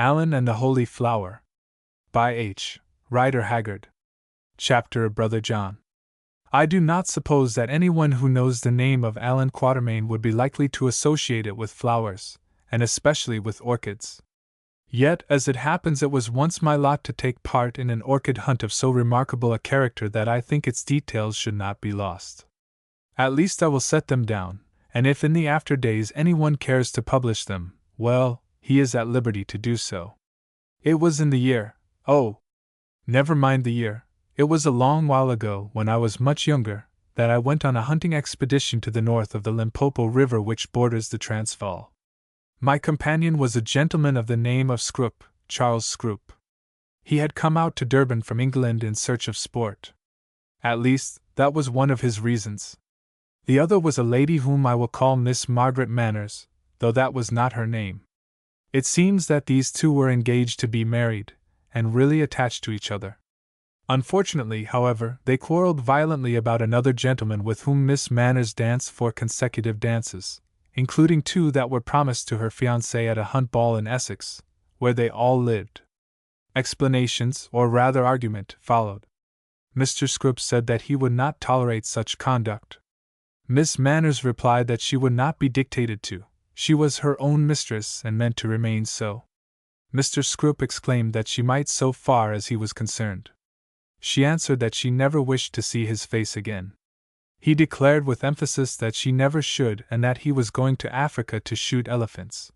Allan and the Holy Flower. By H. Rider Haggard. Chapter Brother John. I do not suppose that anyone who knows the name of Allan Quatermain would be likely to associate it with flowers, and especially with orchids. Yet, as it happens, it was once my lot to take part in an orchid hunt of so remarkable a character that I think its details should not be lost. At least I will set them down, and if in the after days anyone cares to publish them, well, he is at liberty to do so. It was in the year, never mind the year, it was a long while ago, when I was much younger, that I went on a hunting expedition to the north of the Limpopo River which borders the Transvaal. My companion was a gentleman of the name of Scroop, Charles Scroop. He had come out to Durban from England in search of sport. At least, that was one of his reasons. The other was a lady whom I will call Miss Margaret Manners, though that was not her name. It seems that these two were engaged to be married, and really attached to each other. Unfortunately, however, they quarreled violently about another gentleman with whom Miss Manners danced 4 consecutive dances, including 2 that were promised to her fiancé at a hunt ball in Essex, where they all lived. Explanations, or rather argument, followed. Mr. Scroop said that he would not tolerate such conduct. Miss Manners replied that she would not be dictated to, she was her own mistress and meant to remain so. Mr. Scroop exclaimed that she might so far as he was concerned. She answered that she never wished to see his face again. He declared with emphasis that she never should, and that he was going to Africa to shoot elephants.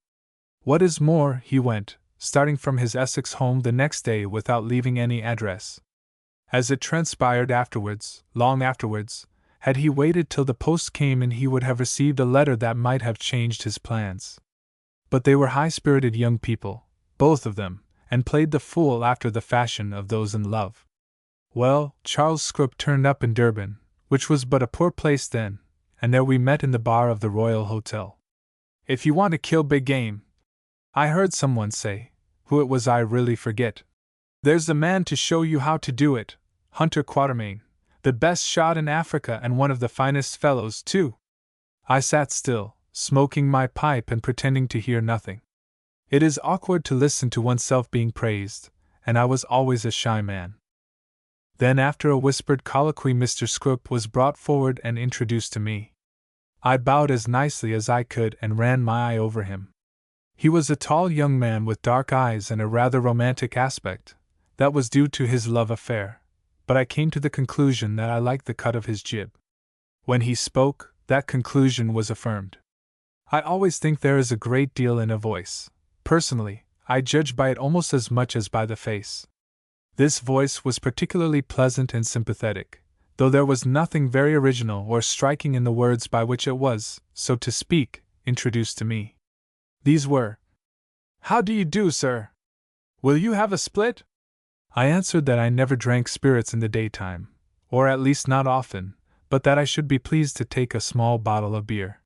What is more, he went, starting from his Essex home the next day without leaving any address. As it transpired afterwards, long afterwards, had he waited till the post came in, he would have received a letter that might have changed his plans. But they were high-spirited young people, both of them, and played the fool after the fashion of those in love. Well, Charles Scroop turned up in Durban, which was but a poor place then, and there we met in the bar of the Royal Hotel. "If you want to kill big game," I heard someone say, who it was I really forget, "there's the man to show you how to do it, Hunter Quatermain, the best shot in Africa and one of the finest fellows, too." I sat still, smoking my pipe and pretending to hear nothing. It is awkward to listen to oneself being praised, and I was always a shy man. Then, after a whispered colloquy, Mr. Scroop was brought forward and introduced to me. I bowed as nicely as I could and ran my eye over him. He was a tall young man with dark eyes and a rather romantic aspect. That was due to his love affair, but I came to the conclusion that I liked the cut of his jib. When he spoke, that conclusion was affirmed. I always think there is a great deal in a voice. Personally, I judge by it almost as much as by the face. This voice was particularly pleasant and sympathetic, though there was nothing very original or striking in the words by which it was, so to speak, introduced to me. These were, "How do you do, sir? Will you have a split?" I answered that I never drank spirits in the daytime, or at least not often, but that I should be pleased to take a small bottle of beer.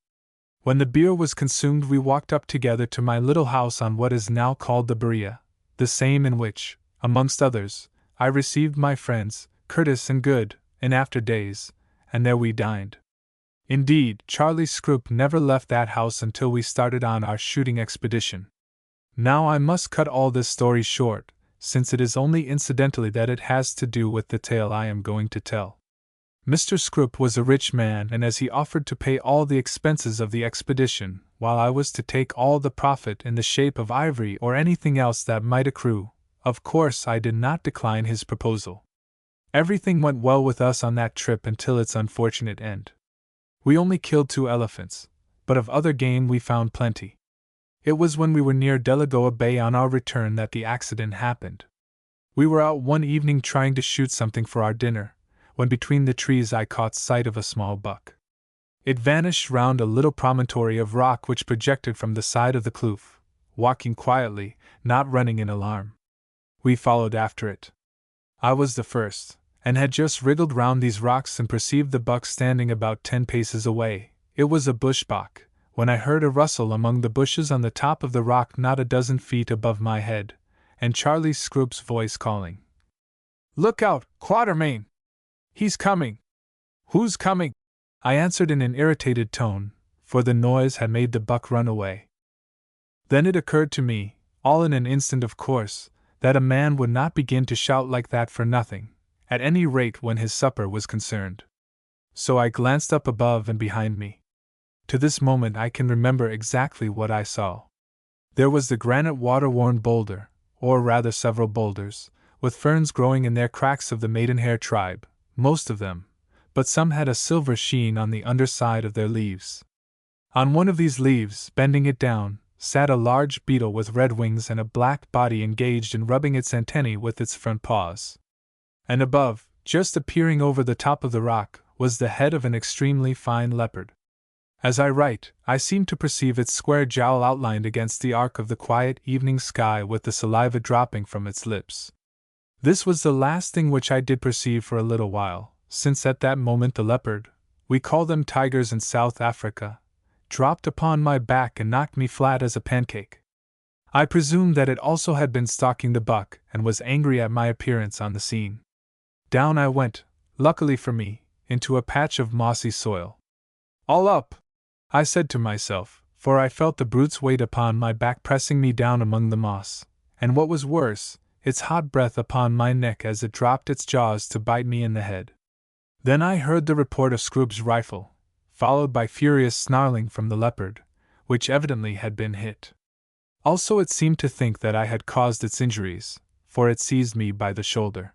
When the beer was consumed, we walked up together to my little house on what is now called the Berea, the same in which, amongst others, I received my friends, Curtis and Good, in after days, and there we dined. Indeed, Charlie Scroop never left that house until we started on our shooting expedition. Now I must cut all this story short, since it is only incidentally that it has to do with the tale I am going to tell. Mr. Scroop was a rich man, and as he offered to pay all the expenses of the expedition, while I was to take all the profit in the shape of ivory or anything else that might accrue, of course I did not decline his proposal. Everything went well with us on that trip until its unfortunate end. We only killed 2 elephants, but of other game we found plenty. It was when we were near Delagoa Bay on our return that the accident happened. We were out one evening trying to shoot something for our dinner, when between the trees I caught sight of a small buck. It vanished round a little promontory of rock which projected from the side of the kloof, walking quietly, not running in alarm. We followed after it. I was the first, and had just wriggled round these rocks and perceived the buck standing about 10 paces away. It was a bush buck, when I heard a rustle among the bushes on the top of the rock not a dozen feet above my head, and Charlie Scroop's voice calling, "Look out, Quatermain! He's coming!" "Who's coming?" I answered in an irritated tone, for the noise had made the buck run away. Then it occurred to me, all in an instant, of course, that a man would not begin to shout like that for nothing, at any rate when his supper was concerned. So I glanced up above and behind me. To this moment I can remember exactly what I saw. There was the granite water-worn boulder, or rather several boulders, with ferns growing in their cracks of the maidenhair tribe, most of them, but some had a silver sheen on the underside of their leaves. On one of these leaves, bending it down, sat a large beetle with red wings and a black body engaged in rubbing its antennae with its front paws. And above, just appearing over the top of the rock, was the head of an extremely fine leopard. As I write, I seem to perceive its square jowl outlined against the arc of the quiet evening sky with the saliva dropping from its lips. This was the last thing which I did perceive for a little while, since at that moment the leopard, we call them tigers in South Africa, dropped upon my back and knocked me flat as a pancake. I presumed that it also had been stalking the buck and was angry at my appearance on the scene. Down I went, luckily for me, into a patch of mossy soil. "All up!" I said to myself, for I felt the brute's weight upon my back pressing me down among the moss, and what was worse, its hot breath upon my neck as it dropped its jaws to bite me in the head. Then I heard the report of Scroop's rifle, followed by furious snarling from the leopard, which evidently had been hit. Also it seemed to think that I had caused its injuries, for it seized me by the shoulder.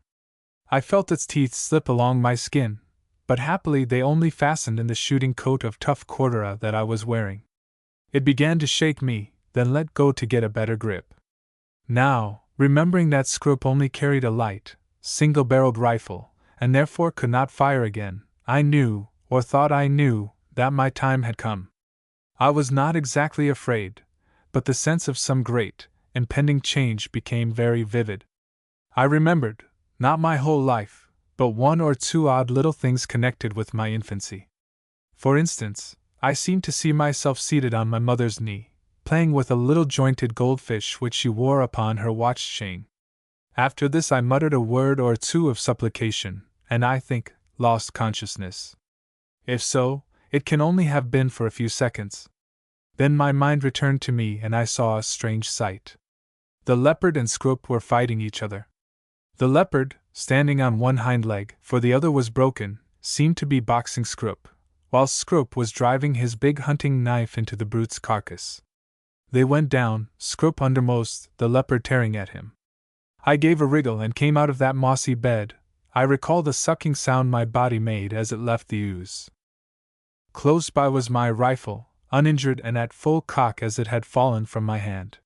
I felt its teeth slip along my skin, but happily they only fastened in the shooting coat of tough corduroy that I was wearing. It began to shake me, then let go to get a better grip. Now, remembering that Scroop only carried a light, single-barreled rifle, and therefore could not fire again, I knew, or thought I knew, that my time had come. I was not exactly afraid, but the sense of some great, impending change became very vivid. I remembered, not my whole life, but one or two odd little things connected with my infancy. For instance, I seemed to see myself seated on my mother's knee, playing with a little jointed goldfish which she wore upon her watch chain. After this I muttered a word or two of supplication, and I think, lost consciousness. If so, it can only have been for a few seconds. Then my mind returned to me and I saw a strange sight. The leopard and Scroop were fighting each other. The leopard, standing on one hind leg, for the other was broken, seemed to be boxing Scroop, whilst Scroop was driving his big hunting knife into the brute's carcass. They went down, Scroop undermost, the leopard tearing at him. I gave a wriggle and came out of that mossy bed. I recall the sucking sound my body made as it left the ooze. Close by was my rifle, uninjured and at full cock as it had fallen from my hand.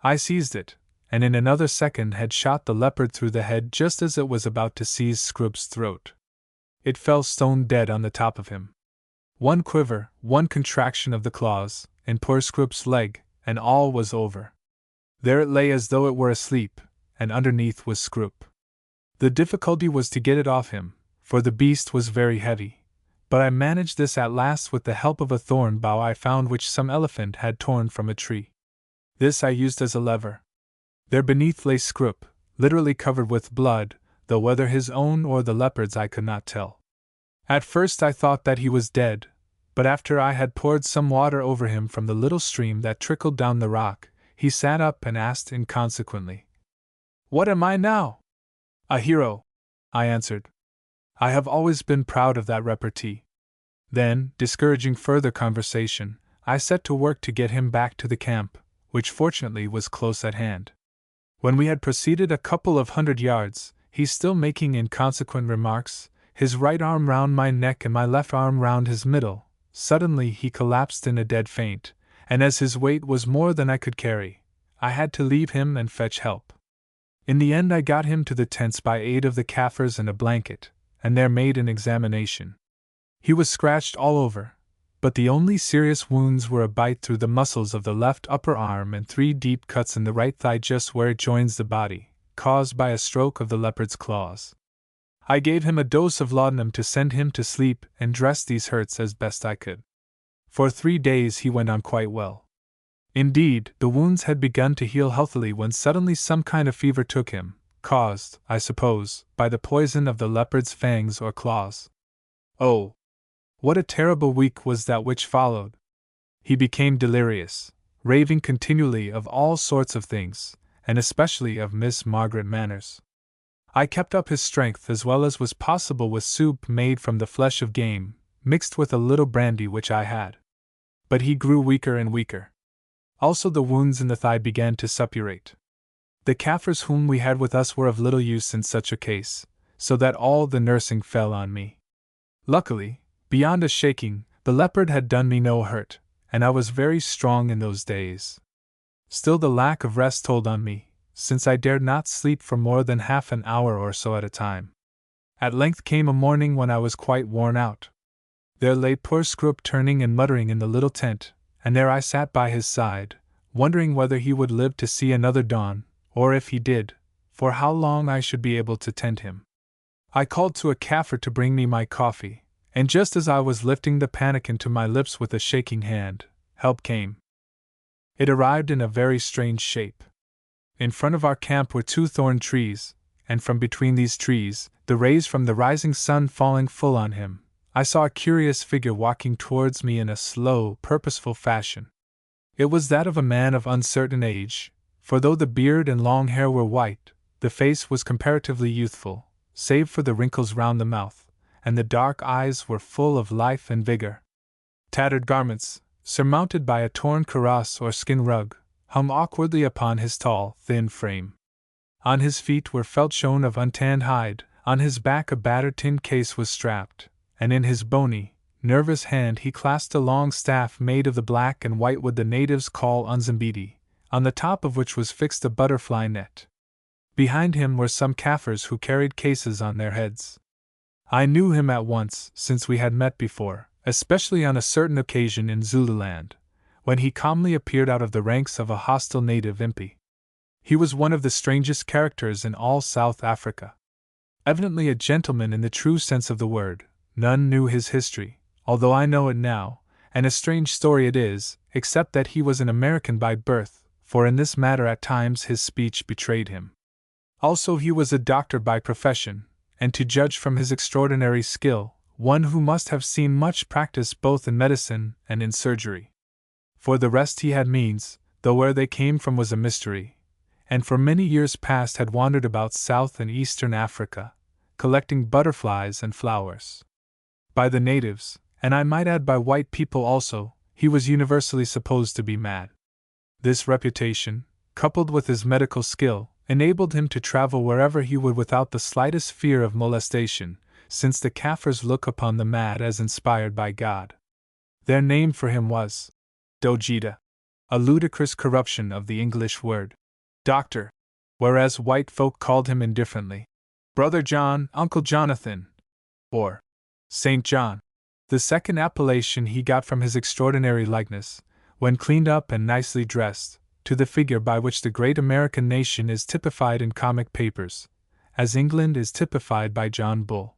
I seized it, and in another second had shot the leopard through the head just as it was about to seize Scroop's throat. It fell stone dead on the top of him. One quiver, one contraction of the claws, in poor Scroop's leg, and all was over. There it lay as though it were asleep, and underneath was Scroop. The difficulty was to get it off him, for the beast was very heavy, but I managed this at last with the help of a thorn bough I found which some elephant had torn from a tree. This I used as a lever. There beneath lay Scroop, literally covered with blood, though whether his own or the leopard's I could not tell. At first I thought that he was dead, but after I had poured some water over him from the little stream that trickled down the rock, he sat up and asked inconsequently, "What am I now?" "A hero," I answered. I have always been proud of that repartee. Then, discouraging further conversation, I set to work to get him back to the camp, which fortunately was close at hand. When we had proceeded a couple of 100 yards, he still making inconsequent remarks, his right arm round my neck and my left arm round his middle, suddenly he collapsed in a dead faint, and as his weight was more than I could carry, I had to leave him and fetch help. In the end I got him to the tents by aid of the Kaffirs and a blanket, and there made an examination. He was scratched all over, but the only serious wounds were a bite through the muscles of the left upper arm and 3 deep cuts in the right thigh just where it joins the body, caused by a stroke of the leopard's claws. I gave him a dose of laudanum to send him to sleep and dressed these hurts as best I could. For 3 days he went on quite well. Indeed, the wounds had begun to heal healthily when suddenly some kind of fever took him, caused, I suppose, by the poison of the leopard's fangs or claws. Oh! What a terrible week was that which followed! He became delirious, raving continually of all sorts of things, and especially of Miss Margaret Manners. I kept up his strength as well as was possible with soup made from the flesh of game, mixed with a little brandy which I had. But he grew weaker and weaker. Also the wounds in the thigh began to suppurate. The Kaffirs whom we had with us were of little use in such a case, so that all the nursing fell on me. Luckily, beyond a shaking, the leopard had done me no hurt, and I was very strong in those days. Still the lack of rest told on me, since I dared not sleep for more than half an hour or so at a time. At length came a morning when I was quite worn out. There lay poor Scroop turning and muttering in the little tent, and there I sat by his side, wondering whether he would live to see another dawn, or if he did, for how long I should be able to tend him. I called to a Kaffir to bring me my coffee, and just as I was lifting the pannikin to my lips with a shaking hand, help came. It arrived in a very strange shape. In front of our camp were 2 thorn trees, and from between these trees, the rays from the rising sun falling full on him, I saw a curious figure walking towards me in a slow, purposeful fashion. It was that of a man of uncertain age, for though the beard and long hair were white, the face was comparatively youthful, save for the wrinkles round the mouth, and the dark eyes were full of life and vigor. Tattered garments, surmounted by a torn kaross or skin rug, hung awkwardly upon his tall, thin frame. On his feet were felt shoon of untanned hide, on his back a battered tin case was strapped, and in his bony, nervous hand he clasped a long staff made of the black and white wood the natives call unzambidi, on the top of which was fixed a butterfly net. Behind him were some Kaffirs who carried cases on their heads. I knew him at once, since we had met before, especially on a certain occasion in Zululand, when he calmly appeared out of the ranks of a hostile native impi. He was one of the strangest characters in all South Africa. Evidently a gentleman in the true sense of the word. None knew his history, although I know it now, and a strange story it is, except that he was an American by birth, for in this matter at times his speech betrayed him. Also he was a doctor by profession, and to judge from his extraordinary skill, one who must have seen much practice both in medicine and in surgery. For the rest he had means, though where they came from was a mystery, and for many years past had wandered about South and Eastern Africa, collecting butterflies and flowers. By the natives, and I might add by white people also, he was universally supposed to be mad. This reputation, coupled with his medical skill, enabled him to travel wherever he would without the slightest fear of molestation, since the Kaffirs look upon the mad as inspired by God. Their name for him was Dojita, a ludicrous corruption of the English word doctor, whereas white folk called him indifferently Brother John, Uncle Jonathan, or St. John. The second appellation he got from his extraordinary likeness, when cleaned up and nicely dressed, to the figure by which the great American nation is typified in comic papers, as England is typified by John Bull.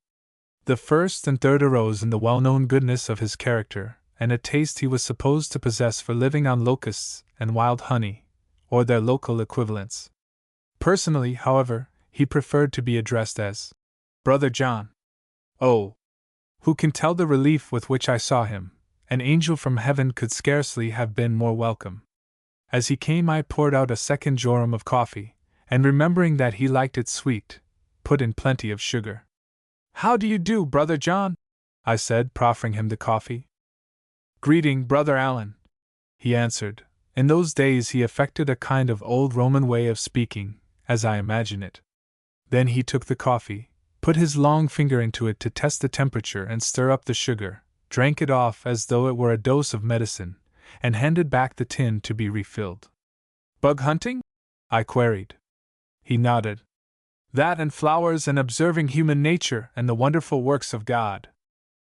The first and third arose in the well-known goodness of his character, and a taste he was supposed to possess for living on locusts and wild honey, or their local equivalents. Personally, however, he preferred to be addressed as Brother John. Oh, who can tell the relief with which I saw him? An angel from heaven could scarcely have been more welcome. As he came I poured out a second jorum of coffee, and remembering that he liked it sweet, put in plenty of sugar. "How do you do, Brother John?" I said, proffering him the coffee. "Greeting, Brother Allan," he answered. In those days he affected a kind of old Roman way of speaking, as I imagine it. Then he took the coffee, put his long finger into it to test the temperature and stir up the sugar, drank it off as though it were a dose of medicine, and handed back the tin to be refilled. "Bug hunting?" I queried. He nodded. "That and flowers and observing human nature and the wonderful works of God.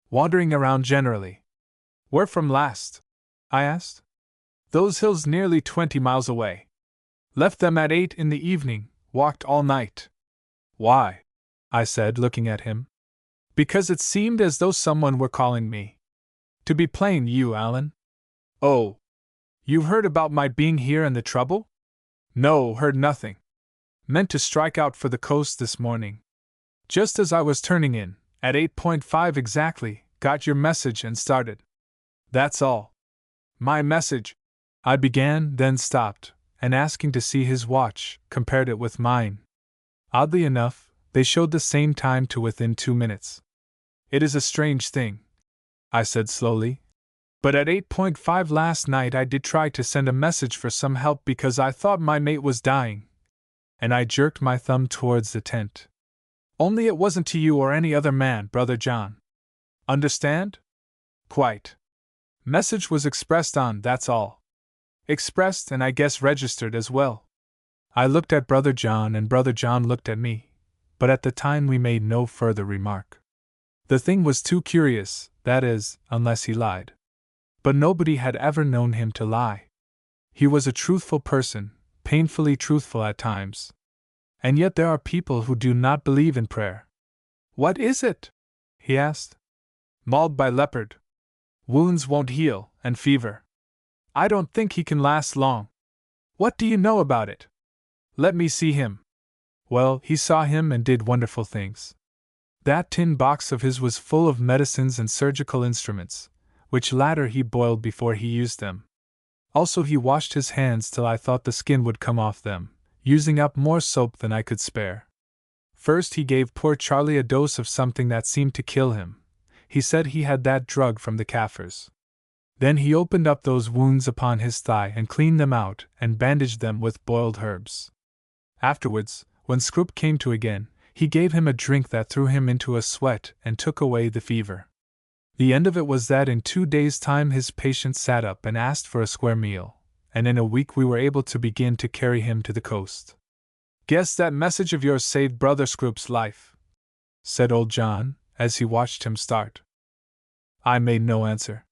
Wandering around generally." "Where from last?" I asked. "Those hills nearly 20 miles away. Left them at 8 in the evening, walked all night." "Why?" I said, looking at him. "Because it seemed as though someone were calling me. To be plain, you, Allan." "Oh, you've heard about my being here and the trouble?" "No, heard nothing. Meant to strike out for the coast this morning. Just as I was turning in, at 8:5 exactly, got your message and started. That's all." "My message?" I began, then stopped, and asking to see his watch, compared it with mine. Oddly enough, they showed the same time to within 2 minutes. It is a strange thing, I said slowly. But at 8:5 last night I did try to send a message for some help because I thought my mate was dying. And I jerked my thumb towards the tent. Only it wasn't to you or any other man, Brother John. Understand? Quite. Message was expressed on, that's all. Expressed and I guess registered as well. I looked at Brother John and Brother John looked at me, but at the time we made no further remark. The thing was too curious, that is, unless he lied. But nobody had ever known him to lie. He was a truthful person, painfully truthful at times. And yet there are people who do not believe in prayer. What is it? He asked. Mauled by leopard. Wounds won't heal, and fever. I don't think he can last long. What do you know about it? Let me see him. Well, he saw him and did wonderful things. That tin box of his was full of medicines and surgical instruments, which latter he boiled before he used them. Also he washed his hands till I thought the skin would come off them, using up more soap than I could spare. First he gave poor Charlie a dose of something that seemed to kill him. He said he had that drug from the Kaffirs. Then he opened up those wounds upon his thigh and cleaned them out and bandaged them with boiled herbs. Afterwards, when Scroop came to again, he gave him a drink that threw him into a sweat and took away the fever. The end of it was that in 2 days' time his patient sat up and asked for a square meal, and in a week we were able to begin to carry him to the coast. Guess that message of yours saved Brother Scroop's life, said old John, as he watched him start. I made no answer.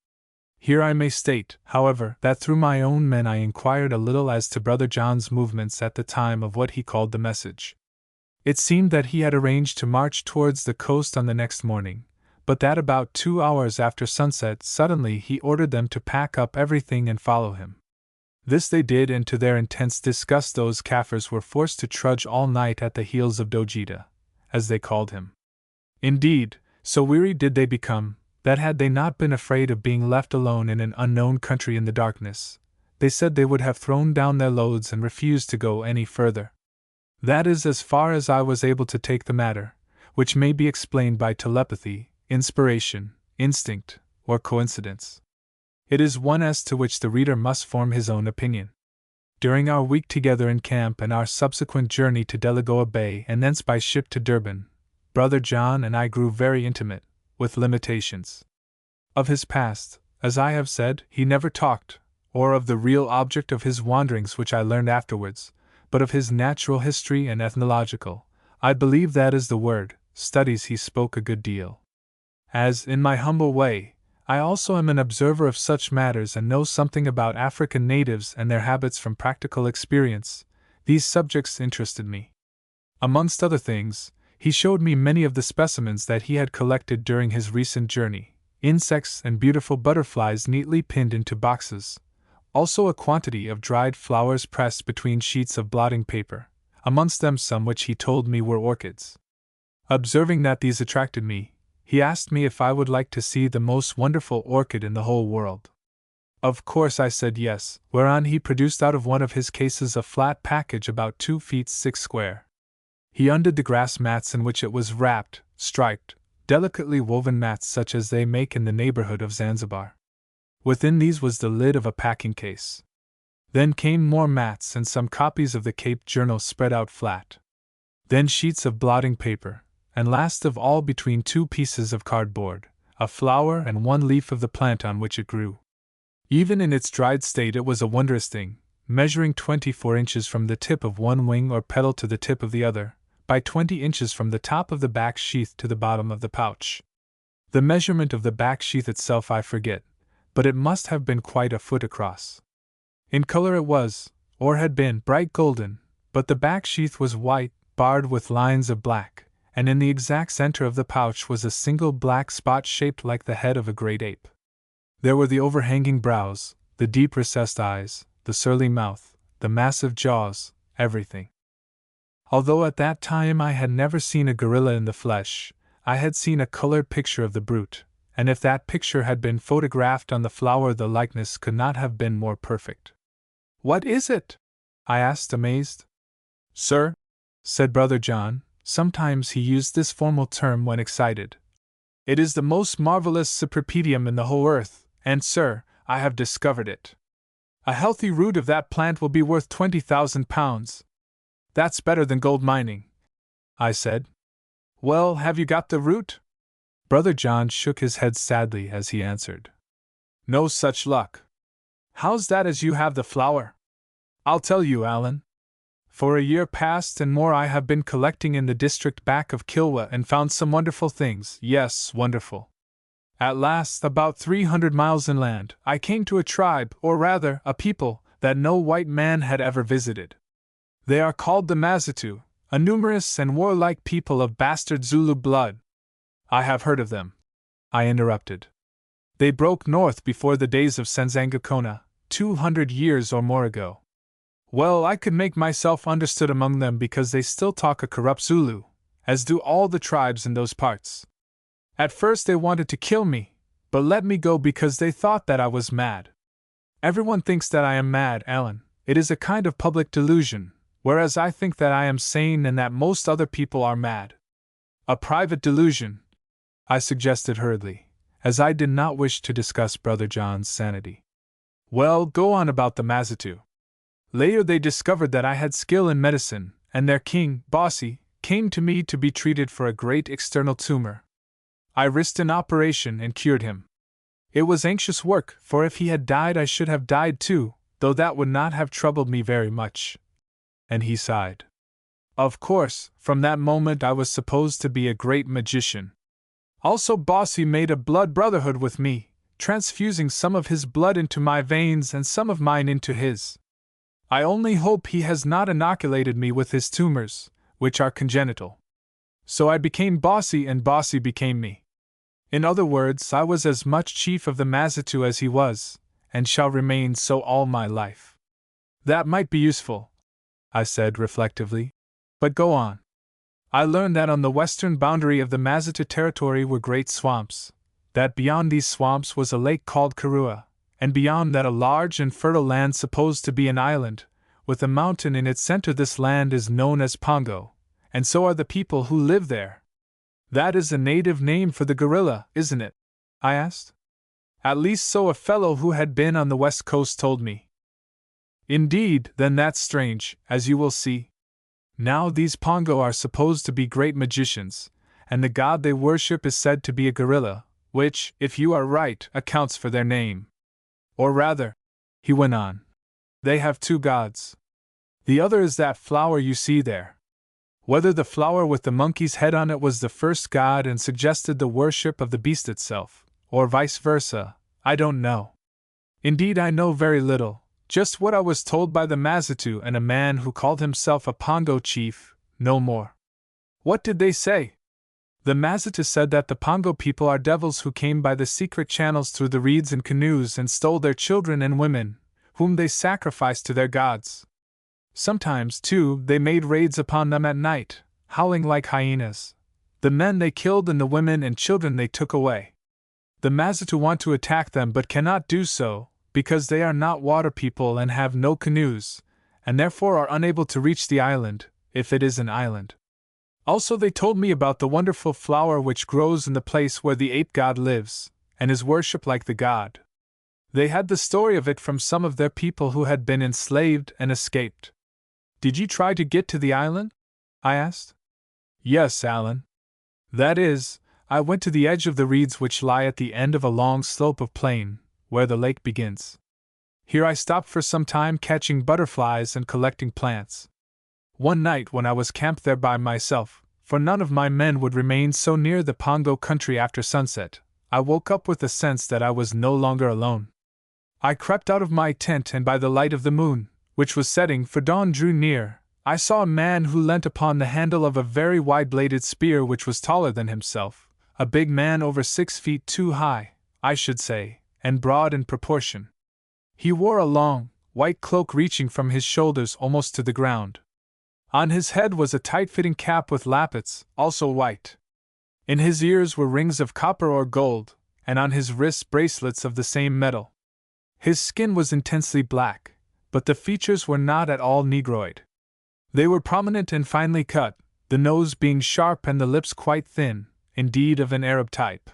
Here I may state, however, that through my own men I inquired a little as to Brother John's movements at the time of what he called the message. It seemed that he had arranged to march towards the coast on the next morning, but that about 2 hours after sunset suddenly he ordered them to pack up everything and follow him. This they did, and to their intense disgust those Kaffirs were forced to trudge all night at the heels of Dojita, as they called him. Indeed, so weary did they become, that had they not been afraid of being left alone in an unknown country in the darkness, they said they would have thrown down their loads and refused to go any further. That is as far as I was able to take the matter, which may be explained by telepathy, inspiration, instinct, or coincidence. It is one as to which the reader must form his own opinion. During our week together in camp and our subsequent journey to Delagoa Bay and thence by ship to Durban, Brother John and I grew very intimate, with limitations. Of his past, as I have said, he never talked, or of the real object of his wanderings which I learned afterwards, but of his natural history and ethnological, I believe that is the word, studies he spoke a good deal. As, in my humble way, I also am an observer of such matters and know something about African natives and their habits from practical experience, these subjects interested me. Amongst other things, he showed me many of the specimens that he had collected during his recent journey, insects and beautiful butterflies neatly pinned into boxes, also a quantity of dried flowers pressed between sheets of blotting paper, amongst them some which he told me were orchids. Observing that these attracted me, he asked me if I would like to see the most wonderful orchid in the whole world. Of course I said yes, whereon he produced out of one of his cases a flat package about 2 feet 6 square. He undid the grass mats in which it was wrapped, striped, delicately woven mats such as they make in the neighborhood of Zanzibar. Within these was the lid of a packing case. Then came more mats and some copies of the Cape Journal spread out flat. Then sheets of blotting paper, and last of all between 2 pieces of cardboard, a flower and 1 leaf of the plant on which it grew. Even in its dried state it was a wondrous thing, measuring 24 inches from the tip of one wing or petal to the tip of the other, by 20 inches from the top of the back sheath to the bottom of the pouch. The measurement of the back sheath itself I forget, but it must have been quite a foot across. In color it was, or had been, bright golden, but the back sheath was white, barred with lines of black, and in the exact center of the pouch was a single black spot shaped like the head of a great ape. There were the overhanging brows, the deep recessed eyes, the surly mouth, the massive jaws, everything. Although at that time I had never seen a gorilla in the flesh, I had seen a colored picture of the brute, and if that picture had been photographed on the flower the likeness could not have been more perfect. What is it? I asked, amazed. Sir, said Brother John, sometimes he used this formal term when excited. It is the most marvelous cypripedium in the whole earth, and, sir, I have discovered it. A healthy root of that plant will be worth 20,000 pounds. That's better than gold mining, I said. Well, have you got the root? Brother John shook his head sadly as he answered. No such luck. How's that as you have the flower? I'll tell you, Allan. For a year past and more I have been collecting in the district back of Kilwa and found some wonderful things, yes, wonderful. At last, about 300 miles inland, I came to a tribe, or rather, a people, that no white man had ever visited. They are called the Mazitu, a numerous and warlike people of bastard Zulu blood. I have heard of them, I interrupted. They broke north before the days of Senzangakona, 200 years or more ago. Well, I could make myself understood among them because they still talk a corrupt Zulu, as do all the tribes in those parts. At first they wanted to kill me, but let me go because they thought that I was mad. Everyone thinks that I am mad, Allan. It is a kind of public delusion, whereas I think that I am sane and that most other people are mad. A private delusion, I suggested hurriedly, as I did not wish to discuss Brother John's sanity. Well, go on about the Mazitu. Later they discovered that I had skill in medicine, and their king, Bossy, came to me to be treated for a great external tumor. I risked an operation and cured him. It was anxious work, for if he had died I should have died too, though that would not have troubled me very much. And he sighed. Of course, from that moment I was supposed to be a great magician. Also Bossy made a blood brotherhood with me, transfusing some of his blood into my veins and some of mine into his. I only hope he has not inoculated me with his tumors, which are congenital. So I became Bossy and Bossy became me. In other words, I was as much chief of the Mazitu as he was, and shall remain so all my life. That might be useful, I said reflectively, but go on. I learned that on the western boundary of the Mazitu territory were great swamps, that beyond these swamps was a lake called Karua, and beyond that a large and fertile land supposed to be an island, with a mountain in its center. This land is known as Pongo, and so are the people who live there. That is a native name for the gorilla, isn't it? I asked. At least so a fellow who had been on the west coast told me. Indeed, then that's strange, as you will see. Now these Pongo are supposed to be great magicians, and the god they worship is said to be a gorilla, which, if you are right, accounts for their name. Or rather, he went on, they have two gods. The other is that flower you see there. Whether the flower with the monkey's head on it was the first god and suggested the worship of the beast itself, or vice versa, I don't know. Indeed, I know very little, just what I was told by the Mazitu and a man who called himself a Pongo chief, no more. What did they say? The Mazitu said that the Pongo people are devils who came by the secret channels through the reeds and canoes and stole their children and women, whom they sacrificed to their gods. Sometimes, too, they made raids upon them at night, howling like hyenas. The men they killed and the women and children they took away. The Mazitu want to attack them but cannot do so, because they are not water people and have no canoes, and therefore are unable to reach the island, if it is an island. Also they told me about the wonderful flower which grows in the place where the ape god lives, and is worshipped like the god. They had the story of it from some of their people who had been enslaved and escaped. Did you try to get to the island? I asked. Yes, Allan. That is, I went to the edge of the reeds which lie at the end of a long slope of plain, where the lake begins. Here I stopped for some time catching butterflies and collecting plants. One night when I was camped there by myself, for none of my men would remain so near the Pongo country after sunset, I woke up with the sense that I was no longer alone. I crept out of my tent and by the light of the moon, which was setting for dawn drew near, I saw a man who leant upon the handle of a very wide-bladed spear which was taller than himself, a big man over 6 feet 2 high, I should say, and broad in proportion. He wore a long, white cloak reaching from his shoulders almost to the ground. On his head was a tight-fitting cap with lappets, also white. In his ears were rings of copper or gold, and on his wrists bracelets of the same metal. His skin was intensely black, but the features were not at all negroid. They were prominent and finely cut, the nose being sharp and the lips quite thin, indeed of an Arab type.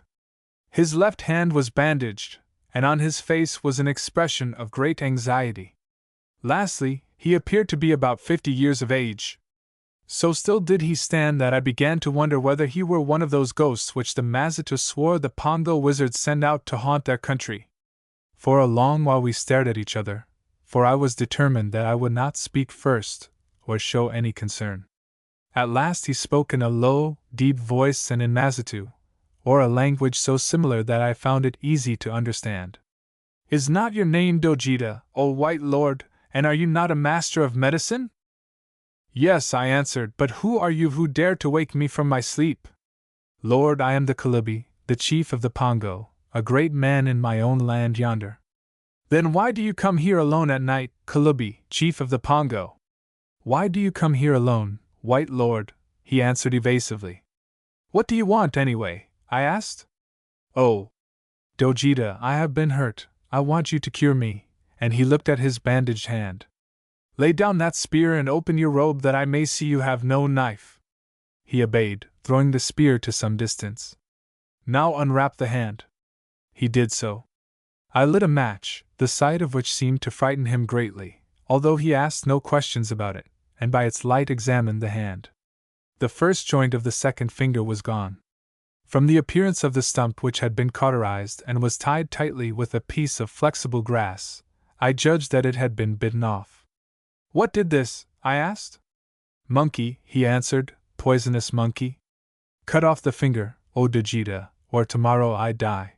His left hand was bandaged, and on his face was an expression of great anxiety. Lastly, he appeared to be about 50 years of age. So still did he stand that I began to wonder whether he were one of those ghosts which the Mazitu swore the Pongo wizards send out to haunt their country. For a long while we stared at each other, for I was determined that I would not speak first, or show any concern. At last he spoke in a low, deep voice and in Mazitu, or a language so similar that I found it easy to understand. "Is not your name Dojita, O White Lord, and are you not a master of medicine?" "Yes," I answered, "but who are you who dare to wake me from my sleep?" "Lord, I am the Kalubi, the chief of the Pongo, a great man in my own land yonder." "Then why do you come here alone at night, Kalubi, chief of the Pongo?" "Why do you come here alone, White Lord?" he answered evasively. "What do you want, anyway?" I asked. "Oh, Dojita, I have been hurt, I want you to cure me," and he looked at his bandaged hand. "Lay down that spear and open your robe that I may see you have no knife." He obeyed, throwing the spear to some distance. "Now unwrap the hand." He did so. I lit a match, the sight of which seemed to frighten him greatly, although he asked no questions about it, and by its light examined the hand. The first joint of the second finger was gone. From the appearance of the stump, which had been cauterized and was tied tightly with a piece of flexible grass, I judged that it had been bitten off. "What did this?" I asked. "Monkey," he answered, "poisonous monkey. Cut off the finger, O Dojita, or tomorrow I die."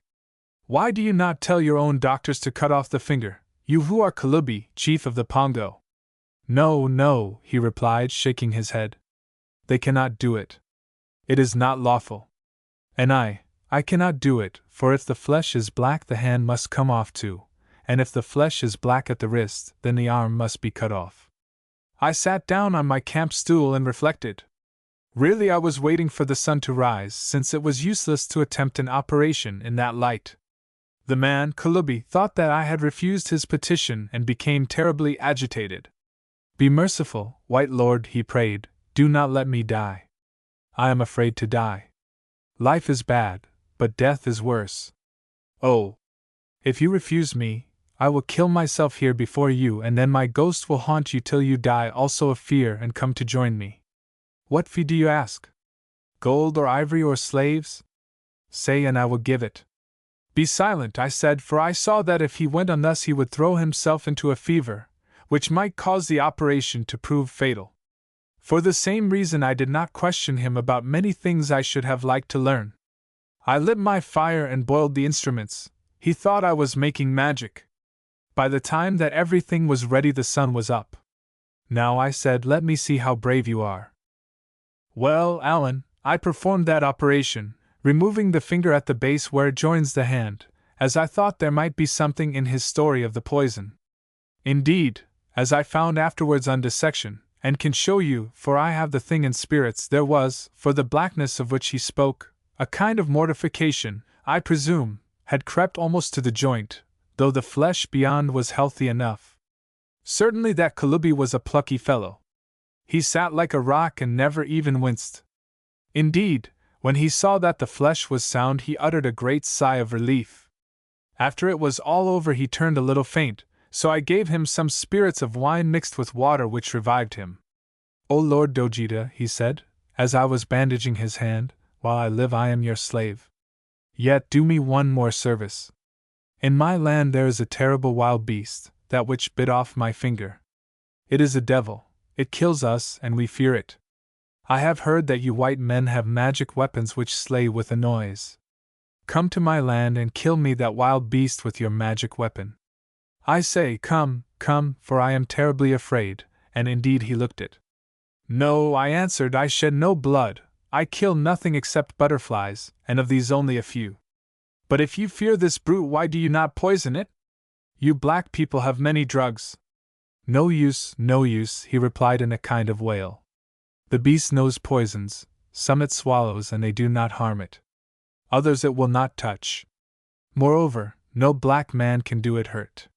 "Why do you not tell your own doctors to cut off the finger, you who are Kalubi, chief of the Pongo?" "No, no," he replied, shaking his head. "They cannot do it. It is not lawful. And I cannot do it, for if the flesh is black the hand must come off too, and if the flesh is black at the wrist, then the arm must be cut off." I sat down on my camp stool and reflected. Really, I was waiting for the sun to rise, since it was useless to attempt an operation in that light. The man, Kalubi, thought that I had refused his petition and became terribly agitated. "Be merciful, White Lord," he prayed, "do not let me die. I am afraid to die. Life is bad, but death is worse. Oh, if you refuse me, I will kill myself here before you, and then my ghost will haunt you till you die also of fear and come to join me. What fee do you ask? Gold or ivory or slaves? Say, and I will give it." "Be silent," I said, for I saw that if he went on thus he would throw himself into a fever, which might cause the operation to prove fatal. For the same reason I did not question him about many things I should have liked to learn. I lit my fire and boiled the instruments. He thought I was making magic. By the time that everything was ready the sun was up. "Now," I said, "let me see how brave you are." "Well, Allan, I performed that operation, removing the finger at the base where it joins the hand, as I thought there might be something in his story of the poison. Indeed, as I found afterwards on dissection, and can show you, for I have the thing in spirits, there was, for the blackness of which he spoke, a kind of mortification, I presume, had crept almost to the joint, though the flesh beyond was healthy enough. Certainly that Kalubi was a plucky fellow. He sat like a rock and never even winced. Indeed, when he saw that the flesh was sound he uttered a great sigh of relief. After it was all over he turned a little faint, so I gave him some spirits of wine mixed with water which revived him. "O Lord Dojita," he said, as I was bandaging his hand, "while I live I am your slave. Yet do me one more service. In my land there is a terrible wild beast, that which bit off my finger. It is a devil, it kills us and we fear it. I have heard that you white men have magic weapons which slay with a noise. Come to my land and kill me that wild beast with your magic weapon. I say, come, come, for I am terribly afraid," and indeed he looked it. "No," I answered, "I shed no blood, I kill nothing except butterflies, and of these only a few. But if you fear this brute, why do you not poison it? You black people have many drugs." No use," he replied in a kind of wail. "The beast knows poisons, some it swallows and they do not harm it. Others it will not touch. Moreover, no black man can do it hurt.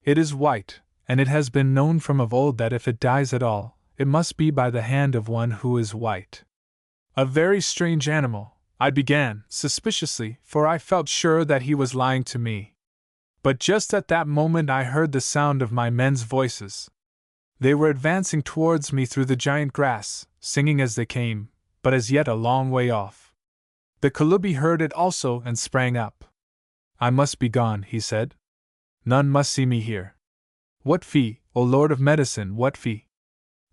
It is white, and it has been known from of old that if it dies at all, it must be by the hand of one who is white. A very strange animal, I began, suspiciously, for I felt sure that he was lying to me. But just at that moment I heard the sound of my men's voices. They were advancing towards me through the giant grass, singing as they came, but as yet a long way off. The Kalubi heard it also and sprang up. I must be gone, he said. None must see me here. What fee, O Lord of Medicine, what fee?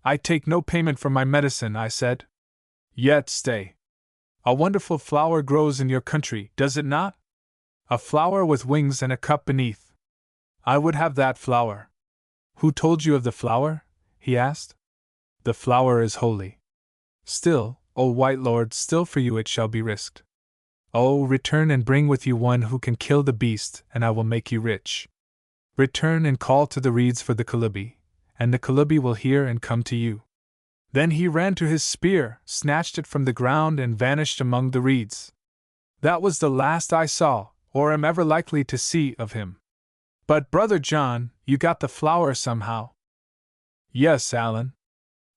I take no payment for my medicine, I said. Yet stay. A wonderful flower grows in your country, does it not? A flower with wings and a cup beneath. I would have that flower. Who told you of the flower? He asked. The flower is holy. Still, O white lord, still for you it shall be risked. Oh, return and bring with you one who can kill the beast, and I will make you rich. Return and call to the reeds for the Kalubi, and the Kalubi will hear and come to you. Then he ran to his spear, snatched it from the ground, and vanished among the reeds. That was the last I saw, or am ever likely to see, of him. But, Brother John, you got the flower somehow. Yes, Allan.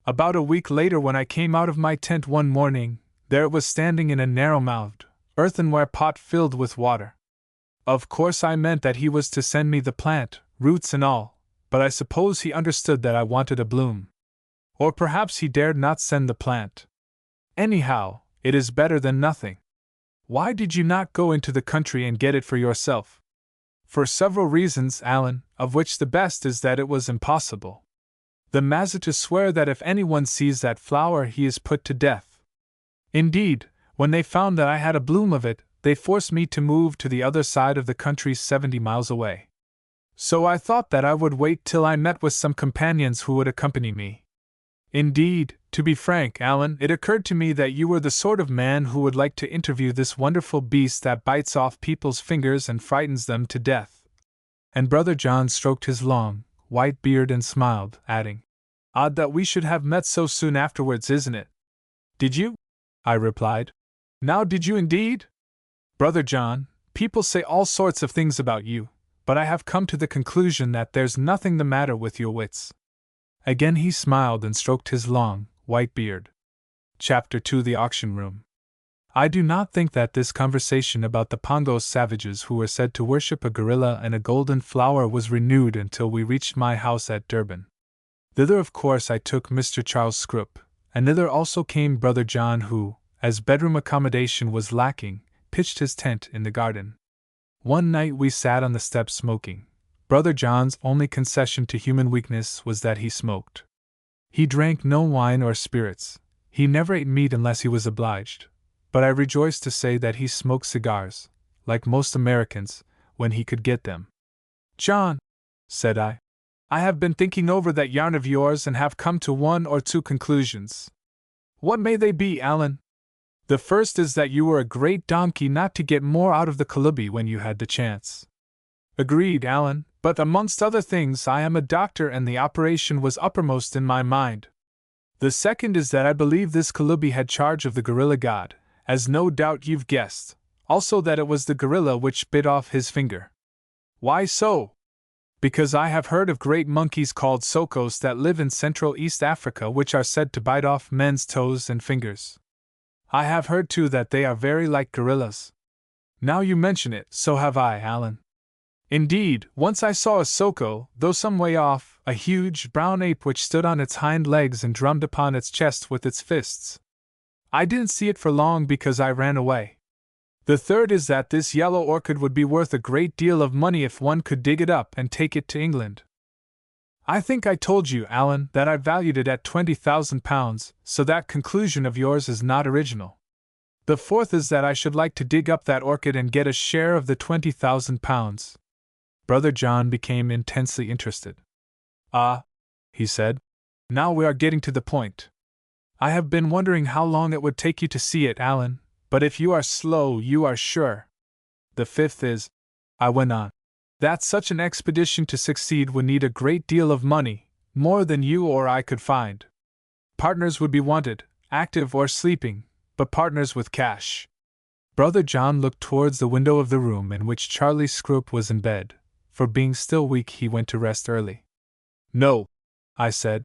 About a week later, when I came out of my tent one morning, there it was standing in a narrow-mouthed, earthenware pot filled with water. Of course I meant that he was to send me the plant, roots and all, but I suppose he understood that I wanted a bloom. Or perhaps he dared not send the plant. Anyhow, it is better than nothing. Why did you not go into the country and get it for yourself? For several reasons, Allan, of which the best is that it was impossible. The Mazitus swear that if anyone sees that flower he is put to death. Indeed, when they found that I had a bloom of it, they forced me to move to the other side of the country 70 miles away. So I thought that I would wait till I met with some companions who would accompany me. Indeed, to be frank, Allan, it occurred to me that you were the sort of man who would like to interview this wonderful beast that bites off people's fingers and frightens them to death. And Brother John stroked his long, white beard and smiled, adding, Odd that we should have met so soon afterwards, isn't it? Did you? I replied. Now did you indeed? Brother John, people say all sorts of things about you, but I have come to the conclusion that there's nothing the matter with your wits. Again he smiled and stroked his long, white beard. Chapter 2: The Auction Room. I do not think that this conversation about the Pongos savages who were said to worship a gorilla and a golden flower was renewed until we reached my house at Durban. Thither of course I took Mr. Charles Scroop, and thither also came Brother John who, as bedroom accommodation was lacking, pitched his tent in the garden. One night we sat on the steps smoking. Brother John's only concession to human weakness was that he smoked. He drank no wine or spirits. He never ate meat unless he was obliged. But I rejoice to say that he smoked cigars, like most Americans, when he could get them. John, said I have been thinking over that yarn of yours and have come to one or two conclusions. What may they be, Allan? The first is that you were a great donkey not to get more out of the Kalubi when you had the chance. Agreed, Allan, but amongst other things I am a doctor and the operation was uppermost in my mind. The second is that I believe this Kalubi had charge of the gorilla god, as no doubt you've guessed, also that it was the gorilla which bit off his finger. Why so? Because I have heard of great monkeys called sokos that live in Central East Africa which are said to bite off men's toes and fingers. I have heard too that they are very like gorillas. Now you mention it, so have I, Allan. Indeed, once I saw a soko, though some way off, a huge brown ape which stood on its hind legs and drummed upon its chest with its fists. I didn't see it for long because I ran away. The third is that this yellow orchid would be worth a great deal of money if one could dig it up and take it to England. I think I told you, Allan, that I valued it at £20,000, so that conclusion of yours is not original. The fourth is that I should like to dig up that orchid and get a share of the £20,000. Brother John became intensely interested. Ah, he said, now we are getting to the point. I have been wondering how long it would take you to see it, Allan, but if you are slow, you are sure. The fifth is, I went on, that such an expedition to succeed would need a great deal of money, more than you or I could find. Partners would be wanted, active or sleeping, but partners with cash. Brother John looked towards the window of the room in which Charlie Scroop was in bed, for being still weak he went to rest early. No, I said.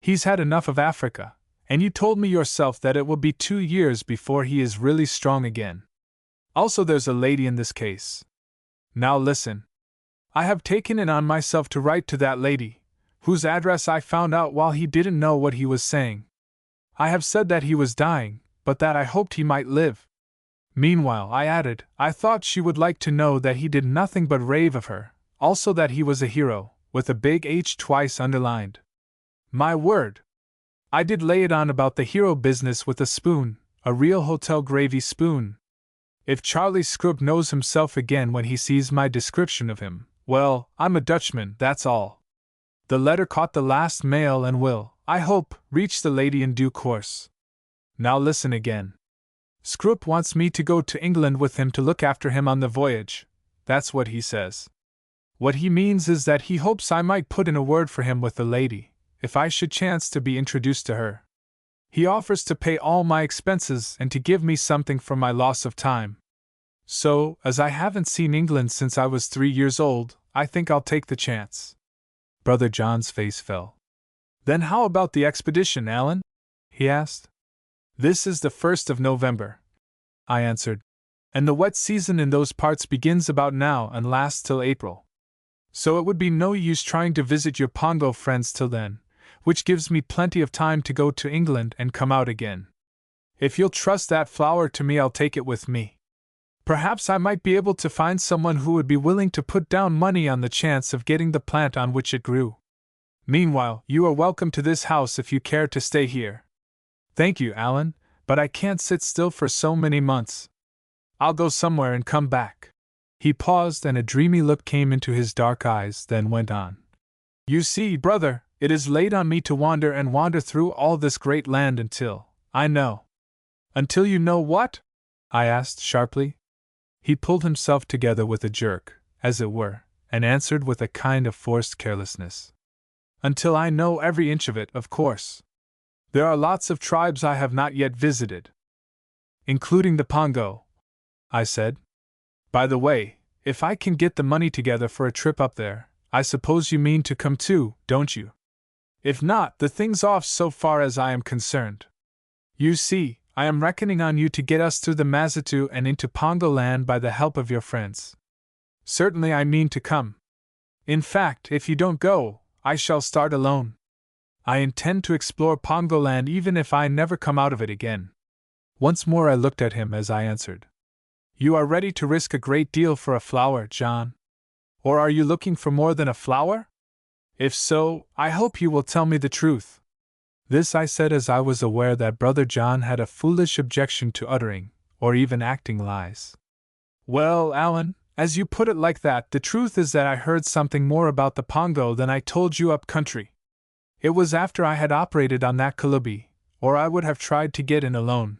He's had enough of Africa, and you told me yourself that it will be 2 years before he is really strong again. Also, there's a lady in this case. Now listen. I have taken it on myself to write to that lady, whose address I found out while he didn't know what he was saying. I have said that he was dying, but that I hoped he might live. Meanwhile, I added, I thought she would like to know that he did nothing but rave of her, also that he was a hero, with a big H twice underlined. My word! I did lay it on about the hero business with a spoon, a real hotel gravy spoon. If Charlie Scroop knows himself again when he sees my description of him, well, I'm a Dutchman, that's all. The letter caught the last mail and will, I hope, reach the lady in due course. Now listen again. Scroop wants me to go to England with him to look after him on the voyage. That's what he says. What he means is that he hopes I might put in a word for him with the lady, if I should chance to be introduced to her. He offers to pay all my expenses and to give me something for my loss of time. So, as I haven't seen England since I was 3 years old, I think I'll take the chance. Brother John's face fell. Then how about the expedition, Allan? He asked. This is the 1st of November, I answered, and the wet season in those parts begins about now and lasts till April. So it would be no use trying to visit your Pongo friends till then, which gives me plenty of time to go to England and come out again. If you'll trust that flower to me, I'll take it with me. Perhaps I might be able to find someone who would be willing to put down money on the chance of getting the plant on which it grew. Meanwhile, you are welcome to this house if you care to stay here. Thank you, Allan, but I can't sit still for so many months. I'll go somewhere and come back. He paused and a dreamy look came into his dark eyes, then went on. You see, brother, it is laid on me to wander and wander through all this great land until I know. Until you know what? I asked sharply. He pulled himself together with a jerk, as it were, and answered with a kind of forced carelessness. Until I know every inch of it, of course. There are lots of tribes I have not yet visited. Including the Pongo, I said. By the way, if I can get the money together for a trip up there, I suppose you mean to come too, don't you? If not, the thing's off so far as I am concerned. You see, I am reckoning on you to get us through the Mazitu and into Pongo land by the help of your friends. Certainly I mean to come. In fact, if you don't go, I shall start alone. I intend to explore Pongo land even if I never come out of it again. Once more I looked at him as I answered. You are ready to risk a great deal for a flower, John? Or are you looking for more than a flower? If so, I hope you will tell me the truth. This I said as I was aware that Brother John had a foolish objection to uttering, or even acting lies. Well, Allan, as you put it like that, the truth is that I heard something more about the Pongo than I told you up country. It was after I had operated on that Kalubi, or I would have tried to get in alone.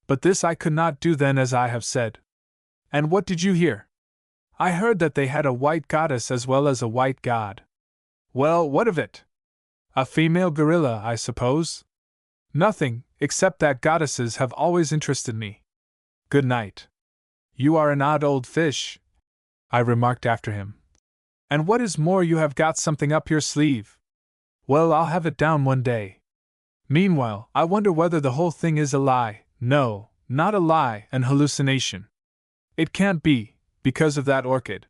But this I could not do then, as I have said. And what did you hear? I heard that they had a white goddess as well as a white god. Well, what of it? A female gorilla, I suppose? Nothing, except that goddesses have always interested me. Good night. You are an odd old fish, I remarked after him. And what is more, you have got something up your sleeve. Well, I'll have it down one day. Meanwhile, I wonder whether the whole thing is a lie. No, not a lie, an hallucination. It can't be, because of that orchid.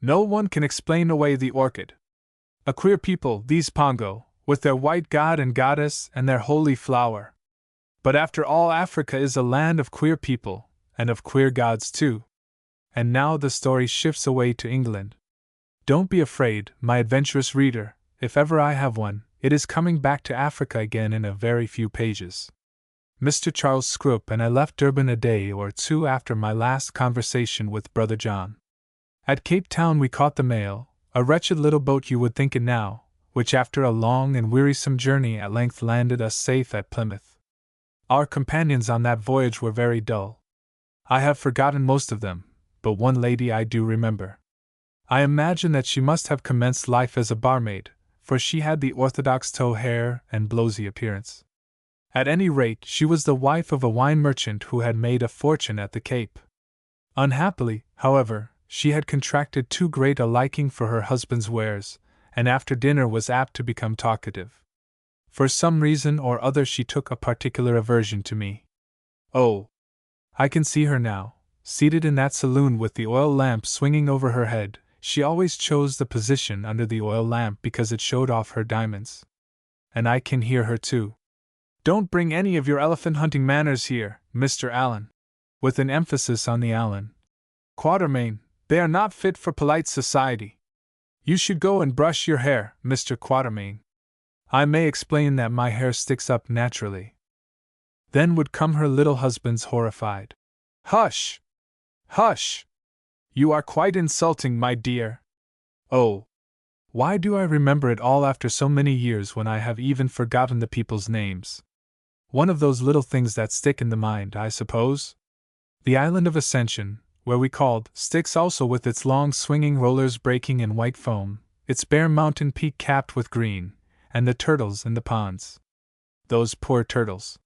No one can explain away the orchid. A queer people, these Pongo, with their white god and goddess and their holy flower. But after all, Africa is a land of queer people, and of queer gods too. And now the story shifts away to England. Don't be afraid, my adventurous reader, if ever I have one, it is coming back to Africa again in a very few pages. Mr. Charles Scroop and I left Durban a day or two after my last conversation with Brother John. At Cape Town we caught the mail, a wretched little boat you would think it now, which after a long and wearisome journey at length landed us safe at Plymouth. Our companions on that voyage were very dull. I have forgotten most of them, but one lady I do remember. I imagine that she must have commenced life as a barmaid, for she had the orthodox tow hair and blowsy appearance. At any rate, she was the wife of a wine merchant who had made a fortune at the Cape. Unhappily, however, she had contracted too great a liking for her husband's wares, and after dinner was apt to become talkative. For some reason or other she took a particular aversion to me. Oh, I can see her now, seated in that saloon with the oil lamp swinging over her head. She always chose the position under the oil lamp because it showed off her diamonds. And I can hear her too. Don't bring any of your elephant hunting manners here, Mr. Allan. With an emphasis on the Allan. Quatermain, they are not fit for polite society. You should go and brush your hair, Mr. Quatermain. I may explain that my hair sticks up naturally. Then would come her little husband's horrified. Hush! Hush! You are quite insulting, my dear. Oh! Why do I remember it all after so many years when I have even forgotten the people's names? One of those little things that stick in the mind, I suppose? The island of Ascension, where we called Styx, also with its long swinging rollers breaking in white foam, its bare mountain peak capped with green, and the turtles in the ponds. Those poor turtles.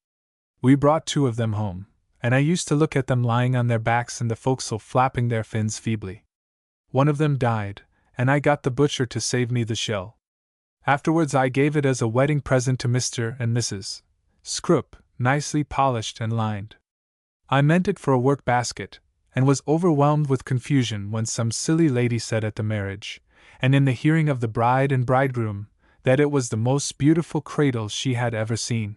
We brought 2 of them home, and I used to look at them lying on their backs in the forecastle flapping their fins feebly. One of them died, and I got the butcher to save me the shell. Afterwards I gave it as a wedding present to Mr. and Mrs. Scroop, nicely polished and lined. I meant it for a work basket, and was overwhelmed with confusion when some silly lady said at the marriage, and in the hearing of the bride and bridegroom, that it was the most beautiful cradle she had ever seen.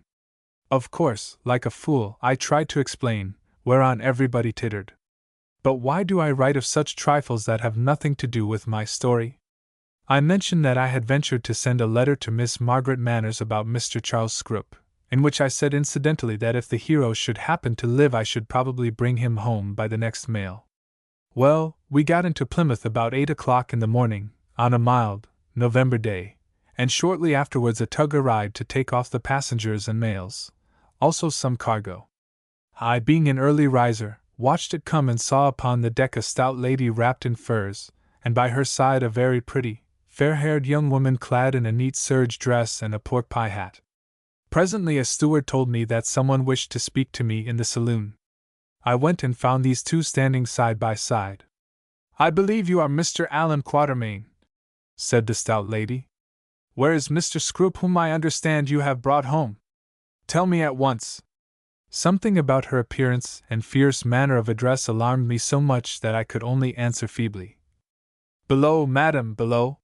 Of course, like a fool, I tried to explain, whereon everybody tittered. But why do I write of such trifles that have nothing to do with my story? I mentioned that I had ventured to send a letter to Miss Margaret Manners about Mr. Charles Scroop, in which I said incidentally that if the hero should happen to live I should probably bring him home by the next mail. Well, we got into Plymouth about 8 o'clock in the morning, on a mild, November day, and shortly afterwards a tug arrived to take off the passengers and mails, also some cargo. I, being an early riser, watched it come and saw upon the deck a stout lady wrapped in furs, and by her side a very pretty, fair-haired young woman clad in a neat serge dress and a pork-pie hat. Presently a steward told me that someone wished to speak to me in the saloon. I went and found these 2 standing side by side. I believe you are Mr. Allan Quatermain, said the stout lady. Where is Mr. Scroop, whom I understand you have brought home? Tell me at once. Something about her appearance and fierce manner of address alarmed me so much that I could only answer feebly. Below, madam, below.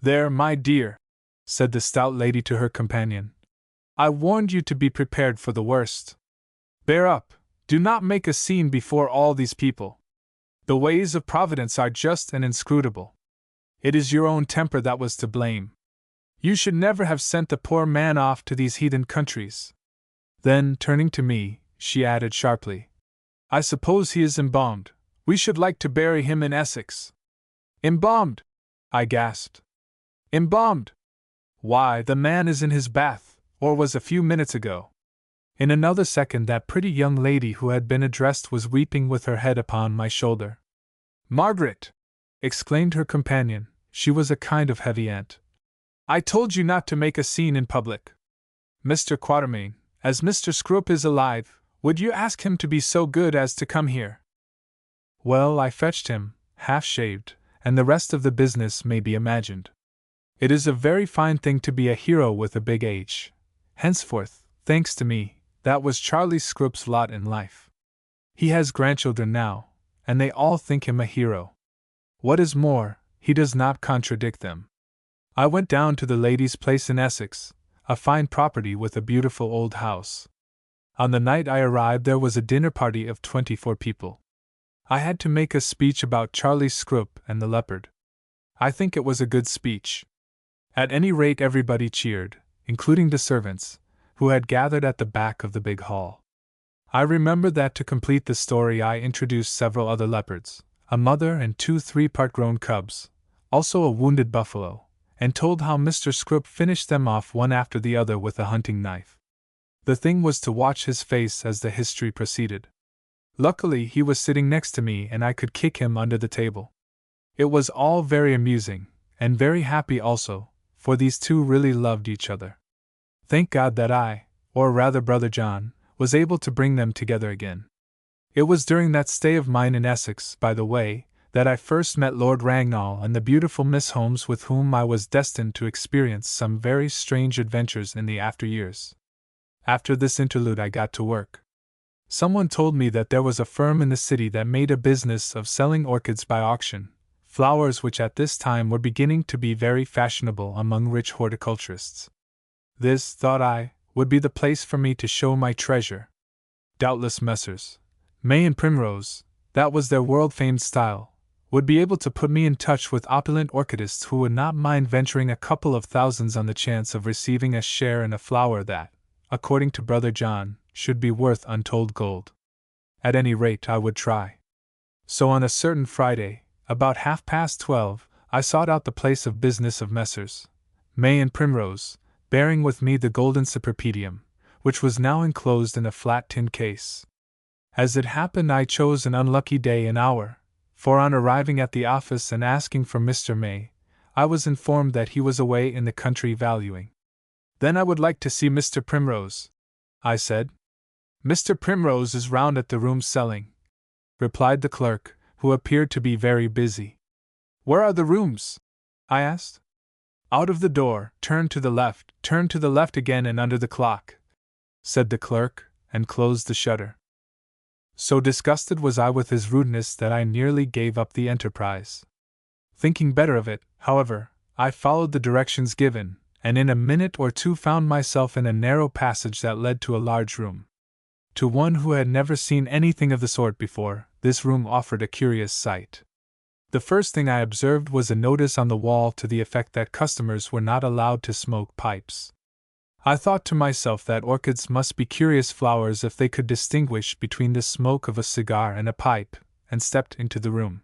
There, my dear, said the stout lady to her companion. I warned you to be prepared for the worst. Bear up, do not make a scene before all these people. The ways of Providence are just and inscrutable. It is your own temper that was to blame. You should never have sent the poor man off to these heathen countries. Then, turning to me, she added sharply, I suppose he is embalmed. We should like to bury him in Essex. Embalmed? I gasped. Embalmed? Why, the man is in his bath, or was a few minutes ago. In another second that pretty young lady who had been addressed was weeping with her head upon my shoulder. Margaret! Exclaimed her companion, she was a kind of heavy aunt. I told you not to make a scene in public. Mr. Quatermain, as Mr. Scroop is alive, would you ask him to be so good as to come here? Well, I fetched him, half-shaved, and the rest of the business may be imagined. It is a very fine thing to be a hero with a big H. Henceforth, thanks to me, that was Charlie Scroop's lot in life. He has grandchildren now, and they all think him a hero. What is more, he does not contradict them. I went down to the lady's place in Essex, a fine property with a beautiful old house. On the night I arrived there was a dinner party of 24 people. I had to make a speech about Charlie Scroop and the leopard. I think it was a good speech. At any rate everybody cheered, including the servants, who had gathered at the back of the big hall. I remember that to complete the story I introduced several other leopards, a mother and 2 3-part grown cubs, also a wounded buffalo, and told how Mr. Scroop finished them off one after the other with a hunting knife. The thing was to watch his face as the history proceeded. Luckily he was sitting next to me and I could kick him under the table. It was all very amusing, and very happy also, for these 2 really loved each other. Thank God that I, or rather Brother John, was able to bring them together again. It was during that stay of mine in Essex, by the way, that I first met Lord Ragnall and the beautiful Miss Holmes, with whom I was destined to experience some very strange adventures in the after years. After this interlude I got to work. Someone told me that there was a firm in the city that made a business of selling orchids by auction, flowers which at this time were beginning to be very fashionable among rich horticulturists. This, thought I, would be the place for me to show my treasure. Doubtless Messrs. May and Primrose, that was their world-famed style, would be able to put me in touch with opulent orchidists who would not mind venturing a couple of thousands on the chance of receiving a share in a flower that, according to Brother John, should be worth untold gold. At any rate, I would try. So on a certain Friday, about 12:30, I sought out the place of business of Messrs. May and Primrose, bearing with me the golden cypripedium, which was now enclosed in a flat tin case. As it happened, I chose an unlucky day and hour, for on arriving at the office and asking for Mr. May, I was informed that he was away in the country valuing. Then I would like to see Mr. Primrose, I said. Mr. Primrose is round at the rooms selling, replied the clerk, who appeared to be very busy. Where are the rooms? I asked. Out of the door, turn to the left again and under the clock, said the clerk, and closed the shutter. So disgusted was I with his rudeness that I nearly gave up the enterprise. Thinking better of it, however, I followed the directions given, and in a minute or two found myself in a narrow passage that led to a large room. To one who had never seen anything of the sort before, this room offered a curious sight. The first thing I observed was a notice on the wall to the effect that customers were not allowed to smoke pipes. I thought to myself that orchids must be curious flowers if they could distinguish between the smoke of a cigar and a pipe, and stepped into the room.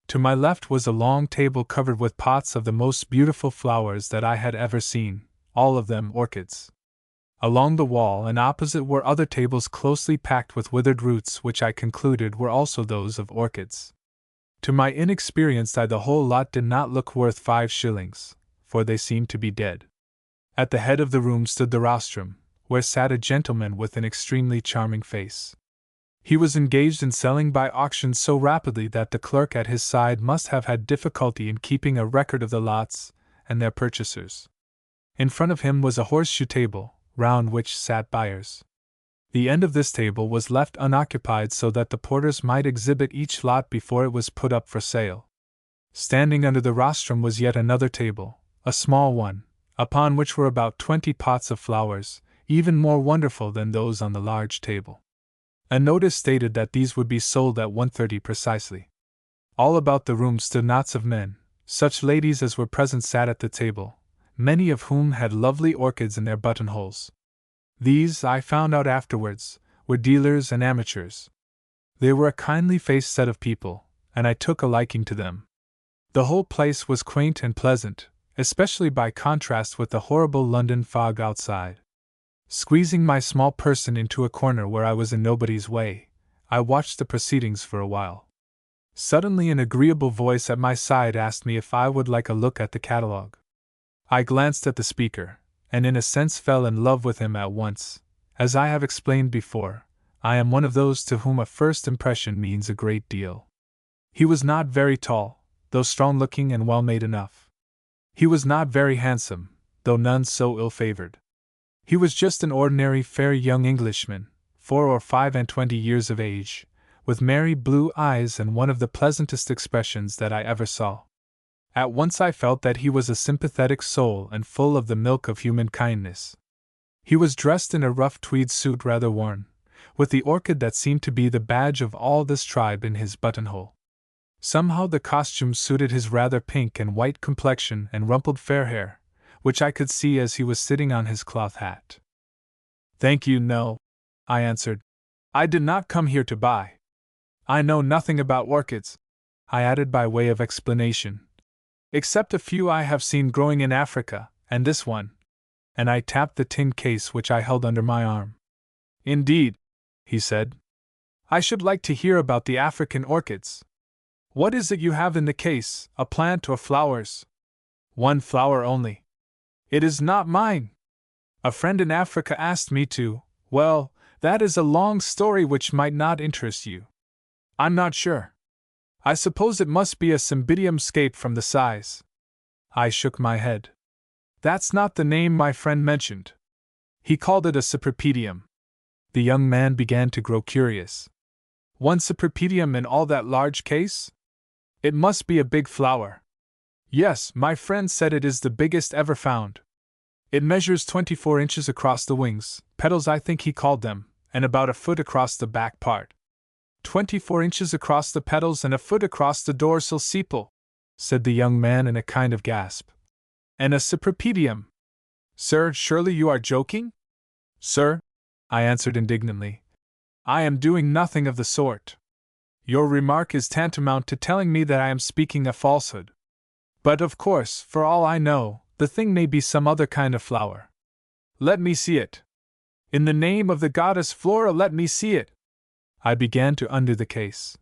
To my left was a long table covered with pots of the most beautiful flowers that I had ever seen, all of them orchids. Along the wall and opposite were other tables closely packed with withered roots, which I concluded were also those of orchids. To my inexperienced eye the whole lot did not look worth 5 shillings, for they seemed to be dead. At the head of the room stood the rostrum, where sat a gentleman with an extremely charming face. He was engaged in selling by auction so rapidly that the clerk at his side must have had difficulty in keeping a record of the lots and their purchasers. In front of him was a horseshoe table, round which sat buyers. The end of this table was left unoccupied so that the porters might exhibit each lot before it was put up for sale. Standing under the rostrum was yet another table, a small one, upon which were about 20 pots of flowers, even more wonderful than those on the large table. A notice stated that these would be sold at 1:30 precisely. All about the room stood knots of men, such ladies as were present sat at the table, many of whom had lovely orchids in their buttonholes. These, I found out afterwards, were dealers and amateurs. They were a kindly-faced set of people, and I took a liking to them. The whole place was quaint and pleasant, especially by contrast with the horrible London fog outside. Squeezing my small person into a corner where I was in nobody's way, I watched the proceedings for a while. Suddenly an agreeable voice at my side asked me if I would like a look at the catalogue. I glanced at the speaker, and in a sense fell in love with him at once. As I have explained before, I am one of those to whom a first impression means a great deal. He was not very tall, though strong-looking and well-made enough. He was not very handsome, though none so ill-favored. He was just an ordinary fair young Englishman, 24 or 25 years of age, with merry blue eyes and one of the pleasantest expressions that I ever saw. At once I felt that he was a sympathetic soul and full of the milk of human kindness. He was dressed in a rough tweed suit rather worn, with the orchid that seemed to be the badge of all this tribe in his buttonhole. Somehow the costume suited his rather pink and white complexion and rumpled fair hair, which I could see as he was sitting on his cloth hat. "Thank you, no," I answered. "I did not come here to buy. I know nothing about orchids," I added by way of explanation, "except a few I have seen growing in Africa, and this one," and I tapped the tin case which I held under my arm. "Indeed," he said, "I should like to hear about the African orchids. What is it you have in the case, a plant or flowers?" "One flower only. It is not mine. A friend in Africa asked me to. Well, that is a long story which might not interest you. I'm not sure." I suppose it must be a cymbidium scape from the size. I shook my head. That's not the name my friend mentioned. He called it a cypripedium. The young man began to grow curious. One cypripedium in all that large case? It must be a big flower. Yes, my friend said it is the biggest ever found. It measures 24 inches across the wings, petals I think he called them, and about a foot across the back part. 24 inches across the petals and a foot across the dorsal sepal, said the young man in a kind of gasp. And a cypripedium. Sir, surely you are joking? Sir, I answered indignantly, I am doing nothing of the sort. Your remark is tantamount to telling me that I am speaking a falsehood. But of course, for all I know, the thing may be some other kind of flower. Let me see it. In the name of the goddess Flora, let me see it. I began to undo the case.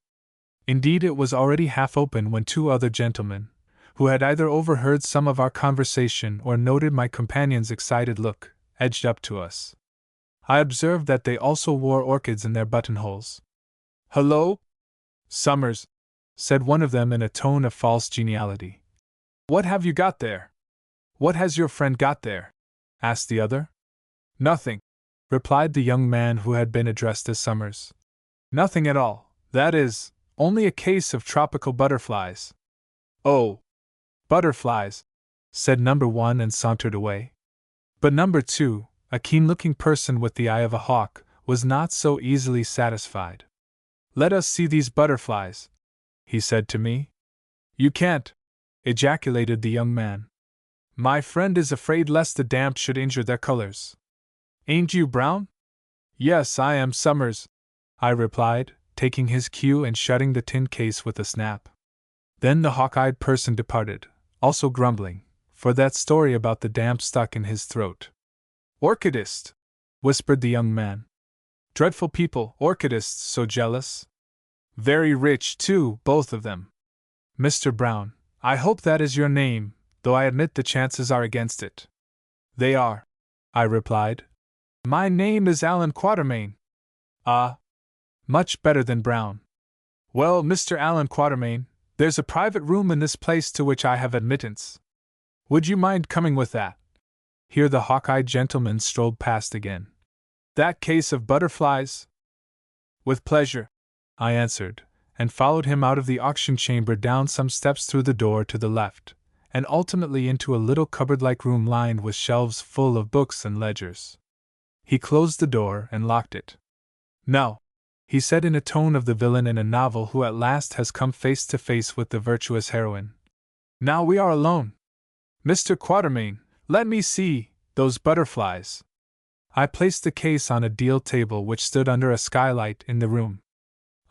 Indeed, it was already half open when two other gentlemen, who had either overheard some of our conversation or noted my companion's excited look, edged up to us. I observed that they also wore orchids in their buttonholes. Hello? Summers, said one of them in a tone of false geniality. What have you got there? What has your friend got there? Asked the other. Nothing, replied the young man who had been addressed as Summers. Nothing at all, that is, only a case of tropical butterflies. Oh, butterflies, said number one and sauntered away. But number two, a keen-looking person with the eye of a hawk, was not so easily satisfied. Let us see these butterflies, he said to me. You can't, ejaculated the young man. My friend is afraid lest the damp should injure their colors. Ain't you Brown? Yes, I am Summers, I replied, taking his cue and shutting the tin case with a snap. Then the hawk-eyed person departed, also grumbling, for that story about the damp stuck in his throat. Orchidist, whispered the young man. Dreadful people, orchidists, so jealous. Very rich, too, both of them. Mr. Brown, I hope that is your name, though I admit the chances are against it. They are, I replied. My name is Allan Quatermain. Ah, much better than Brown. Well, Mr. Allan Quatermain, there's a private room in this place to which I have admittance. Would you mind coming with that? Here the hawk-eyed gentleman strolled past again. That case of butterflies? With pleasure, I answered, and followed him out of the auction chamber down some steps through the door to the left, and ultimately into a little cupboard-like room lined with shelves full of books and ledgers. He closed the door and locked it. Now, he said in a tone of the villain in a novel who at last has come face to face with the virtuous heroine. Now we are alone. Mr. Quatermain, let me see those butterflies. I placed the case on a deal table which stood under a skylight in the room.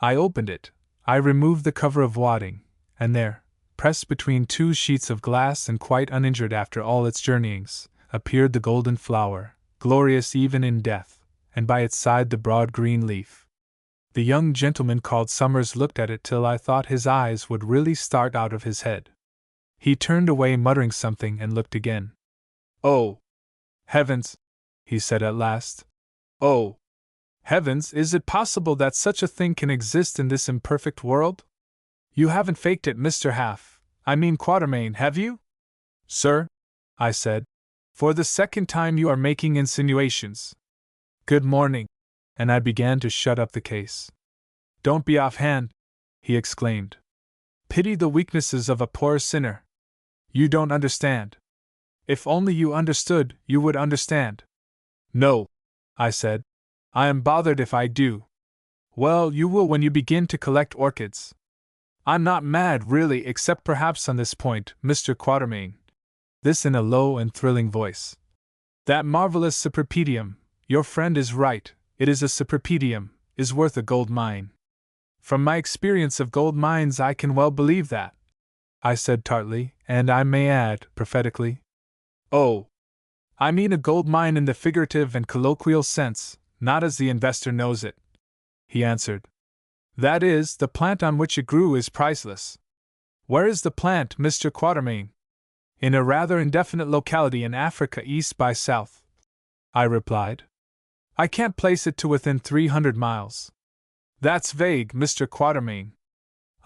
I opened it, I removed the cover of wadding, and there, pressed between two sheets of glass and quite uninjured after all its journeyings, appeared the golden flower, glorious even in death, and by its side the broad green leaf. The young gentleman called Summers looked at it till I thought his eyes would really start out of his head. He turned away muttering something and looked again. Oh, heavens, he said at last. Oh, heavens, is it possible that such a thing can exist in this imperfect world? You haven't faked it, Mr. Quatermain, have you? Sir, I said, for the second time you are making insinuations. Good morning, and I began to shut up the case. Don't be offhand, he exclaimed. Pity the weaknesses of a poor sinner. You don't understand. If only you understood, you would understand. No, I said. I am bothered if I do. Well, you will when you begin to collect orchids. I'm not mad, really, except perhaps on this point, Mr. Quatermain. This in a low and thrilling voice. That marvelous cypripedium, your friend is right, it is a cypripedium, is worth a gold mine. From my experience of gold mines I can well believe that, I said tartly, and I may add, prophetically. Oh, I mean a gold mine in the figurative and colloquial sense, not as the investor knows it, he answered. That is, the plant on which it grew is priceless. Where is the plant, Mr. Quatermain? In a rather indefinite locality in Africa east by south, I replied. I can't place it to within 300 miles. That's vague, Mr. Quatermain.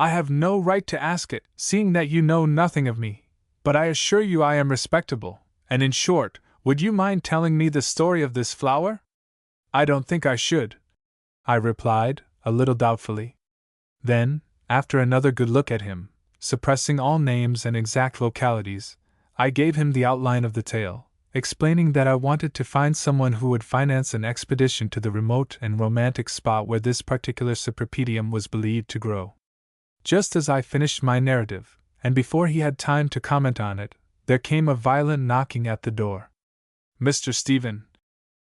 I have no right to ask it, seeing that you know nothing of me, but I assure you I am respectable, and in short, would you mind telling me the story of this flower? I don't think I should, I replied, a little doubtfully. Then, after another good look at him, suppressing all names and exact localities, I gave him the outline of the tale, explaining that I wanted to find someone who would finance an expedition to the remote and romantic spot where this particular cypripedium was believed to grow. Just as I finished my narrative, and before he had time to comment on it, there came a violent knocking at the door. "Mr. Stephen,"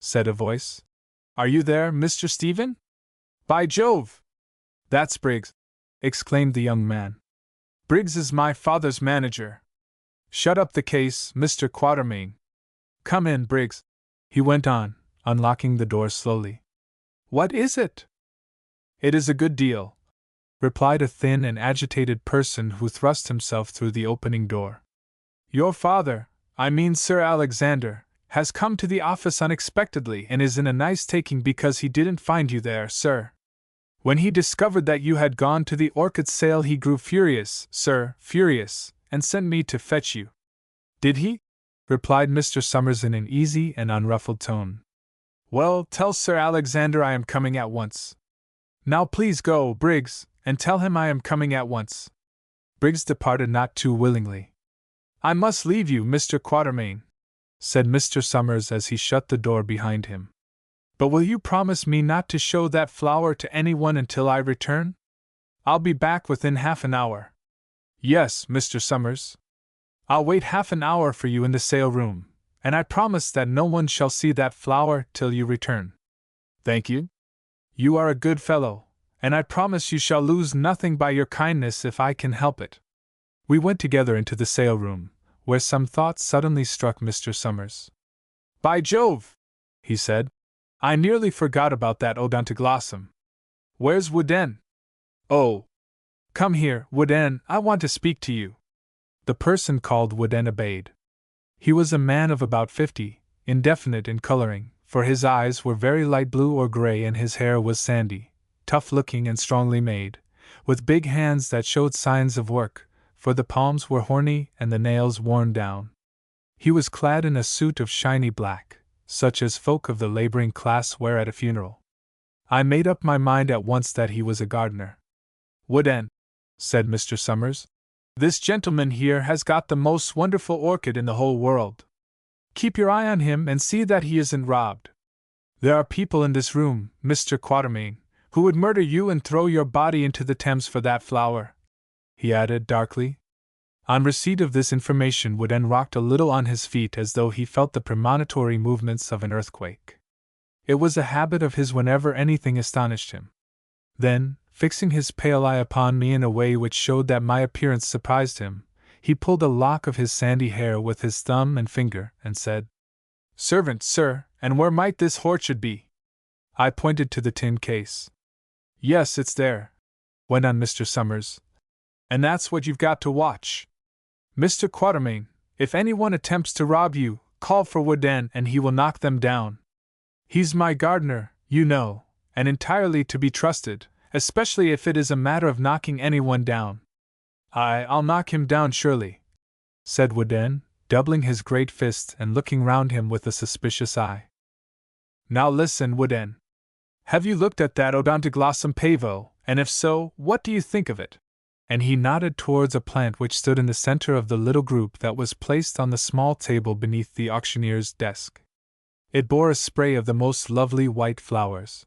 said a voice. "Are you there, Mr. Stephen?" "By Jove! That's Briggs!" exclaimed the young man. "Briggs is my father's manager. Shut up the case, Mr. Quatermain. Come in, Briggs," he went on, unlocking the door slowly. "What is it?" "It is a good deal," replied a thin and agitated person who thrust himself through the opening door. "Your father, I mean Sir Alexander, has come to the office unexpectedly and is in a nice taking because he didn't find you there, sir. When he discovered that you had gone to the orchid sale he grew furious, sir, furious, and sent me to fetch you." "Did he?" replied Mr. Summers in an easy and unruffled tone. "Well, tell Sir Alexander I am coming at once. Now please go, Briggs, and tell him I am coming at once." Briggs departed not too willingly. "I must leave you, Mr. Quatermain," said Mr. Summers as he shut the door behind him. "But will you promise me not to show that flower to anyone until I return? I'll be back within half an hour." "Yes, Mr. Summers. I'll wait half an hour for you in the sale room, and I promise that no one shall see that flower till you return." "Thank you. You are a good fellow, and I promise you shall lose nothing by your kindness if I can help it." We went together into the sale room, where some thought suddenly struck Mr. Summers. "By Jove!" he said. "I nearly forgot about that odontoglossum. Where's Wooden? Oh! Come here, Wooden, I want to speak to you." The person called Wooden obeyed. He was a man of about 50, indefinite in coloring, for his eyes were very light blue or gray and his hair was sandy, tough-looking and strongly made, with big hands that showed signs of work, for the palms were horny and the nails worn down. He was clad in a suit of shiny black, such as folk of the laboring class wear at a funeral. I made up my mind at once that he was a gardener. "Wooden," said Mr. Summers, "this gentleman here has got the most wonderful orchid in the whole world. Keep your eye on him and see that he isn't robbed. There are people in this room, Mr. Quatermain, who would murder you and throw your body into the Thames for that flower," he added darkly. On receipt of this information Wooden rocked a little on his feet as though he felt the premonitory movements of an earthquake. It was a habit of his whenever anything astonished him. Then, fixing his pale eye upon me in a way which showed that my appearance surprised him, he pulled a lock of his sandy hair with his thumb and finger, and said, "Servant, sir, and where might this orchid be?" I pointed to the tin case. "Yes, it's there," went on Mr. Summers. "And that's what you've got to watch. Mr. Quatermain, if anyone attempts to rob you, call for Wooden and he will knock them down. He's my gardener, you know, and entirely to be trusted, especially if it is a matter of knocking anyone down." I'll knock him down surely," said Wooden, doubling his great fist and looking round him with a suspicious eye. "Now listen, Wooden. Have you looked at that Odontoglossum pavo, and if so, what do you think of it?" And he nodded towards a plant which stood in the center of the little group that was placed on the small table beneath the auctioneer's desk. It bore a spray of the most lovely white flowers.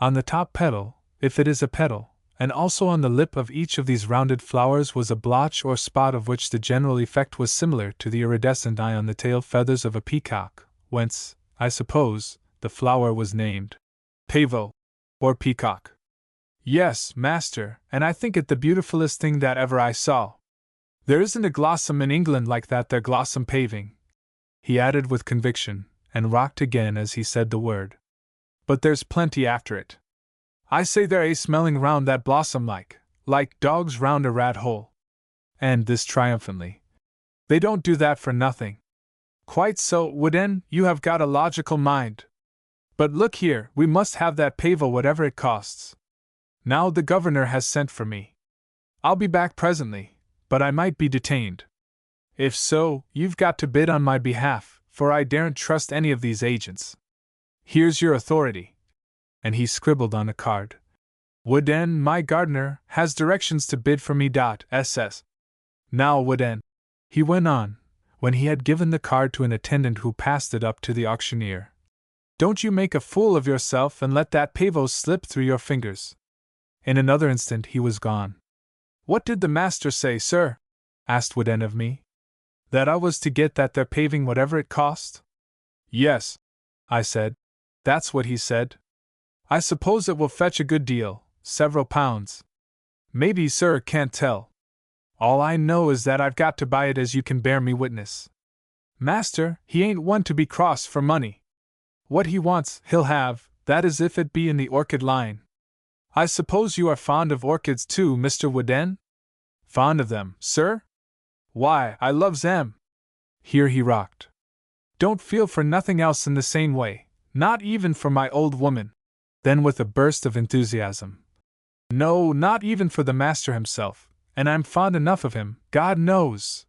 On the top petal, if it is a petal, and also on the lip of each of these rounded flowers was a blotch or spot of which the general effect was similar to the iridescent eye on the tail feathers of a peacock, whence, I suppose, the flower was named pavo, or peacock. "Yes, master, and I think it the beautifulest thing that ever I saw. There isn't a glossum in England like that there glossum paving," he added with conviction, and rocked again as he said the word. "But there's plenty after it. I say they're smelling round that blossom like dogs round a rat hole." And this triumphantly. "They don't do that for nothing." "Quite so, Wooden, you have got a logical mind. But look here, we must have that pavo whatever it costs. Now the governor has sent for me." I'll be back presently, but I might be detained. If so, you've got to bid on my behalf, for I daren't trust any of these agents. Here's your authority. And he scribbled on a card. Wooden, my gardener, has directions to bid for me. SS. Now, Wooden, he went on, when he had given the card to an attendant who passed it up to the auctioneer. Don't you make a fool of yourself and let that pavot slip through your fingers. In another instant he was gone. What did the master say, sir? Asked Wooden of me. That I was to get that there paving whatever it cost? Yes, I said. That's what he said. I suppose it will fetch a good deal, several pounds. Maybe, sir, can't tell. All I know is that I've got to buy it, as you can bear me witness. Master, he ain't one to be cross for money. What he wants, he'll have, that is if it be in the orchid line. I suppose you are fond of orchids too, Mr. Wooden? Fond of them, sir? Why, I loves them. Here he rocked. Don't feel for nothing else in the same way, not even for my old woman. Then with a burst of enthusiasm. No, not even for the master himself, and I'm fond enough of him, God knows.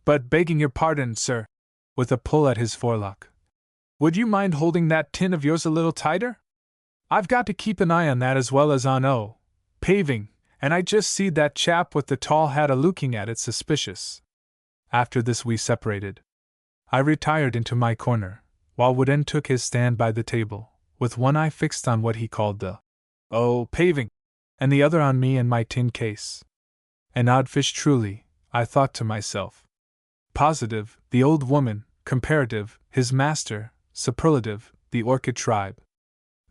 But begging your pardon, sir, with a pull at his forelock, would you mind holding that tin of yours a little tighter? I've got to keep an eye on that as well as on paving, and I just seed that chap with the tall hat a-looking at it suspicious. After this we separated. I retired into my corner, while Wooden took his stand by the table, with one eye fixed on what he called the paving, and the other on me and my tin case. An odd fish truly, I thought to myself. Positive, the old woman; comparative, his master; superlative, the orchid tribe.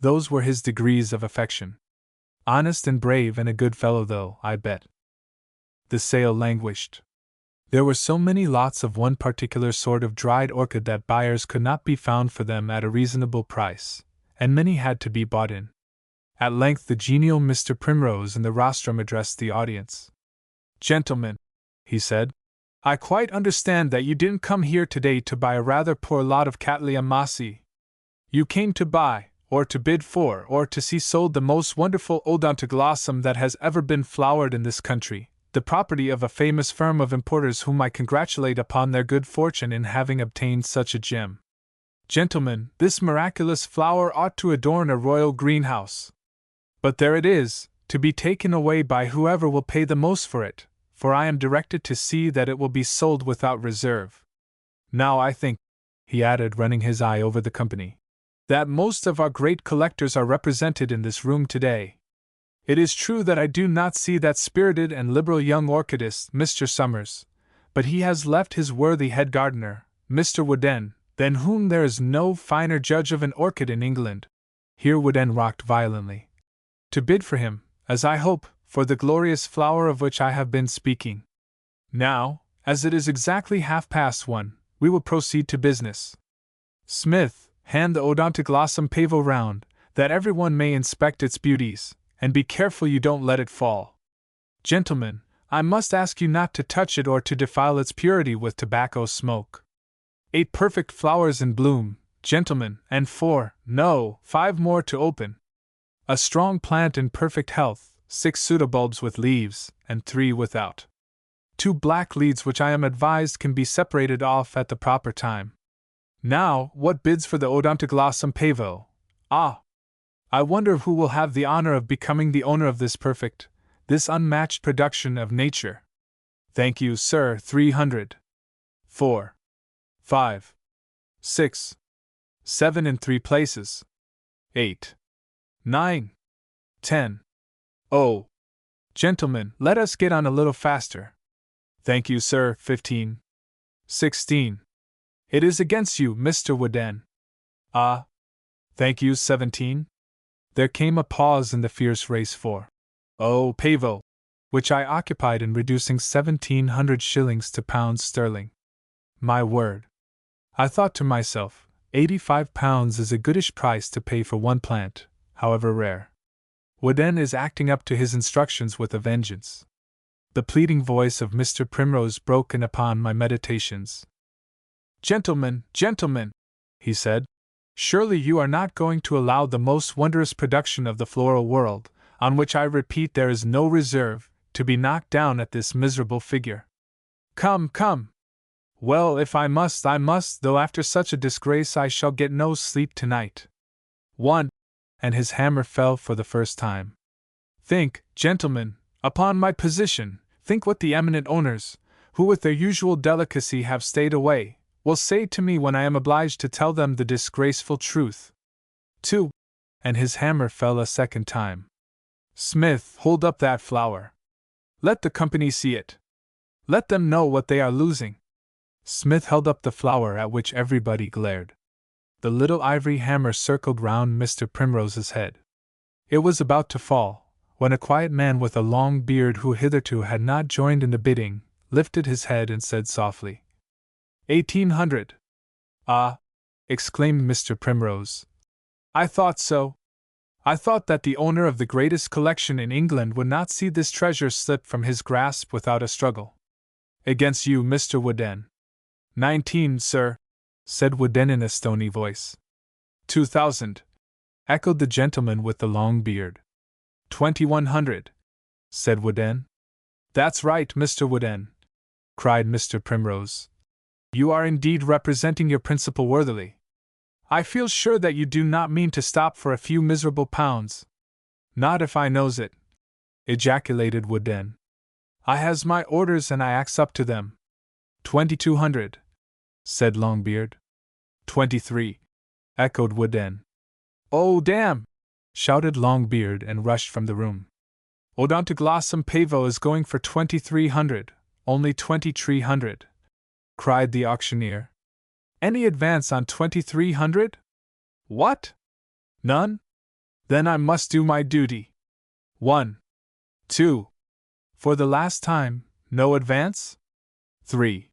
Those were his degrees of affection. Honest and brave and a good fellow though, I bet. The sale languished. There were so many lots of one particular sort of dried orchid that buyers could not be found for them at a reasonable price, and many had to be bought in. At length the genial Mr. Primrose in the rostrum addressed the audience. Gentlemen, he said, I quite understand that you didn't come here today to buy a rather poor lot of Cattleya mossy. You came to buy, or to bid for, or to see sold the most wonderful odontoglossum that has ever been flowered in this country, the property of a famous firm of importers whom I congratulate upon their good fortune in having obtained such a gem. Gentlemen, this miraculous flower ought to adorn a royal greenhouse. But there it is, to be taken away by whoever will pay the most for it, for I am directed to see that it will be sold without reserve. Now I think, he added, running his eye over the company, that most of our great collectors are represented in this room today. It is true that I do not see that spirited and liberal young orchidist, Mr. Summers, but he has left his worthy head gardener, Mr. Wooden, than whom there is no finer judge of an orchid in England. Here Wooden rocked violently. To bid for him, as I hope, for the glorious flower of which I have been speaking. Now, as it is exactly 1:30, we will proceed to business. Smith, hand the odontoglossum pavot round, that everyone may inspect its beauties, and be careful you don't let it fall. Gentlemen, I must ask you not to touch it or to defile its purity with tobacco smoke. 8 perfect flowers in bloom, gentlemen, and 5 more to open. A strong plant in perfect health, 6 pseudobulbs with leaves, and 3 without. 2 black leads which I am advised can be separated off at the proper time. Now, what bids for the odontoglossum pavot? Ah! I wonder who will have the honor of becoming the owner of this perfect, this unmatched production of nature. Thank you, sir. 300. 4. 5. 6. 7 in 3 places. 8. 9. 10. Oh! Gentlemen, let us get on a little faster. Thank you, sir. 15. 16. It is against you, Mr. Wooden. Ah! Thank you. 17. There came a pause in the fierce race for pavot, which I occupied in reducing 1,700 shillings to pounds sterling. My word! I thought to myself, £85 is a goodish price to pay for one plant, however rare. Wooden is acting up to his instructions with a vengeance. The pleading voice of Mr. Primrose broke in upon my meditations. Gentlemen, gentlemen, he said, surely you are not going to allow the most wondrous production of the floral world, on which I repeat there is no reserve, to be knocked down at this miserable figure. Come, come! Well, if I must, I must, though after such a disgrace I shall get no sleep tonight. 1. And his hammer fell for the first time. Think, gentlemen, upon my position, think what the eminent owners, who with their usual delicacy have stayed away, will say to me when I am obliged to tell them the disgraceful truth. 2. And his hammer fell a second time. Smith, hold up that flower. Let the company see it. Let them know what they are losing. Smith held up the flower, at which everybody glared. The little ivory hammer circled round Mr. Primrose's head. It was about to fall, when a quiet man with a long beard, who hitherto had not joined in the bidding, lifted his head and said softly, 1800. Ah! Exclaimed Mr. Primrose. I thought so. I thought that the owner of the greatest collection in England would not see this treasure slip from his grasp without a struggle. Against you, Mr. Wooden. 19, sir, said Wooden in a stony voice. 2000, echoed the gentleman with the long beard. 2100, said Wooden. That's right, Mr. Wooden, cried Mr. Primrose. You are indeed representing your principal worthily. I feel sure that you do not mean to stop for a few miserable pounds. Not if I knows it, ejaculated Wooden. I has my orders and I acts up to them. 2200, said Longbeard. 23, echoed Wooden. Oh, damn! Shouted Longbeard and rushed from the room. Odontoglossum pavo is going for 2300, only 2300, cried the auctioneer. Any advance on 2300? What? None? Then I must do my duty. 1. 2. For the last time, no advance? 3.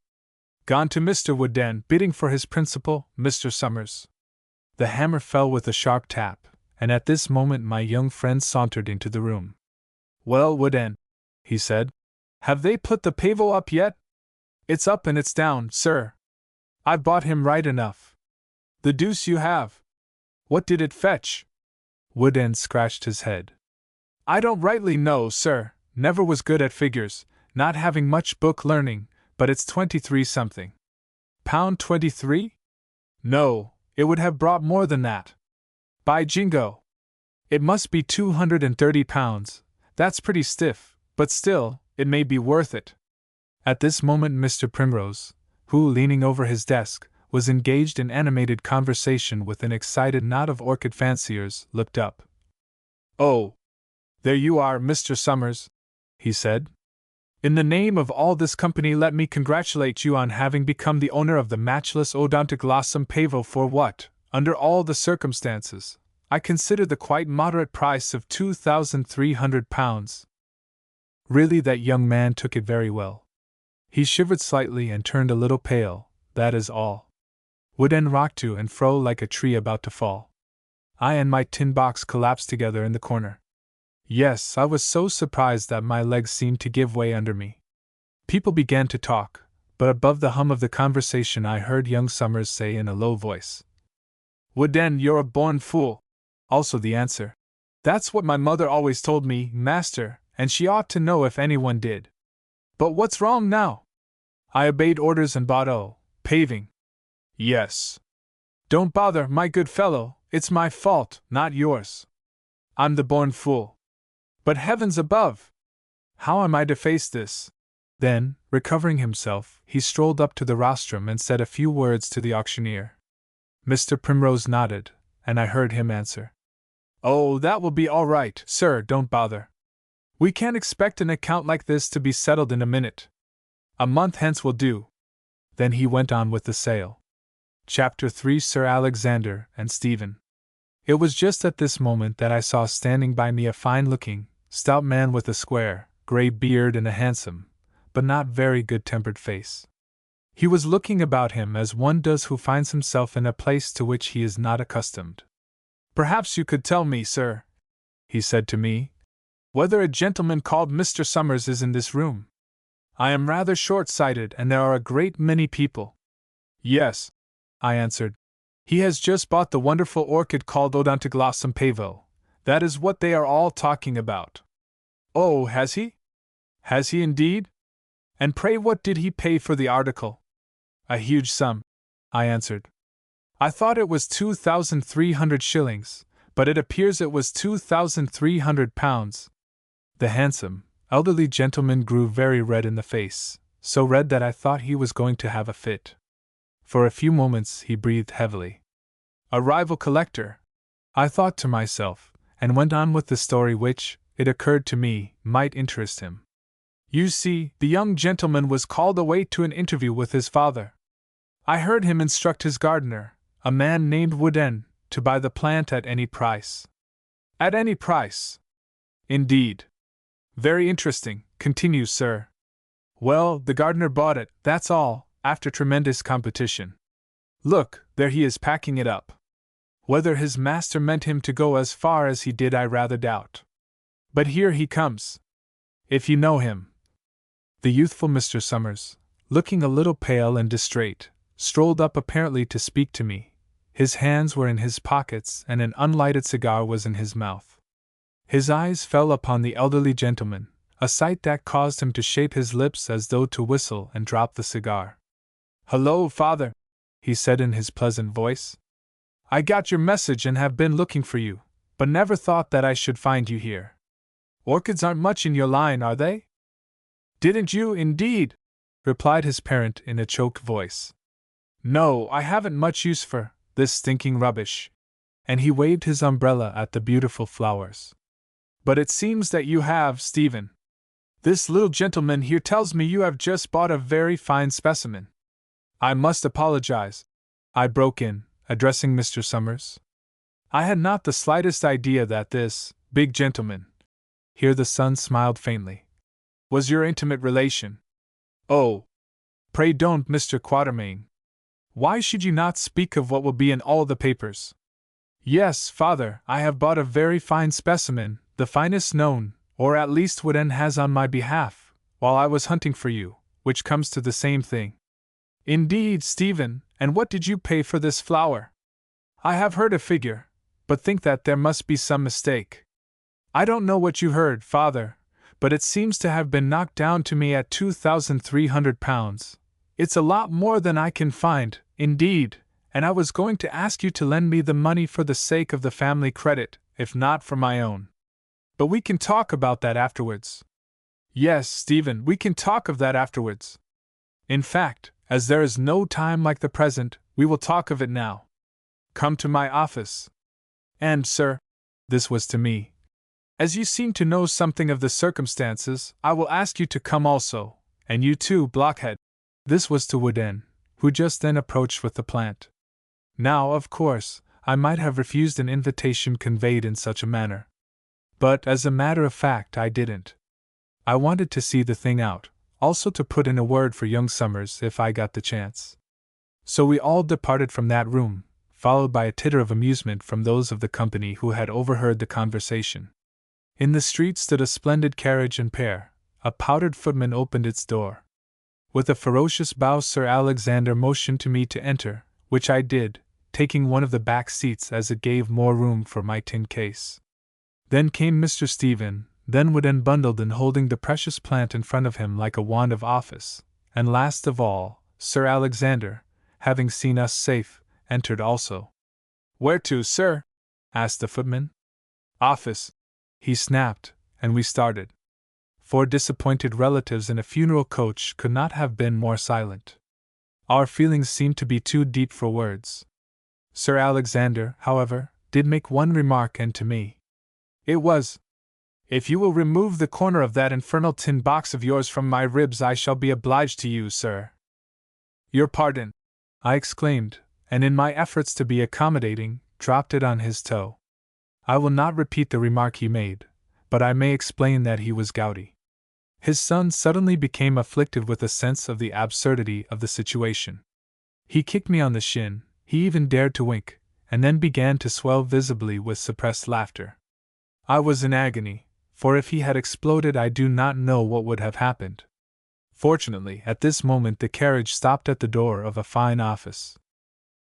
Gone to Mr. Wooden, bidding for his principal, Mr. Summers. The hammer fell with a sharp tap, and at this moment my young friend sauntered into the room. Well, Wooden, he said, have they put the pavo up yet? It's up and it's down, sir. I've bought him right enough. The deuce you have. What did it fetch? Wooden scratched his head. I don't rightly know, sir, never was good at figures, not having much book learning, but it's 23 something. Pound 23? No, it would have brought more than that. By jingo! It must be 230 pounds, that's pretty stiff, but still, it may be worth it. At this moment Mr. Primrose, who, leaning over his desk, was engaged in animated conversation with an excited knot of orchid fanciers, looked up. Oh! There you are, Mr. Summers, he said. In the name of all this company let me congratulate you on having become the owner of the matchless Odontoglossum pavo for what, under all the circumstances, I consider the quite moderate price of 2,300 pounds. Really that young man took it very well. He shivered slightly and turned a little pale, that is all. Wooden rocked to and fro like a tree about to fall. I and my tin box collapsed together in the corner. Yes, I was so surprised that my legs seemed to give way under me. People began to talk, but above the hum of the conversation I heard young Summers say in a low voice, Wooden, you're a born fool. Also the answer, That's what my mother always told me, master, and she ought to know if anyone did. But what's wrong now? I obeyed orders and bought paving. Yes. Don't bother, my good fellow, it's my fault, not yours. I'm the born fool. But heavens above! How am I to face this? Then, recovering himself, he strolled up to the rostrum and said a few words to the auctioneer. Mr. Primrose nodded, and I heard him answer, Oh, that will be all right, sir, don't bother. We can't expect an account like this to be settled in a minute. A month hence will do. Then he went on with the sale. Chapter 3 Sir Alexander and Stephen. It was just at this moment that I saw standing by me a fine-looking, stout man with a square, grey beard and a handsome, but not very good-tempered face. He was looking about him as one does who finds himself in a place to which he is not accustomed. Perhaps you could tell me, sir, he said to me, whether a gentleman called Mr. Summers is in this room. I am rather short-sighted and there are a great many people. Yes, I answered. He has just bought the wonderful orchid called Odontoglossum pavo. That is what they are all talking about. Oh, has he? Has he indeed? And pray what did he pay for the article? A huge sum, I answered. I thought it was 2,300 shillings, but it appears it was 2,300 pounds. The handsome, elderly gentleman grew very red in the face, so red that I thought he was going to have a fit. For a few moments he breathed heavily. A rival collector, I thought to myself, and went on with the story which, it occurred to me, might interest him. You see, the young gentleman was called away to an interview with his father. I heard him instruct his gardener, a man named Wooden, to buy the plant at any price. At any price? Indeed. Very interesting, continue, sir. Well, the gardener bought it, that's all, after tremendous competition. Look, there he is packing it up. Whether his master meant him to go as far as he did I rather doubt. But here he comes. If you know him. The youthful Mr. Summers, looking a little pale and distrait, strolled up apparently to speak to me. His hands were in his pockets and an unlighted cigar was in his mouth. His eyes fell upon the elderly gentleman, a sight that caused him to shape his lips as though to whistle and drop the cigar. "Hello, father," he said in his pleasant voice. "I got your message and have been looking for you, but never thought that I should find you here. Orchids aren't much in your line, are they?" "Didn't you, indeed?" replied his parent in a choked voice. "No, I haven't much use for this stinking rubbish." And he waved his umbrella at the beautiful flowers. "But it seems that you have, Stephen. This little gentleman here tells me you have just bought a very fine specimen." "I must apologize," I broke in, addressing Mr. Summers. "I had not the slightest idea that this big gentleman," here the son smiled faintly, "was your intimate relation." "Oh, pray don't, Mr. Quatermain. Why should you not speak of what will be in all the papers?" "Yes, father, I have bought a very fine specimen, the finest known, or at least Wooden has on my behalf, while I was hunting for you, which comes to the same thing." "Indeed, Stephen, and what did you pay for this flower?" "I have heard a figure, but think that there must be some mistake." "I don't know what you heard, father, but it seems to have been knocked down to me at 2,300 pounds. It's a lot more than I can find, indeed, and I was going to ask you to lend me the money for the sake of the family credit, if not for my own. But we can talk about that afterwards." "Yes, Stephen, we can talk of that afterwards. In fact, as there is no time like the present, we will talk of it now. Come to my office. And, sir," this was to me, "as you seem to know something of the circumstances, I will ask you to come also, and you too, Blockhead." This was to Wooden, who just then approached with the plant. Now, of course, I might have refused an invitation conveyed in such a manner. But, as a matter of fact, I didn't. I wanted to see the thing out, also to put in a word for young Summers if I got the chance. So we all departed from that room, followed by a titter of amusement from those of the company who had overheard the conversation. In the street stood a splendid carriage and pair. A powdered footman opened its door. With a ferocious bow Sir Alexander motioned to me to enter, which I did, taking one of the back seats as it gave more room for my tin case. Then came Mr. Stephen, then Wooden bundled and holding the precious plant in front of him like a wand of office, and last of all, Sir Alexander, having seen us safe, entered also. "Where to, sir?" asked the footman. "Office," he snapped, and we started. 4 disappointed relatives in a funeral coach could not have been more silent. Our feelings seemed to be too deep for words. Sir Alexander, however, did make one remark, and to me. It was, "If you will remove the corner of that infernal tin box of yours from my ribs I shall be obliged to you, sir." "Your pardon," I exclaimed, and in my efforts to be accommodating, dropped it on his toe. I will not repeat the remark he made, but I may explain that he was gouty. His son suddenly became afflicted with a sense of the absurdity of the situation. He kicked me on the shin, he even dared to wink, and then began to swell visibly with suppressed laughter. I was in agony, for if he had exploded I do not know what would have happened. Fortunately, at this moment the carriage stopped at the door of a fine office.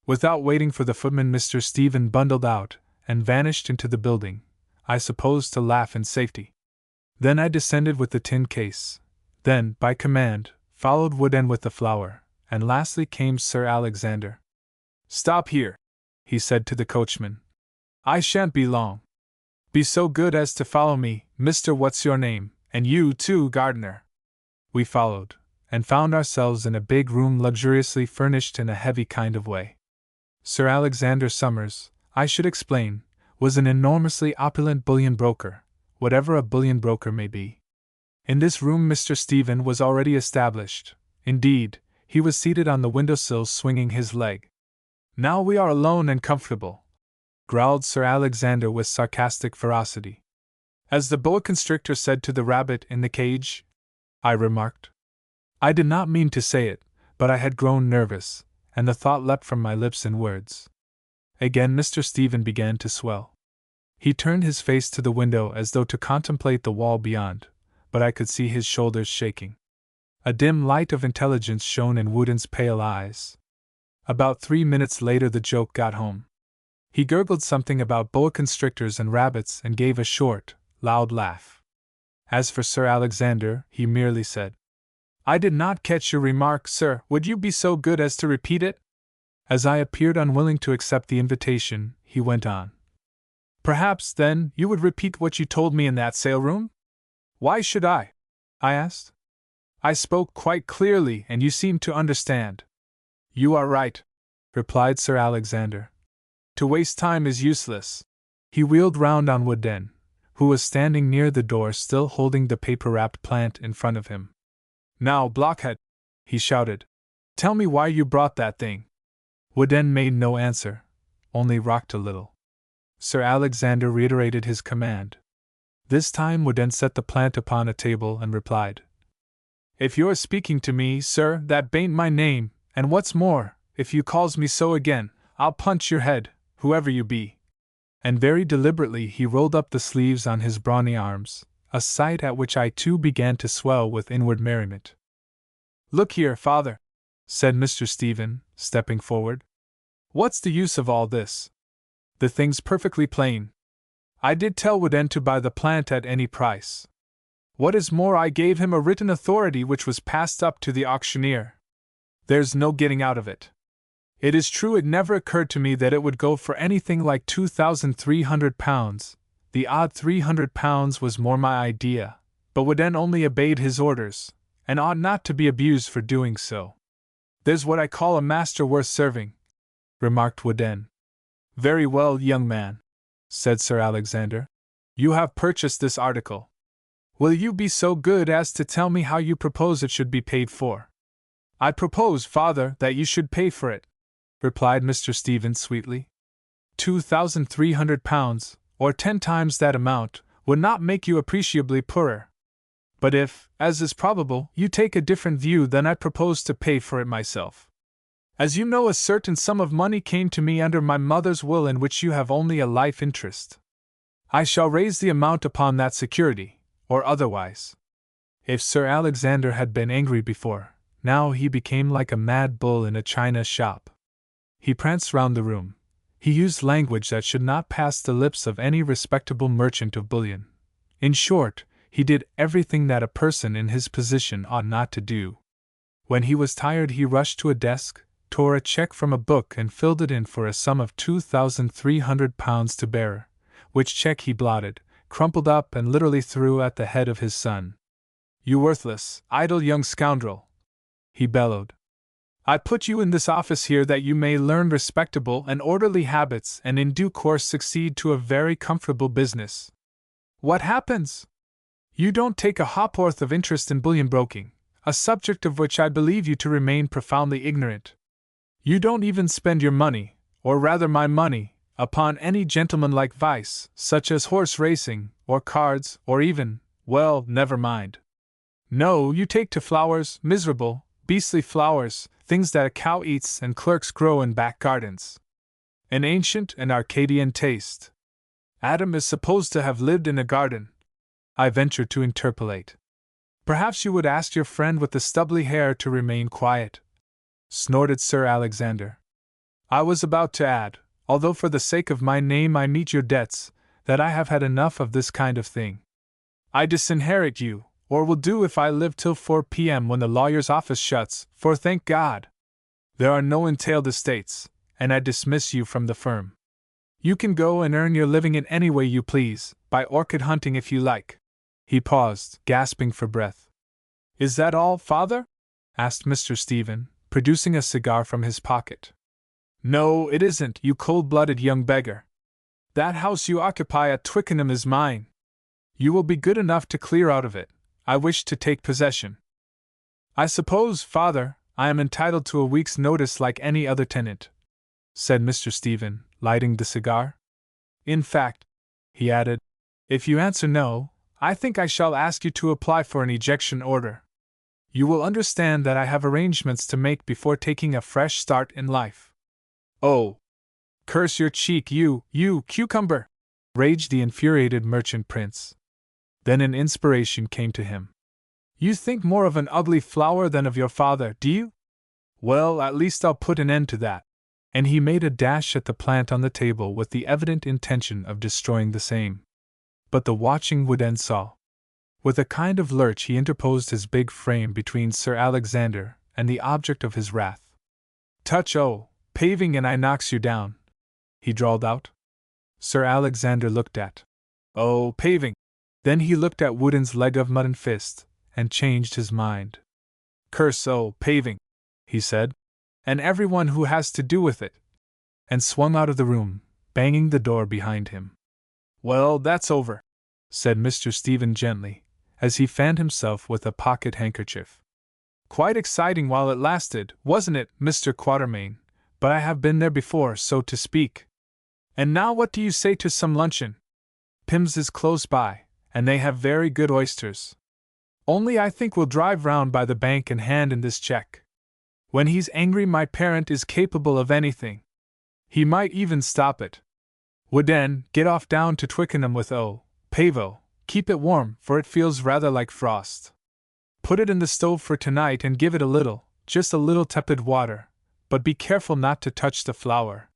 Without waiting for the footman, Mr. Stephen bundled out and vanished into the building, I suppose to laugh in safety. Then I descended with the tin case, Then, by command, followed Wooden with the flour, and lastly came Sir Alexander. "Stop here," he said to the coachman. "I shan't be long. Be so good as to follow me, Mr. What's-your-name, and you too, gardener." We followed, and found ourselves in a big room luxuriously furnished in a heavy kind of way. Sir Alexander Somers, I should explain, was an enormously opulent bullion broker, whatever a bullion broker may be. In this room Mr. Stephen was already established. Indeed, he was seated on the windowsill swinging his leg. "Now we are alone and comfortable," growled Sir Alexander with sarcastic ferocity. "As the boa constrictor said to the rabbit in the cage," I remarked. I did not mean to say it, but I had grown nervous, and the thought leapt from my lips in words. Again Mr. Stephen began to swell. He turned his face to the window as though to contemplate the wall beyond, but I could see his shoulders shaking. A dim light of intelligence shone in Wooden's pale eyes. About 3 minutes later the joke got home. He gurgled something about boa constrictors and rabbits and gave a short, loud laugh. As for Sir Alexander, he merely said, "I did not catch your remark, sir. Would you be so good as to repeat it?" As I appeared unwilling to accept the invitation, he went on. "Perhaps, then, you would repeat what you told me in that sale-room?" "Why should I?" I asked. "I spoke quite clearly, and you seemed to understand." "You are right," replied Sir Alexander. "To waste time is useless." He wheeled round on Wooden, who was standing near the door still holding the paper-wrapped plant in front of him. "Now, blockhead," he shouted, "tell me why you brought that thing." Wooden made no answer, only rocked a little. Sir Alexander reiterated his command. This time Wooden set the plant upon a table and replied, "If you're speaking to me, sir, that bain't my name, and what's more, if you calls me so again, I'll punch your head, whoever you be." And very deliberately he rolled up the sleeves on his brawny arms, a sight at which I too began to swell with inward merriment. "Look here, father," said Mr. Stephen, stepping forward. "What's the use of all this? The thing's perfectly plain. I did tell Wooden to buy the plant at any price. What is more, I gave him a written authority which was passed up to the auctioneer. There's no getting out of it. It is true it never occurred to me that it would go for anything like £2,300. The odd £300 was more my idea, but Wooden only obeyed his orders, and ought not to be abused for doing so. There's what I call a master worth serving," remarked Wooden. "Very well, young man," said Sir Alexander. "You have purchased this article. Will you be so good as to tell me how you propose it should be paid for?" "I propose, father, that you should pay for it," replied Mr. Stephen sweetly. £2,300, or 10 times that amount, would not make you appreciably poorer. But if, as is probable, you take a different view, then I propose to pay for it myself. As you know, a certain sum of money came to me under my mother's will in which you have only a life interest. I shall raise the amount upon that security, or otherwise." If Sir Alexander had been angry before, now he became like a mad bull in a china shop. He pranced round the room. He used language that should not pass the lips of any respectable merchant of bullion. In short, he did everything that a person in his position ought not to do. When he was tired, he rushed to a desk, tore a check from a book and filled it in for a sum of £2,300 to bearer, which check he blotted, crumpled up and literally threw at the head of his son. "You worthless, idle young scoundrel!" he bellowed. "I put you in this office here that you may learn respectable and orderly habits and in due course succeed to a very comfortable business. What happens? You don't take a ha'porth of interest in bullion broking, a subject of which I believe you to remain profoundly ignorant. You don't even spend your money, or rather my money, upon any gentlemanlike vice, such as horse racing, or cards, or even, well, never mind. No, you take to flowers, miserable, beastly flowers, things that a cow eats and clerks grow in back gardens. An ancient and Arcadian taste. Adam is supposed to have lived in a garden," I ventured to interpolate. "Perhaps you would ask your friend with the stubbly hair to remain quiet," snorted Sir Alexander. I was about to add, although for the sake of my name I meet your debts, that I have had enough of this kind of thing. I disinherit you, or will do if I live till 4 p.m. when the lawyer's office shuts, for thank God, there are no entailed estates, and I dismiss you from the firm. You can go and earn your living in any way you please, by orchid hunting if you like." He paused, gasping for breath. "Is that all, father?" asked Mr. Stephen, producing a cigar from his pocket. "No, it isn't, you cold-blooded young beggar. That house you occupy at Twickenham is mine. You will be good enough to clear out of it. I wish to take possession." "I suppose, father, I am entitled to a week's notice like any other tenant," said Mr. Stephen, lighting the cigar. "In fact," he added, "if you answer no, I think I shall ask you to apply for an ejection order. You will understand that I have arrangements to make before taking a fresh start in life." "Oh, curse your cheek, you cucumber!" raged the infuriated merchant prince. Then an inspiration came to him. "You think more of an ugly flower than of your father, do you? Well, at least I'll put an end to that." And he made a dash at the plant on the table with the evident intention of destroying the same. But the watching Wooden saw. With a kind of lurch he interposed his big frame between Sir Alexander and the object of his wrath. "Touch paving and I knocks you down," he drawled out. Sir Alexander looked at paving. Then he looked at Wooden's leg of mutton fist, and changed his mind. "Curse paving," he said, "and everyone who has to do with it," and swung out of the room, banging the door behind him. "Well, that's over," said Mr. Stephen gently, as he fanned himself with a pocket handkerchief. "Quite exciting while it lasted, wasn't it, Mr. Quatermain? But I have been there before, so to speak. And now what do you say to some luncheon? Pym's is close by, and they have very good oysters. Only I think we'll drive round by the bank and hand in this cheque. When he's angry my parent is capable of anything. He might even stop it. Wooden, get off down to Twickenham with Pavo, keep it warm, for it feels rather like frost. Put it in the stove for tonight and give it a little, just a little tepid water, but be careful not to touch the flour.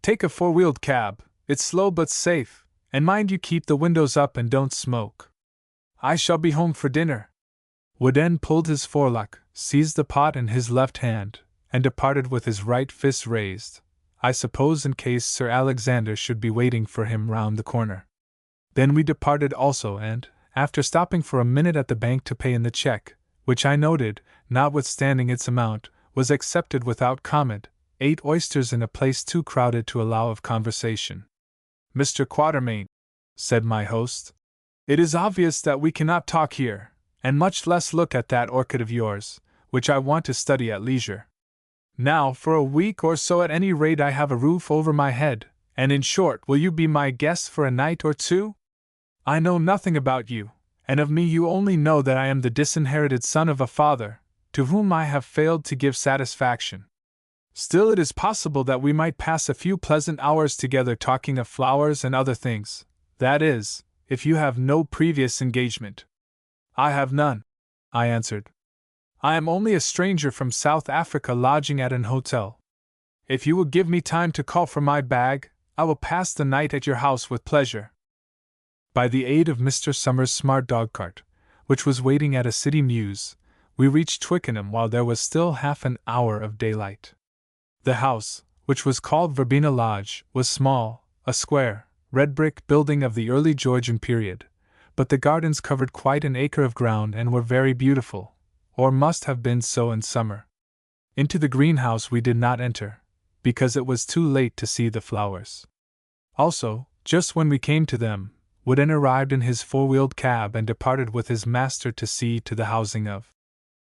Take a four-wheeled cab, it's slow but safe, and mind you keep the windows up and don't smoke. I shall be home for dinner." Wooden pulled his forelock, seized the pot in his left hand, and departed with his right fist raised, I suppose in case Sir Alexander should be waiting for him round the corner. Then we departed also, and, after stopping for a minute at the bank to pay in the cheque, which I noted, notwithstanding its amount, was accepted without comment, ate oysters in a place too crowded to allow of conversation. "Mr. Quatermain," said my host, "it is obvious that we cannot talk here, and much less look at that orchid of yours, which I want to study at leisure. Now, for a week or so at any rate I have a roof over my head, and in short, will you be my guest for a night or two? I know nothing about you, and of me you only know that I am the disinherited son of a father, to whom I have failed to give satisfaction. Still it is possible that we might pass a few pleasant hours together talking of flowers and other things, that is, if you have no previous engagement." "I have none," I answered. "I am only a stranger from South Africa lodging at an hotel. If you will give me time to call for my bag, I will pass the night at your house with pleasure." By the aid of Mr. Summers' smart dog-cart, which was waiting at a city mews, we reached Twickenham while there was still half an hour of daylight. The house, which was called Verbena Lodge, was small, a square, red-brick building of the early Georgian period, but the gardens covered quite an acre of ground and were very beautiful, or must have been so in summer. Into the greenhouse we did not enter, because it was too late to see the flowers. Also, just when we came to them, Wooden arrived in his four-wheeled cab and departed with his master to see to the housing of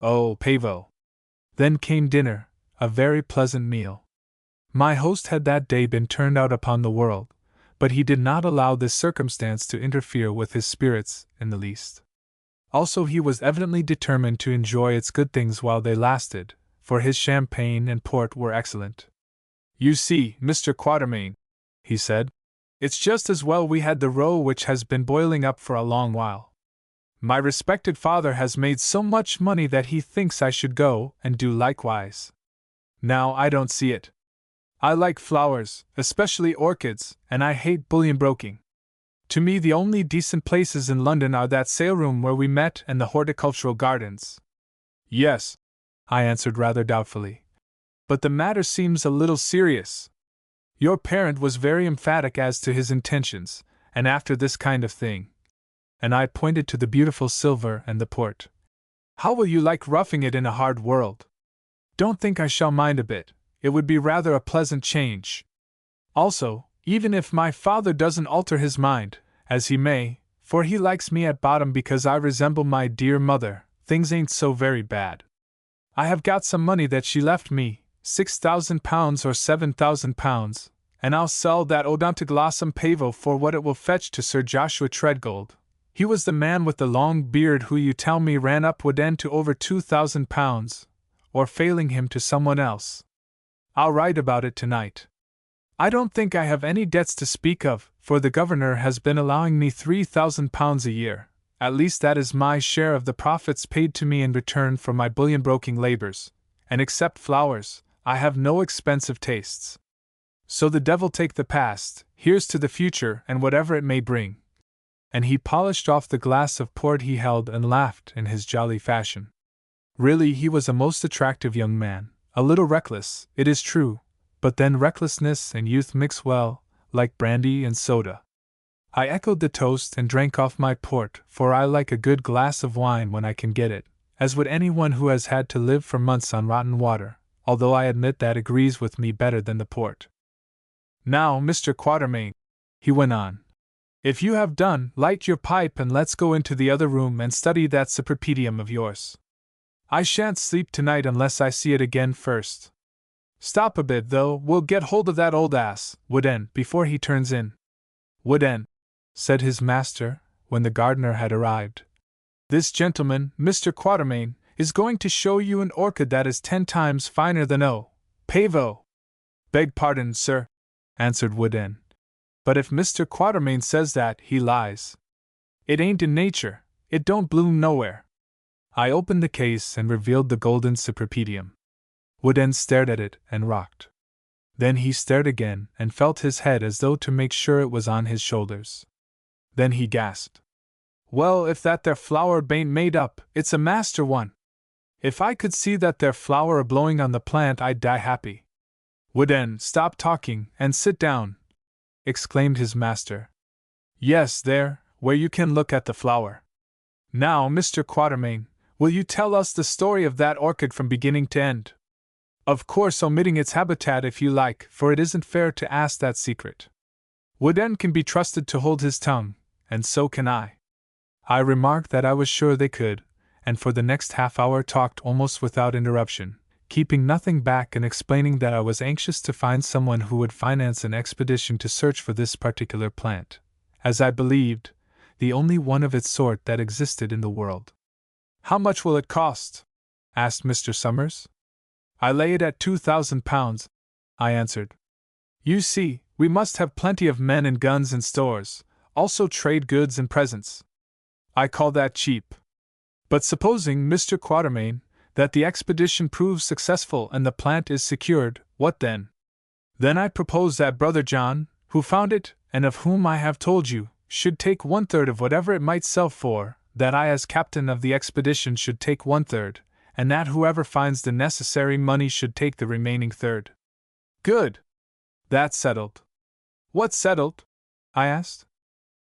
Pavo. Then came dinner, a very pleasant meal. My host had that day been turned out upon the world, but he did not allow this circumstance to interfere with his spirits in the least. Also he was evidently determined to enjoy its good things while they lasted, for his champagne and port were excellent. "You see, Mr. Quatermain," he said, "it's just as well we had the row which has been boiling up for a long while. My respected father has made so much money that he thinks I should go and do likewise. Now I don't see it. I like flowers, especially orchids, and I hate bullion broking. To me, the only decent places in London are that saleroom where we met and the horticultural gardens. Yes, I answered rather doubtfully. But the matter seems a little serious. Your parent was very emphatic as to his intentions, and after this kind of thing. And I pointed to the beautiful silver and the port. How will you like roughing it in a hard world? Don't think I shall mind a bit, it would be rather a pleasant change. Also, even if my father doesn't alter his mind, as he may, for he likes me at bottom because I resemble my dear mother, things ain't so very bad. I have got some money that she left me, £6,000 or £7,000, and I'll sell that Odontoglossum pavo for what it will fetch to Sir Joshua Treadgold. He was the man with the long beard who you tell me ran up Wood End to over £2,000, or failing him to someone else. I'll write about it tonight. I don't think I have any debts to speak of, for the governor has been allowing me £3,000 a year. At least that is my share of the profits paid to me in return for my bullion-broking labors, and except flowers, I have no expensive tastes. So the devil take the past, here's to the future and whatever it may bring. And he polished off the glass of port he held and laughed in his jolly fashion. Really, he was a most attractive young man, a little reckless, it is true, but then recklessness and youth mix well, like brandy and soda. I echoed the toast and drank off my port, for I like a good glass of wine when I can get it, as would anyone who has had to live for months on rotten water, although I admit that agrees with me better than the port. Now, Mr. Quatermain, he went on, if you have done, light your pipe and let's go into the other room and study that cypripedium of yours. I shan't sleep tonight unless I see it again first. Stop a bit, though, we'll get hold of that old ass, Wood End, before he turns in. Wood End, said his master, when the gardener had arrived. This gentleman, Mr. Quatermain, is going to show you an orchid that is 10 times finer than Pavo. Beg pardon, sir, answered Wood End. But if Mr. Quatermain says that, he lies. It ain't in nature, it don't bloom nowhere. I opened the case and revealed the golden cypripedium. Wood End stared at it and rocked. Then he stared again and felt his head as though to make sure it was on his shoulders. Then he gasped. Well, if that there flower bain't made up, it's a master one. If I could see that there flower a-blowing on the plant, I'd die happy. Wood End, stop talking and sit down, exclaimed his master. Yes, there, where you can look at the flower. Now, Mr. Quatermain, will you tell us the story of that orchid from beginning to end? Of course, omitting its habitat if you like, for it isn't fair to ask that secret. Wood End can be trusted to hold his tongue, and so can I. I remarked that I was sure they could, and for the next half-hour talked almost without interruption, keeping nothing back and explaining that I was anxious to find someone who would finance an expedition to search for this particular plant, as I believed, the only one of its sort that existed in the world. How much will it cost? Asked Mr. Summers. I lay it at £2,000, I answered. You see, we must have plenty of men and guns and stores, also trade goods and presents. I call that cheap. But supposing, Mr. Quatermain, that the expedition proves successful and the plant is secured, what then? Then I propose that Brother John, who found it, and of whom I have told you, should take 1/3 of whatever it might sell for, that I as captain of the expedition should take 1/3, and that whoever finds the necessary money should take the remaining 1/3. Good! That's settled. What's settled? I asked.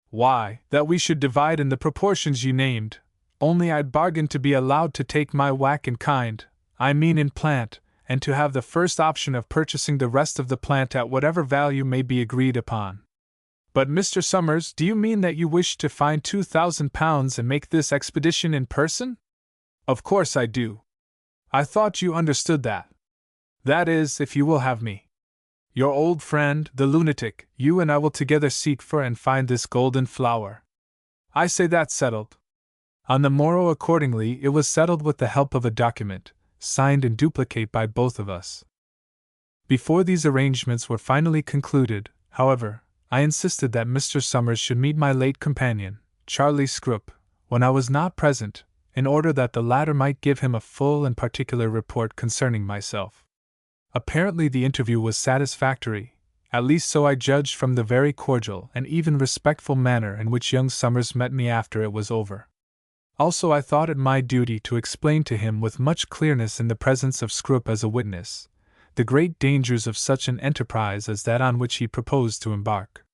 Why, that we should divide in the proportions you named, only I'd bargained to be allowed to take my whack in kind, I mean in plant, and to have the first option of purchasing the rest of the plant at whatever value may be agreed upon. But, Mr. Summers, do you mean that you wish to find £2,000 and make this expedition in person? Of course I do. I thought you understood that. That is, if you will have me. Your old friend, the lunatic, you and I will together seek for and find this golden flower. I say that's settled. On the morrow, accordingly, it was settled with the help of a document, signed in duplicate by both of us. Before these arrangements were finally concluded, however, I insisted that Mr. Summers should meet my late companion, Charlie Scroop, when I was not present, in order that the latter might give him a full and particular report concerning myself. Apparently the interview was satisfactory, At least so I judged from the very cordial and even respectful manner in which young Summers met me after it was over. Also, I thought it my duty to explain to him with much clearness in the presence of Scroop as a witness, the great dangers of such an enterprise as that on which he proposed to embark.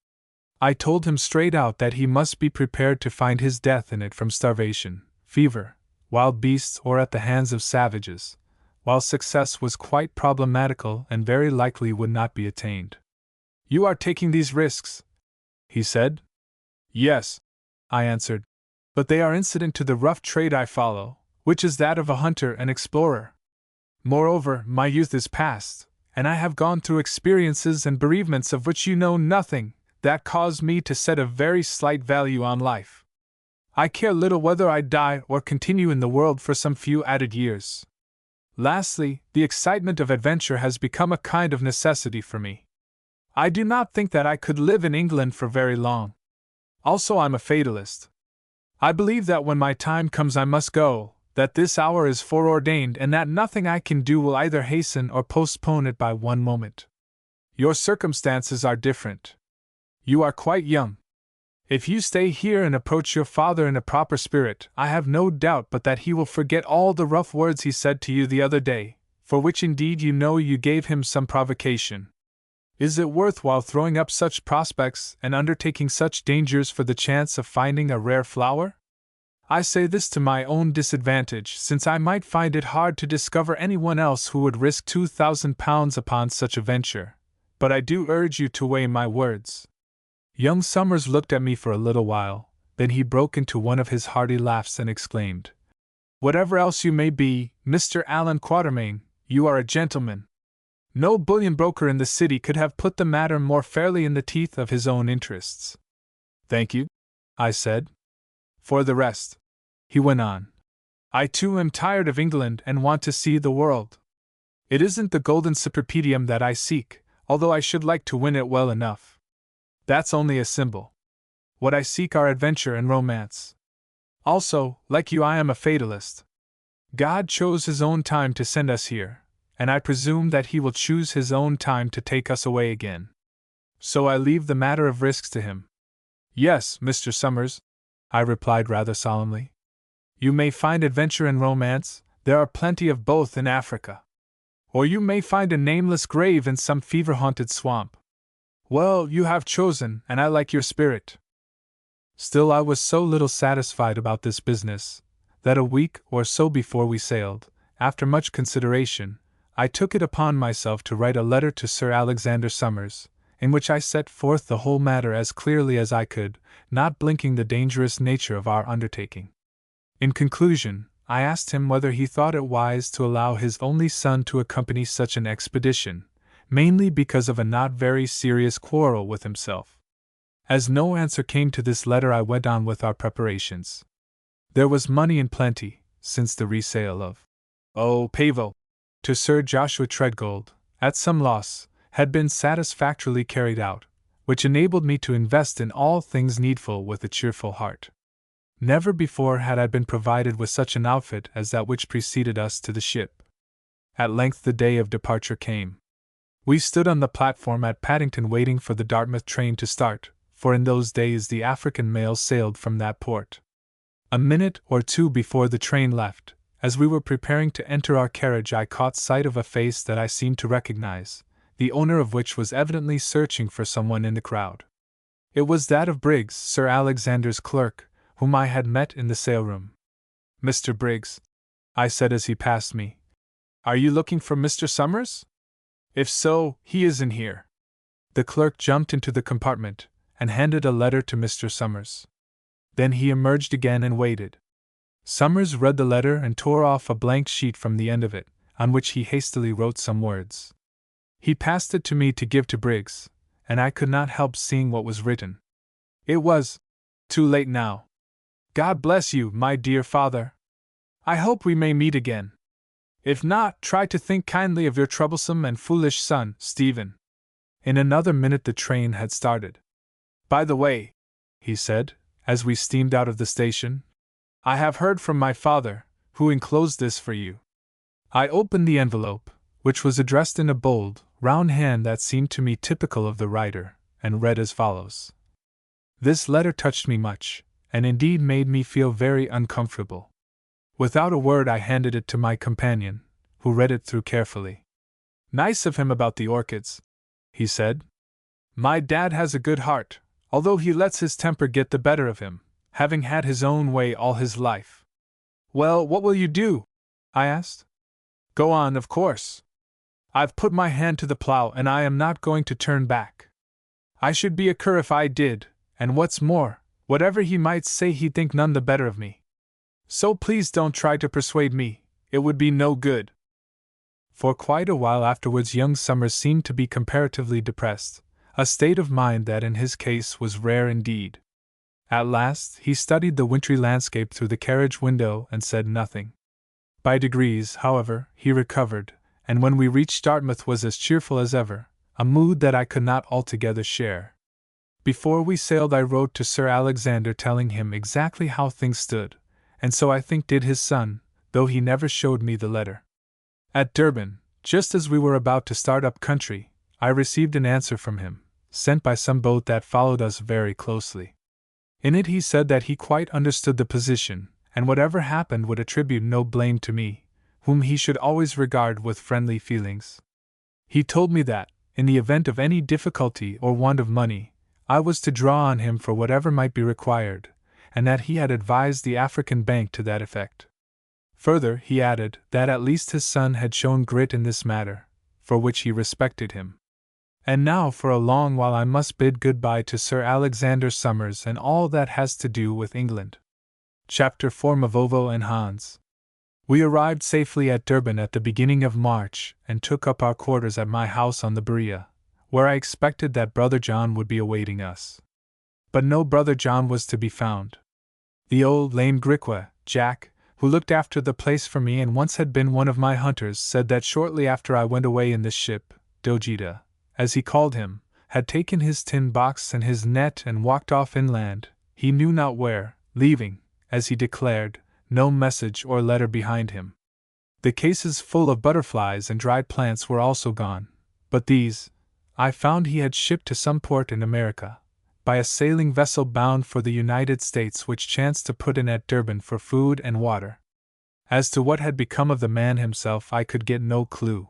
I told him straight out that he must be prepared to find his death in it from starvation, fever, wild beasts, or at the hands of savages, while success was quite problematical and very likely would not be attained. "You are taking these risks," he said. "Yes," I answered, "but they are incident to the rough trade I follow, which is that of a hunter and explorer. Moreover, my youth is past, and I have gone through experiences and bereavements of which you know nothing, that cause me to set a very slight value on life. I care little whether I die or continue in the world for some few added years. Lastly, the excitement of adventure has become a kind of necessity for me. I do not think that I could live in England for very long. Also, I'm a fatalist. I believe that when my time comes I must go, that this hour is foreordained, and that nothing I can do will either hasten or postpone it by one moment. Your circumstances are different. You are quite young. If you stay here and approach your father in a proper spirit, I have no doubt but that he will forget all the rough words he said to you the other day, for which indeed you know you gave him some provocation. Is it worthwhile throwing up such prospects and undertaking such dangers for the chance of finding a rare flower? I say this to my own disadvantage, since I might find it hard to discover anyone else who would risk £2,000 upon such a venture, but I do urge you to weigh my words." Young Summers looked at me for a little while, then he broke into one of his hearty laughs and exclaimed, "Whatever else you may be, Mr. Allan Quatermain, you are a gentleman. No bullion broker in the city could have put the matter more fairly in the teeth of his own interests." "Thank you," I said. "For the rest," he went on, "I too am tired of England and want to see the world. It isn't the golden cypripedium that I seek, although I should like to win it well enough. That's only a symbol. What I seek are adventure and romance. Also, like you, I am a fatalist. God chose His own time to send us here, and I presume that He will choose His own time to take us away again. So I leave the matter of risks to Him." "Yes, Mr. Summers," I replied rather solemnly. "You may find adventure and romance, there are plenty of both in Africa. Or you may find a nameless grave in some fever-haunted swamp. Well, you have chosen, and I like your spirit." Still, I was so little satisfied about this business, that a week or so before we sailed, after much consideration, I took it upon myself to write a letter to Sir Alexander Summers, in which I set forth the whole matter as clearly as I could, not blinking the dangerous nature of our undertaking. In conclusion, I asked him whether he thought it wise to allow his only son to accompany such an expedition, mainly because of a not very serious quarrel with himself. As no answer came to this letter, I went on with our preparations. There was money in plenty, since the resale of Pavo to Sir Joshua Treadgold, at some loss, had been satisfactorily carried out, which enabled me to invest in all things needful with a cheerful heart. Never before had I been provided with such an outfit as that which preceded us to the ship. At length the day of departure came. We stood on the platform at Paddington waiting for the Dartmouth train to start, for in those days the African mail sailed from that port. A minute or two before the train left, as we were preparing to enter our carriage, I caught sight of a face that I seemed to recognize, the owner of which was evidently searching for someone in the crowd. It was that of Briggs, Sir Alexander's clerk, whom I had met in the sale-room. "Mr. Briggs," I said as he passed me, "are you looking for Mr. Summers? If so, he isn't here." The clerk jumped into the compartment, and handed a letter to Mr. Summers. Then he emerged again and waited. Summers read the letter and tore off a blank sheet from the end of it, on which he hastily wrote some words. He passed it to me to give to Briggs, and I could not help seeing what was written. It was, "Too late now. God bless you, my dear father. I hope we may meet again. If not, try to think kindly of your troublesome and foolish son, Stephen." In another minute the train had started. "By the way," he said, as we steamed out of the station, "I have heard from my father, who enclosed this for you." I opened the envelope, which was addressed in a bold, round hand that seemed to me typical of the writer, and read as follows. This letter touched me much, and indeed made me feel very uncomfortable. Without a word I handed it to my companion, who read it through carefully. Nice of him about the orchids, he said. My dad has a good heart, although he lets his temper get the better of him, having had his own way all his life. Well, what will you do? I asked. Go on, of course. I've put my hand to the plow and I am not going to turn back. I should be a cur if I did, and what's more, whatever he might say he'd think none the better of me. So please don't try to persuade me, it would be no good. For quite a while afterwards young Summers seemed to be comparatively depressed, a state of mind that in his case was rare indeed. At last he studied the wintry landscape through the carriage window and said nothing. By degrees, however, he recovered, and when we reached Dartmouth was as cheerful as ever, a mood that I could not altogether share. Before we sailed I wrote to Sir Alexander telling him exactly how things stood, and so I think did his son, though he never showed me the letter. At Durban, just as we were about to start up country, I received an answer from him, sent by some boat that followed us very closely. In it he said that he quite understood the position, and whatever happened would attribute no blame to me, whom he should always regard with friendly feelings. He told me that, in the event of any difficulty or want of money, I was to draw on him for whatever might be required, and that he had advised the African Bank to that effect. Further, he added that at least his son had shown grit in this matter, for which he respected him. And now for a long while I must bid good-bye to Sir Alexander Summers and all that has to do with England. Chapter 4 Mavovo and Hans. We arrived safely at Durban at the beginning of March and took up our quarters at my house on the Berea, where I expected that Brother John would be awaiting us. But no Brother John was to be found. The old lame Griqua, Jack, who looked after the place for me and once had been one of my hunters, said that shortly after I went away in this ship, Dojita, as he called him, had taken his tin box and his net and walked off inland, he knew not where, leaving, as he declared, no message or letter behind him. The cases full of butterflies and dried plants were also gone, but these, I found he had shipped to some port in America, by a sailing vessel bound for the United States which chanced to put in at Durban for food and water. As to what had become of the man himself I could get no clue.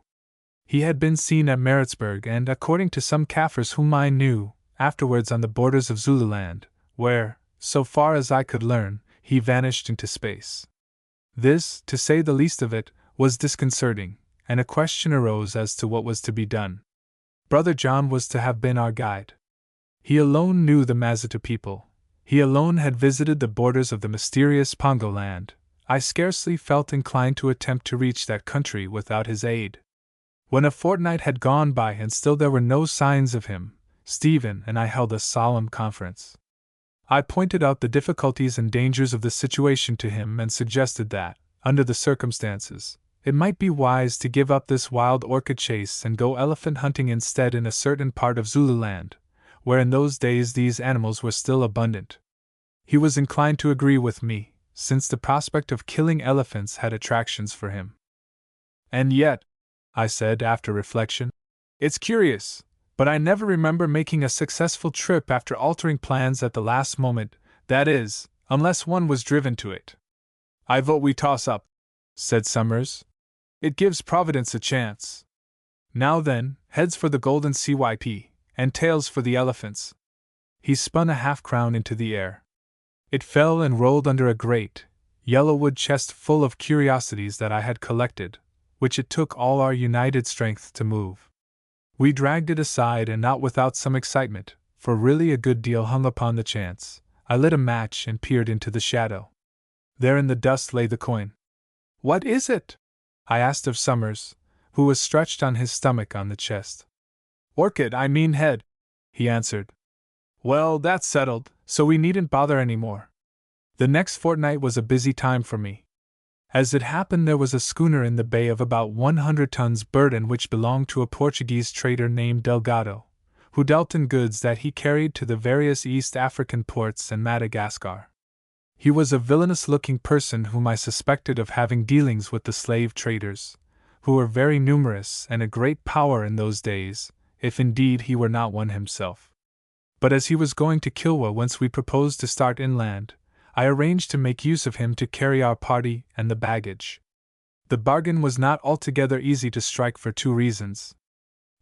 He had been seen at Maritzburg and, according to some Kaffirs whom I knew, afterwards on the borders of Zululand, where, so far as I could learn, he vanished into space. This, to say the least of it, was disconcerting, and a question arose as to what was to be done. Brother John was to have been our guide. He alone knew the Mazitu people. He alone had visited the borders of the mysterious Pongo land. I scarcely felt inclined to attempt to reach that country without his aid. When a fortnight had gone by and still there were no signs of him, Stephen and I held a solemn conference. I pointed out the difficulties and dangers of the situation to him and suggested that, under the circumstances, it might be wise to give up this wild orchid chase and go elephant hunting instead in a certain part of Zululand, where in those days these animals were still abundant. He was inclined to agree with me, since the prospect of killing elephants had attractions for him. And yet, I said after reflection, it's curious, but I never remember making a successful trip after altering plans at the last moment, that is, unless one was driven to it. I vote we toss up, said Summers. It gives Providence a chance. Now then, heads for the golden CYP, and tails for the elephants. He spun a half-crown into the air. It fell and rolled under a great, yellow wood chest full of curiosities that I had collected, which it took all our united strength to move. We dragged it aside and not without some excitement, for really a good deal hung upon the chance. I lit a match and peered into the shadow. There in the dust lay the coin. What is it? I asked of Summers, who was stretched on his stomach on the chest. Orchid, I mean head, he answered. Well, that's settled, so we needn't bother any more. The next fortnight was a busy time for me. As it happened, there was a schooner in the bay of about 100 tons burden which belonged to a Portuguese trader named Delgado, who dealt in goods that he carried to the various East African ports and Madagascar. He was a villainous-looking person whom I suspected of having dealings with the slave traders, who were very numerous and a great power in those days, if indeed he were not one himself. But as he was going to Kilwa whence we proposed to start inland, I arranged to make use of him to carry our party and the baggage. The bargain was not altogether easy to strike for two reasons.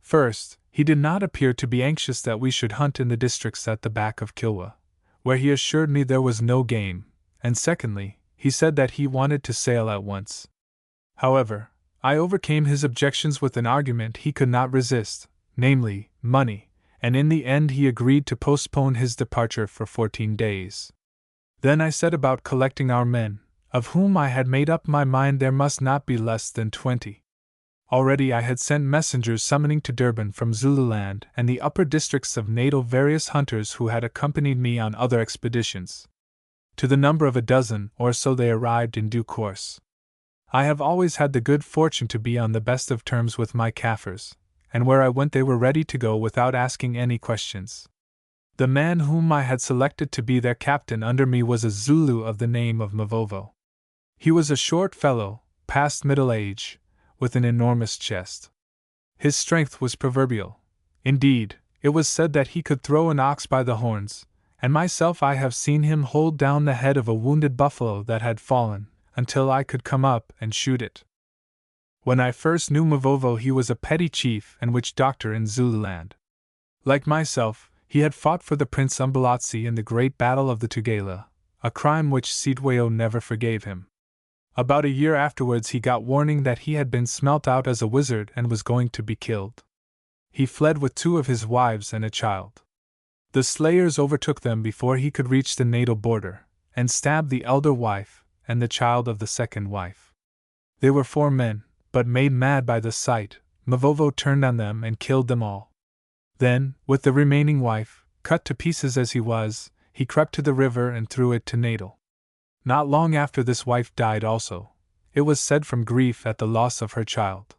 First, he did not appear to be anxious that we should hunt in the districts at the back of Kilwa, where he assured me there was no game, and secondly, he said that he wanted to sail at once. However, I overcame his objections with an argument he could not resist, namely, money, and in the end he agreed to postpone his departure for 14 days. Then I set about collecting our men, of whom I had made up my mind there must not be less than 20. Already I had sent messengers summoning to Durban from Zululand and the upper districts of Natal various hunters who had accompanied me on other expeditions. To the number of a dozen or so they arrived in due course. I have always had the good fortune to be on the best of terms with my Kaffirs, and where I went they were ready to go without asking any questions. The man whom I had selected to be their captain under me was a Zulu of the name of Mavovo. He was a short fellow, past middle age, with an enormous chest. His strength was proverbial. Indeed, it was said that he could throw an ox by the horns, and myself I have seen him hold down the head of a wounded buffalo that had fallen, until I could come up and shoot it. When I first knew Mavovo he was a petty chief and witch doctor in Zululand. Like myself, he had fought for the Prince Umbalatsi in the great battle of the Tugela, a crime which Sitweo never forgave him. About a year afterwards he got warning that he had been smelt out as a wizard and was going to be killed. He fled with 2 of his wives and a child. The slayers overtook them before he could reach the Natal border, and stabbed the elder wife and the child of the second wife. They were 4 men, but made mad by the sight, Mavovo turned on them and killed them all. Then, with the remaining wife, cut to pieces as he was, he crept to the river and threw it to Natal. Not long after this wife died also, it was said from grief at the loss of her child.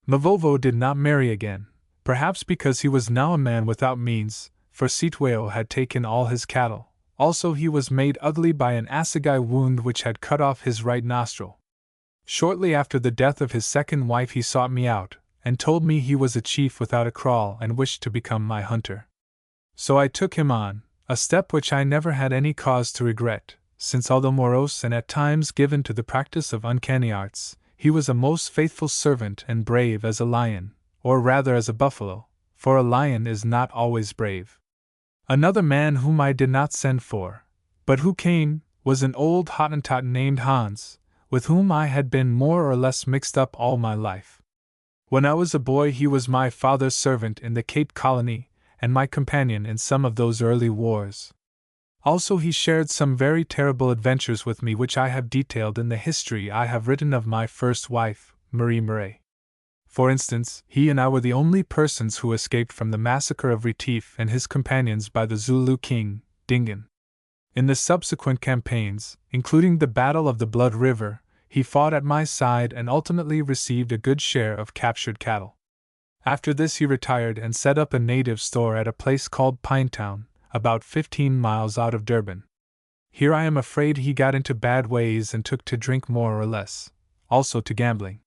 Mavovo did not marry again, perhaps because he was now a man without means, for Sitweo had taken all his cattle. Also he was made ugly by an assegai wound which had cut off his right nostril. Shortly after the death of his second wife he sought me out, and told me he was a chief without a kraal and wished to become my hunter. So I took him on, a step which I never had any cause to regret, since although morose and at times given to the practice of uncanny arts, he was a most faithful servant and brave as a lion, or rather as a buffalo, for a lion is not always brave. Another man whom I did not send for, but who came, was an old Hottentot named Hans, with whom I had been more or less mixed up all my life. When I was a boy he was my father's servant in the Cape Colony, and my companion in some of those early wars. Also he shared some very terrible adventures with me which I have detailed in the history I have written of my first wife, Marie Murray. For instance, he and I were the only persons who escaped from the massacre of Retief and his companions by the Zulu king, Dingaan. In the subsequent campaigns, including the Battle of the Blood River, he fought at my side and ultimately received a good share of captured cattle. After this he retired and set up a native store at a place called Pinetown, about 15 miles out of Durban. Here I am afraid he got into bad ways and took to drink more or less, also to gambling.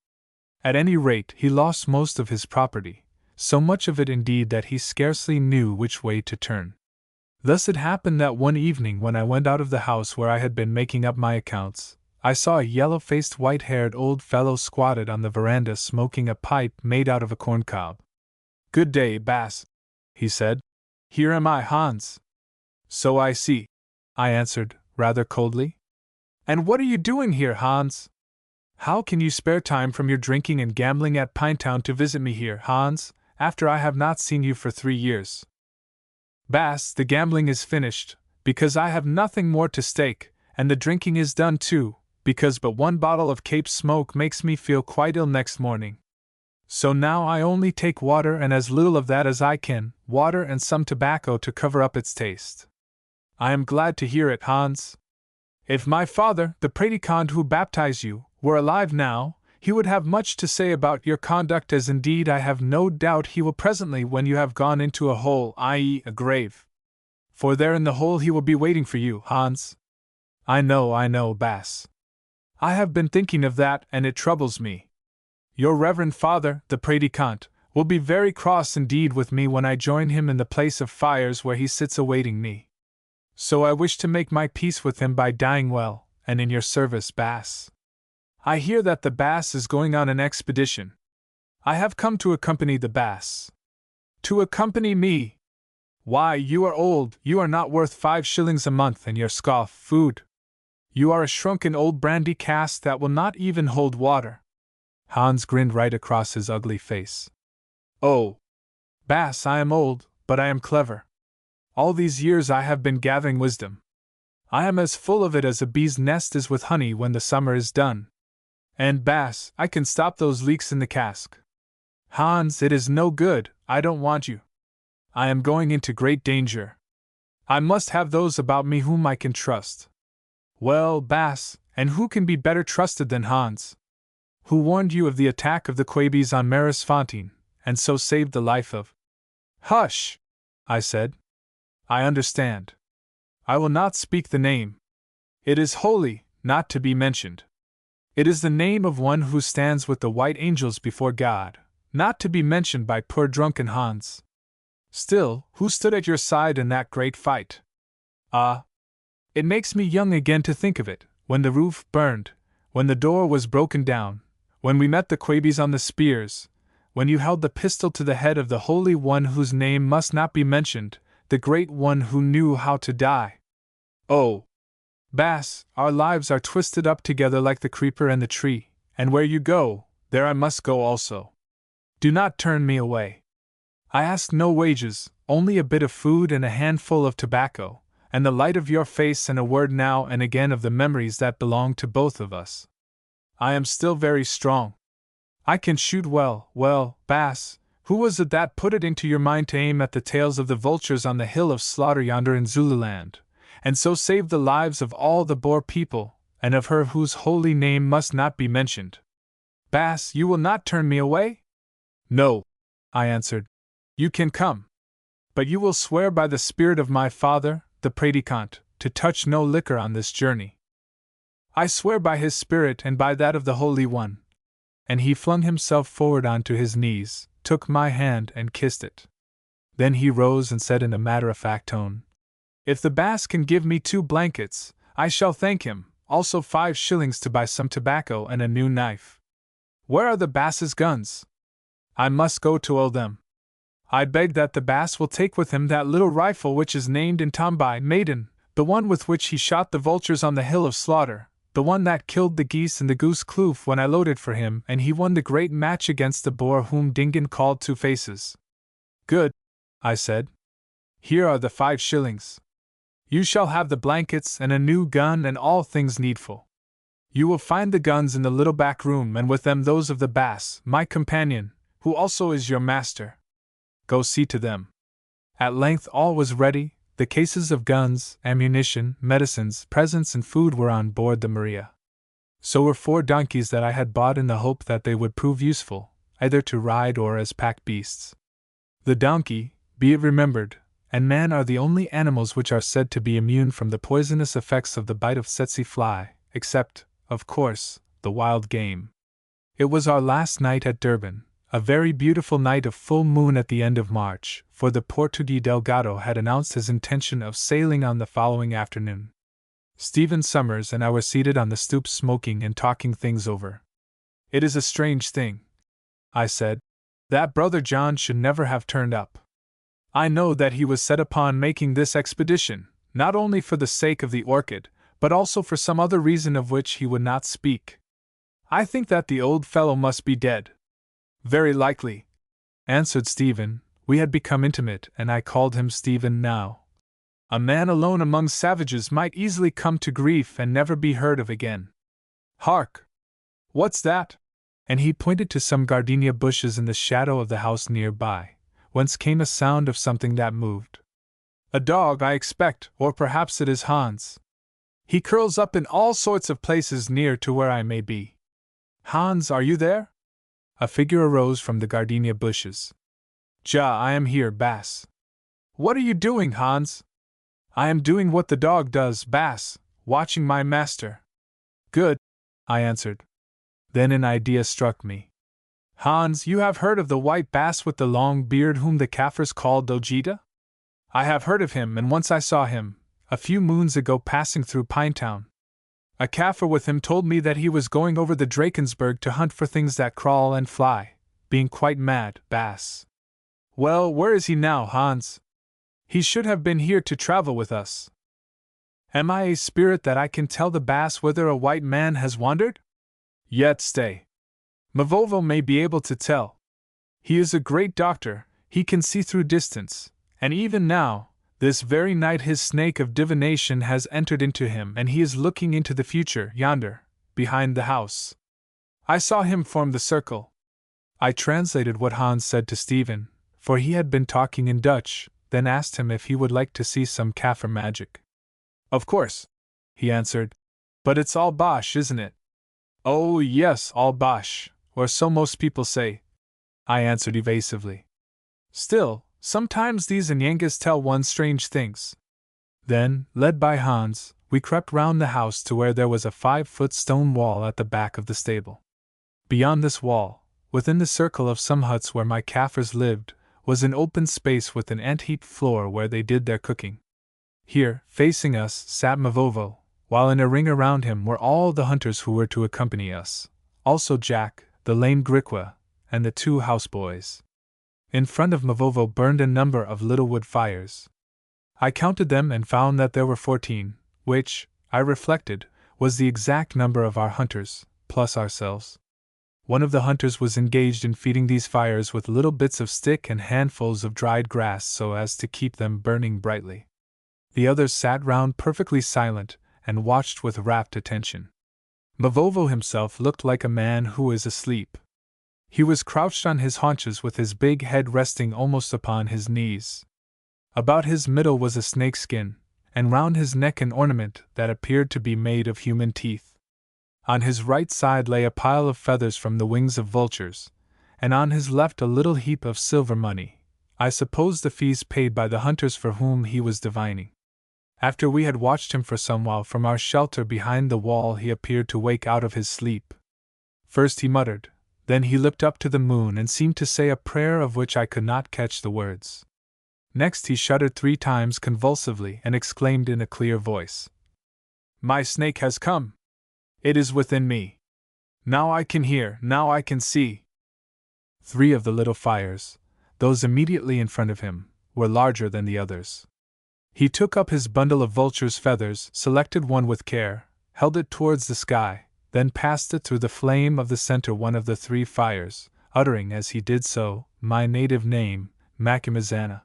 At any rate, he lost most of his property, so much of it indeed that he scarcely knew which way to turn. Thus it happened that one evening when I went out of the house where I had been making up my accounts, I saw a yellow-faced, white-haired old fellow squatted on the veranda smoking a pipe made out of a corncob. "Good day, Bass," he said. "Here am I, Hans." "So I see," I answered, rather coldly. "And what are you doing here, Hans? How can you spare time from your drinking and gambling at Pinetown to visit me here, Hans, after I have not seen you for 3 years?" "Bass, the gambling is finished, because I have nothing more to stake, and the drinking is done too, because but 1 bottle of Cape smoke makes me feel quite ill next morning. So now I only take water, and as little of that as I can, water and some tobacco to cover up its taste." "I am glad to hear it, Hans. If my father, the predicant who baptized you, were alive now, he would have much to say about your conduct, as indeed I have no doubt he will presently when you have gone into a hole, i.e., a grave. For there in the hole he will be waiting for you, Hans." I know, Bass. I have been thinking of that, and it troubles me." Your reverend father, the prédicant, will be very cross indeed with me when I join him in the place of fires where he sits awaiting me. So I wish to make my peace with him by dying well, and in your service, Bass. I hear that the Bass is going on an expedition. I have come to accompany the Bass. To accompany me? Why, you are old, you are not worth 5 shillings a month, and your scoff food. You are a shrunken old brandy cask that will not even hold water. Hans grinned right across his ugly face. Oh, Bass, I am old, but I am clever. All these years I have been gathering wisdom. I am as full of it as a bee's nest is with honey when the summer is done. And Bass, I can stop those leaks in the cask. Hans, it is no good, I don't want you. I am going into great danger. I must have those about me whom I can trust. Well, Bass, and who can be better trusted than Hans? Who warned you of the attack of the Quabies on Maris Fontaine, and so saved the life of— Hush! I said. I understand. I will not speak the name. It is holy, not to be mentioned. It is the name of one who stands with the white angels before God, not to be mentioned by poor drunken Hans. Still, who stood at your side in that great fight? Ah! It makes me young again to think of it, when the roof burned, when the door was broken down, when we met the Quabies on the spears, when you held the pistol to the head of the Holy One whose name must not be mentioned, the Great One who knew how to die. Oh! Bass, our lives are twisted up together like the creeper and the tree, and where you go, there I must go also. Do not turn me away. I ask no wages, only a bit of food and a handful of tobacco, and the light of your face and a word now and again of the memories that belong to both of us. I am still very strong. I can shoot well, Bass, who was it that put it into your mind to aim at the tails of the vultures on the hill of slaughter yonder in Zululand, and so save the lives of all the Boer people, and of her whose holy name must not be mentioned? Bass, you will not turn me away? No, I answered. You can come. But you will swear by the spirit of my father, the prédicant, to touch no liquor on this journey. I swear by his spirit and by that of the Holy One. And he flung himself forward onto his knees, took my hand and kissed it. Then he rose and said in a matter-of-fact tone, If the Bass can give me 2 blankets, I shall thank him, also 5 shillings to buy some tobacco and a new knife. Where are the Bass's guns? I must go to owe them. I beg that the Bass will take with him that little rifle which is named in Tombai Maiden, the one with which he shot the vultures on the hill of slaughter, the one that killed the geese in the goose kloof when I loaded for him and he won the great match against the Boer whom Dingaan called Two Faces. Good, I said. Here are the 5 shillings. You shall have the blankets and a new gun and all things needful. You will find the guns in the little back room and with them those of the Bass, my companion, who also is your master. Go see to them. At length all was ready, the cases of guns, ammunition, medicines, presents and food were on board the Maria. So were 4 donkeys that I had bought in the hope that they would prove useful, either to ride or as pack beasts. The donkey, be it remembered, and man are the only animals which are said to be immune from the poisonous effects of the bite of tsetse fly, except, of course, the wild game. It was our last night at Durban, a very beautiful night of full moon at the end of March, for the Portuguese Delgado had announced his intention of sailing on the following afternoon. Stephen Summers and I were seated on the stoop smoking and talking things over. It is a strange thing, I said, that Brother John should never have turned up. I know that he was set upon making this expedition, not only for the sake of the orchid, but also for some other reason of which he would not speak. I think that the old fellow must be dead. Very likely, answered Stephen. We had become intimate, and I called him Stephen now. A man alone among savages might easily come to grief and never be heard of again. Hark! What's that? And he pointed to some gardenia bushes in the shadow of the house near by, whence came a sound of something that moved. A dog, I expect, or perhaps it is Hans. He curls up in all sorts of places near to where I may be. Hans, are you there? A figure arose from the gardenia bushes. Ja, I am here, Bass. What are you doing, Hans? I am doing what the dog does, Bass, watching my master. Good, I answered. Then an idea struck me. Hans, you have heard of the white bass with the long beard whom the Kaffirs call Dojita? I have heard of him, and once I saw him, a few moons ago, passing through Pinetown. A Kaffir with him told me that he was going over the Drakensberg to hunt for things that crawl and fly, being quite mad, bass. Well, where is he now, Hans? He should have been here to travel with us. Am I a spirit that I can tell the bass whither a white man has wandered? Yet stay. Mavovo may be able to tell. He is a great doctor, he can see through distance, and even now, this very night, his snake of divination has entered into him, and he is looking into the future, yonder, behind the house. I saw him form the circle. I translated what Hans said to Stephen, for he had been talking in Dutch, then asked him if he would like to see some Kaffir magic. Of course, he answered. But it's all bosh, isn't it? Oh, yes, all bosh, or so most people say, I answered evasively. Still, sometimes these Anyangas tell one strange things. Then, led by Hans, we crept round the house to where there was a 5-foot stone wall at the back of the stable. Beyond this wall, within the circle of some huts where my Kaffirs lived, was an open space with an ant-heap floor where they did their cooking. Here, facing us, sat Mavovo, while in a ring around him were all the hunters who were to accompany us, also Jack, the lame Griqua, and the 2 houseboys. In front of Mavovo burned a number of little wood fires. I counted them and found that there were 14, which, I reflected, was the exact number of our hunters, plus ourselves. One of the hunters was engaged in feeding these fires with little bits of stick and handfuls of dried grass so as to keep them burning brightly. The others sat round perfectly silent and watched with rapt attention. Mavovo himself looked like a man who is asleep. He was crouched on his haunches with his big head resting almost upon his knees. About his middle was a snakeskin, and round his neck an ornament that appeared to be made of human teeth. On his right side lay a pile of feathers from the wings of vultures, and on his left a little heap of silver money, I suppose the fees paid by the hunters for whom he was divining. After we had watched him for some while from our shelter behind the wall, he appeared to wake out of his sleep. First he muttered, then he looked up to the moon and seemed to say a prayer of which I could not catch the words. Next he shuddered 3 times convulsively and exclaimed in a clear voice, "My snake has come! It is within me! Now I can hear, now I can see!" 3 of the little fires, those immediately in front of him, were larger than the others. He took up his bundle of vulture's feathers, selected one with care, held it towards the sky, then passed it through the flame of the center one of the 3 fires, uttering as he did so, my native name, Macumazana.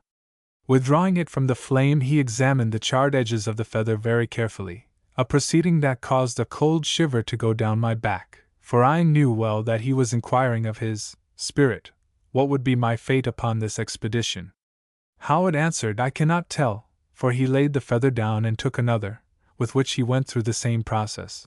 Withdrawing it from the flame, he examined the charred edges of the feather very carefully, a proceeding that caused a cold shiver to go down my back, for I knew well that he was inquiring of his spirit what would be my fate upon this expedition. How it answered I cannot tell, for he laid the feather down and took another, with which he went through the same process.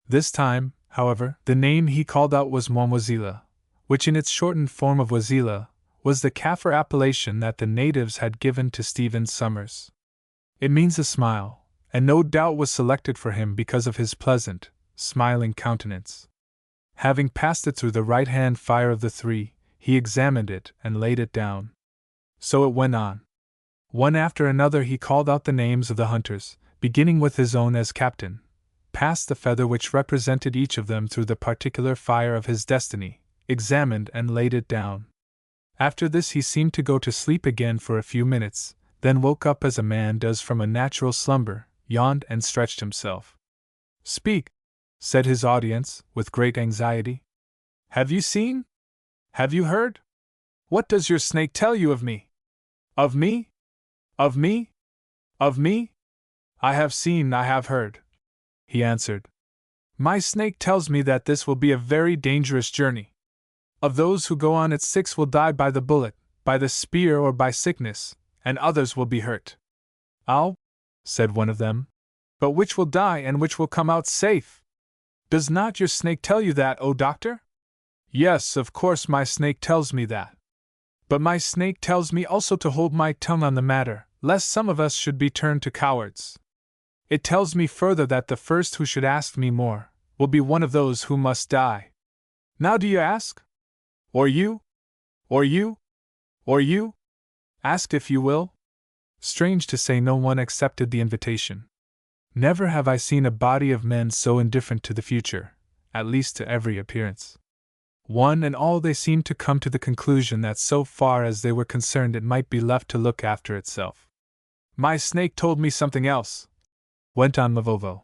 This time, however, the name he called out was Mwamwazila, which in its shortened form of Wazila, was the Kaffir appellation that the natives had given to Stephen Summers. It means a smile, and no doubt was selected for him because of his pleasant, smiling countenance. Having passed it through the right-hand fire of the 3, he examined it and laid it down. So it went on. One after another he called out the names of the hunters, beginning with his own as captain, passed the feather which represented each of them through the particular fire of his destiny, examined and laid it down. After this he seemed to go to sleep again for a few minutes, then woke up as a man does from a natural slumber, yawned and stretched himself. "Speak," said his audience, with great anxiety. "Have you seen? Have you heard? What does your snake tell you of me? Of me? Of me? Of me? I have seen, I have heard," he answered. "My snake tells me that this will be a very dangerous journey. Of those who go on it 6 will die by the bullet, by the spear or by sickness, and others will be hurt." "Ow," said one of them. "But which will die and which will come out safe? Does not your snake tell you that, O doctor?" "Yes, of course my snake tells me that. But my snake tells me also to hold my tongue on the matter, lest some of us should be turned to cowards. It tells me further that the first who should ask me more will be one of those who must die. Now do you ask? Or you? Or you? Or you? Asked if you will? Strange to say, no one accepted the invitation. Never have I seen a body of men so indifferent to the future, at least to every appearance. One and all they seemed to come to the conclusion that so far as they were concerned it might be left to look after itself. My snake told me something else, went on Mavovo.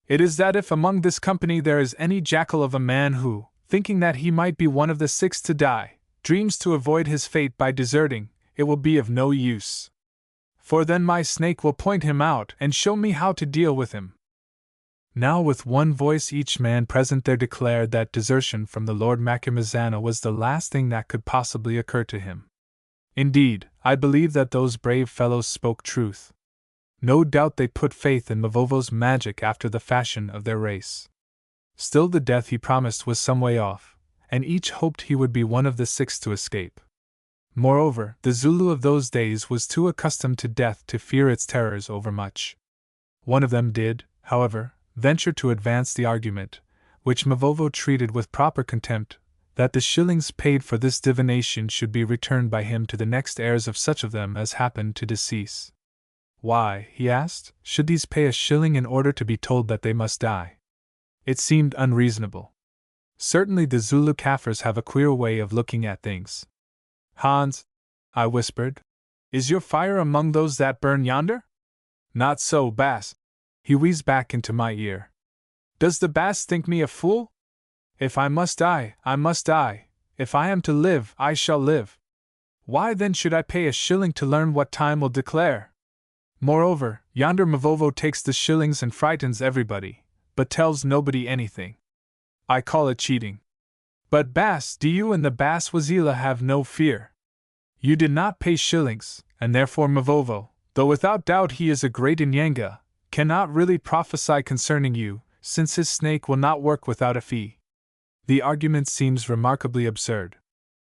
It is that if among this company there is any jackal of a man who, thinking that he might be one of the six to die, dreams to avoid his fate by deserting, it will be of no use. For then my snake will point him out and show me how to deal with him. Now with one voice each man present there declared that desertion from the Lord Macumazana was the last thing that could possibly occur to him. Indeed, I believe that those brave fellows spoke truth. No doubt they put faith in Mavovo's magic after the fashion of their race. Still the death he promised was some way off, and each hoped he would be one of the six to escape. Moreover, the Zulu of those days was too accustomed to death to fear its terrors overmuch. One of them did, however, venture to advance the argument, which Mavovo treated with proper contempt, that the shillings paid for this divination should be returned by him to the next heirs of such of them as happened to decease. Why, he asked, should these pay a shilling in order to be told that they must die? It seemed unreasonable. Certainly the Zulu Kaffirs have a queer way of looking at things. Hans, I whispered, is your fire among those that burn yonder? Not so, Baas. He wheezed back into my ear. Does the Baas think me a fool? If I must die, I must die. If I am to live, I shall live. Why then should I pay a shilling to learn what time will declare? Moreover, yonder Mavovo takes the shillings and frightens everybody, but tells nobody anything. I call it cheating. But Baas, do you and the Baas Wazila have no fear? You did not pay shillings, and therefore Mavovo, though without doubt he is a great Inyanga, cannot really prophesy concerning you, since his snake will not work without a fee. The argument seems remarkably absurd.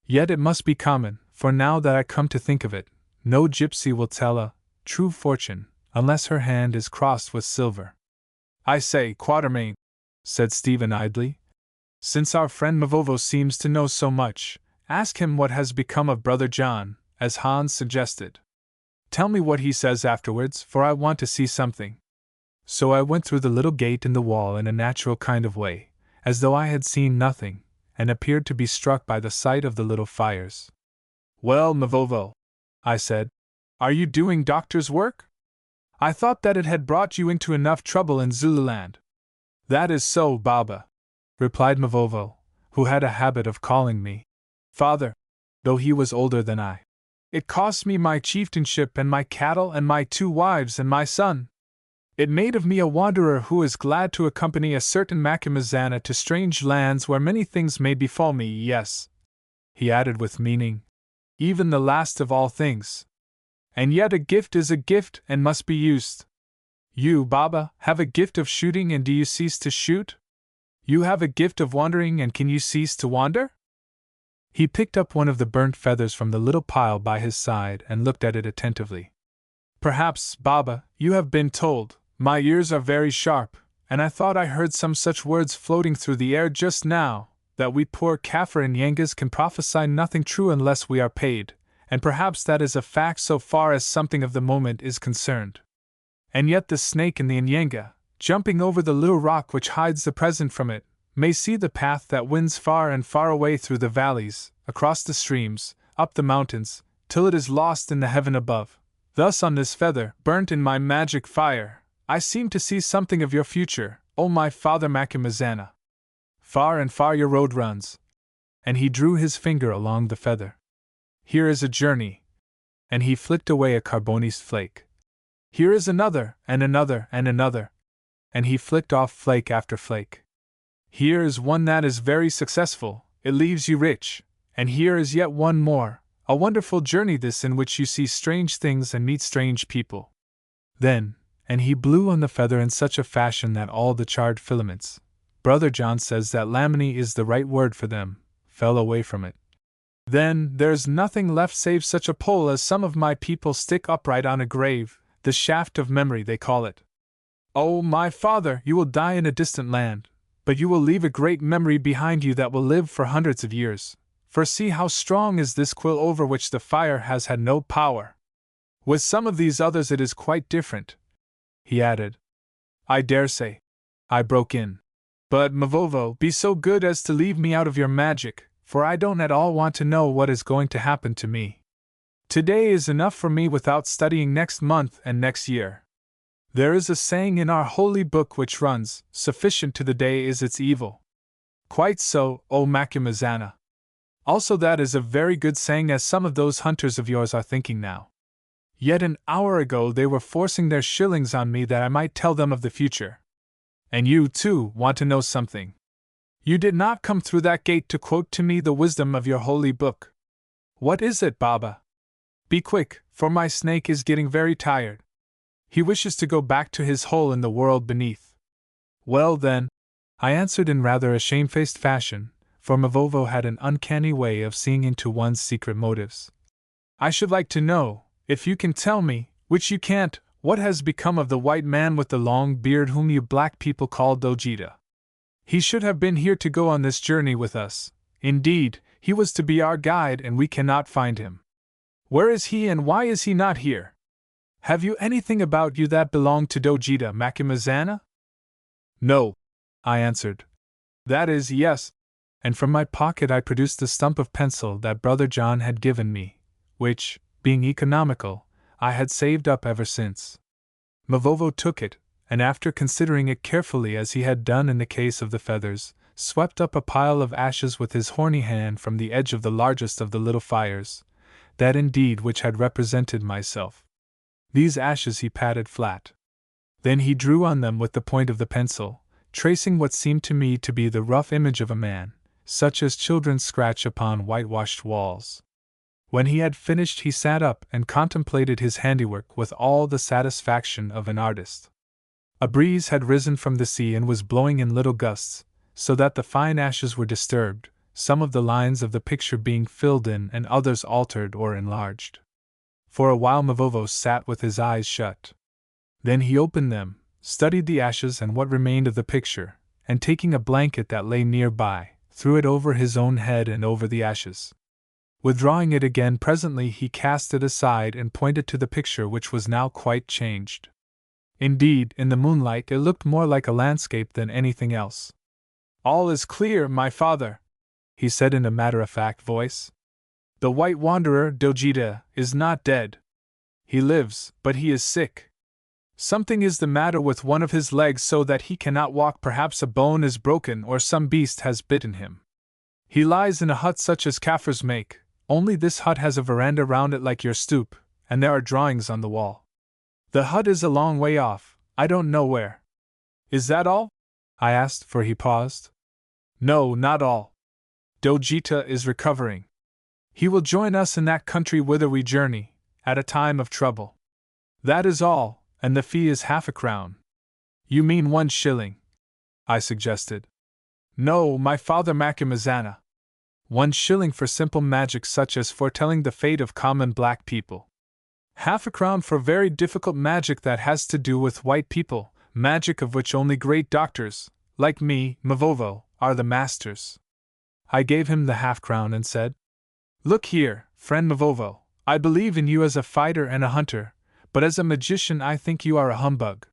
Yet it must be common, for now that I come to think of it, no gypsy will tell a true fortune, unless her hand is crossed with silver. I say, Quatermain, said Stephen idly, since our friend Mavovo seems to know so much, ask him what has become of Brother John, as Hans suggested. Tell me what he says afterwards, for I want to see something. So I went through the little gate in the wall in a natural kind of way, as though I had seen nothing, and appeared to be struck by the sight of the little fires. Well, Mavovo, I said, are you doing doctor's work? I thought that it had brought you into enough trouble in Zululand. That is so, Baba, replied Mavovo, who had a habit of calling me father, though he was older than I. It cost me my chieftainship and my cattle and my 2 wives and my son. It made of me a wanderer who is glad to accompany a certain Macumazana to strange lands where many things may befall me, yes, he added with meaning, even the last of all things. And yet a gift is a gift and must be used. You, Baba, have a gift of shooting, and do you cease to shoot? You have a gift of wandering, and can you cease to wander? He picked up one of the burnt feathers from the little pile by his side and looked at it attentively. Perhaps, Baba, you have been told, my ears are very sharp, and I thought I heard some such words floating through the air just now, that we poor Kaffir and Yangas can prophesy nothing true unless we are paid, and perhaps that is a fact so far as something of the moment is concerned. And yet the snake in the Inyanga, jumping over the little rock which hides the present from it, may see the path that winds far and far away through the valleys, across the streams, up the mountains, till it is lost in the heaven above. Thus on this feather, burnt in my magic fire, I seem to see something of your future, O my father Macumazana. Far and far your road runs. And he drew his finger along the feather. Here is a journey. And he flicked away a carbonised flake. Here is another, and another, and another. And he flicked off flake after flake. Here is one that is very successful, it leaves you rich, and here is yet one more, a wonderful journey this in which you see strange things and meet strange people. Then, and he blew on the feather in such a fashion that all the charred filaments, Brother John says that laminy is the right word for them, fell away from it. Then, there's nothing left save such a pole as some of my people stick upright on a grave, the shaft of memory they call it. Oh, my father, you will die in a distant land, but you will leave a great memory behind you that will live for hundreds of years, for see how strong is this quill over which the fire has had no power. With some of these others it is quite different," he added. "I dare say," I broke in. "But, Mavovo, be so good as to leave me out of your magic, for I don't at all want to know what is going to happen to me. Today is enough for me without studying next month and next year. There is a saying in our holy book which runs, 'Sufficient to the day is its evil.' Quite so, O Macumazana. Also that is a very good saying, as some of those hunters of yours are thinking now. Yet an hour ago they were forcing their shillings on me that I might tell them of the future. And you, too, want to know something. You did not come through that gate to quote to me the wisdom of your holy book. What is it, Baba? Be quick, for my snake is getting very tired. He wishes to go back to his hole in the world beneath." "Well then," I answered in rather a shamefaced fashion, for Mavovo had an uncanny way of seeing into one's secret motives. "I should like to know, if you can tell me, which you can't, what has become of the white man with the long beard whom you black people call Dojita. He should have been here to go on this journey with us. Indeed, he was to be our guide and we cannot find him. Where is he and why is he not here? Have you anything about you that belonged to Dojita, Macumazana?" "No," I answered. "That is, yes." And from my pocket I produced the stump of pencil that Brother John had given me, which, being economical, I had saved up ever since. Mavovo took it, and after considering it carefully as he had done in the case of the feathers, swept up a pile of ashes with his horny hand from the edge of the largest of the little fires, that indeed which had represented myself. These ashes he patted flat. Then he drew on them with the point of the pencil, tracing what seemed to me to be the rough image of a man, such as children scratch upon whitewashed walls. When he had finished he sat up and contemplated his handiwork with all the satisfaction of an artist. A breeze had risen from the sea and was blowing in little gusts, so that the fine ashes were disturbed, some of the lines of the picture being filled in and others altered or enlarged. For a while Mavovo sat with his eyes shut. Then he opened them, studied the ashes and what remained of the picture, and taking a blanket that lay near by, threw it over his own head and over the ashes. Withdrawing it again presently he cast it aside and pointed to the picture, which was now quite changed. Indeed, in the moonlight it looked more like a landscape than anything else. "All is clear, my father," he said in a matter-of-fact voice. "The white wanderer, Dojita, is not dead. He lives, but he is sick. Something is the matter with one of his legs so that he cannot walk. Perhaps a bone is broken or some beast has bitten him. He lies in a hut such as Kaffirs make, only this hut has a veranda round it like your stoop, and there are drawings on the wall. The hut is a long way off, I don't know where." "Is that all?" I asked, for he paused. "No, not all. Dojita is recovering. He will join us in that country whither we journey, at a time of trouble. That is all, and the fee is 1/2 crown. "You mean 1 shilling, I suggested. "No, my father Macumazana. 1 shilling for simple magic such as foretelling the fate of common black people. 1/2 crown for very difficult magic that has to do with white people, magic of which only great doctors, like me, Mavovo, are the masters." I gave him the 1/2 crown and said, "Look here, friend Mavovo, I believe in you as a fighter and a hunter, but as a magician I think you are a humbug.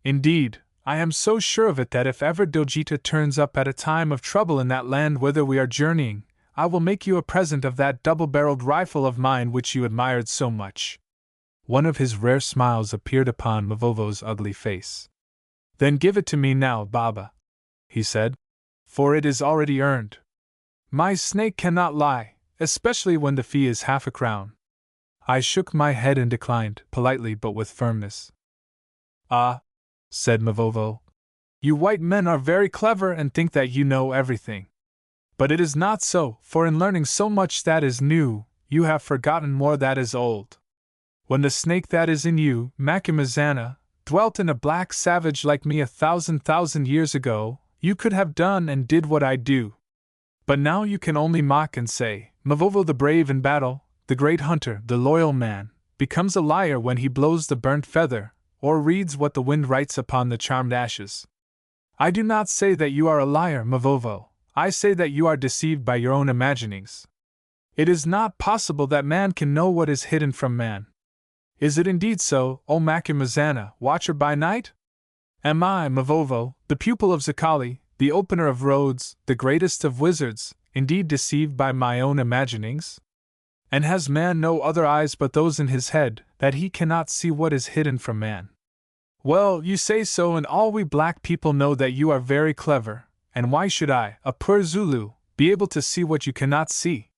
Indeed, I am so sure of it that if ever Dojita turns up at a time of trouble in that land whither we are journeying, I will make you a present of that double-barreled rifle of mine which you admired so much." One of his rare smiles appeared upon Mavovo's ugly face. "Then give it to me now, Baba," he said, "for it is already earned. My snake cannot lie, especially when the fee is 1/2 crown." I shook my head and declined, politely but with firmness. "Ah," said Mavovo, "you white men are very clever and think that you know everything. But it is not so, for in learning so much that is new, you have forgotten more that is old. When the snake that is in you, Macumazana, dwelt in a black savage like me 1,000 years ago, you could have done and did what I do. But now you can only mock and say, Mavovo the brave in battle, the great hunter, the loyal man, becomes a liar when he blows the burnt feather, or reads what the wind writes upon the charmed ashes. I do not say that you are a liar, Mavovo. I say that you are deceived by your own imaginings. It is not possible that man can know what is hidden from man. Is it indeed so, O Macumazana, watcher by night? Am I, Mavovo, the pupil of Zakali, the opener of roads, the greatest of wizards, indeed deceived by my own imaginings? And has man no other eyes but those in his head, that he cannot see what is hidden from man? Well, you say so, and all we black people know that you are very clever, and why should I, a poor Zulu, be able to see what you cannot see?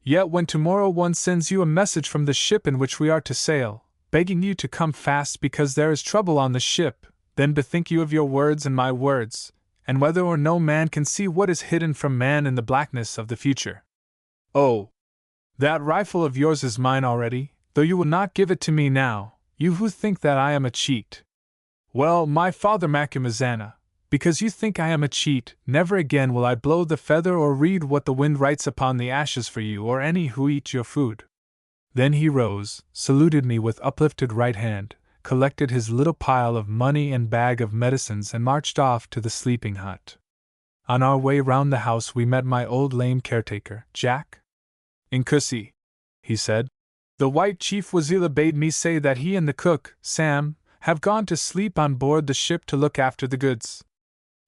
Yet when tomorrow one sends you a message from the ship in which we are to sail, begging you to come fast because there is trouble on the ship, then bethink you of your words and my words, and whether or no man can see what is hidden from man in the blackness of the future. Oh! That rifle of yours is mine already, though you will not give it to me now, you who think that I am a cheat. Well, my father Macumazana, because you think I am a cheat, never again will I blow the feather or read what the wind writes upon the ashes for you or any who eat your food. Then he rose, saluted me with uplifted right hand, collected his little pile of money and bag of medicines and marched off to the sleeping hut. On our way round the house we met my old lame caretaker, Jack. Inkusi, he said, the white chief Wazila bade me say that he and the cook, Sam, have gone to sleep on board the ship to look after the goods.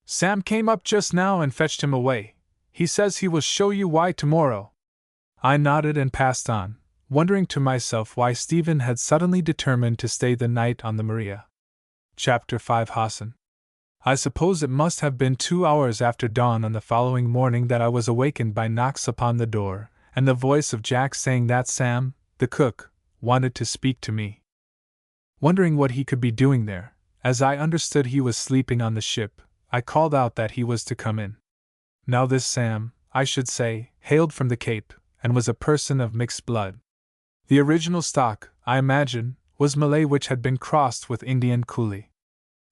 Sam came up just now and fetched him away. He says he will show you why tomorrow. I nodded and passed on, wondering to myself why Stephen had suddenly determined to stay the night on the Maria. Chapter 5 Hassan. I suppose it must have been 2 hours after dawn on the following morning that I was awakened by knocks upon the door, and the voice of Jack saying that Sam, the cook, wanted to speak to me. Wondering what he could be doing there, as I understood he was sleeping on the ship, I called out that he was to come in. Now this Sam, I should say, hailed from the Cape, and was a person of mixed blood. The original stock, I imagine, was Malay which had been crossed with Indian coolie.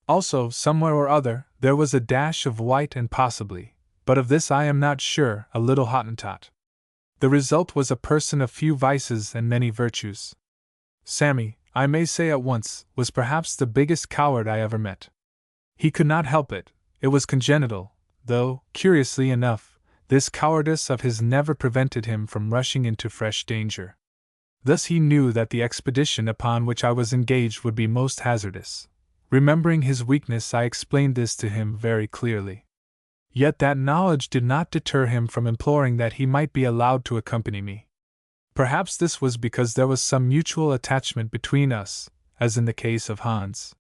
Also, somewhere or other, there was a dash of white and possibly, but of this I am not sure, a little Hottentot. The result was a person of few vices and many virtues. Sammy, I may say at once, was perhaps the biggest coward I ever met. He could not help it, it was congenital, though, curiously enough, this cowardice of his never prevented him from rushing into fresh danger. Thus he knew that the expedition upon which I was engaged would be most hazardous. Remembering his weakness, I explained this to him very clearly. Yet that knowledge did not deter him from imploring that he might be allowed to accompany me. Perhaps this was because there was some mutual attachment between us, as in the case of Hans.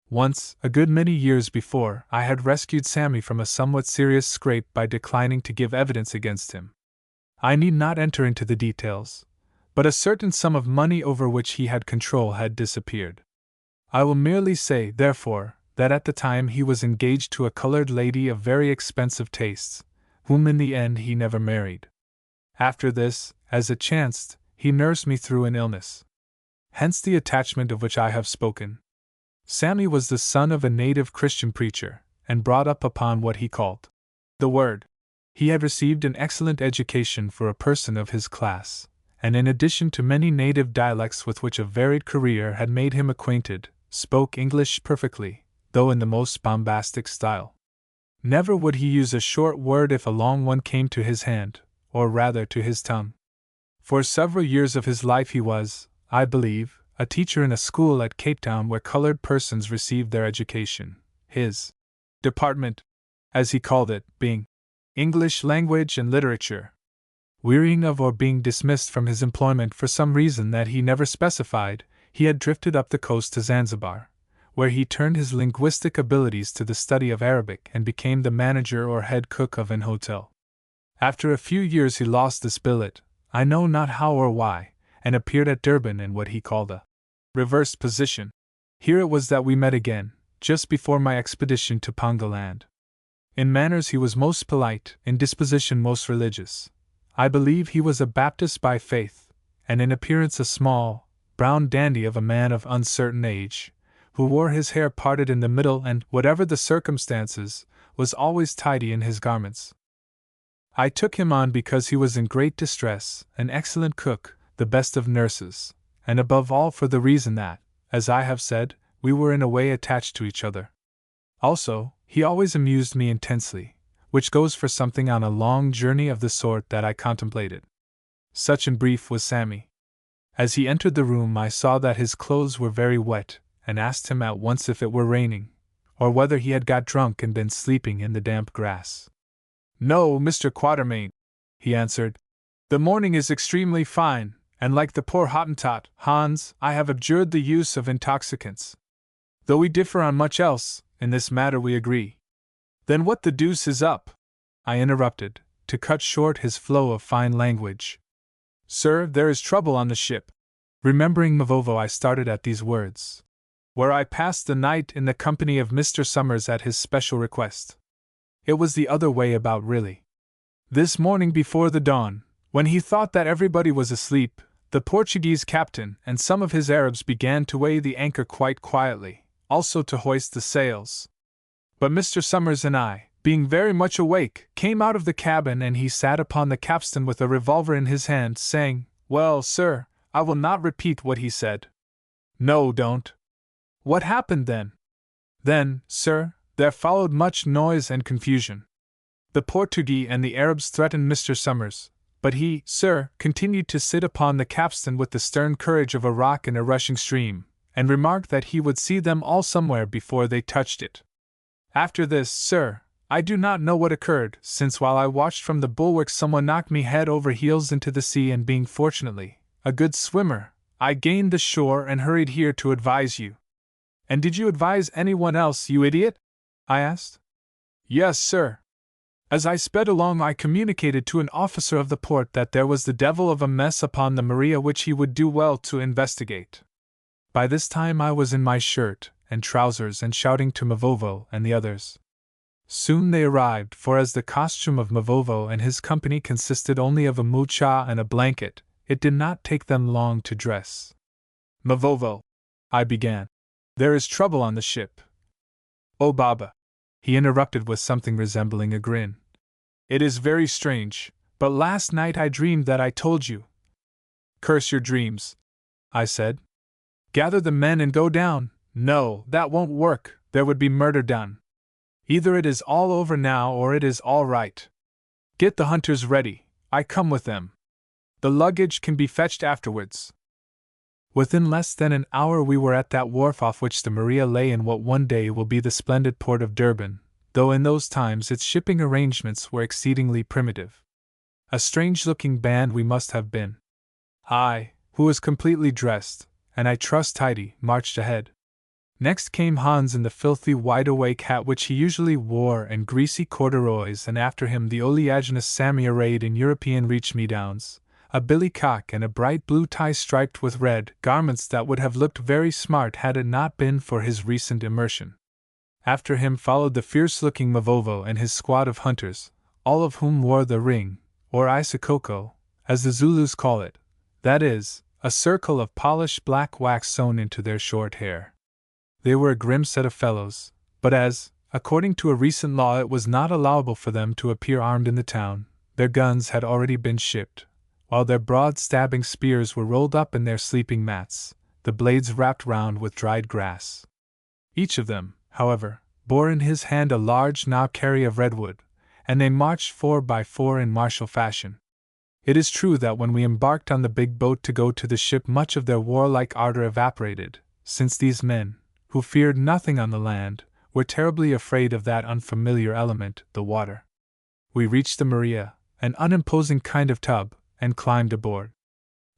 Once, a good many years before, I had rescued Sammy from a somewhat serious scrape by declining to give evidence against him. I need not enter into the details, but a certain sum of money over which he had control had disappeared. I will merely say, therefore, that at the time he was engaged to a colored lady of very expensive tastes, whom in the end he never married. After this, as it chanced, he nursed me through an illness. Hence the attachment of which I have spoken. Sammy was the son of a native Christian preacher, and brought up upon what he called the Word. He had received an excellent education for a person of his class, and in addition to many native dialects with which a varied career had made him acquainted, spoke English perfectly, though in the most bombastic style. Never would he use a short word if a long one came to his hand, or rather to his tongue. For several years of his life he was, I believe, a teacher in a school at Cape Town where colored persons received their education, his department, as he called it, being English language and literature. Wearying of or being dismissed from his employment for some reason that he never specified, he had drifted up the coast to Zanzibar, where he turned his linguistic abilities to the study of Arabic and became the manager or head cook of an hotel. After a few years he lost this billet, I know not how or why, and appeared at Durban in what he called a reversed position. Here it was that we met again, just before my expedition to Pongoland. In manners he was most polite, in disposition most religious. I believe he was a Baptist by faith, and in appearance a small, brown dandy of a man of uncertain age, who wore his hair parted in the middle and, whatever the circumstances, was always tidy in his garments. I took him on because he was in great distress, an excellent cook, the best of nurses, and above all for the reason that, as I have said, we were in a way attached to each other. Also, he always amused me intensely, which goes for something on a long journey of the sort that I contemplated. Such in brief was Sammy. As he entered the room, I saw that his clothes were very wet, and asked him at once if it were raining, or whether he had got drunk and been sleeping in the damp grass. "No, Mr. Quatermain," he answered. "The morning is extremely fine, and like the poor Hottentot, Hans, I have abjured the use of intoxicants. Though we differ on much else, in this matter we agree." "Then what the deuce is up?" I interrupted, to cut short his flow of fine language. "Sir, there is trouble on the ship." Remembering Mavovo, I started at these words. "Where I passed the night in the company of Mr. Summers at his special request." It was the other way about, really. This morning before the dawn, when he thought that everybody was asleep, the Portuguese captain and some of his Arabs began to weigh the anchor quite quietly, also to hoist the sails. But Mr. Summers and I, being very much awake, came out of the cabin, and he sat upon the capstan with a revolver in his hand, saying, "Well, sir, I will not repeat what he said." "No, don't." "What happened then?" "Then, sir, there followed much noise and confusion. The Portuguese and the Arabs threatened Mr. Summers, but he, sir, continued to sit upon the capstan with the stern courage of a rock in a rushing stream, and remarked that he would see them all somewhere before they touched it. After this, sir, I do not know what occurred, since while I watched from the bulwarks someone knocked me head over heels into the sea, and being fortunately a good swimmer, I gained the shore and hurried here to advise you." "And did you advise anyone else, you idiot?" I asked. "Yes, sir. As I sped along, I communicated to an officer of the port that there was the devil of a mess upon the Maria which he would do well to investigate." By this time I was in my shirt and trousers and shouting to Mavovo and the others. Soon they arrived, for as the costume of Mavovo and his company consisted only of a moocha and a blanket, it did not take them long to dress. "Mavovo," I began, "there is trouble on the ship." "Oh, Baba," he interrupted with something resembling a grin. "It is very strange, but last night I dreamed that I told you." "Curse your dreams," I said. "Gather the men and go down." "No, that won't work, there would be murder done. Either it is all over now or it is all right. Get the hunters ready, I come with them. The luggage can be fetched afterwards." Within less than an hour we were at that wharf off which the Maria lay in what one day will be the splendid port of Durban, though in those times its shipping arrangements were exceedingly primitive. A strange-looking band we must have been. I, who was completely dressed, and I trust tidy, marched ahead. Next came Hans in the filthy wide-awake hat which he usually wore and greasy corduroys, and after him the oleaginous Sammy arrayed in European reach-me-downs, a billycock and a bright blue tie striped with red, garments that would have looked very smart had it not been for his recent immersion. After him followed the fierce-looking Mavovo and his squad of hunters, all of whom wore the ring, or isokoko, as the Zulus call it, that is, a circle of polished black wax sewn into their short hair. They were a grim set of fellows, but as, according to a recent law, it was not allowable for them to appear armed in the town, their guns had already been shipped, while their broad stabbing spears were rolled up in their sleeping mats, the blades wrapped round with dried grass. Each of them, however, bore in his hand a large knobkerrie of redwood, and they marched 4 by 4 in martial fashion. It is true that when we embarked on the big boat to go to the ship, much of their warlike ardor evaporated, since these men, who feared nothing on the land, were terribly afraid of that unfamiliar element, the water. We reached the Maria, an unimposing kind of tub, and climbed aboard.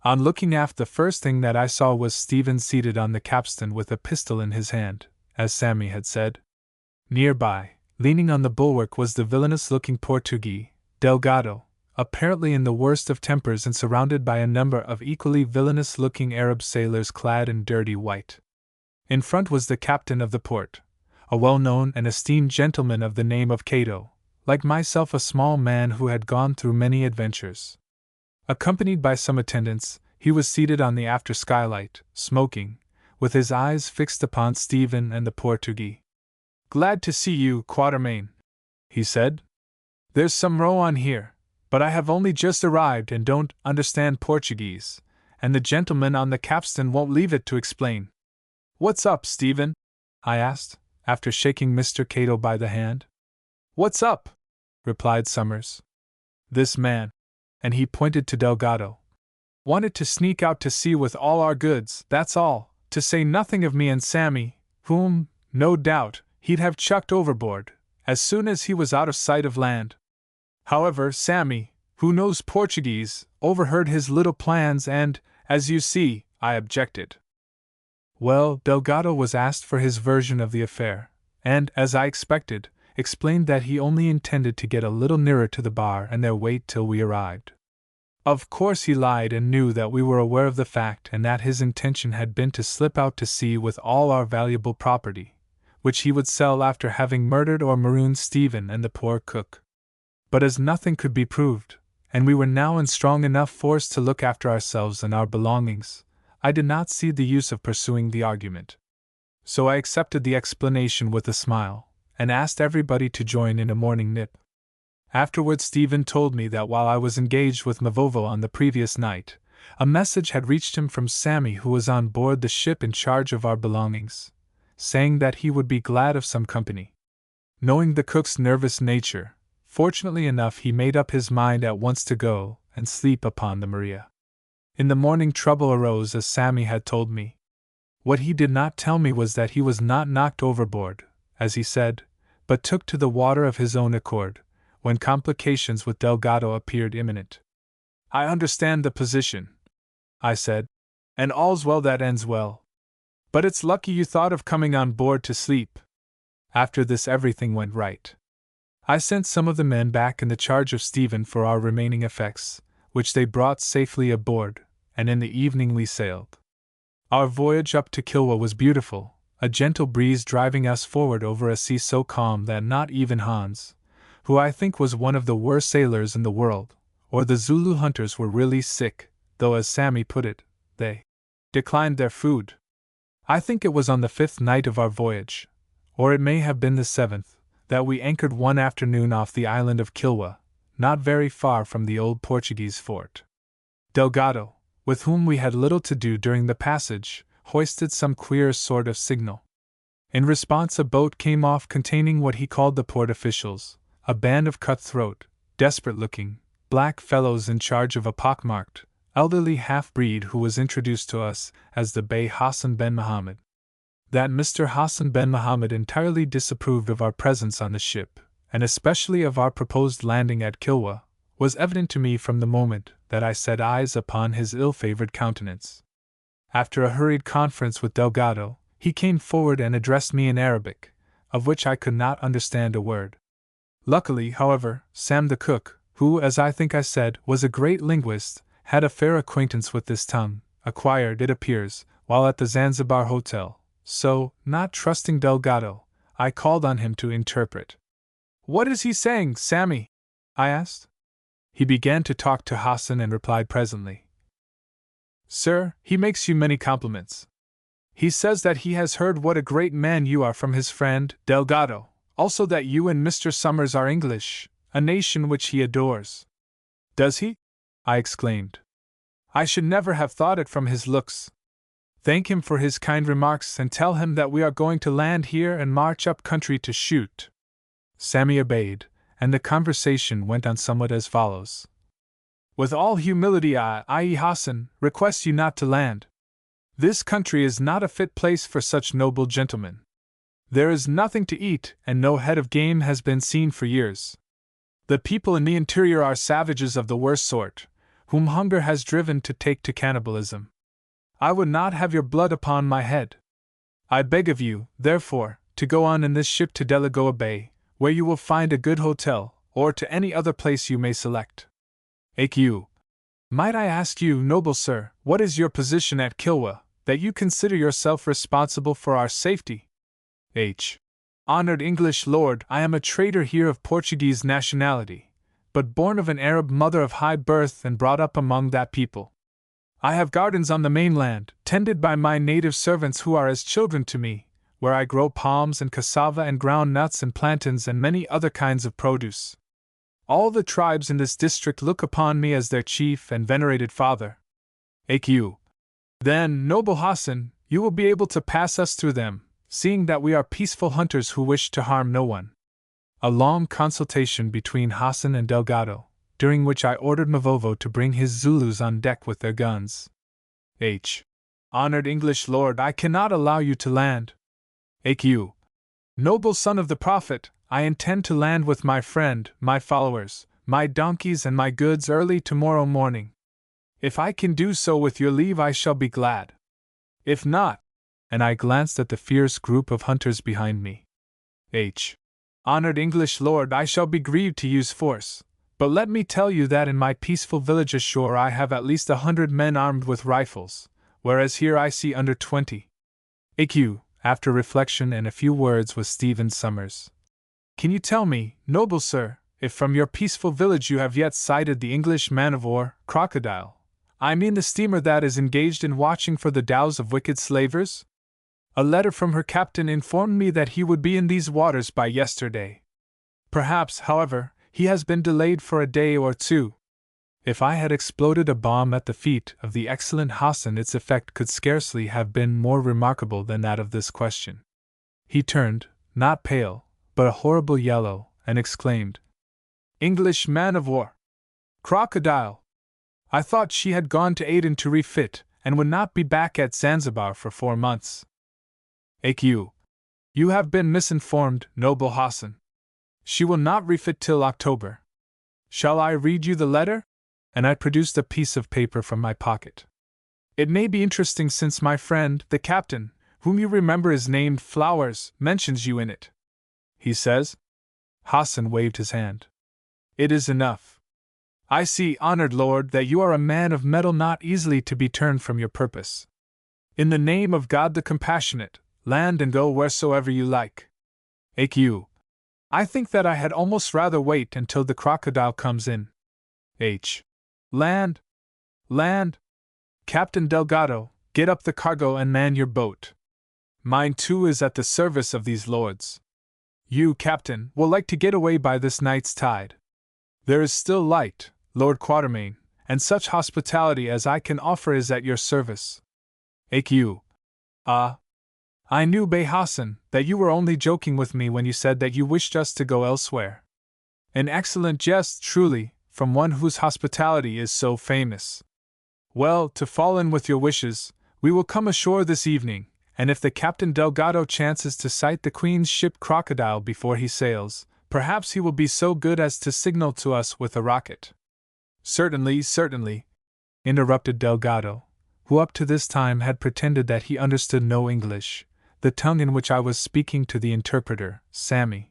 On looking aft, the first thing that I saw was Stephen seated on the capstan with a pistol in his hand, as Sammy had said. Near by, leaning on the bulwark, was the villainous-looking Portuguese, Delgado, apparently in the worst of tempers and surrounded by a number of equally villainous-looking Arab sailors clad in dirty white. In front was the captain of the port, a well-known and esteemed gentleman of the name of Cato, like myself a small man who had gone through many adventures. Accompanied by some attendants, he was seated on the after skylight, smoking, with his eyes fixed upon Stephen and the Portuguese. "Glad to see you, Quatermain," he said. "There's some row on here, but I have only just arrived and don't understand Portuguese, and the gentleman on the capstan won't leave it to explain." "What's up, Stephen?" I asked, after shaking Mr. Cato by the hand. "What's up?" replied Summers. This man, and he pointed to Delgado, wanted to sneak out to sea with all our goods, that's all, to say nothing of me and Sammy, whom, no doubt, he'd have chucked overboard, as soon as he was out of sight of land. However, Sammy, who knows Portuguese, overheard his little plans and, as you see, I objected. Well, Delgado was asked for his version of the affair, and, as I expected, explained that he only intended to get a little nearer to the bar and there wait till we arrived. Of course he lied and knew that we were aware of the fact and that his intention had been to slip out to sea with all our valuable property, which he would sell after having murdered or marooned Stephen and the poor cook. But as nothing could be proved, and we were now in strong enough force to look after ourselves and our belongings, I did not see the use of pursuing the argument. So I accepted the explanation with a smile, and asked everybody to join in a morning nip. Afterwards Stephen told me that while I was engaged with Mavovo on the previous night, a message had reached him from Sammy, who was on board the ship in charge of our belongings, saying that he would be glad of some company. Knowing the cook's nervous nature, fortunately enough he made up his mind at once to go and sleep upon the Maria. In the morning trouble arose as Sammy had told me. What he did not tell me was that he was not knocked overboard, as he said, but took to the water of his own accord, when complications with Delgado appeared imminent. I understand the position, I said, and all's well that ends well. But it's lucky you thought of coming on board to sleep. After this everything went right. I sent some of the men back in the charge of Stephen for our remaining effects, which they brought safely aboard, and in the evening we sailed. Our voyage up to Kilwa was beautiful, a gentle breeze driving us forward over a sea so calm that not even Hans, who I think was one of the worst sailors in the world, or the Zulu hunters were really sick, though as Sammy put it, they declined their food. I think it was on the 5th night of our voyage, or it may have been the 7th, that we anchored one afternoon off the island of Kilwa, not very far from the old Portuguese fort. Delgado, with whom we had little to do during the passage, hoisted some queer sort of signal. In response a boat came off containing what he called the port officials, a band of cutthroat, desperate-looking, black fellows in charge of a pockmarked, elderly half-breed who was introduced to us as the Bey Hassan ben Mohammed. That Mr. Hassan ben Mohammed entirely disapproved of our presence on the ship, and especially of our proposed landing at Kilwa, was evident to me from the moment that I set eyes upon his ill-favored countenance. After a hurried conference with Delgado, he came forward and addressed me in Arabic, of which I could not understand a word. Luckily, however, Sam the cook, who, as I think I said, was a great linguist, had a fair acquaintance with this tongue, acquired, it appears, while at the Zanzibar Hotel, so, not trusting Delgado, I called on him to interpret. "What is he saying, Sammy?" I asked. He began to talk to Hassan and replied presently. "Sir, he makes you many compliments. He says that he has heard what a great man you are from his friend, Delgado, also that you and Mr. Summers are English, a nation which he adores." "Does he?" I exclaimed. "I should never have thought it from his looks. Thank him for his kind remarks and tell him that we are going to land here and march up country to shoot." Sammy obeyed, and the conversation went on somewhat as follows. "With all humility I, Hassan, request you not to land. This country is not a fit place for such noble gentlemen. There is nothing to eat, and no head of game has been seen for years. The people in the interior are savages of the worst sort, whom hunger has driven to take to cannibalism. I would not have your blood upon my head. I beg of you, therefore, to go on in this ship to Delagoa Bay, where you will find a good hotel, or to any other place you may select. A.Q. Might I ask you, noble sir, what is your position at Kilwa, that you consider yourself responsible for our safety? H. Honored English lord, I am a trader here of Portuguese nationality, but born of an Arab mother of high birth and brought up among that people. I have gardens on the mainland, tended by my native servants who are as children to me, where I grow palms and cassava and ground nuts and plantains and many other kinds of produce. All the tribes in this district look upon me as their chief and venerated father. A.Q. Then, noble Hassan, you will be able to pass us through them, seeing that we are peaceful hunters who wish to harm no one. A long consultation between Hassan and Delgado, during which I ordered Mavovo to bring his Zulus on deck with their guns. H. Honored English lord, I cannot allow you to land. AQ. Noble son of the Prophet, I intend to land with my friend, my followers, my donkeys and my goods early tomorrow morning. If I can do so with your leave, I shall be glad. If not, and I glanced at the fierce group of hunters behind me. H. Honored English lord, I shall be grieved to use force, but let me tell you that in my peaceful village ashore I have at least 100 men armed with rifles, whereas here I see under 20. AQ, after reflection and a few words with Stephen Summers. Can you tell me, noble sir, if from your peaceful village you have yet sighted the English man-of-war, Crocodile? I mean the steamer that is engaged in watching for the dhows of wicked slavers? A letter from her captain informed me that he would be in these waters by yesterday. Perhaps, however, he has been delayed for a day or two. If I had exploded a bomb at the feet of the excellent Hassan, its effect could scarcely have been more remarkable than that of this question. He turned, not pale, but a horrible yellow, and exclaimed, English man-of-war! Crocodile! I thought she had gone to Aden to refit, and would not be back at Zanzibar for 4 months. AQ. You have been misinformed, noble Hassan. She will not refit till October. Shall I read you the letter? And I produced a piece of paper from my pocket. It may be interesting since my friend, the captain, whom you remember is named Flowers, mentions you in it. He says. Hassan waved his hand. It is enough. I see, honored lord, that you are a man of mettle not easily to be turned from your purpose. In the name of God the Compassionate, land and go wheresoever you like. AQ. I think that I had almost rather wait until the Crocodile comes in. H. Land! Land! Captain Delgado, get up the cargo and man your boat. Mine too is at the service of these lords. You, Captain, will like to get away by this night's tide. There is still light, Lord Quatermain, and such hospitality as I can offer is at your service. AQ. I knew, Bey Hassan, that you were only joking with me when you said that you wished us to go elsewhere. An excellent jest, truly, from one whose hospitality is so famous. Well, to fall in with your wishes, we will come ashore this evening, and if the Captain Delgado chances to sight the Queen's ship Crocodile before he sails, perhaps he will be so good as to signal to us with a rocket. Certainly, certainly, interrupted Delgado, who up to this time had pretended that he understood no English, the tongue in which I was speaking to the interpreter, Sammy.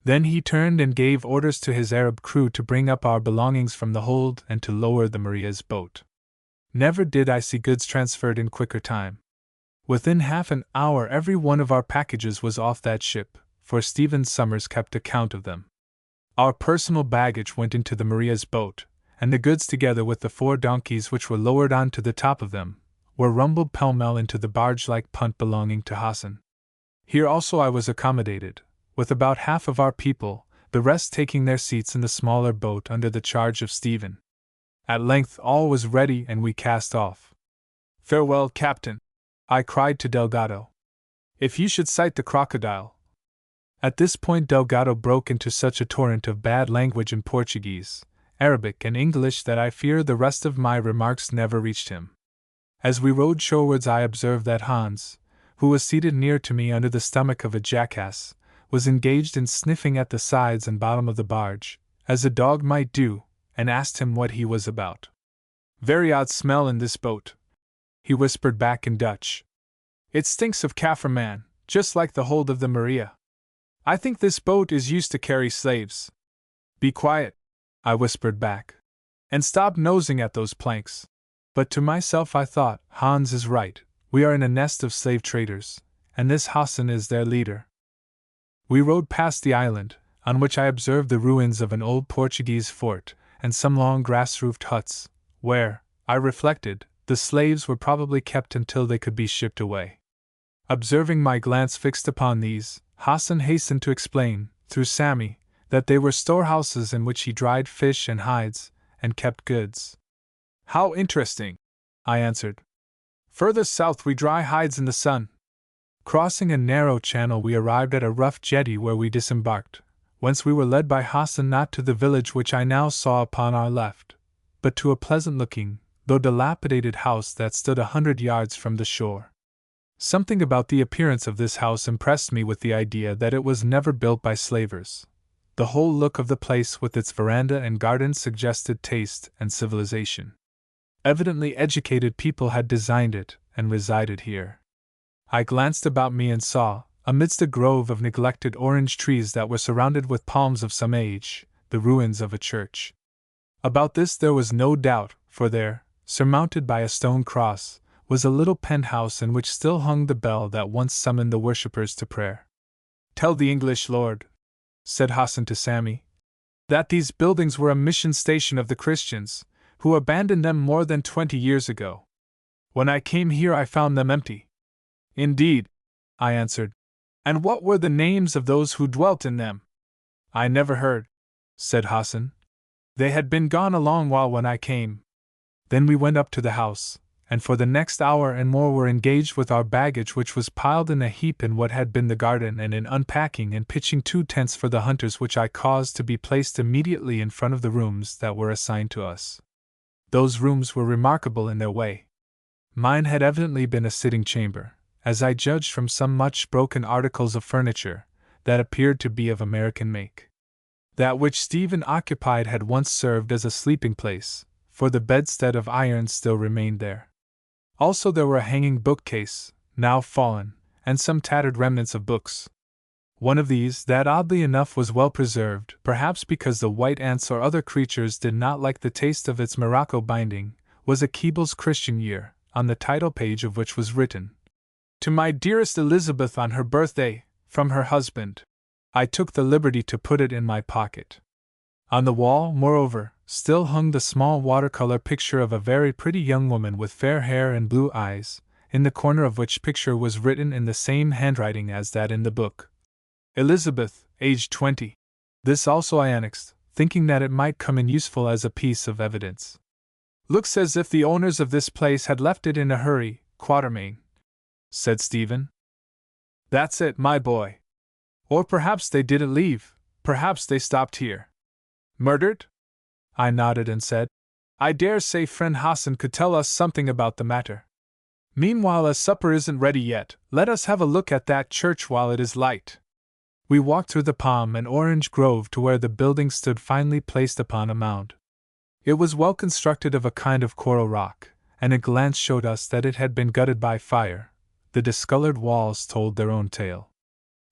Then he turned and gave orders to his Arab crew to bring up our belongings from the hold and to lower the Maria's boat. Never did I see goods transferred in quicker time. Within half an hour every one of our packages was off that ship, for Stephen Summers kept account of them. Our personal baggage went into the Maria's boat, and the goods together with the 4 donkeys which were lowered on to the top of them, were rumbled pell-mell into the barge-like punt belonging to Hassan. Here also I was accommodated, with about half of our people, the rest taking their seats in the smaller boat under the charge of Stephen. At length all was ready and we cast off. Farewell, Captain, I cried to Delgado. If you should sight the Crocodile. At this point Delgado broke into such a torrent of bad language in Portuguese, Arabic and English that I fear the rest of my remarks never reached him. As we rowed shorewards I observed that Hans, who was seated near to me under the stomach of a jackass, was engaged in sniffing at the sides and bottom of the barge, as a dog might do, and asked him what he was about. Very odd smell in this boat, he whispered back in Dutch. It stinks of Kaffir man, just like the hold of the Maria. I think this boat is used to carry slaves. Be quiet, I whispered back, and stop nosing at those planks. But to myself I thought, Hans is right, we are in a nest of slave traders, and this Hassan is their leader. We rowed past the island, on which I observed the ruins of an old Portuguese fort, and some long grass-roofed huts, where, I reflected, the slaves were probably kept until they could be shipped away. Observing my glance fixed upon these, Hassan hastened to explain, through Sammy, that they were storehouses in which he dried fish and hides, and kept goods. How interesting, I answered. Further south we dry hides in the sun. Crossing a narrow channel we arrived at a rough jetty where we disembarked, whence we were led by Hassan not to the village which I now saw upon our left, but to a pleasant-looking, though dilapidated house that stood 100 yards from the shore. Something about the appearance of this house impressed me with the idea that it was never built by slavers. The whole look of the place with its veranda and gardens suggested taste and civilization. Evidently educated people had designed it and resided here. I glanced about me and saw, amidst a grove of neglected orange trees that were surrounded with palms of some age, the ruins of a church. About this there was no doubt, for there, surmounted by a stone cross, was a little penthouse in which still hung the bell that once summoned the worshippers to prayer. "Tell the English lord," said Hassan to Sammy, "that these buildings were a mission station of the Christians, who abandoned them more than 20 years ago. When I came here I found them empty." "Indeed," I answered. "And what were the names of those who dwelt in them?" "I never heard," said Hassan. "They had been gone a long while when I came." Then we went up to the house, and for the next hour and more were engaged with our baggage, which was piled in a heap in what had been the garden, and in unpacking and pitching 2 tents for the hunters, which I caused to be placed immediately in front of the rooms that were assigned to us. Those rooms were remarkable in their way. Mine had evidently been a sitting chamber, as I judged from some much broken articles of furniture that appeared to be of American make. That which Stephen occupied had once served as a sleeping place, for the bedstead of iron still remained there. Also there were a hanging bookcase, now fallen, and some tattered remnants of books. One of these, that oddly enough was well preserved, perhaps because the white ants or other creatures did not like the taste of its morocco binding, was a Keeble's Christian Year, on the title page of which was written, "To my dearest Elizabeth on her birthday, from her husband." I took the liberty to put it in my pocket. On the wall, moreover, still hung the small watercolor picture of a very pretty young woman with fair hair and blue eyes, in the corner of which picture was written in the same handwriting as that in the book, "Elizabeth, aged 20. This also I annexed, thinking that it might come in useful as a piece of evidence. "Looks as if the owners of this place had left it in a hurry, Quatermain," said Stephen. "That's it, my boy. Or perhaps they didn't leave, perhaps they stopped here." "Murdered?" I nodded and said, "I dare say friend Hassan could tell us something about the matter. Meanwhile, as supper isn't ready yet, let us have a look at that church while it is light." We walked through the palm and orange grove to where the building stood finely placed upon a mound. It was well constructed of a kind of coral rock, and a glance showed us that it had been gutted by fire. The discolored walls told their own tale.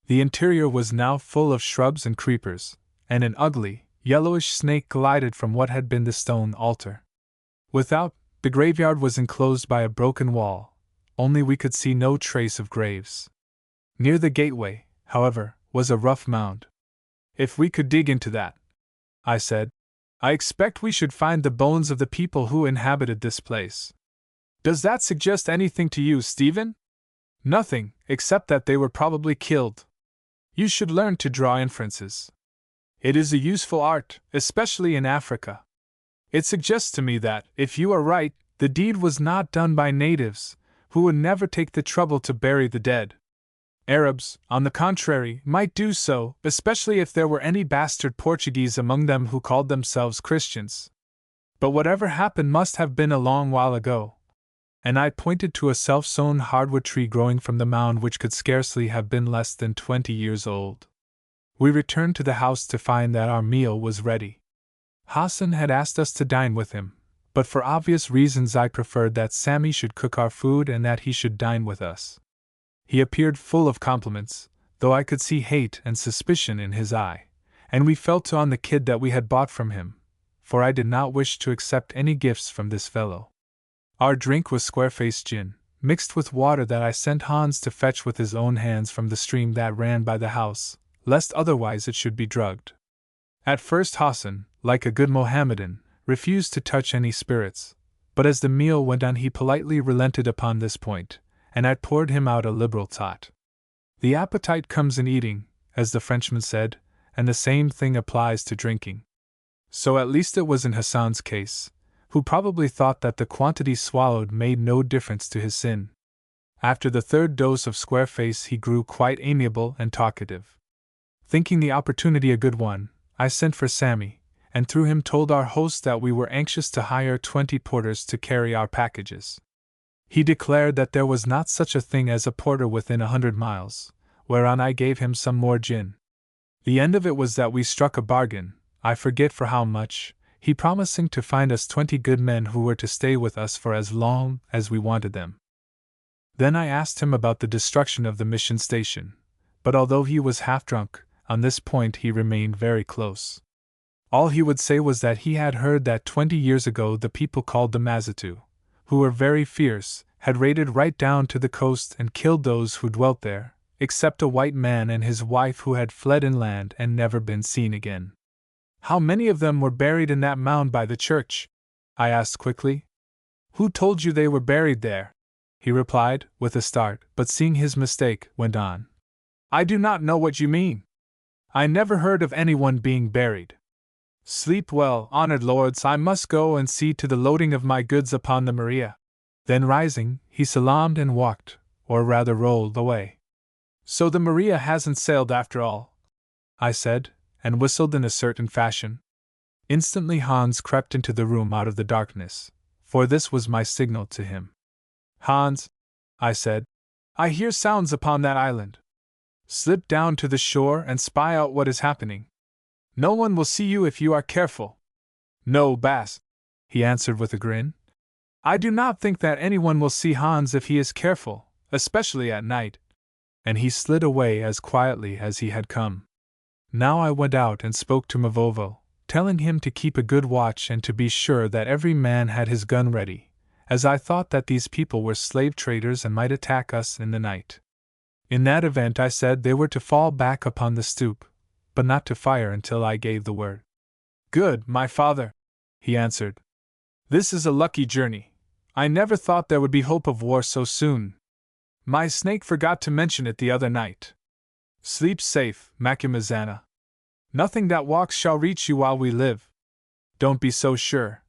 The interior was now full of shrubs and creepers, and an ugly, yellowish snake glided from what had been the stone altar. Without, the graveyard was enclosed by a broken wall, only we could see no trace of graves. Near the gateway, however, was a rough mound. "If we could dig into that," I said, "I expect we should find the bones of the people who inhabited this place." "Does that suggest anything to you, Stephen?" "Nothing, except that they were probably killed. You should learn to draw inferences. It is a useful art, especially in Africa. It suggests to me that, if you are right, the deed was not done by natives, who would never take the trouble to bury the dead. Arabs, on the contrary, might do so, especially if there were any bastard Portuguese among them who called themselves Christians. But whatever happened must have been a long while ago." And I pointed to a self-sown hardwood tree growing from the mound which could scarcely have been less than 20 years old. We returned to the house to find that our meal was ready. Hassan had asked us to dine with him, but for obvious reasons I preferred that Sammy should cook our food and that he should dine with us. He appeared full of compliments, though I could see hate and suspicion in his eye, and we felt on the kid that we had bought from him, for I did not wish to accept any gifts from this fellow. Our drink was square-faced gin, mixed with water that I sent Hans to fetch with his own hands from the stream that ran by the house, lest otherwise it should be drugged. At first Hassan, like a good Mohammedan, refused to touch any spirits, but as the meal went on he politely relented upon this point, and I poured him out a liberal tot. The appetite comes in eating, as the Frenchman said, and the same thing applies to drinking. So at least it was in Hassan's case, who probably thought that the quantity swallowed made no difference to his sin. After the third dose of square face he grew quite amiable and talkative. Thinking the opportunity a good one, I sent for Sammy, and through him told our host that we were anxious to hire 20 porters to carry our packages. He declared that there was not such a thing as a porter within 100 miles, whereon I gave him some more gin. The end of it was that we struck a bargain, I forget for how much, he promising to find us 20 good men who were to stay with us for as long as we wanted them. Then I asked him about the destruction of the mission station, but although he was half drunk, on this point he remained very close. All he would say was that he had heard that 20 years ago the people called the Mazitu, who were very fierce, had raided right down to the coast and killed those who dwelt there, except a white man and his wife who had fled inland and never been seen again. How many of them were buried in that mound by the church? I asked quickly. Who told you they were buried there? He replied, with a start, but seeing his mistake, went on. I do not know what you mean. I never heard of anyone being buried. Sleep well, honored lords, I must go and see to the loading of my goods upon the Maria. Then rising, he salaamed and walked, or rather rolled, away. So the Maria hasn't sailed after all, I said, and whistled in a certain fashion. Instantly Hans crept into the room out of the darkness, for this was my signal to him. Hans, I said, I hear sounds upon that island. Slip down to the shore and spy out what is happening. No one will see you if you are careful. No, Bass, he answered with a grin. I do not think that anyone will see Hans if he is careful, especially at night. And he slid away as quietly as he had come. Now I went out and spoke to Mavovo, telling him to keep a good watch and to be sure that every man had his gun ready, as I thought that these people were slave traders and might attack us in the night. In that event, I said, they were to fall back upon the stoop, but not to fire until I gave the word. Good, my father, he answered. This is a lucky journey. I never thought there would be hope of war so soon. My snake forgot to mention it the other night. Sleep safe, Macumazana. Nothing that walks shall reach you while we live. Don't be so sure,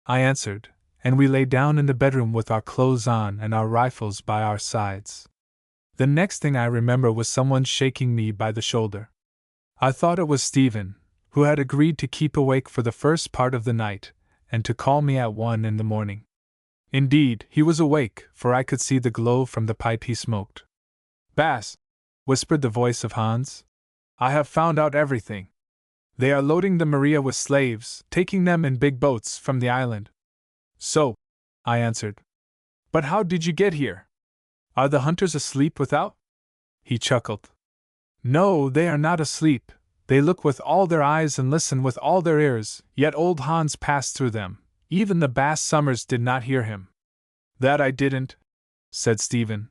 I answered, and we lay down in the bedroom with our clothes on and our rifles by our sides. The next thing I remember was someone shaking me by the shoulder. I thought it was Stephen, who had agreed to keep awake for the first part of the night, and to call me at 1 in the morning. Indeed, he was awake, for I could see the glow from the pipe he smoked. Bass, whispered the voice of Hans, I have found out everything. They are loading the Maria with slaves, taking them in big boats from the island. So, I answered. But how did you get here? Are the hunters asleep without? He chuckled. No, they are not asleep. They look with all their eyes and listen with all their ears, yet old Hans passed through them. Even the Bass Summers did not hear him. That I didn't, said Stephen.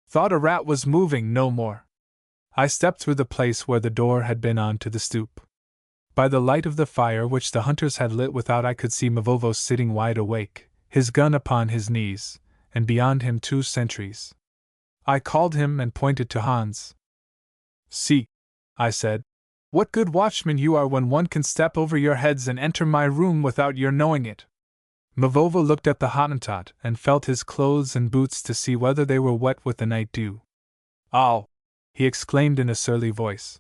Thought a rat was moving no more. I stepped through the place where the door had been on to the stoop. By the light of the fire which the hunters had lit without, I could see Mavovo sitting wide awake, his gun upon his knees, and beyond him 2 sentries. I called him and pointed to Hans. See, I said, what good watchmen you are when one can step over your heads and enter my room without your knowing it. Mavovo looked at the Hottentot and felt his clothes and boots to see whether they were wet with the night dew. Ow! He exclaimed in a surly voice.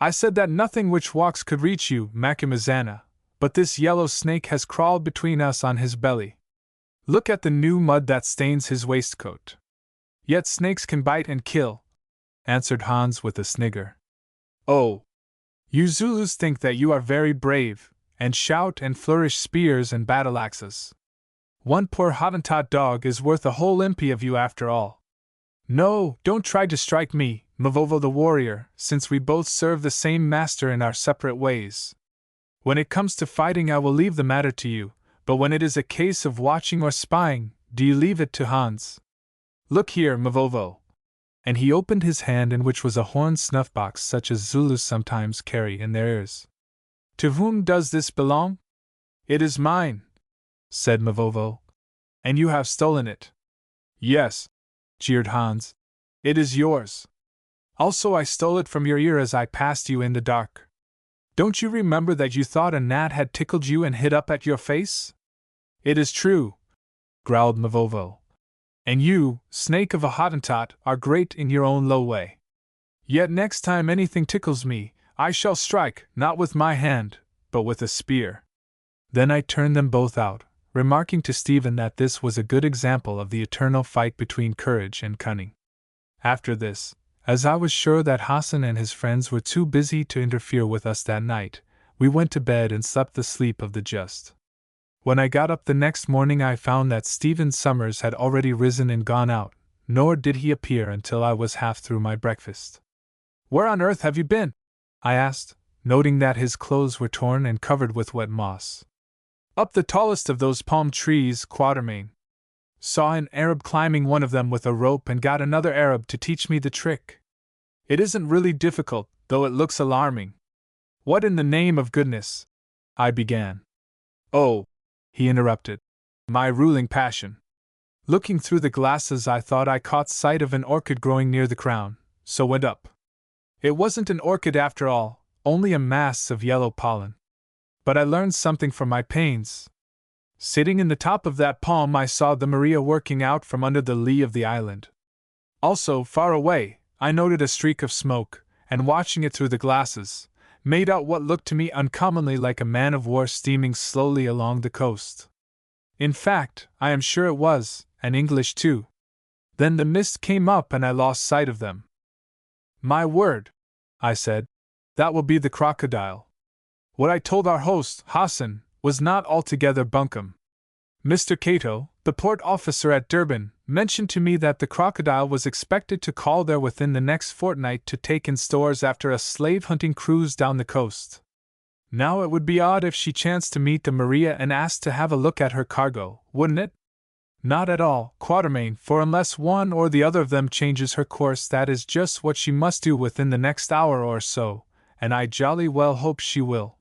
I said that nothing which walks could reach you, Macumazana, but this yellow snake has crawled between us on his belly. Look at the new mud that stains his waistcoat. Yet snakes can bite and kill, answered Hans with a snigger. Oh! You Zulus think that you are very brave, and shout and flourish spears and battle axes. One poor Hottentot dog is worth a whole impi of you after all. No, don't try to strike me, Mavovo the warrior, since we both serve the same master in our separate ways. When it comes to fighting, I will leave the matter to you, but when it is a case of watching or spying, do you leave it to Hans? Look here, Mavovo. And he opened his hand, in which was a horn snuff-box such as Zulus sometimes carry in their ears. To whom does this belong? It is mine, said Mavovo. And you have stolen it. Yes, jeered Hans. It is yours. Also I stole it from your ear as I passed you in the dark. Don't you remember that you thought a gnat had tickled you and hid up at your face? It is true, growled Mavovo. And you, snake of a Hottentot, are great in your own low way. Yet next time anything tickles me, I shall strike, not with my hand, but with a spear. Then I turned them both out, remarking to Stephen that this was a good example of the eternal fight between courage and cunning. After this, as I was sure that Hassan and his friends were too busy to interfere with us that night, we went to bed and slept the sleep of the just. When I got up the next morning I found that Stephen Summers had already risen and gone out, nor did he appear until I was half through my breakfast. "Where on earth have you been?" I asked, noting that his clothes were torn and covered with wet moss. "Up the tallest of those palm trees, Quatermain. Saw an Arab climbing one of them with a rope and got another Arab to teach me the trick. It isn't really difficult, though it looks alarming." "What in the name of goodness?" I began. "Oh," he interrupted, "my ruling passion. Looking through the glasses I thought I caught sight of an orchid growing near the crown, so went up. It wasn't an orchid after all, only a mass of yellow pollen. But I learned something from my pains. Sitting in the top of that palm I saw the Maria working out from under the lee of the island. Also, far away, I noted a streak of smoke, and watching it through the glasses, made out what looked to me uncommonly like a man of war steaming slowly along the coast. In fact, I am sure it was, and English too. Then the mist came up and I lost sight of them." "My word," I said, "that will be the crocodile." What I told our host, Hassan, was not altogether bunkum. Mr. Cato, the port officer at Durban, mentioned to me that the crocodile was expected to call there within the next fortnight to take in stores after a slave-hunting cruise down the coast. Now it would be odd if she chanced to meet the Maria and asked to have a look at her cargo, wouldn't it? Not at all, Quatermain, for unless one or the other of them changes her course that is just what she must do within the next hour or so, and I jolly well hope she will.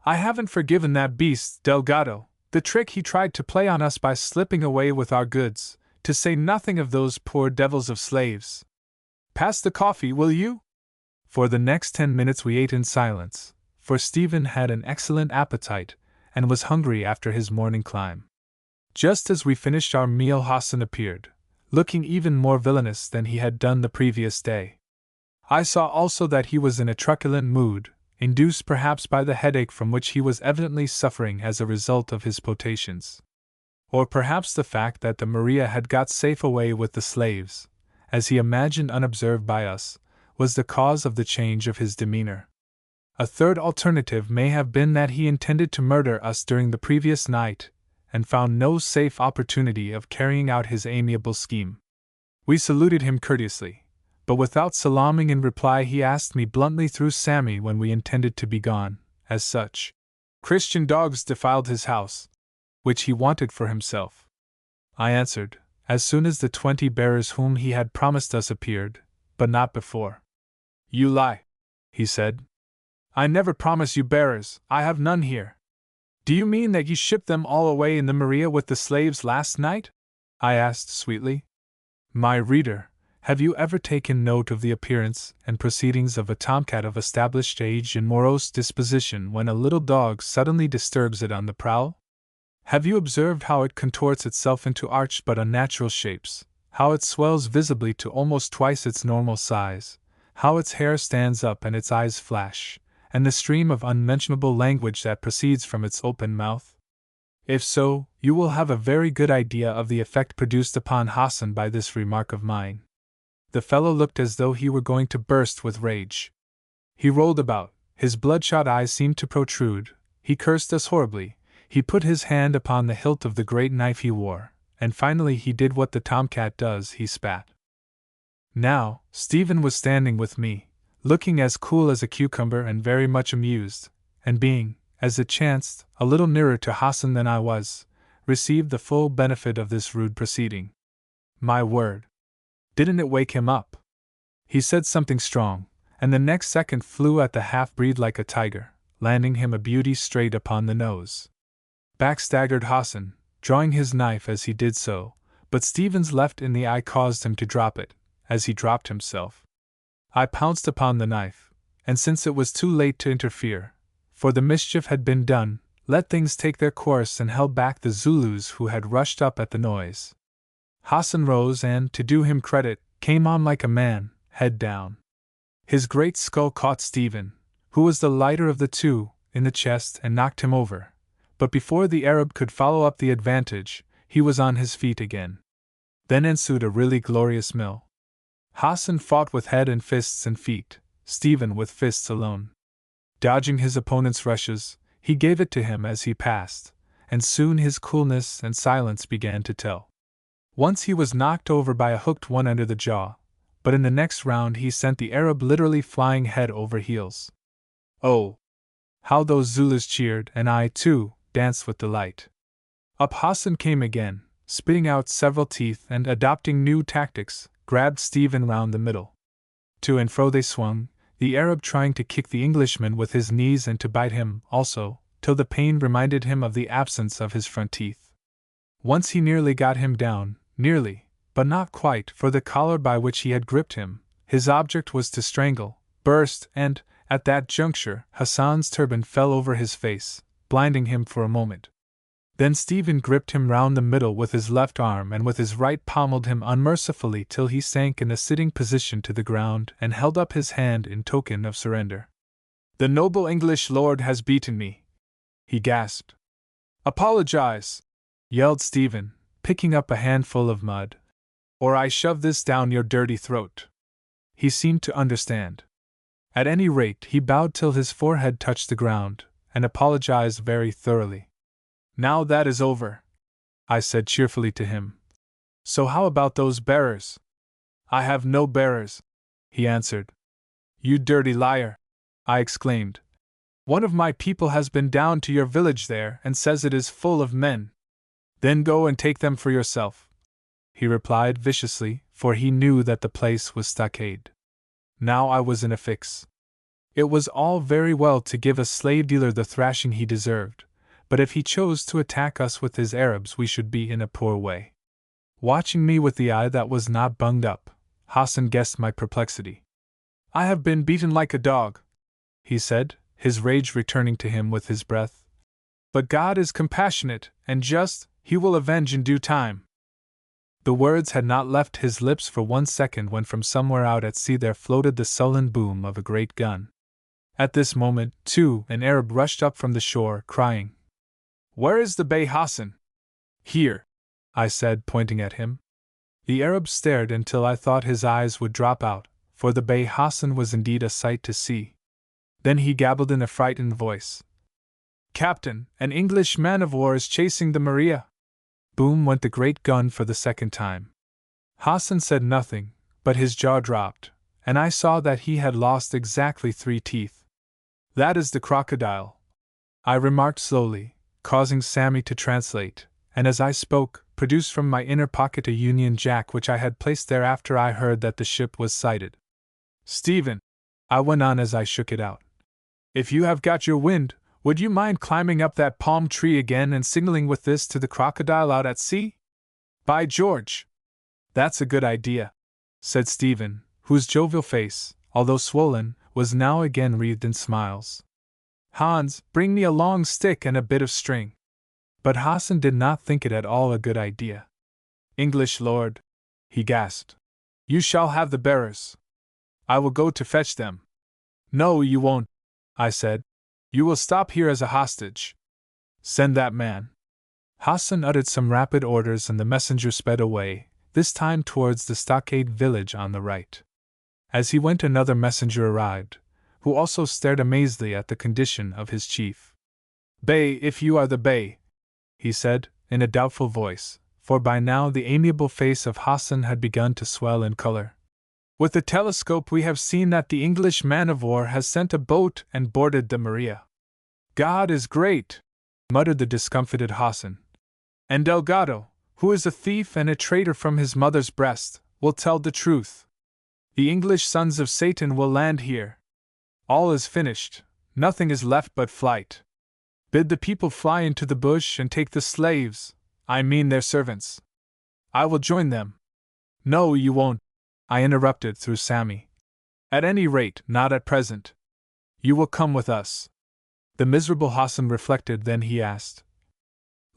I haven't forgiven that beast, Delgado, the trick he tried to play on us by slipping away with our goods, to say nothing of those poor devils of slaves. Pass the coffee, will you?" For the next 10 minutes we ate in silence, for Stephen had an excellent appetite, and was hungry after his morning climb. Just as we finished our meal Hassan appeared, looking even more villainous than he had done the previous day. I saw also that he was in a truculent mood, induced perhaps by the headache from which he was evidently suffering as a result of his potations. Or perhaps the fact that the Maria had got safe away with the slaves, as he imagined unobserved by us, was the cause of the change of his demeanor. A third alternative may have been that he intended to murder us during the previous night, and found no safe opportunity of carrying out his amiable scheme. We saluted him courteously, but without salaaming in reply he asked me bluntly through Sammy when we intended to be gone, as such Christian dogs defiled his house, which he wanted for himself. I answered, as soon as the 20 bearers whom he had promised us appeared, but not before. "You lie," he said. "I never promise you bearers, I have none here." "Do you mean that you shipped them all away in the Maria with the slaves last night?" I asked sweetly. My reader, have you ever taken note of the appearance and proceedings of a tomcat of established age and morose disposition when a little dog suddenly disturbs it on the prowl? Have you observed how it contorts itself into arched but unnatural shapes, how it swells visibly to almost twice its normal size, how its hair stands up and its eyes flash, and the stream of unmentionable language that proceeds from its open mouth? If so, you will have a very good idea of the effect produced upon Hassan by this remark of mine. The fellow looked as though he were going to burst with rage. He rolled about, his bloodshot eyes seemed to protrude, he cursed us horribly, he put his hand upon the hilt of the great knife he wore, and finally he did what the tomcat does, he spat. Now, Stephen was standing with me, looking as cool as a cucumber and very much amused, and being, as it chanced, a little nearer to Hassan than I was, received the full benefit of this rude proceeding. My word! Didn't it wake him up? He said something strong, and the next second flew at the half-breed like a tiger, landing him a beauty straight upon the nose. Back staggered Hassan, drawing his knife as he did so, but Stephen's left in the eye caused him to drop it, as he dropped himself. I pounced upon the knife, and since it was too late to interfere, for the mischief had been done, let things take their course and held back the Zulus who had rushed up at the noise. Hassan rose and, to do him credit, came on like a man, head down. His great skull caught Stephen, who was the lighter of the two, in the chest and knocked him over, but before the Arab could follow up the advantage, he was on his feet again. Then ensued a really glorious mill. Hassan fought with head and fists and feet, Stephen with fists alone. Dodging his opponent's rushes, he gave it to him as he passed, and soon his coolness and silence began to tell. Once he was knocked over by a hooked one under the jaw, but in the next round he sent the Arab literally flying head over heels. Oh! How those Zulus cheered, and I, too, danced with delight. Up Hassan came again, spitting out several teeth and adopting new tactics, grabbed Stephen round the middle. To and fro they swung, the Arab trying to kick the Englishman with his knees and to bite him, also, till the pain reminded him of the absence of his front teeth. Once he nearly got him down, nearly, but not quite, for the collar by which he had gripped him, his object was to strangle, burst, and, at that juncture, Hassan's turban fell over his face, blinding him for a moment. Then Stephen gripped him round the middle with his left arm and with his right pommeled him unmercifully till he sank in a sitting position to the ground and held up his hand in token of surrender. "The noble English lord has beaten me," he gasped. "Apologize," yelled Stephen, picking up a handful of mud, "or I shove this down your dirty throat." He seemed to understand. At any rate, he bowed till his forehead touched the ground, and apologized very thoroughly. "Now that is over," I said cheerfully to him. "So how about those bearers?" "I have no bearers," he answered. "You dirty liar!" I exclaimed. "One of my people has been down to your village there and says it is full of men." "Then go and take them for yourself," he replied viciously, for he knew that the place was stockade. Now I was in a fix. It was all very well to give a slave dealer the thrashing he deserved, but if he chose to attack us with his Arabs we should be in a poor way. Watching me with the eye that was not bunged up, Hassan guessed my perplexity. "I have been beaten like a dog," he said, his rage returning to him with his breath. "But God is compassionate and just, He will avenge in due time." The words had not left his lips for 1 second when from somewhere out at sea there floated the sullen boom of a great gun. At this moment, too, an Arab rushed up from the shore, crying, "Where is the Bey Hassan?" "Here," I said, pointing at him. The Arab stared until I thought his eyes would drop out, for the Bey Hassan was indeed a sight to see. Then he gabbled in a frightened voice, "Captain, an English man-of-war is chasing the Maria." Boom went the great gun for the second time. Hassan said nothing, but his jaw dropped, and I saw that he had lost exactly 3 teeth. "That is the crocodile," I remarked slowly, causing Sammy to translate, and as I spoke, produced from my inner pocket a Union Jack which I had placed there after I heard that the ship was sighted. "Stephen," I went on as I shook it out, "if you have got your wind, would you mind climbing up that palm tree again and signaling with this to the crocodile out at sea? By George! That's a good idea," said Stephen, whose jovial face, although swollen, was now again wreathed in smiles. "Hans, bring me a long stick and a bit of string." But Hassan did not think it at all a good idea. "English lord," he gasped, "you shall have the bearers. I will go to fetch them." "No, you won't," I said. "You will stop here as a hostage. Send that man." Hassan uttered some rapid orders and the messenger sped away, this time towards the stockade village on the right. As he went another messenger arrived, who also stared amazedly at the condition of his chief. "Bey, if you are the Bey," he said, in a doubtful voice, for by now the amiable face of Hassan had begun to swell in color. "With the telescope we have seen that the English man-of-war has sent a boat and boarded the Maria." "God is great," muttered the discomfited Hassan. "And Delgado, who is a thief and a traitor from his mother's breast, will tell the truth. The English sons of Satan will land here. All is finished, nothing is left but flight. Bid the people fly into the bush and take the slaves, I mean their servants. I will join them." "No, you won't," I interrupted through Sammy. "At any rate, not at present. You will come with us." The miserable Hassan reflected, then he asked,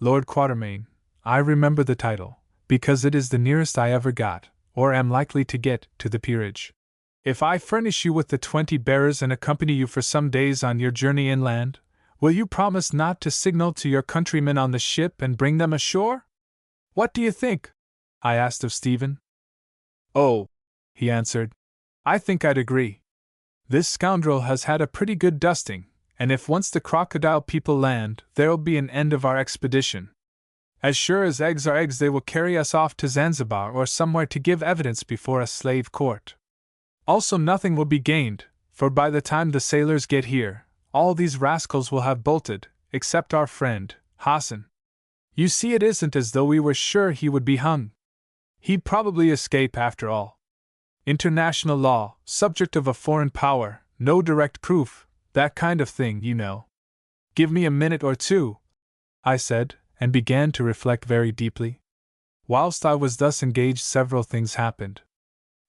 "Lord Quatermain, I remember the title, because it is the nearest I ever got, or am likely to get, to the peerage. If I furnish you with the 20 bearers and accompany you for some days on your journey inland, will you promise not to signal to your countrymen on the ship and bring them ashore? What do you think? I asked of Stephen. Oh, he answered, I think I'd agree. This scoundrel has had a pretty good dusting, and if once the crocodile people land, there'll be an end of our expedition. As sure as eggs are eggs, they will carry us off to Zanzibar or somewhere to give evidence before a slave court. Also, nothing will be gained, for by the time the sailors get here, all these rascals will have bolted, except our friend, Hassan. You see, it isn't as though we were sure he would be hung. He'd probably escape after all. International law, subject of a foreign power, no direct proof, that kind of thing, you know. Give me a minute or two, I said, and began to reflect very deeply. Whilst I was thus engaged, several things happened.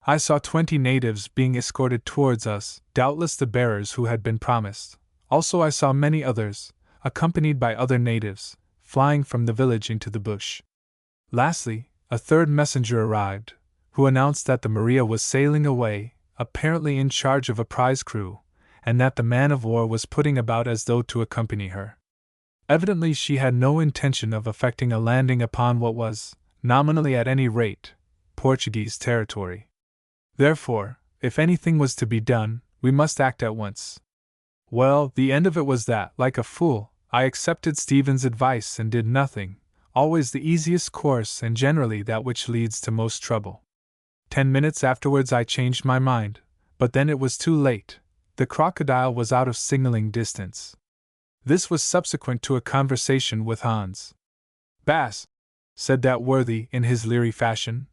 I saw 20 natives being escorted towards us, doubtless the bearers who had been promised. Also I saw many others, accompanied by other natives, flying from the village into the bush. Lastly, a third messenger arrived, who announced that the Maria was sailing away, apparently in charge of a prize crew, and that the man-of-war was putting about as though to accompany her. Evidently she had no intention of effecting a landing upon what was, nominally at any rate, Portuguese territory. Therefore, if anything was to be done, we must act at once. Well, the end of it was that, like a fool, I accepted Stephen's advice and did nothing, always the easiest course and generally that which leads to most trouble. 10 minutes afterwards I changed my mind, but then it was too late. The crocodile was out of signaling distance. This was subsequent to a conversation with Hans. Bass, said that worthy in his leery fashion,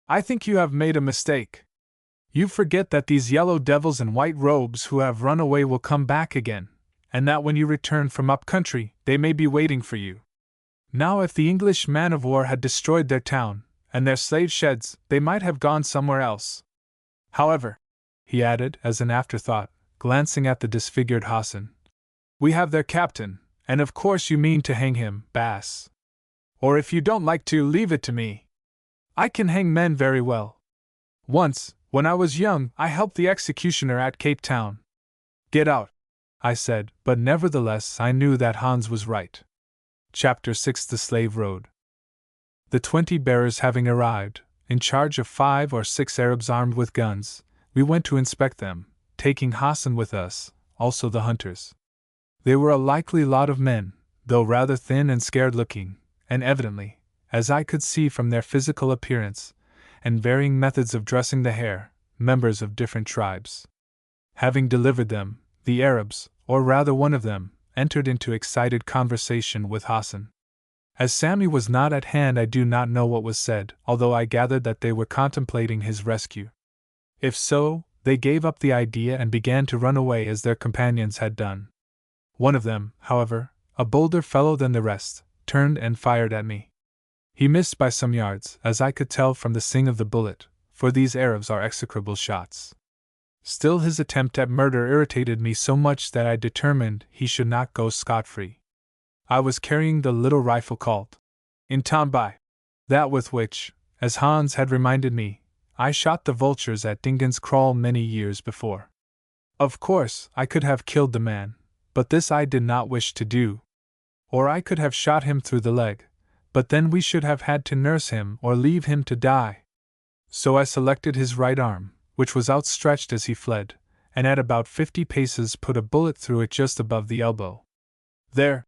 I think you have made a mistake. You forget that these yellow devils in white robes who have run away will come back again, and that when you return from up country, they may be waiting for you. Now, if the English man-of-war had destroyed their town, and their slave sheds, they might have gone somewhere else. However, he added as an afterthought, glancing at the disfigured Hassan, we have their captain, and of course you mean to hang him, Bass. Or if you don't like to, leave it to me. I can hang men very well. Once, when I was young, I helped the executioner at Cape Town. Get out, I said, but nevertheless I knew that Hans was right. Chapter 6: The Slave Road. The 20 bearers having arrived, in charge of 5 or 6 Arabs armed with guns, we went to inspect them, taking Hassan with us, also the hunters. They were a likely lot of men, though rather thin and scared-looking, and evidently, as I could see from their physical appearance, and varying methods of dressing the hair, members of different tribes. Having delivered them, the Arabs, or rather one of them, entered into excited conversation with Hassan. As Sammy was not at hand, I do not know what was said, although I gathered that they were contemplating his rescue. If so, they gave up the idea and began to run away as their companions had done. One of them, however, a bolder fellow than the rest, turned and fired at me. He missed by some yards, as I could tell from the sing of the bullet, for these Arabs are execrable shots. Still, his attempt at murder irritated me so much that I determined he should not go scot-free. I was carrying the little rifle called Intambai, that with which, as Hans had reminded me, I shot the vultures at Dingan's Kraal many years before. Of course, I could have killed the man, but this I did not wish to do. Or I could have shot him through the leg, but then we should have had to nurse him or leave him to die. So I selected his right arm, which was outstretched as he fled, and at about 50 paces put a bullet through it just above the elbow. There,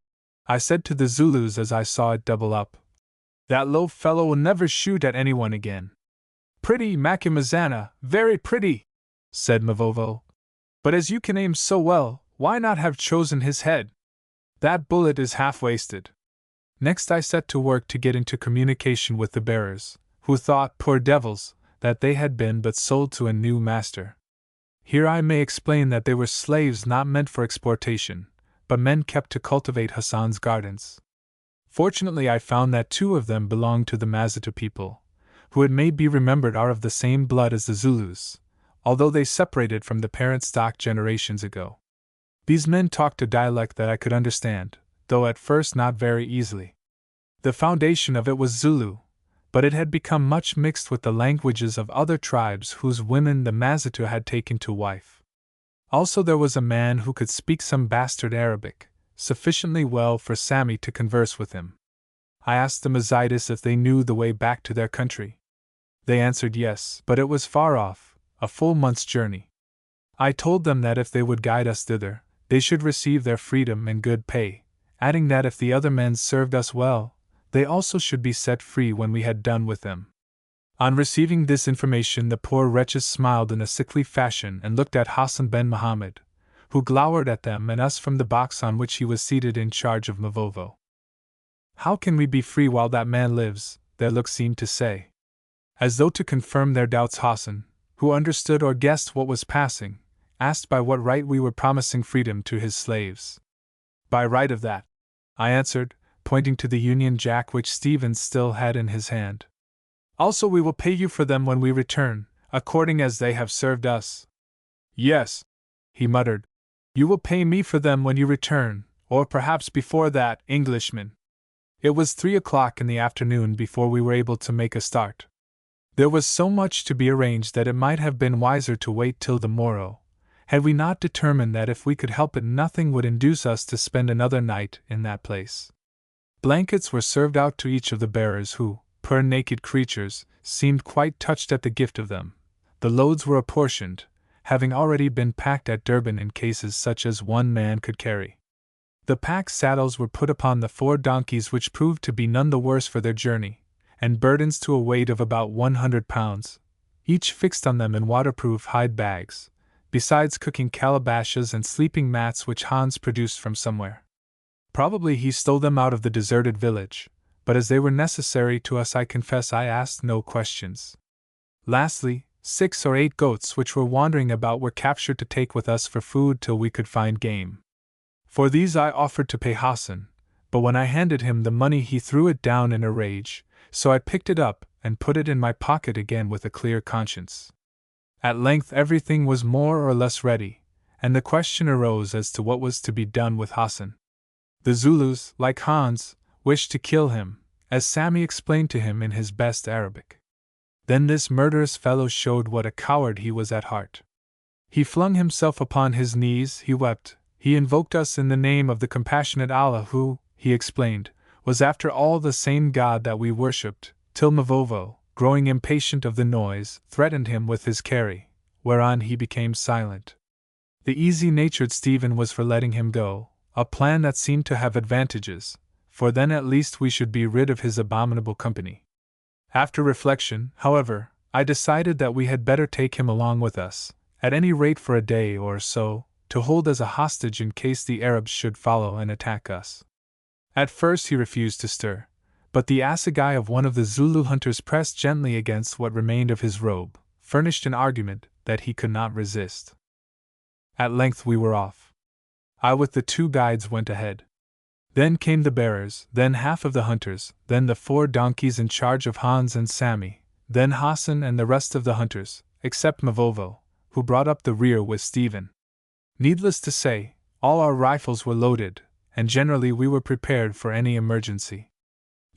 I said to the Zulus as I saw it double up. That low fellow will never shoot at anyone again. Pretty, Macumazana, very pretty, said Mavovo. But as you can aim so well, why not have chosen his head? That bullet is half wasted. Next I set to work to get into communication with the bearers, who thought, poor devils, that they had been but sold to a new master. Here I may explain that they were slaves not meant for exportation, but men kept to cultivate Hassan's gardens. Fortunately I found that 2 of them belonged to the Mazitu people, who it may be remembered are of the same blood as the Zulus, although they separated from the parent stock generations ago. These men talked a dialect that I could understand, though at first not very easily. The foundation of it was Zulu, but it had become much mixed with the languages of other tribes whose women the Mazitu had taken to wife. Also there was a man who could speak some bastard Arabic, sufficiently well for Sammy to converse with him. I asked the Mazitus if they knew the way back to their country. They answered yes, but it was far off, a full month's journey. I told them that if they would guide us thither, they should receive their freedom and good pay, adding that if the other men served us well, they also should be set free when we had done with them. On receiving this information, the poor wretches smiled in a sickly fashion and looked at Hassan ben Muhammad, who glowered at them and us from the box on which he was seated in charge of Mavovo. "How can we be free while that man lives?" their looks seemed to say. As though to confirm their doubts, Hassan, who understood or guessed what was passing, asked by what right we were promising freedom to his slaves. "By right of that," I answered, pointing to the Union Jack which Stephen still had in his hand. "Also we will pay you for them when we return, according as they have served us." "Yes," he muttered, "you will pay me for them when you return, or perhaps before that, Englishman." It was 3 o'clock in the afternoon before we were able to make a start. There was so much to be arranged that it might have been wiser to wait till the morrow, had we not determined that if we could help it nothing would induce us to spend another night in that place. Blankets were served out to each of the bearers who, poor naked creatures, seemed quite touched at the gift of them. The loads were apportioned, having already been packed at Durban in cases such as one man could carry. The pack saddles were put upon the 4 donkeys, which proved to be none the worse for their journey, and burdens to a weight of about 100 pounds, each fixed on them in waterproof hide bags, besides cooking calabashes and sleeping mats which Hans produced from somewhere. Probably he stole them out of the deserted village, but as they were necessary to us, I confess I asked no questions. Lastly, 6 or 8 goats which were wandering about were captured to take with us for food till we could find game. For these I offered to pay Hassan, but when I handed him the money he threw it down in a rage, so I picked it up and put it in my pocket again with a clear conscience. At length everything was more or less ready, and the question arose as to what was to be done with Hassan. The Zulus, like Hans, wished to kill him, as Sammy explained to him in his best Arabic. Then this murderous fellow showed what a coward he was at heart. He flung himself upon his knees, he wept, he invoked us in the name of the compassionate Allah who, he explained, was after all the same God that we worshipped, till Mavovo, growing impatient of the noise, threatened him with his carry, whereon he became silent. The easy-natured Stephen was for letting him go, a plan that seemed to have advantages, for then at least we should be rid of his abominable company. After reflection, however, I decided that we had better take him along with us, at any rate for a day or so, to hold as a hostage in case the Arabs should follow and attack us. At first he refused to stir, but the assegai of one of the Zulu hunters pressed gently against what remained of his robe, furnished an argument that he could not resist. At length we were off. I with the 2 guides went ahead. Then came the bearers, then half of the hunters, then the 4 donkeys in charge of Hans and Sammy, then Hassan and the rest of the hunters, except Mavovo, who brought up the rear with Stephen. Needless to say, all our rifles were loaded, and generally we were prepared for any emergency.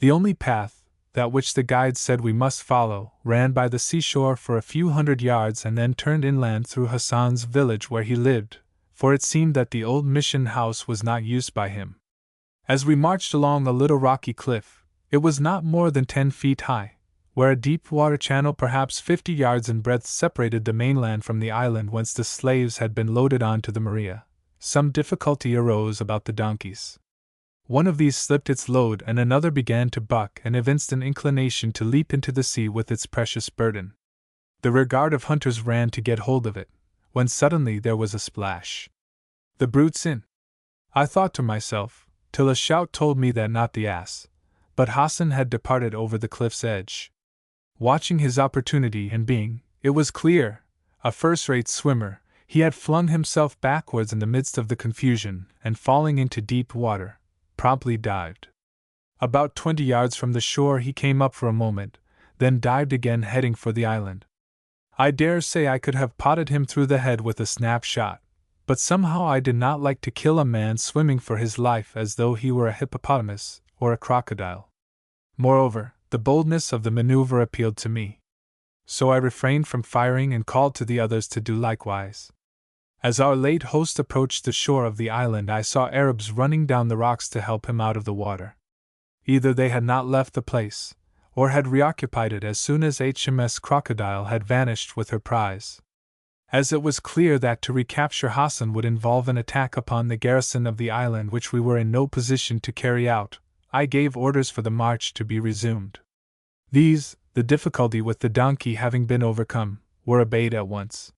The only path, that which the guides said we must follow, ran by the seashore for a few hundred yards and then turned inland through Hassan's village where he lived, for it seemed that the old mission house was not used by him. As we marched along a little rocky cliff, it was not more than 10 feet high, where a deep water channel perhaps 50 yards in breadth separated the mainland from the island whence the slaves had been loaded on to the Maria, some difficulty arose about the donkeys. One of these slipped its load and another began to buck and evinced an inclination to leap into the sea with its precious burden. The rear guard of hunters ran to get hold of it, when suddenly there was a splash. "The brute's in," I thought to myself, till a shout told me that not the ass, but Hassan had departed over the cliff's edge. Watching his opportunity and being, it was clear, a first-rate swimmer, he had flung himself backwards in the midst of the confusion and falling into deep water, promptly dived. About 20 yards from the shore he came up for a moment, then dived again heading for the island. I dare say I could have potted him through the head with a snap shot, but somehow I did not like to kill a man swimming for his life as though he were a hippopotamus or a crocodile. Moreover, the boldness of the maneuver appealed to me. So I refrained from firing and called to the others to do likewise. As our late host approached the shore of the island, I saw Arabs running down the rocks to help him out of the water. Either they had not left the place, or had reoccupied it as soon as HMS Crocodile had vanished with her prize. As it was clear that to recapture Hassan would involve an attack upon the garrison of the island which we were in no position to carry out, I gave orders for the march to be resumed. These, the difficulty with the donkey having been overcome, were obeyed at once.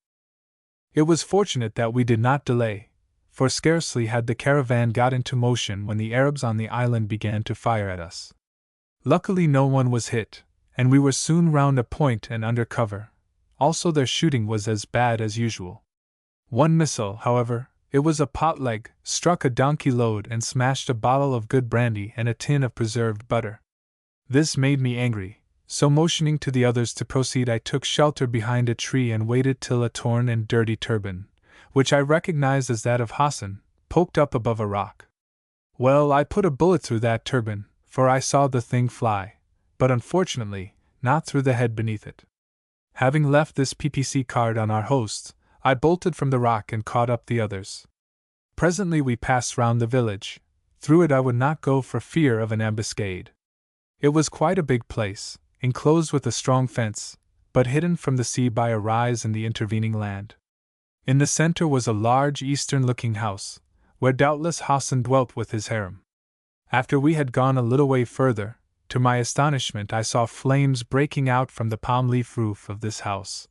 It was fortunate that we did not delay, for scarcely had the caravan got into motion when the Arabs on the island began to fire at us. Luckily no one was hit, and we were soon round a point and under cover. Also their shooting was as bad as usual. One missile, however, it was a pot-leg, struck a donkey load and smashed a bottle of good brandy and a tin of preserved butter. This made me angry, so motioning to the others to proceed I took shelter behind a tree and waited till a torn and dirty turban, which I recognized as that of Hassan, poked up above a rock. Well, I put a bullet through that turban, for I saw the thing fly, but unfortunately, not through the head beneath it. Having left this PPC card on our hosts, I bolted from the rock and caught up the others. Presently we passed round the village. Through it I would not go for fear of an ambuscade. It was quite a big place, enclosed with a strong fence, but hidden from the sea by a rise in the intervening land. In the center was a large eastern-looking house, where doubtless Hassan dwelt with his harem. After we had gone a little way further, to my astonishment I saw flames breaking out from the palm-leaf roof of this house.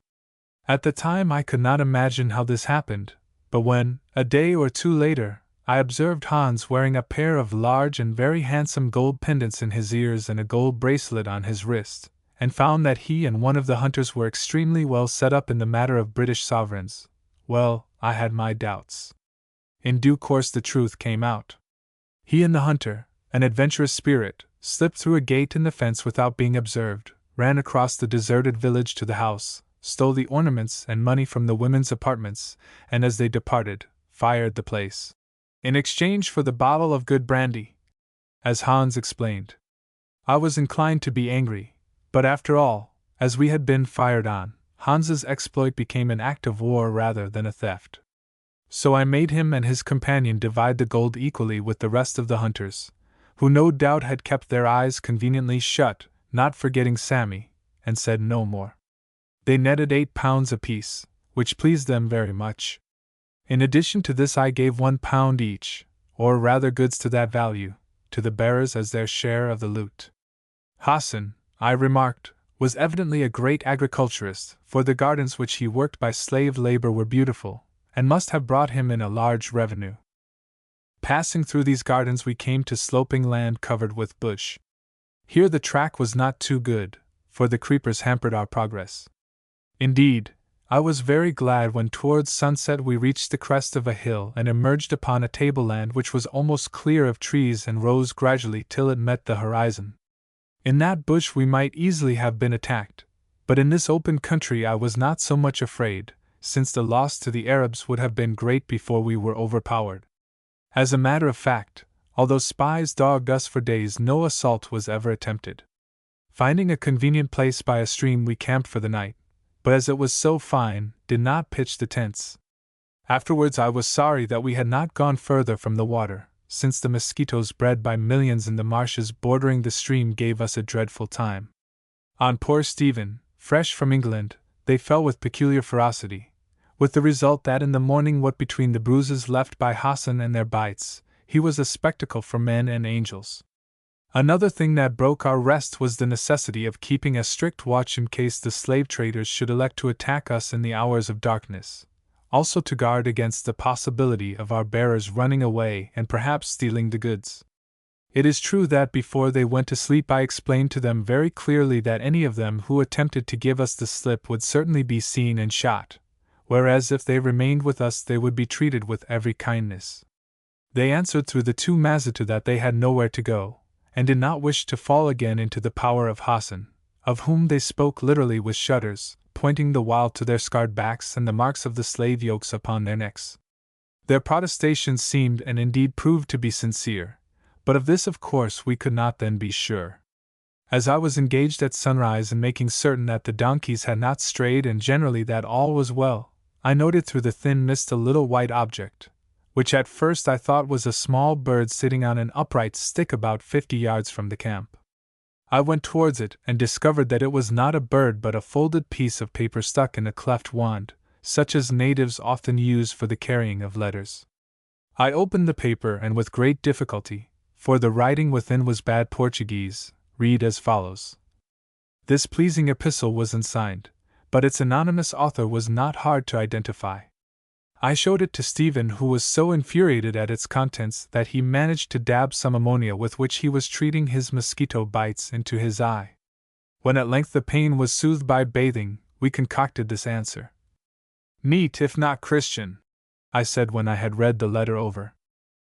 At the time I could not imagine how this happened, but when, a day or two later, I observed Hans wearing a pair of large and very handsome gold pendants in his ears and a gold bracelet on his wrist, and found that he and one of the hunters were extremely well set up in the matter of British sovereigns, well, I had my doubts. In due course the truth came out. He and the hunter, an adventurous spirit, slipped through a gate in the fence without being observed, ran across the deserted village to the house, stole the ornaments and money from the women's apartments, and as they departed, fired the place. In exchange for the bottle of good brandy, as Hans explained. I was inclined to be angry, but after all, as we had been fired on, Hans's exploit became an act of war rather than a theft. So I made him and his companion divide the gold equally with the rest of the hunters, who no doubt had kept their eyes conveniently shut, not forgetting Sammy, and said no more. They netted £8 apiece, which pleased them very much. In addition to this I gave £1 each, or rather goods to that value, to the bearers as their share of the loot. Hassan, I remarked, was evidently a great agriculturist, for the gardens which he worked by slave labor were beautiful, and must have brought him in a large revenue. Passing through these gardens we came to sloping land covered with bush. Here the track was not too good, for the creepers hampered our progress. Indeed, I was very glad when towards sunset we reached the crest of a hill and emerged upon a tableland which was almost clear of trees and rose gradually till it met the horizon. In that bush we might easily have been attacked, but in this open country I was not so much afraid, since the loss to the Arabs would have been great before we were overpowered. As a matter of fact, although spies dogged us for days, no assault was ever attempted. Finding a convenient place by a stream we camped for the night, but as it was so fine, did not pitch the tents. Afterwards I was sorry that we had not gone further from the water, since the mosquitoes bred by millions in the marshes bordering the stream gave us a dreadful time. On poor Stephen, fresh from England, they fell with peculiar ferocity, with the result that in the morning, what between the bruises left by Hassan and their bites, he was a spectacle for men and angels. Another thing that broke our rest was the necessity of keeping a strict watch in case the slave traders should elect to attack us in the hours of darkness, also to guard against the possibility of our bearers running away and perhaps stealing the goods. It is true that before they went to sleep I explained to them very clearly that any of them who attempted to give us the slip would certainly be seen and shot, whereas if they remained with us they would be treated with every kindness. They answered through the two Mazitu that they had nowhere to go, and did not wish to fall again into the power of Hassan, of whom they spoke literally with shudders, pointing the while to their scarred backs and the marks of the slave yokes upon their necks. Their protestations seemed and indeed proved to be sincere, but of this of course we could not then be sure. As I was engaged at sunrise in making certain that the donkeys had not strayed and generally that all was well, I noted through the thin mist a little white object, which at first I thought was a small bird sitting on an upright stick about 50 yards from the camp. I went towards it and discovered that it was not a bird but a folded piece of paper stuck in a cleft wand, such as natives often use for the carrying of letters. I opened the paper and with great difficulty, for the writing within was bad Portuguese, read as follows. This pleasing epistle was unsigned, but its anonymous author was not hard to identify. I showed it to Stephen, who was so infuriated at its contents that he managed to dab some ammonia with which he was treating his mosquito bites into his eye. When at length the pain was soothed by bathing, we concocted this answer. Neat if not Christian, I said when I had read the letter over.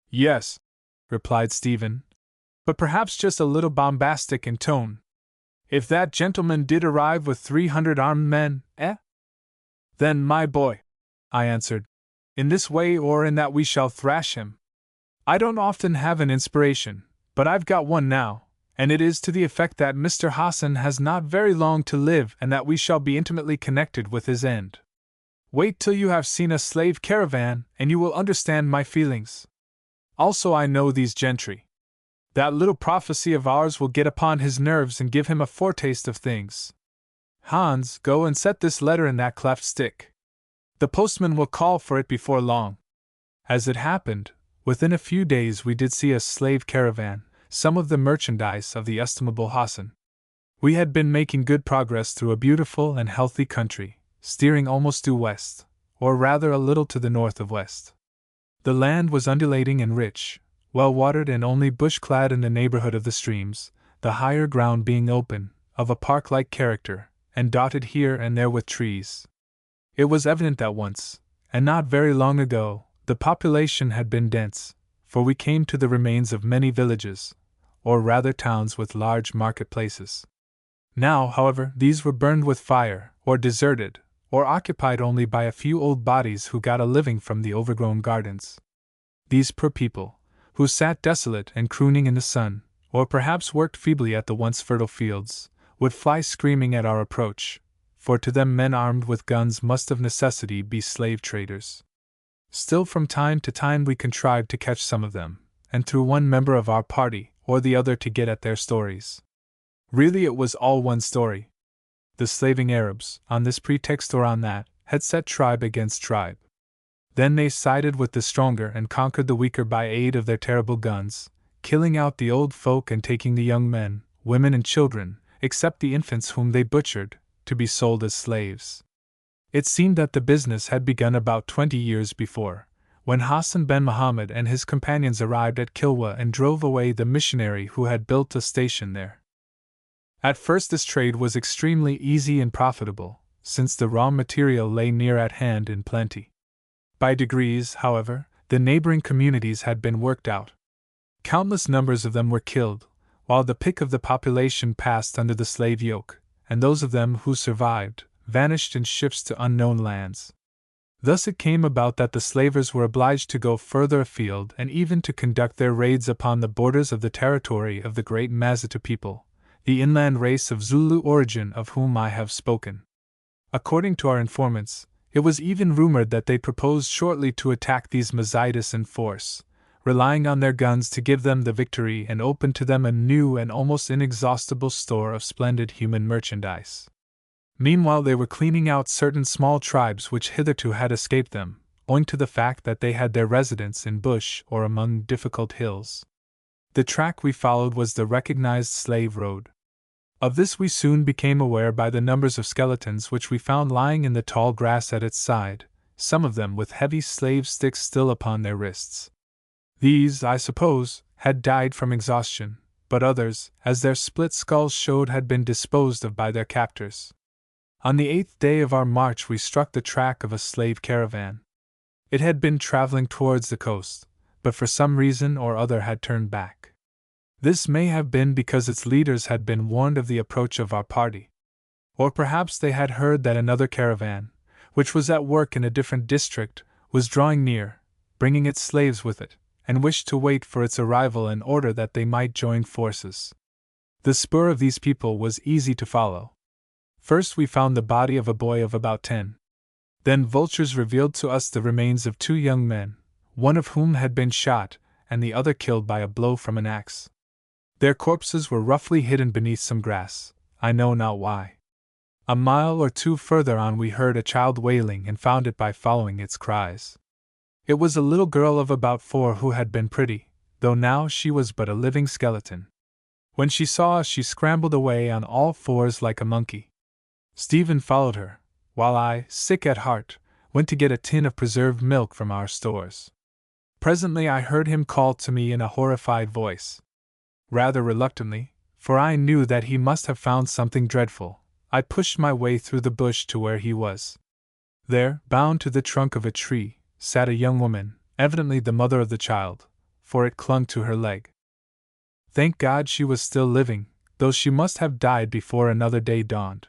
Yes, replied Stephen, but perhaps just a little bombastic in tone. If that gentleman did arrive with 300 armed men, Then, my boy, I answered, in this way or in that we shall thrash him. I don't often have an inspiration, but I've got one now, and it is to the effect that Mr. Hassan has not very long to live and that we shall be intimately connected with his end. Wait till you have seen a slave caravan, and you will understand my feelings. Also, I know these gentry. That little prophecy of ours will get upon his nerves and give him a foretaste of things. Hans, go and set this letter in that cleft stick. The postman will call for it before long. As it happened, within a few days we did see a slave caravan, some of the merchandise of the estimable Hassan. We had been making good progress through a beautiful and healthy country, steering almost due west, or rather a little to the north of west. The land was undulating and rich, well watered and only bush-clad in the neighborhood of the streams, the higher ground being open, of a park-like character, and dotted here and there with trees. It was evident that once, and not very long ago, the population had been dense, for we came to the remains of many villages, or rather towns with large marketplaces. Now, however, these were burned with fire, or deserted, or occupied only by a few old bodies who got a living from the overgrown gardens. These poor people, who sat desolate and crooning in the sun, or perhaps worked feebly at the once fertile fields, would fly screaming at our approach, for to them men armed with guns must of necessity be slave traders. Still from time to time we contrived to catch some of them, and through one member of our party or the other to get at their stories. Really it was all one story. The slaving Arabs, on this pretext or on that, had set tribe against tribe. Then they sided with the stronger and conquered the weaker by aid of their terrible guns, killing out the old folk and taking the young men, women and children, except the infants whom they butchered, to be sold as slaves. It seemed that the business had begun about 20 years before, when Hassan ben Muhammad and his companions arrived at Kilwa and drove away the missionary who had built a station there. At first this trade was extremely easy and profitable, since the raw material lay near at hand in plenty. By degrees, however, the neighboring communities had been worked out. Countless numbers of them were killed, while the pick of the population passed under the slave yoke, and those of them who survived vanished in ships to unknown lands. Thus it came about that the slavers were obliged to go further afield and even to conduct their raids upon the borders of the territory of the great Mazitu people, the inland race of Zulu origin of whom I have spoken. According to our informants, it was even rumored that they proposed shortly to attack these Mazitus in force, relying on their guns to give them the victory and open to them a new and almost inexhaustible store of splendid human merchandise. Meanwhile they were cleaning out certain small tribes which hitherto had escaped them, owing to the fact that they had their residence in bush or among difficult hills. The track we followed was the recognized slave road. Of this we soon became aware by the numbers of skeletons which we found lying in the tall grass at its side, some of them with heavy slave sticks still upon their wrists. These, I suppose, had died from exhaustion, but others, as their split skulls showed, had been disposed of by their captors. On the 8th day of our march we struck the track of a slave caravan. It had been traveling towards the coast, but for some reason or other had turned back. This may have been because its leaders had been warned of the approach of our party. Or perhaps they had heard that another caravan, which was at work in a different district, was drawing near, bringing its slaves with it, and wished to wait for its arrival in order that they might join forces. The spoor of these people was easy to follow. First we found the body of a boy of about 10. Then vultures revealed to us the remains of 2 young men, one of whom had been shot, and the other killed by a blow from an axe. Their corpses were roughly hidden beneath some grass, I know not why. A mile or 2 further on we heard a child wailing and found it by following its cries. It was a little girl of about 4 who had been pretty, though now she was but a living skeleton. When she saw us she scrambled away on all 4s like a monkey. Stephen followed her, while I, sick at heart, went to get a tin of preserved milk from our stores. Presently I heard him call to me in a horrified voice. Rather reluctantly, for I knew that he must have found something dreadful, I pushed my way through the bush to where he was. There, bound to the trunk of a tree, sat a young woman, evidently the mother of the child, for it clung to her leg. Thank God she was still living, though she must have died before another day dawned.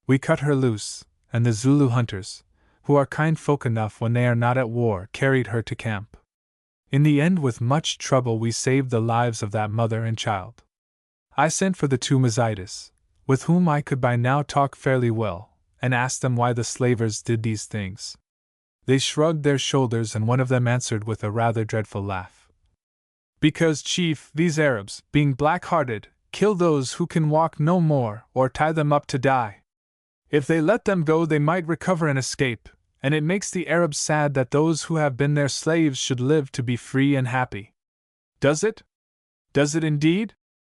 We cut her loose, and the Zulu hunters, who are kind folk enough when they are not at war, carried her to camp. In the end, with much trouble, we saved the lives of that mother and child. I sent for the 2 Mizaitis, with whom I could by now talk fairly well, and asked them why the slavers did these things. They shrugged their shoulders, and one of them answered with a rather dreadful laugh. Because, chief, these Arabs, being black-hearted, kill those who can walk no more, or tie them up to die. If they let them go they might recover and escape, and it makes the Arabs sad that those who have been their slaves should live to be free and happy. Does it? Does it indeed?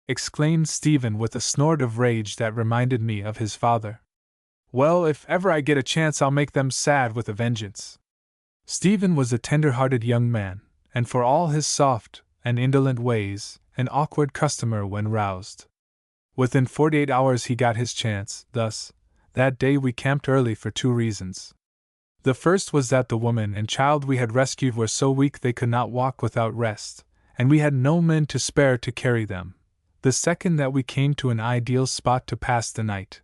Exclaimed Stephen with a snort of rage that reminded me of his father. Well, if ever I get a chance I'll make them sad with a vengeance. Stephen was a tender-hearted young man, and for all his soft and indolent ways, an awkward customer when roused. Within 48 hours he got his chance. Thus, that day we camped early for 2 reasons. The first was that the woman and child we had rescued were so weak they could not walk without rest, and we had no men to spare to carry them. The second, that we came to an ideal spot to pass the night.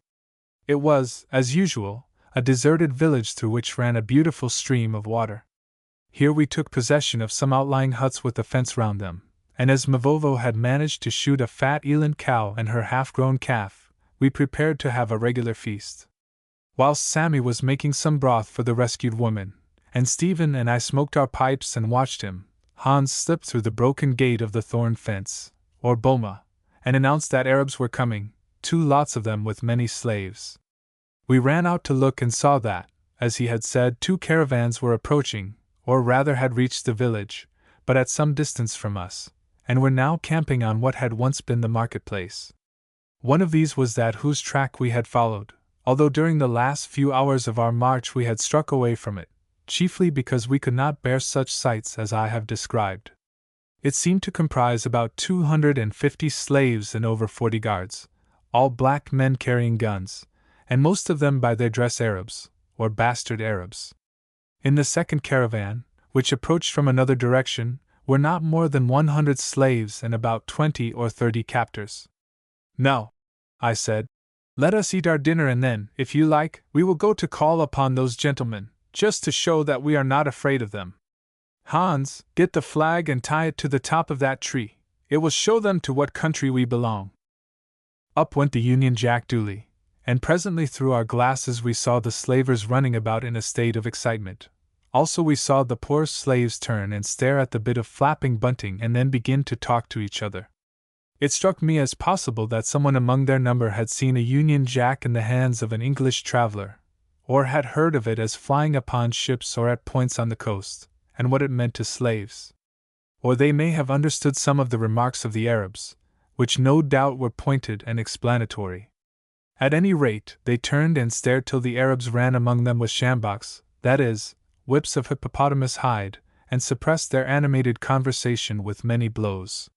It was, as usual, a deserted village through which ran a beautiful stream of water. Here we took possession of some outlying huts with a fence round them, and as Mavovo had managed to shoot a fat eland cow and her half-grown calf, we prepared to have a regular feast. Whilst Sammy was making some broth for the rescued woman, and Stephen and I smoked our pipes and watched him, Hans slipped through the broken gate of the thorn fence, or boma, and announced that Arabs were coming, 2 lots of them with many slaves. We ran out to look and saw that, as he had said, 2 caravans were approaching, or rather had reached the village, but at some distance from us, and were now camping on what had once been the marketplace. One of these was that whose track we had followed, although during the last few hours of our march we had struck away from it, chiefly because we could not bear such sights as I have described. It seemed to comprise about 250 slaves and over 40 guards, all black men carrying guns, and most of them by their dress Arabs, or bastard Arabs. In the second caravan, which approached from another direction, were not more than 100 slaves and about 20 or 30 captors. "Now," I said, "let us eat our dinner and then, if you like, we will go to call upon those gentlemen, just to show that we are not afraid of them. Hans, get the flag and tie it to the top of that tree. It will show them to what country we belong." Up went the Union Jack duly, and presently through our glasses we saw the slavers running about in a state of excitement. Also we saw the poor slaves turn and stare at the bit of flapping bunting and then begin to talk to each other. It struck me as possible that someone among their number had seen a Union Jack in the hands of an English traveler, or had heard of it as flying upon ships or at points on the coast, and what it meant to slaves. Or they may have understood some of the remarks of the Arabs, which no doubt were pointed and explanatory. At any rate, they turned and stared till the Arabs ran among them with sjambaks, that is, whips of hippopotamus hide, and suppressed their animated conversation with many blows.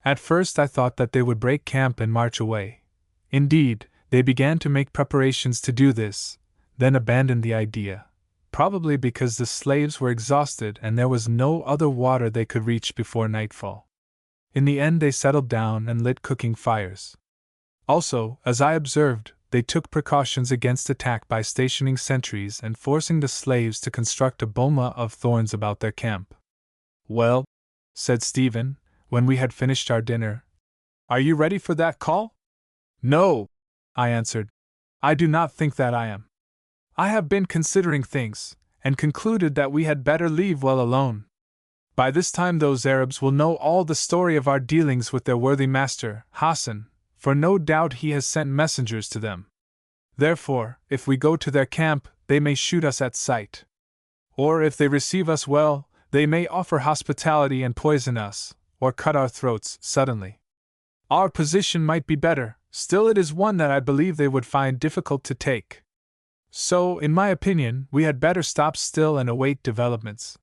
At first I thought that they would break camp and march away. Indeed, they began to make preparations to do this, then abandoned the idea, probably because the slaves were exhausted and there was no other water they could reach before nightfall. In the end they settled down and lit cooking fires. Also, as I observed, they took precautions against attack by stationing sentries and forcing the slaves to construct a boma of thorns about their camp. "Well," said Stephen, when we had finished our dinner, Are you ready for that call? No, I answered. I do not think that I am. I have been considering things, and concluded that we had better leave well alone. By this time those Arabs will know all the story of our dealings with their worthy master, Hassan, for no doubt he has sent messengers to them. Therefore, if we go to their camp, they may shoot us at sight. Or if they receive us well, they may offer hospitality and poison us, or cut our throats suddenly. Our position might be better, still it is one that I believe they would find difficult to take. So, in my opinion, we had better stop still and await developments.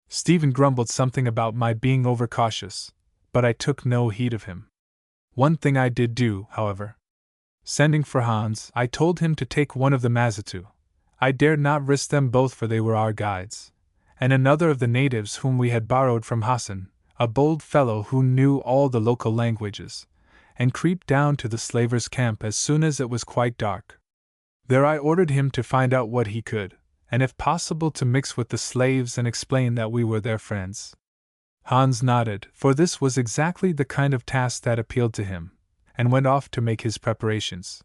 Stephen grumbled something about my being overcautious, but I took no heed of him. One thing I did do, however. Sending for Hans, I told him to take one of the Mazitu. I dared not risk them both, for they were our guides, and another of the natives whom we had borrowed from Hassan, a bold fellow who knew all the local languages, and creep down to the slavers' camp as soon as it was quite dark. There I ordered him to find out what he could, and if possible to mix with the slaves and explain that we were their friends. Hans nodded, for this was exactly the kind of task that appealed to him, and went off to make his preparations.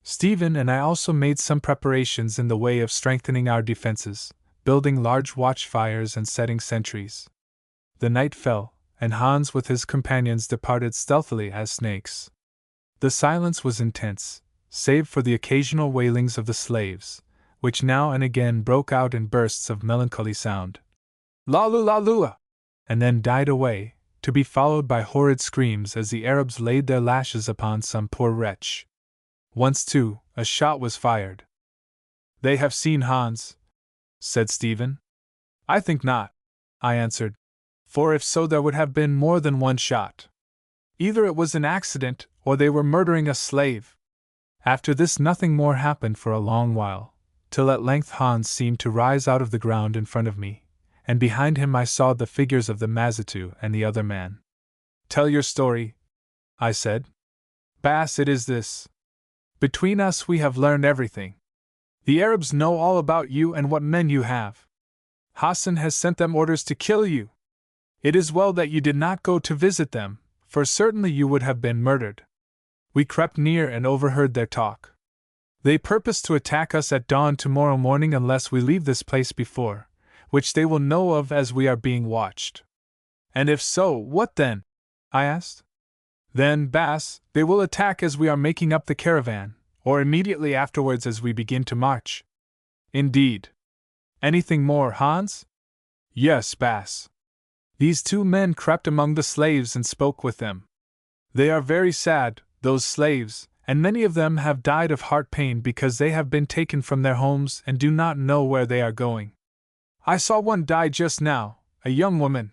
Stephen and I also made some preparations in the way of strengthening our defenses, building large watchfires and setting sentries. The night fell, and Hans with his companions departed stealthily as snakes. The silence was intense, save for the occasional wailings of the slaves, which now and again broke out in bursts of melancholy sound. La lu la lua! And then died away, to be followed by horrid screams as the Arabs laid their lashes upon some poor wretch. Once, too, a shot was fired. They have seen Hans, said Stephen. I think not, I answered, for if so there would have been more than one shot. Either it was an accident, or they were murdering a slave. After this nothing more happened for a long while, till at length Hans seemed to rise out of the ground in front of me, and behind him I saw the figures of the Mazitu and the other man. Tell your story, I said. Baas, it is this. Between us we have learned everything. The Arabs know all about you and what men you have. Hassan has sent them orders to kill you. It is well that you did not go to visit them, for certainly you would have been murdered. We crept near and overheard their talk. They purpose to attack us at dawn tomorrow morning unless we leave this place before, which they will know of as we are being watched. And if so, what then? I asked. Then, Baas, they will attack as we are making up the caravan, or immediately afterwards as we begin to march. Indeed. Anything more, Hans? Yes, Baas. These two men crept among the slaves and spoke with them. They are very sad, those slaves, and many of them have died of heart pain because they have been taken from their homes and do not know where they are going. I saw one die just now, a young woman.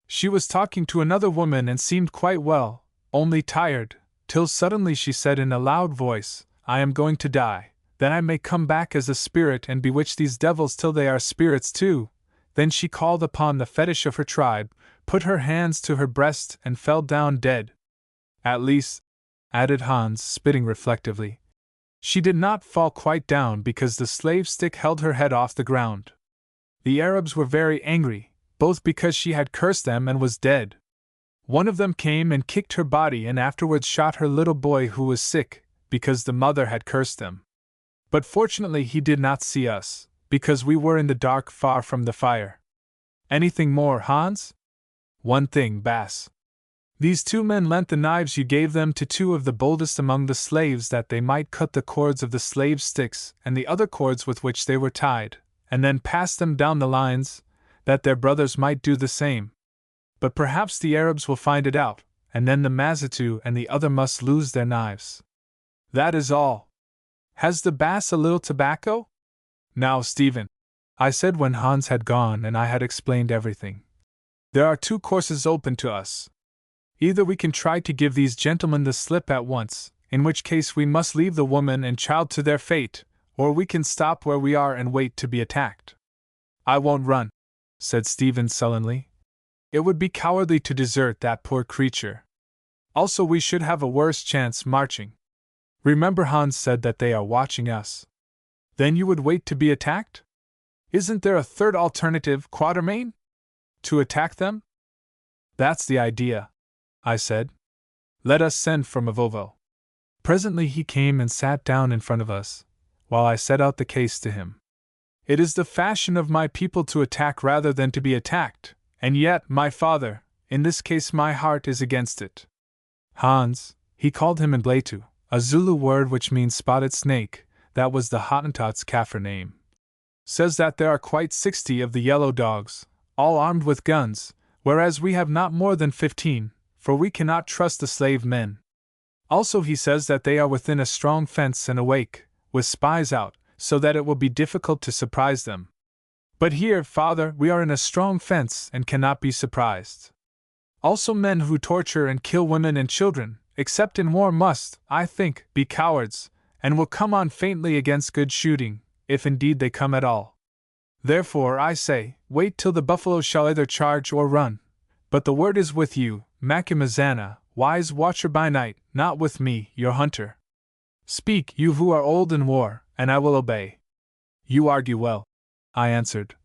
She was talking to another woman and seemed quite well, only tired, till suddenly she said in a loud voice, I am going to die, that I may come back as a spirit and bewitch these devils till they are spirits too. Then she called upon the fetish of her tribe, put her hands to her breast and fell down dead. At least, added Hans, spitting reflectively, she did not fall quite down because the slave stick held her head off the ground. The Arabs were very angry, both because she had cursed them and was dead. One of them came and kicked her body and afterwards shot her little boy who was sick, because the mother had cursed them. But fortunately he did not see us, because we were in the dark far from the fire. Anything more, Hans? One thing, Baas. These two men lent the knives you gave them to two of the boldest among the slaves that they might cut the cords of the slave sticks and the other cords with which they were tied, and then pass them down the lines, that their brothers might do the same. But perhaps the Arabs will find it out, and then the Mazitu and the other must lose their knives. That is all. Has the Baas a little tobacco? Now, Stephen, I said when Hans had gone and I had explained everything. There are two courses open to us. Either we can try to give these gentlemen the slip at once, in which case we must leave the woman and child to their fate, or we can stop where we are and wait to be attacked. I won't run, said Stephen sullenly. It would be cowardly to desert that poor creature. Also, we should have a worse chance marching. Remember, Hans said that they are watching us. Then you would wait to be attacked? Isn't there a third alternative, Quatermain? To attack them? That's the idea, I said. Let us send for Mavovo. Presently he came and sat down in front of us, while I set out the case to him. It is the fashion of my people to attack rather than to be attacked, and yet, my father, in this case my heart is against it. Hans, he called him in Blatu, a Zulu word which means spotted snake, that was the Hottentot's Kaffir name, says that there are quite 60 of the yellow dogs, all armed with guns, whereas we have not more than 15, for we cannot trust the slave men. Also he says that they are within a strong fence and awake, with spies out, so that it will be difficult to surprise them. But here, father, we are in a strong fence and cannot be surprised. Also men who torture and kill women and children, except in war must, I think, be cowards, and will come on faintly against good shooting, if indeed they come at all. Therefore, I say, wait till the buffalo shall either charge or run. But the word is with you, Macumazana, wise watcher by night, not with me, your hunter. Speak, you who are old in war, and I will obey. You argue well, I answered.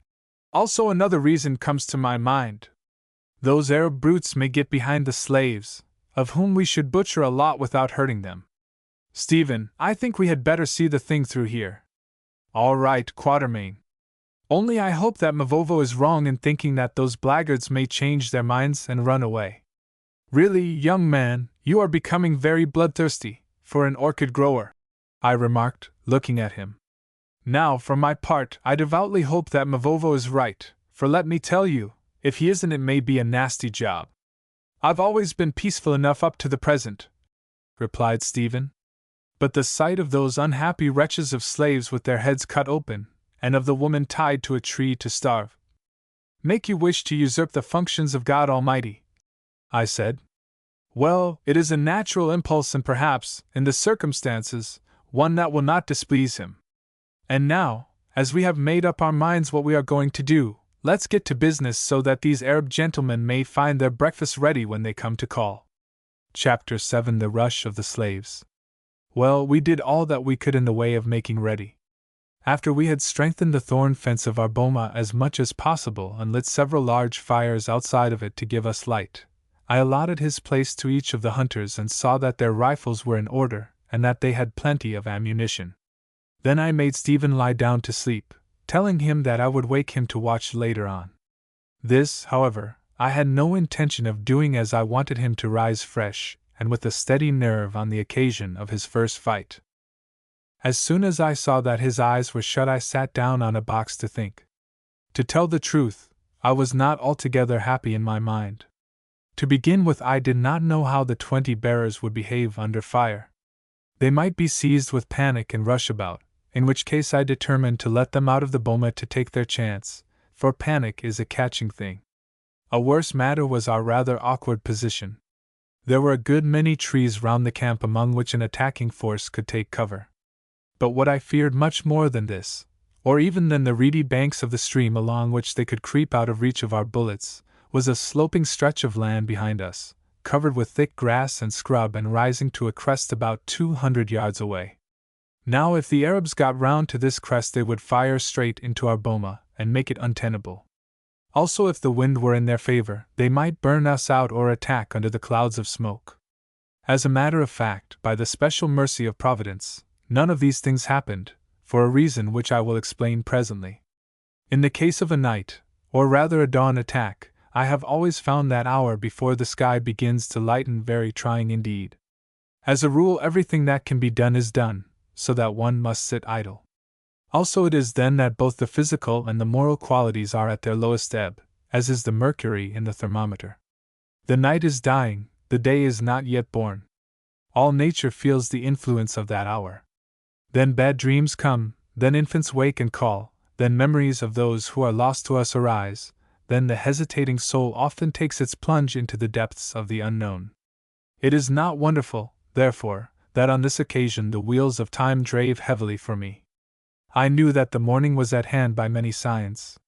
Also another reason comes to my mind. Those Arab brutes may get behind the slaves, of whom we should butcher a lot without hurting them. Stephen, I think we had better see the thing through here. All right, Quatermain. Only I hope that Mavovo is wrong in thinking that those blackguards may change their minds and run away. Really, young man, you are becoming very bloodthirsty, for an orchid grower, I remarked, looking at him. Now, for my part, I devoutly hope that Mavovo is right, for let me tell you, if he isn't it may be a nasty job. I've always been peaceful enough up to the present, replied Stephen. But the sight of those unhappy wretches of slaves with their heads cut open, and of the woman tied to a tree to starve, make you wish to usurp the functions of God Almighty, I said. Well, it is a natural impulse and perhaps, in the circumstances, one that will not displease him. And now, as we have made up our minds what we are going to do, let's get to business so that these Arab gentlemen may find their breakfast ready when they come to call. Chapter 7 The Rush of the Slaves. Well, we did all that we could in the way of making ready. After we had strengthened the thorn fence of our boma as much as possible and lit several large fires outside of it to give us light, I allotted his place to each of the hunters and saw that their rifles were in order and that they had plenty of ammunition. Then I made Stephen lie down to sleep, telling him that I would wake him to watch later on. This, however, I had no intention of doing, as I wanted him to rise fresh and with a steady nerve on the occasion of his first fight. As soon as I saw that his eyes were shut, I sat down on a box to think. To tell the truth, I was not altogether happy in my mind. To begin with, I did not know how the 20 bearers would behave under fire. They might be seized with panic and rush about, in which case I determined to let them out of the boma to take their chance, for panic is a catching thing. A worse matter was our rather awkward position. There were a good many trees round the camp among which an attacking force could take cover. But what I feared much more than this, or even than the reedy banks of the stream along which they could creep out of reach of our bullets, was a sloping stretch of land behind us, covered with thick grass and scrub and rising to a crest about 200 yards away. Now if the Arabs got round to this crest they would fire straight into our boma and make it untenable. Also if the wind were in their favor, they might burn us out or attack under the clouds of smoke. As a matter of fact, by the special mercy of Providence, none of these things happened, for a reason which I will explain presently. In the case of a night, or rather a dawn attack, I have always found that hour before the sky begins to lighten very trying indeed. As a rule, everything that can be done is done, so that one must sit idle. Also it is then that both the physical and the moral qualities are at their lowest ebb, as is the mercury in the thermometer. The night is dying, the day is not yet born. All nature feels the influence of that hour. Then bad dreams come, then infants wake and call, then memories of those who are lost to us arise, then the hesitating soul often takes its plunge into the depths of the unknown. It is not wonderful, therefore, that on this occasion the wheels of time drave heavily for me. I knew that the morning was at hand by many signs.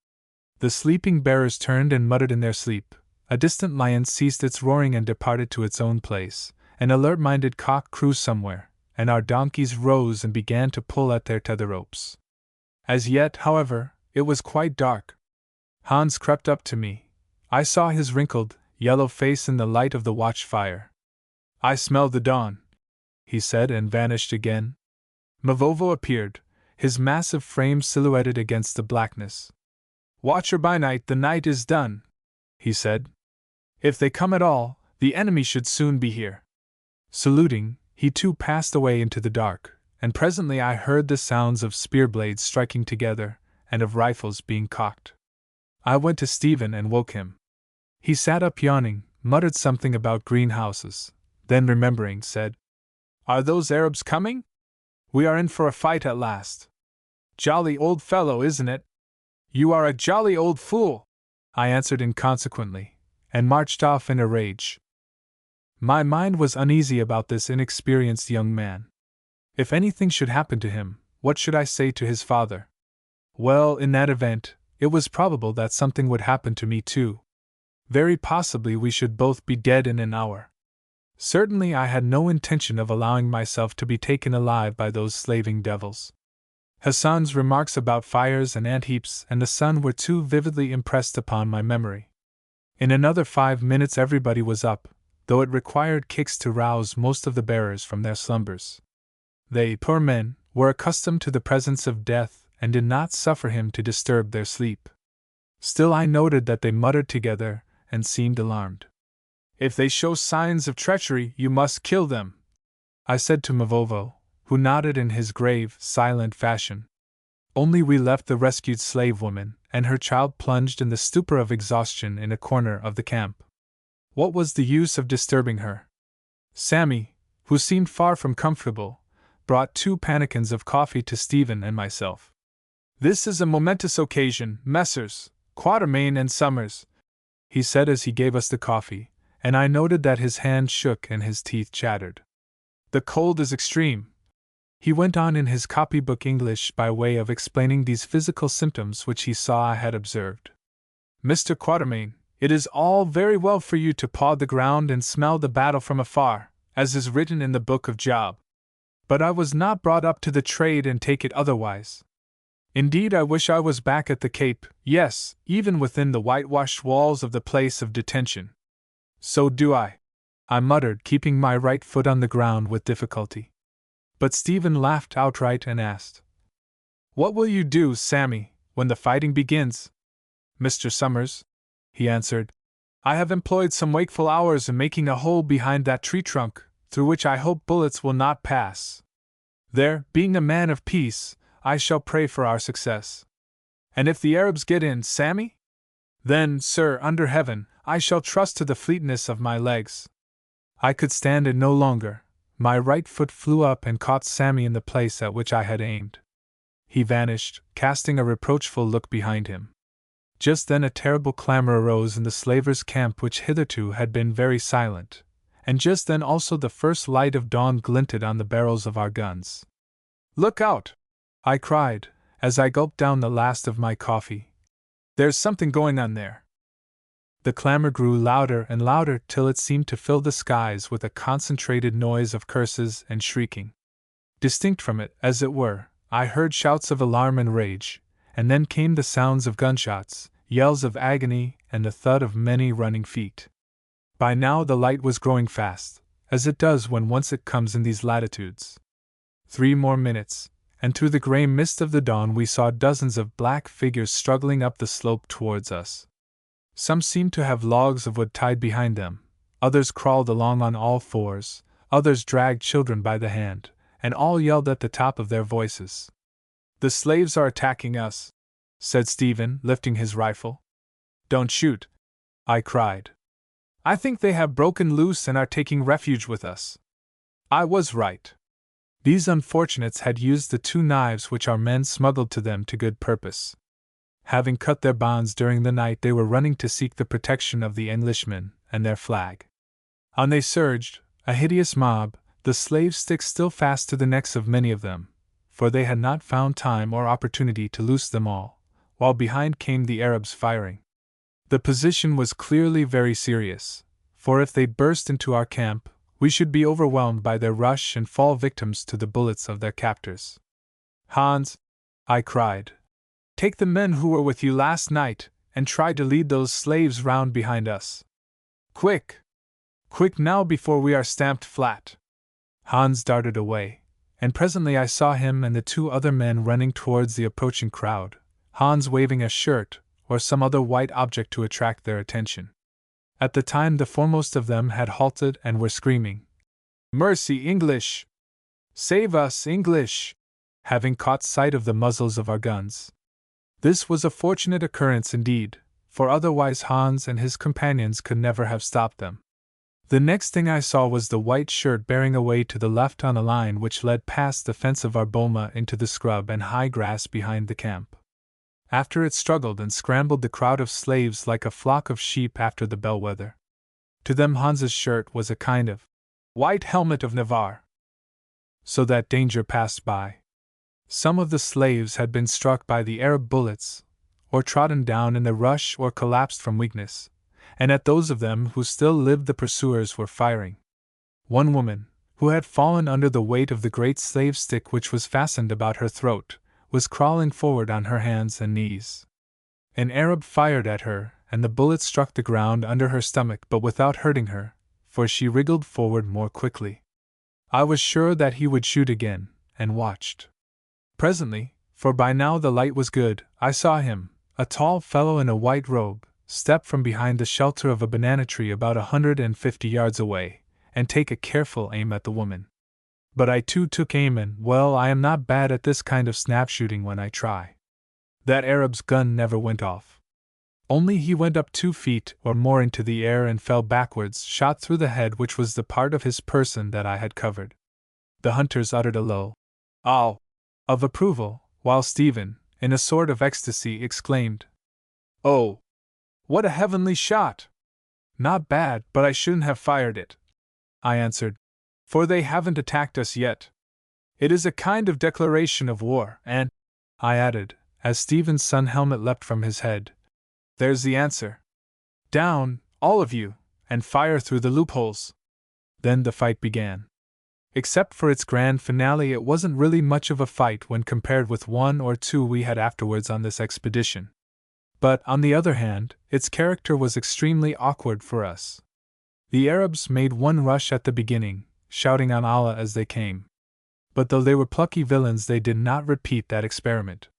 The sleeping bearers turned and muttered in their sleep, a distant lion ceased its roaring and departed to its own place, an alert-minded cock crew somewhere, and our donkeys rose and began to pull at their tether ropes. As yet, however, it was quite dark. Hans crept up to me. I saw his wrinkled, yellow face in the light of the watch fire. I smell the dawn, he said and vanished again. Mavovo appeared, his massive frame silhouetted against the blackness. Watcher by night, the night is done, he said. If they come at all, the enemy should soon be here. Saluting, he too passed away into the dark, and presently I heard the sounds of spear blades striking together, and of rifles being cocked. I went to Stephen and woke him. He sat up yawning, muttered something about greenhouses, then remembering, said, Are those Arabs coming? We are in for a fight at last. Jolly old fellow, isn't it? You are a jolly old fool, I answered inconsequently, and marched off in a rage. My mind was uneasy about this inexperienced young man. If anything should happen to him, what should I say to his father? Well, in that event, it was probable that something would happen to me too. Very possibly we should both be dead in an hour. Certainly I had no intention of allowing myself to be taken alive by those slaving devils. Hassan's remarks about fires and ant-heaps and the sun were too vividly impressed upon my memory. In another 5 minutes everybody was up, though it required kicks to rouse most of the bearers from their slumbers. They, poor men, were accustomed to the presence of death and did not suffer him to disturb their sleep. Still I noted that they muttered together and seemed alarmed. If they show signs of treachery, you must kill them, I said to Mavovo, who nodded in his grave, silent fashion. Only we left the rescued slave woman and her child plunged in the stupor of exhaustion in a corner of the camp. What was the use of disturbing her? Sammy, who seemed far from comfortable, brought 2 pannikins of coffee to Stephen and myself. This is a momentous occasion, Messrs. Quatermain and Summers, he said as he gave us the coffee, and I noted that his hand shook and his teeth chattered. The cold is extreme. He went on in his copybook English by way of explaining these physical symptoms which he saw I had observed. Mr. Quatermain, it is all very well for you to paw the ground and smell the battle from afar, as is written in the book of Job. But I was not brought up to the trade and take it otherwise. Indeed, I wish I was back at the Cape, yes, even within the whitewashed walls of the place of detention. So do I muttered, keeping my right foot on the ground with difficulty. But Stephen laughed outright and asked, What will you do, Sammy, when the fighting begins? Mr. Summers, he answered, I have employed some wakeful hours in making a hole behind that tree trunk, through which I hope bullets will not pass. There, being a man of peace, I shall pray for our success. And if the Arabs get in, Sammy? Then, sir, under heaven, I shall trust to the fleetness of my legs. I could stand it no longer. My right foot flew up and caught Sammy in the place at which I had aimed. He vanished, casting a reproachful look behind him. Just then a terrible clamor arose in the slavers' camp which hitherto had been very silent, and just then also the first light of dawn glinted on the barrels of our guns. Look out! I cried, as I gulped down the last of my coffee. There's something going on there. The clamor grew louder and louder till it seemed to fill the skies with a concentrated noise of curses and shrieking. Distinct from it, as it were, I heard shouts of alarm and rage, and then came the sounds of gunshots, yells of agony, and the thud of many running feet. By now the light was growing fast, as it does when once it comes in these latitudes. 3 more minutes, and through the grey mist of the dawn we saw dozens of black figures struggling up the slope towards us. Some seemed to have logs of wood tied behind them, others crawled along on all fours, others dragged children by the hand, and all yelled at the top of their voices. The slaves are attacking us, said Stephen, lifting his rifle. Don't shoot, I cried. I think they have broken loose and are taking refuge with us. I was right. These unfortunates had used the 2 knives which our men smuggled to them to good purpose. Having cut their bonds during the night, they were running to seek the protection of the Englishmen and their flag. On they surged, a hideous mob, the slave sticks still fast to the necks of many of them, for they had not found time or opportunity to loose them all, while behind came the Arabs firing. The position was clearly very serious, for if they burst into our camp, we should be overwhelmed by their rush and fall victims to the bullets of their captors. Hans, I cried, take the men who were with you last night, and try to lead those slaves round behind us. Quick! Quick now before we are stamped flat! Hans darted away, and presently I saw him and the two other men running towards the approaching crowd, Hans waving a shirt or some other white object to attract their attention. At the time the foremost of them had halted and were screaming, "Mercy, English! Save us, English!" having caught sight of the muzzles of our guns. This was a fortunate occurrence indeed, for otherwise Hans and his companions could never have stopped them. The next thing I saw was the white shirt bearing away to the left on a line which led past the fence of our boma into the scrub and high grass behind the camp. After it struggled and scrambled the crowd of slaves like a flock of sheep after the bellwether. To them Hans's shirt was a kind of white helmet of Navarre. So that danger passed by. Some of the slaves had been struck by the Arab bullets, or trodden down in the rush or collapsed from weakness, and at those of them who still lived the pursuers were firing. One woman, who had fallen under the weight of the great slave stick which was fastened about her throat, was crawling forward on her hands and knees. An Arab fired at her, and the bullet struck the ground under her stomach but without hurting her, for she wriggled forward more quickly. I was sure that he would shoot again, and watched. Presently, for by now the light was good, I saw him, a tall fellow in a white robe, step from behind the shelter of a banana tree about 150 yards away, and take a careful aim at the woman. But I too took aim and, well, I am not bad at this kind of snap shooting when I try. That Arab's gun never went off. Only he went up 2 feet or more into the air and fell backwards, shot through the head which was the part of his person that I had covered. The hunters uttered a low "Ow!" of approval, while Stephen, in a sort of ecstasy, exclaimed, "Oh! What a heavenly shot!" "Not bad, but I shouldn't have fired it," I answered, "for they haven't attacked us yet. It is a kind of declaration of war, and," I added, as Stephen's sun helmet leapt from his head, "there's the answer. Down, all of you, and fire through the loopholes." Then the fight began. Except for its grand finale, it wasn't really much of a fight when compared with 1 or 2 we had afterwards on this expedition. But, on the other hand, its character was extremely awkward for us. The Arabs made one rush at the beginning, shouting on Allah as they came. But though they were plucky villains, they did not repeat that experiment.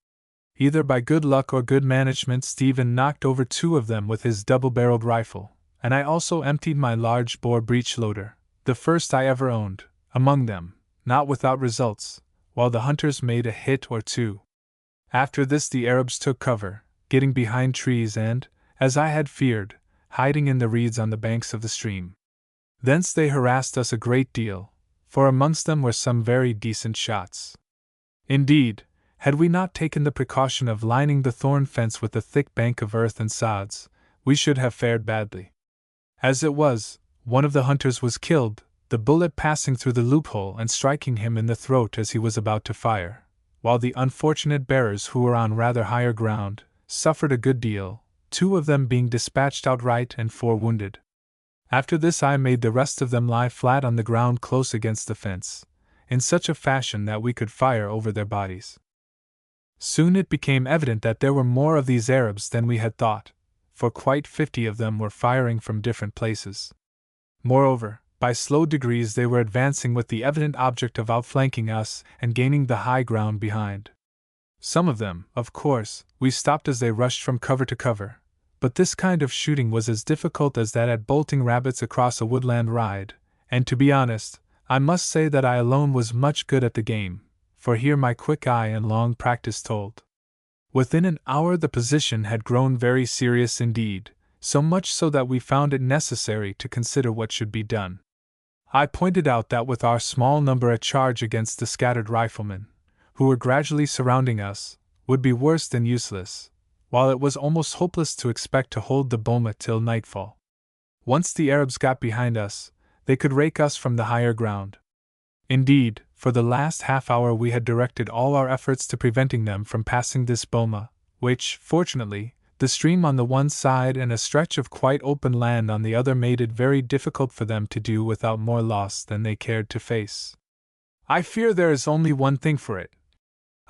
Either by good luck or good management, Stephen knocked over 2 of them with his double-barreled rifle, and I also emptied my large-bore breech-loader, the first I ever owned, among them, not without results, while the hunters made a hit or 2. After this the Arabs took cover, getting behind trees and, as I had feared, hiding in the reeds on the banks of the stream. Thence they harassed us a great deal, for amongst them were some very decent shots. Indeed, had we not taken the precaution of lining the thorn fence with a thick bank of earth and sods, we should have fared badly. As it was, one of the hunters was killed, the bullet passing through the loophole and striking him in the throat as he was about to fire, while the unfortunate bearers, who were on rather higher ground, suffered a good deal, 2 of them being dispatched outright and 4 wounded. After this I made the rest of them lie flat on the ground close against the fence, in such a fashion that we could fire over their bodies. Soon it became evident that there were more of these Arabs than we had thought, for quite 50 of them were firing from different places. Moreover, by slow degrees they were advancing with the evident object of outflanking us and gaining the high ground behind. Some of them, of course, we stopped as they rushed from cover to cover, but this kind of shooting was as difficult as that at bolting rabbits across a woodland ride, and to be honest, I must say that I alone was much good at the game, for here my quick eye and long practice told. Within an hour the position had grown very serious indeed, so much so that we found it necessary to consider what should be done. I pointed out that with our small number a charge against the scattered riflemen, who were gradually surrounding us, would be worse than useless, while it was almost hopeless to expect to hold the boma till nightfall. Once the Arabs got behind us, they could rake us from the higher ground. Indeed, for the last half-hour we had directed all our efforts to preventing them from passing this boma, which, fortunately, the stream on the one side and a stretch of quite open land on the other made it very difficult for them to do without more loss than they cared to face. "I fear there is only one thing for it,"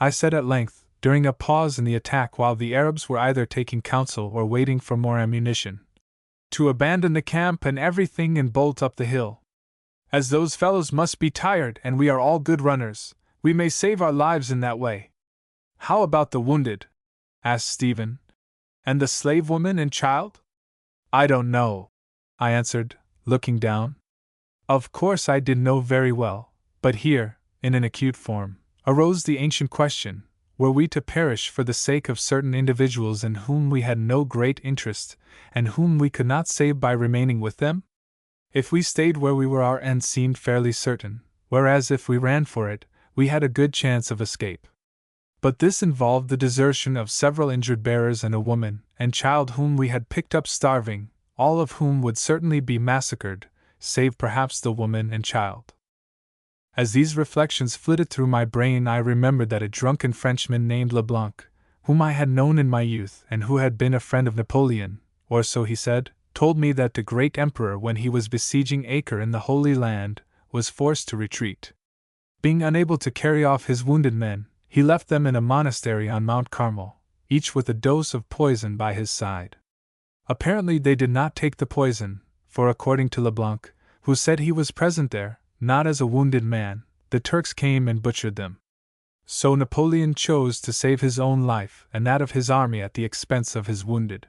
I said at length, during a pause in the attack while the Arabs were either taking counsel or waiting for more ammunition. To abandon the camp and everything and bolt up the hill. As those fellows must be tired and we are all good runners, we may save our lives in that way. How about the wounded? Asked Stephen. And the slave woman and child? I don't know, I answered, looking down. Of course I did know very well, but here, in an acute form, arose the ancient question, were we to perish for the sake of certain individuals in whom we had no great interest, and whom we could not save by remaining with them? If we stayed where we were our end seemed fairly certain, whereas if we ran for it, we had a good chance of escape. But this involved the desertion of several injured bearers and a woman and child whom we had picked up starving, all of whom would certainly be massacred, save perhaps the woman and child. As these reflections flitted through my brain, I remembered that a drunken Frenchman named Leblanc, whom I had known in my youth and who had been a friend of Napoleon, or so he said, told me that the great emperor, when he was besieging Acre in the Holy Land, was forced to retreat. Being unable to carry off his wounded men, he left them in a monastery on Mount Carmel, each with a dose of poison by his side. Apparently they did not take the poison, for according to Leblanc, who said he was present there, not as a wounded man, the Turks came and butchered them. So Napoleon chose to save his own life and that of his army at the expense of his wounded.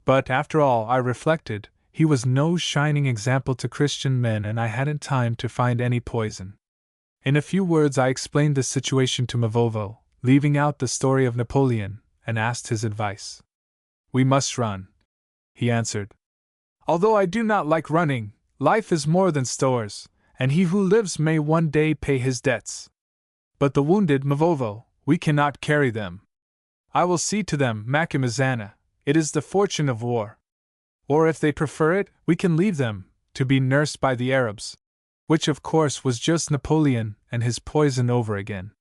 But after all, I reflected, he was no shining example to Christian men and I hadn't time to find any poison. In a few words I explained the situation to Mavovo, leaving out the story of Napoleon, and asked his advice. We must run, he answered. Although I do not like running, life is more than stores, and he who lives may one day pay his debts. But the wounded, Mavovo, we cannot carry them. I will see to them, Macumazana, it is the fortune of war. Or if they prefer it, we can leave them, to be nursed by the Arabs. Which of course was just Napoleon and his poison over again.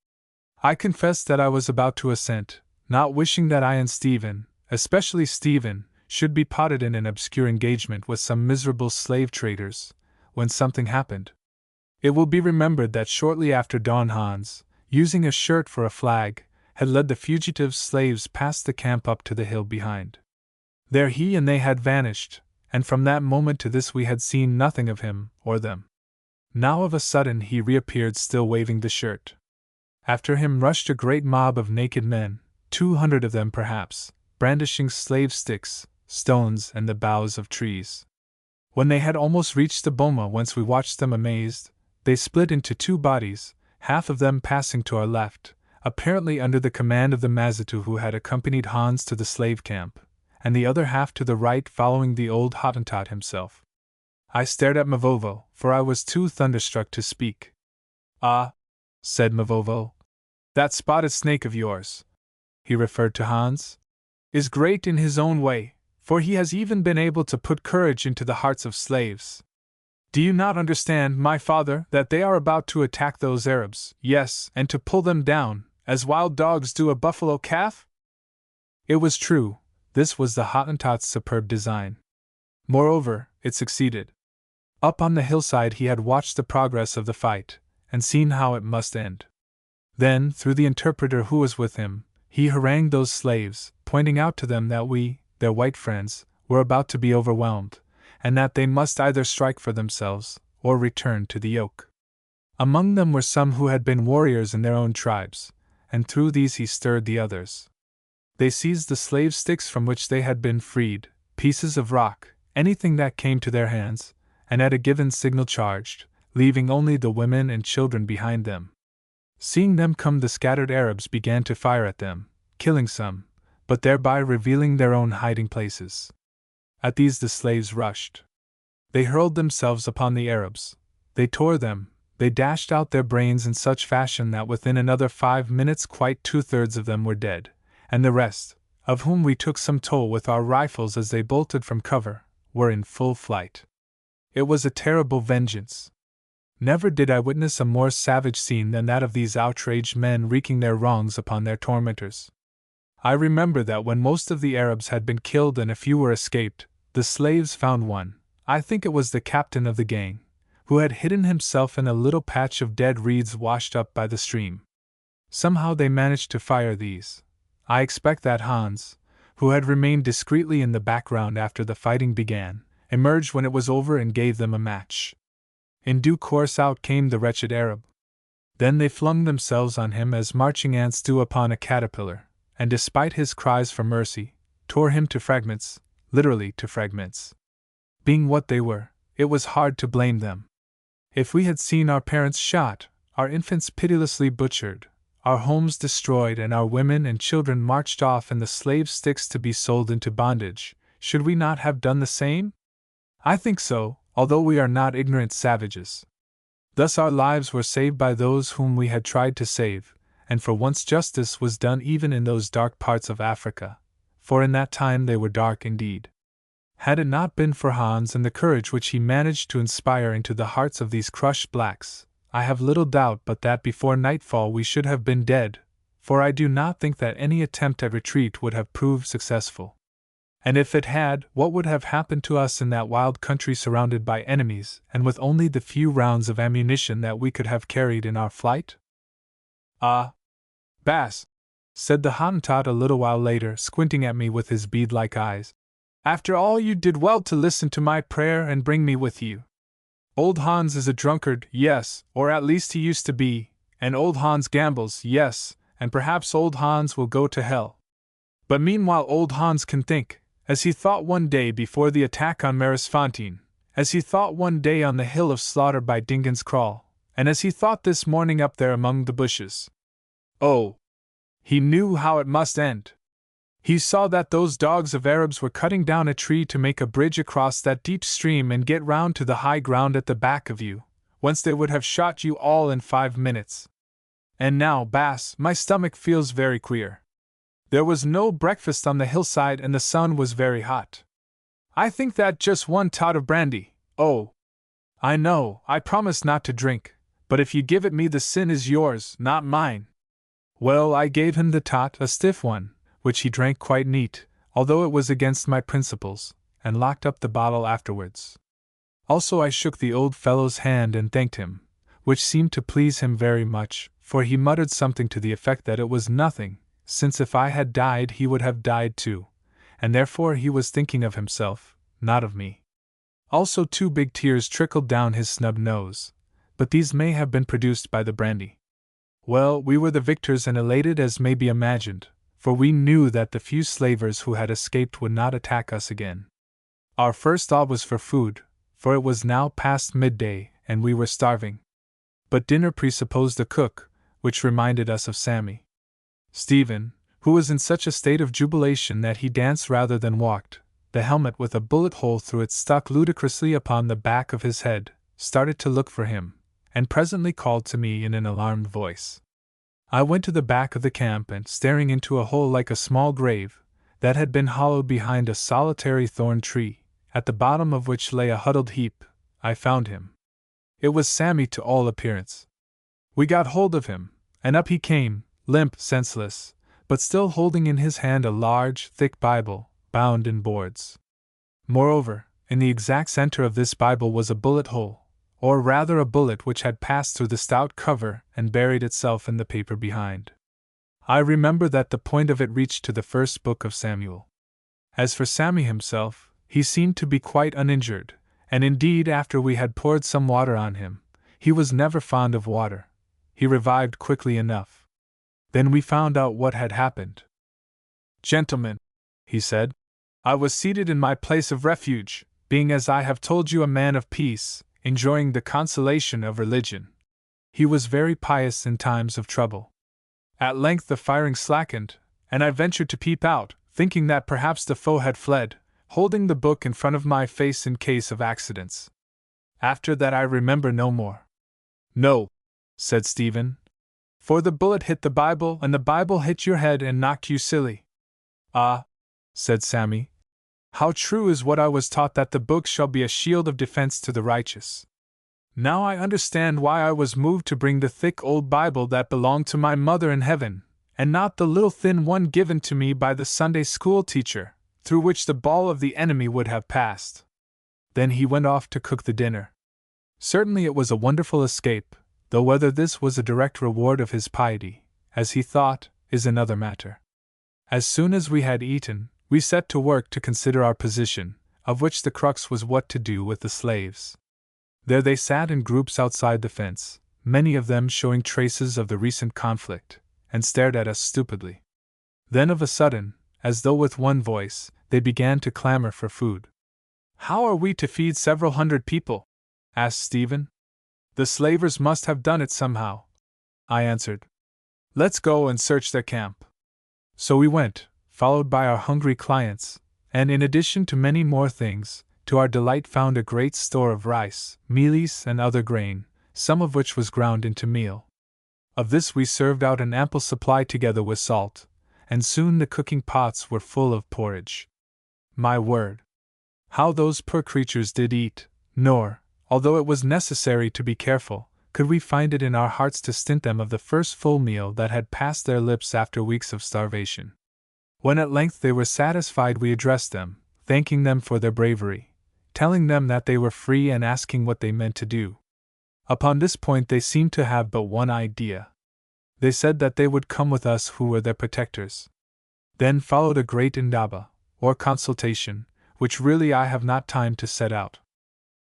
I confess that I was about to assent, not wishing that I and Stephen, especially Stephen, should be potted in an obscure engagement with some miserable slave traders, when something happened. It will be remembered that shortly after dawn Hans, using a shirt for a flag, had led the fugitive slaves past the camp up to the hill behind. There he and they had vanished, and from that moment to this we had seen nothing of him or them. Now of a sudden he reappeared, still waving the shirt. After him rushed a great mob of naked men, 200 of them perhaps, brandishing slave sticks, stones, and the boughs of trees. When they had almost reached the boma whence we watched them amazed, they split into two bodies, half of them passing to our left, apparently under the command of the Mazitu who had accompanied Hans to the slave camp, and the other half to the right following the old Hottentot himself. I stared at Mavovo, for I was too thunderstruck to speak. Ah, said Mavovo, that spotted snake of yours, he referred to Hans, is great in his own way, for he has even been able to put courage into the hearts of slaves. Do you not understand, my father, that they are about to attack those Arabs, yes, and to pull them down, as wild dogs do a buffalo calf? It was true, this was the Hottentot's superb design. Moreover, it succeeded. Up on the hillside he had watched the progress of the fight, and seen how it must end. Then, through the interpreter who was with him, he harangued those slaves, pointing out to them that we, their white friends, were about to be overwhelmed, and that they must either strike for themselves, or return to the yoke. Among them were some who had been warriors in their own tribes, and through these he stirred the others. They seized the slave sticks from which they had been freed, pieces of rock, anything that came to their hands, and at a given signal charged, leaving only the women and children behind them. Seeing them come, the scattered Arabs began to fire at them, killing some, but thereby revealing their own hiding places. At these the slaves rushed. They hurled themselves upon the Arabs. They tore them, they dashed out their brains in such fashion that within another 5 minutes quite 2/3 of them were dead, and the rest, of whom we took some toll with our rifles as they bolted from cover, were in full flight. It was a terrible vengeance. Never did I witness a more savage scene than that of these outraged men wreaking their wrongs upon their tormentors. I remember that when most of the Arabs had been killed and a few were escaped, the slaves found one, I think it was the captain of the gang, who had hidden himself in a little patch of dead reeds washed up by the stream. Somehow they managed to fire these. I expect that Hans, who had remained discreetly in the background after the fighting began, emerged when it was over and gave them a match. In due course out came the wretched Arab. Then they flung themselves on him as marching ants do upon a caterpillar, and despite his cries for mercy, tore him to fragments, literally to fragments. Being what they were, it was hard to blame them. If we had seen our parents shot, our infants pitilessly butchered, our homes destroyed, and our women and children marched off in the slave sticks to be sold into bondage, should we not have done the same? I think so, although we are not ignorant savages. Thus our lives were saved by those whom we had tried to save, and for once justice was done even in those dark parts of Africa, for in that time they were dark indeed. Had it not been for Hans and the courage which he managed to inspire into the hearts of these crushed blacks, I have little doubt but that before nightfall we should have been dead, for I do not think that any attempt at retreat would have proved successful. And if it had, what would have happened to us in that wild country surrounded by enemies, and with only the few rounds of ammunition that we could have carried in our flight? Ah, Bass, said the Hottentot a little while later, squinting at me with his bead-like eyes, after all you did well to listen to my prayer and bring me with you. Old Hans is a drunkard, yes, or at least he used to be, and old Hans gambles, yes, and perhaps old Hans will go to hell. But meanwhile old Hans can think, as he thought one day before the attack on Marisfontein, as he thought one day on the hill of slaughter by Dingaan's Kraal, and as he thought this morning up there among the bushes. Oh! He knew how it must end. He saw that those dogs of Arabs were cutting down a tree to make a bridge across that deep stream and get round to the high ground at the back of you, whence they would have shot you all in 5 minutes. And now, Bass, my stomach feels very queer. There was no breakfast on the hillside and the sun was very hot. I think that just one tot of brandy, oh! I know, I promised not to drink, but if you give it me the sin is yours, not mine. Well, I gave him the tot, a stiff one, which he drank quite neat, although it was against my principles, and locked up the bottle afterwards. Also I shook the old fellow's hand and thanked him, which seemed to please him very much, for he muttered something to the effect that it was nothing, since if I had died he would have died too, and therefore he was thinking of himself, not of me. Also 2 big tears trickled down his snub nose, but these may have been produced by the brandy. Well, we were the victors and elated as may be imagined, for we knew that the few slavers who had escaped would not attack us again. Our first thought was for food, for it was now past midday and we were starving. But dinner presupposed a cook, which reminded us of Sammy. Stephen, who was in such a state of jubilation that he danced rather than walked, the helmet with a bullet hole through it stuck ludicrously upon the back of his head, started to look for him, and presently called to me in an alarmed voice. I went to the back of the camp and, staring into a hole like a small grave, that had been hollowed behind a solitary thorn tree, at the bottom of which lay a huddled heap, I found him. It was Sammy to all appearance. We got hold of him, and up he came, limp, senseless, but still holding in his hand a large, thick Bible, bound in boards. Moreover, in the exact center of this Bible was a bullet hole, or rather a bullet which had passed through the stout cover and buried itself in the paper behind. I remember that the point of it reached to the first book of Samuel. As for Sammy himself, he seemed to be quite uninjured, and indeed after we had poured some water on him, he was never fond of water, he revived quickly enough. Then we found out what had happened. Gentlemen, he said, I was seated in my place of refuge, being as I have told you a man of peace, enjoying the consolation of religion. He was very pious in times of trouble. At length the firing slackened, and I ventured to peep out, thinking that perhaps the foe had fled, holding the book in front of my face in case of accidents. After that I remember no more. No, said Stephen, for the bullet hit the Bible and the Bible hit your head and knocked you silly. Ah, said Sammy, how true is what I was taught that the book shall be a shield of defense to the righteous. Now I understand why I was moved to bring the thick old Bible that belonged to my mother in heaven, and not the little thin one given to me by the Sunday school teacher, through which the ball of the enemy would have passed. Then he went off to cook the dinner. Certainly it was a wonderful escape, though whether this was a direct reward of his piety, as he thought, is another matter. As soon as we had eaten, We set to work to consider our position, of which the crux was what to do with the slaves. There they sat in groups outside the fence, many of them showing traces of the recent conflict, and stared at us stupidly. Then of a sudden, as though with one voice, they began to clamor for food. "How are we to feed several hundred people?" asked Stephen. "The slavers must have done it somehow," I answered. "Let's go and search their camp." So we went, followed by our hungry clients, and in addition to many more things, to our delight found a great store of rice, mealies, and other grain, some of which was ground into meal. Of this we served out an ample supply together with salt, and soon the cooking pots were full of porridge. My word! How those poor creatures did eat, nor, although it was necessary to be careful, could we find it in our hearts to stint them of the first full meal that had passed their lips after weeks of starvation. When at length they were satisfied, we addressed them, thanking them for their bravery, telling them that they were free and asking what they meant to do. Upon this point they seemed to have but one idea. They said that they would come with us who were their protectors. Then followed a great indaba, or consultation, which really I have not time to set out.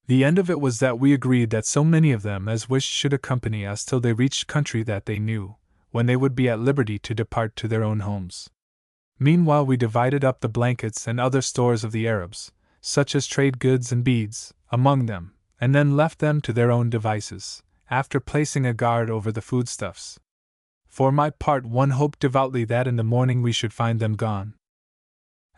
The end of it was that we agreed that so many of them as wished should accompany us till they reached country that they knew, when they would be at liberty to depart to their own homes. Meanwhile we divided up the blankets and other stores of the Arabs, such as trade goods and beads, among them, and then left them to their own devices, after placing a guard over the foodstuffs. For my part, one hoped devoutly that in the morning we should find them gone.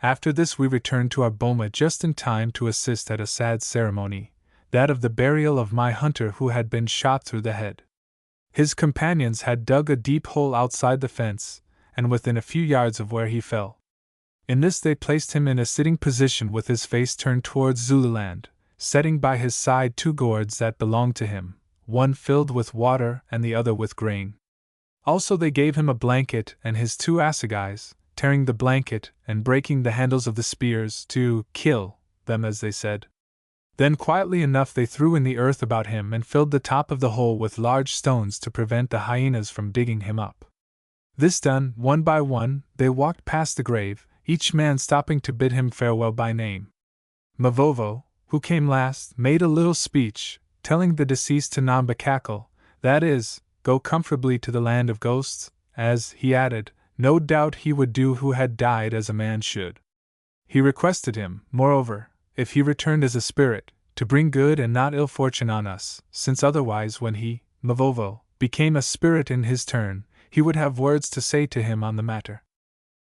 After this we returned to our boma just in time to assist at a sad ceremony, that of the burial of my hunter who had been shot through the head. His companions had dug a deep hole outside the fence, and within a few yards of where he fell. In this they placed him in a sitting position with his face turned towards Zululand, setting by his side 2 gourds that belonged to him, one filled with water and the other with grain. Also they gave him a blanket and his 2 assegais, tearing the blanket and breaking the handles of the spears to kill them, as they said. Then quietly enough they threw in the earth about him and filled the top of the hole with large stones to prevent the hyenas from digging him up. This done, one by one, they walked past the grave, each man stopping to bid him farewell by name. Mavovo, who came last, made a little speech, telling the deceased to Nambakakal, that is, go comfortably to the land of ghosts, as, he added, no doubt he would do who had died as a man should. He requested him, moreover, if he returned as a spirit, to bring good and not ill fortune on us, since otherwise when he, Mavovo, became a spirit in his turn, he would have words to say to him on the matter.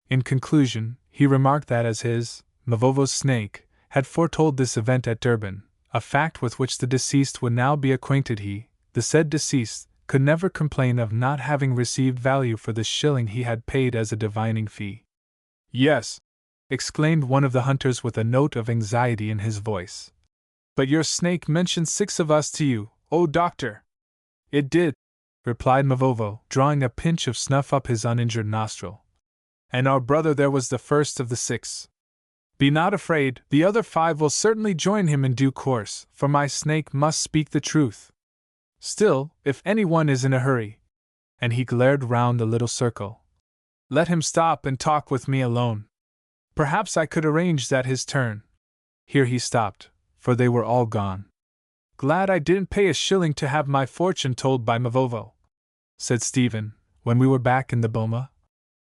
In conclusion, he remarked that as his, Mavovo's snake, had foretold this event at Durban, a fact with which the deceased would now be acquainted, he, the said deceased, could never complain of not having received value for the shilling he had paid as a divining fee. "Yes," exclaimed one of the hunters with a note of anxiety in his voice. "But your snake mentioned 6 of us to you, O doctor." "It did," replied Mavovo, drawing a pinch of snuff up his uninjured nostril. "And our brother there was the first of the 6. Be not afraid, the other 5 will certainly join him in due course, for my snake must speak the truth. Still, if anyone is in a hurry," and he glared round the little circle, "let him stop and talk with me alone. Perhaps I could arrange that his turn." Here he stopped, for they were all gone. "Glad I didn't pay a shilling to have my fortune told by Mavovo," said Stephen, when we were back in the boma.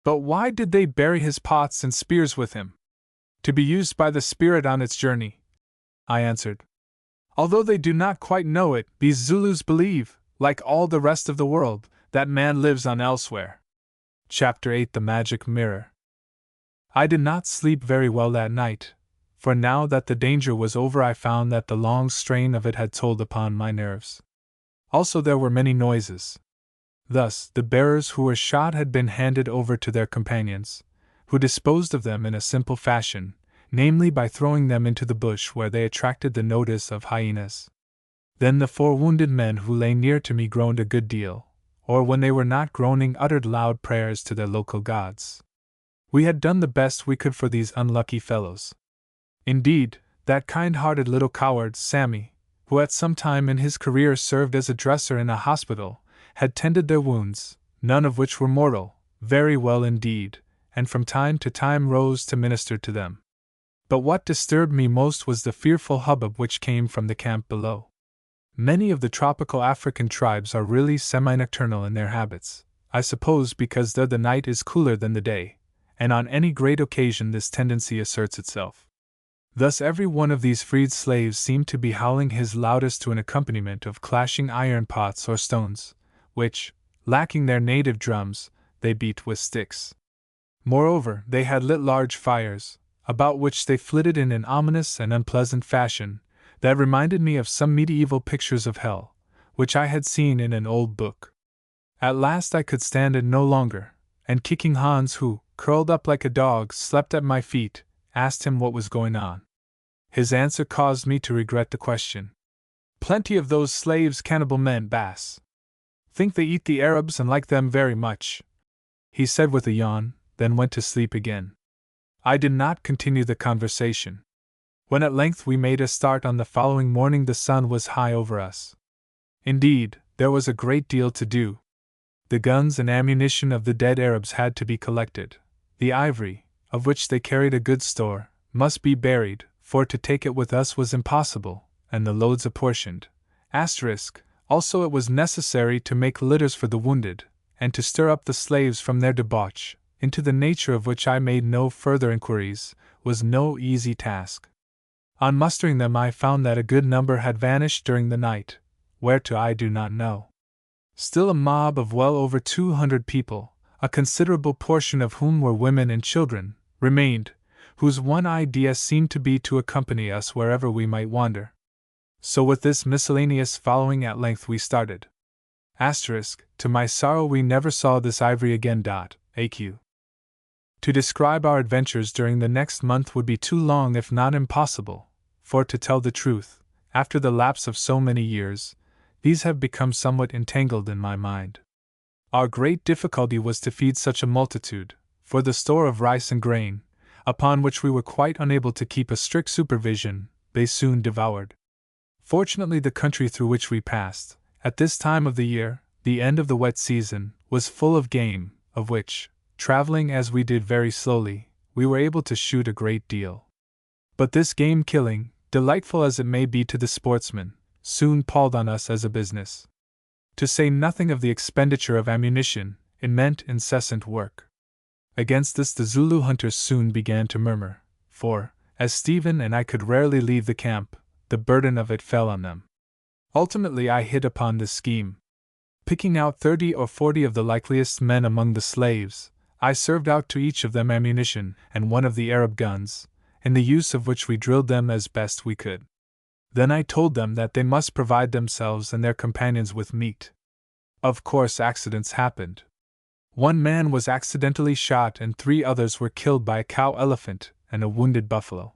"But why did they bury his pots and spears with him?" "To be used by the spirit on its journey," I answered. "Although they do not quite know it, these Zulus believe, like all the rest of the world, that man lives on elsewhere." Chapter 8: The Magic Mirror. I did not sleep very well that night, for now that the danger was over I found that the long strain of it had told upon my nerves. Also there were many noises. Thus, the bearers who were shot had been handed over to their companions, who disposed of them in a simple fashion, namely by throwing them into the bush where they attracted the notice of hyenas. Then the 4 wounded men who lay near to me groaned a good deal, or when they were not groaning uttered loud prayers to their local gods. We had done the best we could for these unlucky fellows. Indeed, that kind-hearted little coward, Sammy, who at some time in his career served as a dresser in a hospital, had tended their wounds, none of which were mortal, very well indeed, and from time to time rose to minister to them. But what disturbed me most was the fearful hubbub which came from the camp below. Many of the tropical African tribes are really semi-nocturnal in their habits, I suppose because there the night is cooler than the day, and on any great occasion this tendency asserts itself. Thus every one of these freed slaves seemed to be howling his loudest to an accompaniment of clashing iron pots or stones, which, lacking their native drums, they beat with sticks. Moreover, they had lit large fires, about which they flitted in an ominous and unpleasant fashion, that reminded me of some medieval pictures of hell, which I had seen in an old book. At last I could stand it no longer, and kicking Hans, who, curled up like a dog, slept at my feet, asked him what was going on. His answer caused me to regret the question. "Plenty of those slaves cannibal men, Bass. Think they eat the Arabs and like them very much," he said with a yawn, then went to sleep again. I did not continue the conversation. When at length we made a start on the following morning, the sun was high over us. Indeed, there was a great deal to do. The guns and ammunition of the dead Arabs had to be collected. The ivory, of which they carried a good store, must be buried, for to take it with us was impossible, and the loads apportioned. Also it was necessary to make litters for the wounded, and to stir up the slaves from their debauch, into the nature of which I made no further inquiries, was no easy task. On mustering them I found that a good number had vanished during the night, where to I do not know. Still a mob of well over 200 people, a considerable portion of whom were women and children, remained, whose one idea seemed to be to accompany us wherever we might wander. So with this miscellaneous following at length we started. To my sorrow we never saw this ivory again. AQ. To describe our adventures during the next month would be too long if not impossible, for to tell the truth, after the lapse of so many years, these have become somewhat entangled in my mind. Our great difficulty was to feed such a multitude, for the store of rice and grain, upon which we were quite unable to keep a strict supervision, they soon devoured. Fortunately the country through which we passed, at this time of the year, the end of the wet season, was full of game, of which, traveling as we did very slowly, we were able to shoot a great deal. But this game killing, delightful as it may be to the sportsman, soon palled on us as a business. To say nothing of the expenditure of ammunition, it meant incessant work. Against this the Zulu hunters soon began to murmur, for, as Stephen and I could rarely leave the camp, the burden of it fell on them. Ultimately I hit upon this scheme. Picking out 30 or 40 of the likeliest men among the slaves, I served out to each of them ammunition and one of the Arab guns, in the use of which we drilled them as best we could. Then I told them that they must provide themselves and their companions with meat. Of course accidents happened. One man was accidentally shot and 3 others were killed by a cow-elephant and a wounded buffalo.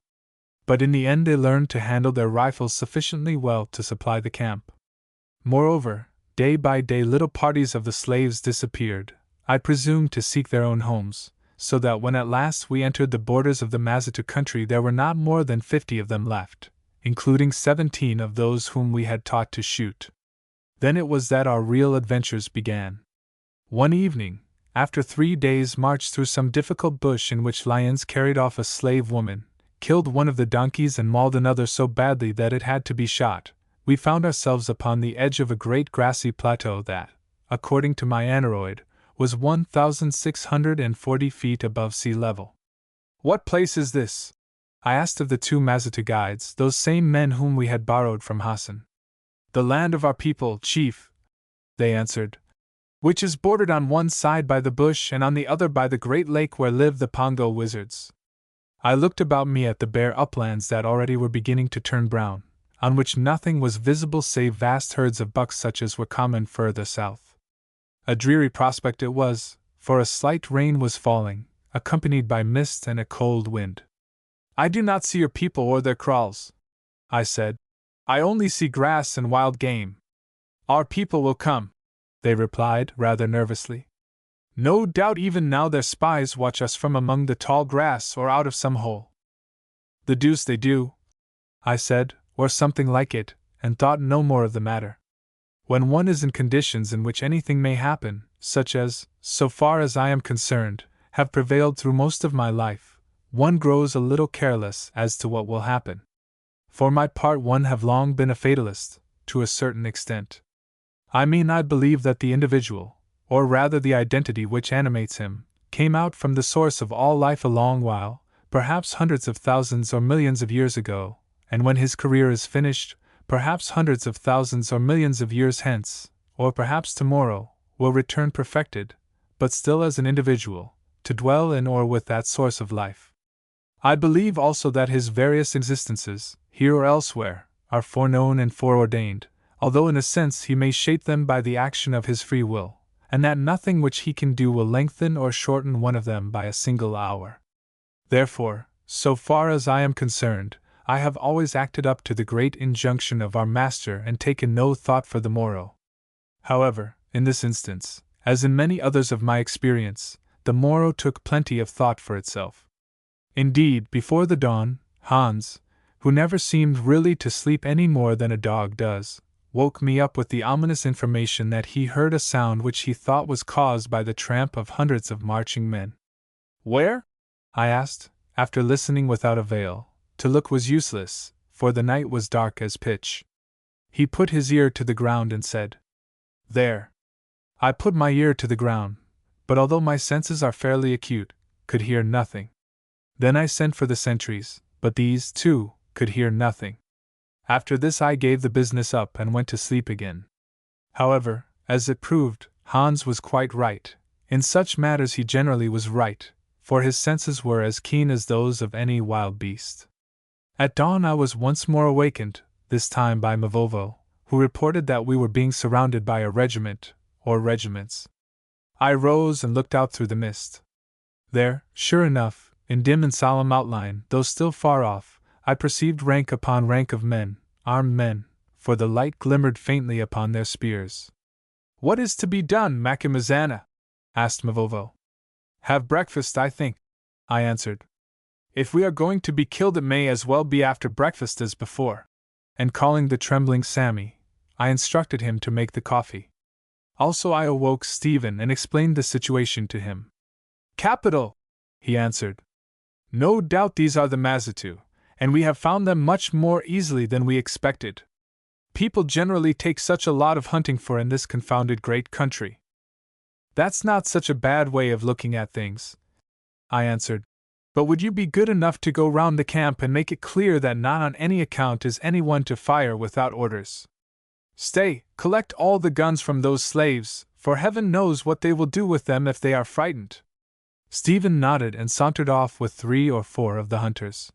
But in the end they learned to handle their rifles sufficiently well to supply the camp. Moreover, day by day little parties of the slaves disappeared, I presume to seek their own homes, so that when at last we entered the borders of the Mazitu country there were not more than 50 of them left, including 17 of those whom we had taught to shoot. Then it was that our real adventures began. One evening, after 3 days' march through some difficult bush in which lions carried off a slave woman, killed one of the donkeys and mauled another so badly that it had to be shot, we found ourselves upon the edge of a great grassy plateau that, according to my aneroid, was 1,640 feet above sea level. "What place is this?" I asked of the 2 Mazitu guides, those same men whom we had borrowed from Hassan. "The land of our people, chief," they answered, "which is bordered on one side by the bush and on the other by the great lake where live the Pongo wizards." I looked about me at the bare uplands that already were beginning to turn brown, on which nothing was visible save vast herds of bucks such as were common further south. A dreary prospect it was, for a slight rain was falling, accompanied by mist and a cold wind. "I do not see your people or their kraals," I said. "I only see grass and wild game." "Our people will come," they replied, rather nervously. "No doubt even now their spies watch us from among the tall grass or out of some hole." "The deuce they do," I said, or something like it, and thought no more of the matter. When one is in conditions in which anything may happen, such as, so far as I am concerned, have prevailed through most of my life, one grows a little careless as to what will happen. For my part, one have long been a fatalist, to a certain extent. I mean, I believe that the individual, or rather the identity which animates him, came out from the source of all life a long while, perhaps hundreds of thousands or millions of years ago, and when his career is finished, perhaps hundreds of thousands or millions of years hence, or perhaps tomorrow, will return perfected, but still as an individual, to dwell in or with that source of life. I believe also that his various existences, here or elsewhere, are foreknown and foreordained, although in a sense he may shape them by the action of his free will, and that nothing which he can do will lengthen or shorten one of them by a single hour. Therefore, so far as I am concerned, I have always acted up to the great injunction of our Master and taken no thought for the morrow. However, in this instance, as in many others of my experience, the morrow took plenty of thought for itself. Indeed, before the dawn, Hans, who never seemed really to sleep any more than a dog does, woke me up with the ominous information that he heard a sound which he thought was caused by the tramp of hundreds of marching men. "Where?" I asked, after listening without avail. To look was useless, for the night was dark as pitch. He put his ear to the ground and said, "There." I put my ear to the ground, but although my senses are fairly acute, could hear nothing. Then I sent for the sentries, but these, too, could hear nothing. After this I gave the business up and went to sleep again. However, as it proved, Hans was quite right. In such matters he generally was right, for his senses were as keen as those of any wild beast. At dawn I was once more awakened, this time by Mavovo, who reported that we were being surrounded by a regiment, or regiments. I rose and looked out through the mist. There, sure enough, in dim and solemn outline, though still far off, I perceived rank upon rank of men, armed men, for the light glimmered faintly upon their spears. "What is to be done, Macumazana?" asked Mavovo. "Have breakfast, I think," I answered. "If we are going to be killed, it may as well be after breakfast as before." And calling the trembling Sammy, I instructed him to make the coffee. Also I awoke Stephen and explained the situation to him. "Capital!" he answered. "No doubt these are the Mazitu, and we have found them much more easily than we expected. People generally take such a lot of hunting for in this confounded great country." "That's not such a bad way of looking at things," I answered. "But would you be good enough to go round the camp and make it clear that not on any account is anyone to fire without orders? Stay, collect all the guns from those slaves, for heaven knows what they will do with them if they are frightened." Stephen nodded and sauntered off with 3 or 4 of the hunters.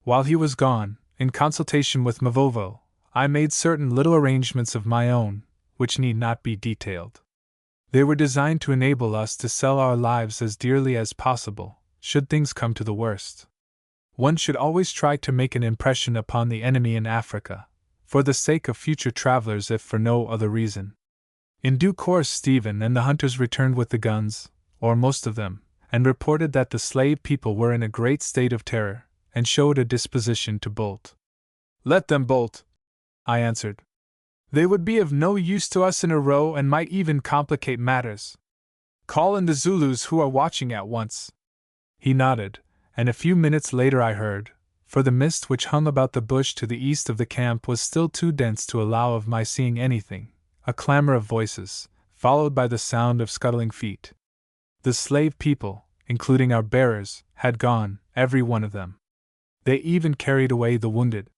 While he was gone, in consultation with Mavovo, I made certain little arrangements of my own, which need not be detailed. They were designed to enable us to sell our lives as dearly as possible, should things come to the worst. One should always try to make an impression upon the enemy in Africa, for the sake of future travelers if for no other reason. In due course Stephen and the hunters returned with the guns, or most of them, and reported that the slave people were in a great state of terror, and showed a disposition to bolt. "Let them bolt," I answered. "They would be of no use to us in a row and might even complicate matters. Call in the Zulus who are watching at once." He nodded, and a few minutes later I heard, for the mist which hung about the bush to the east of the camp was still too dense to allow of my seeing anything, a clamor of voices, followed by the sound of scuttling feet. The slave people, including our bearers, had gone, every one of them. They even carried away the wounded.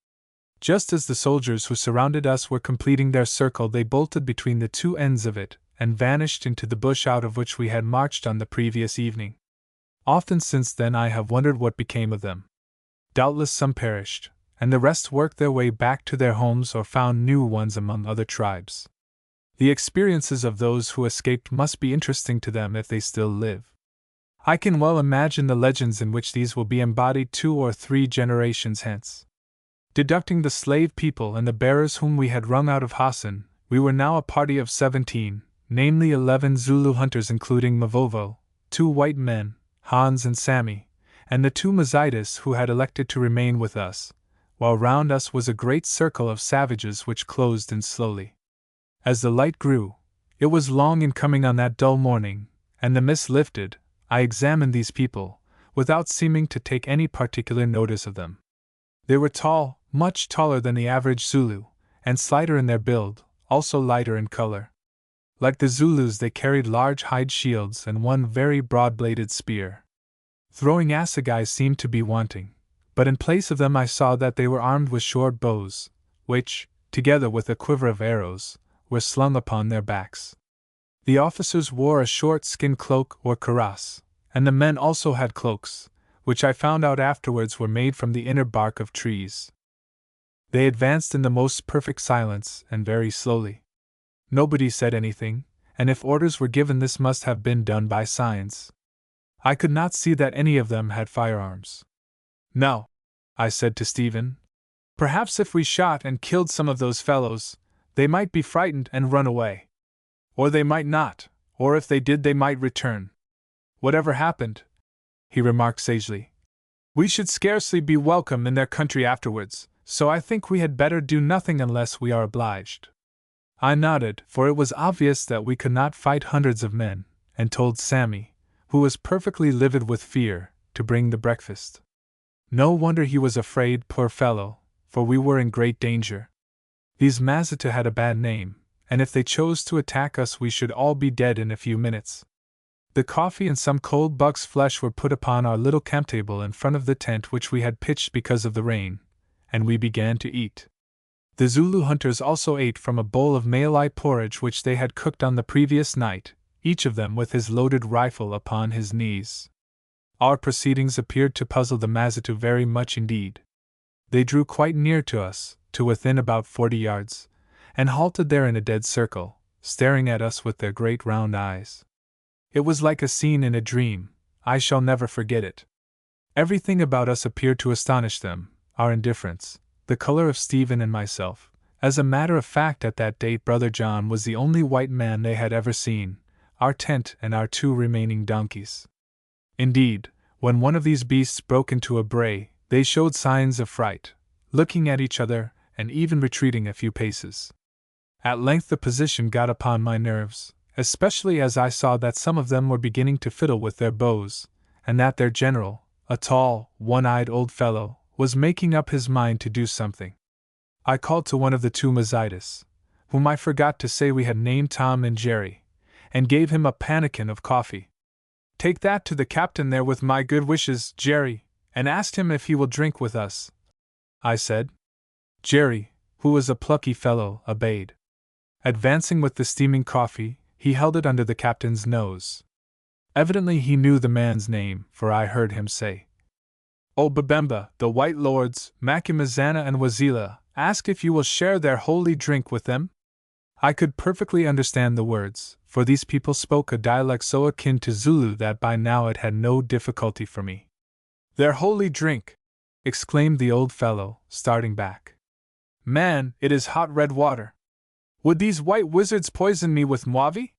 Just as the soldiers who surrounded us were completing their circle, they bolted between the two ends of it, and vanished into the bush out of which we had marched on the previous evening. Often since then I have wondered what became of them. Doubtless some perished, and the rest worked their way back to their homes or found new ones among other tribes. The experiences of those who escaped must be interesting to them if they still live. I can well imagine the legends in which these will be embodied 2 or 3 generations hence. Deducting the slave people and the bearers whom we had wrung out of Hassan, we were now a party of 17, namely 11 Zulu hunters including Mavovo, 2 white men, Hans and Sammy, and the 2 Mazitis who had elected to remain with us, while round us was a great circle of savages which closed in slowly. As the light grew, it was long in coming on that dull morning, and the mist lifted, I examined these people, without seeming to take any particular notice of them. They were tall, much taller than the average Zulu, and slighter in their build, also lighter in color. Like the Zulus, they carried large hide shields and one very broad-bladed spear. Throwing assegais seemed to be wanting, but in place of them I saw that they were armed with short bows, which, together with a quiver of arrows, were slung upon their backs. The officers wore a short skin cloak or cuirass, and the men also had cloaks, which I found out afterwards were made from the inner bark of trees. They advanced in the most perfect silence and very slowly. Nobody said anything, and if orders were given, this must have been done by signs. I could not see that any of them had firearms. "Now," I said to Stephen, "perhaps if we shot and killed some of those fellows, they might be frightened and run away. Or they might not, or if they did, they might return. Whatever happened," he remarked sagely, "we should scarcely be welcome in their country afterwards, so I think we had better do nothing unless we are obliged." I nodded, for it was obvious that we could not fight hundreds of men, and told Sammy, who was perfectly livid with fear, to bring the breakfast. No wonder he was afraid, poor fellow, for we were in great danger. These Mazitu had a bad name, and if they chose to attack us we should all be dead in a few minutes. The coffee and some cold buck's flesh were put upon our little camp table in front of the tent which we had pitched because of the rain, and we began to eat. The Zulu hunters also ate from a bowl of malai porridge which they had cooked on the previous night, each of them with his loaded rifle upon his knees. Our proceedings appeared to puzzle the Mazitu very much indeed. They drew quite near to us, to within about 40 yards, and halted there in a dead circle, staring at us with their great round eyes. It was like a scene in a dream. I shall never forget it. Everything about us appeared to astonish them, our indifference, the color of Stephen and myself. As a matter of fact, at that date Brother John was the only white man they had ever seen, our tent and our 2 remaining donkeys. Indeed, when one of these beasts broke into a bray, they showed signs of fright, looking at each other, and even retreating a few paces. At length the position got upon my nerves, especially as I saw that some of them were beginning to fiddle with their bows, and that their general, a tall, one-eyed old fellow, was making up his mind to do something. I called to one of the 2 Mazitus, whom I forgot to say we had named Tom and Jerry, and gave him a pannikin of coffee. "Take that to the captain there with my good wishes, Jerry, and ask him if he will drink with us," I said. Jerry, who was a plucky fellow, obeyed. Advancing with the steaming coffee, he held it under the captain's nose. Evidently he knew the man's name, for I heard him say, "O Babemba, the white lords, Macumazana and Wazila, ask if you will share their holy drink with them?" I could perfectly understand the words, for these people spoke a dialect so akin to Zulu that by now it had no difficulty for me. "Their holy drink!" exclaimed the old fellow, starting back. "Man, it is hot red water! Would these white wizards poison me with mwavi?"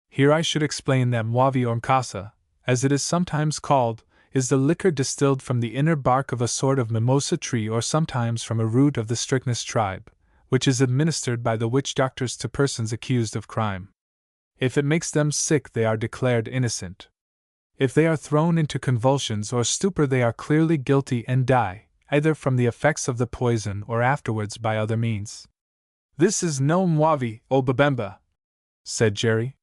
Here I should explain that mwavi or mkasa, as it is sometimes called, is the liquor distilled from the inner bark of a sort of mimosa tree or sometimes from a root of the strychnus tribe, which is administered by the witch doctors to persons accused of crime. If it makes them sick, they are declared innocent. If they are thrown into convulsions or stupor, they are clearly guilty and die, either from the effects of the poison or afterwards by other means. "This is no mwavi, O Babemba," said Jerry.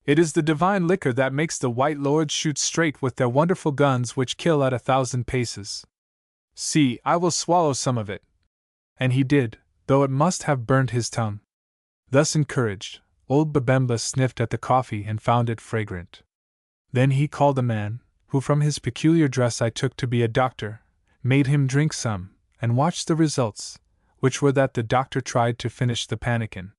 "It is the divine liquor that makes the white lords shoot straight with their wonderful guns which kill at 1,000 paces. See, I will swallow some of it." And he did, though it must have burned his tongue. Thus encouraged, old Babemba sniffed at the coffee and found it fragrant. Then he called a man, who from his peculiar dress I took to be a doctor, made him drink some, and watched the results, which were that the doctor tried to finish the pannikin.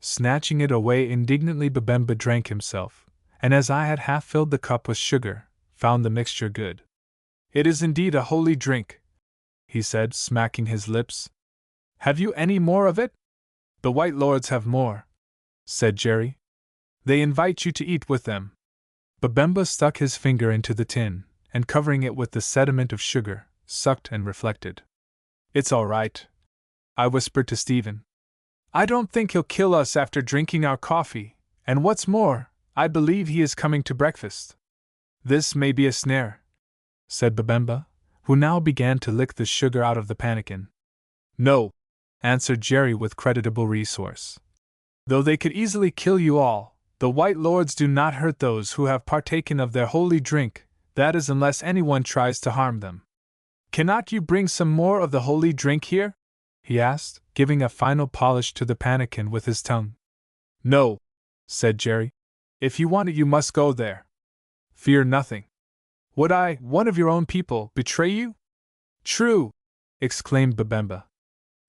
Snatching it away indignantly, Babemba drank himself, and as I had half filled the cup with sugar, found the mixture good. "It is indeed a holy drink," he said, smacking his lips. "Have you any more of it?" "The white lords have more," said Jerry. "They invite you to eat with them." Babemba stuck his finger into the tin, and covering it with the sediment of sugar, sucked and reflected. "It's all right," I whispered to Stephen. "I don't think he'll kill us after drinking our coffee, and what's more, I believe he is coming to breakfast." "This may be a snare," said Babemba, who now began to lick the sugar out of the pannikin. "No," answered Jerry with creditable resource. "Though they could easily kill you all, the White Lords do not hurt those who have partaken of their holy drink, that is, unless anyone tries to harm them. Cannot you bring some more of the holy drink here?" he asked, giving a final polish to the pannikin with his tongue. "No," said Jerry. "If you want it, you must go there. Fear nothing. Would I, one of your own people, betray you?" "True!" exclaimed Babemba.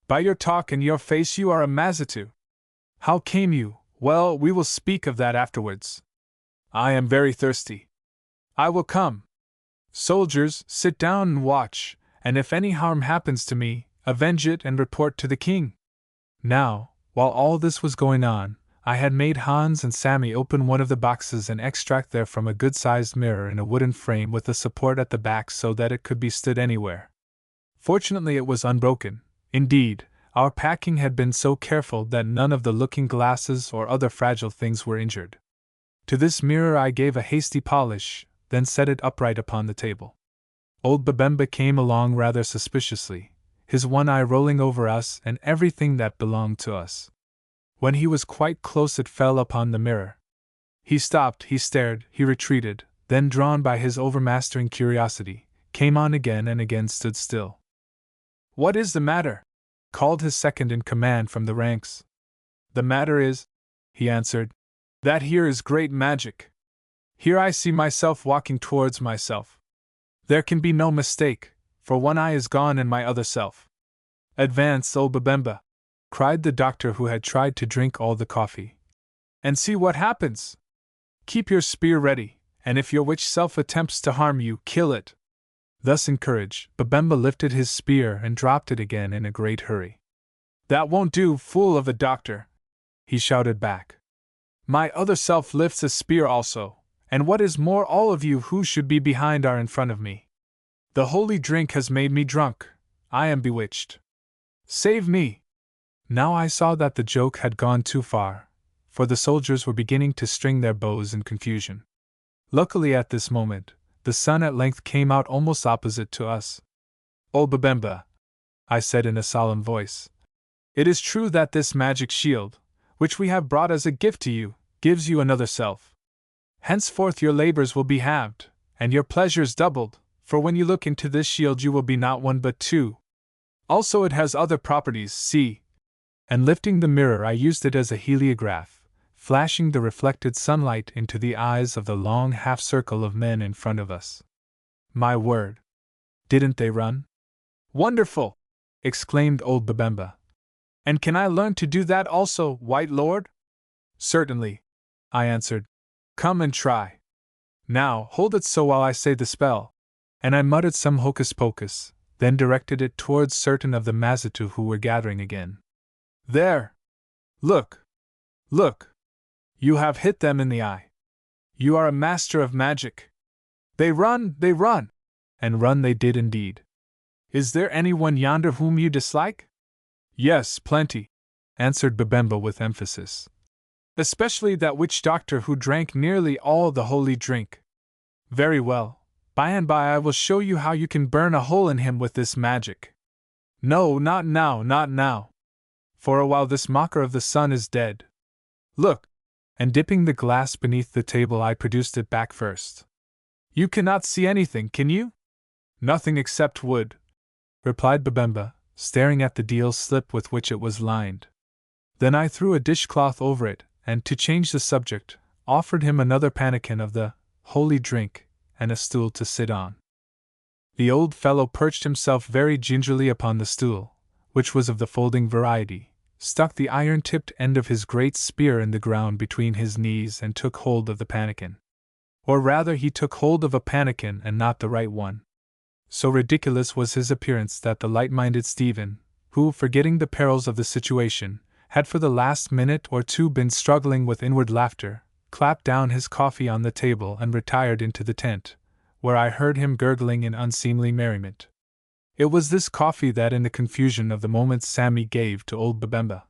"By your talk and your face you are a Mazitu. How came you? Well, we will speak of that afterwards. I am very thirsty. I will come. Soldiers, sit down and watch, and if any harm happens to me, avenge it and report to the king." Now, while all this was going on, I had made Hans and Sammy open one of the boxes and extract therefrom a good-sized mirror in a wooden frame with a support at the back so that it could be stood anywhere. Fortunately it was unbroken. Indeed, our packing had been so careful that none of the looking-glasses or other fragile things were injured. To this mirror I gave a hasty polish, then set it upright upon the table. Old Babemba came along rather suspiciously, his one eye rolling over us and everything that belonged to us. When he was quite close it fell upon the mirror. He stopped, he stared, he retreated, then drawn by his overmastering curiosity, came on again and again stood still. "What is the matter?" called his second in command from the ranks. "The matter is," he answered, "that here is great magic. Here I see myself walking towards myself. There can be no mistake, for one eye is gone and my other self." "Advance, old Babemba," cried the doctor who had tried to drink all the coffee, "and see what happens. Keep your spear ready, and if your witch self attempts to harm you, kill it." Thus encouraged, Babemba lifted his spear and dropped it again in a great hurry. "That won't do, fool of a doctor!" he shouted back. "My other self lifts a spear also, and what is more, all of you who should be behind are in front of me. The holy drink has made me drunk. I am bewitched. Save me!" Now I saw that the joke had gone too far, for the soldiers were beginning to string their bows in confusion. Luckily at this moment, the sun at length came out almost opposite to us. "Old Babemba," I said in a solemn voice, "it is true that this magic shield, which we have brought as a gift to you, gives you another self. Henceforth your labors will be halved, and your pleasures doubled, for when you look into this shield you will be not one but two. Also it has other properties, see." And lifting the mirror I used it as a heliograph, flashing the reflected sunlight into the eyes of the long half-circle of men in front of us. My word! Didn't they run? "Wonderful!" exclaimed old Babemba. "And can I learn to do that also, White Lord?" "Certainly," I answered. "Come and try. Now, hold it so while I say the spell." And I muttered some hocus-pocus, then directed it towards certain of the Mazitu who were gathering again. "There! Look! Look! You have hit them in the eye. You are a master of magic. They run, they run!" And run they did indeed. "Is there anyone yonder whom you dislike?" "Yes, plenty," answered Babemba with emphasis. "Especially that witch doctor who drank nearly all the holy drink." "Very well, by and by I will show you how you can burn a hole in him with this magic." "No, not now, not now. For a while this mocker of the sun is dead. Look!" And dipping the glass beneath the table I produced it back first. "You cannot see anything, can you?" "Nothing except wood," replied Babemba, staring at the deal slip with which it was lined. Then I threw a dishcloth over it, and, to change the subject, offered him another pannikin of the holy drink and a stool to sit on. The old fellow perched himself very gingerly upon the stool, which was of the folding variety, stuck the iron-tipped end of his great spear in the ground between his knees and took hold of the pannikin. Or rather, he took hold of a pannikin and not the right one. So ridiculous was his appearance that the light-minded Stephen, who, forgetting the perils of the situation, had for the last minute or two been struggling with inward laughter, clapped down his coffee on the table and retired into the tent, where I heard him gurgling in unseemly merriment. It was this coffee that in the confusion of the moment Sammy gave to old Babemba.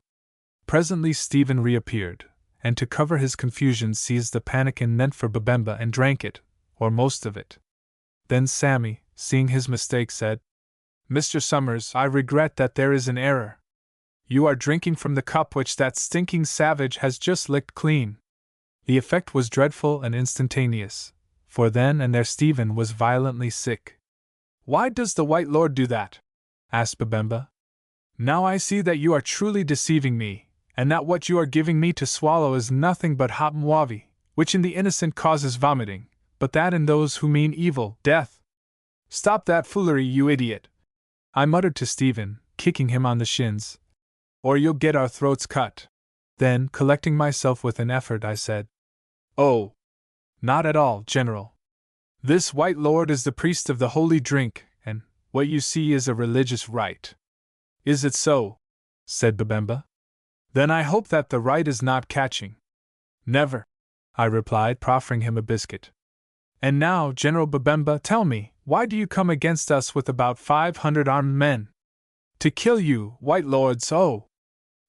Presently Stephen reappeared, and to cover his confusion seized the pannikin meant for Babemba and drank it, or most of it. Then Sammy, seeing his mistake, said, "Mr. Summers, I regret that there is an error. You are drinking from the cup which that stinking savage has just licked clean." The effect was dreadful and instantaneous, for then and there Stephen was violently sick. "Why does the White Lord do that?" asked Babemba. "Now I see that you are truly deceiving me, and that what you are giving me to swallow is nothing but hot mwavi, which in the innocent causes vomiting, but that in those who mean evil, death." "Stop that foolery, you idiot!" I muttered to Stephen, kicking him on the shins. "Or you'll get our throats cut." Then, collecting myself with an effort, I said, "Oh, not at all, General. This White Lord is the priest of the holy drink, and what you see is a religious rite." "Is it so?" said Babemba. "Then I hope that the rite is not catching." "Never," I replied, proffering him a biscuit. "And now, General Babemba, tell me, why do you come against us with about 500 armed men?" "To kill you, White Lords, oh!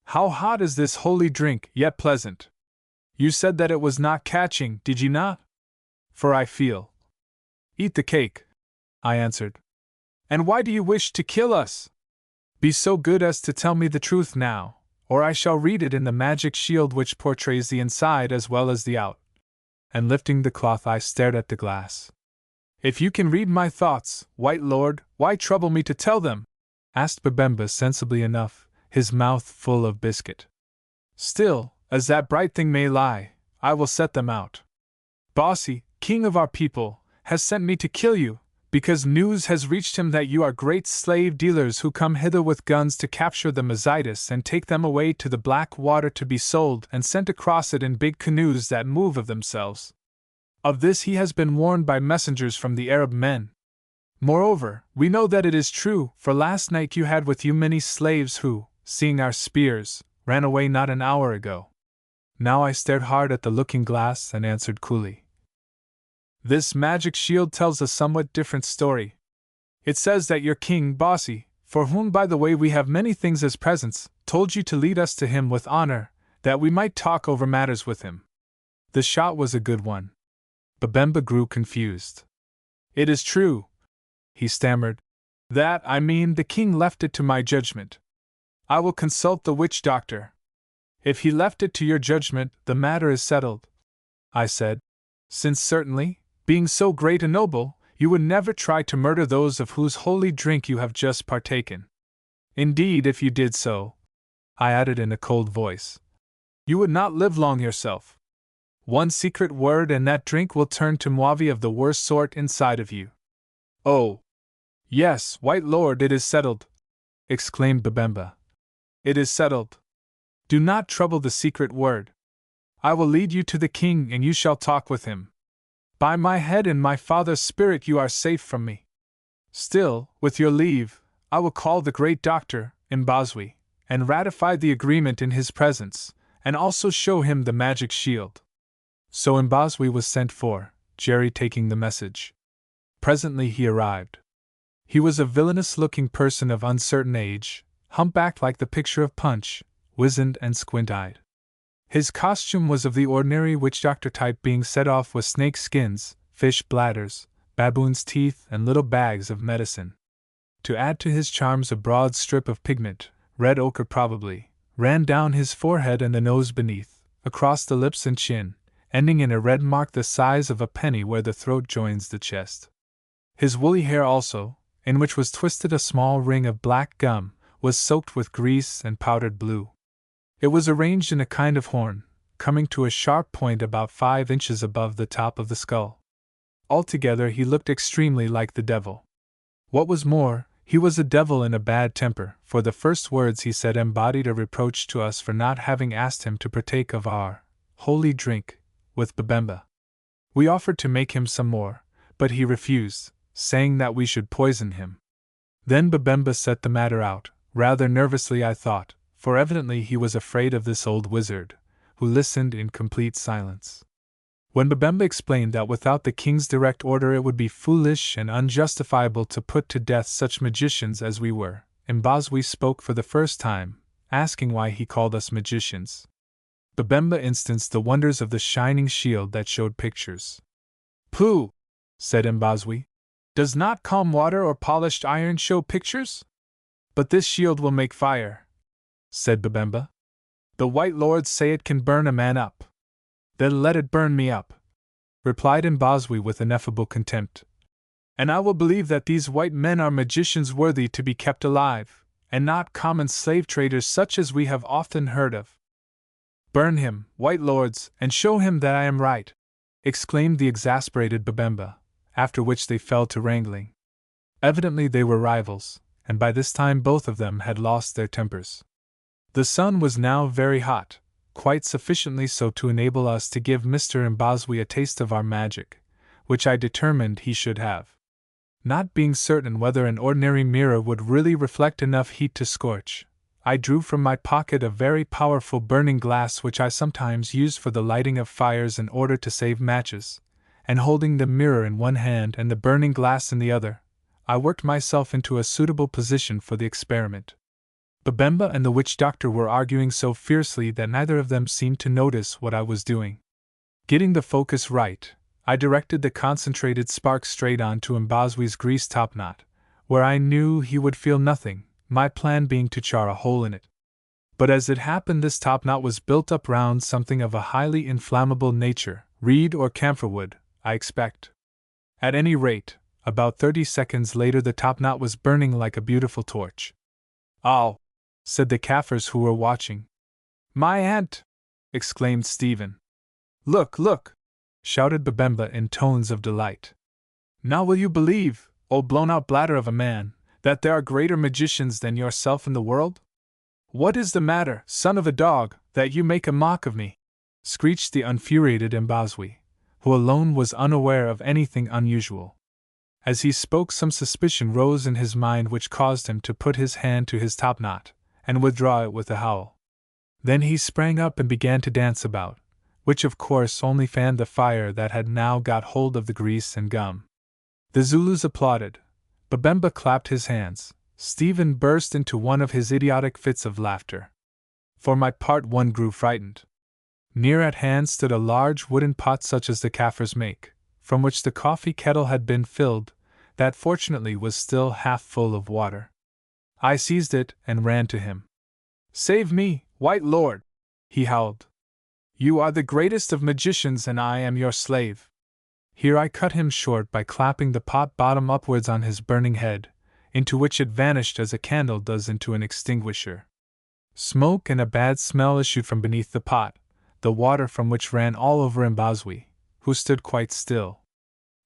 How hot is this holy drink, yet pleasant! You said that it was not catching, did you not? For I feel." "Eat the cake," I answered. "And why do you wish to kill us? Be so good as to tell me the truth now, or I shall read it in the magic shield which portrays the inside as well as the out." And lifting the cloth, I stared at the glass. "If you can read my thoughts, White Lord, why trouble me to tell them?" asked Babemba sensibly enough, his mouth full of biscuit. "Still, as that bright thing may lie, I will set them out. Bossy, king of our people, has sent me to kill you, because news has reached him that you are great slave dealers who come hither with guns to capture the Mazitis and take them away to the Black Water to be sold and sent across it in big canoes that move of themselves. Of this he has been warned by messengers from the Arab men. Moreover, we know that it is true, for last night you had with you many slaves who, seeing our spears, ran away not an hour ago." Now I stared hard at the looking-glass and answered coolly, "This magic shield tells a somewhat different story. It says that your king, Bossy, for whom by the way we have many things as presents, told you to lead us to him with honor, that we might talk over matters with him." The shot was a good one. Babemba grew confused. "It is true," he stammered. "That, I mean, the king left it to my judgment. I will consult the witch doctor." "If he left it to your judgment, the matter is settled," I said, "since certainly, being so great a noble, you would never try to murder those of whose holy drink you have just partaken. Indeed, if you did so," I added in a cold voice, "you would not live long yourself. One secret word and that drink will turn to mwavi of the worst sort inside of you." "Oh! Yes, White Lord, it is settled," exclaimed Babemba. "It is settled. Do not trouble the secret word. I will lead you to the king and you shall talk with him. By my head and my father's spirit you are safe from me. Still, with your leave, I will call the great doctor, Mbazwi, and ratify the agreement in his presence, and also show him the magic shield." So Mbazwi was sent for, Jerry taking the message. Presently he arrived. He was a villainous-looking person of uncertain age, humpbacked like the picture of Punch, wizened and squint-eyed. His costume was of the ordinary witch-doctor type, being set off with snake skins, fish bladders, baboon's teeth, and little bags of medicine. To add to his charms, a broad strip of pigment, red ochre probably, ran down his forehead and the nose beneath, across the lips and chin, ending in a red mark the size of a penny where the throat joins the chest. His woolly hair also, in which was twisted a small ring of black gum, was soaked with grease and powdered blue. It was arranged in a kind of horn, coming to a sharp point about 5 inches above the top of the skull. Altogether he looked extremely like the devil. What was more, he was a devil in a bad temper, for the first words he said embodied a reproach to us for not having asked him to partake of our holy drink with Babemba. We offered to make him some more, but he refused, saying that we should poison him. Then Babemba set the matter out, rather nervously I thought, for evidently he was afraid of this old wizard, who listened in complete silence. When Babemba explained that without the king's direct order it would be foolish and unjustifiable to put to death such magicians as we were, Mbazwi spoke for the first time, asking why he called us magicians. Babemba instanced the wonders of the shining shield that showed pictures. "Pooh!" said Mbazwi. Does not calm water or polished iron show pictures? But this shield will make fire, said Babemba. The white lords say it can burn a man up. Then let it burn me up, replied Mbazwi with ineffable contempt. And I will believe that these white men are magicians worthy to be kept alive, and not common slave traders such as we have often heard of. Burn him, white lords, and show him that I am right, exclaimed the exasperated Babemba, after which they fell to wrangling. Evidently they were rivals, and by this time both of them had lost their tempers. The sun was now very hot, quite sufficiently so to enable us to give Mr. Mbazwi a taste of our magic, which I determined he should have. Not being certain whether an ordinary mirror would really reflect enough heat to scorch, I drew from my pocket a very powerful burning glass which I sometimes used for the lighting of fires in order to save matches, and holding the mirror in one hand and the burning glass in the other, I worked myself into a suitable position for the experiment. Babemba and the witch doctor were arguing so fiercely that neither of them seemed to notice what I was doing. Getting the focus right, I directed the concentrated spark straight on to Mbazwi's greased topknot, where I knew he would feel nothing, my plan being to char a hole in it. But as it happened, this topknot was built up round something of a highly inflammable nature, reed or camphor wood, I expect. At any rate, about 30 seconds later the topknot was burning like a beautiful torch. "Oh!" said the Kaffirs who were watching. "My aunt!" exclaimed Stephen. "Look, look!" shouted Babemba in tones of delight. "Now will you believe, old blown-out bladder of a man, that there are greater magicians than yourself in the world? What is the matter, son of a dog, that you make a mock of me?" screeched the infuriated Mbazwi, who alone was unaware of anything unusual. As he spoke, some suspicion rose in his mind which caused him to put his hand to his topknot, and withdraw it with a howl. Then he sprang up and began to dance about, which of course only fanned the fire that had now got hold of the grease and gum. The Zulus applauded. Babemba clapped his hands. Stephen burst into one of his idiotic fits of laughter. For my part, one grew frightened. Near at hand stood a large wooden pot such as the Kaffirs make, from which the coffee kettle had been filled, that fortunately was still half full of water. I seized it and ran to him. "Save me, white lord!" he howled. "You are the greatest of magicians and I am your slave." Here I cut him short by clapping the pot bottom upwards on his burning head, into which it vanished as a candle does into an extinguisher. Smoke and a bad smell issued from beneath the pot, the water from which ran all over Mbazwi, who stood quite still.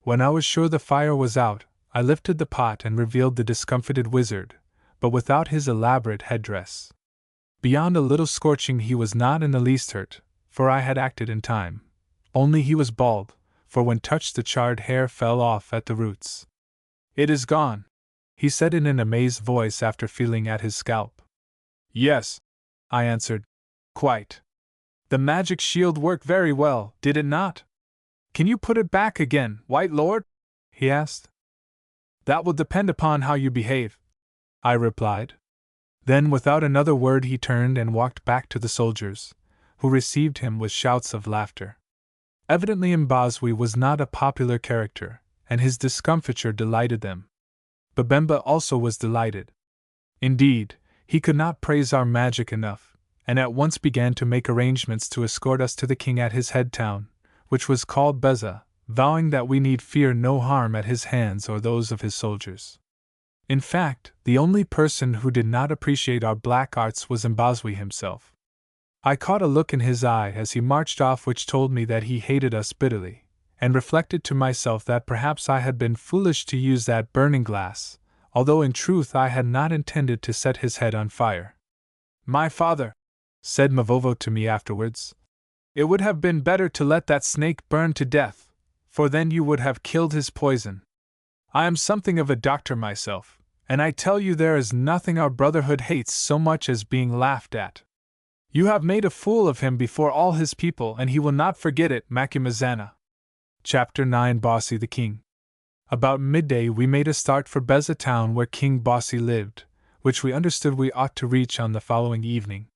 When I was sure the fire was out, I lifted the pot and revealed the discomfited wizard, but without his elaborate headdress. Beyond a little scorching, he was not in the least hurt, for I had acted in time. Only he was bald, for when touched the charred hair fell off at the roots. "It is gone," he said in an amazed voice after feeling at his scalp. "Yes," I answered, "quite. The magic shield worked very well, did it not? Can you put it back again, white lord?" he asked. "That will depend upon how you behave," I replied. Then without another word he turned and walked back to the soldiers, who received him with shouts of laughter. Evidently Mbazwi was not a popular character, and his discomfiture delighted them. Babemba also was delighted. Indeed, he could not praise our magic enough, and at once began to make arrangements to escort us to the king at his head town, which was called Beza, vowing that we need fear no harm at his hands or those of his soldiers. In fact, the only person who did not appreciate our black arts was Mbazwi himself. I caught a look in his eye as he marched off which told me that he hated us bitterly, and reflected to myself that perhaps I had been foolish to use that burning glass, although in truth I had not intended to set his head on fire. "My father," said Mavovo to me afterwards, "it would have been better to let that snake burn to death, for then you would have killed his poison. I am something of a doctor myself, and I tell you there is nothing our brotherhood hates so much as being laughed at. You have made a fool of him before all his people, and he will not forget it, Macumazana." Chapter 9. Bossy the King. About midday we made a start for Beza town where King Bossy lived, which we understood we ought to reach on the following evening.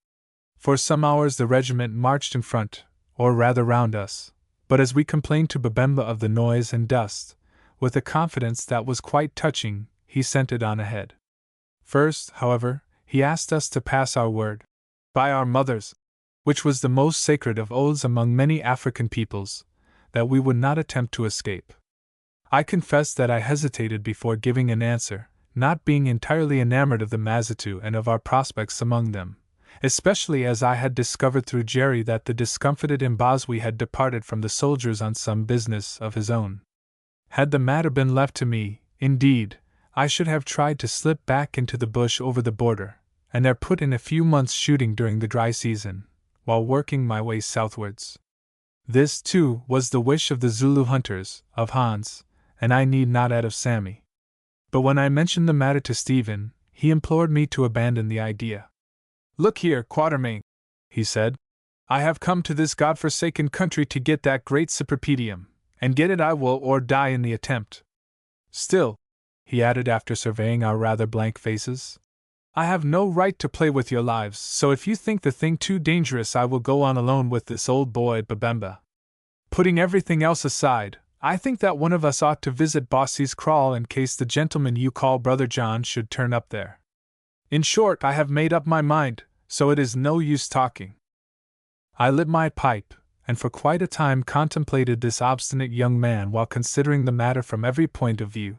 For some hours the regiment marched in front, or rather round us, but as we complained to Babemba of the noise and dust, with a confidence that was quite touching, he sent it on ahead. First, however, he asked us to pass our word, by our mothers, which was the most sacred of oaths among many African peoples, that we would not attempt to escape. I confess that I hesitated before giving an answer, not being entirely enamored of the Mazitu and of our prospects among them, especially as I had discovered through Jerry that the discomfited Mbazwi had departed from the soldiers on some business of his own. Had the matter been left to me, indeed, I should have tried to slip back into the bush over the border, and there put in a few months shooting during the dry season, while working my way southwards. This, too, was the wish of the Zulu hunters, of Hans, and I need not add of Sammy. But when I mentioned the matter to Stephen, he implored me to abandon the idea. "Look here, Quatermain," he said. "I have come to this God-forsaken country to get that great cypripedium, and get it I will or die in the attempt. Still," he added after surveying our rather blank faces, "I have no right to play with your lives, so if you think the thing too dangerous I will go on alone with this old boy Babemba. Putting everything else aside, I think that one of us ought to visit Bossy's Kraal in case the gentleman you call Brother John should turn up there. In short, I have made up my mind, so it is no use talking." I lit my pipe, and for quite a time contemplated this obstinate young man while considering the matter from every point of view.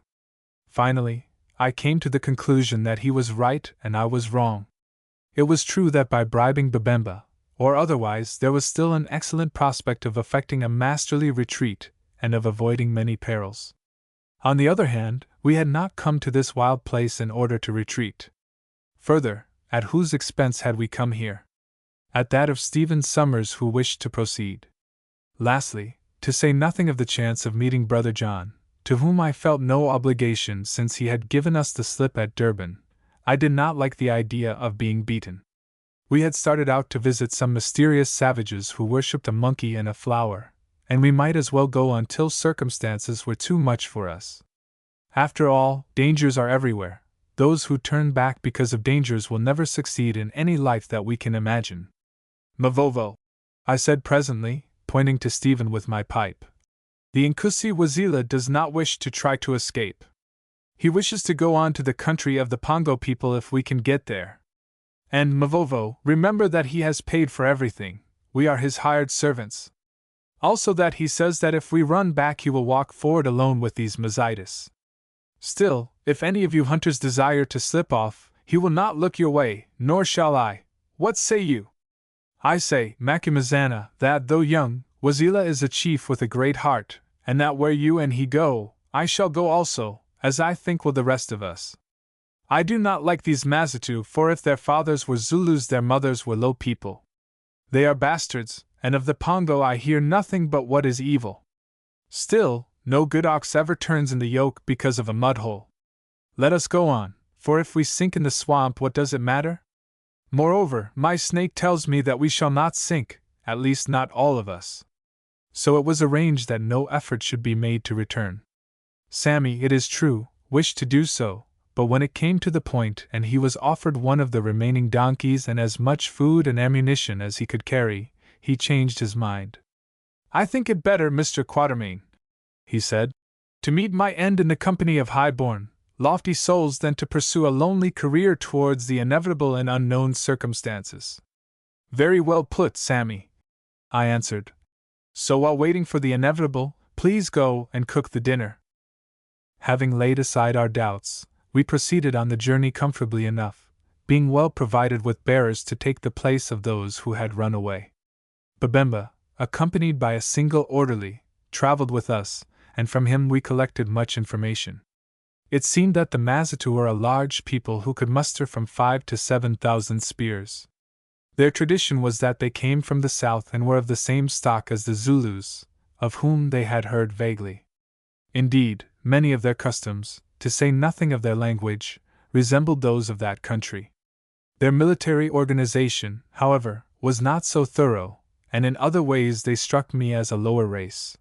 Finally, I came to the conclusion that he was right and I was wrong. It was true that by bribing Babemba, or otherwise, there was still an excellent prospect of effecting a masterly retreat, and of avoiding many perils. On the other hand, we had not come to this wild place in order to retreat. Further, at whose expense had we come here? At that of Stephen Summers, who wished to proceed. Lastly, to say nothing of the chance of meeting Brother John, to whom I felt no obligation since he had given us the slip at Durban, I did not like the idea of being beaten. We had started out to visit some mysterious savages who worshipped a monkey and a flower, and we might as well go until circumstances were too much for us. After all, dangers are everywhere. Those who turn back because of dangers will never succeed in any life that we can imagine. "Mavovo," I said presently, pointing to Stephen with my pipe. "The Nkusi Wazila does not wish to try to escape. He wishes to go on to the country of the Pongo people if we can get there. And, Mavovo, remember that he has paid for everything, we are his hired servants. Also that he says that if we run back he will walk forward alone with these Mazitis. Still, if any of you hunters desire to slip off, he will not look your way, nor shall I. What say you?" "I say, Macumazana, that, though young, Wazila is a chief with a great heart, and that where you and he go, I shall go also, as I think will the rest of us. I do not like these Mazitu, for if their fathers were Zulus their mothers were low people. They are bastards, and of the Pongo I hear nothing but what is evil. Still, no good ox ever turns in the yoke because of a mud-hole. Let us go on, for if we sink in the swamp what does it matter? Moreover, my snake tells me that we shall not sink, at least not all of us." So it was arranged that no effort should be made to return. Sammy, it is true, wished to do so, but when it came to the point and he was offered one of the remaining donkeys and as much food and ammunition as he could carry, he changed his mind. "I think it better, Mr. Quatermain," he said, "to meet my end in the company of high-born, lofty souls than to pursue a lonely career towards the inevitable and unknown circumstances." "Very well put, Sammy," I answered. "So while waiting for the inevitable, please go and cook the dinner." Having laid aside our doubts, we proceeded on the journey comfortably enough, being well provided with bearers to take the place of those who had run away. Babemba, accompanied by a single orderly, traveled with us, and from him we collected much information. It seemed that the Mazitu were a large people who could muster from 5,000 to 7,000 spears. Their tradition was that they came from the south and were of the same stock as the Zulus, of whom they had heard vaguely. Indeed, many of their customs, to say nothing of their language, resembled those of that country. Their military organization, however, was not so thorough, and in other ways they struck me as a lower race.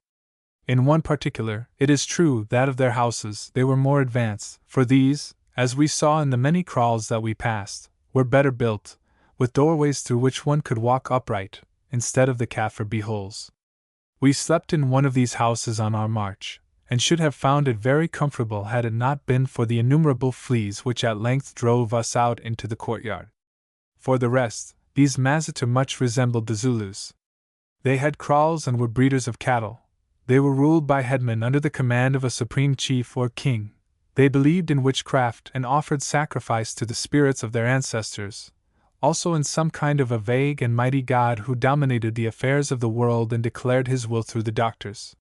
In one particular, it is true, that of their houses, they were more advanced, for these, as we saw in the many kraals that we passed, were better built, with doorways through which one could walk upright, instead of the Kaffir beeholes. We slept in one of these houses on our march, and should have found it very comfortable had it not been for the innumerable fleas which at length drove us out into the courtyard. For the rest, these Mazitu much resembled the Zulus. They had kraals and were breeders of cattle. They were ruled by headmen under the command of a supreme chief or king. They believed in witchcraft and offered sacrifice to the spirits of their ancestors, also in some kind of a vague and mighty god who dominated the affairs of the world and declared his will through the doctors.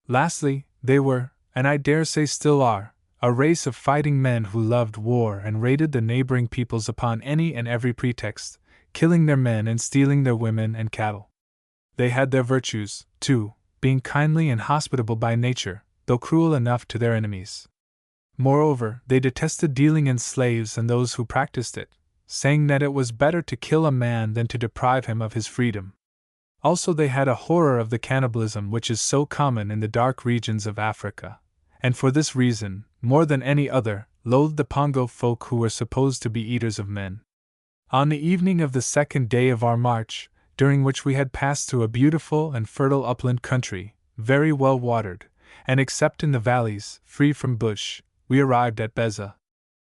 Lastly, they were, and I dare say still are, a race of fighting men who loved war and raided the neighboring peoples upon any and every pretext, killing their men and stealing their women and cattle. They had their virtues, too, being kindly and hospitable by nature, though cruel enough to their enemies. Moreover, they detested dealing in slaves and those who practiced it, saying that it was better to kill a man than to deprive him of his freedom. Also, they had a horror of the cannibalism which is so common in the dark regions of Africa, and for this reason, more than any other, loathed the Pongo folk who were supposed to be eaters of men. On the evening of the second day of our march, during which we had passed through a beautiful and fertile upland country, very well watered, and except in the valleys, free from bush, we arrived at Beza.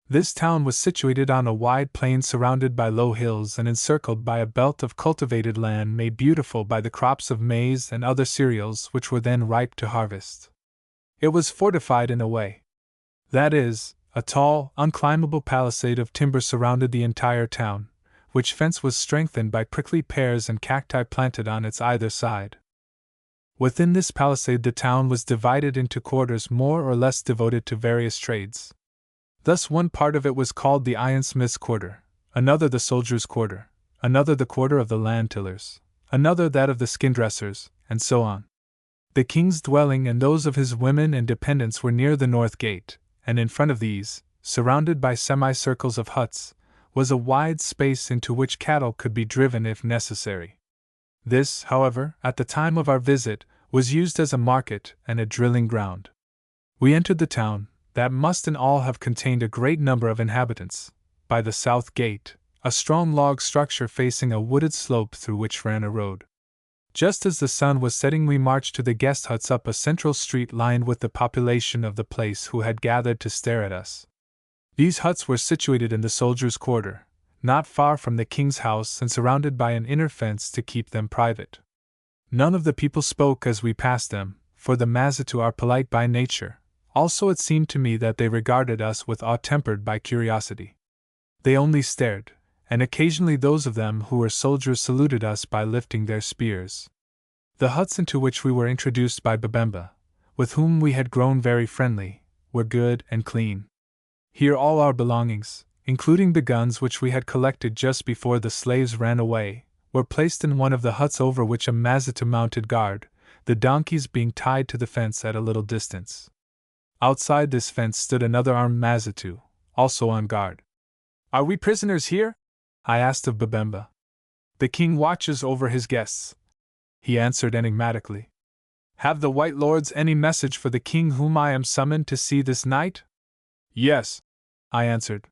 This town was situated on a wide plain surrounded by low hills and encircled by a belt of cultivated land made beautiful by the crops of maize and other cereals which were then ripe to harvest. It was fortified in a way. That is, a tall, unclimbable palisade of timber surrounded the entire town, which fence was strengthened by prickly pears and cacti planted on its either side. Within this palisade the town was divided into quarters more or less devoted to various trades. Thus one part of it was called the ironsmith's quarter, another the soldier's quarter, another the quarter of the land tillers, another that of the skin dressers, and so on. The king's dwelling and those of his women and dependents were near the north gate, and in front of these, surrounded by semicircles of huts, was a wide space into which cattle could be driven if necessary. This, however, at the time of our visit, was used as a market and a drilling ground. We entered the town, that must in all have contained a great number of inhabitants, by the south gate, a strong log structure facing a wooded slope through which ran a road. Just as the sun was setting we marched to the guest huts up a central street lined with the population of the place who had gathered to stare at us. These huts were situated in the soldiers' quarter, not far from the king's house and surrounded by an inner fence to keep them private. None of the people spoke as we passed them, for the Mazitu are polite by nature. Also it seemed to me that they regarded us with awe tempered by curiosity. They only stared, and occasionally those of them who were soldiers saluted us by lifting their spears. The huts into which we were introduced by Babemba, with whom we had grown very friendly, were good and clean. Here all our belongings, including the guns which we had collected just before the slaves ran away, were placed in one of the huts over which a Mazitu mounted guard, the donkeys being tied to the fence at a little distance. Outside this fence stood another armed Mazitu, also on guard. "Are we prisoners here?" I asked of Babemba. "The king watches over his guests," he answered enigmatically. "Have the white lords any message for the king whom I am summoned to see this night?" "Yes," I answered.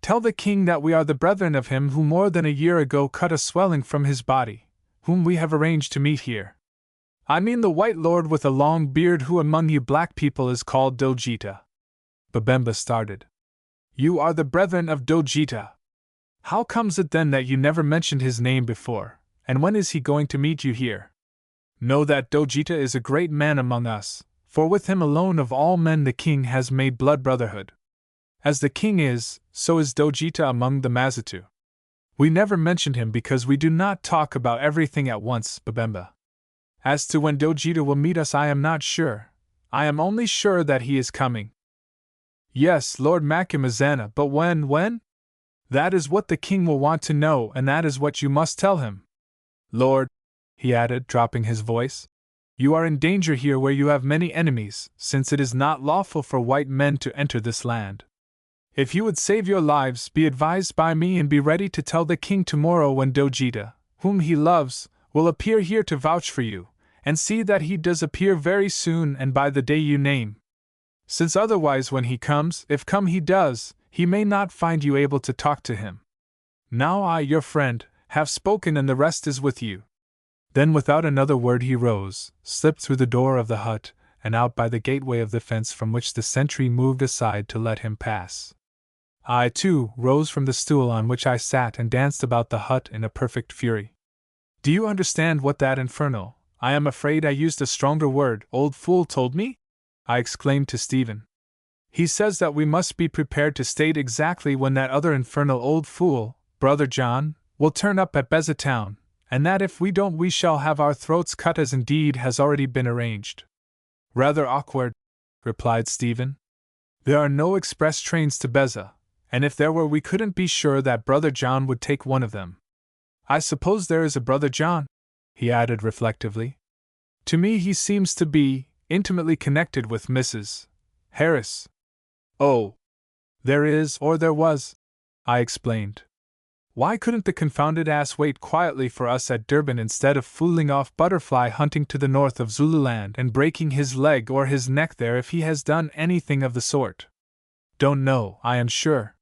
"Tell the king that we are the brethren of him who more than a year ago cut a swelling from his body, whom we have arranged to meet here. I mean the white lord with a long beard who among you black people is called Dojita." Babemba started. "You are the brethren of Dojita? How comes it then that you never mentioned his name before, and when is he going to meet you here? Know that Dojita is a great man among us, for with him alone of all men the king has made blood brotherhood. As the king is, so is Dojita among the Mazitu. We never mentioned him because we do not talk about everything at once, Babemba. As to when Dojita will meet us I am not sure. I am only sure that he is coming." "Yes, Lord Macumazana, but when? That is what the king will want to know, and that is what you must tell him. Lord," he added, dropping his voice, "you are in danger here where you have many enemies, since it is not lawful for white men to enter this land. If you would save your lives, be advised by me and be ready to tell the king tomorrow when Dojita, whom he loves, will appear here to vouch for you, and see that he does appear very soon and by the day you name. Since otherwise when he comes, if come he does, he may not find you able to talk to him. Now I, your friend, have spoken and the rest is with you." Then without another word he rose, slipped through the door of the hut, and out by the gateway of the fence from which the sentry moved aside to let him pass. I, too, rose from the stool on which I sat and danced about the hut in a perfect fury. Do you understand what that infernal, I am afraid I used a stronger word, old fool told me? I exclaimed to Stephen. He says that we must be prepared to state exactly when that other infernal old fool, Brother John, will turn up at Beza Town, and that if we don't we shall have our throats cut as indeed has already been arranged. Rather awkward, replied Stephen. There are no express trains to Beza, and if there were we couldn't be sure that Brother John would take one of them. I suppose there is a Brother John, he added reflectively. To me he seems to be intimately connected with Mrs. Harris. Oh, there is, or there was, I explained. Why couldn't the confounded ass wait quietly for us at Durban instead of fooling off butterfly hunting to the north of Zululand and breaking his leg or his neck there if he has done anything of the sort? Don't know, I am sure.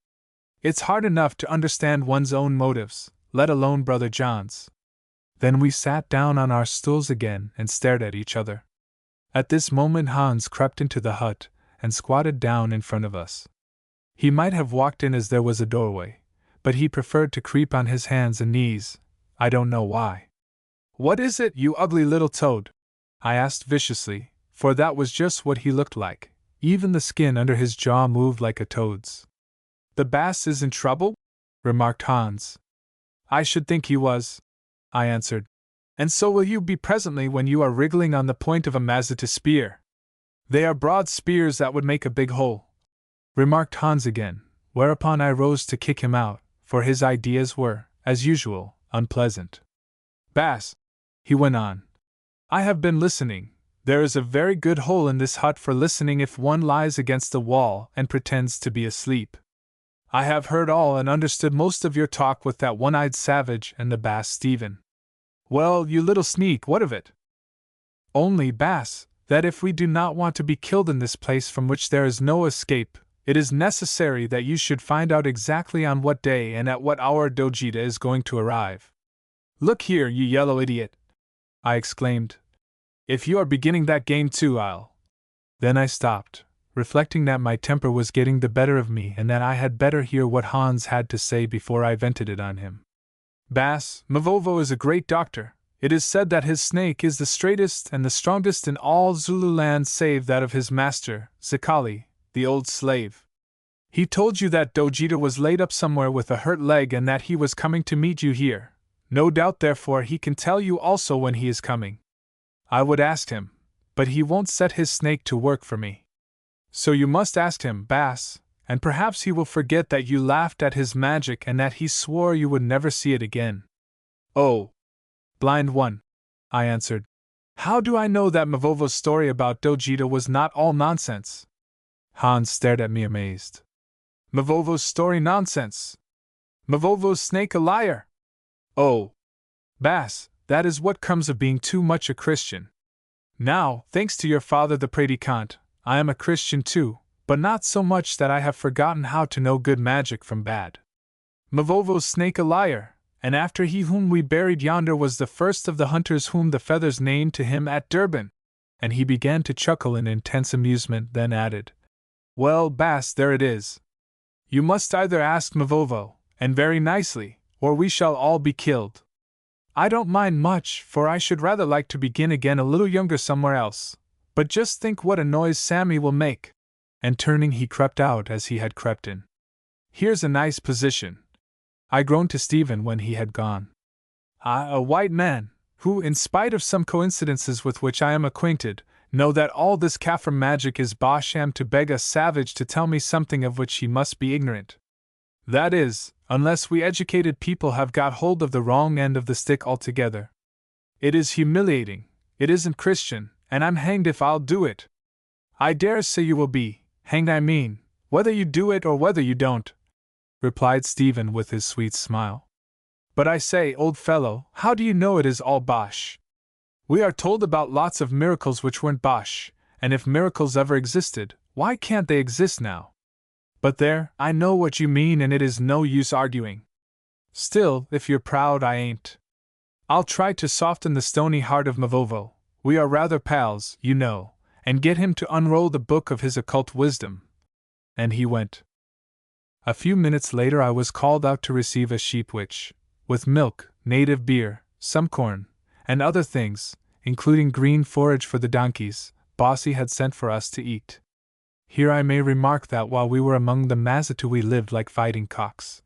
It's hard enough to understand one's own motives, let alone Brother John's. Then we sat down on our stools again and stared at each other. At this moment Hans crept into the hut and squatted down in front of us. He might have walked in as there was a doorway, but he preferred to creep on his hands and knees, I don't know why. What is it, you ugly little toad? I asked viciously, for that was just what he looked like. Even the skin under his jaw moved like a toad's. The bass is in trouble? Remarked Hans. I should think he was, I answered. And so will you be presently when you are wriggling on the point of a Mazata spear. They are broad spears that would make a big hole, remarked Hans again, whereupon I rose to kick him out, for his ideas were, as usual, unpleasant. Bass, he went on, I have been listening. There is a very good hole in this hut for listening if one lies against the wall and pretends to be asleep. I have heard all and understood most of your talk with that one-eyed savage and the Bass Stephen. Well, you little sneak, what of it? Only, Bass, that if we do not want to be killed in this place from which there is no escape, it is necessary that you should find out exactly on what day and at what hour Dojita is going to arrive. Look here, you yellow idiot, I exclaimed. If you are beginning that game too, I'll... Then I stopped, reflecting that my temper was getting the better of me and that I had better hear what Hans had to say before I vented it on him. Bass, Mavovo is a great doctor. It is said that his snake is the straightest and the strongest in all Zululand save that of his master, Zikali, the old slave. He told you that Dojita was laid up somewhere with a hurt leg and that he was coming to meet you here. No doubt therefore he can tell you also when he is coming. I would ask him, but he won't set his snake to work for me. So you must ask him, Bass, and perhaps he will forget that you laughed at his magic and that he swore you would never see it again. Oh, blind one, I answered. How do I know that Mavovo's story about Dojita was not all nonsense? Hans stared at me amazed. Mavovo's story nonsense? Mavovo's snake a liar? Oh, Bass, that is what comes of being too much a Christian. Now, thanks to your father the predicant, I am a Christian too, but not so much that I have forgotten how to know good magic from bad. Mavovo's snake a liar, and after he whom we buried yonder was the first of the hunters whom the feathers named to him at Durban. And he began to chuckle in intense amusement, then added, Well, Bass, there it is. You must either ask Mavovo, and very nicely, or we shall all be killed. I don't mind much, for I should rather like to begin again a little younger somewhere else. But just think what a noise Sammy will make. And turning he crept out as he had crept in. Here's a nice position, I groaned to Stephen when he had gone. I, a white man, who, in spite of some coincidences with which I am acquainted, know that all this Kaffir magic is bosham, to beg a savage to tell me something of which he must be ignorant. That is, unless we educated people have got hold of the wrong end of the stick altogether. It is humiliating, it isn't Christian, and I'm hanged if I'll do it. I dare say you will be, hanged I mean, whether you do it or whether you don't, replied Stephen with his sweet smile. But I say, old fellow, how do you know it is all bosh? We are told about lots of miracles which weren't bosh, and if miracles ever existed, why can't they exist now? But there, I know what you mean and it is no use arguing. Still, if you're proud, I ain't. I'll try to soften the stony heart of Mavovo. We are rather pals, you know, and get him to unroll the book of his occult wisdom. And he went. A few minutes later I was called out to receive a sheep which, with milk, native beer, some corn, and other things, including green forage for the donkeys, Bossy had sent for us to eat. Here I may remark that while we were among the Mazitu we lived like fighting cocks.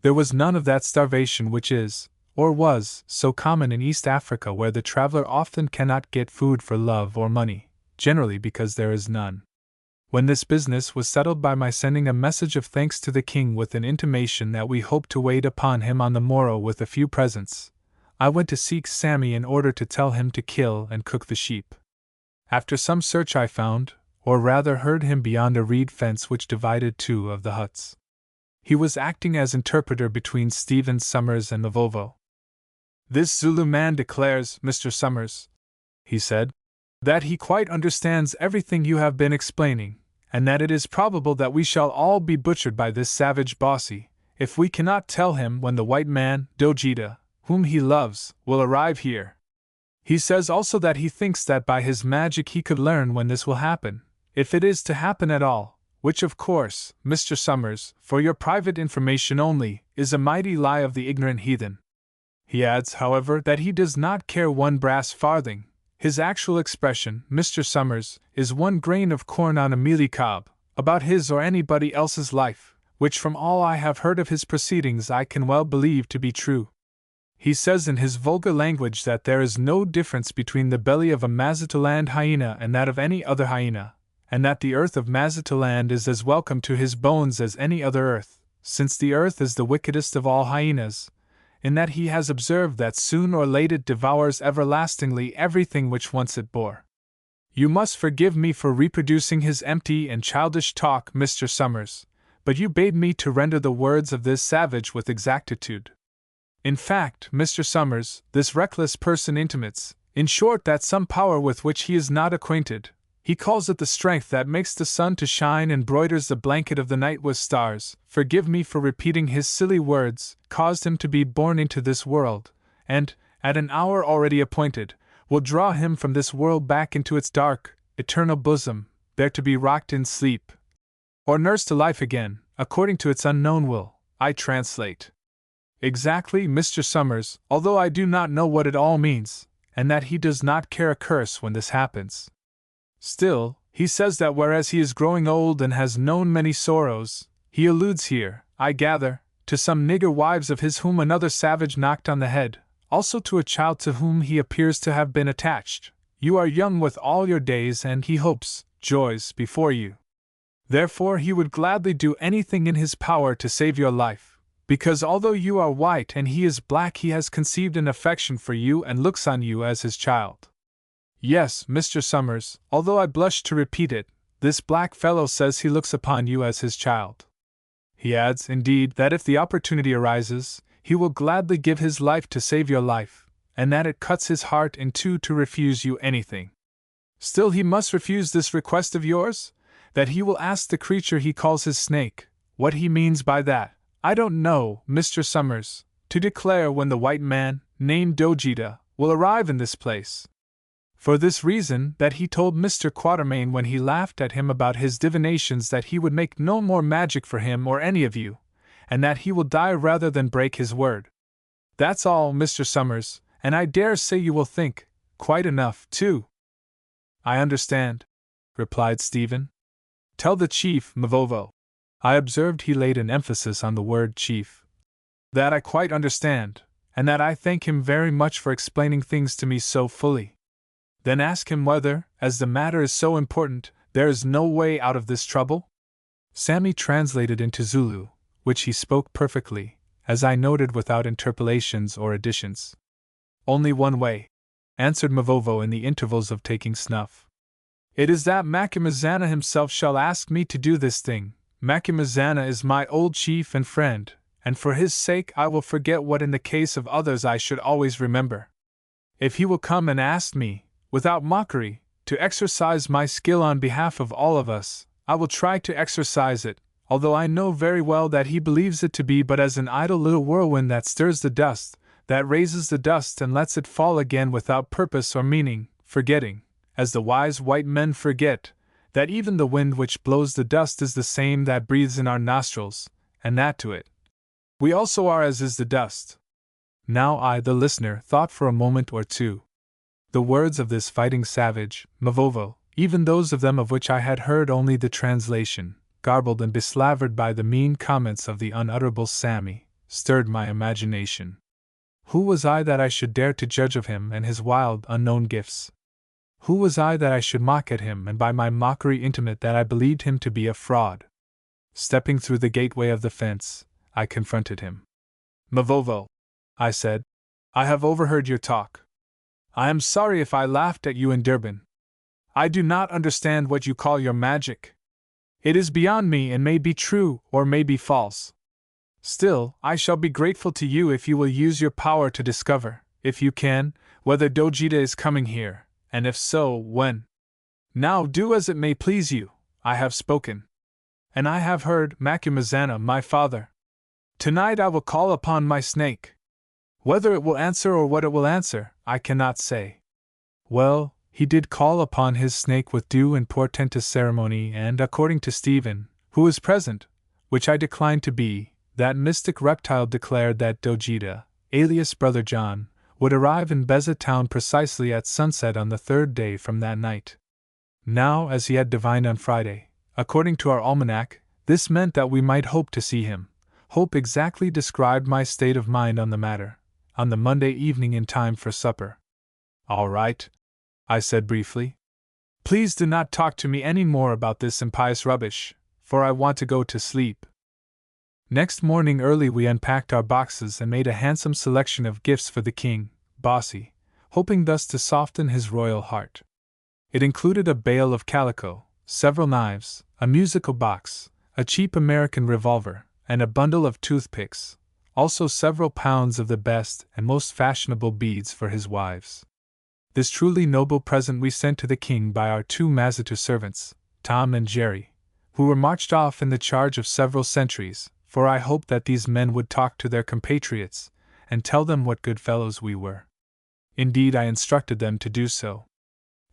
There was none of that starvation which is, or was, so common in East Africa, where the traveler often cannot get food for love or money, generally because there is none. When this business was settled by my sending a message of thanks to the king with an intimation that we hoped to wait upon him on the morrow with a few presents, I went to seek Sammy in order to tell him to kill and cook the sheep. After some search I found, or rather heard him beyond a reed fence which divided two of the huts. He was acting as interpreter between Stephen Summers and Mavovo. "This Zulu man declares, Mr. Summers," he said, "that he quite understands everything you have been explaining, and that it is probable that we shall all be butchered by this savage Bossy, if we cannot tell him when the white man, Dojita, whom he loves, will arrive here. He says also that he thinks that by his magic he could learn when this will happen, if it is to happen at all, which of course, Mr. Summers, for your private information only, is a mighty lie of the ignorant heathen. He adds, however, that he does not care one brass farthing. His actual expression, Mr. Summers, is 1 grain of corn on a mealie cob, about his or anybody else's life, which from all I have heard of his proceedings I can well believe to be true. He says in his vulgar language that there is no difference between the belly of a Mazatuland hyena and that of any other hyena, and that the earth of Mazatuland is as welcome to his bones as any other earth, since the earth is the wickedest of all hyenas, in that he has observed that soon or late it devours everlastingly everything which once it bore. You must forgive me for reproducing his empty and childish talk, Mr. Summers, but you bade me to render the words of this savage with exactitude. In fact, Mr. Summers, this reckless person intimates, in short, that some power with which he is not acquainted. He calls it the strength that makes the sun to shine and broiders the blanket of the night with stars. Forgive me for repeating his silly words, caused him to be born into this world, and, at an hour already appointed, will draw him from this world back into its dark, eternal bosom, there to be rocked in sleep, or nursed to life again, according to its unknown will. I translate. Exactly, Mr. Summers, although I do not know what it all means, and that he does not care a curse when this happens. Still, he says that whereas he is growing old and has known many sorrows, he alludes here, I gather, to some nigger wives of his whom another savage knocked on the head, also to a child to whom he appears to have been attached. You are young with all your days and he hopes, joys, before you. Therefore he would gladly do anything in his power to save your life, because although you are white and he is black he has conceived an affection for you and looks on you as his child. Yes, Mr. Summers, although I blush to repeat it, this black fellow says he looks upon you as his child. He adds, indeed, that if the opportunity arises, he will gladly give his life to save your life, and that it cuts his heart in two to refuse you anything. Still he must refuse this request of yours? That he will ask the creature he calls his snake, what he means by that, I don't know, Mr. Summers, to declare when the white man, named Dojita, will arrive in this place. For this reason, that he told Mr. Quatermain when he laughed at him about his divinations that he would make no more magic for him or any of you, and that he will die rather than break his word. That's all, Mr. Summers, and I dare say you will think, quite enough, too. I understand, replied Stephen. Tell the chief, Mavovo. I observed he laid an emphasis on the word chief. That I quite understand, and that I thank him very much for explaining things to me so fully. Then ask him whether, as the matter is so important, there is no way out of this trouble? Sammy translated into Zulu, which he spoke perfectly, as I noted without interpolations or additions. Only one way, answered Mavovo in the intervals of taking snuff. It is that Macumazana himself shall ask me to do this thing. Macumazana is my old chief and friend, and for his sake I will forget what in the case of others I should always remember. If he will come and ask me, without mockery, to exercise my skill on behalf of all of us, I will try to exercise it, although I know very well that he believes it to be but as an idle little whirlwind that stirs the dust, that raises the dust and lets it fall again without purpose or meaning, forgetting, as the wise white men forget, that even the wind which blows the dust is the same that breathes in our nostrils, and that to it we also are as is the dust. Now I, the listener, thought for a moment or two. The words of this fighting savage, Mavovo, even those of them of which I had heard only the translation, garbled and beslavered by the mean comments of the unutterable Sammy, stirred my imagination. Who was I that I should dare to judge of him and his wild, unknown gifts? Who was I that I should mock at him and by my mockery intimate that I believed him to be a fraud? Stepping through the gateway of the fence, I confronted him. Mavovo, I said, I have overheard your talk. I am sorry if I laughed at you in Durban. I do not understand what you call your magic. It is beyond me and may be true or may be false. Still, I shall be grateful to you if you will use your power to discover, if you can, whether Dojita is coming here, and if so, when. Now do as it may please you, I have spoken. And I have heard Macumazana, my father. Tonight I will call upon my snake. Whether it will answer or what it will answer, I cannot say. Well, he did call upon his snake with due and portentous ceremony, and according to Stephen, who was present, which I declined to be, that mystic reptile declared that Dojita, alias Brother John, would arrive in Beza town precisely at sunset on the third day from that night. Now, as he had divined on Friday, according to our almanac, this meant that we might hope to see him. Hope exactly described my state of mind on the matter, on the Monday evening in time for supper. All right, I said briefly. Please do not talk to me any more about this impious rubbish, for I want to go to sleep. Next morning early we unpacked our boxes and made a handsome selection of gifts for the king, Bossy, hoping thus to soften his royal heart. It included a bale of calico, several knives, a musical box, a cheap American revolver, and a bundle of toothpicks, also several pounds of the best and most fashionable beads for his wives. This truly noble present we sent to the king by our two Mazitu servants, Tom and Jerry, who were marched off in the charge of several sentries, for I hoped that these men would talk to their compatriots, and tell them what good fellows we were. Indeed, I instructed them to do so.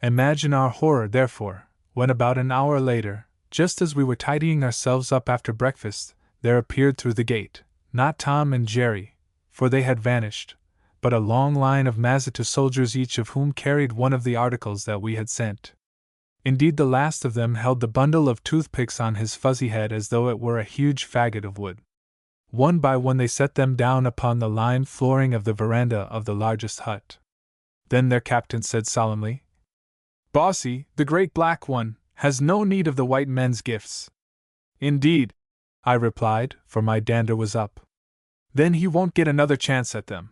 Imagine our horror, therefore, when about an hour later, just as we were tidying ourselves up after breakfast, there appeared through the gate, not Tom and Jerry, for they had vanished, but a long line of Mazitu soldiers, each of whom carried one of the articles that we had sent. Indeed, the last of them held the bundle of toothpicks on his fuzzy head as though it were a huge faggot of wood. One by one they set them down upon the lime flooring of the veranda of the largest hut. Then their captain said solemnly, Bossy, the great black one, has no need of the white men's gifts. Indeed, I replied, for my dander was up. Then he won't get another chance at them.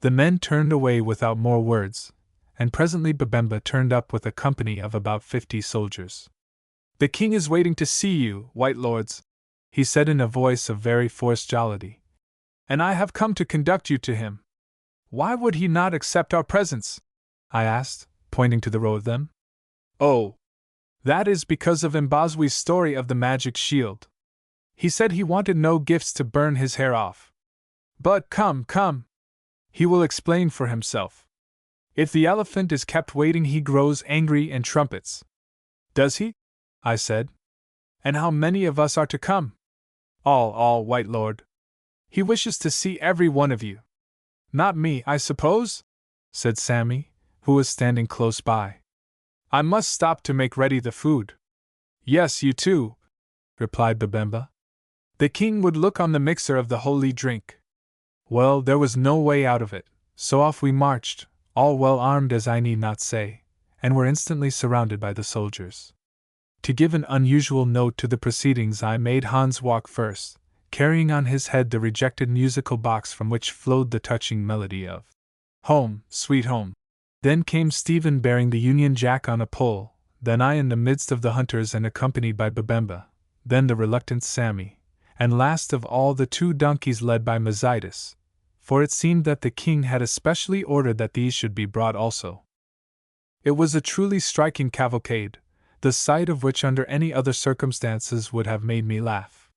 The men turned away without more words, and presently Babemba turned up with a company of about 50 soldiers. The king is waiting to see you, white lords, he said in a voice of very forced jollity, and I have come to conduct you to him. Why would he not accept our presents? I asked, pointing to the row of them. Oh, that is because of Mbazwi's story of the magic shield. He said he wanted no gifts to burn his hair off. But come, he will explain for himself. If the elephant is kept waiting, he grows angry and trumpets. Does he? I said. And how many of us are to come? All, white lord. He wishes to see every one of you. Not me, I suppose? Said Sammy, who was standing close by. I must stop to make ready the food. Yes, you too, replied Babemba. The king would look on the mixer of the holy drink. Well, there was no way out of it, so off we marched, all well armed as I need not say, and were instantly surrounded by the soldiers. To give an unusual note to the proceedings, I made Hans walk first, carrying on his head the rejected musical box from which flowed the touching melody of Home, Sweet Home. Then came Stephen bearing the Union Jack on a pole, then I in the midst of the hunters and accompanied by Babemba, then the reluctant Sammy, and last of all the 2 donkeys led by Mazitus, for it seemed that the king had especially ordered that these should be brought also. It was a truly striking cavalcade, the sight of which under any other circumstances would have made me laugh.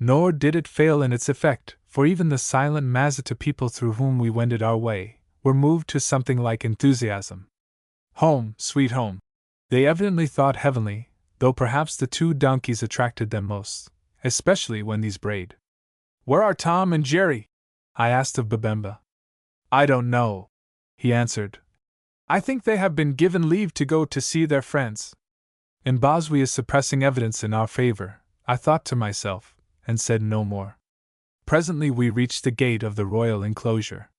Nor did it fail in its effect, for even the silent Mazitu people through whom we wended our way were moved to something like enthusiasm. Home, sweet home. They evidently thought heavenly, though perhaps the 2 donkeys attracted them most, especially when these brayed. Where are Tom and Jerry? I asked of Babemba. I don't know, he answered. I think they have been given leave to go to see their friends. Mbazwi is suppressing evidence in our favor, I thought to myself, and said no more. Presently we reached the gate of the royal enclosure.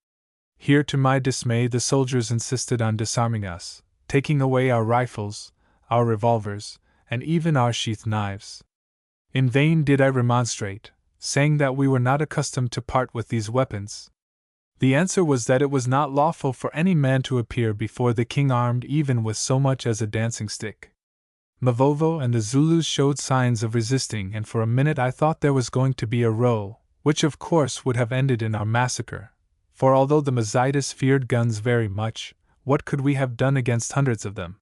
Here, to my dismay, the soldiers insisted on disarming us, taking away our rifles, our revolvers, and even our sheath knives. In vain did I remonstrate, saying that we were not accustomed to part with these weapons. The answer was that it was not lawful for any man to appear before the king armed even with so much as a dancing stick. Mavovo and the Zulus showed signs of resisting, and for a minute I thought there was going to be a row, which of course would have ended in our massacre, for although the Mazitis feared guns very much, what could we have done against hundreds of them?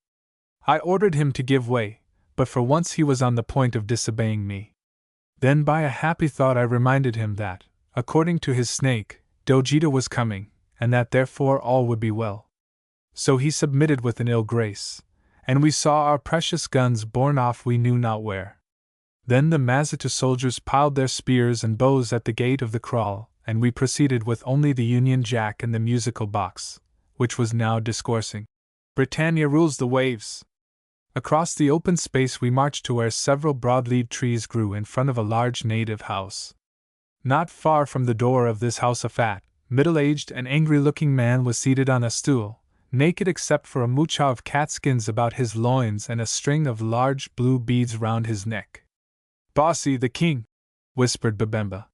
I ordered him to give way, but for once he was on the point of disobeying me. Then by a happy thought I reminded him that, according to his snake, Dojita was coming, and that therefore all would be well. So he submitted with an ill grace, and we saw our precious guns borne off we knew not where. Then the Mazita soldiers piled their spears and bows at the gate of the kraal, and we proceeded with only the Union Jack and the musical box, which was now discoursing. Britannia rules the waves. Across the open space we marched to where several broad-leaved trees grew in front of a large native house. Not far from the door of this house a fat, middle-aged and angry-looking man was seated on a stool, naked except for a moocha of catskins about his loins and a string of large blue beads round his neck. "Bossy the king," whispered Babemba.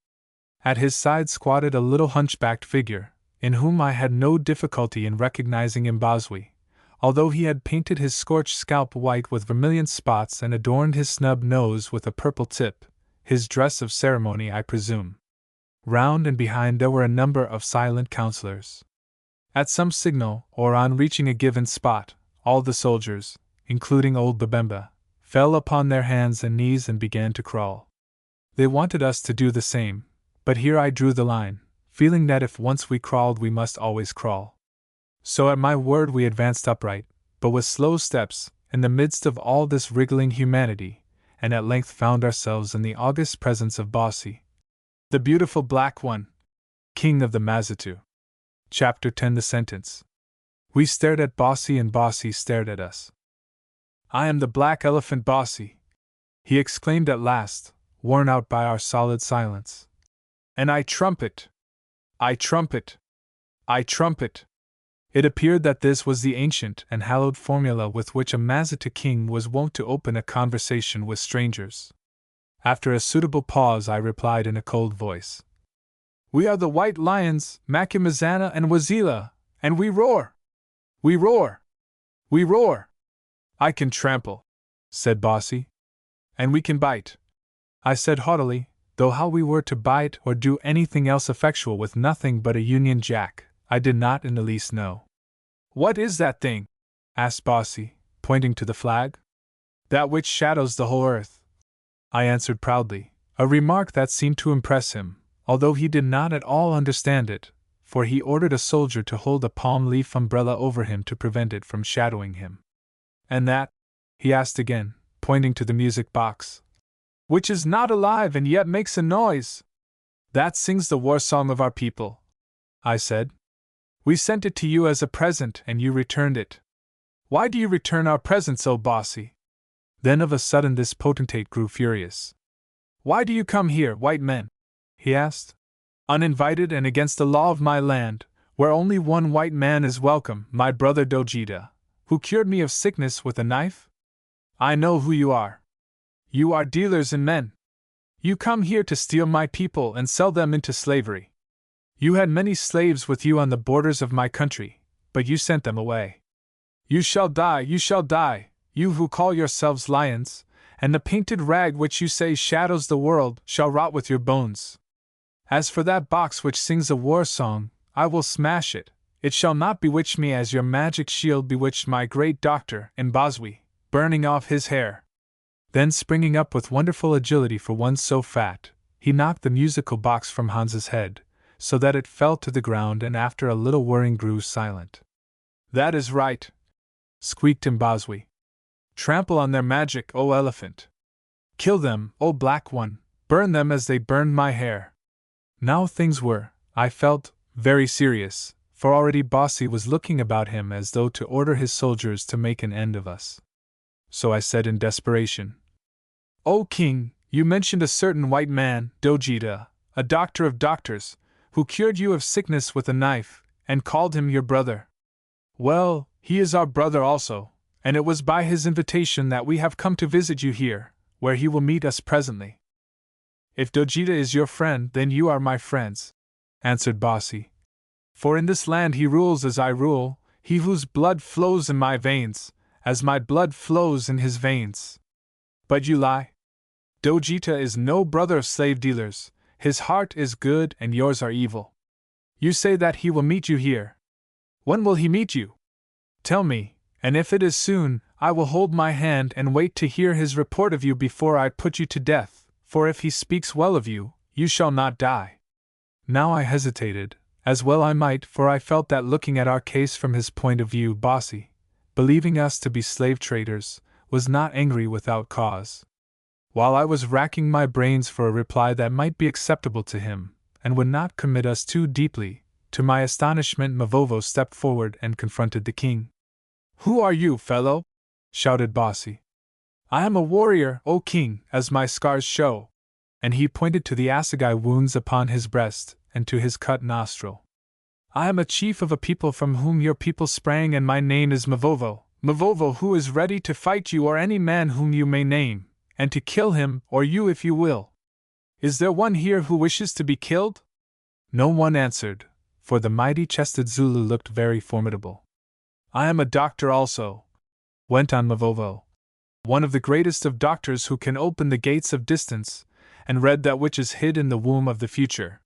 At his side squatted a little hunchbacked figure, in whom I had no difficulty in recognizing Mbazwi, although he had painted his scorched scalp white with vermilion spots and adorned his snub nose with a purple tip, his dress of ceremony, I presume. Round and behind there were a number of silent counselors. At some signal, or on reaching a given spot, all the soldiers, including old Babemba, fell upon their hands and knees and began to crawl. They wanted us to do the same, but here I drew the line, feeling that if once we crawled we must always crawl. So at my word we advanced upright, but with slow steps, in the midst of all this wriggling humanity, and at length found ourselves in the august presence of Bossy, the beautiful black one, king of the Mazitu. Chapter 10. The sentence. We stared at Bossy and Bossy stared at us. "I am the black elephant Bossy," he exclaimed at last, worn out by our solid silence. "And I trumpet! I trumpet! I trumpet!" It appeared that this was the ancient and hallowed formula with which a Mazita king was wont to open a conversation with strangers. After a suitable pause I replied in a cold voice. "We are the White Lions, Macumazana and Wazila, and we roar! We roar! We roar! I can trample," said Bossy. "And we can bite," I said haughtily, though how we were to bite or do anything else effectual with nothing but a Union Jack, I did not in the least know. "What is that thing?" asked Bossy, pointing to the flag. "That which shadows the whole earth," I answered proudly, a remark that seemed to impress him, although he did not at all understand it, for he ordered a soldier to hold a palm leaf umbrella over him to prevent it from shadowing him. "And that?" he asked again, pointing to the music box. "Which is not alive and yet makes a noise." "That sings the war song of our people," I said. "We sent it to you as a present and you returned it. Why do you return our presents, O Bossy?" Then of a sudden this potentate grew furious. "Why do you come here, white men?" he asked. "Uninvited and against the law of my land, where only one white man is welcome, my brother Dojita, who cured me of sickness with a knife? I know who you are. You are dealers in men. You come here to steal my people and sell them into slavery. You had many slaves with you on the borders of my country, but you sent them away. You shall die, you who call yourselves lions, and the painted rag which you say shadows the world shall rot with your bones. As for that box which sings a war song, I will smash it. It shall not bewitch me as your magic shield bewitched my great doctor, Mbazwi, burning off his hair." Then springing up with wonderful agility for one so fat, he knocked the musical box from Hans's head, so that it fell to the ground and after a little whirring grew silent. "That is right," squeaked Mbazwi. Trample on their magic, O elephant! Kill them, O black one! Burn them as they burned my hair! Now things were, I felt, very serious, for already Bossy was looking about him as though to order his soldiers to make an end of us. So I said in desperation, O king, you mentioned a certain white man, Dojita, a doctor of doctors, who cured you of sickness with a knife, and called him your brother. Well, he is our brother also, and it was by his invitation that we have come to visit you here, where he will meet us presently. If Dojita is your friend, then you are my friends, answered Bossy. For in this land he rules as I rule, he whose blood flows in my veins, as my blood flows in his veins. But you lie. Dojita is no brother of slave dealers, his heart is good and yours are evil. You say that he will meet you here. When will he meet you? Tell me, and if it is soon, I will hold my hand and wait to hear his report of you before I put you to death, for if he speaks well of you, you shall not die. Now I hesitated, as well I might, for I felt that looking at our case from his point of view, Bossy, believing us to be slave traders, was not angry without cause. While I was racking my brains for a reply that might be acceptable to him, and would not commit us too deeply, to my astonishment Mavovo stepped forward and confronted the king. Who are you, fellow? Shouted Bossy. I am a warrior, O king, as my scars show. And he pointed to the assegai wounds upon his breast, and to his cut nostril. I am a chief of a people from whom your people sprang, and my name is Mavovo, Mavovo, who is ready to fight you or any man whom you may name, and to kill him or you if you will. Is there one here who wishes to be killed? No one answered, for the mighty-chested Zulu looked very formidable. I am a doctor also, went on Mavovo, one of the greatest of doctors who can open the gates of distance, and read that which is hid in the womb of the future.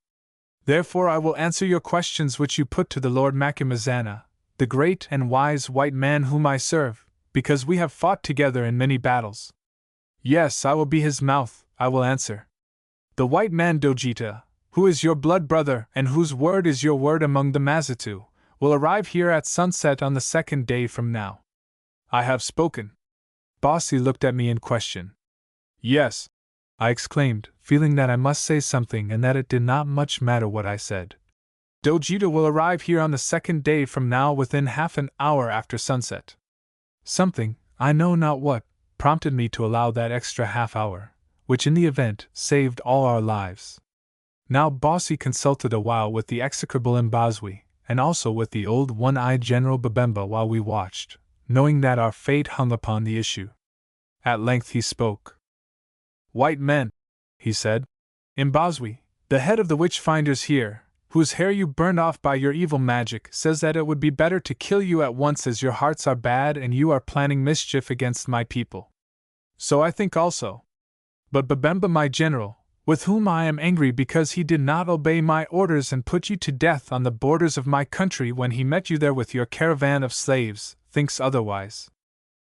Therefore I will answer your questions which you put to the Lord Macumazana, the great and wise white man whom I serve, because we have fought together in many battles. Yes, I will be his mouth, I will answer. The white man Dojita, who is your blood brother and whose word is your word among the Mazitu, will arrive here at sunset on the 2nd day from now. I have spoken. Bossy looked at me in question. Yes, I exclaimed, feeling that I must say something and that it did not much matter what I said. Dojita will arrive here on the 2nd day from now within half an hour after sunset. Something, I know not what, prompted me to allow that extra half hour, which in the event saved all our lives. Now Bossy consulted a while with the execrable Mbazwi, and also with the old one-eyed General Babemba while we watched, knowing that our fate hung upon the issue. At length he spoke. White men, he said, Mbazwi, the head of the witch-finders here, whose hair you burned off by your evil magic, says that it would be better to kill you at once as your hearts are bad and you are planning mischief against my people. So I think also. But Babemba my general, with whom I am angry because he did not obey my orders and put you to death on the borders of my country when he met you there with your caravan of slaves, thinks otherwise.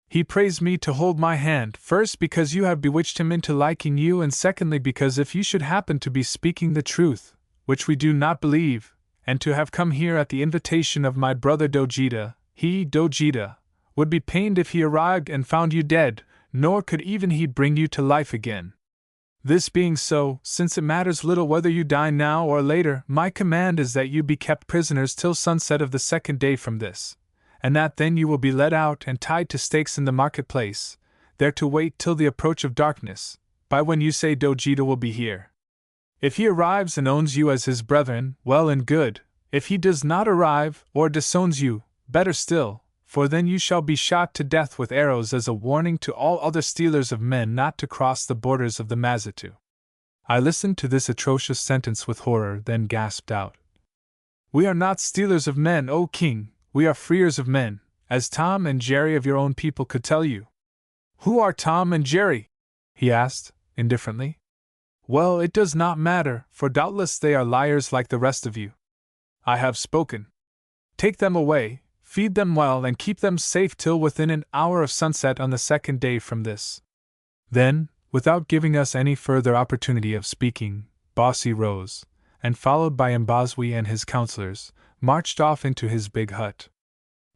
He prays me to hold my hand, first because you have bewitched him into liking you, and secondly because if you should happen to be speaking the truth, which we do not believe, and to have come here at the invitation of my brother Dojita, he, Dojita, would be pained if he arrived and found you dead, nor could even he bring you to life again. This being so, since it matters little whether you die now or later, my command is that you be kept prisoners till sunset of the 2nd day from this, and that then you will be led out and tied to stakes in the marketplace, there to wait till the approach of darkness, by when you say Dojita will be here. If he arrives and owns you as his brethren, well and good. If he does not arrive, or disowns you, better still, for then you shall be shot to death with arrows as a warning to all other stealers of men not to cross the borders of the Mazitu. I listened to this atrocious sentence with horror, then gasped out. We are not stealers of men, O king, we are freers of men, as Tom and Jerry of your own people could tell you. Who are Tom and Jerry? He asked, indifferently. Well, it does not matter, for doubtless they are liars like the rest of you. I have spoken. Take them away, feed them well, and keep them safe till within an hour of sunset on the 2nd day from this. Then, without giving us any further opportunity of speaking, Bossy rose, and followed by Mbazwi and his counselors, marched off into his big hut.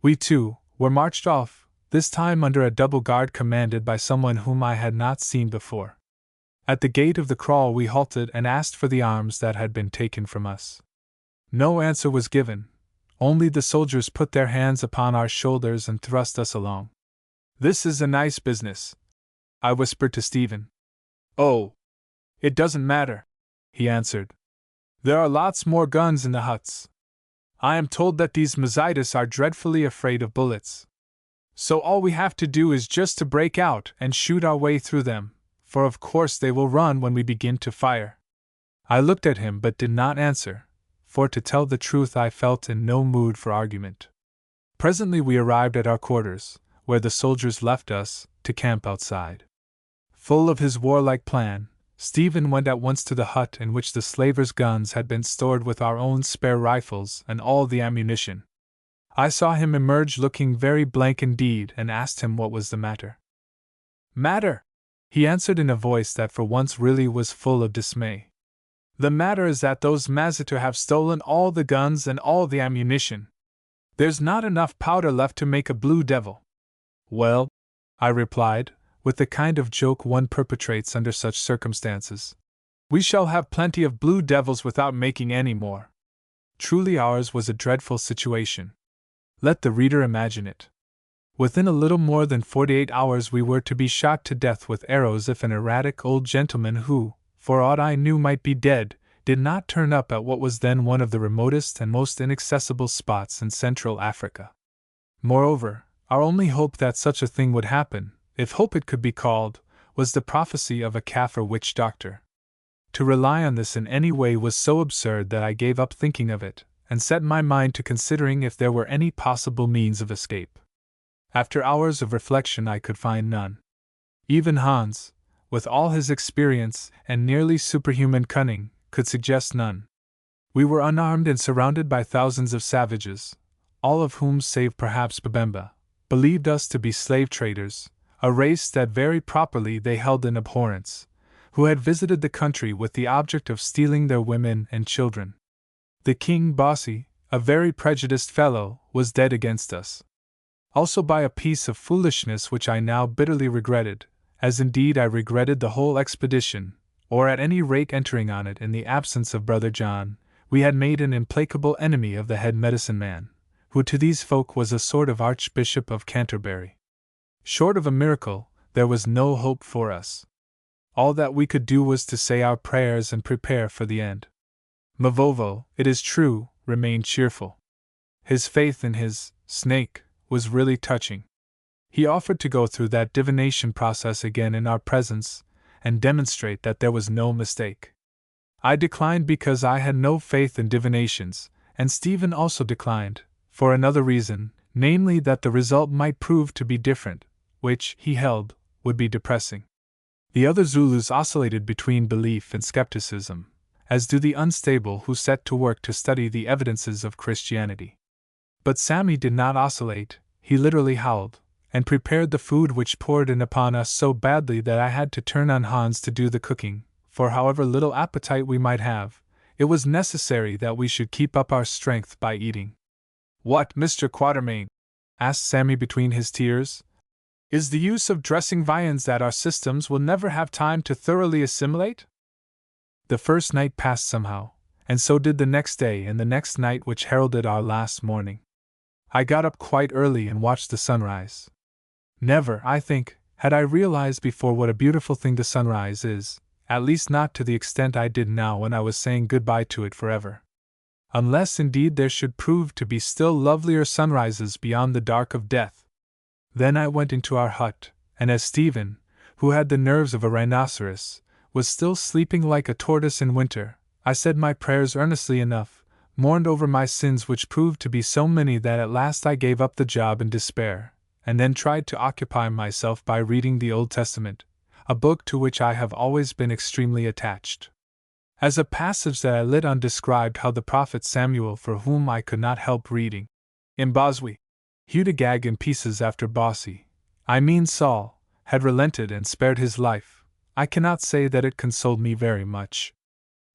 We too were marched off, this time under a double guard commanded by someone whom I had not seen before. At the gate of the kraal we halted and asked for the arms that had been taken from us. No answer was given, only the soldiers put their hands upon our shoulders and thrust us along. "This is a nice business," I whispered to Stephen. "Oh, it doesn't matter," he answered. "There are lots more guns in the huts. I am told that these Mazitis are dreadfully afraid of bullets. So all we have to do is just to break out and shoot our way through them, for of course they will run when we begin to fire." I looked at him but did not answer, for to tell the truth I felt in no mood for argument. Presently we arrived at our quarters, where the soldiers left us, to camp outside. Full of his warlike plan, Stephen went at once to the hut in which the slavers' guns had been stored with our own spare rifles and all the ammunition. I saw him emerge looking very blank indeed and asked him what was the matter. "Matter?" he answered in a voice that for once really was full of dismay. "The matter is that those Mazitu have stolen all the guns and all the ammunition. There's not enough powder left to make a blue devil." "Well," I replied, with the kind of joke one perpetrates under such circumstances, "we shall have plenty of blue devils without making any more." Truly ours was a dreadful situation. Let the reader imagine it. Within a little more than 48 hours we were to be shot to death with arrows if an erratic old gentleman who, for aught I knew might be dead, did not turn up at what was then one of the remotest and most inaccessible spots in Central Africa. Moreover, our only hope that such a thing would happen, if hope it could be called, was the prophecy of a Kaffir witch doctor. To rely on this in any way was so absurd that I gave up thinking of it, and set my mind to considering if there were any possible means of escape. After hours of reflection I could find none. Even Hans, with all his experience and nearly superhuman cunning, could suggest none. We were unarmed and surrounded by thousands of savages, all of whom, save perhaps Babemba, believed us to be slave traders, a race that very properly they held in abhorrence, who had visited the country with the object of stealing their women and children. The king Bossy, a very prejudiced fellow, was dead against us. Also by a piece of foolishness which I now bitterly regretted, as indeed I regretted the whole expedition, or at any rate entering on it in the absence of Brother John, we had made an implacable enemy of the head medicine man, who to these folk was a sort of Archbishop of Canterbury. Short of a miracle, there was no hope for us. All that we could do was to say our prayers and prepare for the end. Mavovo, it is true, remained cheerful. His faith in his snake was really touching. He offered to go through that divination process again in our presence, and demonstrate that there was no mistake. I declined because I had no faith in divinations, and Stephen also declined, for another reason, namely that the result might prove to be different, which, he held, would be depressing. The other Zulus oscillated between belief and skepticism, as do the unstable who set to work to study the evidences of Christianity. But Sammy did not oscillate, he literally howled, and prepared the food which poured in upon us so badly that I had to turn on Hans to do the cooking, for however little appetite we might have, it was necessary that we should keep up our strength by eating. "What, Mr. Quatermain?" asked Sammy between his tears. "Is the use of dressing viands that our systems will never have time to thoroughly assimilate?" The first night passed somehow, and so did the next day and the next night which heralded our last morning. I got up quite early and watched the sunrise. Never, I think, had I realized before what a beautiful thing the sunrise is, at least not to the extent I did now when I was saying goodbye to it forever. Unless indeed there should prove to be still lovelier sunrises beyond the dark of death. Then I went into our hut, and as Stephen, who had the nerves of a rhinoceros, was still sleeping like a tortoise in winter, I said my prayers earnestly enough, mourned over my sins which proved to be so many that at last I gave up the job in despair, and then tried to occupy myself by reading the Old Testament, a book to which I have always been extremely attached. As a passage that I lit on described how the prophet Samuel, for whom I could not help reading, in Boswi, hewed Agag in pieces after Bossy, I mean Saul, had relented and spared his life, I cannot say that it consoled me very much.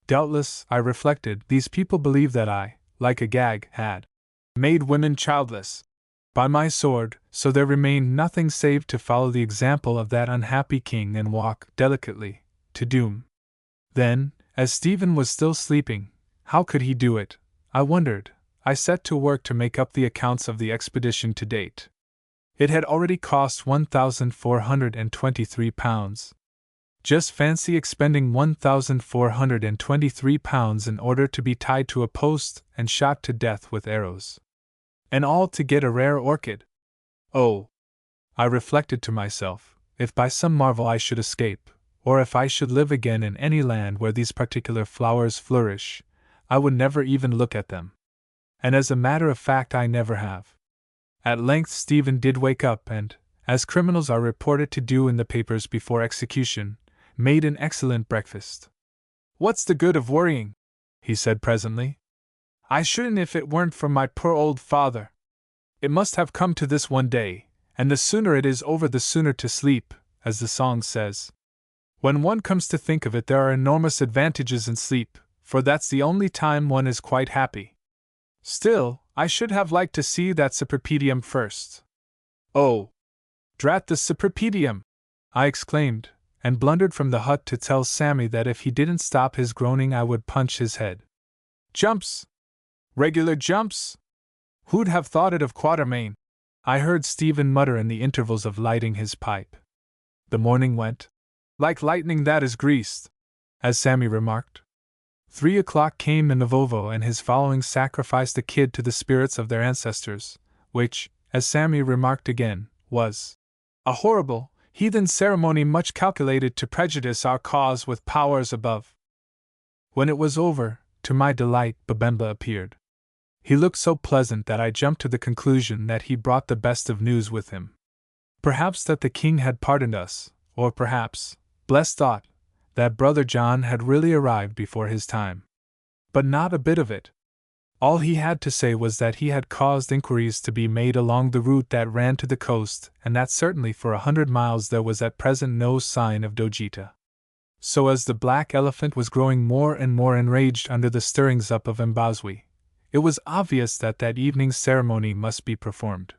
Doubtless, I reflected, these people believe that I, like Agag, had made women childless. By my sword, so there remained nothing save to follow the example of that unhappy king and walk, delicately, to doom. Then, as Stephen was still sleeping, how could he do it, I wondered, I set to work to make up the accounts of the expedition to date. It had already cost £1,423. Just fancy expending £1,423 in order to be tied to a post and shot to death with arrows. And all to get a rare orchid. Oh! I reflected to myself, if by some marvel I should escape, or if I should live again in any land where these particular flowers flourish, I would never even look at them. And as a matter of fact I never have. At length Stephen did wake up and, as criminals are reported to do in the papers before execution, made an excellent breakfast. "What's the good of worrying?" he said presently. "I shouldn't if it weren't for my poor old father. It must have come to this one day, and the sooner it is over the sooner to sleep, as the song says. When one comes to think of it, there are enormous advantages in sleep, for that's the only time one is quite happy. Still, I should have liked to see that Cypripedium first." "Oh! Drat the Cypripedium!" I exclaimed, and blundered from the hut to tell Sammy that if he didn't stop his groaning I would punch his head. "Jumps! Regular jumps! Who'd have thought it of Quatermain?" I heard Stephen mutter in the intervals of lighting his pipe. The morning went like lightning that is greased, as Sammy remarked. 3 o'clock came and Mavovo and his following sacrificed a kid to the spirits of their ancestors, which, as Sammy remarked again, was a horrible, heathen ceremony much calculated to prejudice our cause with powers above. When it was over, to my delight, Babemba appeared. He looked so pleasant that I jumped to the conclusion that he brought the best of news with him. Perhaps that the king had pardoned us, or perhaps, blessed thought, that Brother John had really arrived before his time. But not a bit of it. All he had to say was that he had caused inquiries to be made along the route that ran to the coast, and that certainly for 100 miles there was at present no sign of Dojita. So as the black elephant was growing more and more enraged under the stirrings up of Mbazwi, it was obvious that that evening's ceremony must be performed.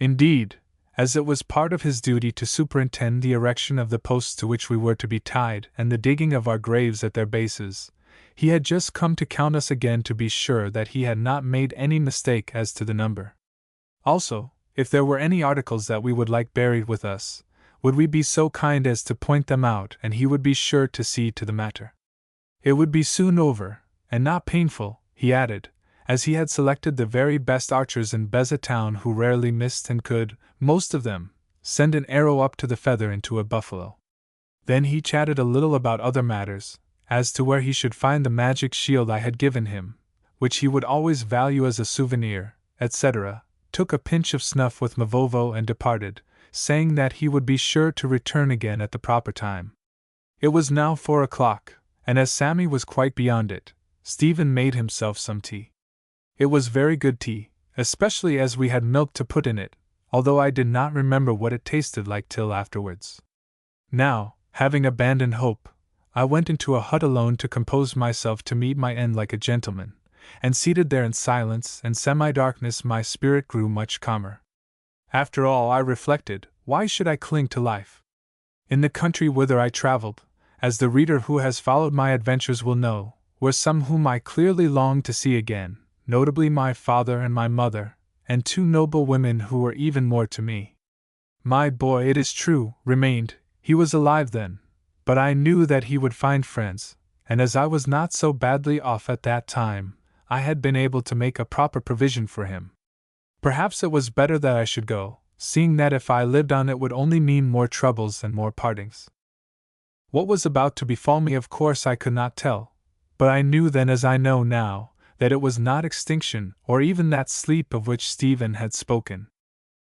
Indeed, as it was part of his duty to superintend the erection of the posts to which we were to be tied and the digging of our graves at their bases, he had just come to count us again to be sure that he had not made any mistake as to the number. Also, if there were any articles that we would like buried with us, would we be so kind as to point them out, and he would be sure to see to the matter. It would be soon over, and not painful, he added, as he had selected the very best archers in Beza town who rarely missed and could, most of them, send an arrow up to the feather into a buffalo. Then he chatted a little about other matters, as to where he should find the magic shield I had given him, which he would always value as a souvenir, etc., took a pinch of snuff with Mavovo and departed, saying that he would be sure to return again at the proper time. It was now 4 o'clock, and as Sammy was quite beyond it, Stephen made himself some tea. It was very good tea, especially as we had milk to put in it, although I did not remember what it tasted like till afterwards. Now, having abandoned hope, I went into a hut alone to compose myself to meet my end like a gentleman, and seated there in silence and semi-darkness my spirit grew much calmer. After all, I reflected, why should I cling to life? In the country whither I traveled, as the reader who has followed my adventures will know, were some whom I clearly longed to see again, notably my father and my mother, and 2 noble women who were even more to me. My boy, it is true, remained, he was alive then, but I knew that he would find friends, and as I was not so badly off at that time, I had been able to make a proper provision for him. Perhaps it was better that I should go, seeing that if I lived on it would only mean more troubles and more partings. What was about to befall me of course I could not tell, but I knew then as I know now, that it was not extinction or even that sleep of which Stephen had spoken.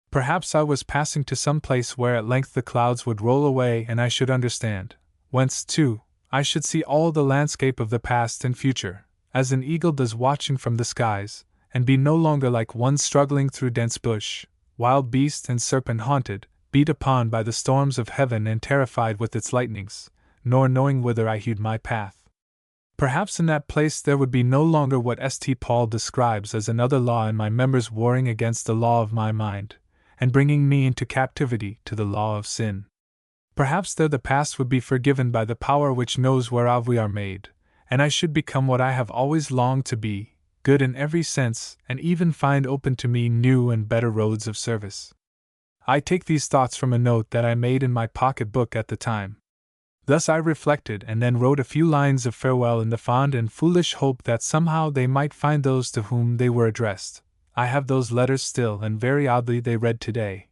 Perhaps I was passing to some place where at length the clouds would roll away and I should understand, whence, too, I should see all the landscape of the past and future, as an eagle does watching from the skies, and be no longer like one struggling through dense bush, wild beast and serpent haunted, beat upon by the storms of heaven and terrified with its lightnings, nor knowing whither I hewed my path. Perhaps in that place there would be no longer what St. Paul describes as another law in my members warring against the law of my mind, and bringing me into captivity to the law of sin. Perhaps there the past would be forgiven by the power which knows whereof we are made, and I should become what I have always longed to be, good in every sense, and even find open to me new and better roads of service. I take these thoughts from a note that I made in my pocket book at the time. Thus I reflected and then wrote a few lines of farewell in the fond and foolish hope that somehow they might find those to whom they were addressed. I have those letters still, and very oddly they read today.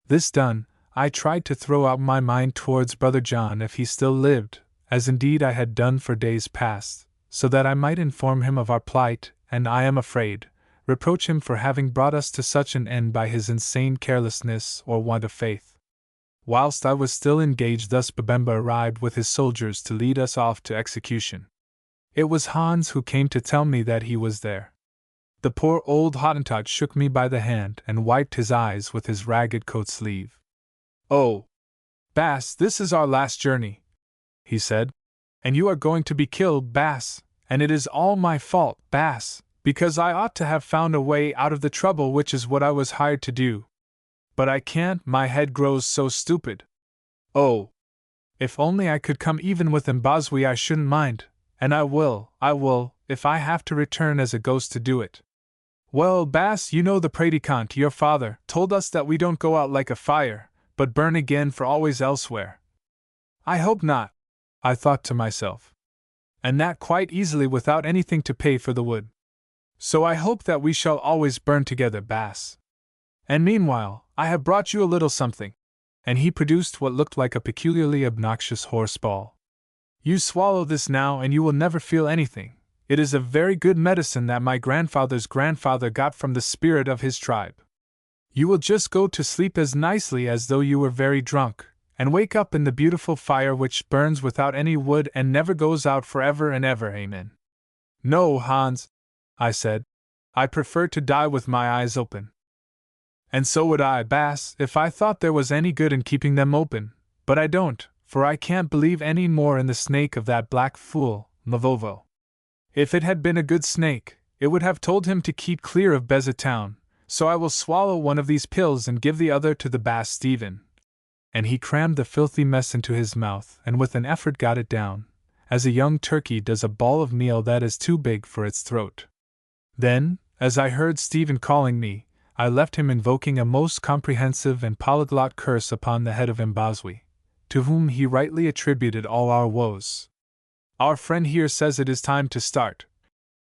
This done, I tried to throw out my mind towards Brother John if he still lived, as indeed I had done for days past, so that I might inform him of our plight, and I am afraid, reproach him for having brought us to such an end by his insane carelessness or want of faith. Whilst I was still engaged thus, Babemba arrived with his soldiers to lead us off to execution. It was Hans who came to tell me that he was there. The poor old Hottentot shook me by the hand and wiped his eyes with his ragged coat sleeve. "Oh, Bass, this is our last journey," he said. "And you are going to be killed, Bass, and it is all my fault, Bass, because I ought to have found a way out of the trouble, which is what I was hired to do. But I can't, my head grows so stupid. Oh, if only I could come even with Mbazwi I shouldn't mind, and I will, if I have to return as a ghost to do it. Well, Bass, you know the predicant, your father, told us that we don't go out like a fire, but burn again for always elsewhere. I hope not, I thought to myself. And that quite easily without anything to pay for the wood. So I hope that we shall always burn together, Bass. And meanwhile, I have brought you a little something." And he produced what looked like a peculiarly obnoxious horse ball. "You swallow this now and you will never feel anything. It is a very good medicine that my grandfather's grandfather got from the spirit of his tribe. You will just go to sleep as nicely as though you were very drunk, and wake up in the beautiful fire which burns without any wood and never goes out forever and ever, amen." "No, Hans," I said. "I prefer to die with my eyes open." "And so would I, Bass, if I thought there was any good in keeping them open, but I don't, for I can't believe any more in the snake of that black fool, Mavovo. If it had been a good snake, it would have told him to keep clear of Beza town, so I will swallow one of these pills and give the other to the Bass Stephen." And he crammed the filthy mess into his mouth and with an effort got it down, as a young turkey does a ball of meal that is too big for its throat. Then, as I heard Stephen calling me, I left him invoking a most comprehensive and polyglot curse upon the head of Mbazwi, to whom he rightly attributed all our woes. "Our friend here says it is time to start,"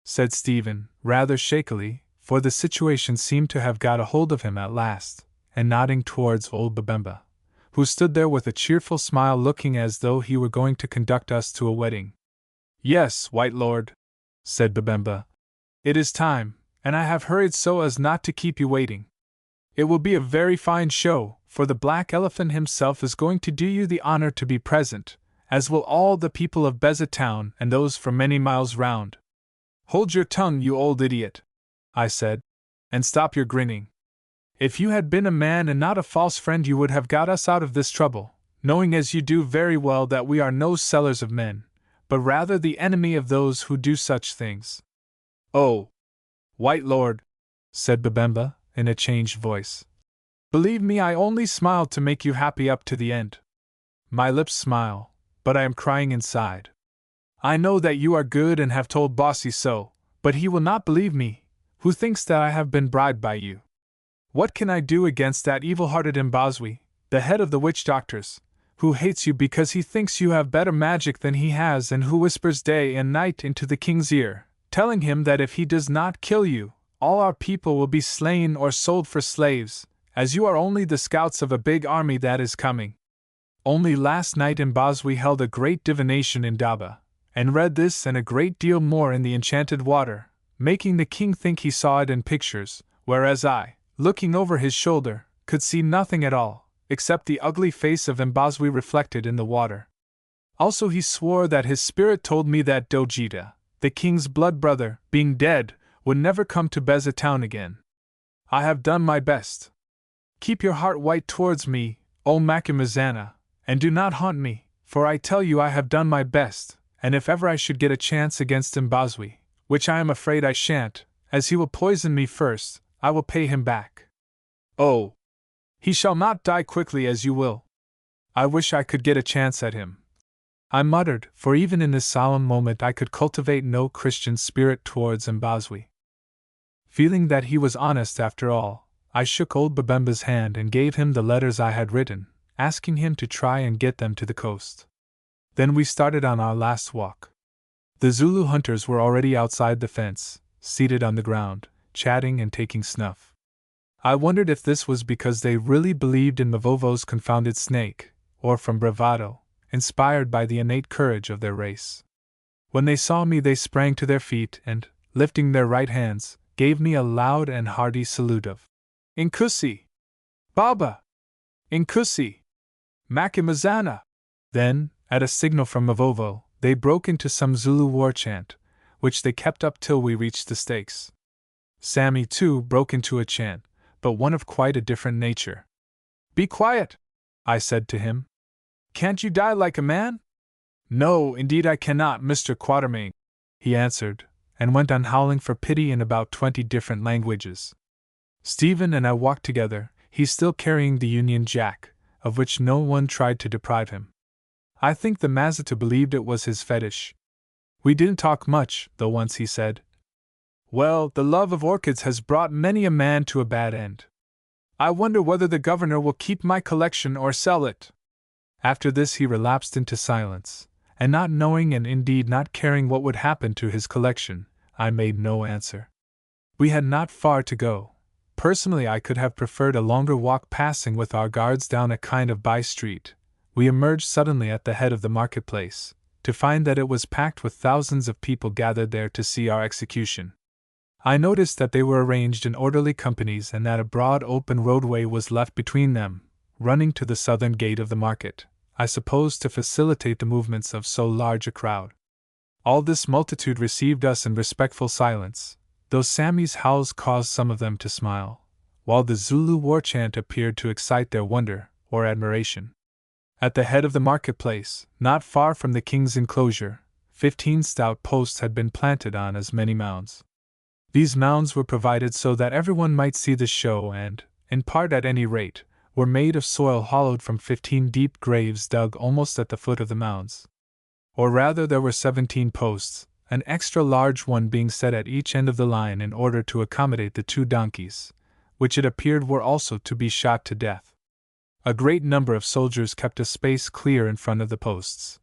said Stephen, rather shakily, for the situation seemed to have got a hold of him at last, and nodding towards old Babemba, who stood there with a cheerful smile looking as though he were going to conduct us to a wedding. "Yes, White Lord," said Babemba. "It is time, and I have hurried so as not to keep you waiting. It will be a very fine show, for the Black Elephant himself is going to do you the honor to be present, as will all the people of Beza town and those for many miles round." "Hold your tongue, you old idiot," I said, "and stop your grinning. If you had been a man and not a false friend you would have got us out of this trouble, knowing as you do very well that we are no sellers of men, but rather the enemy of those who do such things." "Oh, White Lord," said Babemba, in a changed voice. "Believe me, I only smiled to make you happy up to the end. My lips smile, but I am crying inside. I know that you are good and have told Bossy so, but he will not believe me, who thinks that I have been bribed by you. What can I do against that evil-hearted Mbazwi, the head of the witch doctors, who hates you because he thinks you have better magic than he has and who whispers day and night into the king's ear, telling him that if he does not kill you, all our people will be slain or sold for slaves, as you are only the scouts of a big army that is coming. Only last night Mbazwi held a great divination in Daba, and read this and a great deal more in the enchanted water, making the king think he saw it in pictures, whereas I, looking over his shoulder, could see nothing at all, except the ugly face of Mbazwi reflected in the water. Also he swore that his spirit told me that Dojita, the king's blood brother, being dead, would never come to Beza town again. I have done my best. Keep your heart white towards me, O Macumazana, and do not haunt me, for I tell you I have done my best, and if ever I should get a chance against Mbazwi, which I am afraid I shan't, as he will poison me first, I will pay him back. Oh! He shall not die quickly as you will. I wish I could get a chance at him, I muttered, for even in this solemn moment I could cultivate no Christian spirit towards Mbazwi. Feeling that he was honest after all, I shook old Babemba's hand and gave him the letters I had written, asking him to try and get them to the coast. Then we started on our last walk. The Zulu hunters were already outside the fence, seated on the ground, chatting and taking snuff. I wondered if this was because they really believed in Mavovo's confounded snake, or from bravado, inspired by the innate courage of their race. When they saw me they sprang to their feet and, lifting their right hands, gave me a loud and hearty salute of Inkusi! Baba! Inkusi! Makimazana! Then, at a signal from Mavovo, they broke into some Zulu war chant, which they kept up till we reached the stakes. Sammy, too, broke into a chant, but one of quite a different nature. "Be quiet," I said to him. "Can't you die like a man?" "No, indeed I cannot, Mr. Quatermain," he answered, and went on howling for pity in about 20 different languages. Stephen and I walked together, he still carrying the Union Jack, of which no one tried to deprive him. I think the Mazata believed it was his fetish. We didn't talk much, though once he said, "Well, the love of orchids has brought many a man to a bad end. I wonder whether the governor will keep my collection or sell it." After this he relapsed into silence, and not knowing and indeed not caring what would happen to his collection, I made no answer. We had not far to go. Personally I could have preferred a longer walk passing with our guards down a kind of by-street. We emerged suddenly at the head of the marketplace, to find that it was packed with thousands of people gathered there to see our execution. I noticed that they were arranged in orderly companies and that a broad open roadway was left between them, running to the southern gate of the market, I suppose to facilitate the movements of so large a crowd. All this multitude received us in respectful silence, though Sammy's howls caused some of them to smile, while the Zulu war chant appeared to excite their wonder or admiration. At the head of the marketplace, not far from the king's enclosure, 15 stout posts had been planted on as many mounds. These mounds were provided so that everyone might see the show and, in part at any rate, were made of soil hollowed from 15 deep graves dug almost at the foot of the mounds. Or rather there were 17 posts, an extra large one being set at each end of the line in order to accommodate the 2 donkeys, which it appeared were also to be shot to death. A great number of soldiers kept a space clear in front of the posts.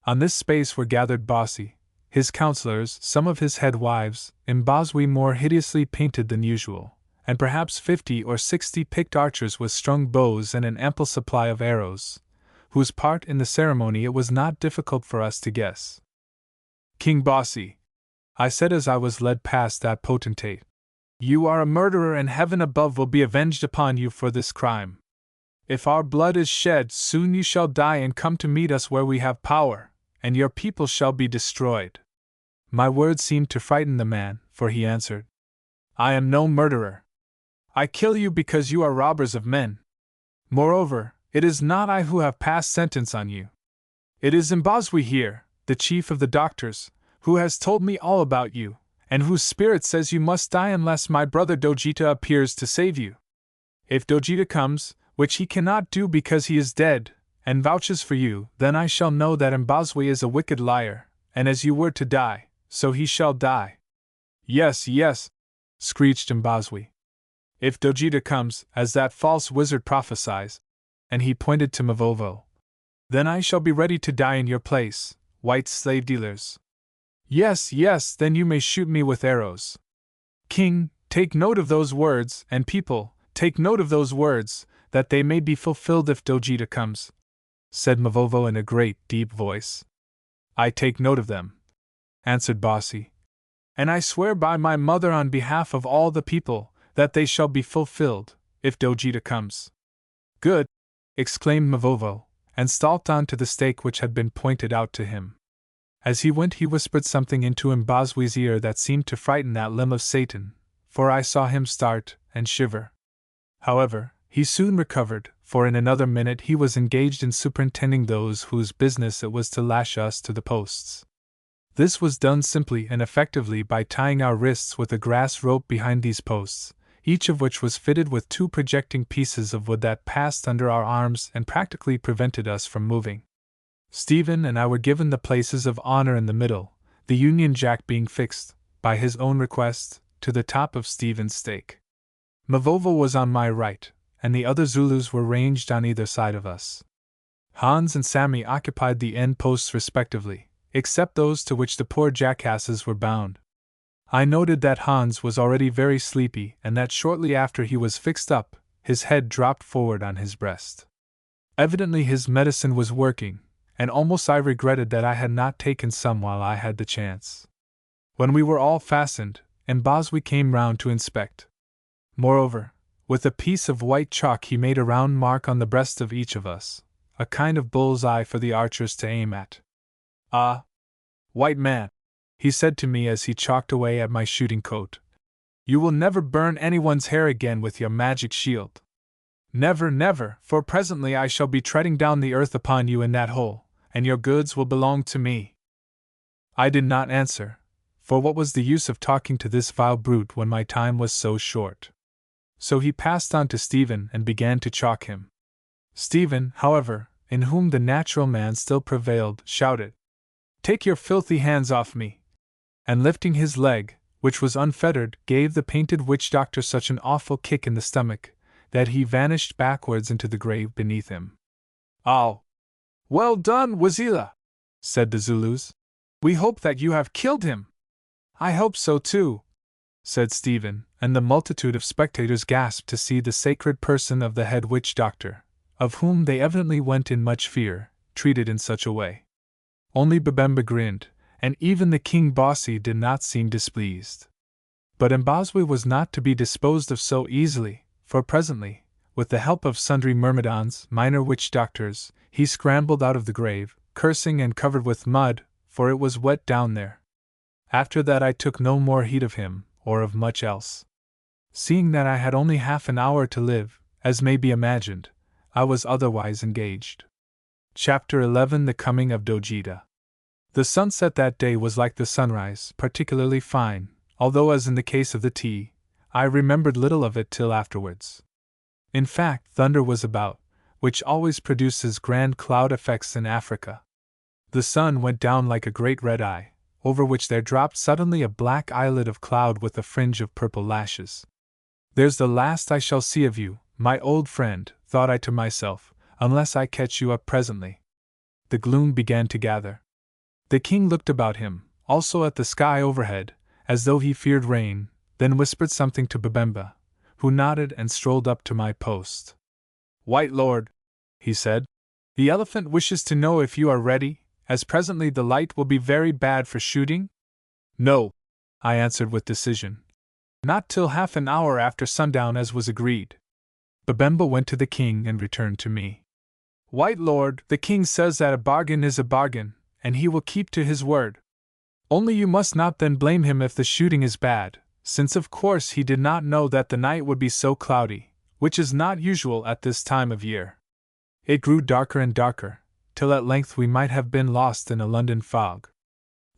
On this space were gathered Bossy, his counselors, some of his head wives, Mbazwi more hideously painted than usual, and perhaps 50 or 60 picked archers with strung bows and an ample supply of arrows, whose part in the ceremony it was not difficult for us to guess. "King Bossy," I said as I was led past that potentate, "you are a murderer and heaven above will be avenged upon you for this crime. If our blood is shed, soon you shall die and come to meet us where we have power, and your people shall be destroyed." My words seemed to frighten the man, for he answered, "I am no murderer. I kill you because you are robbers of men. Moreover, it is not I who have passed sentence on you. It is Mbazwi here, the chief of the doctors, who has told me all about you, and whose spirit says you must die unless my brother Dojita appears to save you. If Dojita comes, which he cannot do because he is dead, and vouches for you, then I shall know that Mbazwi is a wicked liar, and as you were to die, so he shall die." "Yes, yes," screeched Mbazwi. "If Dojita comes, as that false wizard prophesies," and he pointed to Mavovo, "then I shall be ready to die in your place, white slave dealers. Yes, yes, then you may shoot me with arrows. King, take note of those words, and people, take note of those words, that they may be fulfilled if Dojita comes," said Mavovo in a great, deep voice. "I take note of them," answered Bossy, "and I swear by my mother on behalf of all the people, that they shall be fulfilled, if Dojita comes." "Good!" exclaimed Mavovo, and stalked on to the stake which had been pointed out to him. As he went he whispered something into Mbazwi's ear that seemed to frighten that limb of Satan, for I saw him start and shiver. However, he soon recovered, for in another minute he was engaged in superintending those whose business it was to lash us to the posts. This was done simply and effectively by tying our wrists with a grass rope behind these posts, each of which was fitted with two projecting pieces of wood that passed under our arms and practically prevented us from moving. Stephen and I were given the places of honor in the middle, the Union Jack being fixed, by his own request, to the top of Stephen's stake. Mavovo was on my right, and the other Zulus were ranged on either side of us. Hans and Sammy occupied the end posts respectively, except those to which the poor jackasses were bound. I noted that Hans was already very sleepy and that shortly after he was fixed up, his head dropped forward on his breast. Evidently his medicine was working, and almost I regretted that I had not taken some while I had the chance. When we were all fastened, Mbazwi came round to inspect. Moreover, with a piece of white chalk he made a round mark on the breast of each of us, a kind of bull's eye for the archers to aim at. "Ah, white man," he said to me as he chalked away at my shooting coat, "you will never burn anyone's hair again with your magic shield. Never, never, for presently I shall be treading down the earth upon you in that hole, and your goods will belong to me." I did not answer, for what was the use of talking to this vile brute when my time was so short? So he passed on to Stephen and began to chalk him. Stephen, however, in whom the natural man still prevailed, shouted, "Take your filthy hands off me!" and lifting his leg, which was unfettered, gave the painted witch-doctor such an awful kick in the stomach, that he vanished backwards into the grave beneath him. "Oh! Well done, Wazila!" said the Zulus. "We hope that you have killed him." "I hope so too," said Stephen, and the multitude of spectators gasped to see the sacred person of the head witch-doctor, of whom they evidently went in much fear, treated in such a way. Only Babemba grinned, and even the King Bossy did not seem displeased. But Mbazwi was not to be disposed of so easily, for presently, with the help of sundry myrmidons, minor witch-doctors, he scrambled out of the grave, cursing and covered with mud, for it was wet down there. After that I took no more heed of him, or of much else. Seeing that I had only half an hour to live, as may be imagined, I was otherwise engaged. Chapter 11: The Coming of Dojita. The sunset that day was like the sunrise, particularly fine, although as in the case of the tea, I remembered little of it till afterwards. In fact, thunder was about, which always produces grand cloud effects in Africa. The sun went down like a great red eye, over which there dropped suddenly a black eyelid of cloud with a fringe of purple lashes. "There's the last I shall see of you, my old friend," thought I to myself, "unless I catch you up presently." The gloom began to gather. The king looked about him, also at the sky overhead, as though he feared rain, then whispered something to Babemba, who nodded and strolled up to my post. "White lord," he said, "the elephant wishes to know if you are ready, as presently the light will be very bad for shooting?" "No," I answered with decision. "Not till half an hour after sundown as was agreed." Babemba went to the king and returned to me. "White lord, the king says that a bargain is a bargain, and he will keep to his word. Only you must not then blame him if the shooting is bad, since of course he did not know that the night would be so cloudy, which is not usual at this time of year." It grew darker and darker, till at length we might have been lost in a London fog.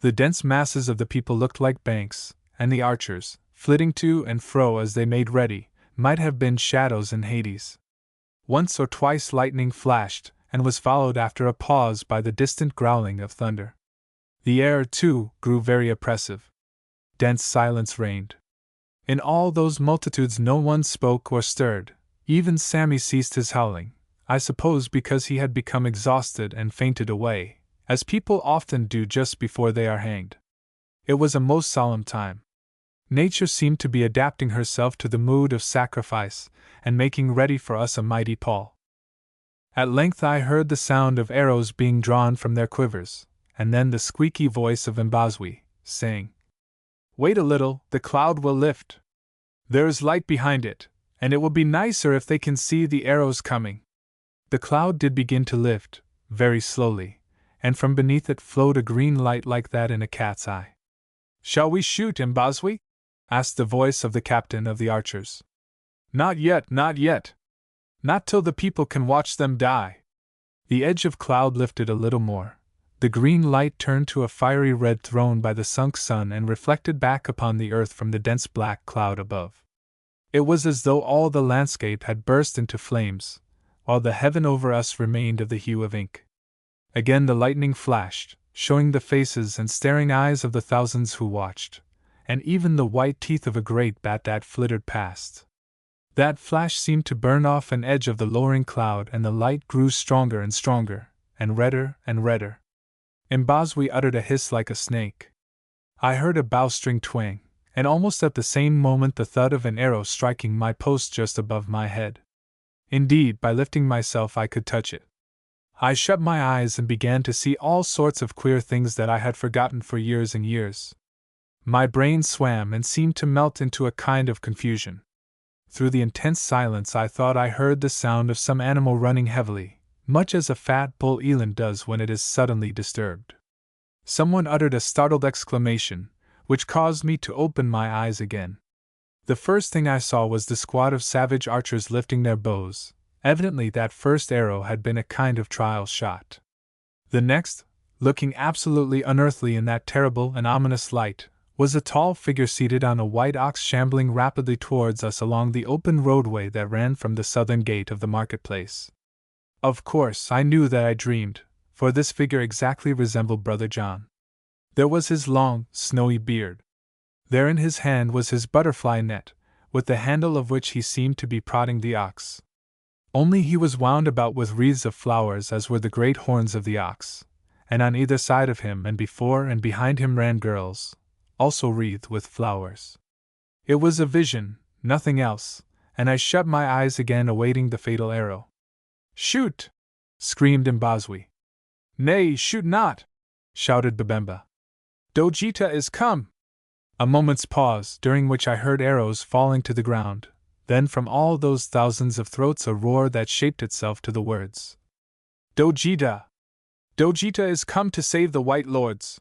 The dense masses of the people looked like banks, and the archers, flitting to and fro as they made ready, might have been shadows in Hades. Once or twice lightning flashed, and was followed after a pause by the distant growling of thunder. The air, too, grew very oppressive. Dense silence reigned. In all those multitudes no one spoke or stirred. Even Sammy ceased his howling, I suppose because he had become exhausted and fainted away, as people often do just before they are hanged. It was a most solemn time. Nature seemed to be adapting herself to the mood of sacrifice, and making ready for us a mighty pall. At length I heard the sound of arrows being drawn from their quivers, and then the squeaky voice of Mbazwi, saying, "Wait a little, the cloud will lift. There is light behind it, and it will be nicer if they can see the arrows coming." The cloud did begin to lift, very slowly, and from beneath it flowed a green light like that in a cat's eye. "Shall we shoot, Mbazwi?" asked the voice of the captain of the archers. "Not yet, not yet. Not till the people can watch them die." The edge of cloud lifted a little more. The green light turned to a fiery red thrown by the sunk sun and reflected back upon the earth from the dense black cloud above. It was as though all the landscape had burst into flames, while the heaven over us remained of the hue of ink. Again the lightning flashed, showing the faces and staring eyes of the thousands who watched, and even the white teeth of a great bat that flittered past. That flash seemed to burn off an edge of the lowering cloud, and the light grew stronger and stronger, and redder and redder. Mbazwi uttered a hiss like a snake. I heard a bowstring twang, and almost at the same moment the thud of an arrow striking my post just above my head. Indeed, by lifting myself I could touch it. I shut my eyes and began to see all sorts of queer things that I had forgotten for years and years. My brain swam and seemed to melt into a kind of confusion. Through the intense silence I thought I heard the sound of some animal running heavily, much as a fat bull eland does when it is suddenly disturbed. Someone uttered a startled exclamation, which caused me to open my eyes again. The first thing I saw was the squad of savage archers lifting their bows. Evidently that first arrow had been a kind of trial shot. The next, looking absolutely unearthly in that terrible and ominous light, was a tall figure seated on a white ox shambling rapidly towards us along the open roadway that ran from the southern gate of the marketplace. Of course, I knew that I dreamed, for this figure exactly resembled Brother John. There was his long, snowy beard. There in his hand was his butterfly net, with the handle of which he seemed to be prodding the ox. Only he was wound about with wreaths of flowers as were the great horns of the ox, and on either side of him and before and behind him ran girls, also wreathed with flowers. It was a vision, nothing else, and I shut my eyes again awaiting the fatal arrow. "Shoot!" screamed Mbazwi. "Nay, shoot not!" shouted Babemba. "Dojita is come!" A moment's pause, during which I heard arrows falling to the ground, then from all those thousands of throats a roar that shaped itself to the words. "Dojita! Dojita is come to save the White Lords!"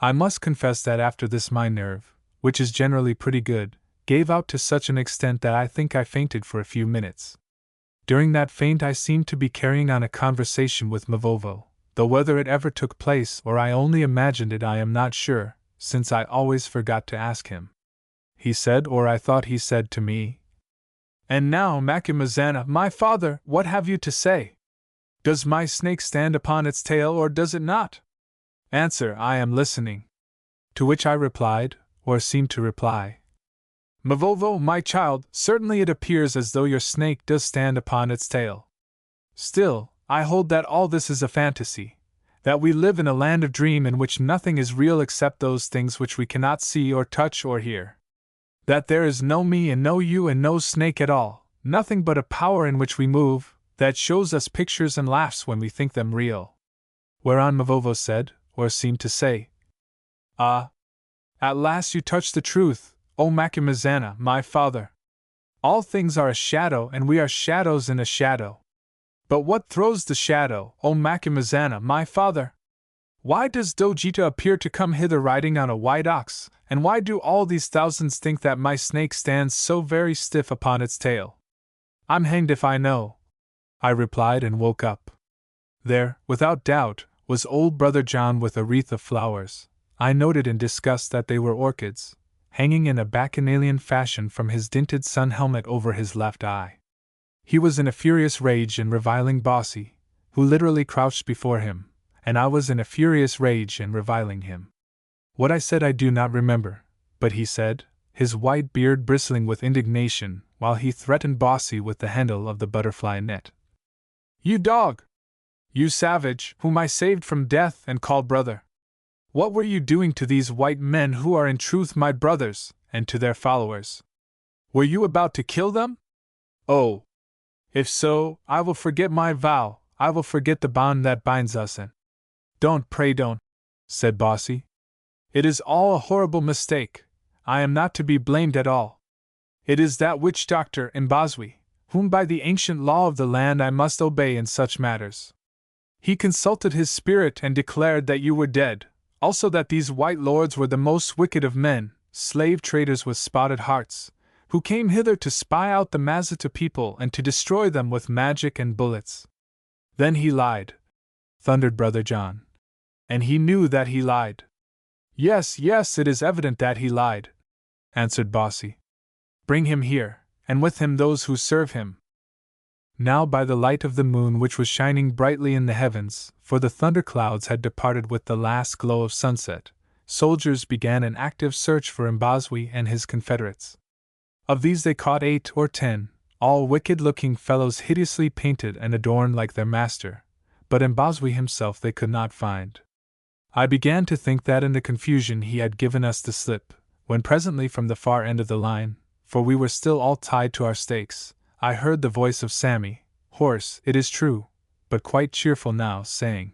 I must confess that after this my nerve, which is generally pretty good, gave out to such an extent that I think I fainted for a few minutes. During that faint I seemed to be carrying on a conversation with Mavovo, though whether it ever took place or I only imagined it I am not sure, since I always forgot to ask him. He said, or I thought he said to me, "And now, Macumazana, my father, what have you to say? Does my snake stand upon its tail or does it not? Answer, I am listening." To which I replied, or seemed to reply, "Mavovo, my child, certainly it appears as though your snake does stand upon its tail. Still, I hold that all this is a fantasy, that we live in a land of dream in which nothing is real except those things which we cannot see or touch or hear. That there is no me and no you and no snake at all, nothing but a power in which we move, that shows us pictures and laughs when we think them real." Whereon Mavovo said, or seemed to say, "Ah! At last you touch the truth, O Macumazana, my father. All things are a shadow and we are shadows in a shadow. But what throws the shadow, O Macumazana, my father? Why does Dojita appear to come hither riding on a white ox, and why do all these thousands think that my snake stands so very stiff upon its tail? I'm hanged if I know," I replied and woke up. There, without doubt, was old Brother John with a wreath of flowers. I noted in disgust that they were orchids, hanging in a bacchanalian fashion from his dinted sun helmet over his left eye. He was in a furious rage and reviling Bossy, who literally crouched before him, and I was in a furious rage and reviling him. What I said I do not remember, but he said, his white beard bristling with indignation, while he threatened Bossy with the handle of the butterfly net. "You dog! You savage, whom I saved from death and called brother! What were you doing to these white men who are in truth my brothers, and to their followers? Were you about to kill them? Oh! If so, I will forget my vow, I will forget the bond that binds us in." "Don't, pray don't," said Bossy. "It is all a horrible mistake. I am not to be blamed at all. It is that witch doctor Mbazwi, whom by the ancient law of the land I must obey in such matters. He consulted his spirit and declared that you were dead, also that these white lords were the most wicked of men, slave traders with spotted hearts, who came hither to spy out the Mazata people and to destroy them with magic and bullets." "Then he lied," thundered Brother John. And he knew that he lied. Yes, yes, it is evident that he lied, answered Bossy. Bring him here, and with him those who serve him. Now by the light of the moon which was shining brightly in the heavens, for the thunderclouds had departed with the last glow of sunset, soldiers began an active search for Mbazwi and his confederates. Of these they caught 8 or 10, all wicked-looking fellows hideously painted and adorned like their master, but Mbazwi himself they could not find. I began to think that in the confusion he had given us the slip, when presently from the far end of the line, for we were still all tied to our stakes, I heard the voice of Sammy, hoarse, it is true, but quite cheerful now, saying,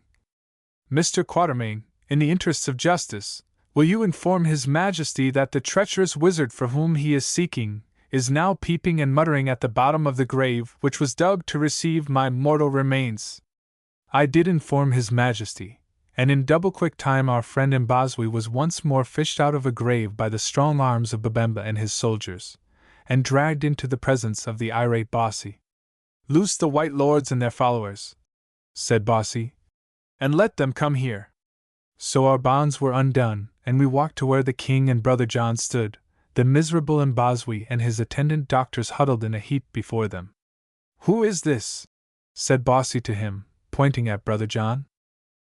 "Mr. Quatermain, in the interests of justice, will you inform His Majesty that the treacherous wizard for whom he is seeking is now peeping and muttering at the bottom of the grave which was dug to receive my mortal remains?" I did inform His Majesty, and in double-quick time our friend Mbazwi was once more fished out of a grave by the strong arms of Babemba and his soldiers, and dragged into the presence of the irate Bossy. "Loose the white lords and their followers," said Bossy, "and let them come here." So our bonds were undone, and we walked to where the king and Brother John stood, the miserable Mbazwi and his attendant doctors huddled in a heap before them. "Who is this?" said Bossy to him, pointing at Brother John.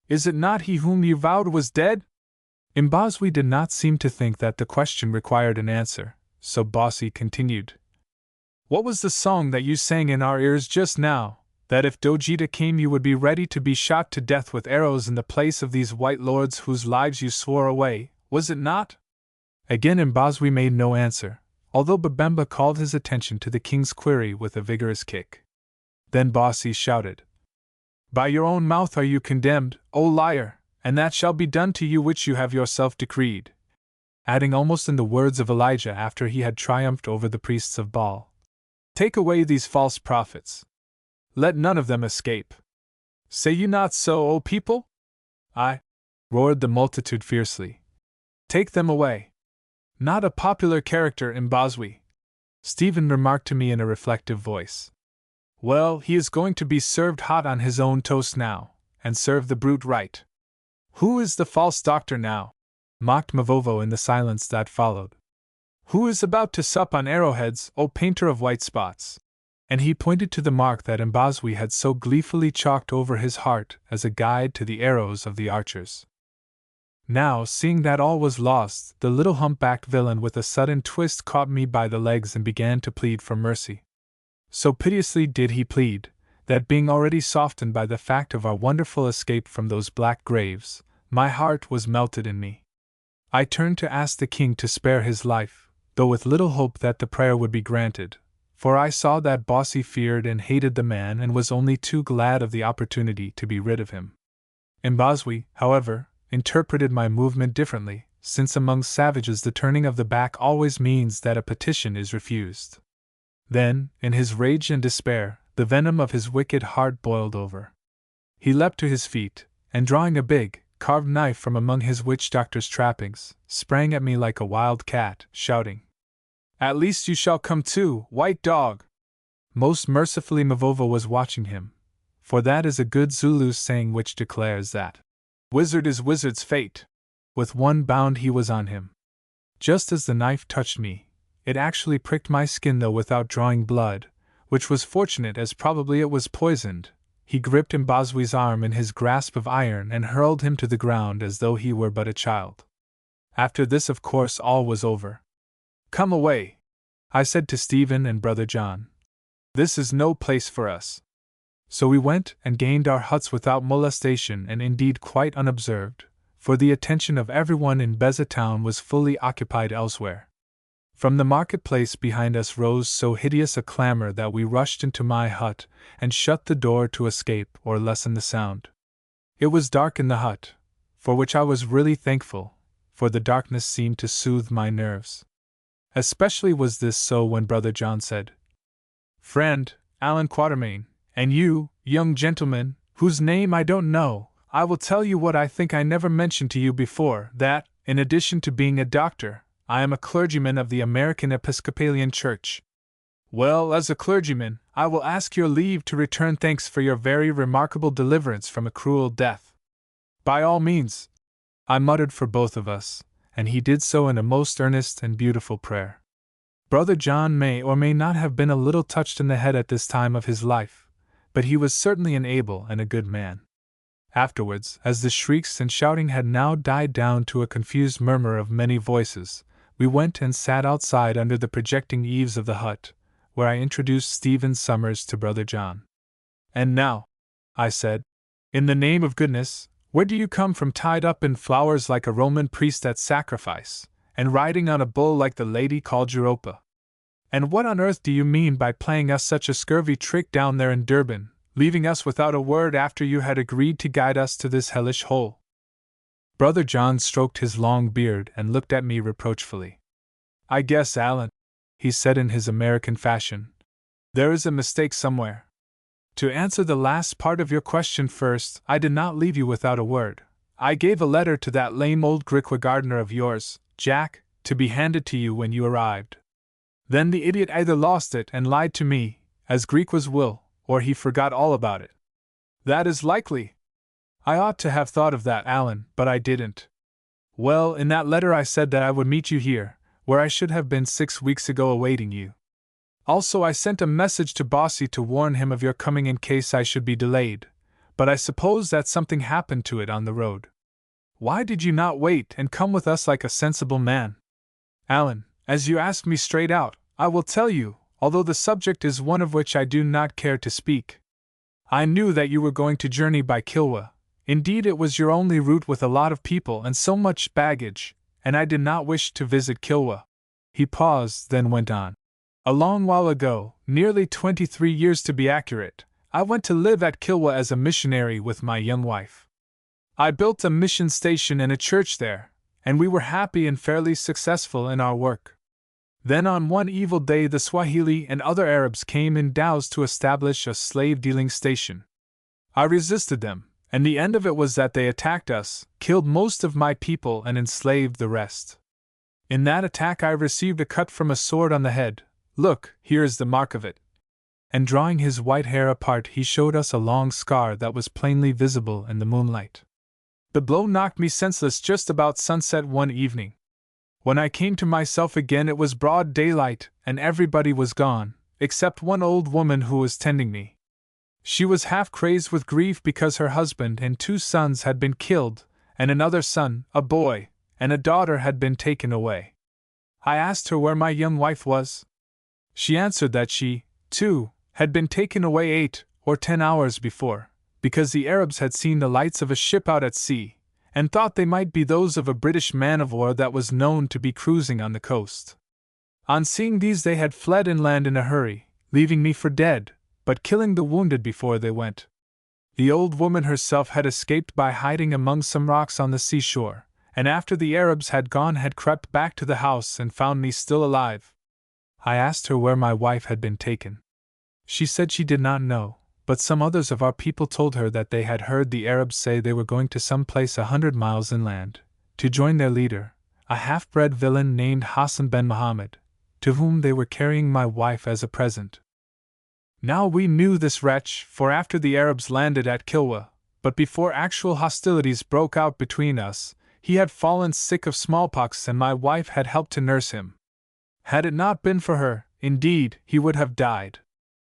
"Is it not he whom you vowed was dead?" Mbazwi did not seem to think that the question required an answer, so Bossy continued. "What was the song that you sang in our ears just now, that if Dojita came you would be ready to be shot to death with arrows in the place of these white lords whose lives you swore away, was it not?" Again Mbazwi made no answer, although Babemba called his attention to the king's query with a vigorous kick. Then Bossy shouted, "By your own mouth are you condemned, O liar, and that shall be done to you which you have yourself decreed," adding almost in the words of Elijah after he had triumphed over the priests of Baal, "Take away these false prophets. Let none of them escape. Say you not so, O people?" "Aye," roared the multitude fiercely. "Take them away." "Not a popular character in Mbazwi," Stephen remarked to me in a reflective voice. "Well, he is going to be served hot on his own toast now, and serve the brute right." "Who is the false doctor now?" mocked Mavovo in the silence that followed. "Who is about to sup on arrowheads, O painter of white spots?" And he pointed to the mark that Mbazwi had so gleefully chalked over his heart as a guide to the arrows of the archers. Now, seeing that all was lost, the little humpbacked villain with a sudden twist caught me by the legs and began to plead for mercy. So piteously did he plead, that being already softened by the fact of our wonderful escape from those black graves, my heart was melted in me. I turned to ask the king to spare his life, though with little hope that the prayer would be granted, for I saw that Bossy feared and hated the man and was only too glad of the opportunity to be rid of him. Mbazwi, however, interpreted my movement differently, since among savages the turning of the back always means that a petition is refused. Then, in his rage and despair, the venom of his wicked heart boiled over. He leapt to his feet, and drawing a big, carved knife from among his witch doctor's trappings, sprang at me like a wild cat, shouting, "At least you shall come too, white dog!" Most mercifully Mavovo was watching him, for that is a good Zulu saying which declares that wizard is wizard's fate. With one bound he was on him. Just as the knife touched me, it actually pricked my skin though without drawing blood, which was fortunate as probably it was poisoned. He gripped Mbazwi's arm in his grasp of iron and hurled him to the ground as though he were but a child. After this, of course, all was over. "Come away," I said to Stephen and Brother John. "This is no place for us." So we went and gained our huts without molestation and indeed quite unobserved, for the attention of everyone in Beza town was fully occupied elsewhere. From the marketplace behind us rose so hideous a clamor that we rushed into my hut and shut the door to escape or lessen the sound. It was dark in the hut, for which I was really thankful, for the darkness seemed to soothe my nerves. Especially was this so when Brother John said, "Friend, Allan Quatermain, and you, young gentleman, whose name I don't know, I will tell you what I think I never mentioned to you before, that, in addition to being a doctor, I am a clergyman of the American Episcopalian Church. Well, as a clergyman, I will ask your leave to return thanks for your very remarkable deliverance from a cruel death. By all means, I muttered for both of us, and he did so in a most earnest and beautiful prayer. Brother John may or may not have been a little touched in the head at this time of his life, but he was certainly an able and a good man. Afterwards, as the shrieks and shouting had now died down to a confused murmur of many voices, we went and sat outside under the projecting eaves of the hut, where I introduced Stephen Summers to Brother John. "And now," I said, "in the name of goodness, where do you come from tied up in flowers like a Roman priest at sacrifice, and riding on a bull like the lady called Europa? And what on earth do you mean by playing us such a scurvy trick down there in Durban, leaving us without a word after you had agreed to guide us to this hellish hole?" Brother John stroked his long beard and looked at me reproachfully. "I guess, Allan," he said in his American fashion, "there is a mistake somewhere. To answer the last part of your question first, I did not leave you without a word. I gave a letter to that lame old Griqua gardener of yours, Jack, to be handed to you when you arrived. Then the idiot either lost it and lied to me, as Griquas will, or he forgot all about it. That is likely. I ought to have thought of that, Allan, but I didn't. Well, in that letter I said that I would meet you here, where I should have been 6 weeks ago awaiting you. Also, I sent a message to Bossy to warn him of your coming in case I should be delayed, but I suppose that something happened to it on the road. Why did you not wait and come with us like a sensible man? Allan, as you ask me straight out, I will tell you, although the subject is one of which I do not care to speak. I knew that you were going to journey by Kilwa. Indeed, it was your only route with a lot of people and so much baggage, and I did not wish to visit Kilwa." He paused, then went on. "A long while ago, nearly 23 years to be accurate, I went to live at Kilwa as a missionary with my young wife. I built a mission station and a church there, and we were happy and fairly successful in our work. Then on one evil day the Swahili and other Arabs came in dhows to establish a slave-dealing station. I resisted them, and the end of it was that they attacked us, killed most of my people and enslaved the rest. In that attack I received a cut from a sword on the head. Look, here is the mark of it." And drawing his white hair apart he showed us a long scar that was plainly visible in the moonlight. "The blow knocked me senseless just about sunset one evening. When I came to myself again it was broad daylight, and everybody was gone, except one old woman who was tending me. She was half crazed with grief because her husband and 2 sons had been killed, and another son, a boy, and a daughter had been taken away. I asked her where my young wife was. She answered that she, too, had been taken away 8 or 10 hours before, because the Arabs had seen the lights of a ship out at sea, and thought they might be those of a British man-of-war that was known to be cruising on the coast. On seeing these they had fled inland in a hurry, leaving me for dead, but killing the wounded before they went. The old woman herself had escaped by hiding among some rocks on the seashore, and after the Arabs had gone had crept back to the house and found me still alive. I asked her where my wife had been taken. She said she did not know, but some others of our people told her that they had heard the Arabs say they were going to some place 100 miles inland, to join their leader, a half-bred villain named Hassan ben Mohammed, to whom they were carrying my wife as a present. Now we knew this wretch, for after the Arabs landed at Kilwa, but before actual hostilities broke out between us, he had fallen sick of smallpox and my wife had helped to nurse him. Had it not been for her, indeed, he would have died.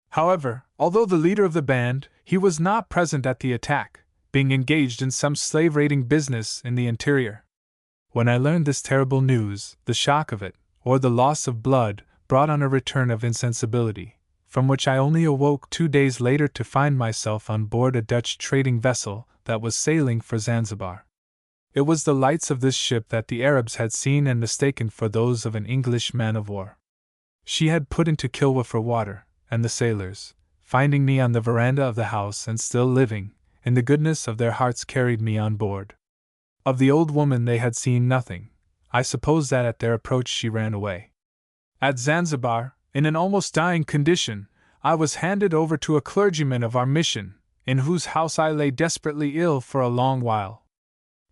However, although the leader of the band, he was not present at the attack, being engaged in some slave-raiding business in the interior. When I learned this terrible news, the shock of it, or the loss of blood, brought on a return of insensibility, from which I only awoke 2 days later to find myself on board a Dutch trading vessel that was sailing for Zanzibar. It was the lights of this ship that the Arabs had seen and mistaken for those of an English man-of-war. She had put into Kilwa for water, and the sailors, finding me on the veranda of the house and still living, in the goodness of their hearts carried me on board. Of the old woman they had seen nothing. I suppose that at their approach she ran away. At Zanzibar, in an almost dying condition, I was handed over to a clergyman of our mission, in whose house I lay desperately ill for a long while.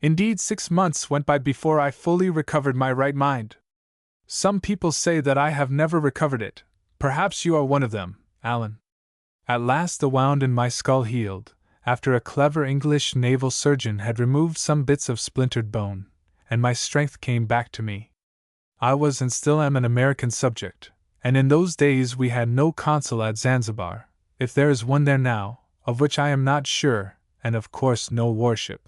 Indeed, 6 months went by before I fully recovered my right mind. Some people say that I have never recovered it. Perhaps you are one of them, Allan. At last the wound in my skull healed, after a clever English naval surgeon had removed some bits of splintered bone, and my strength came back to me. I was and still am an American subject, and in those days we had no consul at Zanzibar, if there is one there now, of which I am not sure, and of course no warship.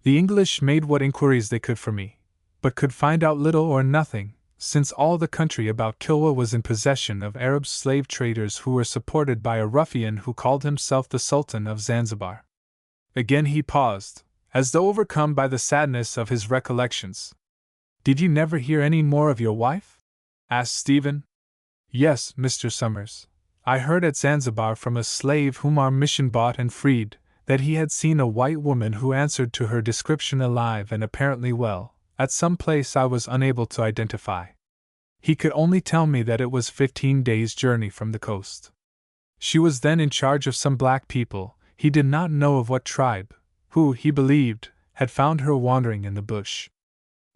The English made what inquiries they could for me, but could find out little or nothing, since all the country about Kilwa was in possession of Arab slave traders who were supported by a ruffian who called himself the Sultan of Zanzibar. Again he paused, as though overcome by the sadness of his recollections. "Did you never hear any more of your wife?" asked Stephen. "Yes, Mr. Summers. I heard at Zanzibar from a slave whom our mission bought and freed, that he had seen a white woman who answered to her description alive and apparently well, at some place I was unable to identify. He could only tell me that it was 15 days' journey from the coast. She was then in charge of some black people, he did not know of what tribe, who, he believed, had found her wandering in the bush.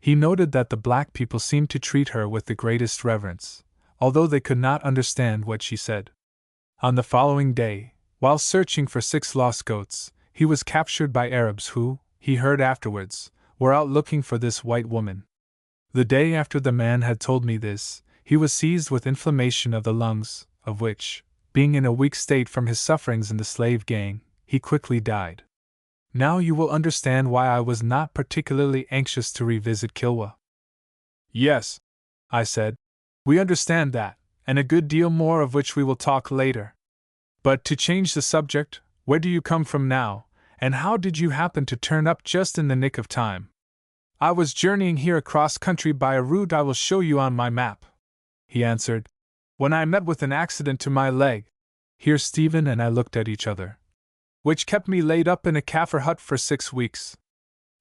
He noted that the black people seemed to treat her with the greatest reverence, although they could not understand what she said. On the following day, while searching for 6 lost goats, he was captured by Arabs who, he heard afterwards, were out looking for this white woman. The day after the man had told me this, he was seized with inflammation of the lungs, of which, being in a weak state from his sufferings in the slave gang, he quickly died. Now you will understand why I was not particularly anxious to revisit Kilwa." "Yes," I said, "we understand that, and a good deal more of which we will talk later. But to change the subject, where do you come from now, and how did you happen to turn up just in the nick of time?" "I was journeying here across country by a route I will show you on my map," he answered, "when I met with an accident to my leg." Here Stephen and I looked at each other. "Which kept me laid up in a Kaffir hut for 6 weeks.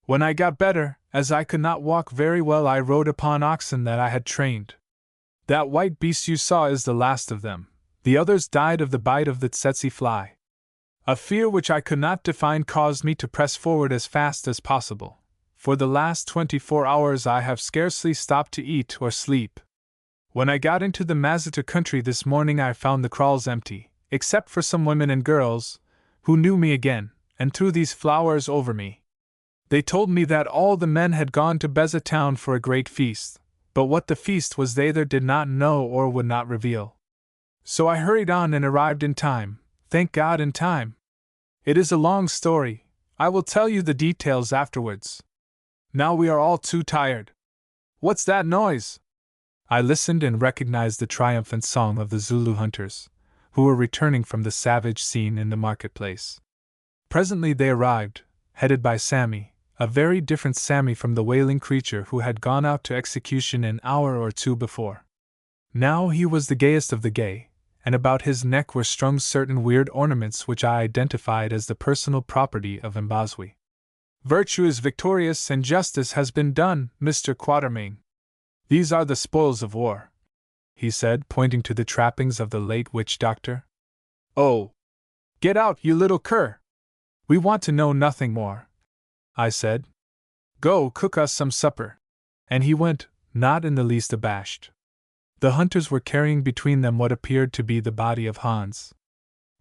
When I got better, as I could not walk very well, I rode upon oxen that I had trained. That white beast you saw is the last of them. The others died of the bite of the tsetse fly. A fear which I could not define caused me to press forward as fast as possible. For the last 24 hours I have scarcely stopped to eat or sleep. When I got into the Mazata country this morning I found the kraals empty, except for some women and girls, who knew me again, and threw these flowers over me. They told me that all the men had gone to Beza town for a great feast, but what the feast was they either did not know or would not reveal. So I hurried on and arrived in time, thank God in time. It is a long story, I will tell you the details afterwards. Now we are all too tired. What's that noise?" I listened and recognized the triumphant song of the Zulu hunters, who were returning from the savage scene in the marketplace. Presently they arrived, headed by Sammy, a very different Sammy from the wailing creature who had gone out to execution an hour or 2 before. Now he was the gayest of the gay, and about his neck were strung certain weird ornaments which I identified as the personal property of Mbazwi. "Virtue is victorious and justice has been done, Mr. Quatermain. These are the spoils of war," he said, pointing to the trappings of the late witch doctor. "Oh! Get out, you little cur! We want to know nothing more," I said. "Go cook us some supper." And he went, not in the least abashed. The hunters were carrying between them what appeared to be the body of Hans.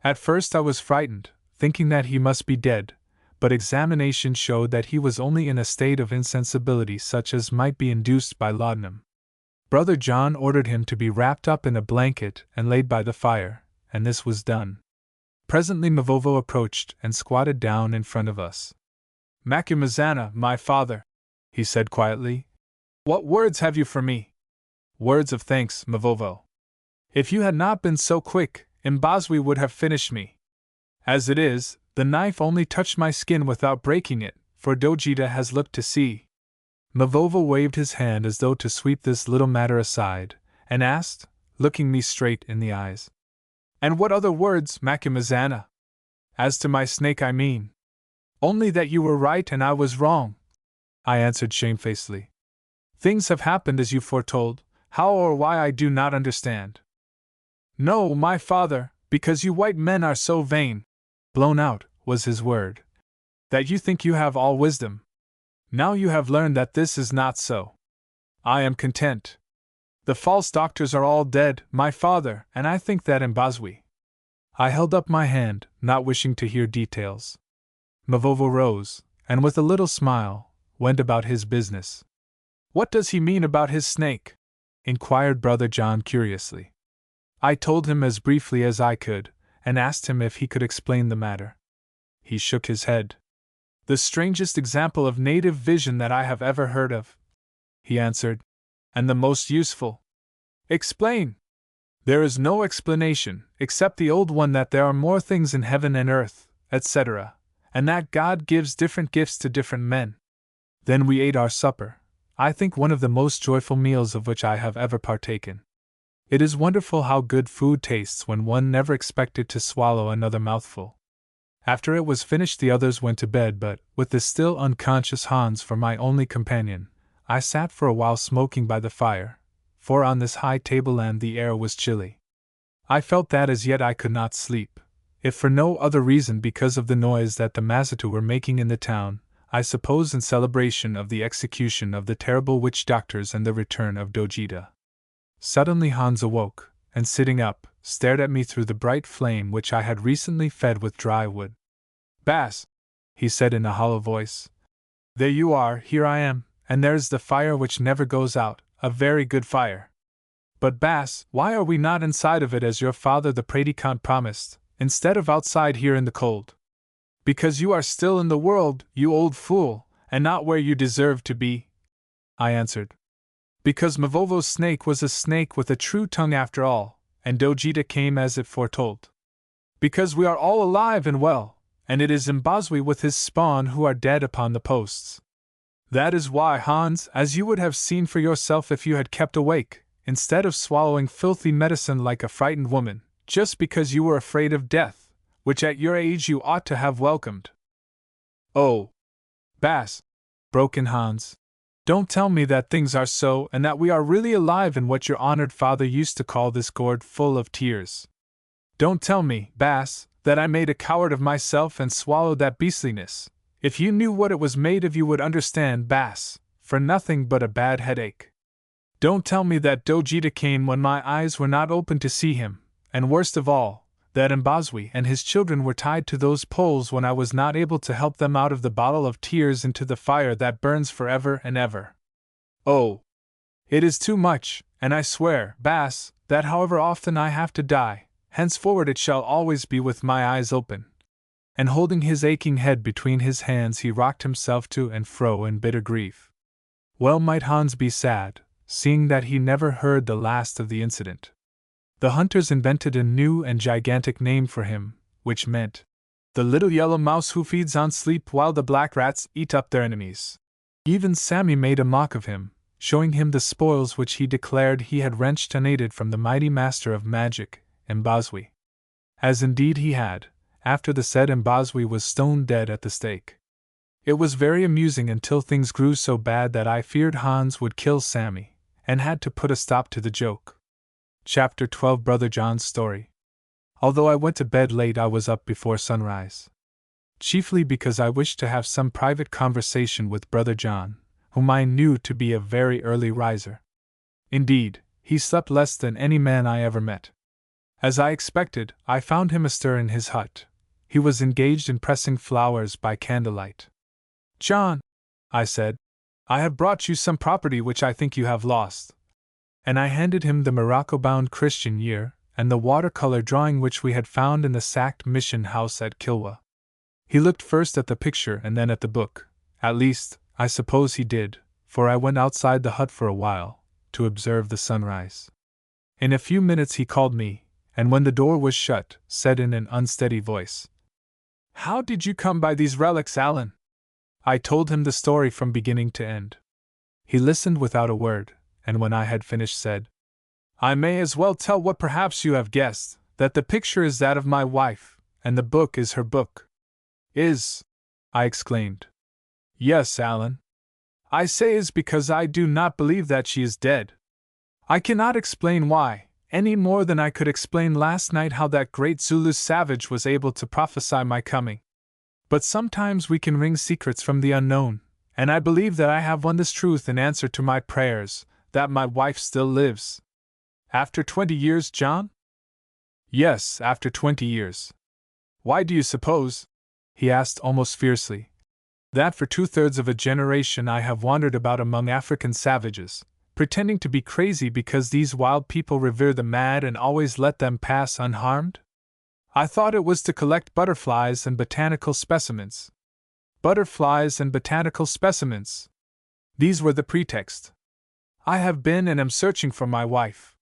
At first I was frightened, thinking that he must be dead, but examination showed that he was only in a state of insensibility such as might be induced by laudanum. Brother John ordered him to be wrapped up in a blanket and laid by the fire, and this was done. Presently Mavovo approached and squatted down in front of us. "Macumazana, my father," he said quietly, "what words have you for me?" "Words of thanks, Mavovo. If you had not been so quick, Mbazwi would have finished me. As it is, the knife only touched my skin without breaking it, for Dojita has looked to see." Mavovo waved his hand as though to sweep this little matter aside, and asked, looking me straight in the eyes, "And what other words, Macumazana? As to my snake I mean." "Only that you were right and I was wrong," I answered shamefacedly. "Things have happened as you foretold, how or why I do not understand." "No, my father, because you white men are so vain," blown out, was his word, "that you think you have all wisdom. Now you have learned that this is not so. I am content. The false doctors are all dead, my father, and I think that Mbazwi." I held up my hand, not wishing to hear details. Mavovo rose, and with a little smile, went about his business. "What does he mean about his snake?" inquired Brother John curiously. I told him as briefly as I could, and asked him if he could explain the matter. He shook his head. "The strangest example of native vision that I have ever heard of," he answered, "and the most useful." "Explain!" "There is no explanation, except the old one that there are more things in heaven and earth, etc., and that God gives different gifts to different men." Then we ate our supper, I think one of the most joyful meals of which I have ever partaken. It is wonderful how good food tastes when one never expected to swallow another mouthful. After it was finished, the others went to bed, but, with the still unconscious Hans for my only companion, I sat for a while smoking by the fire, for on this high tableland the air was chilly. I felt that as yet I could not sleep, if for no other reason because of the noise that the Mazitu were making in the town, I suppose in celebration of the execution of the terrible witch doctors and the return of Dojita. Suddenly Hans awoke, and sitting up, stared at me through the bright flame which I had recently fed with dry wood. "Bass," he said in a hollow voice, "there you are, here I am, and there's the fire which never goes out, a very good fire. But Bass, why are we not inside of it as your father the Predikant promised, instead of outside here in the cold?" "Because you are still in the world, you old fool, and not where you deserve to be," I answered. "Because Mavovo's snake was a snake with a true tongue after all, and Dojita came as it foretold. Because we are all alive and well, and it is Mbazwi with his spawn who are dead upon the posts. That is why, Hans, as you would have seen for yourself if you had kept awake, instead of swallowing filthy medicine like a frightened woman, just because you were afraid of death, which at your age you ought to have welcomed." "Oh, Bass," broke in Hans, "don't tell me that things are so and that we are really alive in what your honored father used to call this gourd full of tears. Don't tell me, Bass, that I made a coward of myself and swallowed that beastliness. If you knew what it was made of you would understand, Bass, for nothing but a bad headache. Don't tell me that Dojita came when my eyes were not open to see him, and worst of all, that Mbazwi and his children were tied to those poles when I was not able to help them out of the bottle of tears into the fire that burns forever and ever. Oh, it is too much, and I swear, Bass, that however often I have to die, henceforward it shall always be with my eyes open." And holding his aching head between his hands he rocked himself to and fro in bitter grief. Well might Hans be sad, seeing that he never heard the last of the incident. The hunters invented a new and gigantic name for him, which meant, "the little yellow mouse who feeds on sleep while the black rats eat up their enemies." Even Sammy made a mock of him, showing him the spoils which he declared he had wrenched unaided from the mighty master of magic, Mbazwi. As indeed he had, after the said Mbazwi was stoned dead at the stake. It was very amusing until things grew so bad that I feared Hans would kill Sammy, and had to put a stop to the joke. Chapter 12 Brother John's Story. Although I went to bed late, I was up before sunrise. Chiefly because I wished to have some private conversation with Brother John, whom I knew to be a very early riser. Indeed, he slept less than any man I ever met. As I expected, I found him astir in his hut. He was engaged in pressing flowers by candlelight. "John," I said, "I have brought you some property which I think you have lost." And I handed him the morocco-bound Christian Year, and the watercolor drawing which we had found in the sacked mission house at Kilwa. He looked first at the picture and then at the book. At least, I suppose he did, for I went outside the hut for a while, to observe the sunrise. In a few minutes he called me, and when the door was shut, said in an unsteady voice, "How did you come by these relics, Allan?" I told him the story from beginning to end. He listened without a word, and when I had finished said, "I may as well tell what perhaps you have guessed, that the picture is that of my wife, and the book is her book." "Is?" I exclaimed. "Yes, Allan. I say is because I do not believe that she is dead. I cannot explain why, any more than I could explain last night how that great Zulu savage was able to prophesy my coming. But sometimes we can wring secrets from the unknown, and I believe that I have won this truth in answer to my prayers, that my wife still lives." "After 20 years, John?" "Yes, after 20 years. Why do you suppose?" he asked almost fiercely. That for 2/3 of a generation I have wandered about among African savages, pretending to be crazy because these wild people revere the mad and always let them pass unharmed? I thought it was to collect butterflies and botanical specimens. Butterflies and botanical specimens. These were the pretext. I have been and am searching for my wife.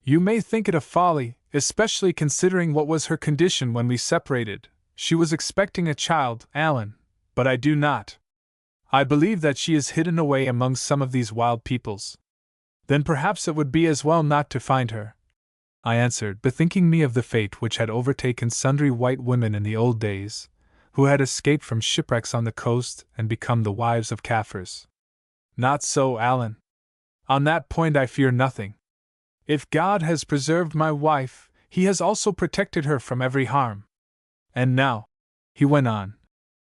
You may think it a folly, especially considering what was her condition when we separated. She was expecting a child, Allan, but I do not. I believe that she is hidden away among some of these wild peoples. Then perhaps it would be as well not to find her, I answered, bethinking me of the fate which had overtaken sundry white women in the old days, who had escaped from shipwrecks on the coast and become the wives of Kaffirs. Not so, Allan. On that point I fear nothing. If God has preserved my wife, He has also protected her from every harm. And now, he went on,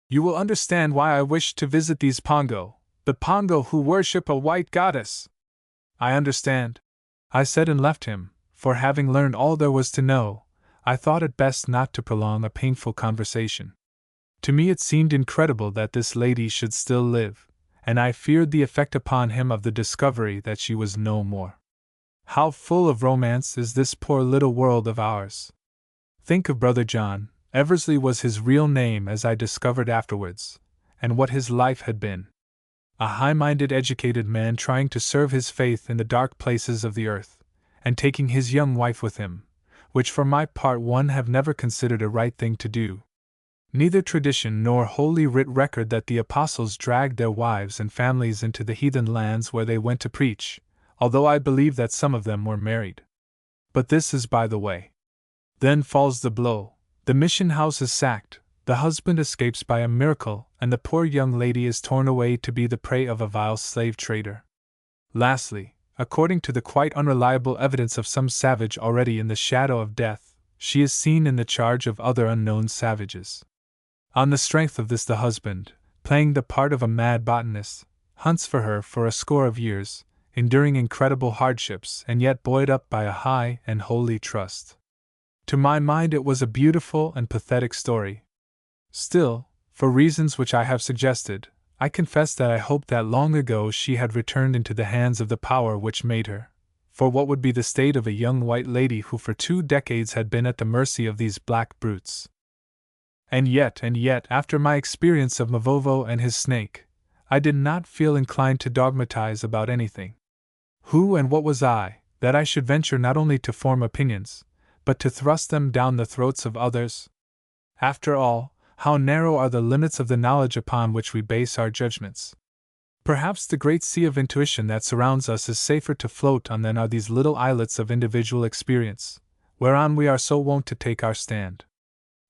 you will understand why I wish to visit these Pongo, the Pongo who worship a white goddess. I understand, I said, and left him, for having learned all there was to know, I thought it best not to prolong a painful conversation. To me it seemed incredible that this lady should still live, and I feared the effect upon him of the discovery that she was no more. How full of romance is this poor little world of ours! Think of Brother John. Eversley was his real name, as I discovered afterwards, and what his life had been. A high-minded, educated man trying to serve his faith in the dark places of the earth, and taking his young wife with him, which for my part one have never considered a right thing to do. Neither tradition nor Holy Writ record that the apostles dragged their wives and families into the heathen lands where they went to preach, although I believe that some of them were married. But this is by the way. Then falls the blow. The mission house is sacked, the husband escapes by a miracle, and the poor young lady is torn away to be the prey of a vile slave trader. Lastly, according to the quite unreliable evidence of some savage already in the shadow of death, she is seen in the charge of other unknown savages. On the strength of this, the husband, playing the part of a mad botanist, hunts for her for a score of years, enduring incredible hardships and yet buoyed up by a high and holy trust. To my mind it was a beautiful and pathetic story. Still, for reasons which I have suggested, I confess that I hoped that long ago she had returned into the hands of the power which made her, for what would be the state of a young white lady who for 2 decades had been at the mercy of these black brutes? And yet, after my experience of Mavovo and his snake, I did not feel inclined to dogmatize about anything. Who and what was I, that I should venture not only to form opinions, but to thrust them down the throats of others? After all, how narrow are the limits of the knowledge upon which we base our judgments. Perhaps the great sea of intuition that surrounds us is safer to float on than are these little islets of individual experience, whereon we are so wont to take our stand.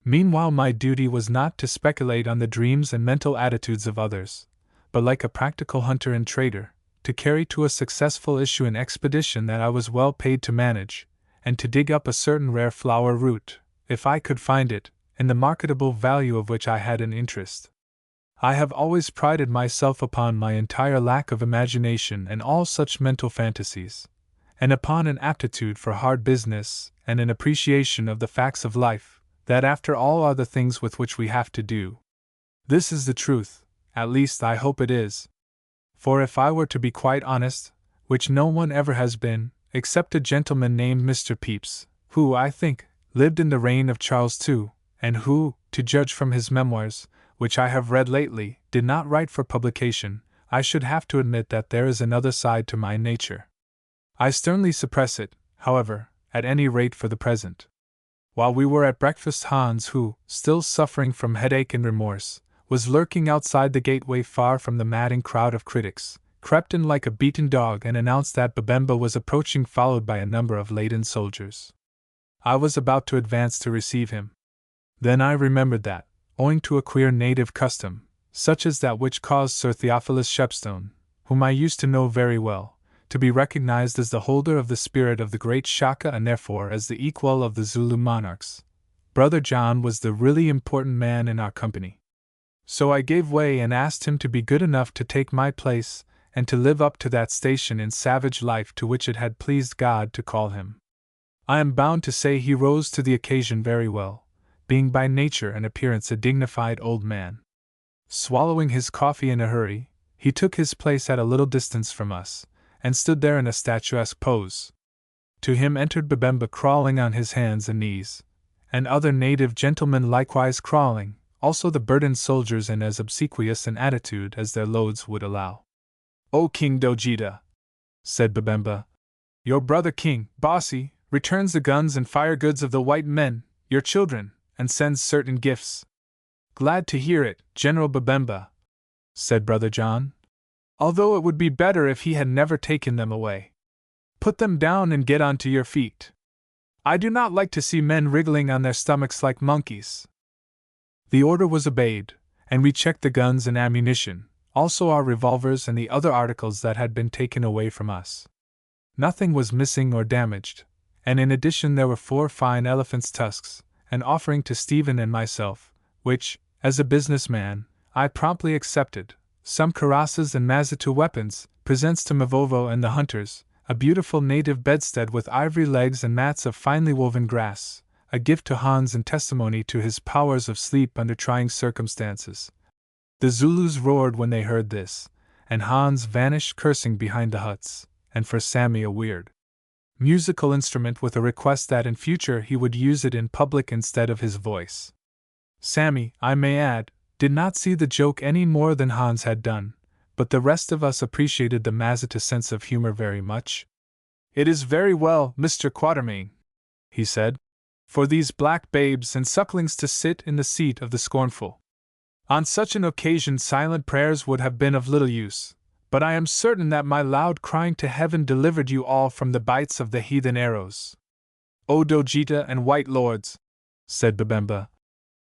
Meanwhile my duty was not to speculate on the dreams and mental attitudes of others, but like a practical hunter and trader, to carry to a successful issue an expedition that I was well paid to manage, and to dig up a certain rare flower root, if I could find it, in the marketable value of which I had an interest. I have always prided myself upon my entire lack of imagination and all such mental fantasies, and upon an aptitude for hard business and an appreciation of the facts of life, that after all are the things with which we have to do. This is the truth, at least I hope it is. For if I were to be quite honest, which no one ever has been, except a gentleman named Mr. Pepys, who, I think, lived in the reign of Charles II, and who, to judge from his memoirs, which I have read lately, did not write for publication, I should have to admit that there is another side to my nature. I sternly suppress it, however, at any rate for the present. While we were at breakfast, Hans, who, still suffering from headache and remorse, was lurking outside the gateway far from the madding crowd of critics, crept in like a beaten dog and announced that Babemba was approaching, followed by a number of laden soldiers. I was about to advance to receive him. Then I remembered that, owing to a queer native custom, such as that which caused Sir Theophilus Shepstone, whom I used to know very well, to be recognized as the holder of the spirit of the great Shaka and therefore as the equal of the Zulu monarchs, Brother John was the really important man in our company. So I gave way and asked him to be good enough to take my place, and to live up to that station in savage life to which it had pleased God to call him. I am bound to say he rose to the occasion very well, being by nature and appearance a dignified old man. Swallowing his coffee in a hurry, he took his place at a little distance from us, and stood there in a statuesque pose. To him entered Babemba crawling on his hands and knees, and other native gentlemen likewise crawling, also the burdened soldiers in as obsequious an attitude as their loads would allow. "O King Dojita," said Babemba, "your brother King, Bossy, returns the guns and fire goods of the white men, your children, and sends certain gifts." "Glad to hear it, General Babemba," said Brother John, "although it would be better if he had never taken them away. Put them down and get onto your feet. I do not like to see men wriggling on their stomachs like monkeys." The order was obeyed, and we checked the guns and ammunition, also our revolvers and the other articles that had been taken away from us. Nothing was missing or damaged, and in addition there were 4 fine elephants' tusks, an offering to Stephen and myself, which, as a businessman, I promptly accepted, some cuirasses and Mazitu weapons, presents to Mavovo and the hunters, a beautiful native bedstead with ivory legs and mats of finely woven grass, a gift to Hans in testimony to his powers of sleep under trying circumstances. The Zulus roared when they heard this, and Hans vanished cursing behind the huts, and for Sammy a weird musical instrument with a request that in future he would use it in public instead of his voice. Sammy, I may add, did not see the joke any more than Hans had done, but the rest of us appreciated the Mazitu sense of humor very much. "It is very well, Mr. Quatermain," he said, "for these black babes and sucklings to sit in the seat of the scornful. On such an occasion silent prayers would have been of little use, but I am certain that my loud crying to heaven delivered you all from the bites of the heathen arrows. O Dojita and white lords," said Babemba,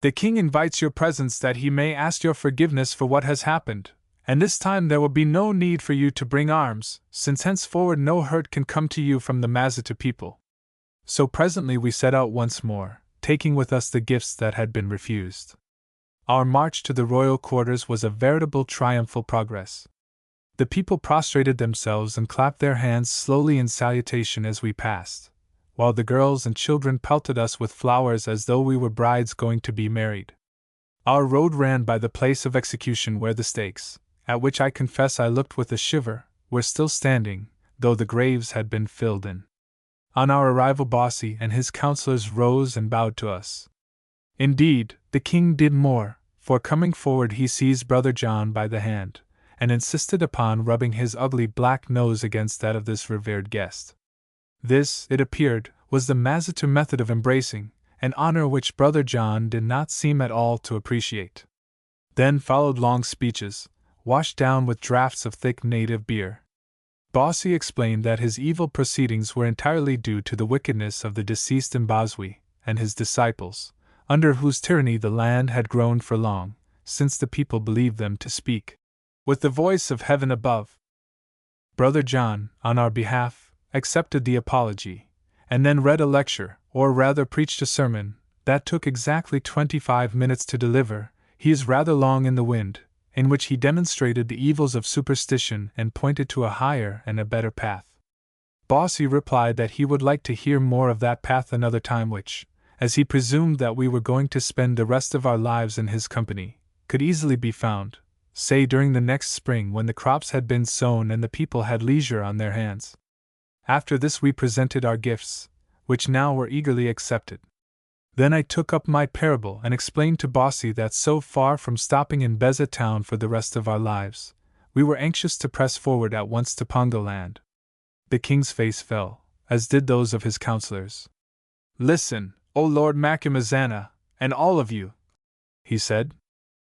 "the king invites your presence that he may ask your forgiveness for what has happened, and this time there will be no need for you to bring arms, since henceforward no hurt can come to you from the Mazitu people." So presently we set out once more, taking with us the gifts that had been refused. Our march to the royal quarters was a veritable triumphal progress. The people prostrated themselves and clapped their hands slowly in salutation as we passed, while the girls and children pelted us with flowers as though we were brides going to be married. Our road ran by the place of execution where the stakes, at which I confess I looked with a shiver, were still standing, though the graves had been filled in. On our arrival Bossy and his counselors rose and bowed to us. Indeed, the king did more, for coming forward he seized Brother John by the hand, and insisted upon rubbing his ugly black nose against that of this revered guest. This, it appeared, was the Mazitu method of embracing, an honor which Brother John did not seem at all to appreciate. Then followed long speeches, washed down with draughts of thick native beer. Bossy explained that his evil proceedings were entirely due to the wickedness of the deceased Mbazwi and his disciples, under whose tyranny the land had groaned for long, since the people believed them to speak with the voice of heaven above. Brother John, on our behalf, accepted the apology, and then read a lecture, or rather preached a sermon, that took exactly 25 minutes to deliver. He is rather long in the wind, in which he demonstrated the evils of superstition and pointed to a higher and a better path. Bossy replied that he would like to hear more of that path another time, which, as he presumed that we were going to spend the rest of our lives in his company, could easily be found, say during the next spring when the crops had been sown and the people had leisure on their hands. After this we presented our gifts, which now were eagerly accepted. Then I took up my parable and explained to Bossy that so far from stopping in Beza town for the rest of our lives, we were anxious to press forward at once to Pongo land. The king's face fell, as did those of his counselors. "Listen, O Lord Macumazana, and all of you," he said.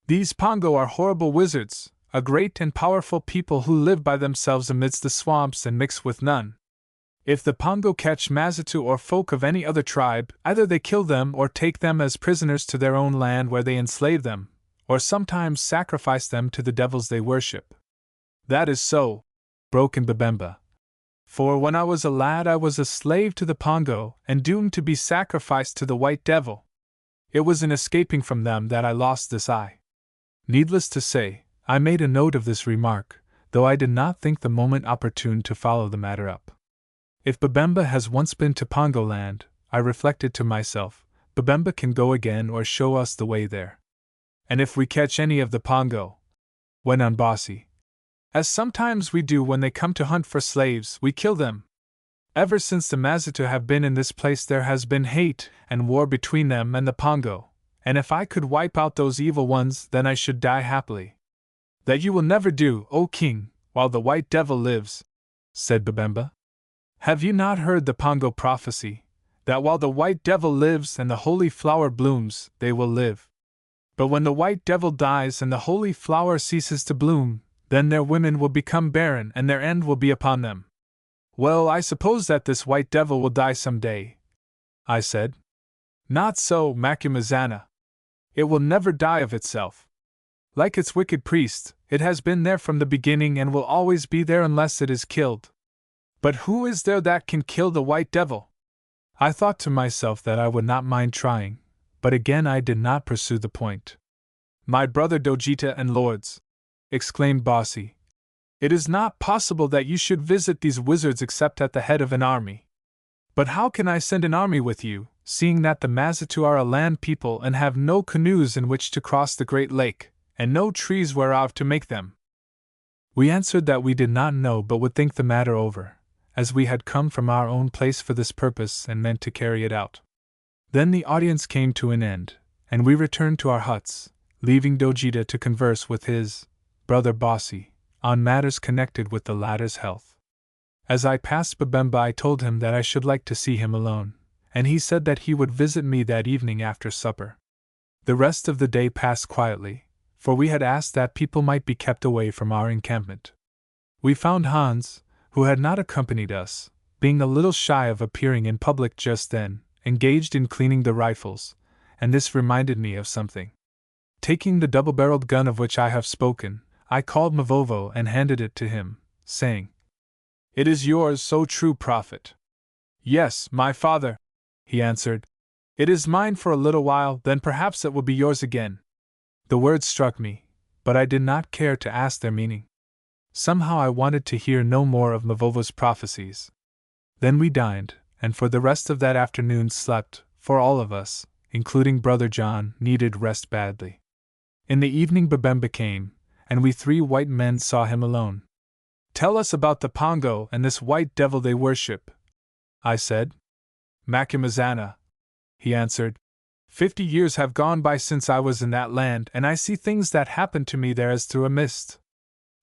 "These Pongo are horrible wizards, a great and powerful people who live by themselves amidst the swamps and mix with none. If the Pongo catch Mazitu or folk of any other tribe, either they kill them or take them as prisoners to their own land where they enslave them, or sometimes sacrifice them to the devils they worship." "That is so," broke in Babemba. "For when I was a lad I was a slave to the Pongo and doomed to be sacrificed to the white devil. It was in escaping from them that I lost this eye." Needless to say, I made a note of this remark, though I did not think the moment opportune to follow the matter up. If Babemba has once been to Pongo land, I reflected to myself, Babemba can go again or show us the way there. And if we catch any of the pongo, went on Bossy, as sometimes we do when they come to hunt for slaves, we kill them. Ever since the Mazitu have been in this place there has been hate and war between them and the pongo, and if I could wipe out those evil ones then I should die happily. That you will never do, O king, while the white devil lives, said Babemba. Have you not heard the pongo prophecy, that while the white devil lives and the holy flower blooms, they will live? But when the white devil dies and the holy flower ceases to bloom, then their women will become barren and their end will be upon them. Well, I suppose that this white devil will die some day, I said. Not so, Macumazana. It will never die of itself. Like its wicked priest, it has been there from the beginning and will always be there unless it is killed. But who is there that can kill the white devil? I thought to myself that I would not mind trying, but again I did not pursue the point. My brother Dojita and lords, exclaimed Bossy, it is not possible that you should visit these wizards except at the head of an army. But how can I send an army with you, seeing that the Mazitu are a land people and have no canoes in which to cross the great lake, and no trees whereof to make them? We answered that we did not know but would think the matter over, as we had come from our own place for this purpose and meant to carry it out. Then the audience came to an end, and we returned to our huts, leaving Dojita to converse with his brother Bossy on matters connected with the latter's health. As I passed Babemba I told him that I should like to see him alone, and he said that he would visit me that evening after supper. The rest of the day passed quietly, for we had asked that people might be kept away from our encampment. We found Hans, who had not accompanied us, being a little shy of appearing in public just then, engaged in cleaning the rifles, and this reminded me of something. Taking the double-barreled gun of which I have spoken, I called Mavovo and handed it to him, saying, It is yours, so true prophet. Yes, my father, he answered. It is mine for a little while, then perhaps it will be yours again. The words struck me, but I did not care to ask their meaning. Somehow I wanted to hear no more of Mavovo's prophecies. Then we dined, and for the rest of that afternoon slept, for all of us, including Brother John, needed rest badly. In the evening Babemba came, and we three white men saw him alone. Tell us about the pongo and this white devil they worship, I said. Macumazana, he answered. 50 years have gone by since I was in that land, and I see things that happened to me there as through a mist.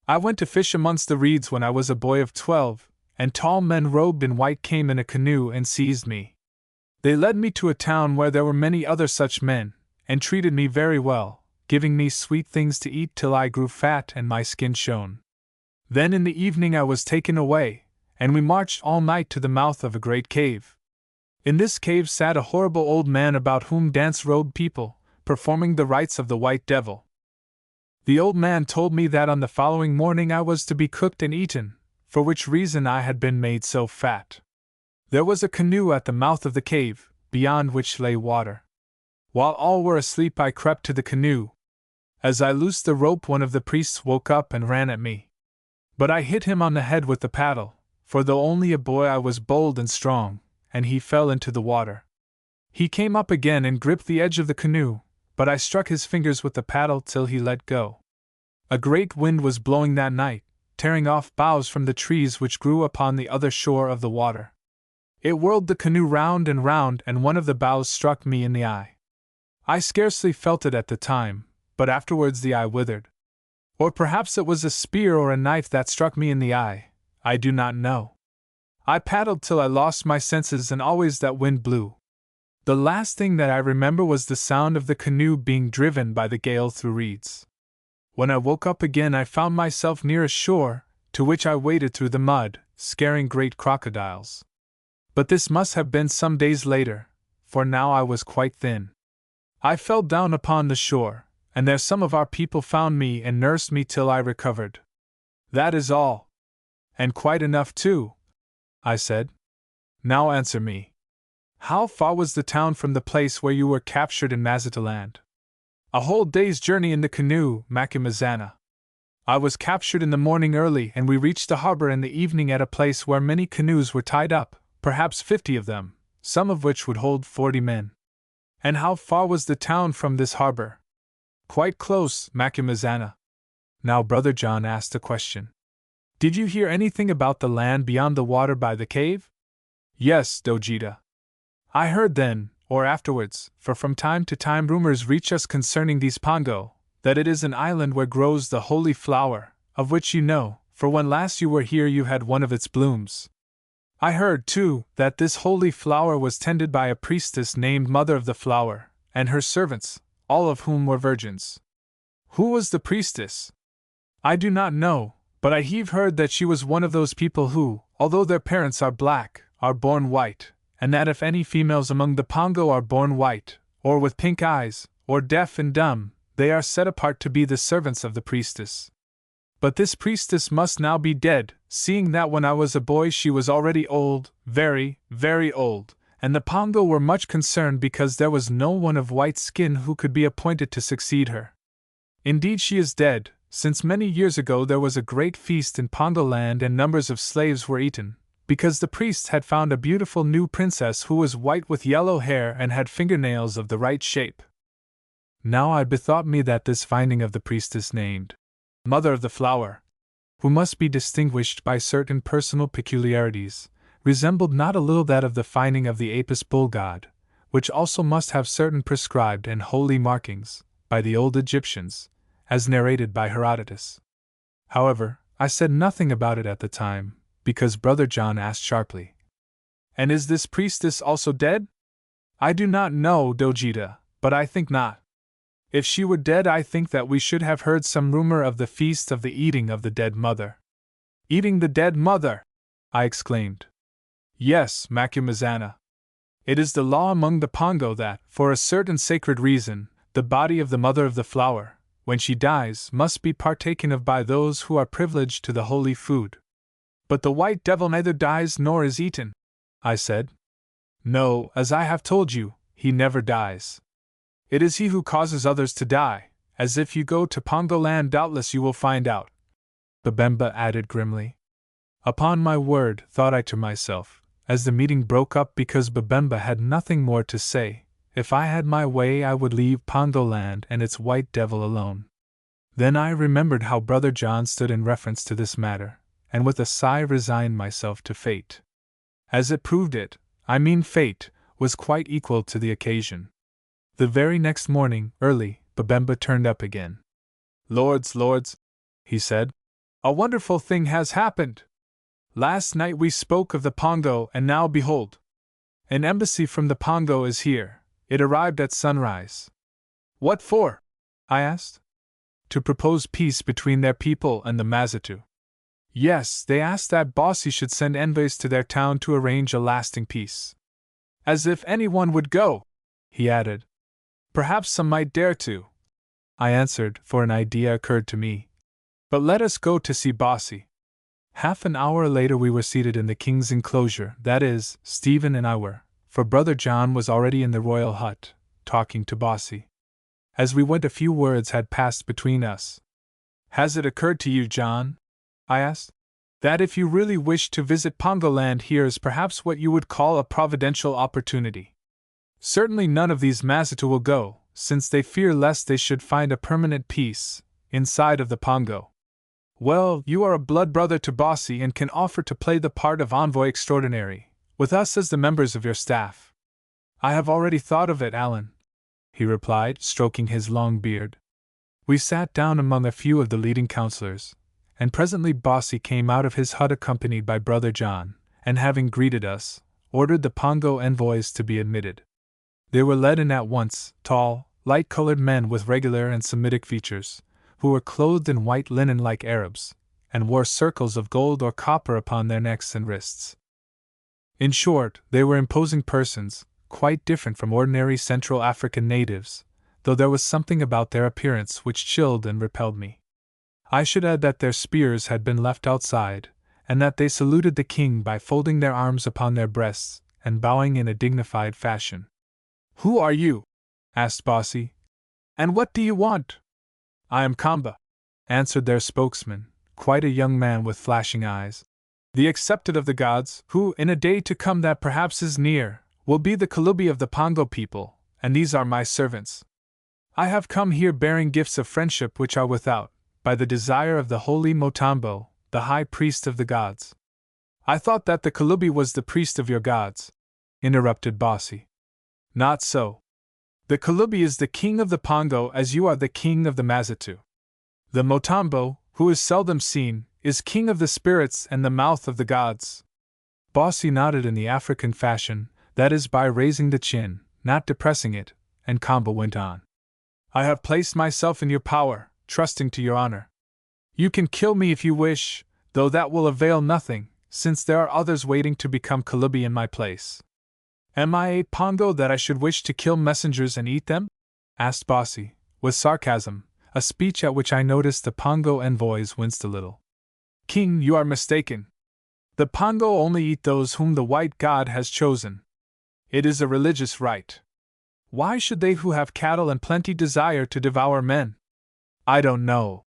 I went to fish amongst the reeds when I was a boy of 12, and tall men robed in white came in a canoe and seized me. They led me to a town where there were many other such men, and treated me very well, giving me sweet things to eat till I grew fat and my skin shone. Then in the evening I was taken away, and we marched all night to the mouth of a great cave. In this cave sat a horrible old man about whom danced robed people, performing the rites of the white devil. The old man told me that on the following morning I was to be cooked and eaten, for which reason I had been made so fat. There was a canoe at the mouth of the cave, beyond which lay water. While all were asleep I crept to the canoe. As I loosed the rope one of the priests woke up and ran at me. But I hit him on the head with the paddle, for though only a boy I was bold and strong, and he fell into the water. He came up again and gripped the edge of the canoe, but I struck his fingers with the paddle till he let go. A great wind was blowing that night, tearing off boughs from the trees which grew upon the other shore of the water. It whirled the canoe round, and one of the boughs struck me in the eye. I scarcely felt it at the time, but afterwards the eye withered. Or perhaps it was a spear or a knife that struck me in the eye, I do not know. I paddled till I lost my senses, and always that wind blew. The last thing that I remember was the sound of the canoe being driven by the gale through reeds. When I woke up again I found myself near a shore, to which I waded through the mud, scaring great crocodiles. But this must have been some days later, for now I was quite thin. I fell down upon the shore, and there some of our people found me and nursed me till I recovered. That is all. And quite enough too, I said. Now answer me. How far was the town from the place where you were captured in Mazataland? A whole day's journey in the canoe, Macumazana. I was captured in the morning early, and we reached the harbor in the evening at a place where many canoes were tied up, perhaps 50 of them, some of which would hold 40 men. And how far was the town from this harbor? Quite close, Macumazana. Now Brother John asked a question. Did you hear anything about the land beyond the water by the cave? Yes, Dojita. I heard then, or afterwards, for from time to time rumors reach us concerning these Pongo, that it is an island where grows the holy flower, of which you know, for when last you were here you had one of its blooms. I heard, too, that this holy flower was tended by a priestess named Mother of the Flower, and her servants, all of whom were virgins. Who was the priestess? I do not know, but I have heard that she was one of those people who, although their parents are black, are born white, and that if any females among the Pongo are born white, or with pink eyes, or deaf and dumb, they are set apart to be the servants of the priestess. But this priestess must now be dead, seeing that when I was a boy she was already old, very, very old, and the Pongo were much concerned because there was no one of white skin who could be appointed to succeed her. Indeed, she is dead, since many years ago there was a great feast in Pongo land and numbers of slaves were eaten, because the priests had found a beautiful new princess who was white with yellow hair and had fingernails of the right shape. Now I bethought me that this finding of the priestess named Mother of the Flower, who must be distinguished by certain personal peculiarities, resembled not a little that of the finding of the Apis bull god, which also must have certain prescribed and holy markings, by the old Egyptians, as narrated by Herodotus. However, I said nothing about it at the time, because Brother John asked sharply, And is this priestess also dead? I do not know, Dojita, but I think not. If she were dead, I think that we should have heard some rumor of the feast of the eating of the dead mother. Eating the dead mother! I exclaimed. Yes, Macumazana. It is the law among the Pongo that, for a certain sacred reason, the body of the Mother of the Flower, when she dies, must be partaken of by those who are privileged to the holy food. But the white devil neither dies nor is eaten, I said. No, as I have told you, he never dies. It is he who causes others to die, as if you go to Pongo land doubtless you will find out. Babemba added grimly. Upon my word, thought I to myself, as the meeting broke up because Babemba had nothing more to say, if I had my way I would leave Pongo land and its white devil alone. Then I remembered how Brother John stood in reference to this matter, and with a sigh resigned myself to fate. As it proved fate, was quite equal to the occasion. The very next morning, early, Babemba turned up again. Lords, he said, a wonderful thing has happened. Last night we spoke of the Pongo, and now behold, an embassy from the Pongo is here. It arrived at sunrise. What for? I asked. To propose peace between their people and the Mazitu. Yes, they asked that Bossy should send envoys to their town to arrange a lasting peace. As if anyone would go, he added. Perhaps some might dare to, I answered, for an idea occurred to me. But let us go to see Bossy. Half an hour later we were seated in the king's enclosure, that is, Stephen and I were, for Brother John was already in the royal hut, talking to Bossy. As we went a few words had passed between us. Has it occurred to you, John, I asked, that if you really wish to visit Pongo land here is perhaps what you would call a providential opportunity? Certainly none of these Mazitu will go, since they fear lest they should find a permanent peace inside of the Pongo. Well, you are a blood brother to Bossy and can offer to play the part of envoy extraordinary, with us as the members of your staff. I have already thought of it, Allan, he replied, stroking his long beard. We sat down among a few of the leading counselors, and presently Bossy came out of his hut accompanied by Brother John, and having greeted us, ordered the Pongo envoys to be admitted. They were led in at once, tall, light-colored men with regular and Semitic features, who were clothed in white linen like Arabs, and wore circles of gold or copper upon their necks and wrists. In short, they were imposing persons, quite different from ordinary Central African natives, though there was something about their appearance which chilled and repelled me. I should add that their spears had been left outside, and that they saluted the king by folding their arms upon their breasts and bowing in a dignified fashion. Who are you? Asked Bossy. And what do you want? I am Kamba, answered their spokesman, quite a young man with flashing eyes. The accepted of the gods, who, in a day to come that perhaps is near, will be the Kalubi of the Pongo people, and these are my servants. I have come here bearing gifts of friendship which are without, by the desire of the holy Motambo, the high priest of the gods. I thought that the Kalubi was the priest of your gods, interrupted Bossy. Not so. The Kalubi is the king of the Pongo as you are the king of the Mazitu. The Motambo, who is seldom seen, is king of the spirits and the mouth of the gods. Bossy nodded in the African fashion, that is by raising the chin, not depressing it, and Kamba went on. I have placed myself in your power, trusting to your honor. You can kill me if you wish, though that will avail nothing, since there are others waiting to become Kalubi in my place. Am I a Pongo that I should wish to kill messengers and eat them? Asked Bossy, with sarcasm, a speech at which I noticed the Pongo envoys winced a little. King, you are mistaken. The Pongo only eat those whom the white god has chosen. It is a religious rite. Why should they who have cattle and plenty desire to devour men? I don't know,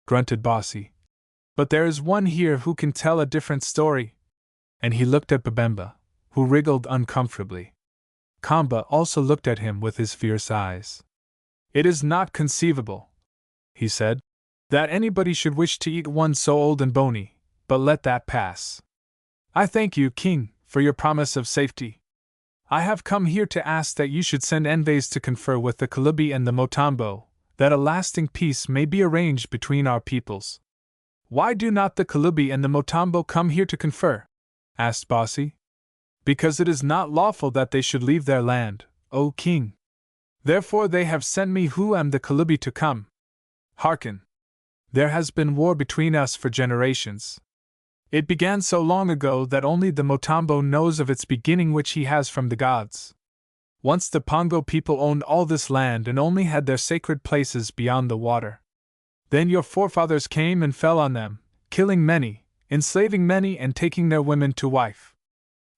grunted Bossy. But there is one here who can tell a different story. And he looked at Babemba, who wriggled uncomfortably. Kamba also looked at him with his fierce eyes. It is not conceivable, he said, that anybody should wish to eat one so old and bony, but let that pass. I thank you, King, for your promise of safety. I have come here to ask that you should send envoys to confer with the Kalubi and the Motambo, that a lasting peace may be arranged between our peoples. Why do not the Kalubi and the Motambo come here to confer? Asked Bossy. Because it is not lawful that they should leave their land, O King. Therefore they have sent me who am the Kalubi to come. Hearken. There has been war between us for generations. It began so long ago that only the Motambo knows of its beginning, which he has from the gods. Once the Pongo people owned all this land and only had their sacred places beyond the water. Then your forefathers came and fell on them, killing many, enslaving many and taking their women to wife.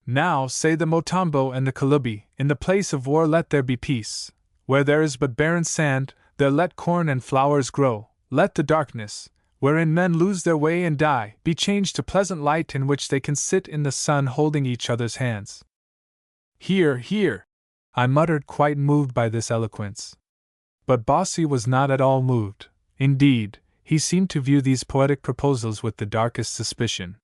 Now, say the Motambo and the Kalubi, in the place of war let there be peace. Where there is but barren sand, there let corn and flowers grow. Let the darkness, wherein men lose their way and die, be changed to pleasant light in which they can sit in the sun holding each other's hands. Hear, hear! I muttered, quite moved by this eloquence. But Bossy was not at all moved. Indeed, he seemed to view these poetic proposals with the darkest suspicion.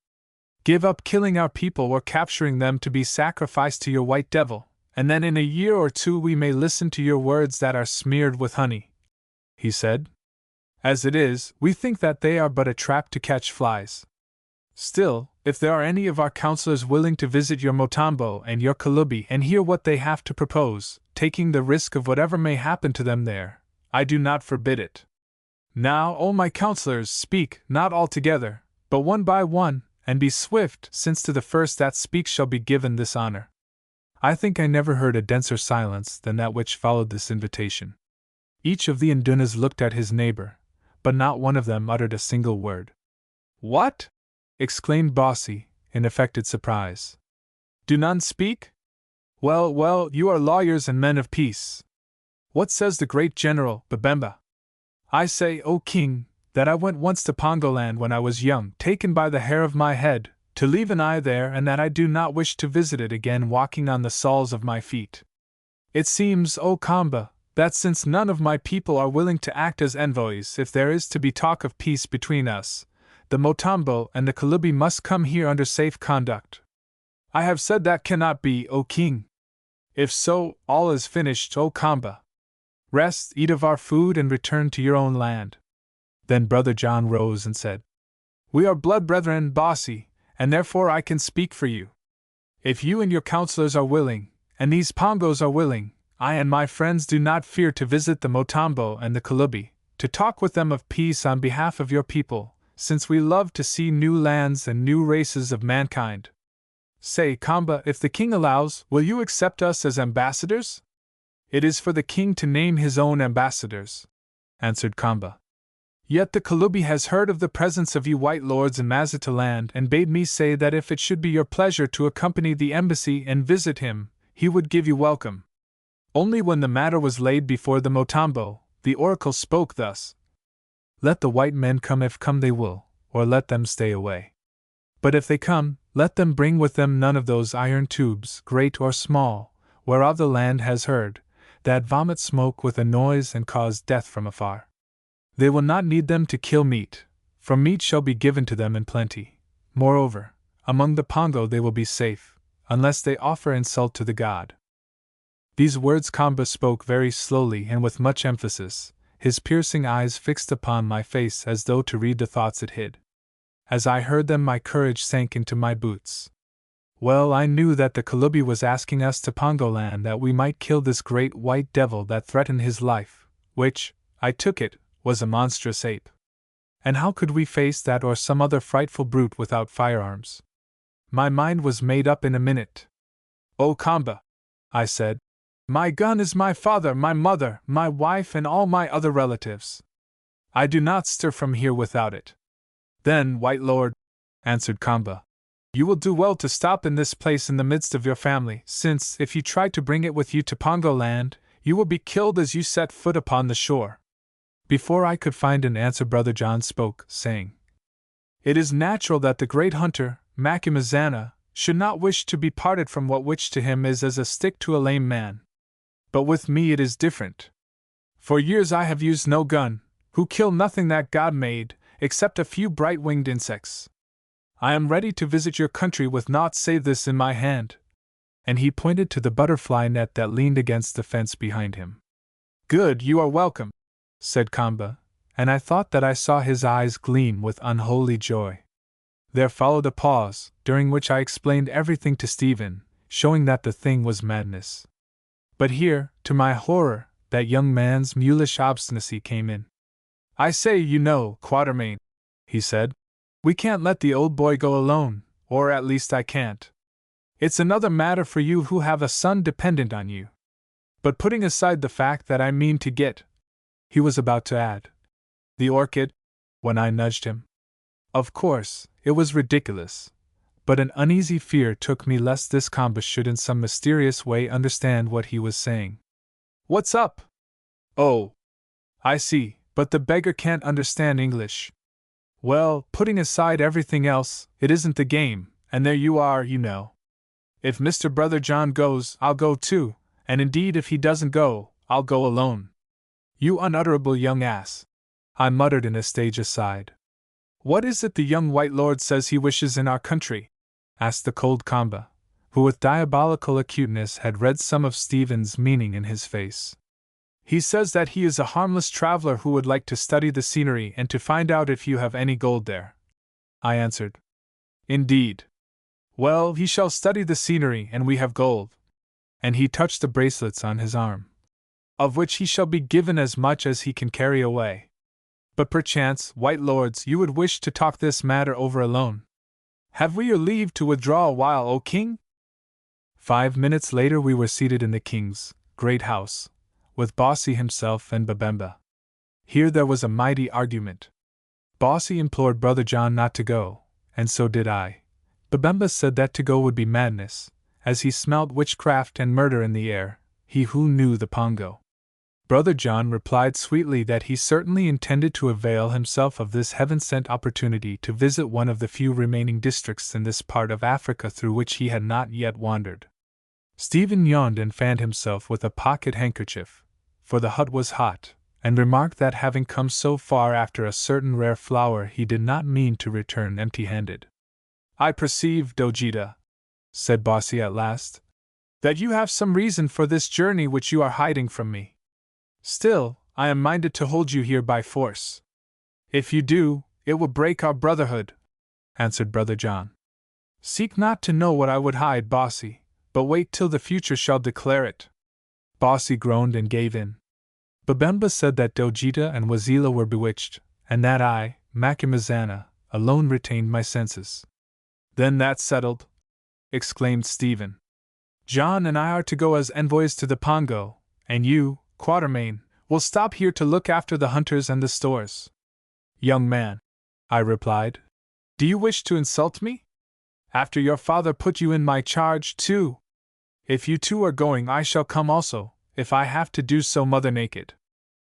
Give up killing our people or capturing them to be sacrificed to your white devil, and then in a year or two we may listen to your words that are smeared with honey, he said. As it is, we think that they are but a trap to catch flies. Still, if there are any of our counselors willing to visit your Motambo and your Kalubi and hear what they have to propose, taking the risk of whatever may happen to them there, I do not forbid it. Now, O my counselors, speak, not all together, but one by one, and be swift, since to the first that speaks shall be given this honor. I think I never heard a denser silence than that which followed this invitation. Each of the Indunas looked at his neighbor, but not one of them uttered a single word. What? Exclaimed Bossy, in affected surprise. Do none speak? Well, well, you are lawyers and men of peace. What says the great general, Babemba? I say, O King, that I went once to Pongoland when I was young, taken by the hair of my head, to leave an eye there, and that I do not wish to visit it again walking on the soles of my feet. It seems, O Kamba, that since none of my people are willing to act as envoys if there is to be talk of peace between us, the Motambo and the Kalubi must come here under safe conduct. I have said that cannot be, O King. If so, all is finished, O Kamba. Rest, eat of our food, and return to your own land. Then Brother John rose and said, We are blood brethren, Bossy, and therefore I can speak for you. If you and your counselors are willing, and these Pongos are willing, I and my friends do not fear to visit the Motambo and the Kalubi, to talk with them of peace on behalf of your people, since we love to see new lands and new races of mankind. Say, Kamba, if the king allows, will you accept us as ambassadors? It is for the king to name his own ambassadors, answered Kamba. Yet the Kalubi has heard of the presence of you white lords in Mazitaland and bade me say that if it should be your pleasure to accompany the embassy and visit him, he would give you welcome. Only when the matter was laid before the Motambo, the oracle spoke thus. Let the white men come if come they will, or let them stay away. But if they come, let them bring with them none of those iron tubes, great or small, whereof the land has heard, that vomit smoke with a noise and cause death from afar. They will not need them to kill meat, for meat shall be given to them in plenty. Moreover, among the Pongo they will be safe, unless they offer insult to the god. These words Kamba spoke very slowly and with much emphasis, his piercing eyes fixed upon my face as though to read the thoughts it hid. As I heard them, my courage sank into my boots. Well, I knew that the Kalubi was asking us to Pongoland that we might kill this great white devil that threatened his life, which, I took it, was a monstrous ape. And how could we face that or some other frightful brute without firearms? My mind was made up in a minute. "Oh, Kamba," I said, "my gun is my father, my mother, my wife, and all my other relatives. I do not stir from here without it." "Then, White Lord," answered Kamba, "you will do well to stop in this place in the midst of your family, since, if you try to bring it with you to Pongoland, you will be killed as you set foot upon the shore." Before I could find an answer, Brother John spoke, saying, "It is natural that the great hunter, Macumazana, should not wish to be parted from which to him is as a stick to a lame man. But with me it is different. For years I have used no gun, who kill nothing that God made, except a few bright-winged insects. I am ready to visit your country with naught save this in my hand." And he pointed to the butterfly net that leaned against the fence behind him. "Good, you are welcome," said Kamba, and I thought that I saw his eyes gleam with unholy joy. There followed a pause, during which I explained everything to Stephen, showing that the thing was madness. But here, to my horror, that young man's mulish obstinacy came in. "I say, you know, Quatermain," he said, "we can't let the old boy go alone, or at least I can't. It's another matter for you who have a son dependent on you. But putting aside the fact that I mean to get," he was about to add, "the orchid," when I nudged him. Of course, it was ridiculous, but an uneasy fear took me lest this Kamba should in some mysterious way understand what he was saying. "What's up?" "Oh, I see, but the beggar can't understand English." "Well, putting aside everything else, it isn't the game, and there you are, you know. If Mr. Brother John goes, I'll go too, and indeed if he doesn't go, I'll go alone." "You unutterable young ass," I muttered in a stage aside. "What is it the young White Lord says he wishes in our country?" asked the cold Kamba, who with diabolical acuteness had read some of Stephen's meaning in his face. "He says that he is a harmless traveler who would like to study the scenery and to find out if you have any gold there," I answered. "Indeed. Well, he shall study the scenery and we have gold." And he touched the bracelets on his arm. "Of which he shall be given as much as he can carry away. But perchance, White Lords, you would wish to talk this matter over alone. Have we your leave to withdraw a while, O King?" 5 minutes later we were seated in the king's great house, with Bossy himself and Babemba. Here there was a mighty argument. Bossy implored Brother John not to go, and so did I. Babemba said that to go would be madness, as he smelt witchcraft and murder in the air, he who knew the Pongo. Brother John replied sweetly that he certainly intended to avail himself of this heaven-sent opportunity to visit one of the few remaining districts in this part of Africa through which he had not yet wandered. Stephen yawned and fanned himself with a pocket handkerchief, for the hut was hot, and remarked that having come so far after a certain rare flower he did not mean to return empty-handed. "I perceive, Dojita," said Bossy at last, "that you have some reason for this journey which you are hiding from me. Still, I am minded to hold you here by force." "If you do, it will break our brotherhood," answered Brother John. "Seek not to know what I would hide, Bossy, but wait till the future shall declare it." Bossy groaned and gave in. Babemba said that Dojita and Wazila were bewitched, and that I, Macumazana, alone retained my senses. "Then that's settled," exclaimed Stephen. "John and I are to go as envoys to the Pongo, and you, Quatermain, will stop here to look after the hunters and the stores." "Young man," I replied, "do you wish to insult me? After your father put you in my charge, too? If you two are going, I shall come also, if I have to do so mother naked.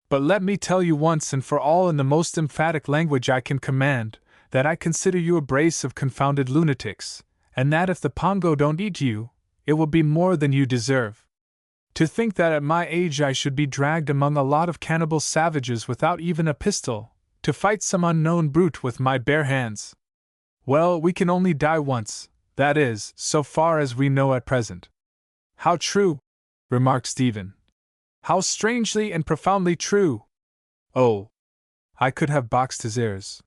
But let me tell you once and for all in the most emphatic language I can command, that I consider you a brace of confounded lunatics, and that if the Pongo don't eat you, it will be more than you deserve." To think that at my age I should be dragged among a lot of cannibal savages without even a pistol, to fight some unknown brute with my bare hands. Well, we can only die once, that is, so far as we know at present. How true, remarked Stephen. How strangely and profoundly true. Oh, I could have boxed his ears.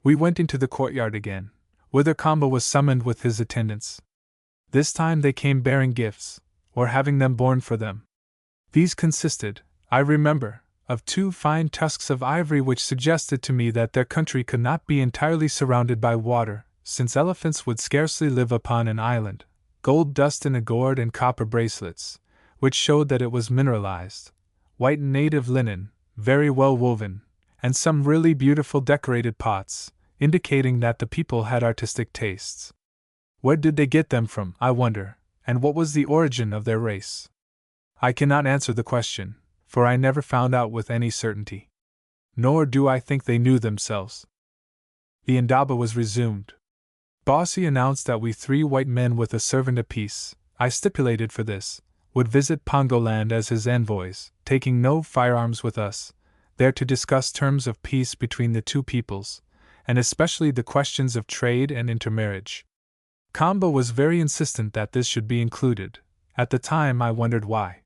We went into the courtyard again, whither Kamba was summoned with his attendants. This time they came bearing gifts, or having them borne for them. These consisted, I remember, of 2 fine tusks of ivory which suggested to me that their country could not be entirely surrounded by water, since elephants would scarcely live upon an island, gold dust in a gourd and copper bracelets, which showed that it was mineralized, white native linen, very well woven, and some really beautiful decorated pots, indicating that the people had artistic tastes. Where did they get them from, I wonder, and what was the origin of their race? I cannot answer the question, for I never found out with any certainty. Nor do I think they knew themselves. The indaba was resumed. Bossy announced that we 3 white men with a servant apiece, I stipulated for this, would visit Pongoland as his envoys, taking no firearms with us, there to discuss terms of peace between the 2 peoples, and especially the questions of trade and intermarriage. Kamba was very insistent that this should be included. At the time I wondered why.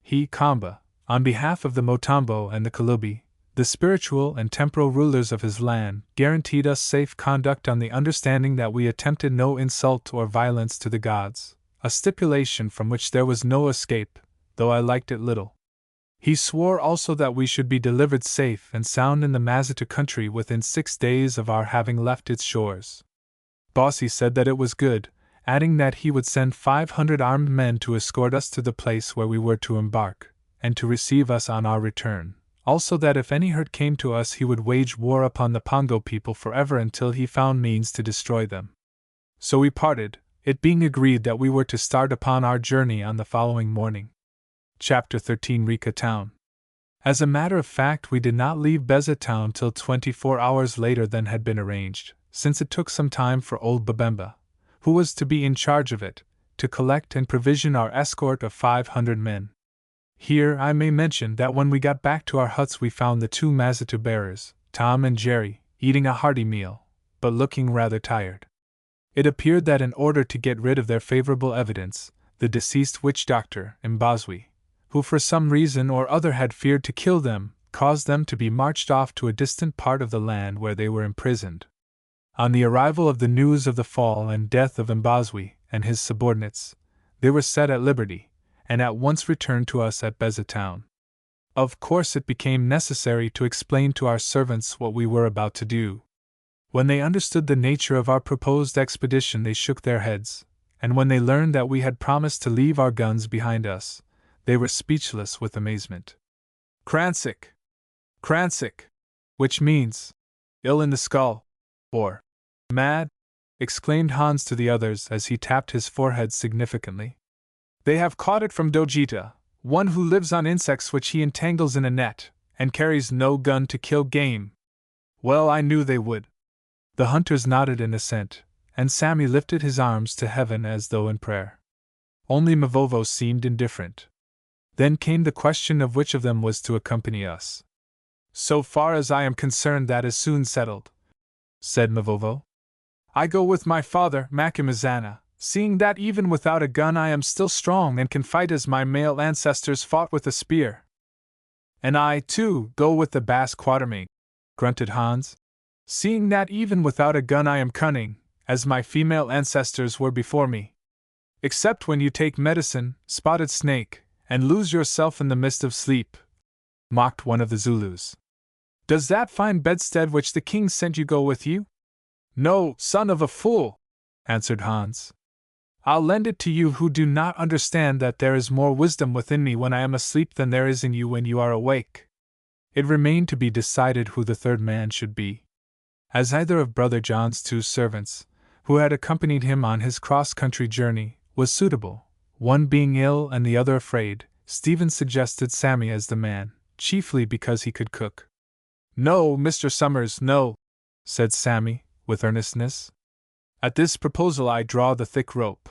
He, Kamba, on behalf of the Motambo and the Kalubi, the spiritual and temporal rulers of his land, guaranteed us safe conduct on the understanding that we attempted no insult or violence to the gods, a stipulation from which there was no escape, though I liked it little. He swore also that we should be delivered safe and sound in the Mazitu country within 6 days of our having left its shores. Bossy said that it was good, adding that he would send 500 armed men to escort us to the place where we were to embark, and to receive us on our return. Also that if any hurt came to us he would wage war upon the Pongo people forever until he found means to destroy them. So we parted, it being agreed that we were to start upon our journey on the following morning. Chapter 13 Rika Town. As a matter of fact, we did not leave Beza Town till 24 hours later than had been arranged, since it took some time for old Babemba, who was to be in charge of it, to collect and provision our escort of 500 men. Here I may mention that when we got back to our huts we found the 2 Mazitu bearers, Tom and Jerry, eating a hearty meal, but looking rather tired. It appeared that in order to get rid of their favorable evidence, the deceased witch doctor, Mbazwi, who for some reason or other had feared to kill them, caused them to be marched off to a distant part of the land where they were imprisoned. On the arrival of the news of the fall and death of Mbazwi and his subordinates, they were set at liberty, and at once returned to us at Beza Town. Of course it became necessary to explain to our servants what we were about to do. When they understood the nature of our proposed expedition they shook their heads, and when they learned that we had promised to leave our guns behind us, they were speechless with amazement. Kransick! Kransick! Which means, ill in the skull, or mad, exclaimed Hans to the others as he tapped his forehead significantly. They have caught it from Dojita, one who lives on insects which he entangles in a net, and carries no gun to kill game. Well, I knew they would. The hunters nodded in assent, and Sammy lifted his arms to heaven as though in prayer. Only Mavovo seemed indifferent. Then came the question of which of them was to accompany us. So far as I am concerned that is soon settled, said Mavovo. I go with my father, Macumazana, seeing that even without a gun I am still strong and can fight as my male ancestors fought with a spear. And I, too, go with the Bass Quatermain, grunted Hans, seeing that even without a gun I am cunning, as my female ancestors were before me. Except when you take medicine, Spotted Snake, and lose yourself in the mist of sleep, mocked one of the Zulus. Does that fine bedstead which the king sent you go with you? No, son of a fool, answered Hans. I'll lend it to you who do not understand that there is more wisdom within me when I am asleep than there is in you when you are awake. It remained to be decided who the third man should be. As either of Brother John's 2 servants, who had accompanied him on his cross-country journey, was suitable, one being ill and the other afraid, Stephen suggested Sammy as the man, chiefly because he could cook. No, Mr. Summers, no, said Sammy, with earnestness. At this proposal I draw the thick rope.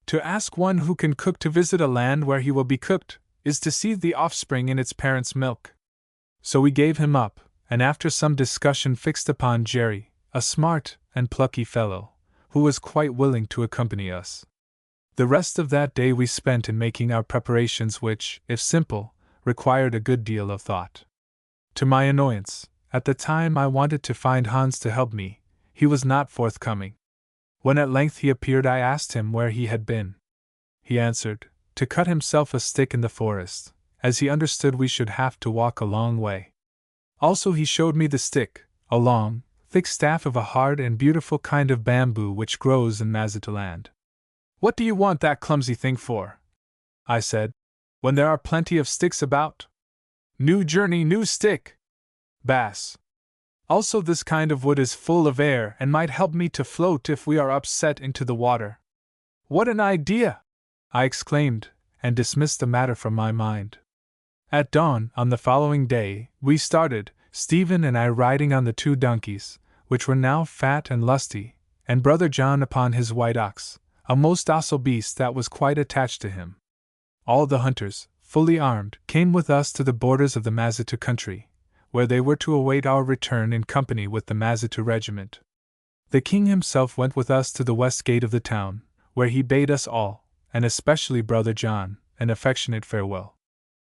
To ask one who can cook to visit a land where he will be cooked, is to seethe the offspring in its parents' milk. So we gave him up, and after some discussion fixed upon Jerry, a smart and plucky fellow, who was quite willing to accompany us. The rest of that day we spent in making our preparations which, if simple, required a good deal of thought. To my annoyance, at the time I wanted to find Hans to help me, he was not forthcoming. When at length he appeared I asked him where he had been. He answered, to cut himself a stick in the forest, as he understood we should have to walk a long way. Also he showed me the stick, a long, thick staff of a hard and beautiful kind of bamboo which grows in Mazatuland. What do you want that clumsy thing for? I said, when there are plenty of sticks about? New journey, new stick! Bass. Also this kind of wood is full of air and might help me to float if we are upset into the water. What an idea! I exclaimed, and dismissed the matter from my mind. At dawn, on the following day, we started, Stephen and I riding on the 2 donkeys, which were now fat and lusty, and Brother John upon his white ox, a most docile beast that was quite attached to him. All the hunters, fully armed, came with us to the borders of the Mazatu country, where they were to await our return in company with the Mazatu regiment. The king himself went with us to the west gate of the town, where he bade us all, and especially Brother John, an affectionate farewell.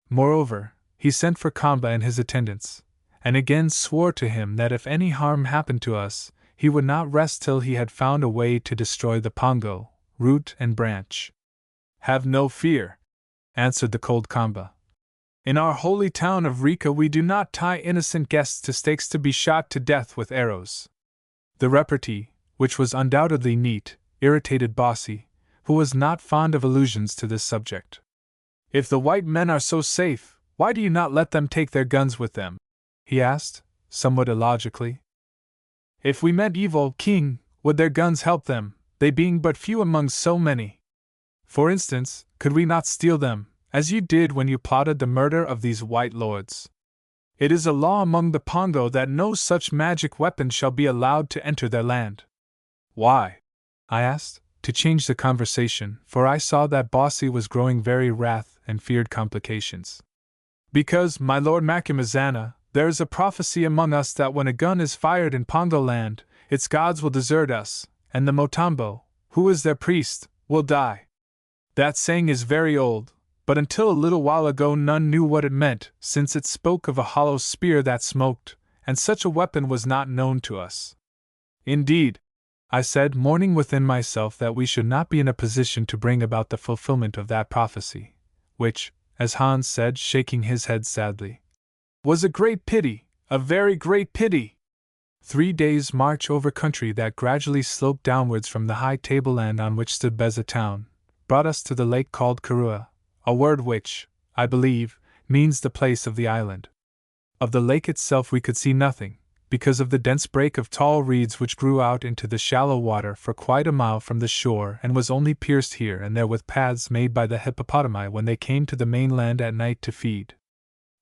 Moreover, he sent for Kamba and his attendants, and again swore to him that if any harm happened to us, he would not rest till he had found a way to destroy the Pongo, root and branch. Have no fear, answered the cold Kamba. In our holy town of Rika we do not tie innocent guests to stakes to be shot to death with arrows. The repartee, which was undoubtedly neat, irritated Bossy, who was not fond of allusions to this subject. If the white men are so safe, why do you not let them take their guns with them? He asked, somewhat illogically. If we meant evil, king, would their guns help them, they being but few among so many? For instance, could we not steal them, as you did when you plotted the murder of these white lords? It is a law among the Pongo that no such magic weapon shall be allowed to enter their land. Why? I asked, to change the conversation, for I saw that Bossy was growing very wrath and feared complications. Because, my lord Macumazana, there is a prophecy among us that when a gun is fired in Pongo land, its gods will desert us, and the Motambo, who is their priest, will die. That saying is very old, but until a little while ago none knew what it meant, since it spoke of a hollow spear that smoked, and such a weapon was not known to us. Indeed, I said, mourning within myself that we should not be in a position to bring about the fulfillment of that prophecy, which, as Hans said, shaking his head sadly, was a great pity, a very great pity. 3 days' march over country that gradually sloped downwards from the high tableland on which stood Beza town, brought us to the lake called Karua, a word which, I believe, means the place of the island. Of the lake itself we could see nothing, because of the dense brake of tall reeds which grew out into the shallow water for quite a mile from the shore and was only pierced here and there with paths made by the hippopotami when they came to the mainland at night to feed.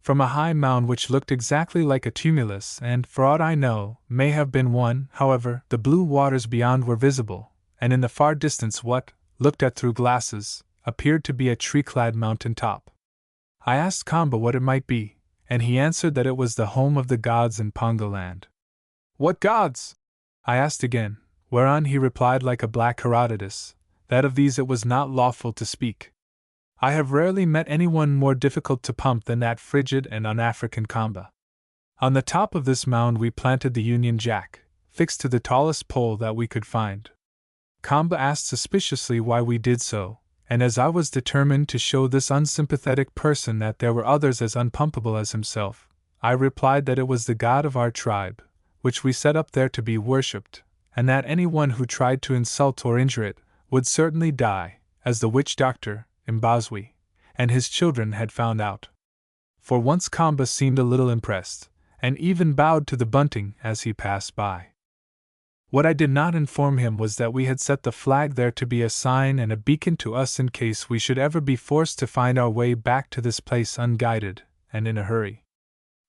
From a high mound which looked exactly like a tumulus and, for aught I know, may have been one, however, the blue waters beyond were visible, and in the far distance what, looked at through glasses, appeared to be a tree-clad mountain top. I asked Kamba what it might be, and he answered that it was the home of the gods in Pongoland. What gods? I asked again, whereon he replied like a black Herodotus, that of these it was not lawful to speak. I have rarely met anyone more difficult to pump than that frigid and un-African Kamba. On the top of this mound we planted the Union Jack, fixed to the tallest pole that we could find. Kamba asked suspiciously why we did so, and as I was determined to show this unsympathetic person that there were others as unpumpable as himself, I replied that it was the god of our tribe, which we set up there to be worshipped, and that anyone who tried to insult or injure it would certainly die, as the witch doctor, Mbazwi, and his children had found out. For once Kamba seemed a little impressed, and even bowed to the bunting as he passed by. What I did not inform him was that we had set the flag there to be a sign and a beacon to us in case we should ever be forced to find our way back to this place unguided, and in a hurry.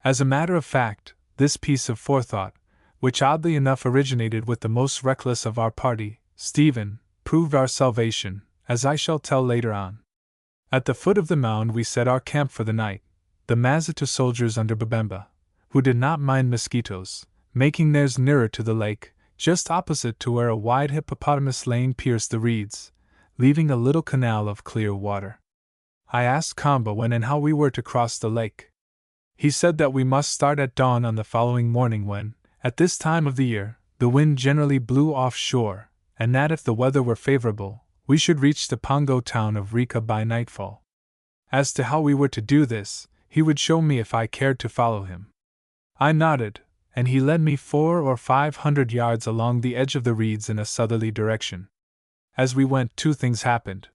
As a matter of fact, this piece of forethought, which oddly enough originated with the most reckless of our party, Stephen, proved our salvation, as I shall tell later on. At the foot of the mound we set our camp for the night, the Mazitu soldiers under Babemba, who did not mind mosquitoes, making theirs nearer to the lake, just opposite to where a wide hippopotamus lane pierced the reeds, leaving a little canal of clear water. I asked Kamba when and how we were to cross the lake. He said that we must start at dawn on the following morning when, at this time of the year, the wind generally blew offshore, and that if the weather were favorable, we should reach the Pongo town of Rika by nightfall. As to how we were to do this, he would show me if I cared to follow him. I nodded, and he led me 400 or 500 yards along the edge of the reeds in a southerly direction. As we went, two things happened.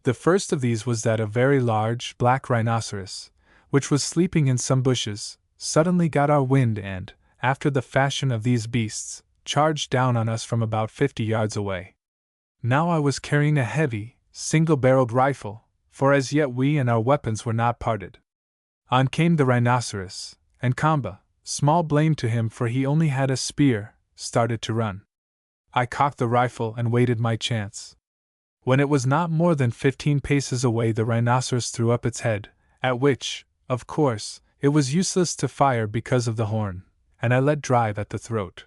The first of these was that a very large black rhinoceros, which was sleeping in some bushes, suddenly got our wind and, after the fashion of these beasts, charged down on us from about 50 yards away. Now I was carrying a heavy, single-barreled rifle, for as yet we and our weapons were not parted. On came the rhinoceros, and Kamba, small blame to him for he only had a spear, started to run. I cocked the rifle and waited my chance. When it was not more than 15 paces away the rhinoceros threw up its head, at which, of course, it was useless to fire because of the horn, and I let drive at the throat.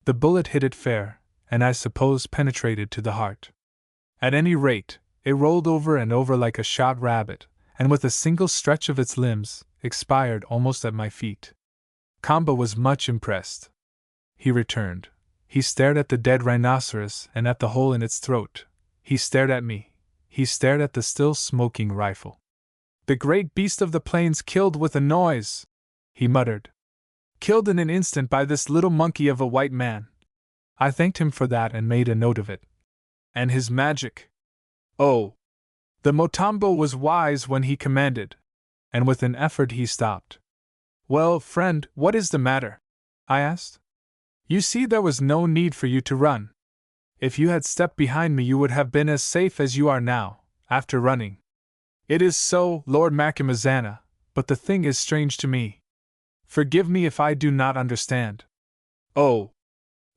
The bullet hit it fair, and I suppose penetrated to the heart. At any rate, it rolled over and over like a shot rabbit, and with a single stretch of its limbs, expired almost at my feet. Kamba was much impressed. He returned. He stared at the dead rhinoceros and at the hole in its throat. He stared at me. He stared at the still smoking rifle. "The great beast of the plains killed with a noise," he muttered. "Killed in an instant by this little monkey of a white man." I thanked him for that and made a note of it. And his magic. Oh! The Motombo was wise when he commanded. And with an effort he stopped. "Well, friend, what is the matter?" I asked. "You see there was no need for you to run. If you had stepped behind me you would have been as safe as you are now, after running." "It is so, Lord Macumazana, but the thing is strange to me. Forgive me if I do not understand." "Oh!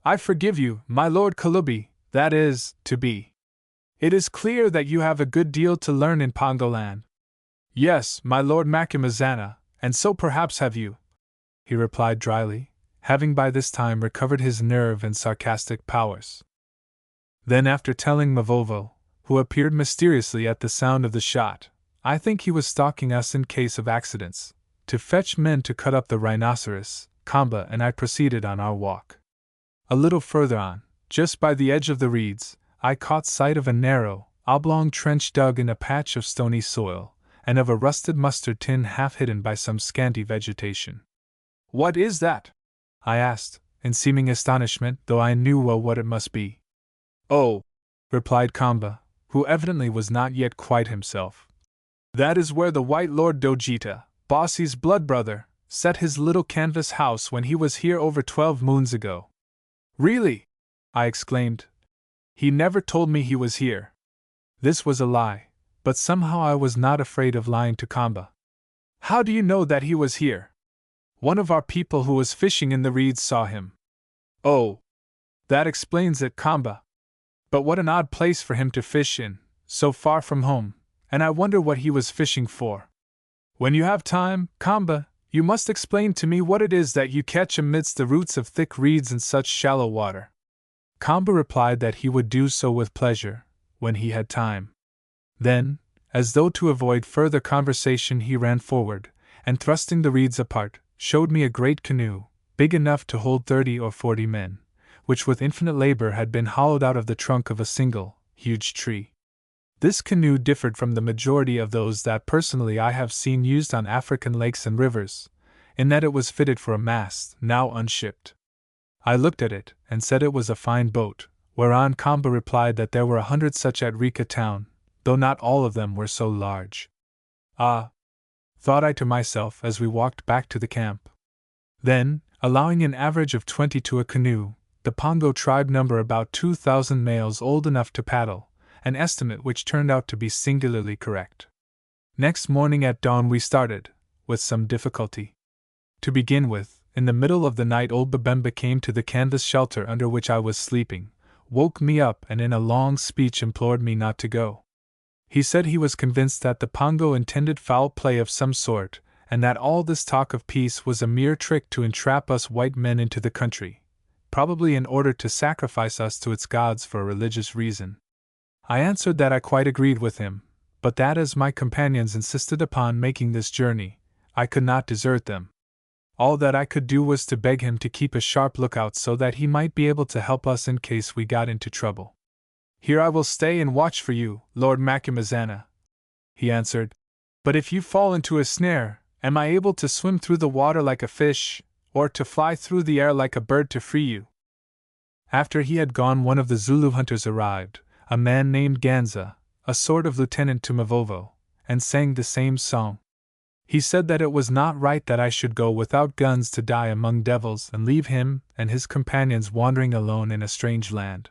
I forgive you, my Lord Kalubi, that is, to be. It is clear that you have a good deal to learn in Pongoland." "Yes, my Lord Macumazana, and so perhaps have you," he replied dryly, having by this time recovered his nerve and sarcastic powers. Then after telling Mavovo, who appeared mysteriously at the sound of the shot, I think he was stalking us in case of accidents, to fetch men to cut up the rhinoceros, Kamba and I proceeded on our walk. A little further on, just by the edge of the reeds, I caught sight of a narrow, oblong trench dug in a patch of stony soil, and of a rusted mustard tin half hidden by some scanty vegetation. "What is that?" I asked, in seeming astonishment, though I knew well what it must be. "Oh," replied Kamba, who evidently was not yet quite himself. "That is where the White Lord Dojita, Bossy's blood brother, set his little canvas house when he was here over 12 moons ago." "Really?" I exclaimed. "He never told me he was here." This was a lie, but somehow I was not afraid of lying to Kamba. "How do you know that he was here?" "One of our people who was fishing in the reeds saw him." "Oh! That explains it, Kamba. But what an odd place for him to fish in, so far from home, and I wonder what he was fishing for. When you have time, Kamba, you must explain to me what it is that you catch amidst the roots of thick reeds in such shallow water." Kamba replied that he would do so with pleasure, when he had time. Then, as though to avoid further conversation, he ran forward, and thrusting the reeds apart, showed me a great canoe, big enough to hold 30 or 40 men, which with infinite labor had been hollowed out of the trunk of a single, huge tree. This canoe differed from the majority of those that personally I have seen used on African lakes and rivers, in that it was fitted for a mast, now unshipped. I looked at it, and said it was a fine boat, whereon Kamba replied that there were 100 such at Rika town, though not all of them were so large. "Ah!" thought I to myself as we walked back to the camp. Then, allowing an average of 20 to a canoe, the Pongo tribe number about 2,000 males old enough to paddle, an estimate which turned out to be singularly correct. Next morning at dawn we started, with some difficulty. To begin with, in the middle of the night old Babemba came to the canvas shelter under which I was sleeping, woke me up and in a long speech implored me not to go. He said he was convinced that the Pongo intended foul play of some sort, and that all this talk of peace was a mere trick to entrap us white men into the country, probably in order to sacrifice us to its gods for a religious reason. I answered that I quite agreed with him, but that as my companions insisted upon making this journey, I could not desert them. All that I could do was to beg him to keep a sharp lookout so that he might be able to help us in case we got into trouble. "Here I will stay and watch for you, Lord Macumazana," he answered. "But if you fall into a snare, am I able to swim through the water like a fish, or to fly through the air like a bird to free you?" After he had gone, one of the Zulu hunters arrived, a man named Ganza, a sort of lieutenant to Mavovo, and sang the same song. He said that it was not right that I should go without guns to die among devils and leave him and his companions wandering alone in a strange land.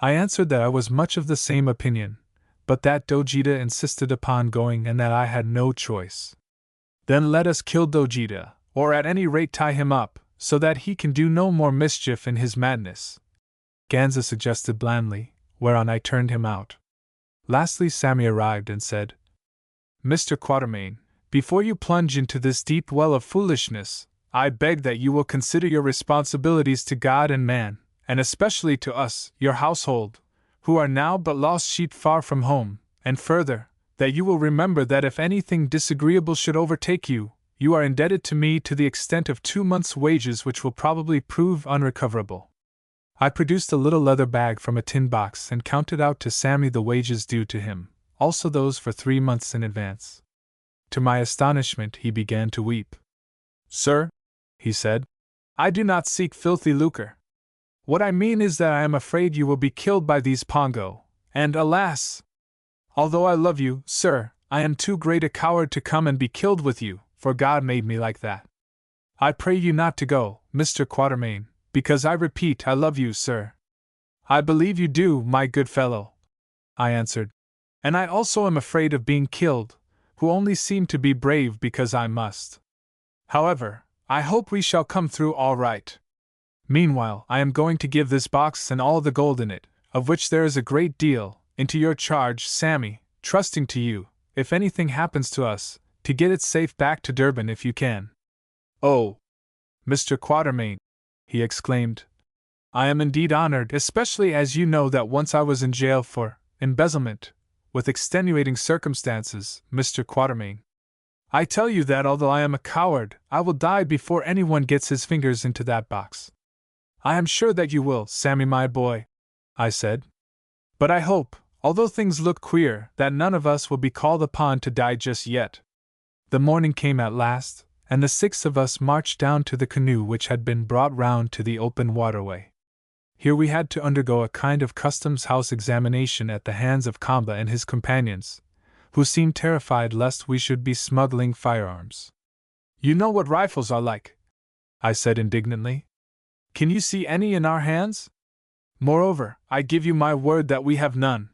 I answered that I was much of the same opinion, but that Dojita insisted upon going and that I had no choice. "Then let us kill Dojita, or at any rate tie him up, so that he can do no more mischief in his madness," Ganza suggested blandly, whereon I turned him out. Lastly Sammy arrived and said, "Mr. Quatermain, before you plunge into this deep well of foolishness, I beg that you will consider your responsibilities to God and man, and especially to us, your household, who are now but lost sheep far from home, and further, that you will remember that if anything disagreeable should overtake you, you are indebted to me to the extent of 2 months' wages, which will probably prove unrecoverable." I produced a little leather bag from a tin box and counted out to Sammy the wages due to him, also those for 3 months in advance. To my astonishment, he began to weep. "Sir," he said, "I do not seek filthy lucre. What I mean is that I am afraid you will be killed by these Pongo, and alas! Although I love you, sir, I am too great a coward to come and be killed with you, for God made me like that. I pray you not to go, Mr. Quatermain, because I repeat I love you, sir." "I believe you do, my good fellow," I answered, "and I also am afraid of being killed, who only seem to be brave because I must. However, I hope we shall come through all right. Meanwhile, I am going to give this box and all the gold in it, of which there is a great deal, into your charge, Sammy, trusting to you, if anything happens to us, to get it safe back to Durban if you can." "Oh, Mr. Quatermain," he exclaimed, "I am indeed honored, especially as you know that once I was in jail for embezzlement, with extenuating circumstances, Mr. Quatermain. I tell you that although I am a coward, I will die before anyone gets his fingers into that box." "I am sure that you will, Sammy my boy," I said. "But I hope, although things look queer, that none of us will be called upon to die just yet." The morning came at last, and the 6 of us marched down to the canoe which had been brought round to the open waterway. Here we had to undergo a kind of customs house examination at the hands of Kamba and his companions, who seemed terrified lest we should be smuggling firearms. "You know what rifles are like," I said indignantly. "Can you see any in our hands? Moreover, I give you my word that we have none."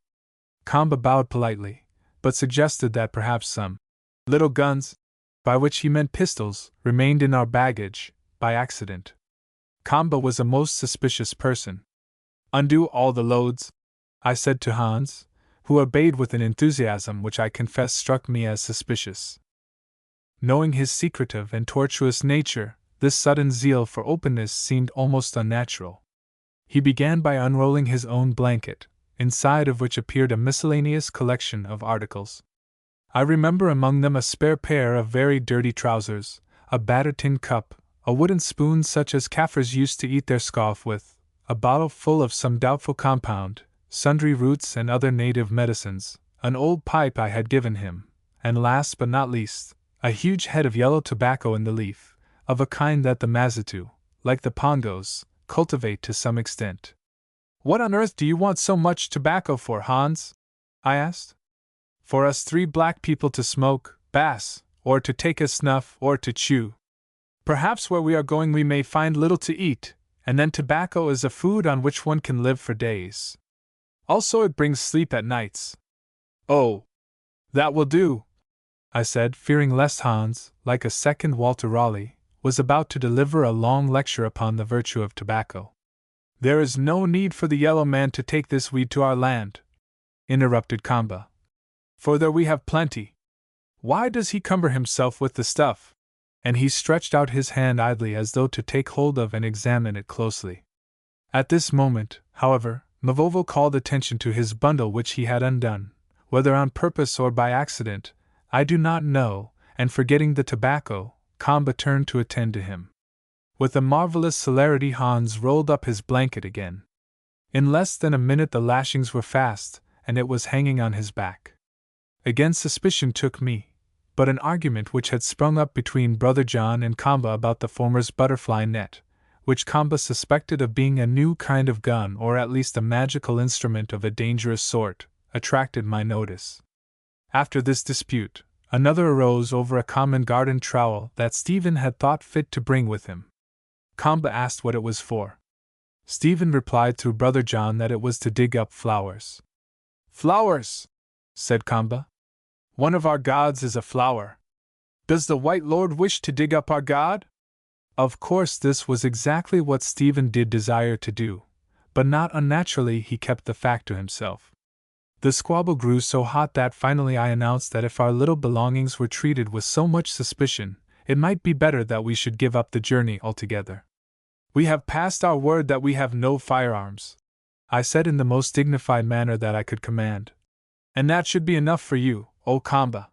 Kamba bowed politely, but suggested that perhaps some little guns, by which he meant pistols, remained in our baggage, by accident. Kamba was a most suspicious person. "Undo all the loads," I said to Hans, who obeyed with an enthusiasm which I confess struck me as suspicious. Knowing his secretive and tortuous nature, this sudden zeal for openness seemed almost unnatural. He began by unrolling his own blanket, inside of which appeared a miscellaneous collection of articles. I remember among them a spare pair of very dirty trousers, a battered tin cup, a wooden spoon such as Kaffirs used to eat their scoff with, a bottle full of some doubtful compound, sundry roots and other native medicines, an old pipe I had given him, and last but not least, a huge head of yellow tobacco in the leaf, of a kind that the Mazitu, like the Pongos, cultivate to some extent. "What on earth do you want so much tobacco for, Hans?" I asked. "For us 3 black people to smoke, Bass, or to take a snuff, or to chew. Perhaps where we are going we may find little to eat, and then tobacco is a food on which one can live for days. Also it brings sleep at nights." "Oh, that will do," I said, fearing lest Hans, like a second Walter Raleigh, was about to deliver a long lecture upon the virtue of tobacco. There is no need for the yellow man to take this weed to our land, interrupted Kamba. For there we have plenty. Why does he cumber himself with the stuff? And he stretched out his hand idly as though to take hold of and examine it closely. At this moment, however, Mavovo called attention to his bundle which he had undone, whether on purpose or by accident, I do not know, and forgetting the tobacco, Kamba turned to attend to him. With a marvelous celerity Hans rolled up his blanket again. In less than a minute the lashings were fast, and it was hanging on his back. Again suspicion took me, but an argument which had sprung up between Brother John and Kamba about the former's butterfly net, which Kamba suspected of being a new kind of gun or at least a magical instrument of a dangerous sort, attracted my notice. After this dispute, another arose over a common garden trowel that Stephen had thought fit to bring with him. Kamba asked what it was for. Stephen replied through Brother John that it was to dig up flowers. Flowers, said Kamba. One of our gods is a flower. Does the White Lord wish to dig up our god? Of course, this was exactly what Stephen did desire to do, but not unnaturally he kept the fact to himself. The squabble grew so hot that finally I announced that if our little belongings were treated with so much suspicion, it might be better that we should give up the journey altogether. We have passed our word that we have no firearms, I said in the most dignified manner that I could command. And that should be enough for you, O Kamba.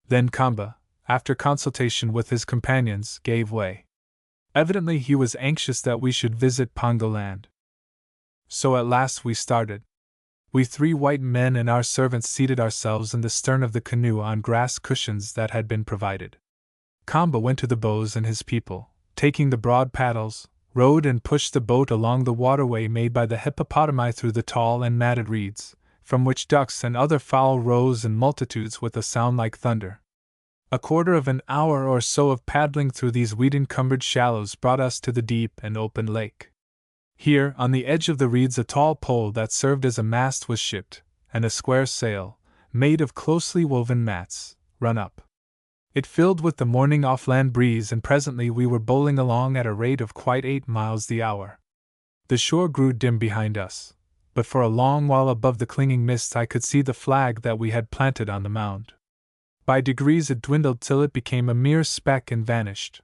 Then Kamba, after consultation with his companions, gave way. Evidently he was anxious that we should visit Pongo land. So at last we started. We 3 white men and our servants seated ourselves in the stern of the canoe on grass cushions that had been provided. Kamba went to the bows and his people, taking the broad paddles, rowed and pushed the boat along the waterway made by the hippopotami through the tall and matted reeds, from which ducks and other fowl rose in multitudes with a sound like thunder. A quarter of an hour or so of paddling through these weed-encumbered shallows brought us to the deep and open lake. Here, on the edge of the reeds, a tall pole that served as a mast was shipped, and a square sail, made of closely woven mats, run up. It filled with the morning off-land breeze, and presently we were bowling along at a rate of quite 8 miles the hour. The shore grew dim behind us, but for a long while above the clinging mist I could see the flag that we had planted on the mound. By degrees it dwindled till it became a mere speck and vanished.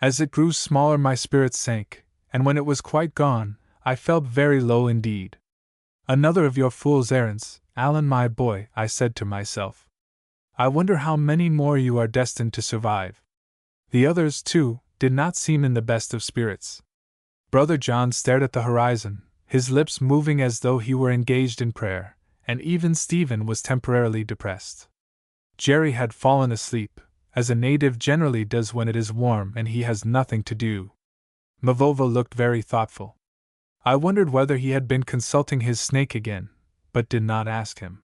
As it grew smaller my spirits sank, and when it was quite gone, I felt very low indeed. Another of your fool's errands, Allan my boy, I said to myself. I wonder how many more you are destined to survive. The others, too, did not seem in the best of spirits. Brother John stared at the horizon, his lips moving as though he were engaged in prayer, and even Stephen was temporarily depressed. Jerry had fallen asleep, as a native generally does when it is warm and he has nothing to do. Mavovo looked very thoughtful. I wondered whether he had been consulting his snake again, but did not ask him.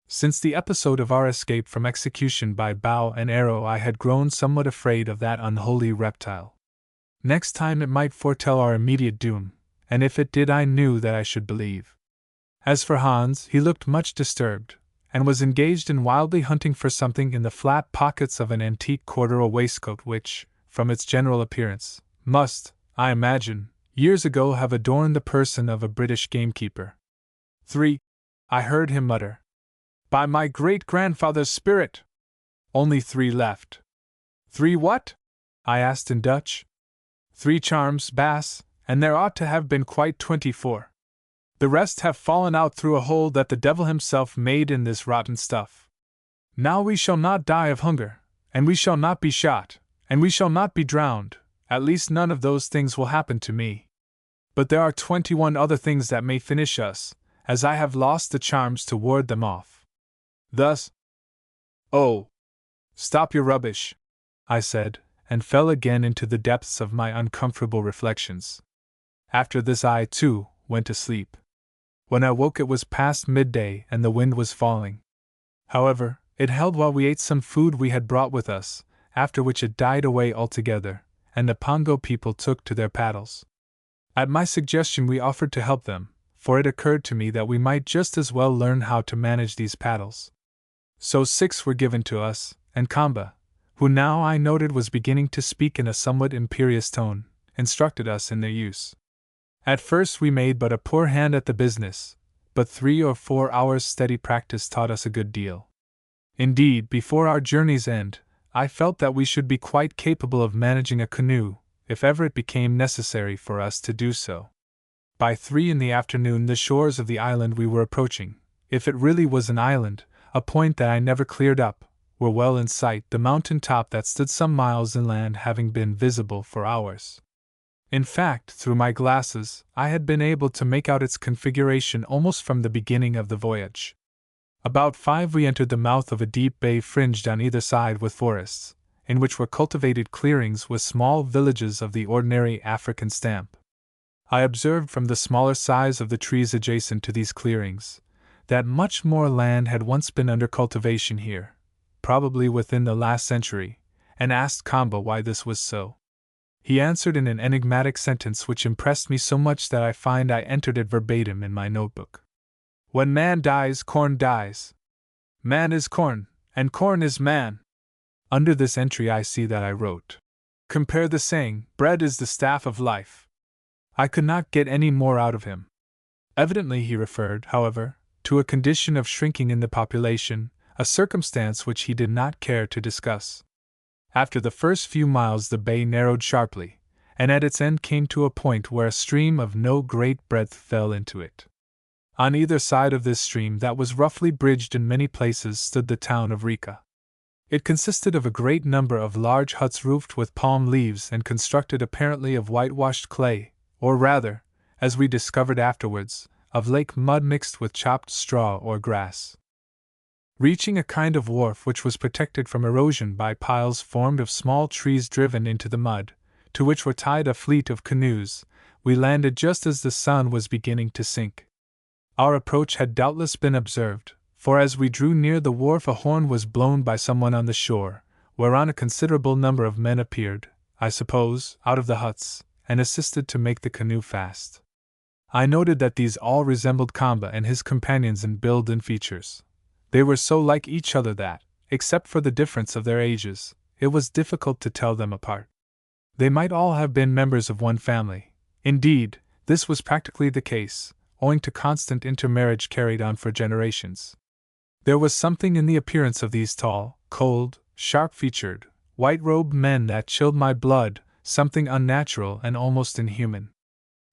Since the episode of our escape from execution by bow and arrow I had grown somewhat afraid of that unholy reptile. Next time it might foretell our immediate doom, and if it did I knew that I should believe. As for Hans, he looked much disturbed, and was engaged in wildly hunting for something in the flat pockets of an antique corduroy waistcoat which, from its general appearance, must, I imagine, years ago have adorned the person of a British gamekeeper. 3, I heard him mutter. By my great-grandfather's spirit! Only 3 left. 3 what? I asked in Dutch. 3 charms, Bass, and there ought to have been quite 24. The rest have fallen out through a hole that the devil himself made in this rotten stuff. Now we shall not die of hunger, and we shall not be shot, and we shall not be drowned, at least none of those things will happen to me. But there are 21 other things that may finish us, as I have lost the charms to ward them off. Thus— Oh! Stop your rubbish, I said, and fell again into the depths of my uncomfortable reflections. After this I, too, went to sleep. When I woke it was past midday and the wind was falling. However, it held while we ate some food we had brought with us, after which it died away altogether, and the Pongo people took to their paddles. At my suggestion we offered to help them, for it occurred to me that we might just as well learn how to manage these paddles. So 6 were given to us, and Kamba, who now I noted was beginning to speak in a somewhat imperious tone, instructed us in their use. At first we made but a poor hand at the business, but 3 or 4 hours' steady practice taught us a good deal. Indeed, before our journey's end, I felt that we should be quite capable of managing a canoe, if ever it became necessary for us to do so. By 3 in the afternoon the shores of the island we were approaching, if it really was an island, a point that I never cleared up, were well in sight, the mountain top that stood some miles inland having been visible for hours. In fact, through my glasses, I had been able to make out its configuration almost from the beginning of the voyage. About 5 we entered the mouth of a deep bay fringed on either side with forests, in which were cultivated clearings with small villages of the ordinary African stamp. I observed from the smaller size of the trees adjacent to these clearings, that much more land had once been under cultivation here, probably within the last century, and asked Kamba why this was so. He answered in an enigmatic sentence which impressed me so much that I find I entered it verbatim in my notebook. When man dies, corn dies. Man is corn, and corn is man. Under this entry I see that I wrote, compare the saying, bread is the staff of life. I could not get any more out of him. Evidently he referred, however, to a condition of shrinking in the population, a circumstance which he did not care to discuss. After the first few miles the bay narrowed sharply, and at its end came to a point where a stream of no great breadth fell into it. On either side of this stream that was roughly bridged in many places stood the town of Rika. It consisted of a great number of large huts roofed with palm leaves and constructed apparently of whitewashed clay, or rather, as we discovered afterwards, of lake mud mixed with chopped straw or grass. Reaching a kind of wharf which was protected from erosion by piles formed of small trees driven into the mud, to which were tied a fleet of canoes, we landed just as the sun was beginning to sink. Our approach had doubtless been observed, for as we drew near the wharf a horn was blown by someone on the shore, whereon a considerable number of men appeared, I suppose, out of the huts, and assisted to make the canoe fast. I noted that these all resembled Kamba and his companions in build and features. They were so like each other that, except for the difference of their ages, it was difficult to tell them apart. They might all have been members of one family. Indeed, this was practically the case, owing to constant intermarriage carried on for generations. There was something in the appearance of these tall, cold, sharp-featured, white-robed men that chilled my blood, something unnatural and almost inhuman.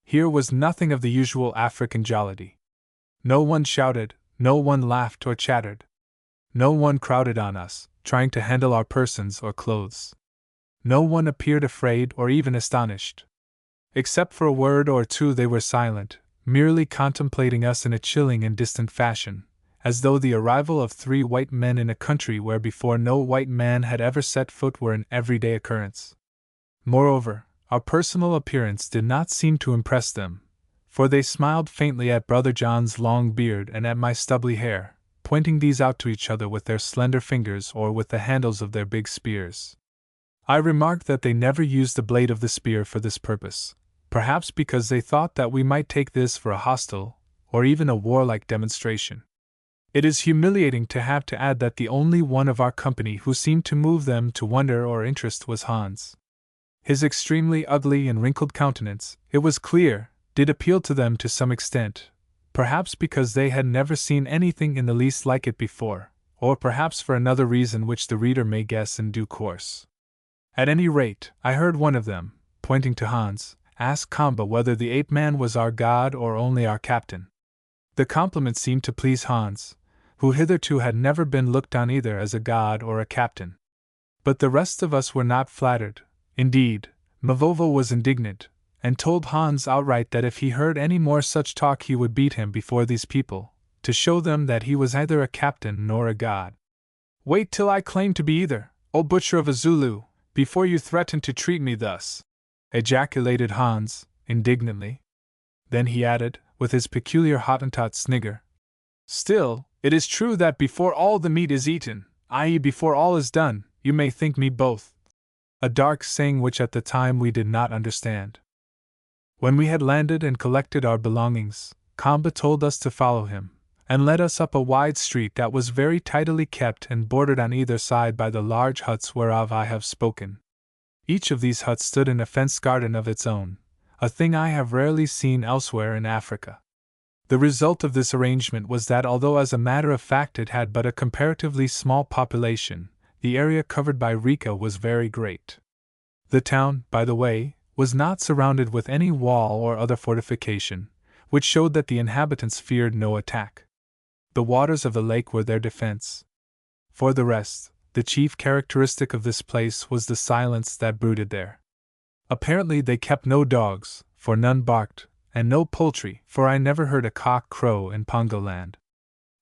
Here was nothing of the usual African jollity. No one shouted, no one laughed or chattered. No one crowded on us, trying to handle our persons or clothes. No one appeared afraid or even astonished. Except for a word or two they were silent, merely contemplating us in a chilling and distant fashion, as though the arrival of 3 white men in a country where before no white man had ever set foot were an everyday occurrence. Moreover, our personal appearance did not seem to impress them, for they smiled faintly at Brother John's long beard and at my stubbly hair, pointing these out to each other with their slender fingers or with the handles of their big spears. I remarked that they never used the blade of the spear for this purpose, perhaps because they thought that we might take this for a hostile, or even a warlike demonstration. It is humiliating to have to add that the only one of our company who seemed to move them to wonder or interest was Hans. His extremely ugly and wrinkled countenance, it was clear, did appeal to them to some extent, perhaps because they had never seen anything in the least like it before, or perhaps for another reason which the reader may guess in due course. At any rate, I heard one of them, pointing to Hans, ask Kamba whether the ape-man was our god or only our captain. The compliment seemed to please Hans, who hitherto had never been looked on either as a god or a captain. But the rest of us were not flattered. Indeed, Mavovo was indignant, and told Hans outright that if he heard any more such talk he would beat him before these people, to show them that he was neither a captain nor a god. "Wait till I claim to be either, O butcher of a Zulu, before you threaten to treat me thus!" ejaculated Hans, indignantly. Then he added, with his peculiar Hottentot snigger, "Still, it is true that before all the meat is eaten, i.e. before all is done, you may think me both." A dark saying which at the time we did not understand. When we had landed and collected our belongings, Kamba told us to follow him, and led us up a wide street that was very tidily kept and bordered on either side by the large huts whereof I have spoken. Each of these huts stood in a fenced garden of its own, a thing I have rarely seen elsewhere in Africa. The result of this arrangement was that although as a matter of fact it had but a comparatively small population, the area covered by Rika was very great. The town, by the way, was not surrounded with any wall or other fortification, which showed that the inhabitants feared no attack. The waters of the lake were their defense. For the rest, the chief characteristic of this place was the silence that brooded there. Apparently they kept no dogs, for none barked, and no poultry, for I never heard a cock crow in Pongoland.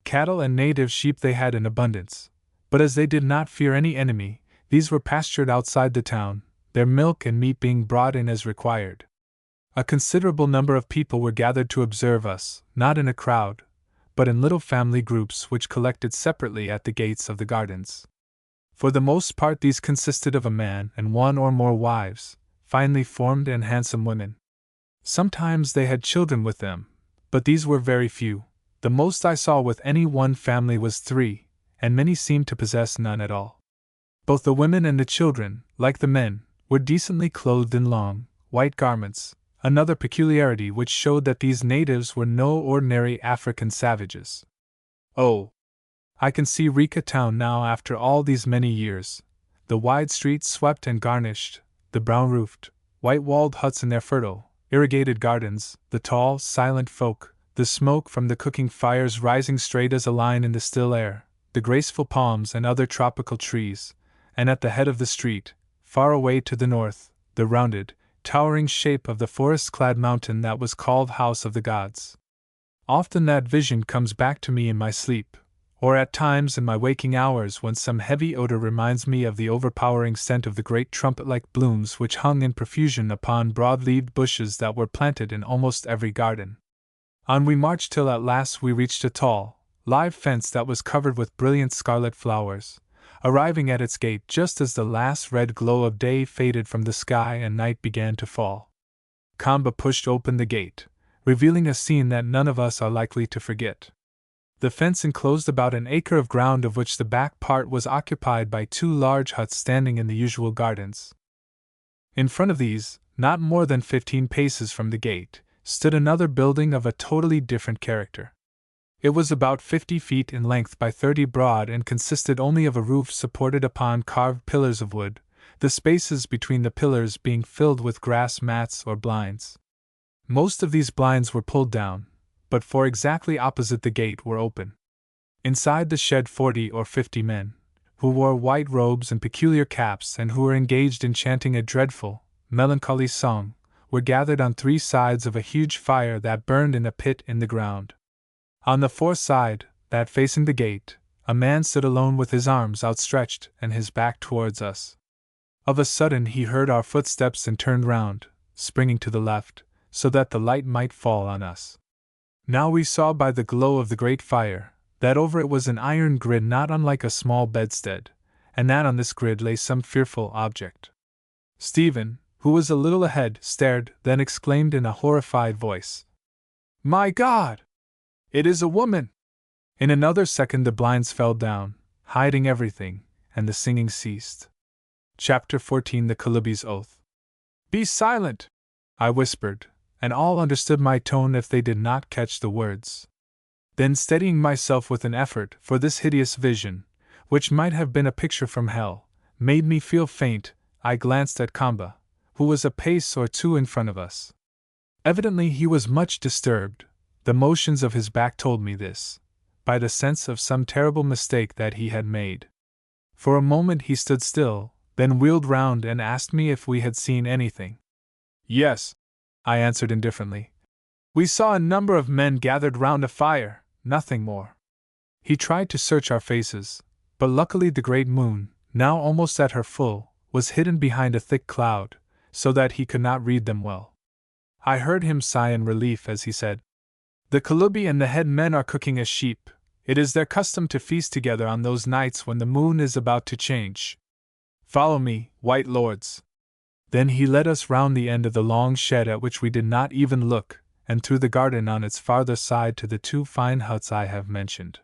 Cattle and native sheep they had in abundance, but as they did not fear any enemy, these were pastured outside the town, their milk and meat being brought in as required. A considerable number of people were gathered to observe us, not in a crowd, but in little family groups which collected separately at the gates of the gardens. For the most part these consisted of a man and one or more wives, finely formed and handsome women. Sometimes they had children with them, but these were very few. The most I saw with any one family was 3, and many seemed to possess none at all. Both the women and the children, like the men, were decently clothed in long, white garments, another peculiarity which showed that these natives were no ordinary African savages. Oh! I can see Rika town now after all these many years, the wide streets swept and garnished, the brown-roofed, white-walled huts in their fertile, irrigated gardens, the tall, silent folk, the smoke from the cooking fires rising straight as a line in the still air, the graceful palms and other tropical trees, and at the head of the street, far away to the north, the rounded, towering shape of the forest-clad mountain that was called House of the Gods. Often that vision comes back to me in my sleep, or at times in my waking hours when some heavy odor reminds me of the overpowering scent of the great trumpet-like blooms which hung in profusion upon broad-leaved bushes that were planted in almost every garden. On we marched till at last we reached a tall, live fence that was covered with brilliant scarlet flowers, arriving at its gate just as the last red glow of day faded from the sky and night began to fall. Kamba pushed open the gate, revealing a scene that none of us are likely to forget. The fence enclosed about an acre of ground of which the back part was occupied by 2 large huts standing in the usual gardens. In front of these, not more than 15 paces from the gate, stood another building of a totally different character. It was about 50 feet in length by 30 broad and consisted only of a roof supported upon carved pillars of wood, the spaces between the pillars being filled with grass mats or blinds. Most of these blinds were pulled down, but for exactly opposite the gate were open. Inside the shed 40 or 50 men, who wore white robes and peculiar caps and who were engaged in chanting a dreadful, melancholy song, were gathered on 3 sides of a huge fire that burned in a pit in the ground. On the 4th side, that facing the gate, a man stood alone with his arms outstretched and his back towards us. Of a sudden he heard our footsteps and turned round, springing to the left, so that the light might fall on us. Now we saw by the glow of the great fire, that over it was an iron grid not unlike a small bedstead, and that on this grid lay some fearful object. Stephen, who was a little ahead, stared, then exclaimed in a horrified voice, "My God! It is a woman!" In another second the blinds fell down, hiding everything, and the singing ceased. Chapter 14 The Kalubi's Oath. "Be silent!" I whispered, and all understood my tone if they did not catch the words. Then steadying myself with an effort, for this hideous vision, which might have been a picture from hell, made me feel faint, I glanced at Kamba, who was a pace or 2 in front of us. Evidently he was much disturbed, the motions of his back told me this, by the sense of some terrible mistake that he had made. For a moment he stood still, then wheeled round and asked me if we had seen anything. "Yes," I answered indifferently. "We saw a number of men gathered round a fire, nothing more." He tried to search our faces, but luckily the great moon, now almost at her full, was hidden behind a thick cloud, so that he could not read them well. I heard him sigh in relief as he said, "The Kalubi and the head men are cooking a sheep. It is their custom to feast together on those nights when the moon is about to change. Follow me, white lords." Then he led us round the end of the long shed at which we did not even look, and through the garden on its farther side to the 2 fine huts I have mentioned.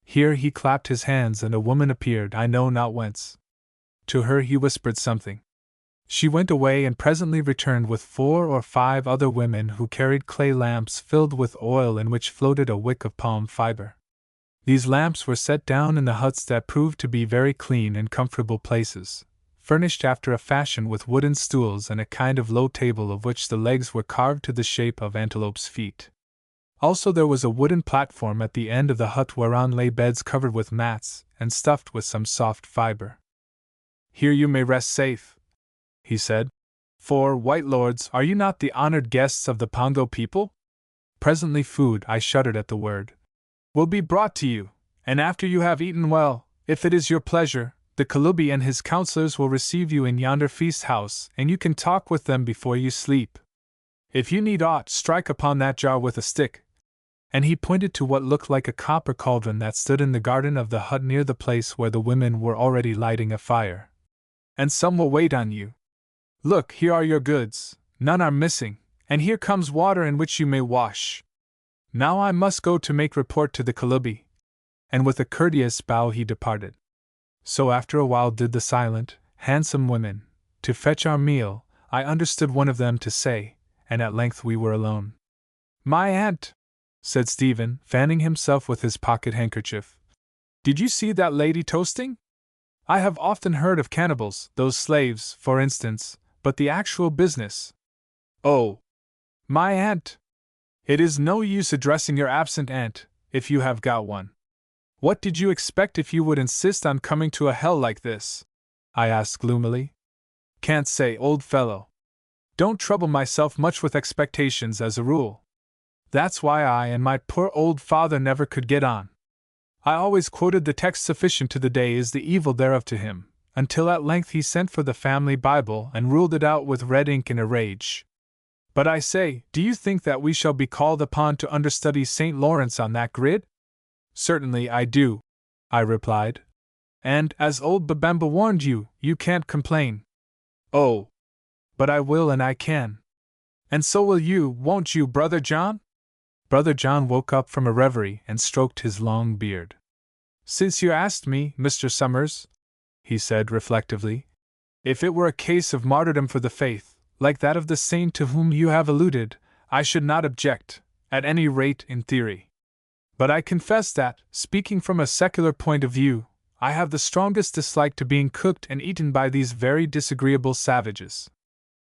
Here he clapped his hands and a woman appeared, I know not whence. To her he whispered something. She went away and presently returned with 4 or 5 other women who carried clay lamps filled with oil in which floated a wick of palm fiber. These lamps were set down in the huts that proved to be very clean and comfortable places, furnished after a fashion with wooden stools and a kind of low table of which the legs were carved to the shape of antelopes' feet. Also there was a wooden platform at the end of the hut whereon lay beds covered with mats and stuffed with some soft fiber. "Here you may rest safe," he said. "For, white lords, are you not the honored guests of the Pongo people?" Presently food, I shuddered at the word, "will be brought to you, and after you have eaten well, if it is your pleasure, the Kalubi and his counselors will receive you in yonder feast house, and you can talk with them before you sleep. If you need aught, strike upon that jar with a stick." And he pointed to what looked like a copper cauldron that stood in the garden of the hut near the place where the women were already lighting a fire. "And some will wait on you. Look, here are your goods, none are missing, and here comes water in which you may wash. Now I must go to make report to the Kalubi." And with a courteous bow he departed. So after a while did the silent, handsome women, to fetch our meal, I understood one of them to say, and at length we were alone. "My aunt," said Stephen, fanning himself with his pocket handkerchief. "Did you see that lady toasting? I have often heard of cannibals, those slaves, for instance, but the actual business— Oh, my aunt! It is no use addressing your absent aunt, if you have got one. What did you expect if you would insist on coming to a hell like this?" I asked gloomily. "Can't say, old fellow. Don't trouble myself much with expectations as a rule. That's why I and my poor old father never could get on. I always quoted the text sufficient to the day is the evil thereof to him, until at length he sent for the family Bible and ruled it out with red ink in a rage. But I say, do you think that we shall be called upon to understudy St. Lawrence on that grid?" "Certainly I do," I replied. "And, as old Babemba warned you, you can't complain." "Oh, but I will and I can. And so will you, won't you, Brother John?" Brother John woke up from a reverie and stroked his long beard. "Since you asked me, Mr. Summers," he said reflectively, "if it were a case of martyrdom for the faith, like that of the saint to whom you have alluded, I should not object, at any rate in theory. But I confess that, speaking from a secular point of view, I have the strongest dislike to being cooked and eaten by these very disagreeable savages.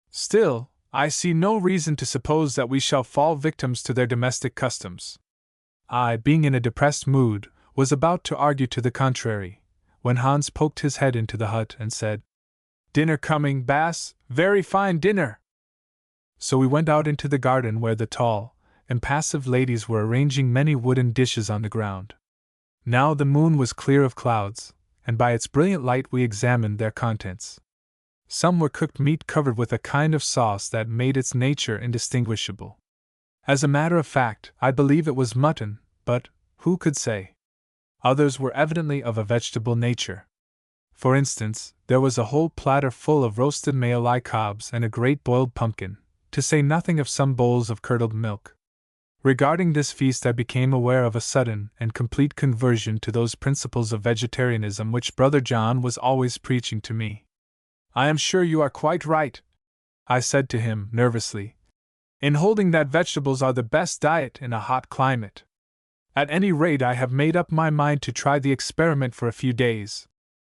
Still, I see no reason to suppose that we shall fall victims to their domestic customs." I, being in a depressed mood, was about to argue to the contrary, when Hans poked his head into the hut and said, "Dinner coming, Bass, very fine dinner." So we went out into the garden where the tall, impassive ladies were arranging many wooden dishes on the ground. Now the moon was clear of clouds, and by its brilliant light we examined their contents. Some were cooked meat covered with a kind of sauce that made its nature indistinguishable. As a matter of fact, I believe it was mutton, but who could say? Others were evidently of a vegetable nature. For instance, there was a whole platter full of roasted malai cobs and a great boiled pumpkin, to say nothing of some bowls of curdled milk. Regarding this feast I became aware of a sudden and complete conversion to those principles of vegetarianism which Brother John was always preaching to me. "I am sure you are quite right," I said to him, nervously, "in holding that vegetables are the best diet in a hot climate. At any rate I have made up my mind to try the experiment for a few days."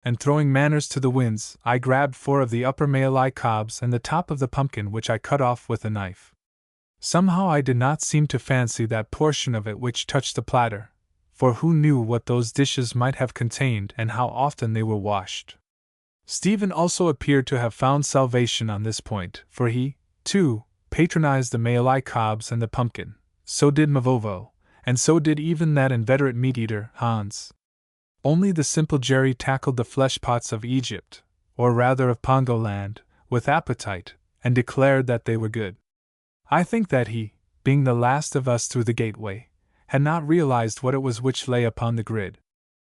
And throwing manners to the winds, I grabbed 4 of the upper malai cobs and the top of the pumpkin which I cut off with a knife. Somehow I did not seem to fancy that portion of it which touched the platter, for who knew what those dishes might have contained and how often they were washed. Stephen also appeared to have found salvation on this point, for he, too, patronized the malai cobs and the pumpkin. So did Mavovo, and so did even that inveterate meat-eater, Hans. Only the simple Jerry tackled the flesh pots of Egypt, or rather of Pongo land, with appetite, and declared that they were good. I think that he, being the last of us through the gateway, had not realized what it was which lay upon the grid.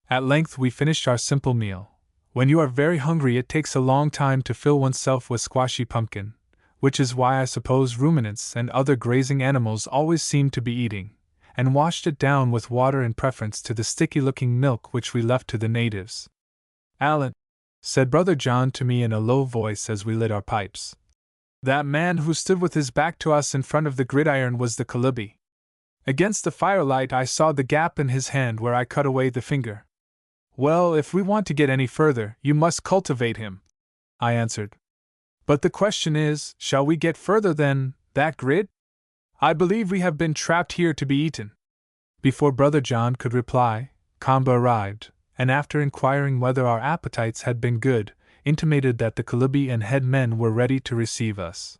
At length we finished our simple meal. When you are very hungry it takes a long time to fill oneself with squashy pumpkin, which is why I suppose ruminants and other grazing animals always seem to be eating, and washed it down with water in preference to the sticky-looking milk which we left to the natives. "Allan," said Brother John to me in a low voice as we lit our pipes. That man who stood with his back to us in front of the gridiron was the Kalubi. Against the firelight I saw the gap in his hand where I cut away the finger. Well, if we want to get any further, you must cultivate him, I answered. But the question is, shall we get further than that grid? I believe we have been trapped here to be eaten. Before Brother John could reply, Kamba arrived, and after inquiring whether our appetites had been good, intimated that the Kalubi and head men were ready to receive us.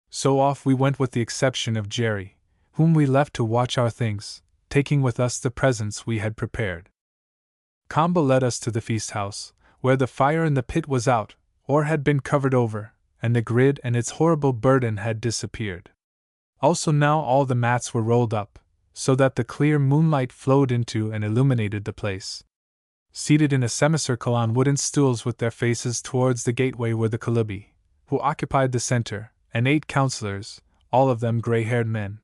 So off we went with the exception of Jerry, whom we left to watch our things, taking with us the presents we had prepared. Kamba led us to the feast house, where the fire in the pit was out, or had been covered over, and the grid and its horrible burden had disappeared. Also now all the mats were rolled up, so that the clear moonlight flowed into and illuminated the place. Seated in a semicircle on wooden stools with their faces towards the gateway were the Kalubi, who occupied the center, and 8 counselors, all of them gray-haired men.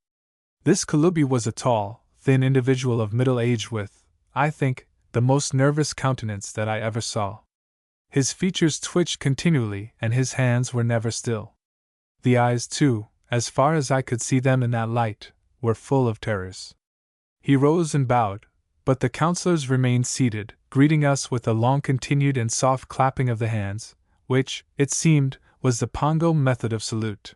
This Kalubi was a tall, thin individual of middle age with, I think, the most nervous countenance that I ever saw. His features twitched continually and his hands were never still. The eyes, too, as far as I could see them in that light, were full of terrors. He rose and bowed, but the counselors remained seated, greeting us with a long-continued and soft clapping of the hands, which, it seemed, was the Pongo method of salute.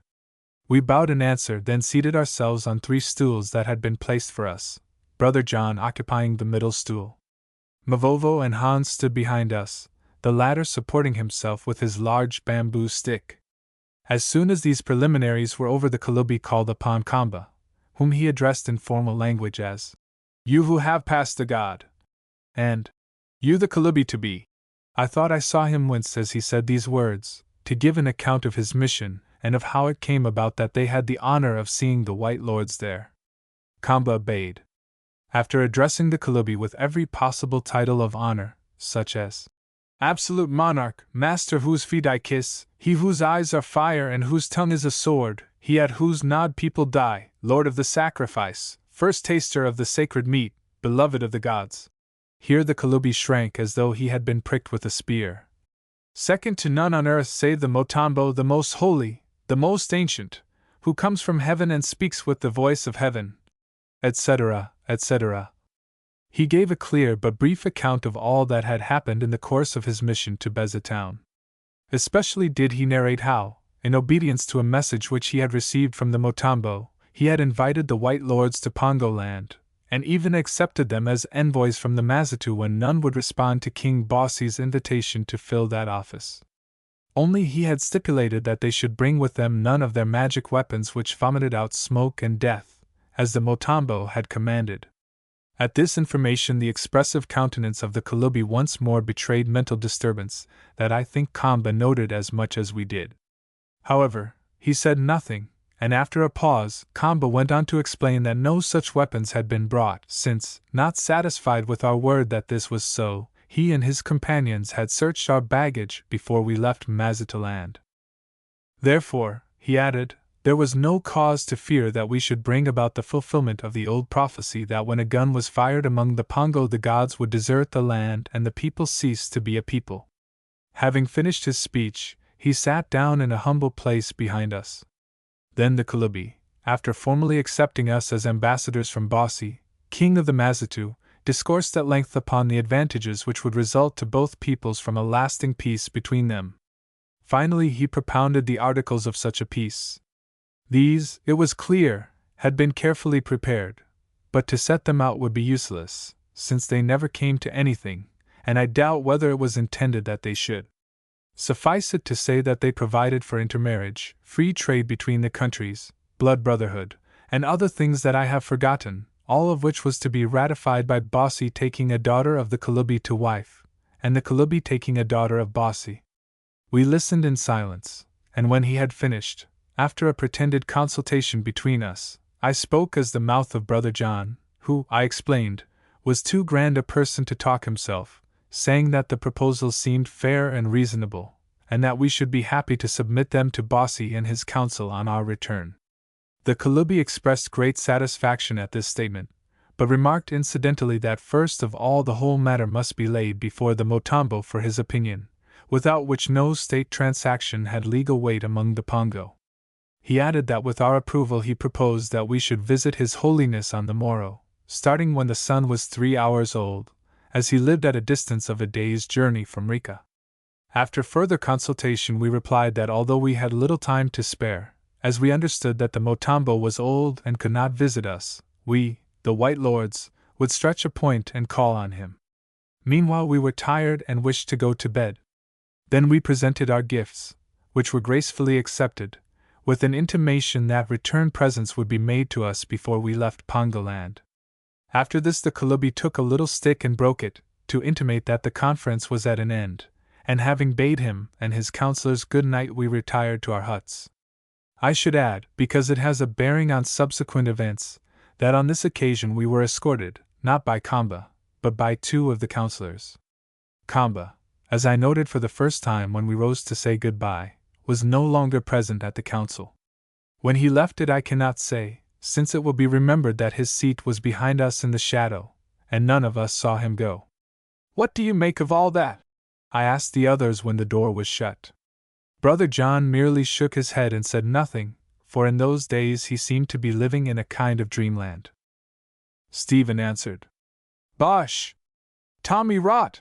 We bowed in answer, then seated ourselves on 3 stools that had been placed for us, Brother John occupying the middle stool. Mavovo and Hans stood behind us, the latter supporting himself with his large bamboo stick. As soon as these preliminaries were over, the Kalubi called upon Kamba, whom he addressed in formal language as, "You who have passed the god," and "You the Kalubi to be." I thought I saw him wince as he said these words, to give an account of his mission, and of how it came about that they had the honor of seeing the white lords there. Kamba obeyed. After addressing the Kalubi with every possible title of honor, such as Absolute Monarch, Master whose feet I kiss, he whose eyes are fire and whose tongue is a sword, he at whose nod people die, Lord of the sacrifice, first taster of the sacred meat, beloved of the gods. Here the Kalubi shrank as though he had been pricked with a spear. Second to none on earth save the Motambo, the most holy, the most ancient, who comes from heaven and speaks with the voice of heaven, etc., etc. He gave a clear but brief account of all that had happened in the course of his mission to Beza town. Especially did he narrate how, in obedience to a message which he had received from the Motambo, he had invited the White Lords to Pongo land, and even accepted them as envoys from the Mazitu when none would respond to King Bossi's invitation to fill that office. Only he had stipulated that they should bring with them none of their magic weapons which vomited out smoke and death, as the Motambo had commanded. At this information the expressive countenance of the Kalubi once more betrayed mental disturbance, that I think Kamba noted as much as we did. However, he said nothing, and after a pause, Kamba went on to explain that no such weapons had been brought, since, not satisfied with our word that this was so, he and his companions had searched our baggage before we left Mazitaland. Therefore, he added, there was no cause to fear that we should bring about the fulfillment of the old prophecy that when a gun was fired among the Pongo the gods would desert the land and the people cease to be a people. Having finished his speech, he sat down in a humble place behind us. Then the Kalubi, after formally accepting us as ambassadors from Bossi, king of the Mazitu, discoursed at length upon the advantages which would result to both peoples from a lasting peace between them. Finally he propounded the articles of such a peace. These, it was clear, had been carefully prepared, but to set them out would be useless, since they never came to anything, and I doubt whether it was intended that they should. Suffice it to say that they provided for intermarriage, free trade between the countries, blood brotherhood, and other things that I have forgotten, all of which was to be ratified by Bossi taking a daughter of the Kalubi to wife, and the Kalubi taking a daughter of Bossi. We listened in silence, and when he had finished, after a pretended consultation between us, I spoke as the mouth of Brother John, who, I explained, was too grand a person to talk himself, saying that the proposals seemed fair and reasonable, and that we should be happy to submit them to Bossi and his council on our return. The Kalubi expressed great satisfaction at this statement, but remarked incidentally that first of all the whole matter must be laid before the Motambo for his opinion, without which no state transaction had legal weight among the Pongo. He added that with our approval he proposed that we should visit His Holiness on the morrow, starting when the sun was 3 hours old, as he lived at a distance of a day's journey from Rika. After further consultation we replied that although we had little time to spare, as we understood that the Motambo was old and could not visit us, we, the White Lords, would stretch a point and call on him. Meanwhile we were tired and wished to go to bed. Then we presented our gifts, which were gracefully accepted, with an intimation that return presents would be made to us before we left Pongoland. After this the Kalubi took a little stick and broke it, to intimate that the conference was at an end, and having bade him and his counselors good night we retired to our huts. I should add, because it has a bearing on subsequent events, that on this occasion we were escorted, not by Kamba, but by 2 of the counselors. Kamba, as I noted for the first time when we rose to say goodbye, was no longer present at the council. When he left it I cannot say, since it will be remembered that his seat was behind us in the shadow, and none of us saw him go. "What do you make of all that?" I asked the others when the door was shut. Brother John merely shook his head and said nothing, for in those days he seemed to be living in a kind of dreamland. Stephen answered, "Bosh! Tommy rot!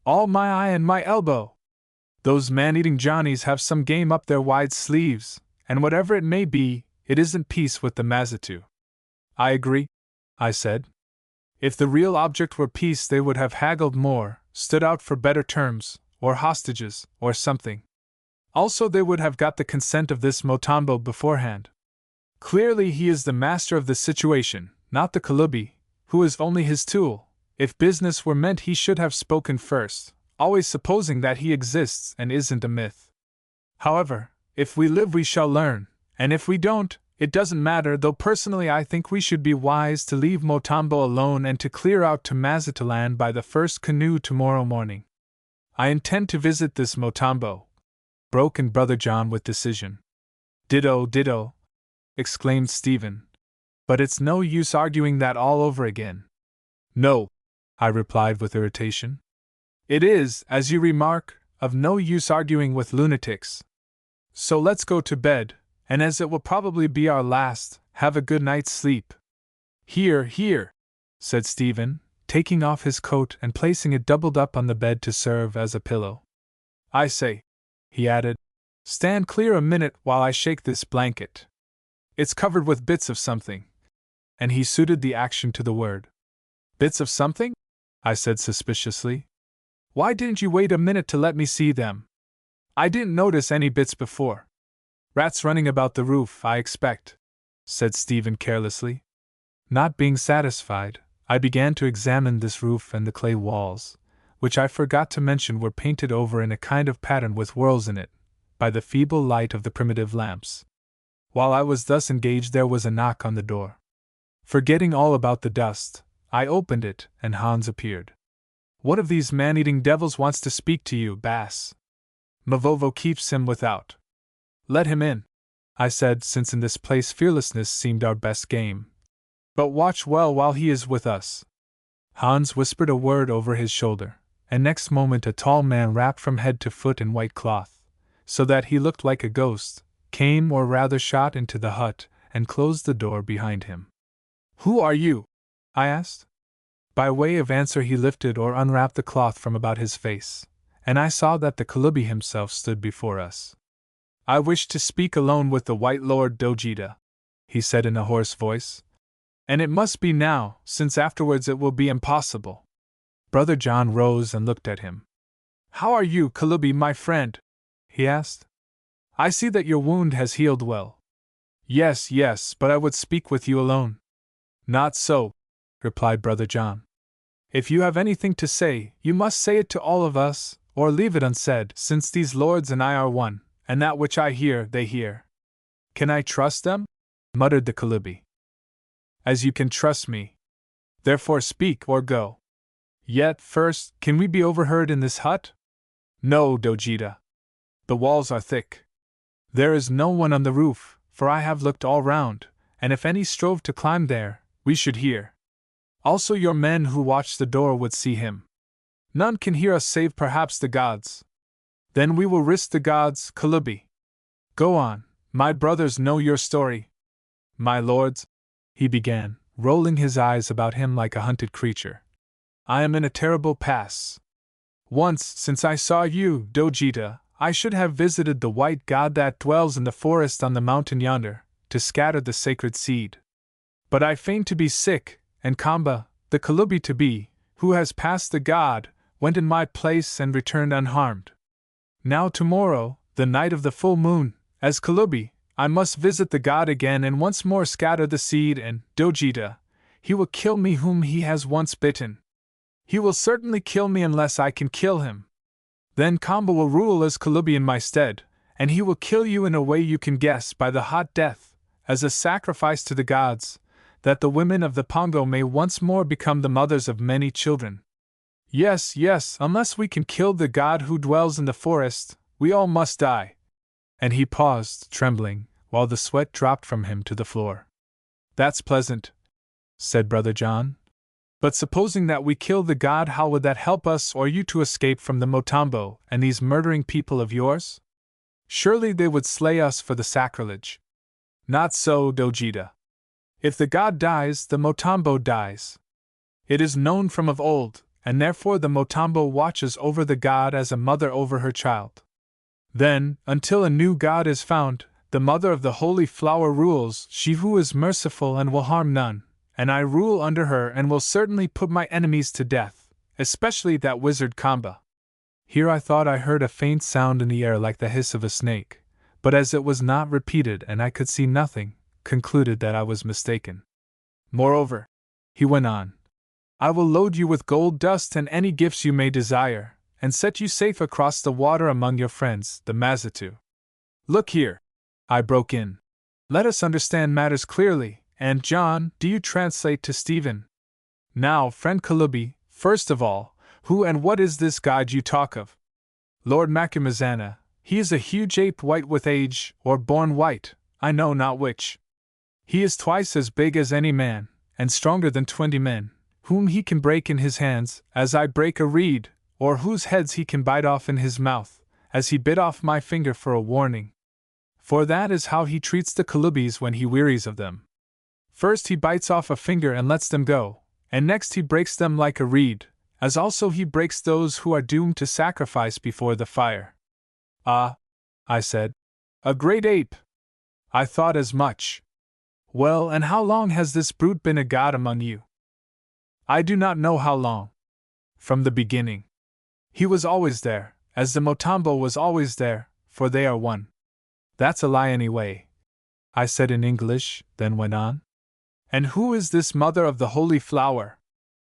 All my eye and my elbow! Those man-eating Johnnies have some game up their wide sleeves, and whatever it may be, it isn't peace with the Mazitu." "I agree," I said. "If the real object were peace they would have haggled more, stood out for better terms, or hostages, or something. Also they would have got the consent of this Motambo beforehand. Clearly he is the master of the situation, not the Kalubi, who is only his tool. If business were meant he should have spoken first, always supposing that he exists and isn't a myth. However, if we live we shall learn, and if we don't, it doesn't matter, though personally I think we should be wise to leave Motambo alone and to clear out to Mazataland by the first canoe tomorrow morning." "I intend to visit this Motambo," broke in Brother John with decision. "Ditto, ditto," exclaimed Stephen. "But it's no use arguing that all over again." "No," I replied with irritation. "It is, as you remark, of no use arguing with lunatics. So let's go to bed, and as it will probably be our last, have a good night's sleep." "Here, here," said Stephen, taking off his coat and placing it doubled up on the bed to serve as a pillow. "I say," he added, "stand clear a minute while I shake this blanket. It's covered with bits of something." And he suited the action to the word. "Bits of something?" I said suspiciously. "Why didn't you wait a minute to let me see them? I didn't notice any bits before." "Rats running about the roof, I expect," said Stephen carelessly. Not being satisfied, I began to examine this roof and the clay walls, which I forgot to mention were painted over in a kind of pattern with whorls in it, by the feeble light of the primitive lamps. While I was thus engaged there was a knock on the door. Forgetting all about the dust, I opened it, and Hans appeared. "What of these man-eating devils wants to speak to you, Bass? Mavovo keeps him without." "Let him in," I said, since in this place fearlessness seemed our best game. "But watch well while he is with us." Hans whispered a word over his shoulder, and next moment a tall man wrapped from head to foot in white cloth, so that he looked like a ghost, came or rather shot into the hut, and closed the door behind him. "Who are you?" I asked. By way of answer he lifted or unwrapped the cloth from about his face, and I saw that the Kalubi himself stood before us. "I wish to speak alone with the White Lord Dojita," he said in a hoarse voice. "And it must be now, since afterwards it will be impossible." Brother John rose and looked at him. "How are you, Kalubi, my friend?" he asked. "I see that your wound has healed well." "Yes, yes, but I would speak with you alone." "Not so," replied Brother John. "If you have anything to say, you must say it to all of us, or leave it unsaid, since these lords and I are one, and that which I hear, they hear." "Can I trust them?" muttered the Kalubi. "As you can trust me. Therefore speak or go. Yet, first, can we be overheard in this hut?" "No, Dojita. The walls are thick. There is no one on the roof, for I have looked all round, and if any strove to climb there, we should hear. Also your men who watch the door would see him. None can hear us save perhaps the gods." Then we will risk the gods, Kalubi. Go on, my brothers know your story. My lords, he began, rolling his eyes about him like a hunted creature. I am in a terrible pass. Once, since I saw you, Dojita, I should have visited the white god that dwells in the forest on the mountain yonder, to scatter the sacred seed. But I feigned to be sick, and Kamba, the Kalubi to be, who has passed the god, went in my place and returned unharmed. Now tomorrow, the night of the full moon, as Kalubi, I must visit the god again and once more scatter the seed, and, Dojita, he will kill me whom he has once bitten. He will certainly kill me unless I can kill him. Then Kamba will rule as Kalubi in my stead, and he will kill you in a way you can guess by the hot death, as a sacrifice to the gods, that the women of the Pongo may once more become the mothers of many children. Yes, yes, unless we can kill the god who dwells in the forest, we all must die. And he paused, trembling, while the sweat dropped from him to the floor. That's pleasant, said Brother John. But supposing that we kill the god, how would that help us or you to escape from the Motambo and these murdering people of yours? Surely they would slay us for the sacrilege. Not so, Dojita. If the god dies, the Motambo dies. It is known from of old, and therefore the Motambo watches over the god as a mother over her child. Then, until a new god is found, the mother of the holy flower rules, she who is merciful and will harm none, and I rule under her and will certainly put my enemies to death, especially that wizard Kamba. Here I thought I heard a faint sound in the air like the hiss of a snake, but as it was not repeated and I could see nothing, concluded that I was mistaken. Moreover, he went on, I will load you with gold dust and any gifts you may desire, and set you safe across the water among your friends, the Mazitu. Look here, I broke in. Let us understand matters clearly, and John, do you translate to Stephen? Now, friend Kalubi, first of all, who and what is this god you talk of? Lord Macumazana, he is a huge ape white with age, or born white, I know not which. He is twice as big as any man, and stronger than 20 men, whom he can break in his hands, as I break a reed, or whose heads he can bite off in his mouth, as he bit off my finger for a warning. For that is how he treats the Kalubis when he wearies of them. First he bites off a finger and lets them go, and next he breaks them like a reed, as also he breaks those who are doomed to sacrifice before the fire. Ah, I said, a great ape! I thought as much. Well, and how long has this brute been a god among you? I do not know how long. From the beginning. He was always there, as the Motambo was always there, for they are one. That's a lie anyway, I said in English, then went on. And who is this mother of the holy flower?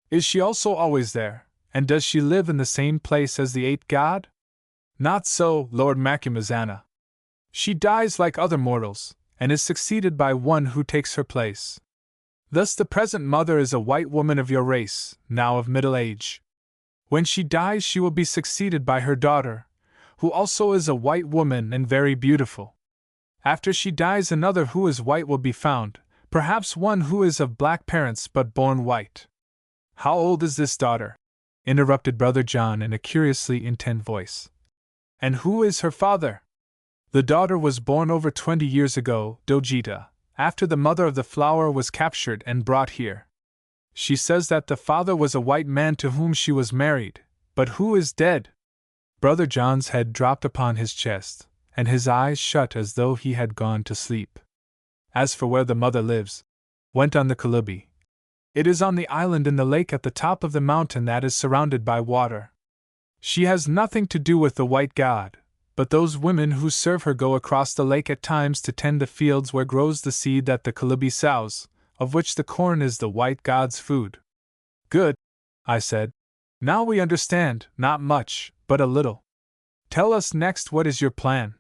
Is she also always there, and does she live in the same place as the eighth god? Not so, Lord Macumazana. She dies like other mortals, and is succeeded by one who takes her place. Thus the present mother is a white woman of your race, now of middle age. When she dies she will be succeeded by her daughter, who also is a white woman and very beautiful. After she dies another who is white will be found, perhaps one who is of black parents but born white. How old is this daughter? Interrupted Brother John in a curiously intent voice. And who is her father? The daughter was born over 20 years ago, Dojita, after the mother of the flower was captured and brought here. She says that the father was a white man to whom she was married, but who is dead? Brother John's head dropped upon his chest, and his eyes shut as though he had gone to sleep. As for where the mother lives, went on the Kalubi, it is on the island in the lake at the top of the mountain that is surrounded by water. She has nothing to do with the white god, but those women who serve her go across the lake at times to tend the fields where grows the seed that the Kalubi sows, of which the corn is the white god's food. Good, I said. Now we understand, not much, but a little. Tell us next what is your plan.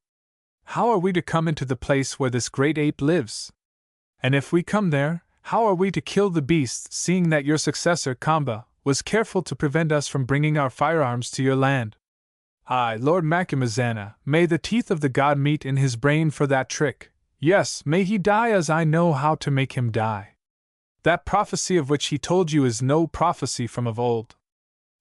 How are we to come into the place where this great ape lives? And if we come there, how are we to kill the beast, seeing that your successor, Kamba, was careful to prevent us from bringing our firearms to your land? Aye, Lord Macumazana, may the teeth of the god meet in his brain for that trick. Yes, may he die as I know how to make him die. That prophecy of which he told you is no prophecy from of old.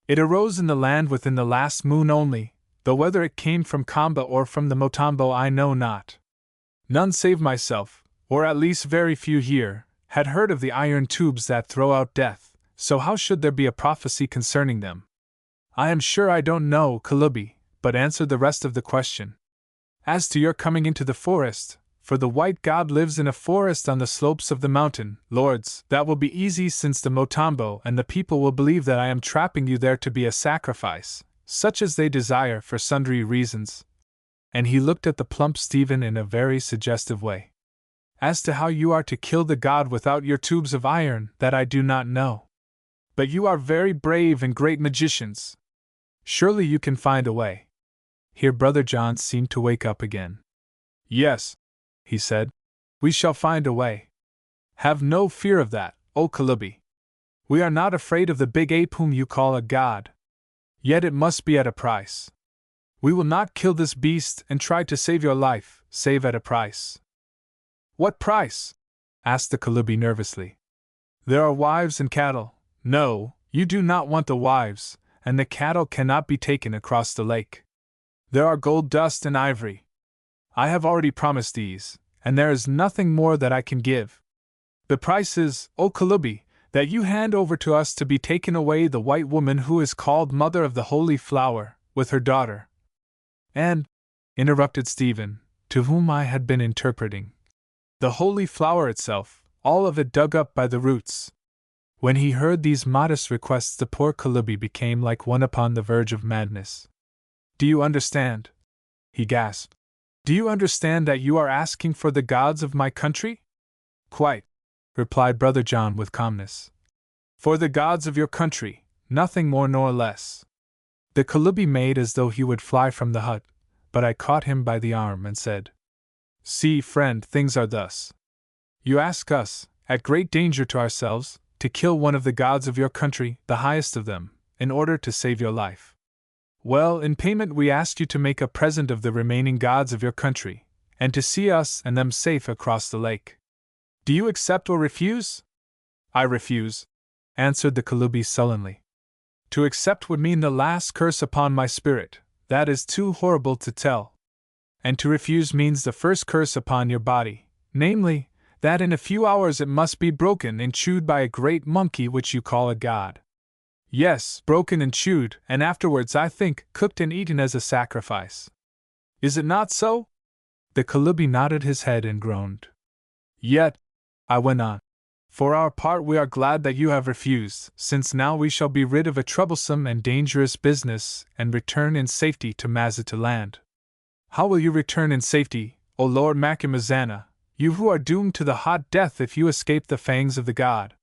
It arose in the land within the last moon only, though whether it came from Kamba or from the Motambo I know not. None save myself, or at least very few here, had heard of the iron tubes that throw out death, so how should there be a prophecy concerning them? I am sure I don't know, Kalubi, but answer the rest of the question. As to your coming into the forest, for the white god lives in a forest on the slopes of the mountain, lords, that will be easy since the Motambo and the people will believe that I am trapping you there to be a sacrifice, such as they desire for sundry reasons. And he looked at the plump Stephen in a very suggestive way. As to how you are to kill the god without your tubes of iron, that I do not know. But you are very brave and great magicians. Surely you can find a way. Here Brother John seemed to wake up again. Yes, he said, we shall find a way. Have no fear of that, O Kalubi. We are not afraid of the big ape whom you call a god. Yet it must be at a price. We will not kill this beast and try to save your life, save at a price. What price? Asked the Kalubi nervously. There are wives and cattle. No, you do not want the wives, and the cattle cannot be taken across the lake. There are gold dust and ivory. I have already promised these, and there is nothing more that I can give. The price is, O Kalubi, that you hand over to us to be taken away the white woman who is called Mother of the Holy Flower, with her daughter. And, interrupted Stephen, to whom I had been interpreting, the Holy Flower itself, all of it dug up by the roots. When he heard these modest requests, the poor Kalubi became like one upon the verge of madness. Do you understand? He gasped. Do you understand that you are asking for the gods of my country? Quite, replied Brother John with calmness. For the gods of your country, nothing more nor less. The Kalubi made as though he would fly from the hut, but I caught him by the arm and said, See, friend, things are thus. You ask us, at great danger to ourselves, to kill one of the gods of your country, the highest of them, in order to save your life. Well, in payment we ask you to make a present of the remaining gods of your country, and to see us and them safe across the lake. Do you accept or refuse? I refuse, answered the Kalubi sullenly. To accept would mean the last curse upon my spirit, that is too horrible to tell. And to refuse means the first curse upon your body, namely, that in a few hours it must be broken and chewed by a great monkey which you call a god. Yes, broken and chewed, and afterwards, I think, cooked and eaten as a sacrifice. Is it not so? The Kalubi nodded his head and groaned. Yet, I went on, for our part we are glad that you have refused, since now we shall be rid of a troublesome and dangerous business and return in safety to Mazataland. How will you return in safety, O Lord Macumazana, you who are doomed to the hot death if you escape the fangs of the god?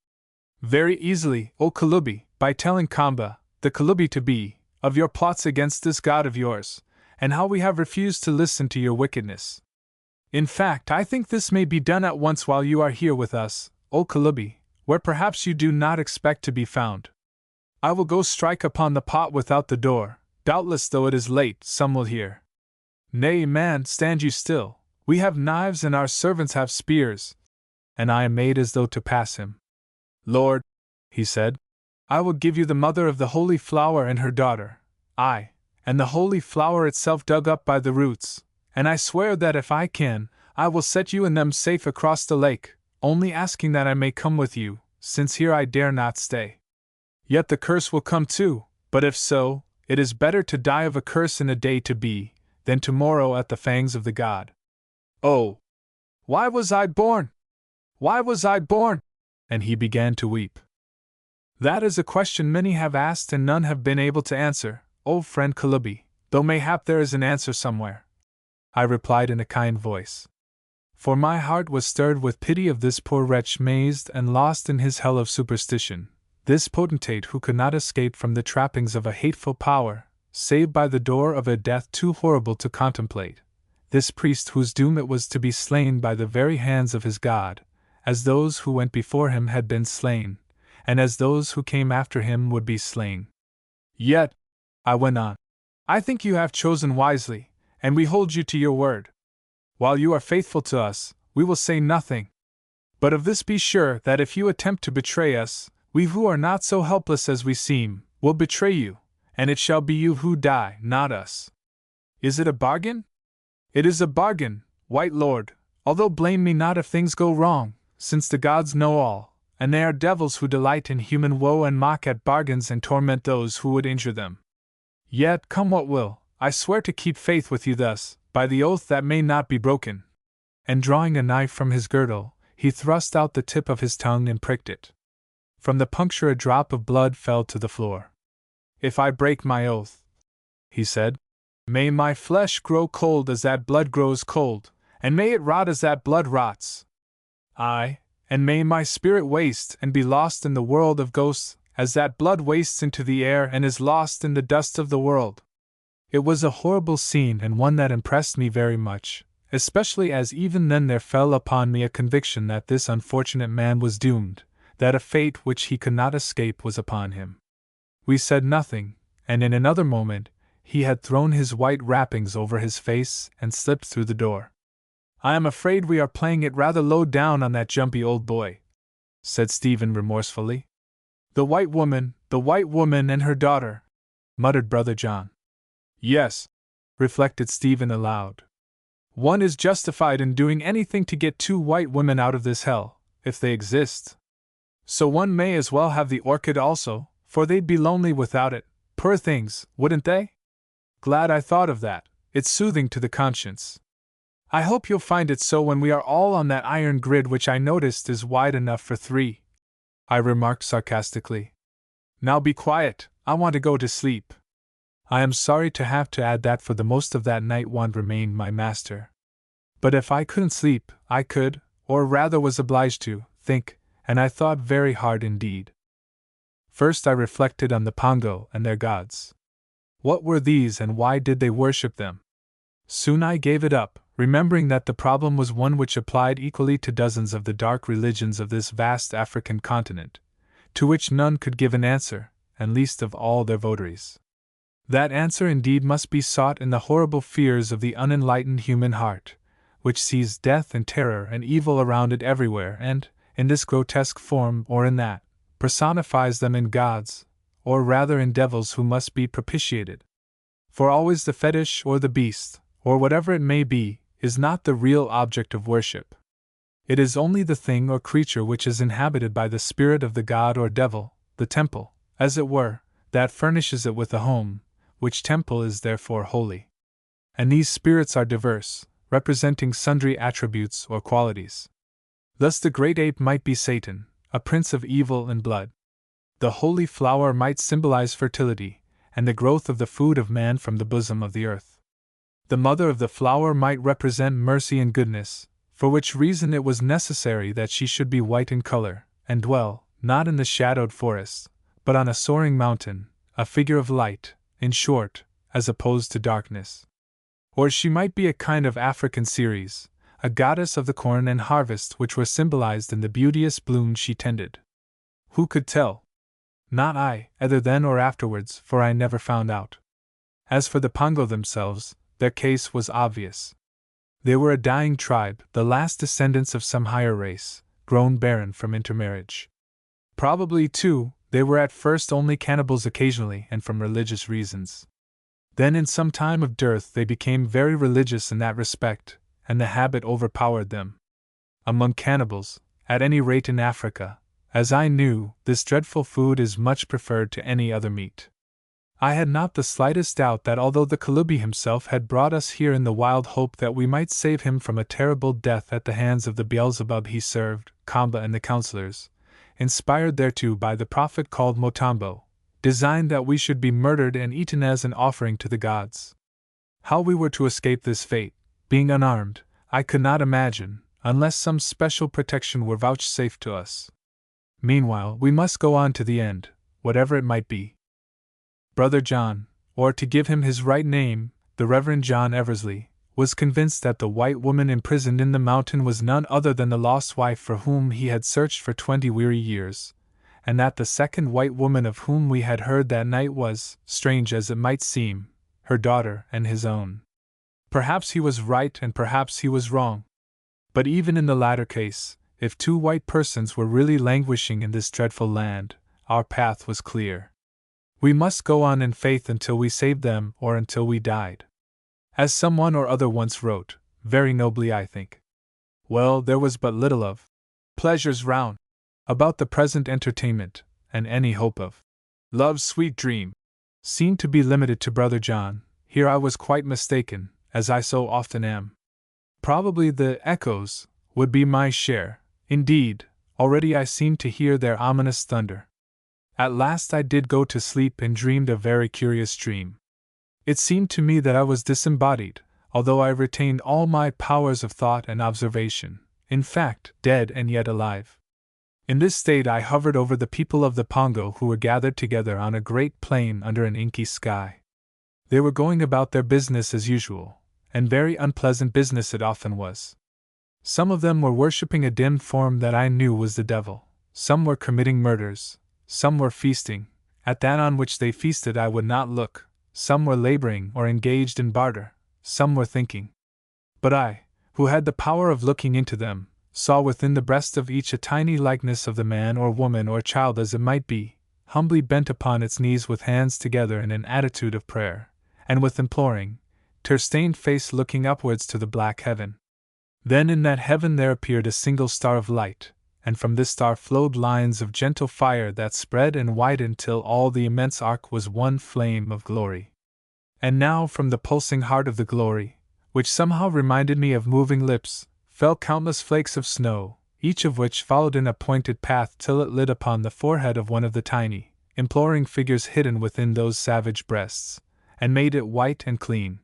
Very easily, O Kalubi, by telling Kamba, the Kalubi to be, of your plots against this god of yours, and how we have refused to listen to your wickedness. In fact, I think this may be done at once while you are here with us, O Kalubi, where perhaps you do not expect to be found. I will go strike upon the pot without the door, doubtless though it is late, some will hear. Nay, man, stand you still, we have knives and our servants have spears. And I made as though to pass him. Lord, he said, I will give you the mother of the Holy Flower and her daughter, aye, and the Holy Flower itself dug up by the roots, and I swear that if I can, I will set you and them safe across the lake, only asking that I may come with you, since here I dare not stay. Yet the curse will come too, but if so, it is better to die of a curse in a day to be, than tomorrow at the fangs of the god. Oh! Why was I born? Why was I born? And he began to weep. That is a question many have asked and none have been able to answer, O friend Kalubi, though mayhap there is an answer somewhere. I replied in a kind voice. For my heart was stirred with pity of this poor wretch mazed and lost in his hell of superstition, this potentate who could not escape from the trappings of a hateful power, save by the door of a death too horrible to contemplate, this priest whose doom it was to be slain by the very hands of his god, as those who went before him had been slain, and as those who came after him would be slain. Yet, I went on, I think you have chosen wisely, and we hold you to your word. While you are faithful to us, we will say nothing. But of this be sure that if you attempt to betray us, we who are not so helpless as we seem, will betray you, and it shall be you who die, not us. Is it a bargain? It is a bargain, White Lord, although blame me not if things go wrong, since the gods know all, and they are devils who delight in human woe and mock at bargains and torment those who would injure them. Yet, come what will, I swear to keep faith with you thus, by the oath that may not be broken. And drawing a knife from his girdle, he thrust out the tip of his tongue and pricked it. From the puncture a drop of blood fell to the floor. If I break my oath, he said, may my flesh grow cold as that blood grows cold, and may it rot as that blood rots. Aye, and may my spirit waste and be lost in the world of ghosts, as that blood wastes into the air and is lost in the dust of the world. It was a horrible scene and one that impressed me very much, especially as even then there fell upon me a conviction that this unfortunate man was doomed, that a fate which he could not escape was upon him. We said nothing, and in another moment, he had thrown his white wrappings over his face and slipped through the door. I am afraid we are playing it rather low down on that jumpy old boy, said Stephen remorsefully. The white woman and her daughter, muttered Brother John. Yes, reflected Stephen aloud. One is justified in doing anything to get 2 white women out of this hell, if they exist. So one may as well have the orchid also, for they'd be lonely without it, poor things, wouldn't they? Glad I thought of that, it's soothing to the conscience. I hope you'll find it so when we are all on that iron grid which I noticed is wide enough for 3. I remarked sarcastically. Now be quiet, I want to go to sleep. I am sorry to have to add that for the most of that night one remained my master. But if I couldn't sleep, I could, or rather was obliged to, think, and I thought very hard indeed. First I reflected on the Pongo and their gods. What were these and why did they worship them? Soon I gave it up, remembering that the problem was one which applied equally to dozens of the dark religions of this vast African continent, to which none could give an answer, and least of all their votaries. That answer indeed must be sought in the horrible fears of the unenlightened human heart, which sees death and terror and evil around it everywhere and, in this grotesque form or in that, personifies them in gods, or rather in devils who must be propitiated. For always the fetish or the beast, or whatever it may be, is not the real object of worship. It is only the thing or creature which is inhabited by the spirit of the god or devil, the temple, as it were, that furnishes it with a home, which temple is therefore holy. And these spirits are diverse, representing sundry attributes or qualities. Thus the great ape might be Satan, a prince of evil and blood. The holy flower might symbolize fertility, and the growth of the food of man from the bosom of the earth. The mother of the flower might represent mercy and goodness, for which reason it was necessary that she should be white in color, and dwell, not in the shadowed forest, but on a soaring mountain, a figure of light, in short, as opposed to darkness. Or she might be a kind of African Ceres, a goddess of the corn and harvest which were symbolized in the beauteous blooms she tended. Who could tell? Not I, either then or afterwards, for I never found out. As for the Pongo themselves, their case was obvious. They were a dying tribe, the last descendants of some higher race, grown barren from intermarriage. Probably, too, they were at first only cannibals occasionally and from religious reasons. Then in some time of dearth they became very religious in that respect, and the habit overpowered them. Among cannibals, at any rate in Africa, as I knew, this dreadful food is much preferred to any other meat. I had not the slightest doubt that although the Kalubi himself had brought us here in the wild hope that we might save him from a terrible death at the hands of the Beelzebub he served, Kamba and the counselors, inspired thereto by the prophet called Motambo, designed that we should be murdered and eaten as an offering to the gods. How we were to escape this fate, being unarmed, I could not imagine, unless some special protection were vouchsafed to us. Meanwhile, we must go on to the end, whatever it might be. Brother John, or to give him his right name, the Reverend John Eversley, was convinced that the white woman imprisoned in the mountain was none other than the lost wife for whom he had searched for 20 weary years, and that the second white woman of whom we had heard that night was, strange as it might seem, her daughter and his own. Perhaps he was right and perhaps he was wrong. But even in the latter case, if 2 white persons were really languishing in this dreadful land, our path was clear. We must go on in faith until we saved them or until we died. As someone or other once wrote, very nobly I think. Well, there was but little of pleasures round about the present entertainment, and any hope of love's sweet dream seemed to be limited to Brother John. Here I was quite mistaken, as I so often am. Probably the echoes would be my share. Indeed, already I seemed to hear their ominous thunder. At last I did go to sleep and dreamed a very curious dream. It seemed to me that I was disembodied, although I retained all my powers of thought and observation, in fact, dead and yet alive. In this state I hovered over the people of the Pongo who were gathered together on a great plain under an inky sky. They were going about their business as usual, and very unpleasant business it often was. Some of them were worshipping a dim form that I knew was the devil, some were committing murders, some were feasting, at that on which they feasted I would not look, some were laboring or engaged in barter, some were thinking. But I, who had the power of looking into them, saw within the breast of each a tiny likeness of the man or woman or child as it might be, humbly bent upon its knees with hands together in an attitude of prayer, and with imploring, tear-stained face looking upwards to the black heaven. Then in that heaven there appeared a single star of light, and from this star flowed lines of gentle fire that spread and widened till all the immense arc was one flame of glory. And now from the pulsing heart of the glory, which somehow reminded me of moving lips, fell countless flakes of snow, each of which followed in a pointed path till it lit upon the forehead of one of the tiny, imploring figures hidden within those savage breasts, and made it white and clean.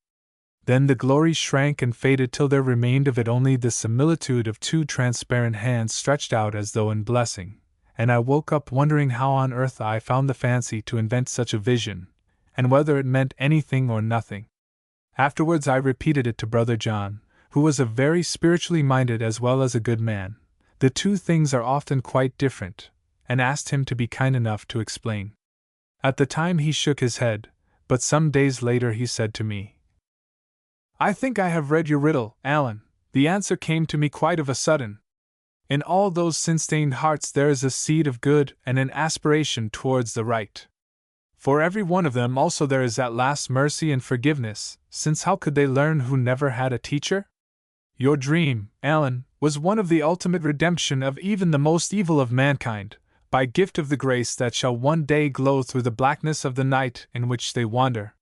Then the glory shrank and faded till there remained of it only the similitude of two transparent hands stretched out as though in blessing, and I woke up wondering how on earth I found the fancy to invent such a vision, and whether it meant anything or nothing. Afterwards I repeated it to Brother John, who was a very spiritually minded as well as a good man. The two things are often quite different, and asked him to be kind enough to explain. At the time he shook his head, but some days later he said to me, "I think I have read your riddle, Allan." The answer came to me quite of a sudden. In all those sin-stained hearts there is a seed of good and an aspiration towards the right. For every one of them also there is at last mercy and forgiveness, since how could they learn who never had a teacher? Your dream, Allan, was one of the ultimate redemption of even the most evil of mankind, by gift of the grace that shall one day glow through the blackness of the night in which they wander.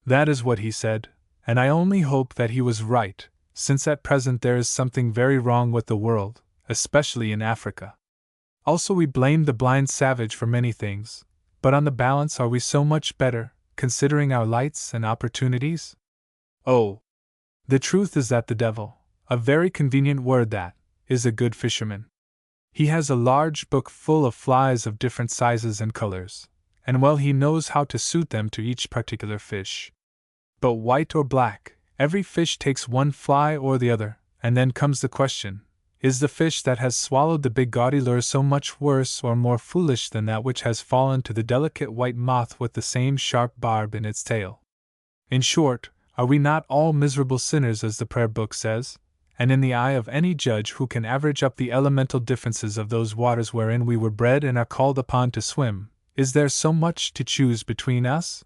That is what he said, and I only hope that he was right, since at present there is something very wrong with the world, especially in Africa. Also we blame the blind savage for many things, but on the balance are we so much better, considering our lights and opportunities? Oh! The truth is that the devil, a very convenient word that, is a good fisherman. He has a large book full of flies of different sizes and colors, and well he knows how to suit them to each particular fish. But white or black, every fish takes one fly or the other, and then comes the question, is the fish that has swallowed the big gaudy lure so much worse or more foolish than that which has fallen to the delicate white moth with the same sharp barb in its tail? In short, are we not all miserable sinners as the prayer book says? And in the eye of any judge who can average up the elemental differences of those waters wherein we were bred and are called upon to swim, is there so much to choose between us?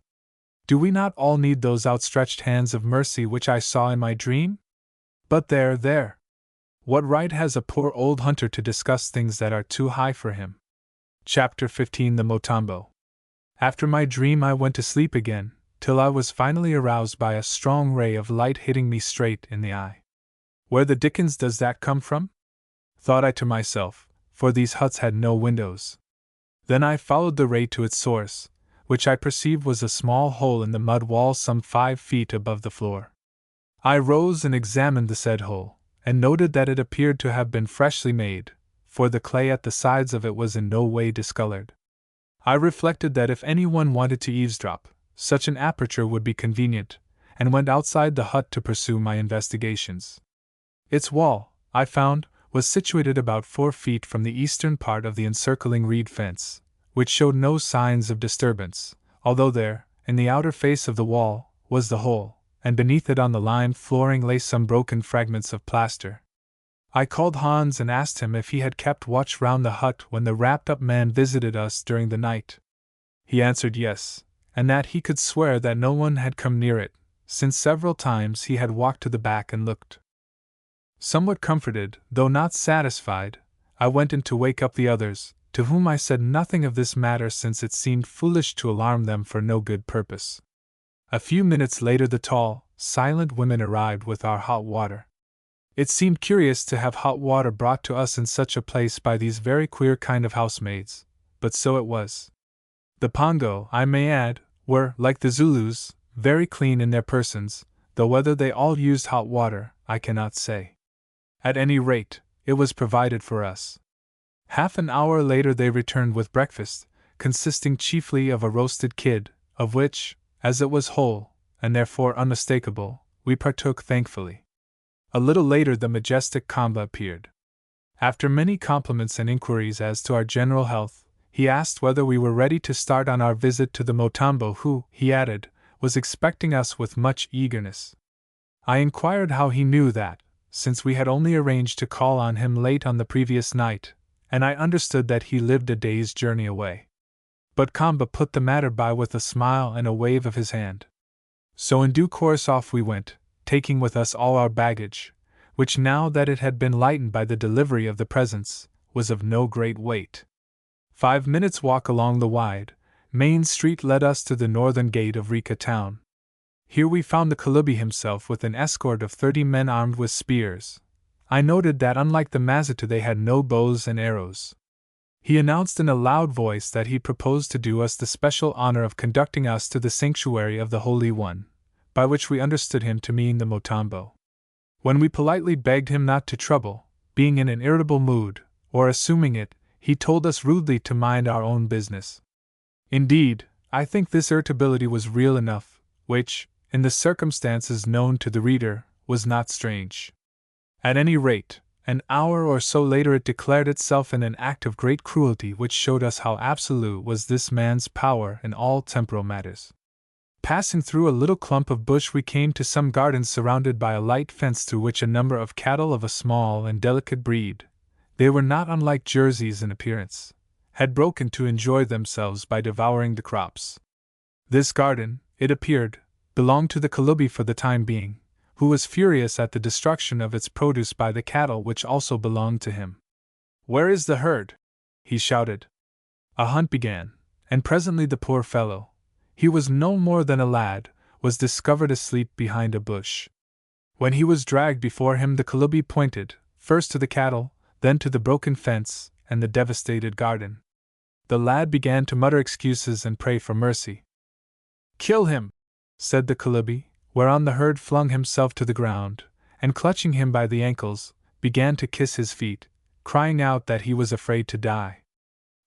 Do we not all need those outstretched hands of mercy which I saw in my dream? But there! What right has a poor old hunter to discuss things that are too high for him? Chapter 15 The Motambo. After my dream I went to sleep again, till I was finally aroused by a strong ray of light hitting me straight in the eye. Where the dickens does that come from? Thought I to myself, for these huts had no windows. Then I followed the ray to its source, which I perceived was a small hole in the mud wall some 5 feet above the floor. I rose and examined the said hole, and noted that it appeared to have been freshly made, for the clay at the sides of it was in no way discolored. I reflected that if anyone wanted to eavesdrop, such an aperture would be convenient, and went outside the hut to pursue my investigations. Its wall, I found, was situated about 4 feet from the eastern part of the encircling reed fence, which showed no signs of disturbance, although there, in the outer face of the wall, was the hole, and beneath it on the lime flooring lay some broken fragments of plaster. I called Hans and asked him if he had kept watch round the hut when the wrapped-up man visited us during the night. He answered yes, and that he could swear that no one had come near it, since several times he had walked to the back and looked. Somewhat comforted, though not satisfied, I went in to wake up the others, to whom I said nothing of this matter since it seemed foolish to alarm them for no good purpose. A few minutes later the tall, silent women arrived with our hot water. It seemed curious to have hot water brought to us in such a place by these very queer kind of housemaids, but so it was. The Pongo, I may add, were, like the Zulus, very clean in their persons, though whether they all used hot water, I cannot say. At any rate, it was provided for us. Half an hour later they returned with breakfast, consisting chiefly of a roasted kid, of which, as it was whole, and therefore unmistakable, we partook thankfully. A little later the majestic Kamba appeared. After many compliments and inquiries as to our general health, he asked whether we were ready to start on our visit to the Motambo who, he added, was expecting us with much eagerness. I inquired how he knew that, since we had only arranged to call on him late on the previous night, and I understood that he lived a day's journey away. But Kamba put the matter by with a smile and a wave of his hand. So in due course off we went, taking with us all our baggage, which now that it had been lightened by the delivery of the presents, was of no great weight. 5 minutes' walk along the wide, main street led us to the northern gate of Rika town. Here we found the Kalubi himself with an escort of 30 men armed with spears. I noted that unlike the Mazitu they had no bows and arrows. He announced in a loud voice that he proposed to do us the special honor of conducting us to the sanctuary of the Holy One, by which we understood him to mean the Motambo. When we politely begged him not to trouble, being in an irritable mood, or assuming it, he told us rudely to mind our own business. Indeed, I think this irritability was real enough, which, in the circumstances known to the reader, was not strange. At any rate, an hour or so later it declared itself in an act of great cruelty which showed us how absolute was this man's power in all temporal matters. Passing through a little clump of bush we came to some gardens surrounded by a light fence through which a number of cattle of a small and delicate breed, they were not unlike Jerseys in appearance, had broken to enjoy themselves by devouring the crops. This garden, it appeared, belonged to the Kalubi for the time being, who was furious at the destruction of its produce by the cattle which also belonged to him. "Where is the herd?" he shouted. A hunt began, and presently the poor fellow, he was no more than a lad, was discovered asleep behind a bush. When he was dragged before him the Kalubi pointed, first to the cattle, then to the broken fence and the devastated garden. The lad began to mutter excuses and pray for mercy. "Kill him," said the Kalubi, whereon the herd flung himself to the ground, and clutching him by the ankles, began to kiss his feet, crying out that he was afraid to die.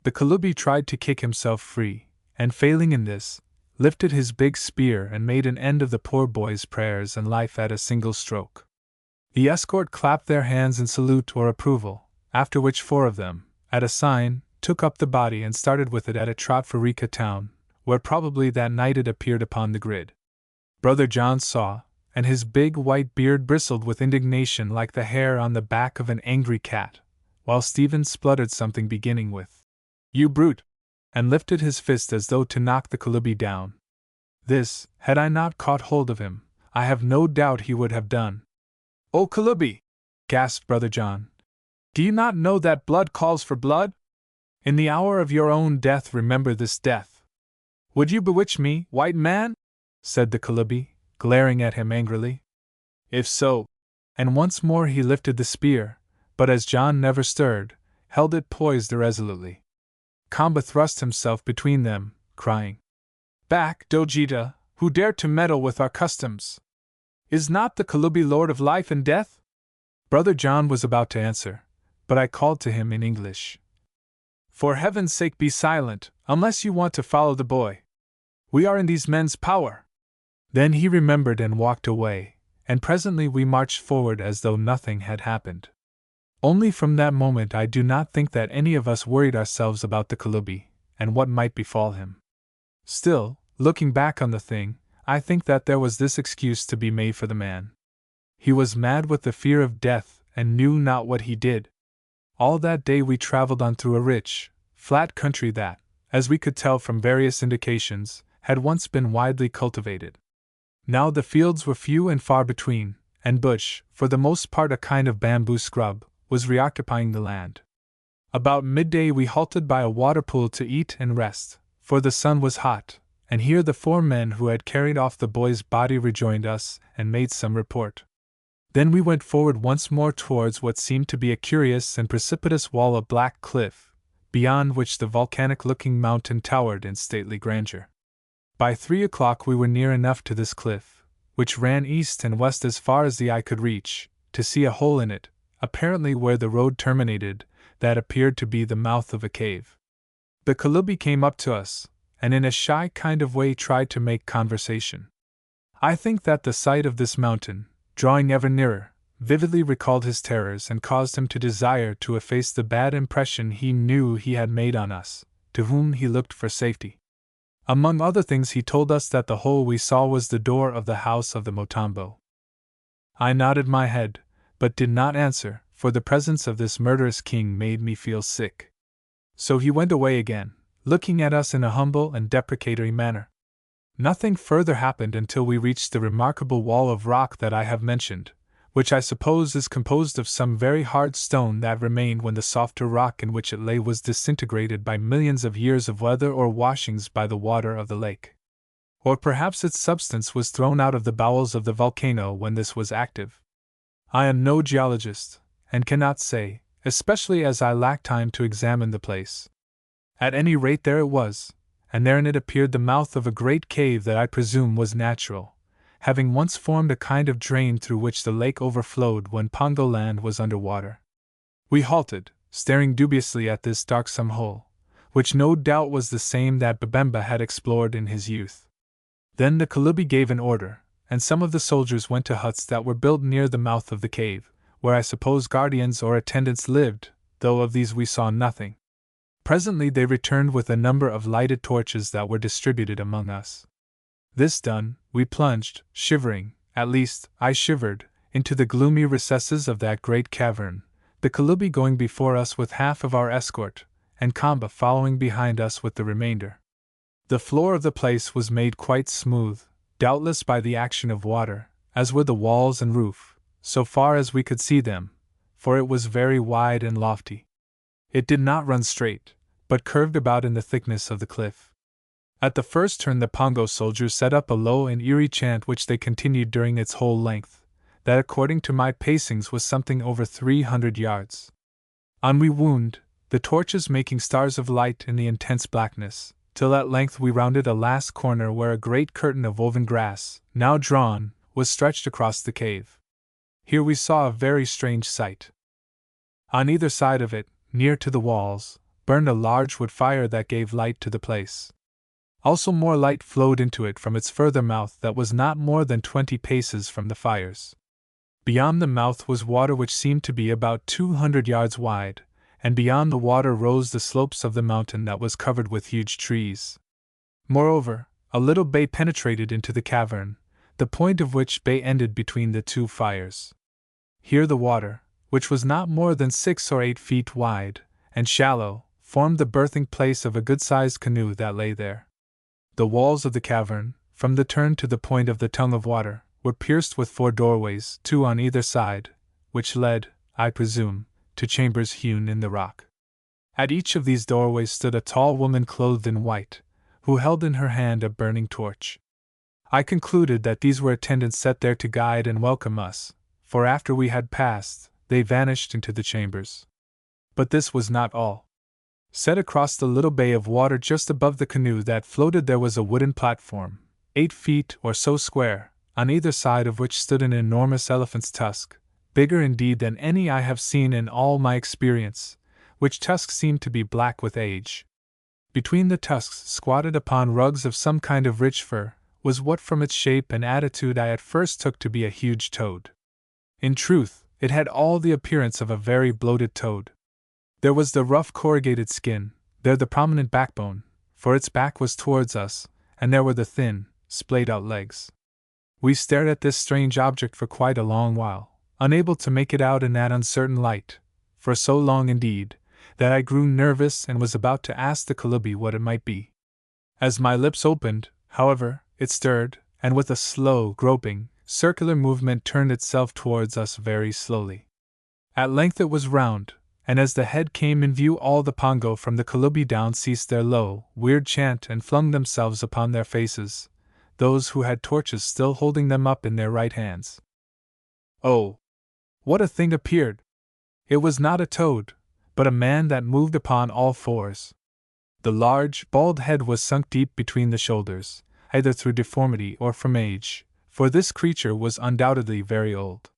The Kalubi tried to kick himself free, and failing in this, lifted his big spear and made an end of the poor boy's prayers and life at a single stroke. The escort clapped their hands in salute or approval, after which 4 of them, at a sign, took up the body and started with it at a trot for Rika town, where probably that night it appeared upon the grid. Brother John saw, and his big white beard bristled with indignation like the hair on the back of an angry cat, while Stephen spluttered something beginning with, "You brute!" and lifted his fist as though to knock the Kalubi down. This, had I not caught hold of him, I have no doubt he would have done. "O Kalubi!" gasped Brother John. "Do you not know that blood calls for blood? In the hour of your own death remember this death. Would you bewitch me, white man?" said the Kalubi, glaring at him angrily. "If so," and once more he lifted the spear, but as John never stirred, held it poised irresolutely. Kamba thrust himself between them, crying, "Back, Dojita, who dared to meddle with our customs? Is not the Kalubi lord of life and death?" Brother John was about to answer, but I called to him in English, "For heaven's sake be silent, unless you want to follow the boy. We are in these men's power." Then he remembered and walked away, and presently we marched forward as though nothing had happened. Only from that moment I do not think that any of us worried ourselves about the Kalubi, and what might befall him. Still, looking back on the thing, I think that there was this excuse to be made for the man. He was mad with the fear of death, and knew not what he did. All that day we traveled on through a rich, flat country that, as we could tell from various indications, had once been widely cultivated. Now the fields were few and far between, and bush, for the most part a kind of bamboo scrub, was reoccupying the land. About midday we halted by a water pool to eat and rest, for the sun was hot, and here the 4 men who had carried off the boy's body rejoined us and made some report. Then we went forward once more towards what seemed to be a curious and precipitous wall of black cliff, beyond which the volcanic-looking mountain towered in stately grandeur. By 3 o'clock we were near enough to this cliff, which ran east and west as far as the eye could reach, to see a hole in it, apparently where the road terminated, that appeared to be the mouth of a cave. The Kalubi came up to us, and in a shy kind of way tried to make conversation. I think that the sight of this mountain, drawing ever nearer, vividly recalled his terrors and caused him to desire to efface the bad impression he knew he had made on us, to whom he looked for safety. Among other things he told us that the hole we saw was the door of the house of the Motambo. I nodded my head, but did not answer, for the presence of this murderous king made me feel sick. So he went away again, looking at us in a humble and deprecatory manner. Nothing further happened until we reached the remarkable wall of rock that I have mentioned, which I suppose is composed of some very hard stone that remained when the softer rock in which it lay was disintegrated by millions of years of weather or washings by the water of the lake. Or perhaps its substance was thrown out of the bowels of the volcano when this was active. I am no geologist, and cannot say, especially as I lack time to examine the place. At any rate there it was, and therein it appeared the mouth of a great cave that I presume was natural, having once formed a kind of drain through which the lake overflowed when Pongo land was under water. We halted, staring dubiously at this darksome hole, which no doubt was the same that Babemba had explored in his youth. Then the Kalubi gave an order, and some of the soldiers went to huts that were built near the mouth of the cave, where I suppose guardians or attendants lived, though of these we saw nothing. Presently they returned with a number of lighted torches that were distributed among us. This done, we plunged, shivering, at least, I shivered, into the gloomy recesses of that great cavern, the Kalubi going before us with half of our escort, and Kamba following behind us with the remainder. The floor of the place was made quite smooth, doubtless by the action of water, as were the walls and roof, so far as we could see them, for it was very wide and lofty. It did not run straight, but curved about in the thickness of the cliff. At the first turn the Pongo soldiers set up a low and eerie chant which they continued during its whole length, that according to my pacings was something over 300 yards. On we wound, the torches making stars of light in the intense blackness, till at length we rounded a last corner where a great curtain of woven grass, now drawn, was stretched across the cave. Here we saw a very strange sight. On either side of it, near to the walls, burned a large wood fire that gave light to the place. Also more light flowed into it from its further mouth that was not more than 20 paces from the fires. Beyond the mouth was water which seemed to be about 200 yards wide, and beyond the water rose the slopes of the mountain that was covered with huge trees. Moreover, a little bay penetrated into the cavern, the point of which bay ended between the 2 fires. Here the water, which was not more than 6 or 8 feet wide, and shallow, formed the berthing place of a good-sized canoe that lay there. The walls of the cavern, from the turn to the point of the tongue of water, were pierced with 4 doorways, 2 on either side, which led, I presume, to chambers hewn in the rock. At each of these doorways stood a tall woman clothed in white, who held in her hand a burning torch. I concluded that these were attendants set there to guide and welcome us, for after we had passed, they vanished into the chambers. But this was not all. Set across the little bay of water just above the canoe that floated there was a wooden platform, 8 feet or so square, on either side of which stood an enormous elephant's tusk, bigger indeed than any I have seen in all my experience, which tusk seemed to be black with age. Between the tusks, squatted upon rugs of some kind of rich fur, was what from its shape and attitude I at first took to be a huge toad. In truth, it had all the appearance of a very bloated toad. There was the rough corrugated skin, there the prominent backbone, for its back was towards us, and there were the thin, splayed-out legs. We stared at this strange object for quite a long while, unable to make it out in that uncertain light, for so long indeed, that I grew nervous and was about to ask the Kalubi what it might be. As my lips opened, however, it stirred, and with a slow, groping, circular movement turned itself towards us very slowly. At length it was round, and as the head came in view all the Pongo from the Kalubi down ceased their low, weird chant and flung themselves upon their faces, those who had torches still holding them up in their right hands. Oh! What a thing appeared! It was not a toad, but a man that moved upon all fours. The large, bald head was sunk deep between the shoulders, either through deformity or from age, for this creature was undoubtedly very old.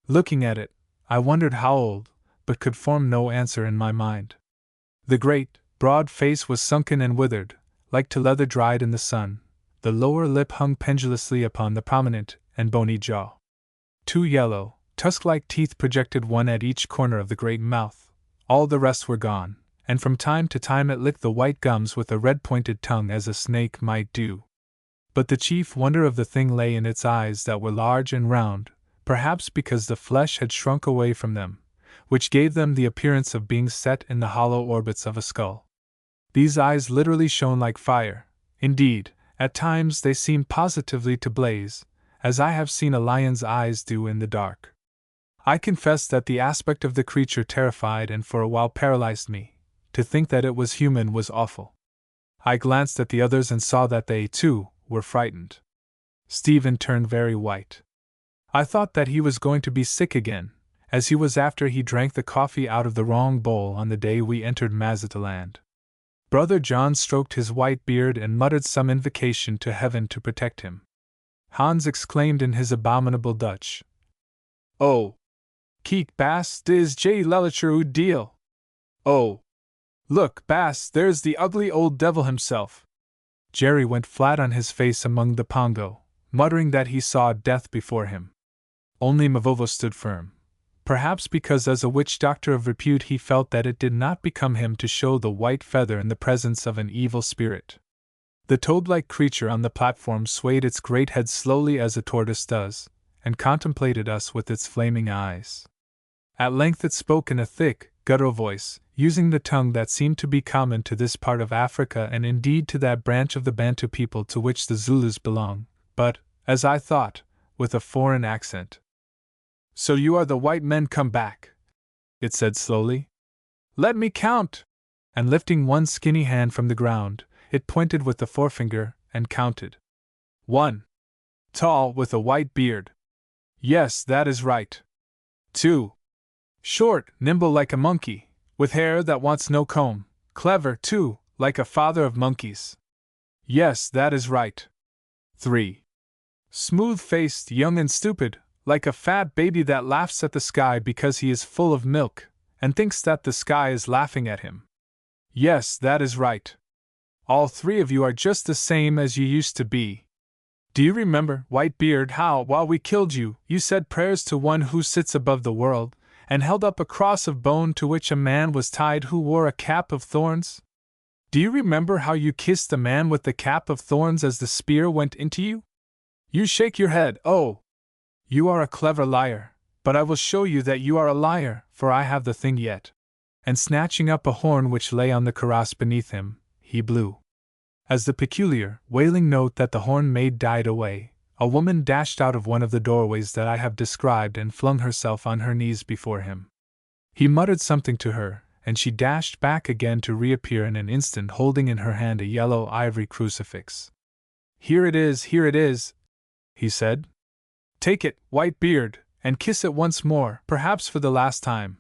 Looking at it, I wondered how old, but could form no answer in my mind. The great, broad face was sunken and withered, like to leather dried in the sun. The lower lip hung pendulously upon the prominent and bony jaw. Two yellow, tusk-like teeth projected one at each corner of the great mouth. All the rest were gone, and from time to time it licked the white gums with a red-pointed tongue as a snake might do. But the chief wonder of the thing lay in its eyes that were large and round, perhaps because the flesh had shrunk away from them, which gave them the appearance of being set in the hollow orbits of a skull. These eyes literally shone like fire. Indeed, at times they seemed positively to blaze, as I have seen a lion's eyes do in the dark. I confess that the aspect of the creature terrified and for a while paralyzed me. To think that it was human was awful. I glanced at the others and saw that they, too, were frightened. Stephen turned very white. I thought that he was going to be sick again, as he was after he drank the coffee out of the wrong bowl on the day we entered Mazataland. Brother John stroked his white beard and muttered some invocation to heaven to protect him. Hans exclaimed in his abominable Dutch, "Oh! Keek, Baas, dis J. Lelicher uw deal! Oh! Look, Baas, there's the ugly old devil himself!" Jerry went flat on his face among the Pongo, muttering that he saw death before him. Only Mavovo stood firm. Perhaps because as a witch doctor of repute he felt that it did not become him to show the white feather in the presence of an evil spirit. The toad-like creature on the platform swayed its great head slowly as a tortoise does, and contemplated us with its flaming eyes. At length it spoke in a thick, guttural voice, using the tongue that seemed to be common to this part of Africa and indeed to that branch of the Bantu people to which the Zulus belong, but, as I thought, with a foreign accent. "So you are the white men come back," it said slowly. "Let me count!" And lifting one skinny hand from the ground, it pointed with the forefinger and counted. 1. Tall, with a white beard. Yes, that is right. 2. Short, nimble like a monkey, with hair that wants no comb, clever, too, like a father of monkeys. Yes, that is right. 3. Smooth-faced, young and stupid, like a fat baby that laughs at the sky because he is full of milk, and thinks that the sky is laughing at him. Yes, that is right. All three of you are just the same as you used to be. Do you remember, Whitebeard, how, while we killed you, you said prayers to one who sits above the world, and held up a cross of bone to which a man was tied who wore a cap of thorns? Do you remember how you kissed the man with the cap of thorns as the spear went into you? You shake your head, oh! You are a clever liar, but I will show you that you are a liar, for I have the thing yet. And snatching up a horn which lay on the karass beneath him, he blew. As the peculiar, wailing note that the horn made died away, a woman dashed out of one of the doorways that I have described and flung herself on her knees before him. He muttered something to her, and she dashed back again to reappear in an instant holding in her hand a yellow ivory crucifix. Here it is, he said. Take it, Whitebeard, and kiss it once more, perhaps for the last time.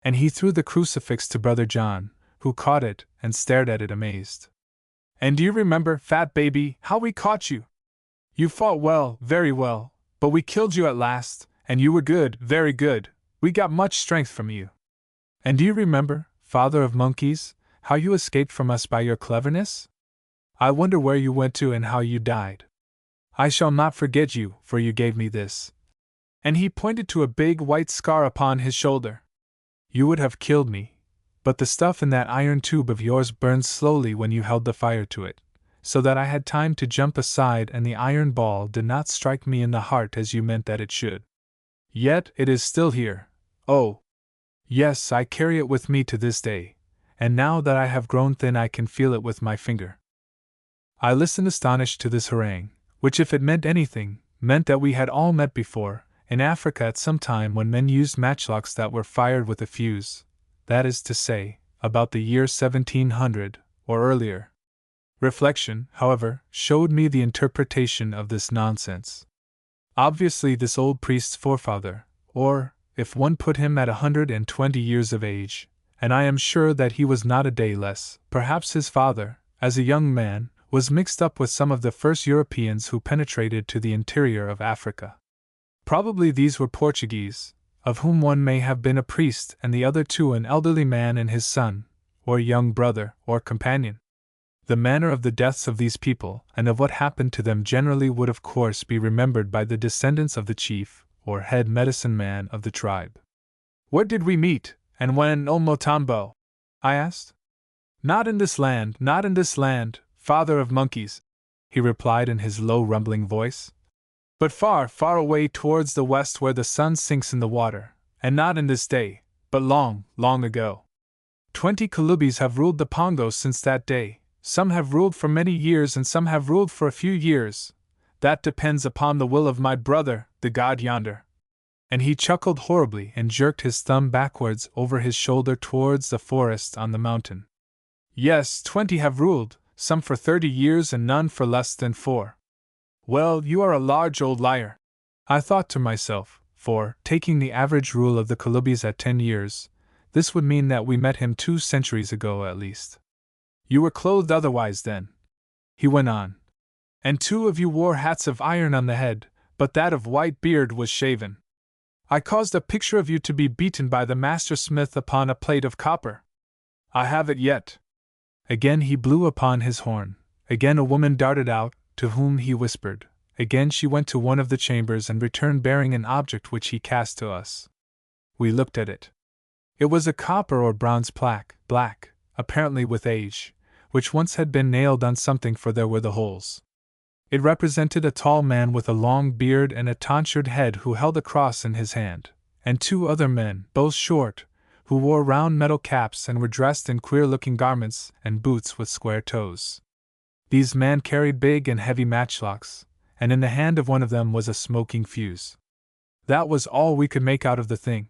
And he threw the crucifix to Brother John, who caught it and stared at it amazed. And do you remember, fat baby, how we caught you? You fought well, very well, but we killed you at last, and you were good, very good. We got much strength from you. And do you remember, father of monkeys, how you escaped from us by your cleverness? I wonder where you went to and how you died. I shall not forget you, for you gave me this. And he pointed to a big white scar upon his shoulder. You would have killed me, but the stuff in that iron tube of yours burned slowly when you held the fire to it, so that I had time to jump aside and the iron ball did not strike me in the heart as you meant that it should. Yet it is still here. Oh! Yes, I carry it with me to this day, and now that I have grown thin I can feel it with my finger. I listened astonished to this harangue, which, if it meant anything, meant that we had all met before, in Africa at some time when men used matchlocks that were fired with a fuse, that is to say, about the year 1700, or earlier. Reflection, however, showed me the interpretation of this nonsense. Obviously this old priest's forefather, or, if one put him at 120 years of age, and I am sure that he was not a day less, perhaps his father, as a young man, was mixed up with some of the first Europeans who penetrated to the interior of Africa. Probably these were Portuguese, of whom one may have been a priest and the other two an elderly man and his son, or young brother, or companion. The manner of the deaths of these people and of what happened to them generally would of course be remembered by the descendants of the chief, or head medicine man of the tribe. "Where did we meet, and when, O Motambo?" I asked. "Not in this land, not in this land, father of monkeys," he replied in his low rumbling voice. "But far, far away towards the west where the sun sinks in the water, and not in this day, but long, long ago. 20 Kalubis have ruled the Pongos since that day. Some have ruled for many years and some have ruled for a few years. That depends upon the will of my brother, the god yonder." And he chuckled horribly and jerked his thumb backwards over his shoulder towards the forest on the mountain. "Yes, 20 have ruled, some for 30 years and none for less than 4. "Well, you are a large old liar," I thought to myself, for, taking the average rule of the Kalubis at 10 years, this would mean that we met him 2 centuries ago at least. "You were clothed otherwise then," he went on. "And 2 of you wore hats of iron on the head, but that of white beard was shaven. I caused a picture of you to be beaten by the master smith upon a plate of copper. I have it yet." Again he blew upon his horn. Again a woman darted out, to whom he whispered. Again she went to one of the chambers and returned bearing an object which he cast to us. We looked at it. It was a copper or bronze plaque, black, apparently with age, which once had been nailed on something, for there were the holes. It represented a tall man with a long beard and a tonsured head who held a cross in his hand, and 2 other men, both short, who wore round metal caps and were dressed in queer-looking garments and boots with square toes. These men carried big and heavy matchlocks, and in the hand of one of them was a smoking fuse. That was all we could make out of the thing.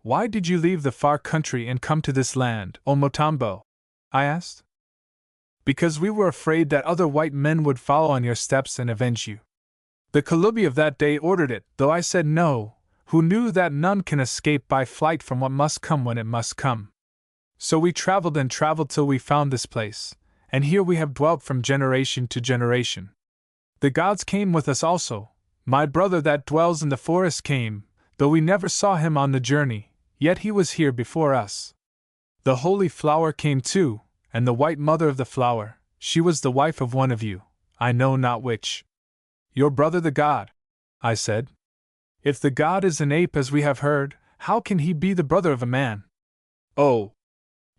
"Why did you leave the far country and come to this land, O Motambo?" I asked. "Because we were afraid that other white men would follow on your steps and avenge you. The Kalubi of that day ordered it, though I said no, who knew that none can escape by flight from what must come when it must come. So we traveled and traveled till we found this place, and here we have dwelt from generation to generation. The gods came with us also. My brother that dwells in the forest came, though we never saw him on the journey, yet he was here before us. The holy flower came too, and the white mother of the flower, she was the wife of one of you, I know not which." "Your brother the god," I said. "If the god is an ape as we have heard, how can he be the brother of a man?" "Oh,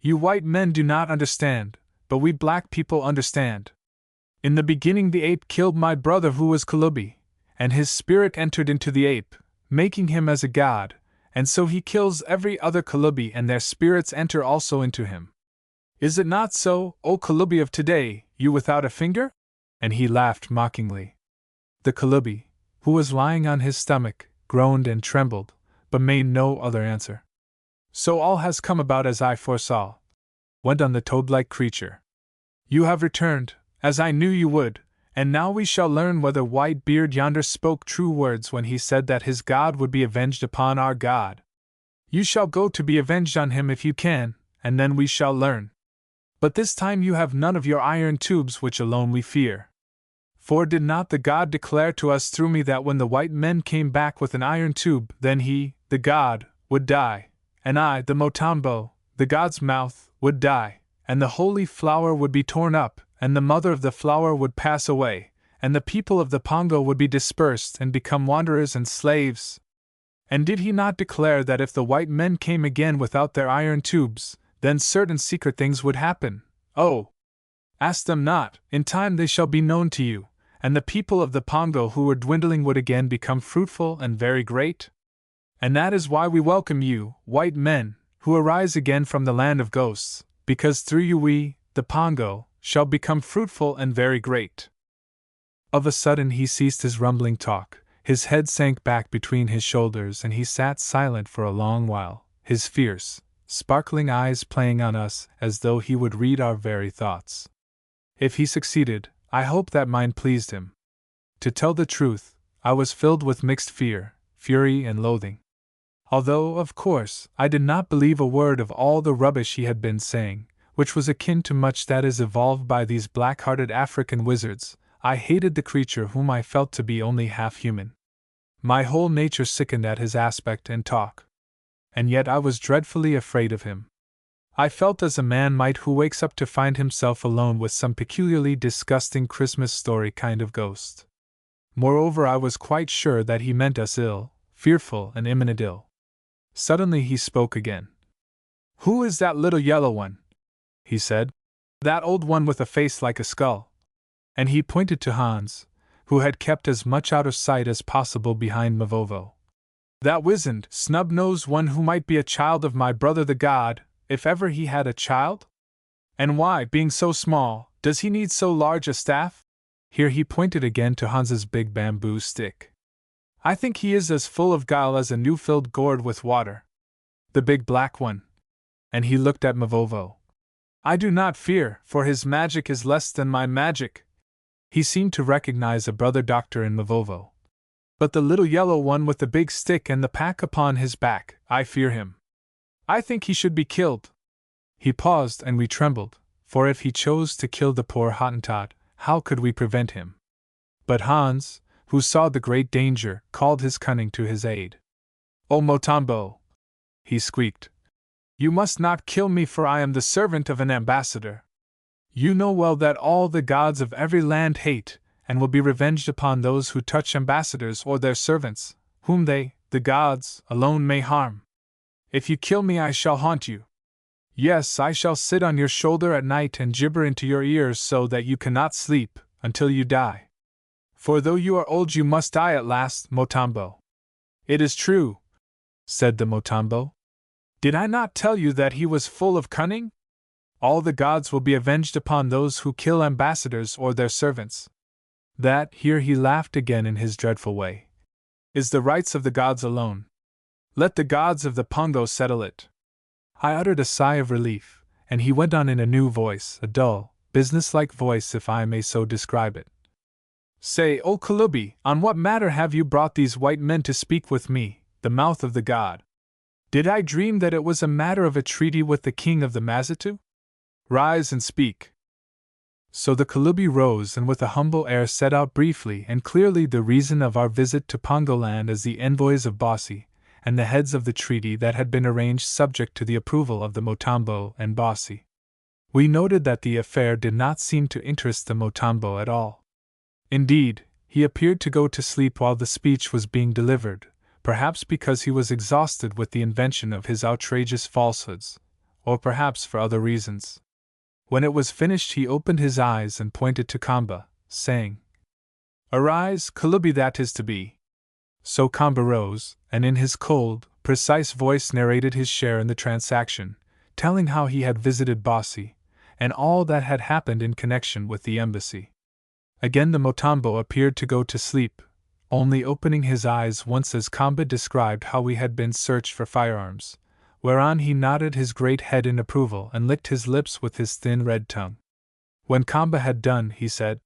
you white men do not understand, but we black people understand. In the beginning the ape killed my brother who was Kalubi, and his spirit entered into the ape, making him as a god, and so he kills every other Kalubi and their spirits enter also into him. Is it not so, O Kalubi of today, you without a finger?" And he laughed mockingly. The Kalubi, who was lying on his stomach, groaned and trembled, but made no other answer. "So all has come about as I foresaw," went on the toad-like creature. "You have returned, as I knew you would, and now we shall learn whether Whitebeard yonder spoke true words when he said that his god would be avenged upon our god. You shall go to be avenged on him if you can, and then we shall learn. But this time you have none of your iron tubes, which alone we fear. For did not the god declare to us through me that when the white men came back with an iron tube, then he, the god, would die, and I, the Motambo, the god's mouth, would die, and the holy flower would be torn up, and the mother of the flower would pass away, and the people of the Pongo would be dispersed and become wanderers and slaves? And did he not declare that if the white men came again without their iron tubes, then certain secret things would happen? Oh! Ask them not, in time they shall be known to you, and the people of the Pongo who were dwindling would again become fruitful and very great? And that is why we welcome you, white men, who arise again from the land of ghosts, because through you we, the Pongo, shall become fruitful and very great." Of a sudden he ceased his rumbling talk, his head sank back between his shoulders, and he sat silent for a long while, his fierce, sparkling eyes playing on us as though he would read our very thoughts. If he succeeded, I hope that mine pleased him. To tell the truth, I was filled with mixed fear, fury, and loathing. Although, of course, I did not believe a word of all the rubbish he had been saying, which was akin to much that is evolved by these black-hearted African wizards, I hated the creature whom I felt to be only half human. My whole nature sickened at his aspect and talk. And yet I was dreadfully afraid of him. I felt as a man might who wakes up to find himself alone with some peculiarly disgusting Christmas story kind of ghost. Moreover, I was quite sure that he meant us ill, fearful and imminent ill. Suddenly he spoke again. "Who is that little yellow one?" he said. "That old one with a face like a skull." And he pointed to Hans, who had kept as much out of sight as possible behind Mavovo. "That wizened, snub-nosed one who might be a child of my brother the god, if ever he had a child? And why, being so small, does he need so large a staff?" Here he pointed again to Hans's big bamboo stick. "I think he is as full of guile as a new-filled gourd with water. The big black one." And he looked at Mavovo. "I do not fear, for his magic is less than my magic." He seemed to recognize a brother doctor in Mavovo. "But the little yellow one with the big stick and the pack upon his back, I fear him. I think he should be killed." He paused, and we trembled, for if he chose to kill the poor Hottentot, how could we prevent him? But Hans, who saw the great danger, called his cunning to his aid. "O Motombo," he squeaked, "you must not kill me, for I am the servant of an ambassador. You know well that all the gods of every land hate, and will be revenged upon those who touch ambassadors or their servants, whom they, the gods, alone may harm. If you kill me, I shall haunt you. Yes, I shall sit on your shoulder at night and gibber into your ears so that you cannot sleep, until you die. For though you are old, you must die at last, Motombo." "It is true," said the Motombo. "Did I not tell you that he was full of cunning? All the gods will be avenged upon those who kill ambassadors or their servants. That," here he laughed again in his dreadful way, "is the rights of the gods alone. Let the gods of the Pongo settle it." I uttered a sigh of relief, and he went on in a new voice, a dull, businesslike voice if I may so describe it. "Say, O Kalubi, on what matter have you brought these white men to speak with me, the mouth of the god? Did I dream that it was a matter of a treaty with the king of the Mazitu? Rise and speak." So the Kalubi rose and with a humble air set out briefly and clearly the reason of our visit to Pongoland as the envoys of Bossy, and the heads of the treaty that had been arranged subject to the approval of the Motombo and Bossy. We noted that the affair did not seem to interest the Motombo at all. Indeed, he appeared to go to sleep while the speech was being delivered, perhaps because he was exhausted with the invention of his outrageous falsehoods, or perhaps for other reasons. When it was finished, he opened his eyes and pointed to Kamba, saying, "Arise, Kalubi, that is to be." So Kamba rose, and in his cold, precise voice narrated his share in the transaction, telling how he had visited Bossy, and all that had happened in connection with the embassy. Again the Motombo appeared to go to sleep, only opening his eyes once as Kamba described how we had been searched for firearms, whereon he nodded his great head in approval and licked his lips with his thin red tongue. When Kamba had done, he said,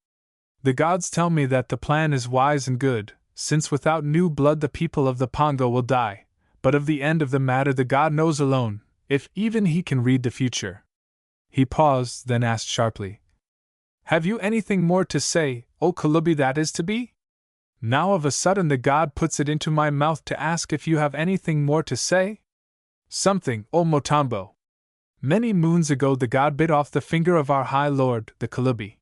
"The gods tell me that the plan is wise and good, since without new blood the people of the Pongo will die, but of the end of the matter the god knows alone, if even he can read the future." He paused, then asked sharply, "Have you anything more to say, O Kalubi, that is to be?" Now of a sudden the god puts it into my mouth to ask if you have anything more to say? "Something, O Motombo. Many moons ago the god bit off the finger of our high lord, the Kalubi.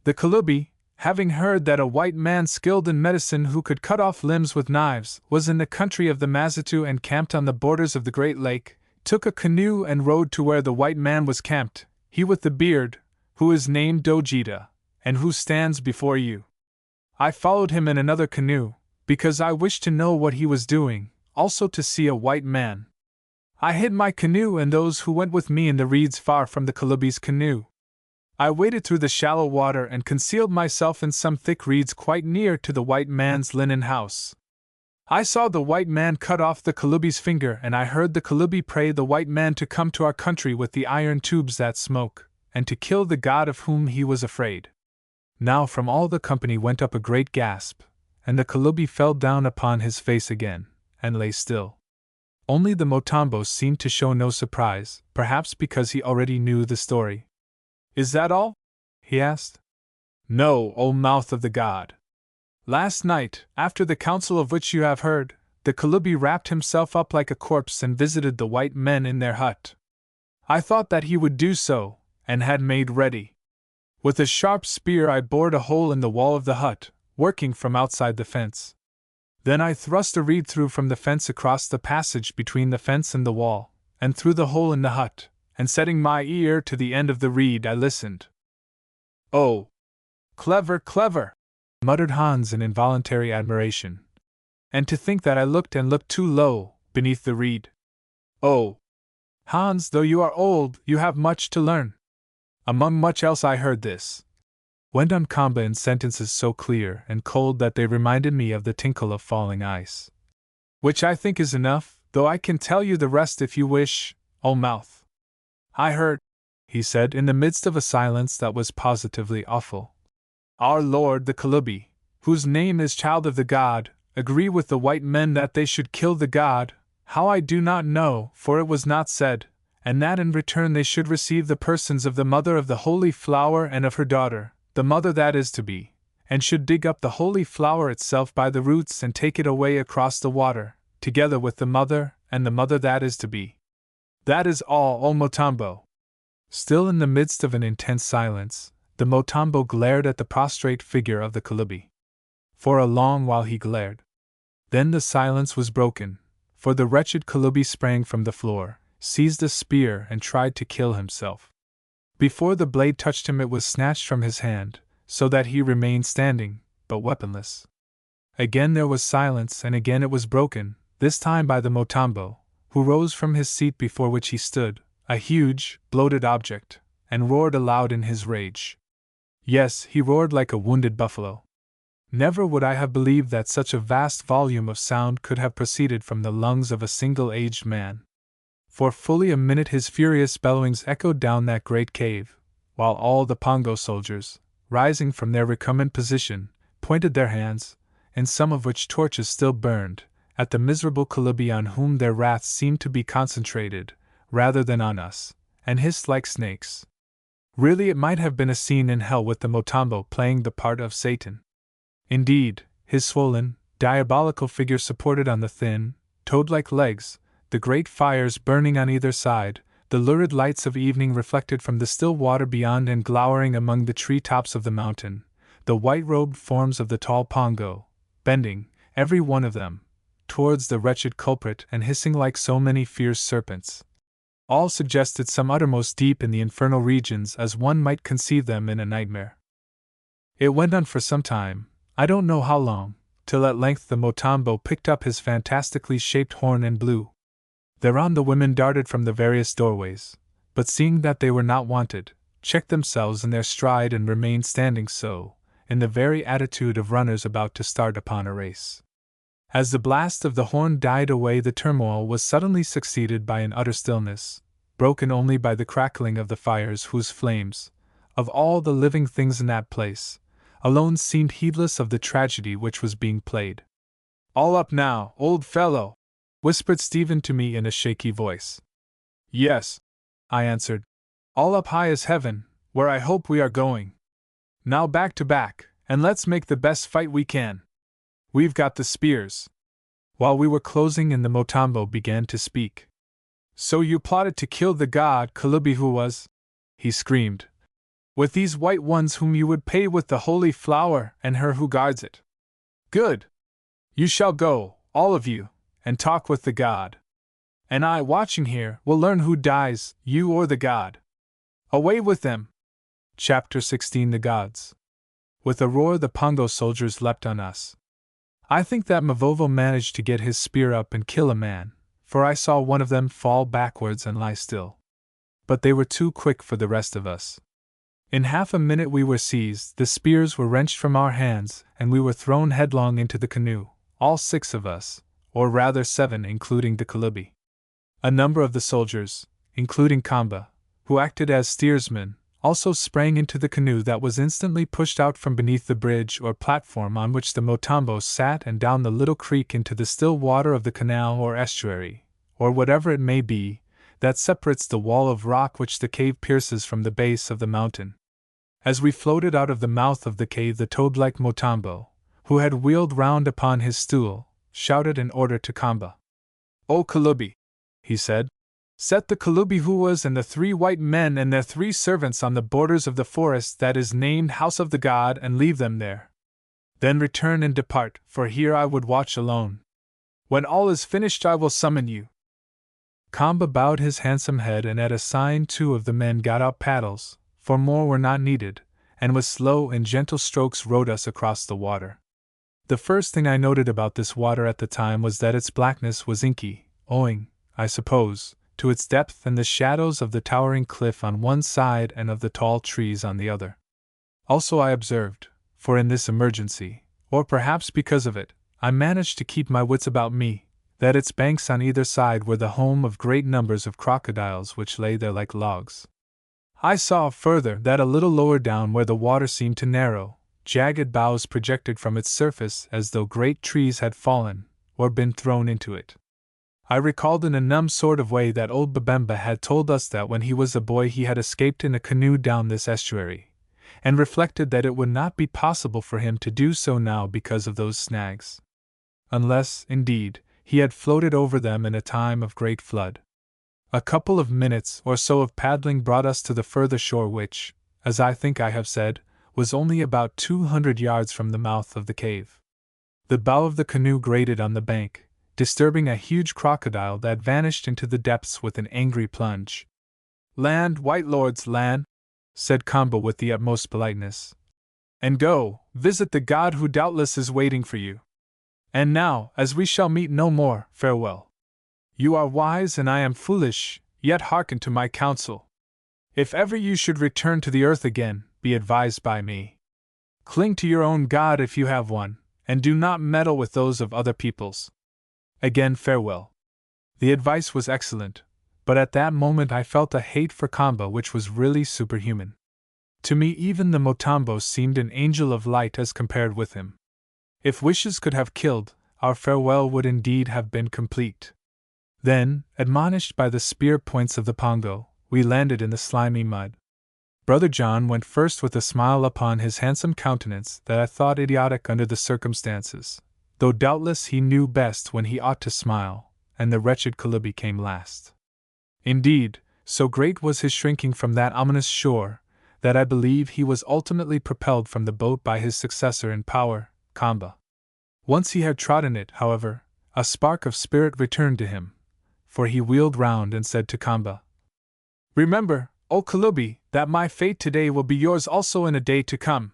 The Kalubi, having heard that a white man skilled in medicine who could cut off limbs with knives was in the country of the Mazitu and camped on the borders of the Great Lake, took a canoe and rowed to where the white man was camped, he with the beard, who is named Dojita, and who stands before you. I followed him in another canoe, because I wished to know what he was doing, also to see a white man. I hid my canoe and those who went with me in the reeds far from the Kalubi's canoe. I waded through the shallow water and concealed myself in some thick reeds quite near to the white man's linen house. I saw the white man cut off the Kalubi's finger, and I heard the Kalubi pray the white man to come to our country with the iron tubes that smoke, and to kill the god of whom he was afraid. Now from all the company went up a great gasp, and the Kalubi fell down upon his face again, and lay still. Only the Motambo seemed to show no surprise, perhaps because he already knew the story. "Is that all?" he asked. "No, O mouth of the god. Last night, after the council of which you have heard, the Kalubi wrapped himself up like a corpse and visited the white men in their hut. I thought that he would do so, and had made ready. With a sharp spear I bored a hole in the wall of the hut, working from outside the fence. Then I thrust a reed through from the fence across the passage between the fence and the wall, and through the hole in the hut, and setting my ear to the end of the reed I listened." "Oh! Clever, clever!" muttered Hans in involuntary admiration. "And to think that I looked and looked too low, beneath the reed. Oh! Hans, though you are old, you have much to learn. Among much else I heard this," went on Kamba in sentences so clear and cold that they reminded me of the tinkle of falling ice. "Which I think is enough, though I can tell you the rest if you wish, O mouth. I heard," he said in the midst of a silence that was positively awful, "our lord the Kalubi, whose name is child of the god, agree with the white men that they should kill the god, how I do not know, for it was not said, and that in return they should receive the persons of the mother of the holy flower and of her daughter, the mother that is to be, and should dig up the holy flower itself by the roots and take it away across the water, together with the mother and the mother that is to be. That is all, O Motambo." Still in the midst of an intense silence, the Motambo glared at the prostrate figure of the Kalubi. For a long while he glared. Then the silence was broken, for the wretched Kalubi sprang from the floor, seized a spear and tried to kill himself. Before the blade touched him it was snatched from his hand, so that he remained standing, but weaponless. Again there was silence, and again it was broken, this time by the Motambo, who rose from his seat before which he stood, a huge, bloated object, and roared aloud in his rage. Yes, he roared like a wounded buffalo. Never would I have believed that such a vast volume of sound could have proceeded from the lungs of a single aged man. For fully a minute his furious bellowings echoed down that great cave, while all the Pongo soldiers, rising from their recumbent position, pointed their hands, in some of which torches still burned, at the miserable Kalubi on whom their wrath seemed to be concentrated, rather than on us, and hissed like snakes. Really it might have been a scene in hell with the Motambo playing the part of Satan. Indeed, his swollen, diabolical figure supported on the thin, toad-like legs, the great fires burning on either side, the lurid lights of evening reflected from the still water beyond and glowering among the tree-tops of the mountain, the white-robed forms of the tall Pongo, bending, every one of them, towards the wretched culprit and hissing like so many fierce serpents. All suggested some uttermost deep in the infernal regions as one might conceive them in a nightmare. It went on for some time, I don't know how long, till at length the Motambo picked up his fantastically shaped horn and blew. Thereon the women darted from the various doorways, but seeing that they were not wanted, checked themselves in their stride and remained standing so, in the very attitude of runners about to start upon a race. As the blast of the horn died away, the turmoil was suddenly succeeded by an utter stillness, broken only by the crackling of the fires whose flames, of all the living things in that place, alone seemed heedless of the tragedy which was being played. "All up now, old fellow!" whispered Stephen to me in a shaky voice. "Yes," I answered. "All up high as heaven, where I hope we are going. Now back to back, and let's make the best fight we can. We've got the spears." While we were closing in, the Motambo began to speak. "So you plotted to kill the god Kalubi who was," he screamed, "with these white ones whom you would pay with the holy flower and her who guards it. Good! You shall go, all of you, and talk with the god. And I, watching here, will learn who dies, you or the god. Away with them!" Chapter 16 The Gods. With a roar the Pongo soldiers leapt on us. I think that Mavovo managed to get his spear up and kill a man, for I saw one of them fall backwards and lie still. But they were too quick for the rest of us. In half a minute we were seized, the spears were wrenched from our hands, and we were thrown headlong into the canoe, all 6 of us, or rather 7 including the Kalubi. A number of the soldiers, including Kamba, who acted as steersman, also sprang into the canoe that was instantly pushed out from beneath the bridge or platform on which the Motambo sat and down the little creek into the still water of the canal or estuary, or whatever it may be, that separates the wall of rock which the cave pierces from the base of the mountain. As we floated out of the mouth of the cave, the toad-like Motambo, who had wheeled round upon his stool, shouted an order to Kamba. "O Kalubi," he said, "set the Kalubi Huas and the 3 white men and their 3 servants on the borders of the forest that is named House of the God, and leave them there. Then return and depart, for here I would watch alone. When all is finished I will summon you." Kamba bowed his handsome head, and at a sign 2 of the men got out paddles, for more were not needed, and with slow and gentle strokes rowed us across the water. The first thing I noted about this water at the time was that its blackness was inky, owing, I suppose, to its depth and the shadows of the towering cliff on one side and of the tall trees on the other. Also I observed, for in this emergency, or perhaps because of it, I managed to keep my wits about me, that its banks on either side were the home of great numbers of crocodiles which lay there like logs. I saw, further, that a little lower down where the water seemed to narrow, jagged boughs projected from its surface as though great trees had fallen, or been thrown into it. I recalled in a numb sort of way that old Babemba had told us that when he was a boy he had escaped in a canoe down this estuary, and reflected that it would not be possible for him to do so now because of those snags. Unless, indeed, he had floated over them in a time of great flood. A couple of minutes or so of paddling brought us to the further shore, which, as I think I have said, was only about 200 yards from the mouth of the cave. The bow of the canoe grated on the bank, disturbing a huge crocodile that vanished into the depths with an angry plunge. "Land, white lords, land," said Kamba with the utmost politeness, "and go, visit the god who doubtless is waiting for you. And now, as we shall meet no more, farewell. You are wise and I am foolish, yet hearken to my counsel. If ever you should return to the earth again, be advised by me. Cling to your own god if you have one, and do not meddle with those of other peoples. Again farewell." The advice was excellent, but at that moment I felt a hate for Kamba which was really superhuman. To me even the Motambo seemed an angel of light as compared with him. If wishes could have killed, our farewell would indeed have been complete. Then, admonished by the spear points of the Pongo, we landed in the slimy mud. Brother John went first with a smile upon his handsome countenance that I thought idiotic under the circumstances, though doubtless he knew best when he ought to smile, and the wretched Kalubi came last. Indeed, so great was his shrinking from that ominous shore, that I believe he was ultimately propelled from the boat by his successor in power, Kamba. Once he had trodden it, however, a spark of spirit returned to him, for he wheeled round and said to Kamba, "Remember, O Kalubi, that my fate today will be yours also in a day to come.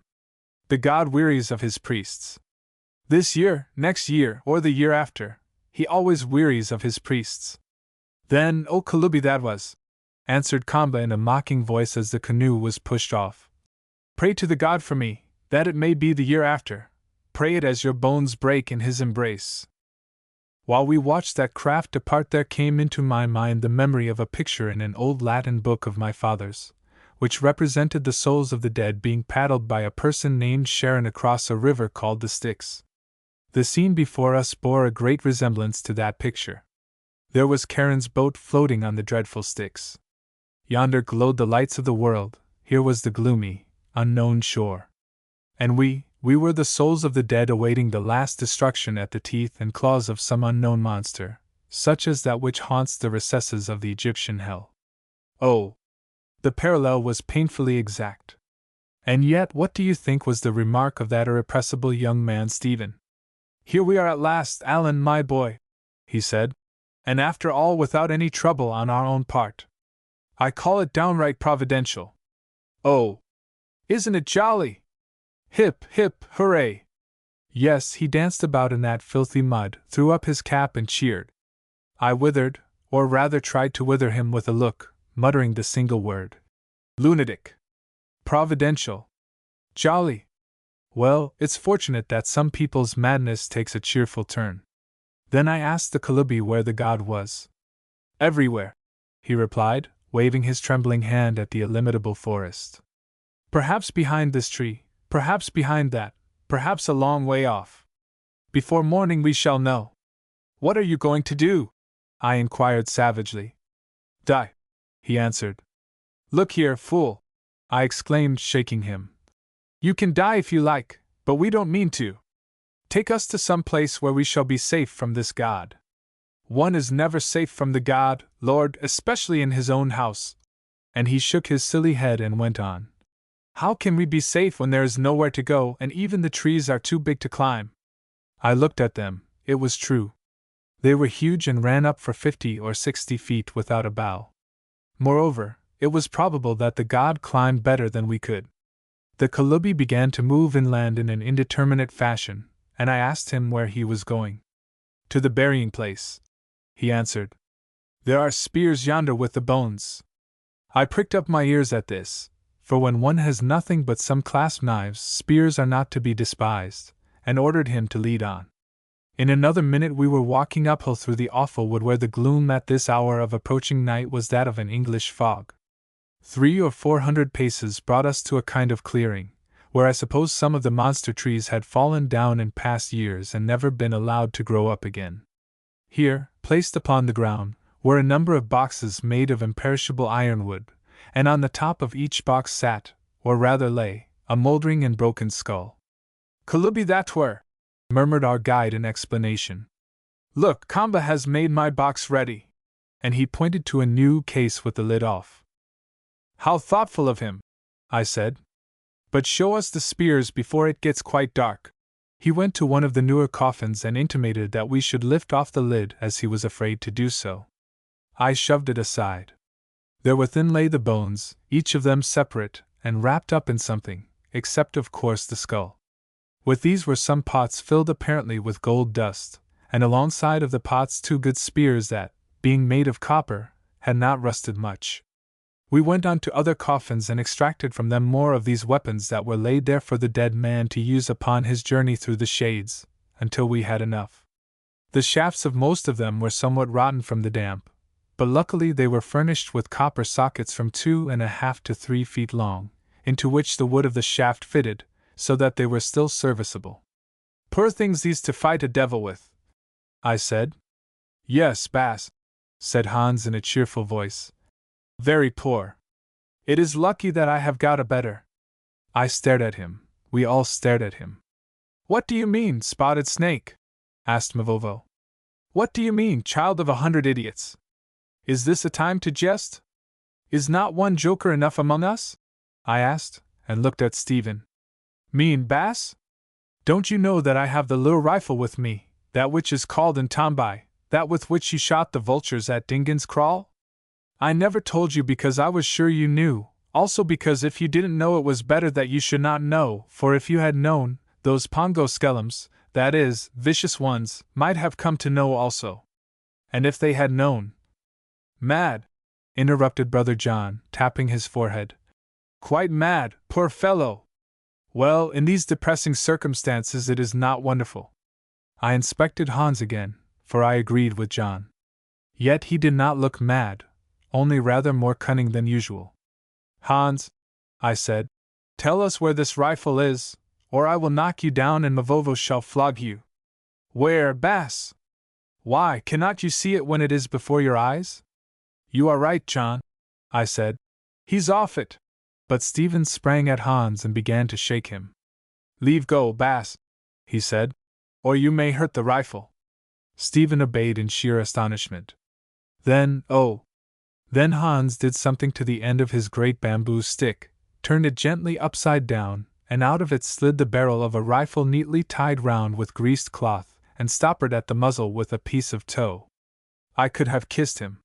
The god wearies of his priests. This year, next year, or the year after, he always wearies of his priests." "Then, O Kalubi, that was," answered Kamba in a mocking voice as the canoe was pushed off. "Pray to the god for me, that it may be the year after. Pray it as your bones break in his embrace." While we watched that craft depart, there came into my mind the memory of a picture in an old Latin book of my father's, which represented the souls of the dead being paddled by a person named Charon across a river called the Styx. The scene before us bore a great resemblance to that picture. There was Charon's boat floating on the dreadful Styx. Yonder glowed the lights of the world, here was the gloomy, unknown shore. And we were the souls of the dead awaiting the last destruction at the teeth and claws of some unknown monster, such as that which haunts the recesses of the Egyptian hell. Oh! The parallel was painfully exact. And yet, what do you think was the remark of that irrepressible young man Stephen? "Here we are at last, Allan, my boy," he said, "and after all without any trouble on our own part. I call it downright providential. Oh! Isn't it jolly? Hip, hip, hooray!" Yes, he danced about in that filthy mud, threw up his cap and cheered. I withered, or rather tried to wither him with a look, muttering the single word, "Lunatic!" Providential. Jolly. Well, it's fortunate that some people's madness takes a cheerful turn. Then I asked the Kalubi where the god was. Everywhere, he replied, waving his trembling hand at the illimitable forest. Perhaps behind this tree, perhaps behind that, perhaps a long way off. Before morning we shall know. What are you going to do? I inquired savagely. Die, he answered. Look here, fool, I exclaimed, shaking him. You can die if you like, but we don't mean to. Take us to some place where we shall be safe from this god. One is never safe from the god, Lord, especially in his own house. And he shook his silly head and went on. How can we be safe when there is nowhere to go and even the trees are too big to climb? I looked at them, it was true. They were huge and ran up for 50 or 60 feet without a bough. Moreover, it was probable that the god climbed better than we could. The Kalubi began to move inland in an indeterminate fashion, and I asked him where he was going. To the burying place, he answered. There are spears yonder with the bones. I pricked up my ears at this, for when one has nothing but some clasp knives, spears are not to be despised, and ordered him to lead on. In another minute we were walking uphill through the awful wood where the gloom at this hour of approaching night was that of an English fog. 300 or 400 paces brought us to a kind of clearing, where I suppose some of the monster trees had fallen down in past years and never been allowed to grow up again. Here, placed upon the ground, were a number of boxes made of imperishable ironwood, and on the top of each box sat, or rather lay, a mouldering and broken skull. Kalubi that were, murmured our guide in explanation. Look, Kamba has made my box ready. And he pointed to a new case with the lid off. How thoughtful of him, I said. But show us the spears before it gets quite dark. He went to one of the newer coffins and intimated that we should lift off the lid as he was afraid to do so. I shoved it aside. There within lay the bones, each of them separate, and wrapped up in something, except of course the skull. With these were some pots filled apparently with gold dust, and alongside of the pots 2 good spears that, being made of copper, had not rusted much. We went on to other coffins and extracted from them more of these weapons that were laid there for the dead man to use upon his journey through the shades, until we had enough. The shafts of most of them were somewhat rotten from the damp, but luckily they were furnished with copper sockets from 2.5 to 3 feet long, into which the wood of the shaft fitted, so that they were still serviceable. Poor things these to fight a devil with, I said. Yes, Bass, said Hans in a cheerful voice. Very poor. It is lucky that I have got a better. I stared at him. We all stared at him. What do you mean, spotted snake? Asked Mavovo. What do you mean, child of 100 idiots? Is this a time to jest? Is not one joker enough among us? I asked, and looked at Stephen. Mean, Bass? Don't you know that I have the little rifle with me, that which is called in Tombai, that with which you shot the vultures at Dingin's Kraal? I never told you because I was sure you knew, also because if you didn't know it was better that you should not know, for if you had known, those Pongo skellums, that is, vicious ones, might have come to know also. And if they had known... Mad, interrupted Brother John, tapping his forehead. Quite mad, poor fellow! Well, in these depressing circumstances it is not wonderful. I inspected Hans again, for I agreed with John. Yet he did not look mad, only rather more cunning than usual. Hans, I said, tell us where this rifle is, or I will knock you down and Mavovo shall flog you. Where, Bass? Why, cannot you see it when it is before your eyes? You are right, John, I said. He's off it. But Stephen sprang at Hans and began to shake him. Leave go, Bass, he said, or you may hurt the rifle. Stephen obeyed in sheer astonishment. Then Hans did something to the end of his great bamboo stick, turned it gently upside down, and out of it slid the barrel of a rifle neatly tied round with greased cloth, and stoppered at the muzzle with a piece of tow. I could have kissed him.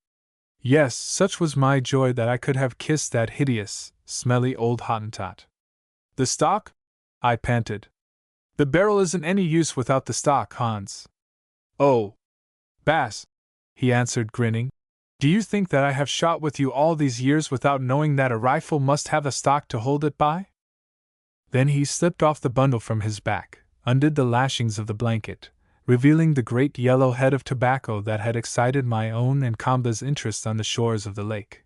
Yes, such was my joy that I could have kissed that hideous, smelly old Hottentot. The stock? I panted. The barrel isn't any use without the stock, Hans. Oh, Bass, he answered, grinning. Do you think that I have shot with you all these years without knowing that a rifle must have a stock to hold it by? Then he slipped off the bundle from his back, undid the lashings of the blanket, revealing the great yellow head of tobacco that had excited my own and Kamba's interest on the shores of the lake.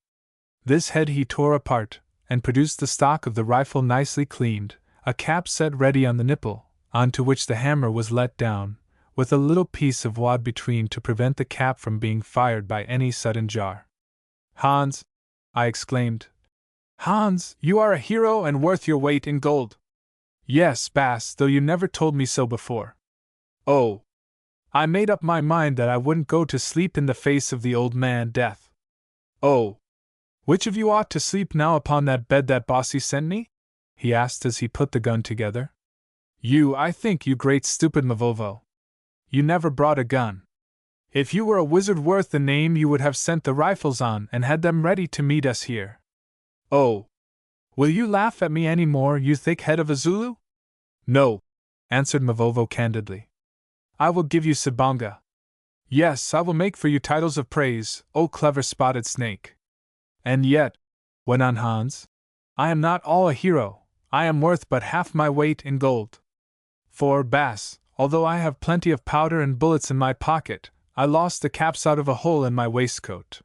This head he tore apart, and produced the stock of the rifle nicely cleaned, a cap set ready on the nipple, onto which the hammer was let down, with a little piece of wad between to prevent the cap from being fired by any sudden jar. "Hans!" I exclaimed. "Hans, you are a hero and worth your weight in gold." "Yes, Bass, though you never told me so before." "Oh! I made up my mind that I wouldn't go to sleep in the face of the old man Death." "Oh! Which of you ought to sleep now upon that bed that Bossy sent me?" he asked as he put the gun together. "You, I think, you great stupid Mavovo. You never brought a gun. If you were a wizard worth the name, you would have sent the rifles on and had them ready to meet us here." "Oh! Will you laugh at me any more, you thick head of a Zulu?" "No," answered Mavovo candidly. "I will give you Sibonga. Yes, I will make for you titles of praise, O clever spotted snake." "And yet," went on Hans, "I am not all a hero, I am worth but half my weight in gold. For, Bass, although I have plenty of powder and bullets in my pocket, I lost the caps out of a hole in my waistcoat.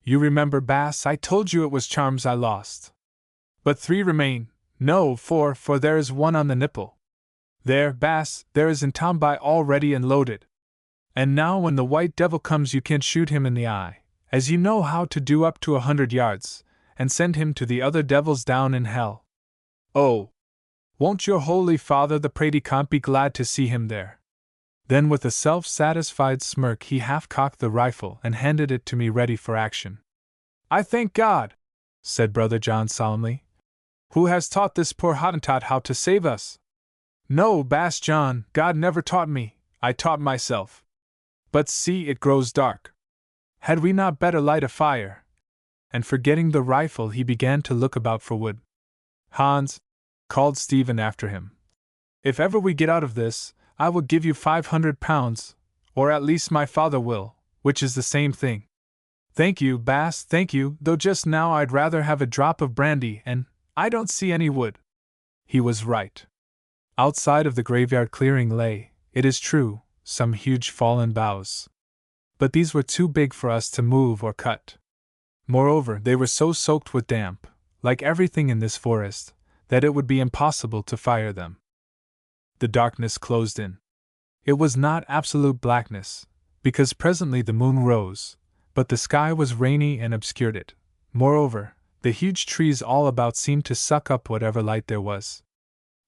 You remember, Bass, I told you it was charms I lost. But 3 remain, no, 4, for there is one on the nipple. There, Bass, there is in Tombai all ready and loaded. And now when the white devil comes you can't shoot him in the eye, as you know how to do up to 100 yards, and send him to the other devils down in hell. Oh! Won't your holy father the predicant be glad to see him there?" Then with a self-satisfied smirk he half-cocked the rifle and handed it to me ready for action. "I thank God," said Brother John solemnly, "who has taught this poor Hottentot how to save us." "No, Bass John, God never taught me, I taught myself. But see, it grows dark. Had we not better light a fire?" And forgetting the rifle he began to look about for wood. "Hans," called Stephen after him, "if ever we get out of this, I will give you £500, or at least my father will, which is the same thing." "Thank you, Bass, thank you, though just now I'd rather have a drop of brandy, and I don't see any wood." He was right. Outside of the graveyard clearing lay, it is true, some huge fallen boughs. But these were too big for us to move or cut. Moreover, they were so soaked with damp, like everything in this forest, that it would be impossible to fire them. The darkness closed in. It was not absolute blackness, because presently the moon rose, but the sky was rainy and obscured it. Moreover, the huge trees all about seemed to suck up whatever light there was.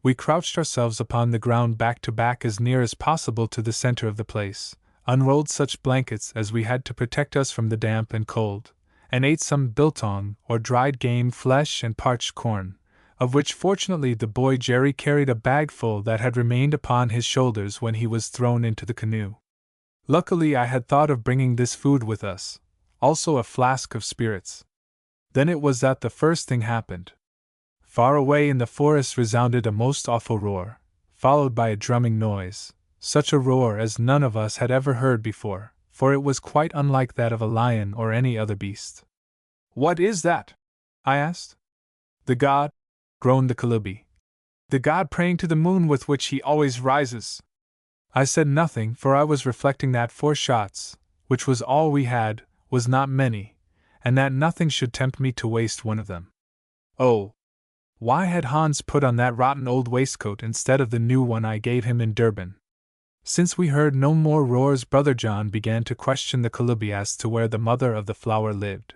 We crouched ourselves upon the ground back to back as near as possible to the center of the place, unrolled such blankets as we had to protect us from the damp and cold, and ate some biltong or dried game flesh and parched corn, of which fortunately the boy Jerry carried a bagful that had remained upon his shoulders when he was thrown into the canoe. Luckily I had thought of bringing this food with us, also a flask of spirits. Then it was that the first thing happened. Far away in the forest resounded a most awful roar, followed by a drumming noise, such a roar as none of us had ever heard before, for it was quite unlike that of a lion or any other beast. "What is that?" I asked. "The god," groaned the Kalubi. "The god praying to the moon with which he always rises." I said nothing, for I was reflecting that 4 shots, which was all we had, was not many, and that nothing should tempt me to waste one of them. Oh! Why had Hans put on that rotten old waistcoat instead of the new one I gave him in Durban? Since we heard no more roars, Brother John began to question the Kalubi as to where the mother of the flower lived.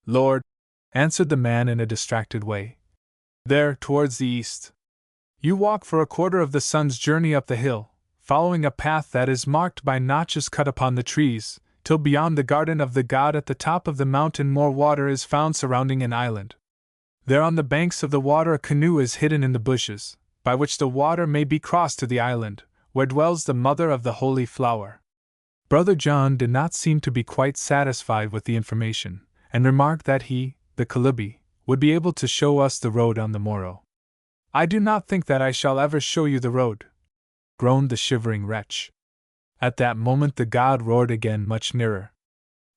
"Lord," answered the man in a distracted way, "there, towards the east. You walk for a quarter of the sun's journey up the hill, following a path that is marked by notches cut upon the trees, till beyond the garden of the god at the top of the mountain more water is found surrounding an island. There on the banks of the water a canoe is hidden in the bushes, by which the water may be crossed to the island, where dwells the mother of the holy flower." Brother John did not seem to be quite satisfied with the information, and remarked that he, the Kalubi, would be able to show us the road on the morrow. "I do not think that I shall ever show you the road," groaned the shivering wretch. At that moment the god roared again much nearer.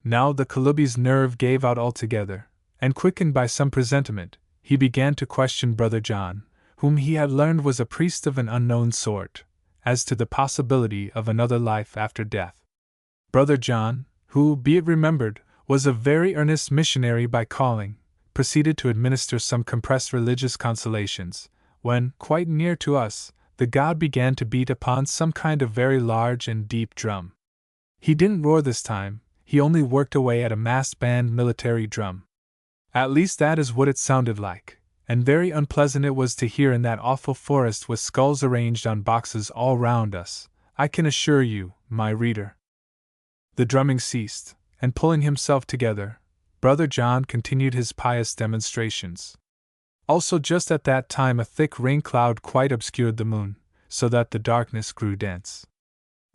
Now the Kalubi's nerve gave out altogether, and quickened by some presentiment, he began to question Brother John, whom he had learned was a priest of an unknown sort, as to the possibility of another life after death. Brother John, who, be it remembered, was a very earnest missionary by calling, proceeded to administer some compressed religious consolations, when, quite near to us, the god began to beat upon some kind of very large and deep drum. He didn't roar this time, he only worked away at a massed band military drum. At least that is what it sounded like, and very unpleasant it was to hear in that awful forest with skulls arranged on boxes all round us, I can assure you, my reader. The drumming ceased, and pulling himself together, Brother John continued his pious demonstrations. Also just at that time a thick rain cloud quite obscured the moon, so that the darkness grew dense.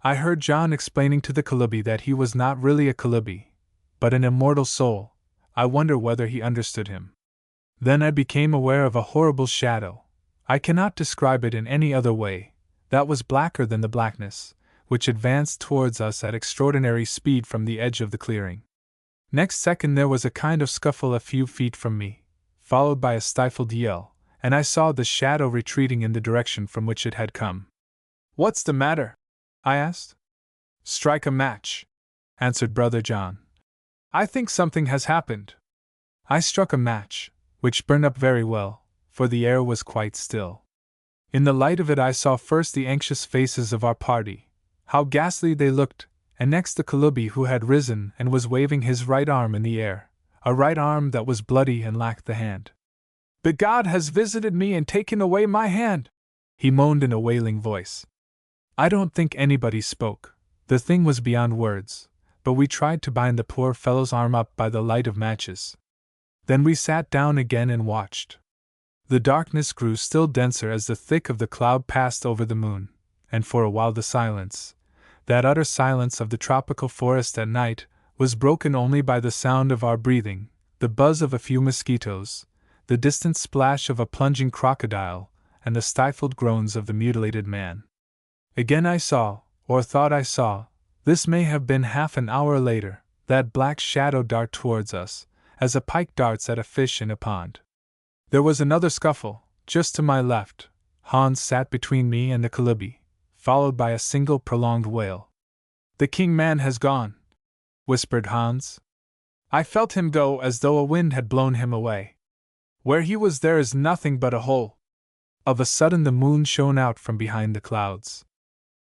I heard John explaining to the Kalubi that he was not really a Kalubi, but an immortal soul. I wonder whether he understood him. Then I became aware of a horrible shadow. I cannot describe it in any other way, that was blacker than the blackness, which advanced towards us at extraordinary speed from the edge of the clearing. Next second there was a kind of scuffle a few feet from me, followed by a stifled yell, and I saw the shadow retreating in the direction from which it had come. "What's the matter?" I asked. "Strike a match," answered Brother John. "I think something has happened." I struck a match, which burned up very well, for the air was quite still. In the light of it I saw first the anxious faces of our party, how ghastly they looked, and next the Kalubi who had risen and was waving his right arm in the air, a right arm that was bloody and lacked the hand. "The god has visited me and taken away my hand," he moaned in a wailing voice. I don't think anybody spoke, the thing was beyond words, but we tried to bind the poor fellow's arm up by the light of matches. Then we sat down again and watched. The darkness grew still denser as the thick of the cloud passed over the moon, and for a while the silence, that utter silence of the tropical forest at night, was broken only by the sound of our breathing, the buzz of a few mosquitoes, the distant splash of a plunging crocodile, and the stifled groans of the mutilated man. Again I saw, or thought I saw, this may have been half an hour later, that black shadow dart towards us, as a pike darts at a fish in a pond. There was another scuffle, just to my left. Hans sat between me and the Kalubi, followed by a single prolonged wail. "The king man has gone," whispered Hans. "I felt him go as though a wind had blown him away. Where he was there is nothing but a hole." Of a sudden the moon shone out from behind the clouds.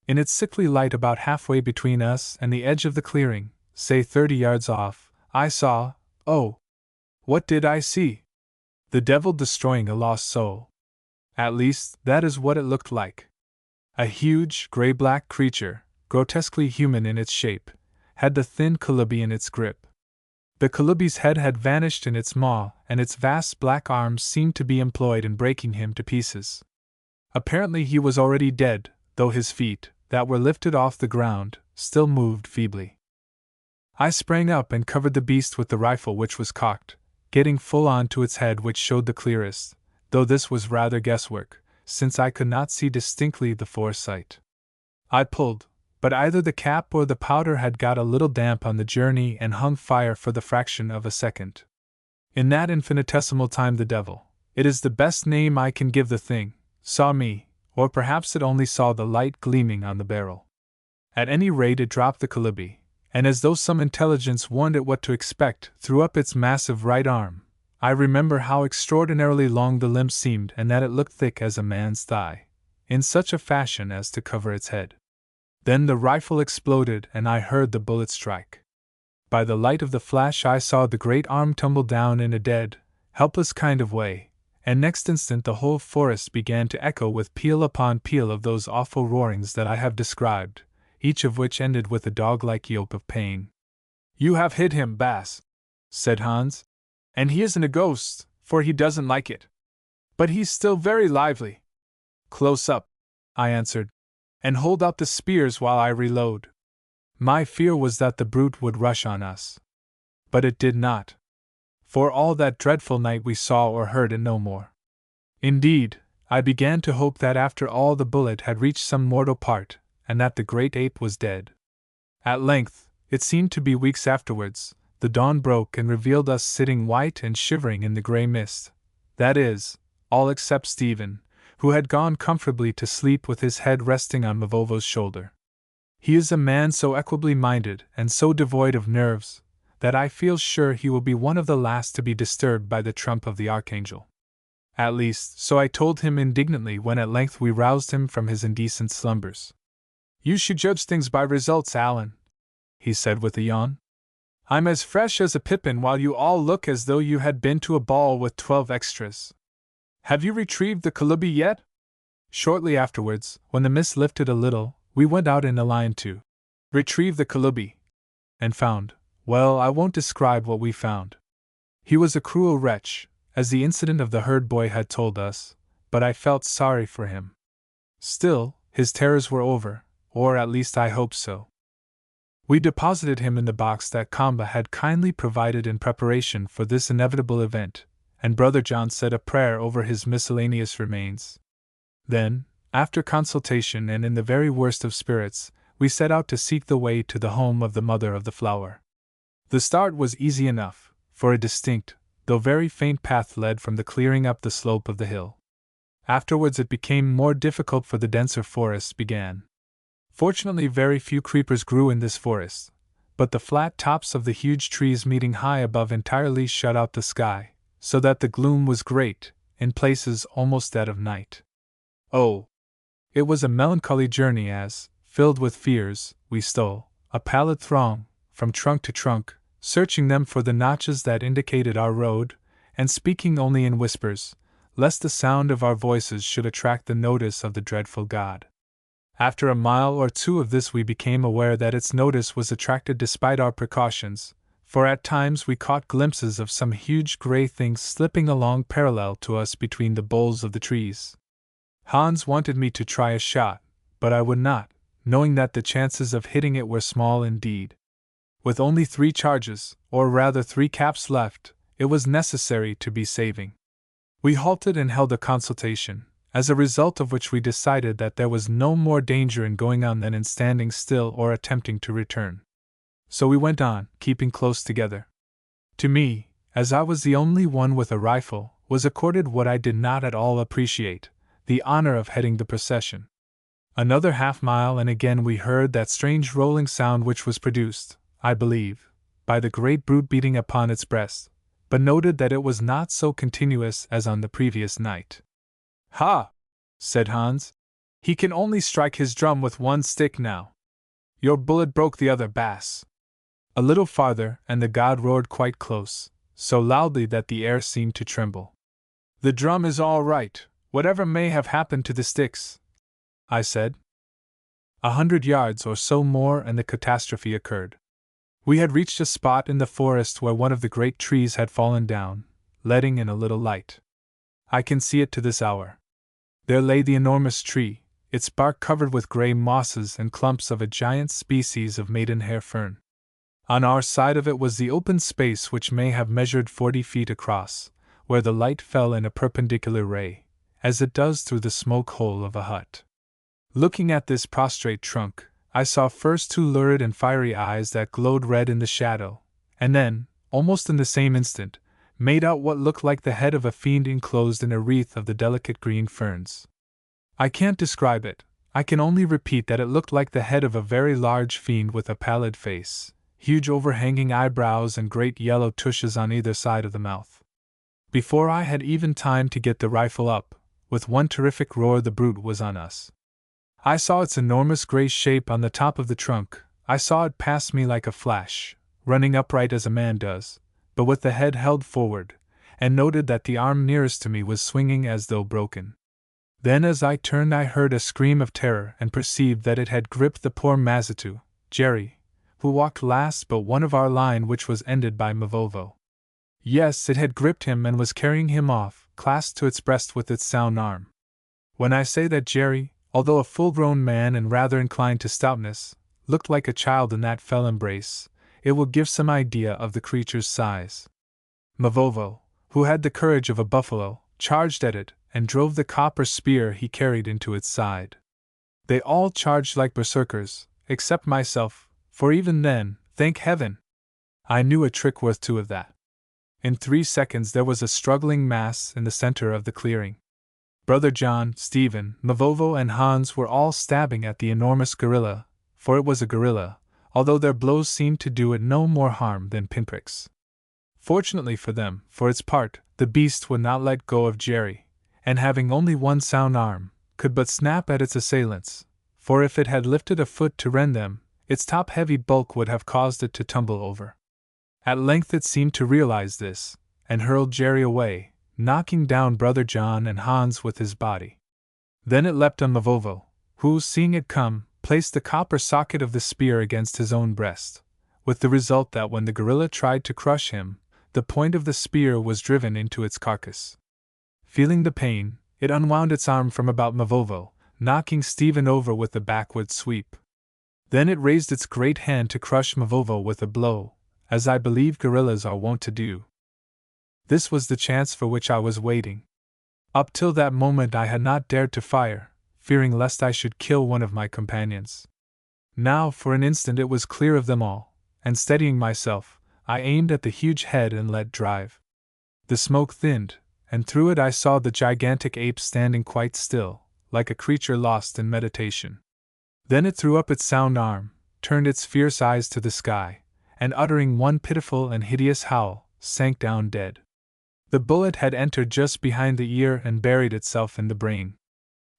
In its sickly light about halfway between us and the edge of the clearing, say 30 yards off, I saw, oh! What did I see? The devil destroying a lost soul. At least, that is what it looked like. A huge, gray-black creature, grotesquely human in its shape, had the thin Kalubi in its grip. The Kalubi's head had vanished in its maw, and its vast black arms seemed to be employed in breaking him to pieces. Apparently he was already dead, though his feet, that were lifted off the ground, still moved feebly. I sprang up and covered the beast with the rifle which was cocked, getting full on to its head which showed the clearest, though this was rather guesswork, since I could not see distinctly the foresight. I pulled, but either the cap or the powder had got a little damp on the journey and hung fire for the fraction of a second. In that infinitesimal time the devil, it is the best name I can give the thing, saw me, or perhaps it only saw the light gleaming on the barrel. At any rate it dropped the Kalubi, and as though some intelligence warned it what to expect, threw up its massive right arm. I remember how extraordinarily long the limb seemed and that it looked thick as a man's thigh, in such a fashion as to cover its head. Then the rifle exploded and I heard the bullet strike. By the light of the flash I saw the great arm tumble down in a dead, helpless kind of way, and next instant the whole forest began to echo with peal upon peal of those awful roarings that I have described, each of which ended with a dog-like yelp of pain. "You have hit him, Bass," said Hans. "And he isn't a ghost, for he doesn't like it. But he's still very lively." "Close up," I answered, "and hold out the spears while I reload." My fear was that the brute would rush on us. But it did not. For all that dreadful night we saw or heard it no more. Indeed, I began to hope that after all the bullet had reached some mortal part, and that the great ape was dead. At length, It seemed to be weeks afterwards, the dawn broke and revealed us sitting white and shivering in the grey mist. That is, all except Stephen, who had gone comfortably to sleep with his head resting on Mavovo's shoulder. He is a man so equably minded and so devoid of nerves that I feel sure he will be one of the last to be disturbed by the trump of the archangel. At least, so I told him indignantly when at length we roused him from his indecent slumbers. "You should judge things by results, Allan," he said with a yawn. "I'm as fresh as a pippin while you all look as though you had been to a ball with 12 extras. Have you retrieved the Kalubi yet?" Shortly afterwards, when the mist lifted a little, we went out in a line to retrieve the Kalubi, and found, well, I won't describe what we found. He was a cruel wretch, as the incident of the herd boy had told us, but I felt sorry for him. Still, his terrors were over, or at least I hope so. We deposited him in the box that Kamba had kindly provided in preparation for this inevitable event, and Brother John said a prayer over his miscellaneous remains. Then, after consultation and in the very worst of spirits, we set out to seek the way to the home of the Mother of the Flower. The start was easy enough, for a distinct, though very faint path led from the clearing up the slope of the hill. Afterwards it became more difficult, for the denser forests began. Fortunately very few creepers grew in this forest, but the flat tops of the huge trees meeting high above entirely shut out the sky, so that the gloom was great, in places almost that of night. Oh! It was a melancholy journey as, filled with fears, we stole, a pallid throng, from trunk to trunk, searching them for the notches that indicated our road, and speaking only in whispers, lest the sound of our voices should attract the notice of the dreadful god. After a mile or two of this we became aware that its notice was attracted despite our precautions, for at times we caught glimpses of some huge grey things slipping along parallel to us between the boles of the trees. Hans wanted me to try a shot, but I would not, knowing that the chances of hitting it were small indeed. With only 3 charges, or rather 3 caps left, it was necessary to be saving. We halted and held a consultation, as a result of which we decided that there was no more danger in going on than in standing still or attempting to return. So we went on, keeping close together. To me, as I was the only one with a rifle, was accorded what I did not at all appreciate, the honor of heading the procession. Another half-mile and again we heard that strange rolling sound which was produced, I believe, by the great brute beating upon its breast, but noted that it was not so continuous as on the previous night. "Ha!" said Hans. "He can only strike his drum with one stick now. Your bullet broke the other, Bass." A little farther, and the god roared quite close, so loudly that the air seemed to tremble. "The drum is all right, whatever may have happened to the sticks," I said. 100 yards or so more and the catastrophe occurred. We had reached a spot in the forest where one of the great trees had fallen down, letting in a little light. I can see it to this hour. There lay the enormous tree, its bark covered with grey mosses and clumps of a giant species of maidenhair fern. On our side of it was the open space which may have measured 40 feet across, where the light fell in a perpendicular ray, as it does through the smoke hole of a hut. Looking at this prostrate trunk, I saw first 2 lurid and fiery eyes that glowed red in the shadow, and then, almost in the same instant, made out what looked like the head of a fiend enclosed in a wreath of the delicate green ferns. I can't describe it, I can only repeat that it looked like the head of a very large fiend with a pallid face, huge overhanging eyebrows and great yellow tushes on either side of the mouth. Before I had even time to get the rifle up, with one terrific roar the brute was on us. I saw its enormous grey shape on the top of the trunk, I saw it pass me like a flash, running upright as a man does, but with the head held forward, and noted that the arm nearest to me was swinging as though broken. Then as I turned I heard a scream of terror and perceived that it had gripped the poor Mazitu, Jerry, who walked last but one of our line which was ended by Mavovo. Yes, it had gripped him and was carrying him off, clasped to its breast with its sound arm. When I say that Jerry, although a full-grown man and rather inclined to stoutness, looked like a child in that fell embrace, it will give some idea of the creature's size. Mavovo, who had the courage of a buffalo, charged at it, and drove the copper spear he carried into its side. They all charged like berserkers, except myself, for even then, Thank heaven! I knew a trick worth two of that. In 3 seconds there was a struggling mass in the center of the clearing. Brother John, Stephen, Mavovo, and Hans were all stabbing at the enormous gorilla, for it was a gorilla, although their blows seemed to do it no more harm than pinpricks. Fortunately for them, for its part, the beast would not let go of Jerry, and having only one sound arm, could but snap at its assailants, for if it had lifted a foot to rend them, its top-heavy bulk would have caused it to tumble over. At length it seemed to realize this, and hurled Jerry away, knocking down Brother John and Hans with his body. Then it leapt on Mavovo, who, seeing it come, placed the copper socket of the spear against his own breast, with the result that when the gorilla tried to crush him, the point of the spear was driven into its carcass. Feeling the pain, it unwound its arm from about Mavovo, knocking Stephen over with a backward sweep. Then it raised its great hand to crush Mavovo with a blow, as I believe gorillas are wont to do. This was the chance for which I was waiting. Up till that moment I had not dared to fire, fearing lest I should kill one of my companions. Now, for an instant, it was clear of them all, and steadying myself, I aimed at the huge head and let drive. The smoke thinned, and through it I saw the gigantic ape standing quite still, like a creature lost in meditation. Then it threw up its sound arm, turned its fierce eyes to the sky, and uttering one pitiful and hideous howl, sank down dead. The bullet had entered just behind the ear and buried itself in the brain.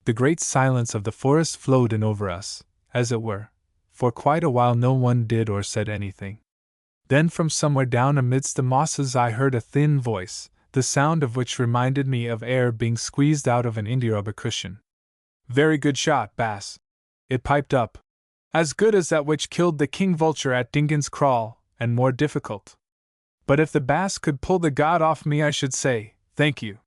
The great silence of the forest flowed in over us, as it were. For quite a while no one did or said anything. Then from somewhere down amidst the mosses I heard a thin voice, the sound of which reminded me of air being squeezed out of an india-rubber cushion. "Very good shot, Bass," it piped up. "As good as that which killed the king vulture at Dingin's Kraal, and more difficult. But if the bass could pull the god off me I should say, thank you."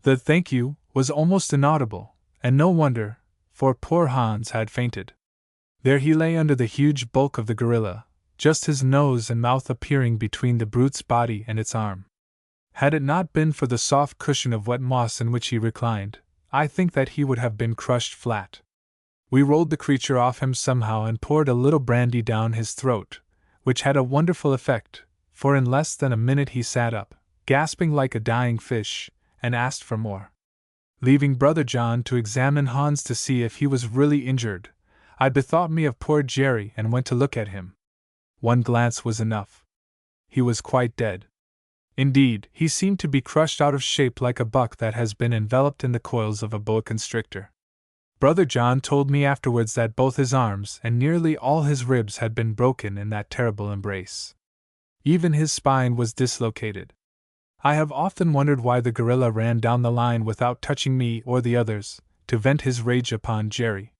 The thank you was almost inaudible, and no wonder, for poor Hans had fainted. There he lay under the huge bulk of the gorilla, just his nose and mouth appearing between the brute's body and its arm. Had it not been for the soft cushion of wet moss in which he reclined, I think that he would have been crushed flat. We rolled the creature off him somehow and poured a little brandy down his throat, which had a wonderful effect, for in less than a minute he sat up, gasping like a dying fish, and asked for more. Leaving Brother John to examine Hans to see if he was really injured, I bethought me of poor Jerry and went to look at him. One glance was enough. He was quite dead. Indeed, he seemed to be crushed out of shape like a buck that has been enveloped in the coils of a boa constrictor. Brother John told me afterwards that both his arms and nearly all his ribs had been broken in that terrible embrace. Even his spine was dislocated. I have often wondered why the gorilla ran down the line without touching me or the others, to vent his rage upon Jerry.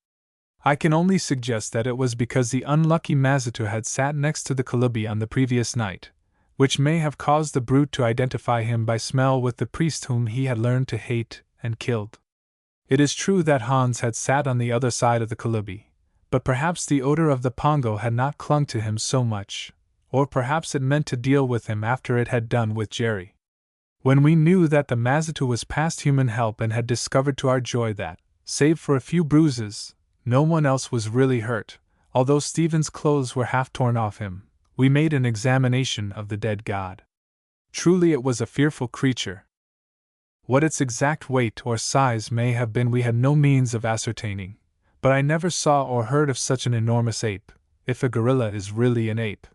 I can only suggest that it was because the unlucky Mazitu had sat next to the Kalubi on the previous night, which may have caused the brute to identify him by smell with the priest whom he had learned to hate and killed. It is true that Hans had sat on the other side of the Kalubi, but perhaps the odor of the pongo had not clung to him so much, or perhaps it meant to deal with him after it had done with Jerry. When we knew that the Mazitu was past human help and had discovered to our joy that, save for a few bruises, no one else was really hurt, although Stephen's clothes were half torn off him, we made an examination of the dead god. Truly it was a fearful creature. What its exact weight or size may have been we had no means of ascertaining, but I never saw or heard of such an enormous ape, if a gorilla is really an ape.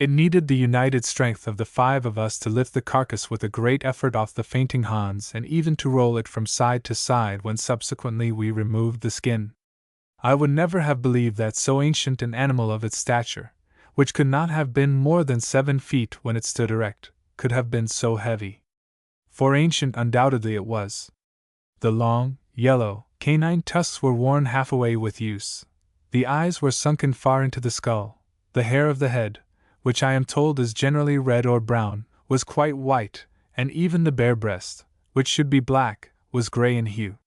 It needed the united strength of the 5 of us to lift the carcass with a great effort off the fainting Hans and even to roll it from side to side when subsequently we removed the skin. I would never have believed that so ancient an animal of its stature, which could not have been more than 7 feet when it stood erect, could have been so heavy. For ancient undoubtedly it was. The long, yellow, canine tusks were worn half away with use. The eyes were sunken far into the skull. The hair of the head, which I am told is generally red or brown, was quite white, and even the bare breast, which should be black, was gray in hue.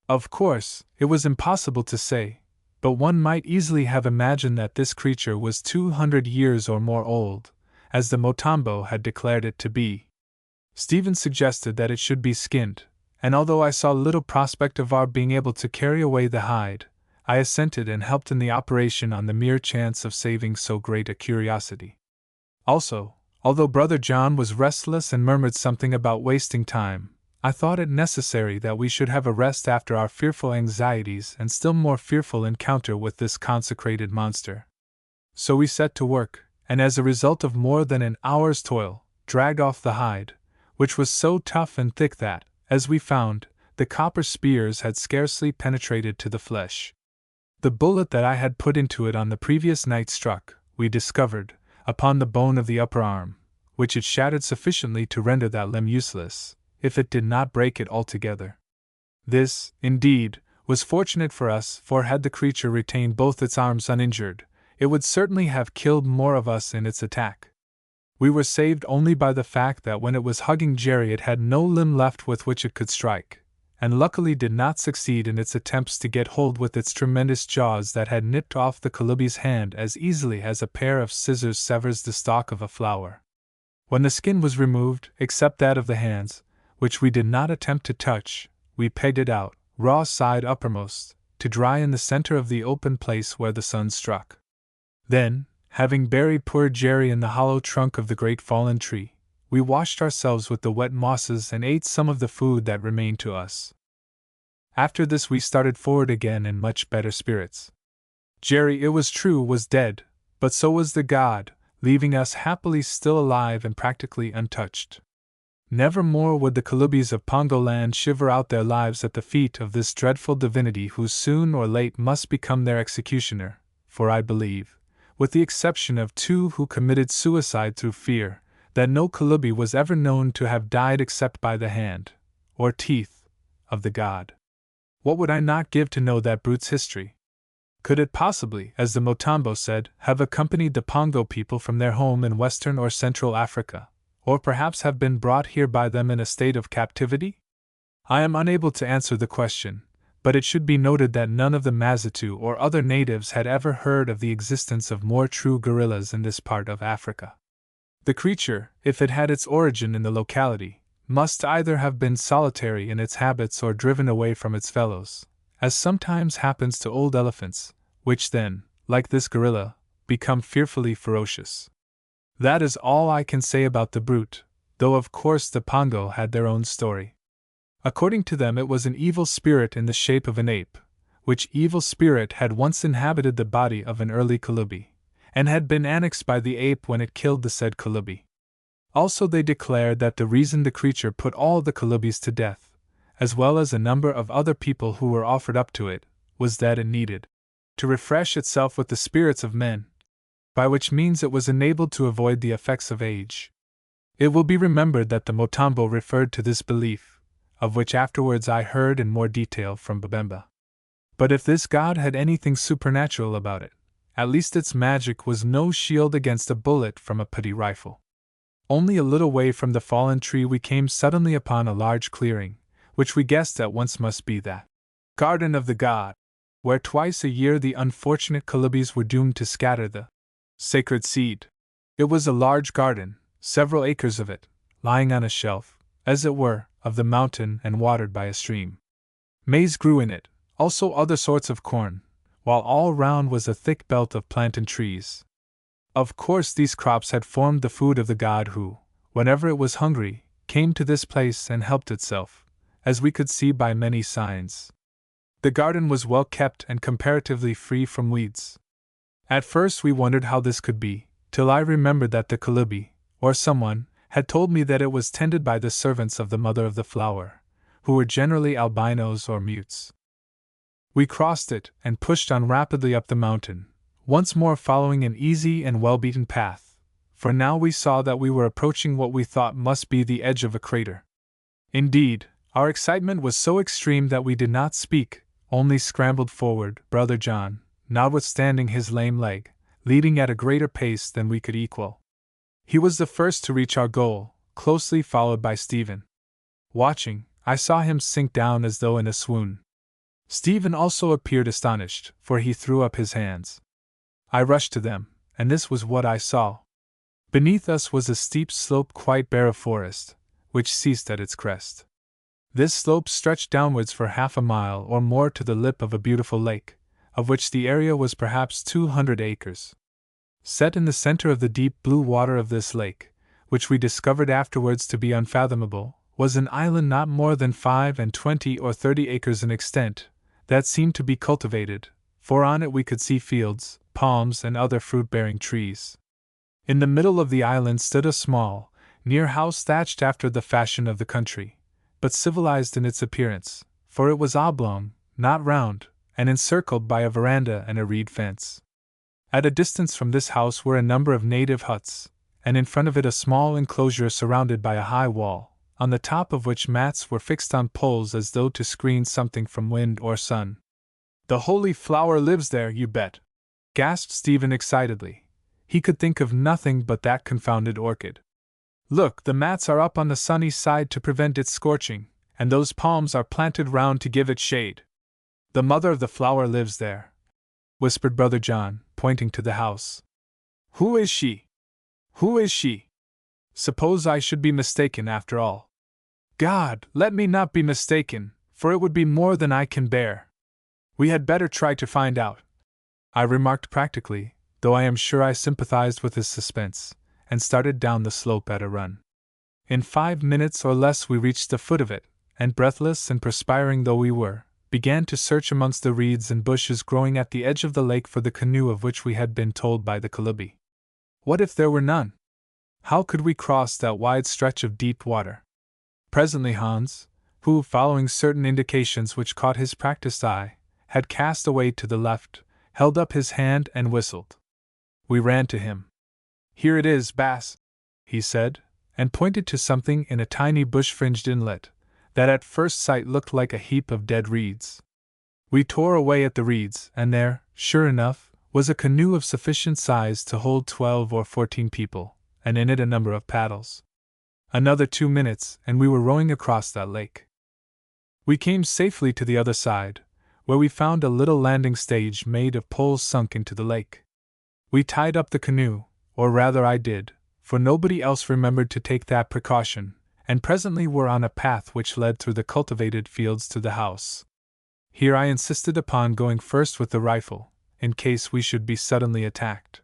Of course, it was impossible to say, but one might easily have imagined that this creature was 200 years or more old, as the Motombo had declared it to be. Stephen suggested that it should be skinned, and although I saw little prospect of our being able to carry away the hide, I assented and helped in the operation on the mere chance of saving so great a curiosity. Also, although Brother John was restless and murmured something about wasting time, I thought it necessary that we should have a rest after our fearful anxieties and still more fearful encounter with this consecrated monster. So we set to work, and as a result of more than an hour's toil, dragged off the hide, which was so tough and thick that, as we found, the copper spears had scarcely penetrated to the flesh. The bullet that I had put into it on the previous night struck, we discovered, upon the bone of the upper arm, which it shattered sufficiently to render that limb useless, if it did not break it altogether. This, indeed, was fortunate for us, for had the creature retained both its arms uninjured, it would certainly have killed more of us in its attack. We were saved only by the fact that when it was hugging Jerry it had no limb left with which it could strike, and luckily did not succeed in its attempts to get hold with its tremendous jaws that had nipped off the Kalubi's hand as easily as a pair of scissors severs the stalk of a flower. When the skin was removed, except that of the hands, which we did not attempt to touch, we pegged it out, raw side uppermost, to dry in the center of the open place where the sun struck. Then, having buried poor Jerry in the hollow trunk of the great fallen tree, we washed ourselves with the wet mosses and ate some of the food that remained to us. After this we started forward again in much better spirits. Jerry, it was true, was dead, but so was the god, leaving us happily still alive and practically untouched. Never more would the Kalubis of Pongo land shiver out their lives at the feet of this dreadful divinity who soon or late must become their executioner, for I believe, with the exception of 2 who committed suicide through fear, that no Kalubi was ever known to have died except by the hand, or teeth, of the god. What would I not give to know that brute's history? Could it possibly, as the Motambo said, have accompanied the Pongo people from their home in Western or Central Africa, or perhaps have been brought here by them in a state of captivity? I am unable to answer the question, but it should be noted that none of the Mazitu or other natives had ever heard of the existence of more true gorillas in this part of Africa. The creature, if it had its origin in the locality, must either have been solitary in its habits or driven away from its fellows, as sometimes happens to old elephants, which then, like this gorilla, become fearfully ferocious. That is all I can say about the brute, though of course the Pongo had their own story. According to them it was an evil spirit in the shape of an ape, which evil spirit had once inhabited the body of an early Kalubi, and had been annexed by the ape when it killed the said Kalubi. Also they declared that the reason the creature put all the Kalubis to death, as well as a number of other people who were offered up to it, was that it needed to refresh itself with the spirits of men, by which means it was enabled to avoid the effects of age. It will be remembered that the Motambo referred to this belief, of which afterwards I heard in more detail from Babemba. But if this god had anything supernatural about it, at least its magic was no shield against a bullet from a petty rifle. Only a little way from the fallen tree we came suddenly upon a large clearing, which we guessed at once must be that garden of the god, where twice a year the unfortunate Kalubis were doomed to scatter the sacred seed. It was a large garden, several acres of it, lying on a shelf, as it were, of the mountain and watered by a stream. Maize grew in it, also other sorts of corn, while all round was a thick belt of plantain trees. Of course these crops had formed the food of the god who, whenever it was hungry, came to this place and helped itself, as we could see by many signs. The garden was well kept and comparatively free from weeds. At first we wondered how this could be, till I remembered that the Kalubi, or someone, had told me that it was tended by the servants of the Mother of the Flower, who were generally albinos or mutes. We crossed it and pushed on rapidly up the mountain, once more following an easy and well-beaten path, for now we saw that we were approaching what we thought must be the edge of a crater. Indeed, our excitement was so extreme that we did not speak, only scrambled forward, Brother John, notwithstanding his lame leg, leading at a greater pace than we could equal. He was the first to reach our goal, closely followed by Stephen. Watching, I saw him sink down as though in a swoon. Stephen also appeared astonished, for he threw up his hands. I rushed to them, and this was what I saw. Beneath us was a steep slope quite bare of forest, which ceased at its crest. This slope stretched downwards for half a mile or more to the lip of a beautiful lake, of which the area was perhaps 200 acres. Set in the center of the deep blue water of this lake, which we discovered afterwards to be unfathomable, was an island not more than 25 or 30 acres in extent, that seemed to be cultivated, for on it we could see fields, palms, and other fruit-bearing trees. In the middle of the island stood a small, near house thatched after the fashion of the country, but civilized in its appearance, for it was oblong, not round, and encircled by a veranda and a reed fence. At a distance from this house were a number of native huts, and in front of it a small enclosure surrounded by a high wall, on the top of which mats were fixed on poles as though to screen something from wind or sun. "The Holy Flower lives there, you bet!" gasped Stephen excitedly. He could think of nothing but that confounded orchid. "Look, the mats are up on the sunny side to prevent its scorching, and those palms are planted round to give it shade. The mother of the flower lives there," whispered Brother John, pointing to the house. "Who is she? Who is she? Suppose I should be mistaken after all. God, let me not be mistaken, for it would be more than I can bear. We had better try to find out," I remarked practically, though I am sure I sympathized with his suspense, and started down the slope at a run. In 5 minutes or less we reached the foot of it, and breathless and perspiring though we were, began to search amongst the reeds and bushes growing at the edge of the lake for the canoe of which we had been told by the Kalubi. What if there were none? How could we cross that wide stretch of deep water? Presently Hans, who, following certain indications which caught his practiced eye, had cast away to the left, held up his hand and whistled. We ran to him. "Here it is, Bass," he said, and pointed to something in a tiny bush-fringed inlet, that at first sight looked like a heap of dead reeds. We tore away at the reeds, and there, sure enough, was a canoe of sufficient size to hold 12 or 14 people, and in it a number of paddles. Another 2 minutes, and we were rowing across that lake. We came safely to the other side, where we found a little landing stage made of poles sunk into the lake. We tied up the canoe, or rather I did, for nobody else remembered to take that precaution, and presently were on a path which led through the cultivated fields to the house. Here I insisted upon going first with the rifle, in case we should be suddenly attacked.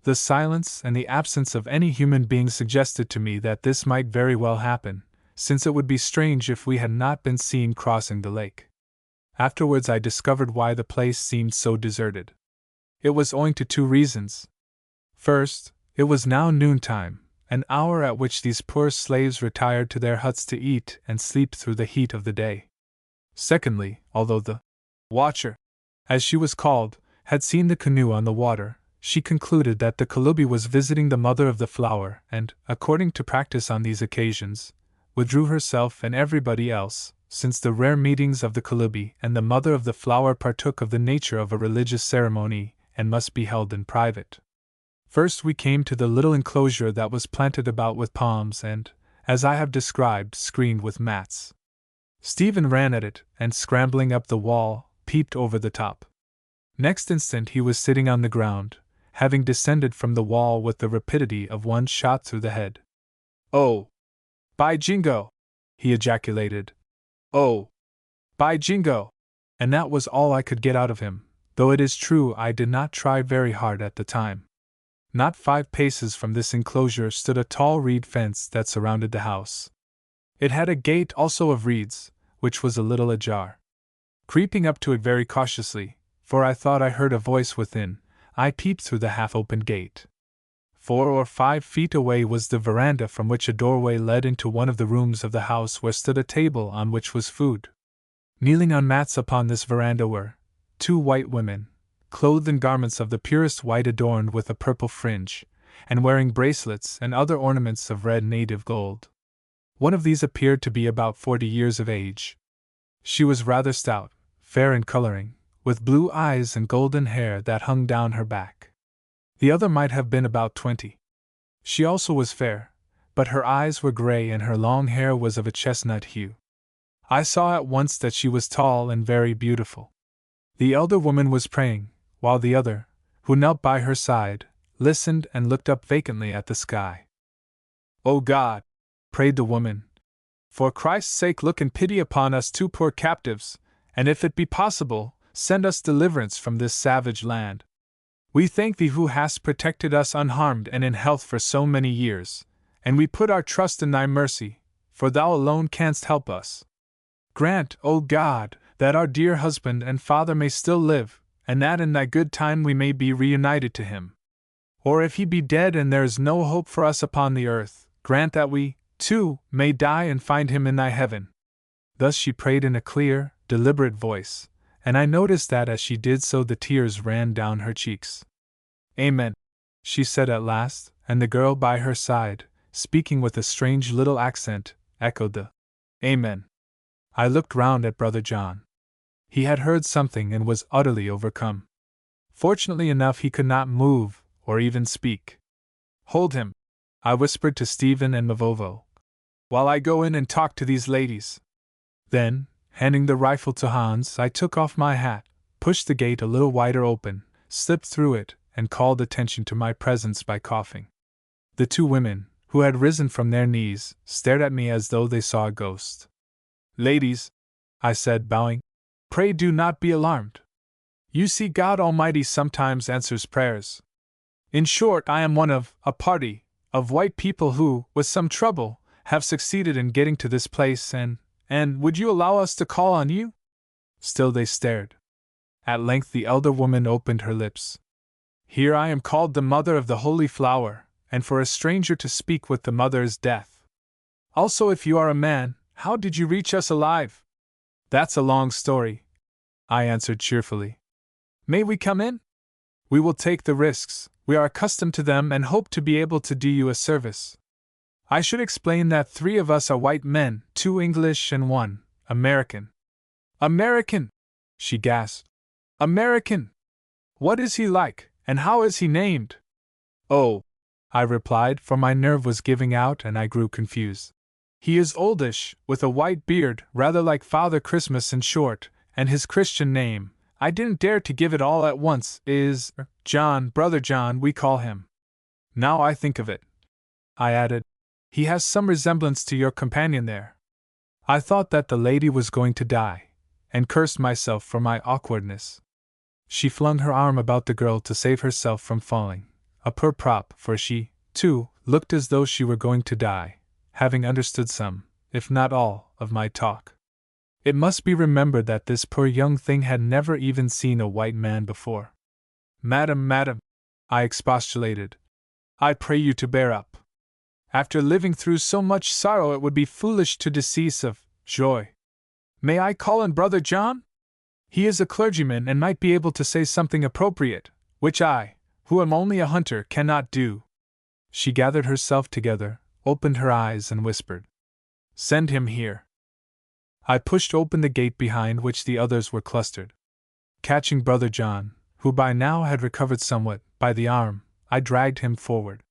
The silence and the absence of any human being suggested to me that this might very well happen, since it would be strange if we had not been seen crossing the lake. Afterwards I discovered why the place seemed so deserted. It was owing to 2 reasons. First, it was now noontime, an hour at which these poor slaves retired to their huts to eat and sleep through the heat of the day. Secondly, although the watcher, as she was called, had seen the canoe on the water, she concluded that the Kalubi was visiting the mother of the flower and, according to practice on these occasions, withdrew herself and everybody else, since the rare meetings of the Kalubi and the mother of the flower partook of the nature of a religious ceremony and must be held in private. First we came to the little enclosure that was planted about with palms and, as I have described, screened with mats. Stephen ran at it, and scrambling up the wall, peeped over the top. Next instant he was sitting on the ground, having descended from the wall with the rapidity of one shot through the head. "Oh! By Jingo!" he ejaculated. "Oh! By Jingo!" And that was all I could get out of him, though it is true I did not try very hard at the time. Not 5 paces from this enclosure stood a tall reed fence that surrounded the house. It had a gate also of reeds, which was a little ajar. Creeping up to it very cautiously, for I thought I heard a voice within, I peeped through the half-opened gate. 4 or 5 feet away was the veranda from which a doorway led into one of the rooms of the house where stood a table on which was food. Kneeling on mats upon this veranda were 2 white women, clothed in garments of the purest white adorned with a purple fringe, and wearing bracelets and other ornaments of red native gold. One of these appeared to be about 40 years of age. She was rather stout, fair in coloring, with blue eyes and golden hair that hung down her back. The other might have been about 20. She also was fair, but her eyes were gray and her long hair was of a chestnut hue. I saw at once that she was tall and very beautiful. The elder woman was praying, while the other, who knelt by her side, listened and looked up vacantly at the sky. "O God," prayed the woman, "for Christ's sake look in pity upon us 2 poor captives, and if it be possible, send us deliverance from this savage land. We thank thee who hast protected us unharmed and in health for so many years, and we put our trust in thy mercy, for thou alone canst help us. Grant, O God, that our dear husband and father may still live, and that in thy good time we may be reunited to him. Or if he be dead and there is no hope for us upon the earth, grant that we, too, may die and find him in thy heaven. Thus she prayed in a clear, deliberate voice, and I noticed that as she did so the tears ran down her cheeks. Amen, she said at last, and the girl by her side, speaking with a strange little accent, echoed the Amen. I looked round at Brother John. He had heard something and was utterly overcome. Fortunately enough he could not move, or even speak. Hold him, I whispered to Stephen and Mavovo, while I go in and talk to these ladies. Then, handing the rifle to Hans, I took off my hat, pushed the gate a little wider open, slipped through it, and called attention to my presence by coughing. The two women, who had risen from their knees, stared at me as though they saw a ghost. Ladies, I said, bowing, pray do not be alarmed. You see, God Almighty sometimes answers prayers. In short, I am one of a party of white people who, with some trouble, have succeeded in getting to this place, and would you allow us to call on you? Still they stared. At length the elder woman opened her lips. Here I am called the mother of the holy flower, and for a stranger to speak with the mother is death. Also, if you are a man, how did you reach us alive? That's a long story, I answered cheerfully. May we come in? We will take the risks, we are accustomed to them and hope to be able to do you a service. I should explain that 3 of us are white men, 2 English and 1 American. American! She gasped. American! What is he like, and how is he named? Oh, I replied, for my nerve was giving out and I grew confused. He is oldish, with a white beard, rather like Father Christmas in short, and his Christian name, I didn't dare to give it all at once, is John, Brother John we call him. Now I think of it, I added, he has some resemblance to your companion there. I thought that the lady was going to die, and cursed myself for my awkwardness. She flung her arm about the girl to save herself from falling, a poor prop, for she, too, looked as though she were going to die, having understood some, if not all, of my talk. It must be remembered that this poor young thing had never even seen a white man before. Madam, I expostulated, I pray you to bear up. After living through so much sorrow it would be foolish to decease of joy. May I call in Brother John? He is a clergyman and might be able to say something appropriate, which I, who am only a hunter, cannot do. She gathered herself together, opened her eyes and whispered, Send him here. I pushed open the gate behind which the others were clustered. Catching Brother John, who by now had recovered somewhat, by the arm, I dragged him forward.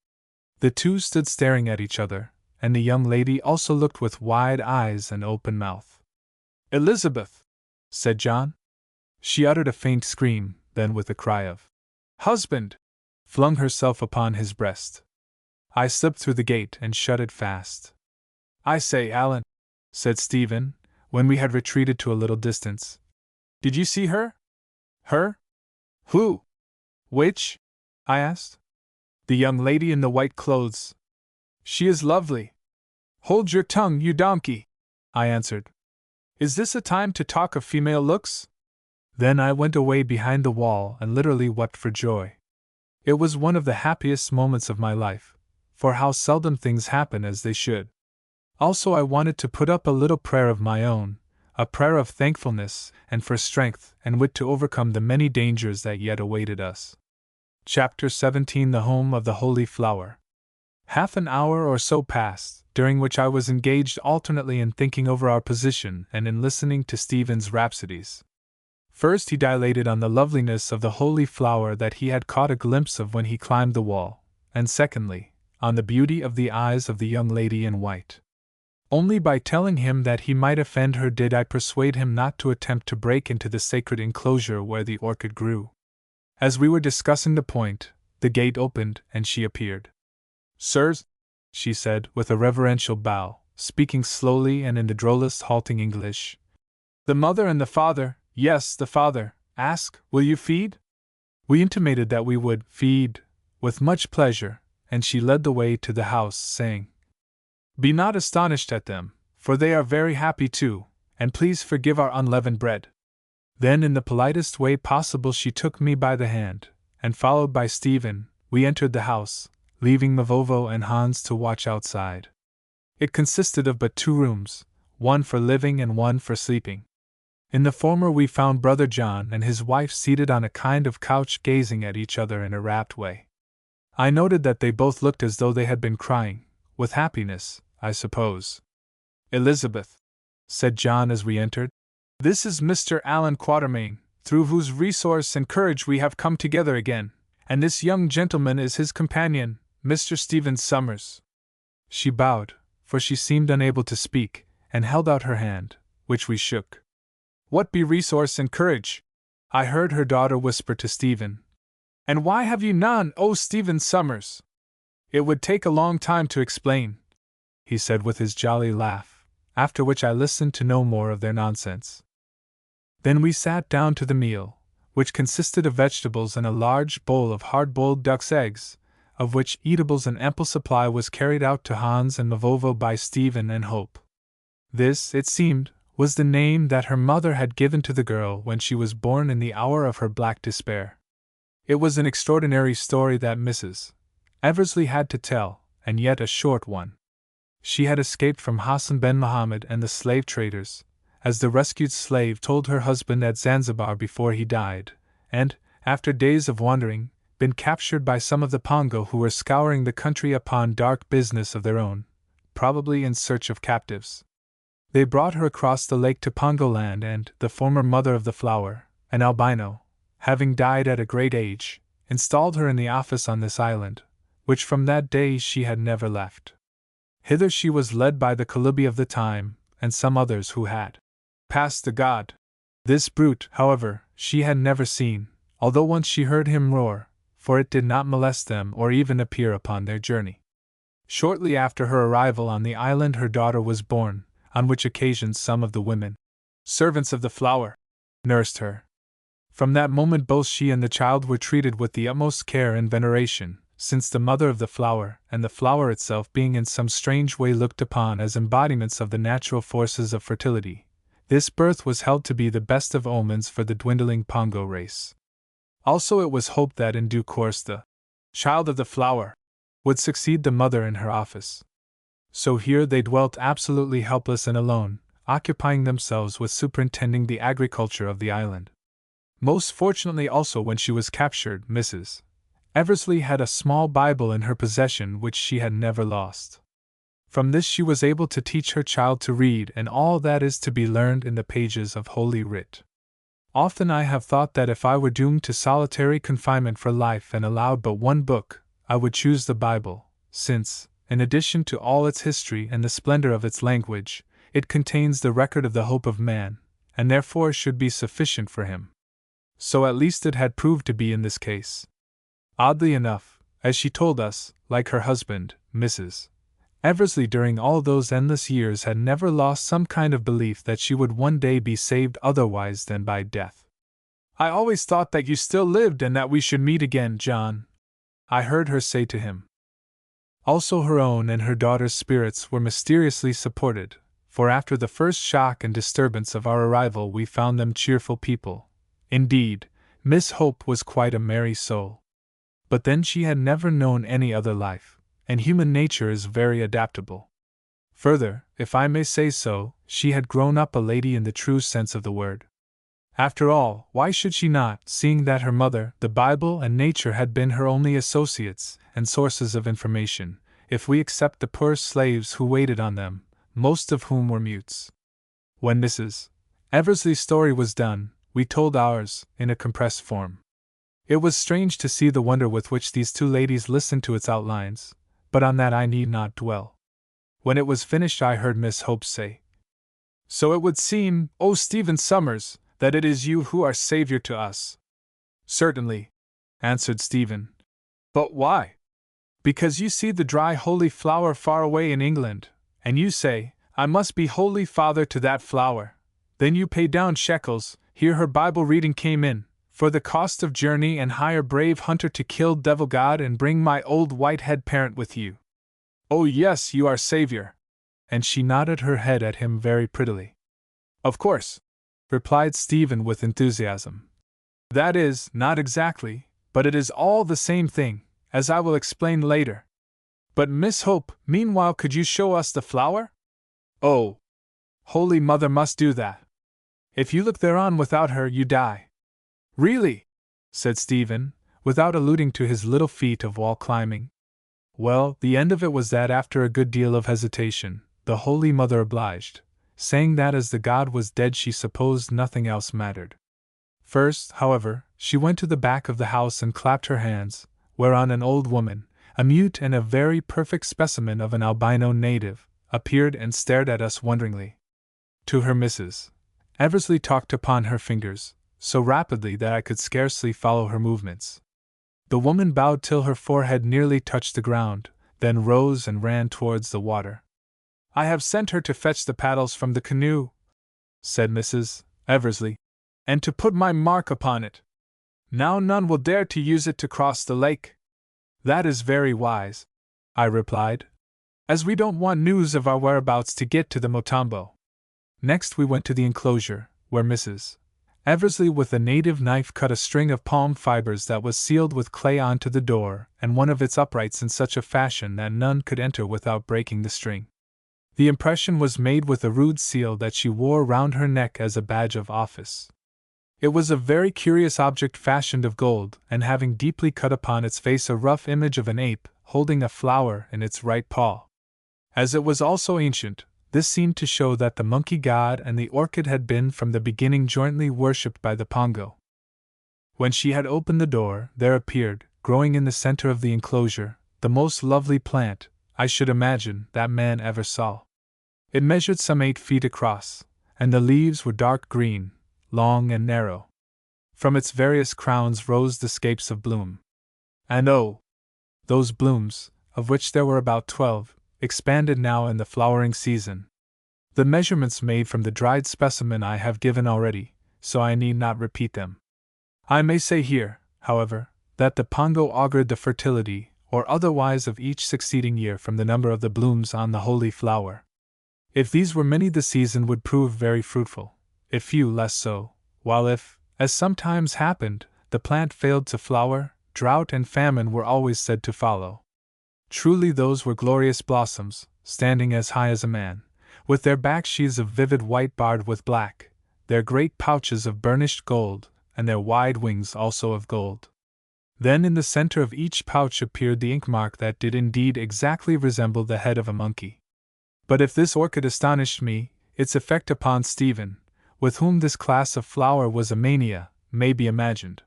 The two stood staring at each other, and the young lady also looked with wide eyes and open mouth. Elizabeth, said John. She uttered a faint scream, then with a cry of husband, flung herself upon his breast. I slipped through the gate and shut it fast. I say, Allan, said Stephen, when we had retreated to a little distance. Did you see her? Her? Who? Which? I asked. The young lady in the white clothes. She is lovely. Hold your tongue, you donkey, I answered. Is this a time to talk of female looks? Then I went away behind the wall and literally wept for joy. It was one of the happiest moments of my life, for how seldom things happen as they should. Also I wanted to put up a little prayer of my own, a prayer of thankfulness and for strength and wit to overcome the many dangers that yet awaited us. Chapter 17 The Home of the Holy Flower. Half an hour or so passed, during which I was engaged alternately in thinking over our position and in listening to Stephen's rhapsodies. First he dilated on the loveliness of the holy flower that he had caught a glimpse of when he climbed the wall, and secondly, on the beauty of the eyes of the young lady in white. Only by telling him that he might offend her did I persuade him not to attempt to break into the sacred enclosure where the orchid grew. As we were discussing the point, the gate opened and she appeared. Sirs, she said with a reverential bow, speaking slowly and in the drollest halting English. The mother and the father, yes, the father, ask, "Will you feed?" We intimated that we would feed, with much pleasure, and she led the way to the house, saying, "Be not astonished at them, for they are very happy too, and please forgive our unleavened bread." Then, in the politest way possible, she took me by the hand, and followed by Stephen, we entered the house, leaving Mavovo and Hans to watch outside. It consisted of but 2 rooms, one for living and one for sleeping. In the former we found Brother John and his wife seated on a kind of couch gazing at each other in a rapt way. I noted that they both looked as though they had been crying, with happiness, I suppose. "Elizabeth," said John as we entered, "this is Mr. Allan Quatermain, through whose resource and courage we have come together again, and this young gentleman is his companion, Mr. Stephen Summers." She bowed, for she seemed unable to speak, and held out her hand, which we shook. "What be resource and courage?" I heard her daughter whisper to Stephen. "And why have you none, O Stephen Summers?" "It would take a long time to explain," he said with his jolly laugh, after which I listened to no more of their nonsense. Then we sat down to the meal, which consisted of vegetables and a large bowl of hard-boiled duck's eggs, of which eatables an ample supply was carried out to Hans and Mavovo by Stephen and Hope. This, it seemed, was the name that her mother had given to the girl when she was born in the hour of her black despair. It was an extraordinary story that Mrs. Eversley had to tell, and yet a short one. She had escaped from Hassan ben Muhammad and the slave traders, as the rescued slave told her husband at Zanzibar before he died, and, after days of wandering, been captured by some of the Pongo who were scouring the country upon dark business of their own, probably in search of captives. They brought her across the lake to Pongo land, and the former mother of the flower, an albino, having died at a great age, installed her in the office on this island, which from that day she had never left. Hither she was led by the Kalubi of the time, and some others who had passed the god. This brute, however, she had never seen, although once she heard him roar, for it did not molest them or even appear upon their journey. Shortly after her arrival on the island her daughter was born, on which occasion some of the women, servants of the flower, nursed her. From that moment both she and the child were treated with the utmost care and veneration, since the mother of the flower and the flower itself being in some strange way looked upon as embodiments of the natural forces of fertility, this birth was held to be the best of omens for the dwindling Pongo race. Also it was hoped that in due course the child of the flower would succeed the mother in her office. So here they dwelt absolutely helpless and alone, occupying themselves with superintending the agriculture of the island. Most fortunately also when she was captured, Mrs. Eversley had a small Bible in her possession which she had never lost. From this she was able to teach her child to read and all that is to be learned in the pages of Holy Writ. Often I have thought that if I were doomed to solitary confinement for life and allowed but one book, I would choose the Bible, since, in addition to all its history and the splendor of its language, it contains the record of the hope of man, and therefore should be sufficient for him. So at least it had proved to be in this case. Oddly enough, as she told us, like her husband, Mrs. Eversley during all those endless years had never lost some kind of belief that she would one day be saved otherwise than by death. "I always thought that you still lived and that we should meet again, John," I heard her say to him. Also her own and her daughter's spirits were mysteriously supported, for after the first shock and disturbance of our arrival we found them cheerful people. Indeed, Miss Hope was quite a merry soul. But then she had never known any other life, and human nature is very adaptable. Further, if I may say so, she had grown up a lady in the true sense of the word. After all, why should she not, seeing that her mother, the Bible, and nature had been her only associates and sources of information, if we except the poor slaves who waited on them, most of whom were mutes? When Mrs. Eversley's story was done, we told ours, in a compressed form. It was strange to see the wonder with which these 2 ladies listened to its outlines, but on that I need not dwell. When it was finished I heard Miss Hope say, "So it would seem, O Stephen Summers, that it is you who are Savior to us." "Certainly," answered Stephen. "But why?" "Because you see the dry holy flower far away in England, and you say, 'I must be holy father to that flower.' Then you pay down shekels." Here her Bible reading came in, For the cost of journey and hire brave hunter to kill devil god and bring my old white-head parent with you. Oh yes, you are savior. And she nodded her head at him very prettily. Of course, replied Stephen with enthusiasm. That is, not exactly, but it is all the same thing, as I will explain later. But Miss Hope, meanwhile could you show us the flower? Oh, Holy Mother must do that. If you look thereon without her, you die. Really? Said Stephen, without alluding to his little feat of wall climbing. Well, the end of it was that after a good deal of hesitation, the Holy Mother obliged, saying that as the god was dead she supposed nothing else mattered. First, however, she went to the back of the house and clapped her hands, whereon an old woman, a mute and a very perfect specimen of an albino native, appeared and stared at us wonderingly. To her Mrs. Eversley talked upon her fingers, so rapidly that I could scarcely follow her movements. The woman bowed till her forehead nearly touched the ground, then rose and ran towards the water. I have sent her to fetch the paddles from the canoe, said Mrs. Eversley, and to put my mark upon it. Now none will dare to use it to cross the lake. That is very wise, I replied, as we don't want news of our whereabouts to get to the Motambo. Next we went to the enclosure, where Mrs. Eversley with a native knife cut a string of palm fibers that was sealed with clay onto the door and one of its uprights in such a fashion that none could enter without breaking the string. The impression was made with a rude seal that she wore round her neck as a badge of office. It was a very curious object fashioned of gold, and having deeply cut upon its face a rough image of an ape holding a flower in its right paw. As it was also ancient, this seemed to show that the monkey god and the orchid had been from the beginning jointly worshipped by the Pongo. When she had opened the door, there appeared, growing in the center of the enclosure, the most lovely plant, I should imagine, that man ever saw. It measured some 8 feet across, and the leaves were dark green, long and narrow. From its various crowns rose the scapes of bloom. And oh! Those blooms, of which there were about 12, expanded now in the flowering season. The measurements made from the dried specimen I have given already, so I need not repeat them. I may say here, however, that the Pongo augured the fertility, or otherwise of each succeeding year from the number of the blooms on the holy flower. If these were many the season would prove very fruitful, if few less so, while if, as sometimes happened, the plant failed to flower, drought and famine were always said to follow. Truly those were glorious blossoms, standing as high as a man, with their back sheaths of vivid white barred with black, their great pouches of burnished gold, and their wide wings also of gold. Then in the center of each pouch appeared the ink mark that did indeed exactly resemble the head of a monkey. But if this orchid astonished me, its effect upon Stephen, with whom this class of flower was a mania, may be imagined.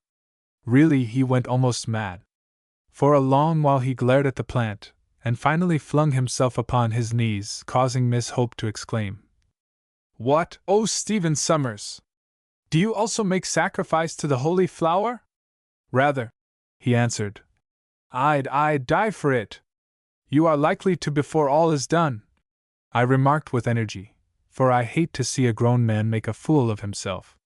Really he went almost mad. For a long while he glared at the plant, and finally flung himself upon his knees, causing Miss Hope to exclaim, "What, oh Stephen Summers! Do you also make sacrifice to the holy flower?" "Rather," he answered. I'd die for it. You are likely to before all is done," I remarked with energy, for I hate to see a grown man make a fool of himself.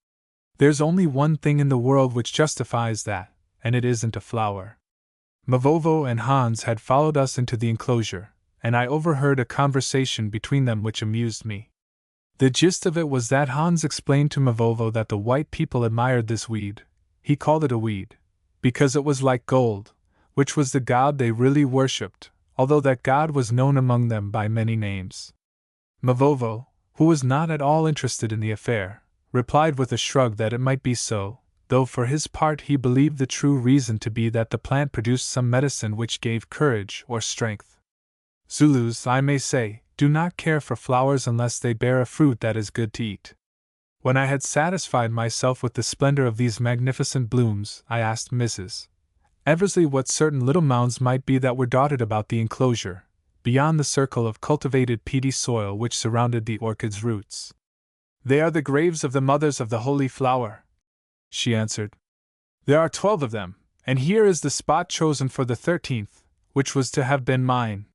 There's only one thing in the world which justifies that, and it isn't a flower. Mavovo and Hans had followed us into the enclosure, and I overheard a conversation between them which amused me. The gist of it was that Hans explained to Mavovo that the white people admired this weed, he called it a weed, because it was like gold, which was the god they really worshipped, although that god was known among them by many names. Mavovo, who was not at all interested in the affair, replied with a shrug that it might be so, though for his part he believed the true reason to be that the plant produced some medicine which gave courage or strength. Zulus, I may say, do not care for flowers unless they bear a fruit that is good to eat. When I had satisfied myself with the splendor of these magnificent blooms, I asked Mrs. Eversley what certain little mounds might be that were dotted about the enclosure, beyond the circle of cultivated peaty soil which surrounded the orchid's roots. "They are the graves of the mothers of the holy flower," she answered. "There are 12 of them, and here is the spot chosen for the 13th, which was to have been mine."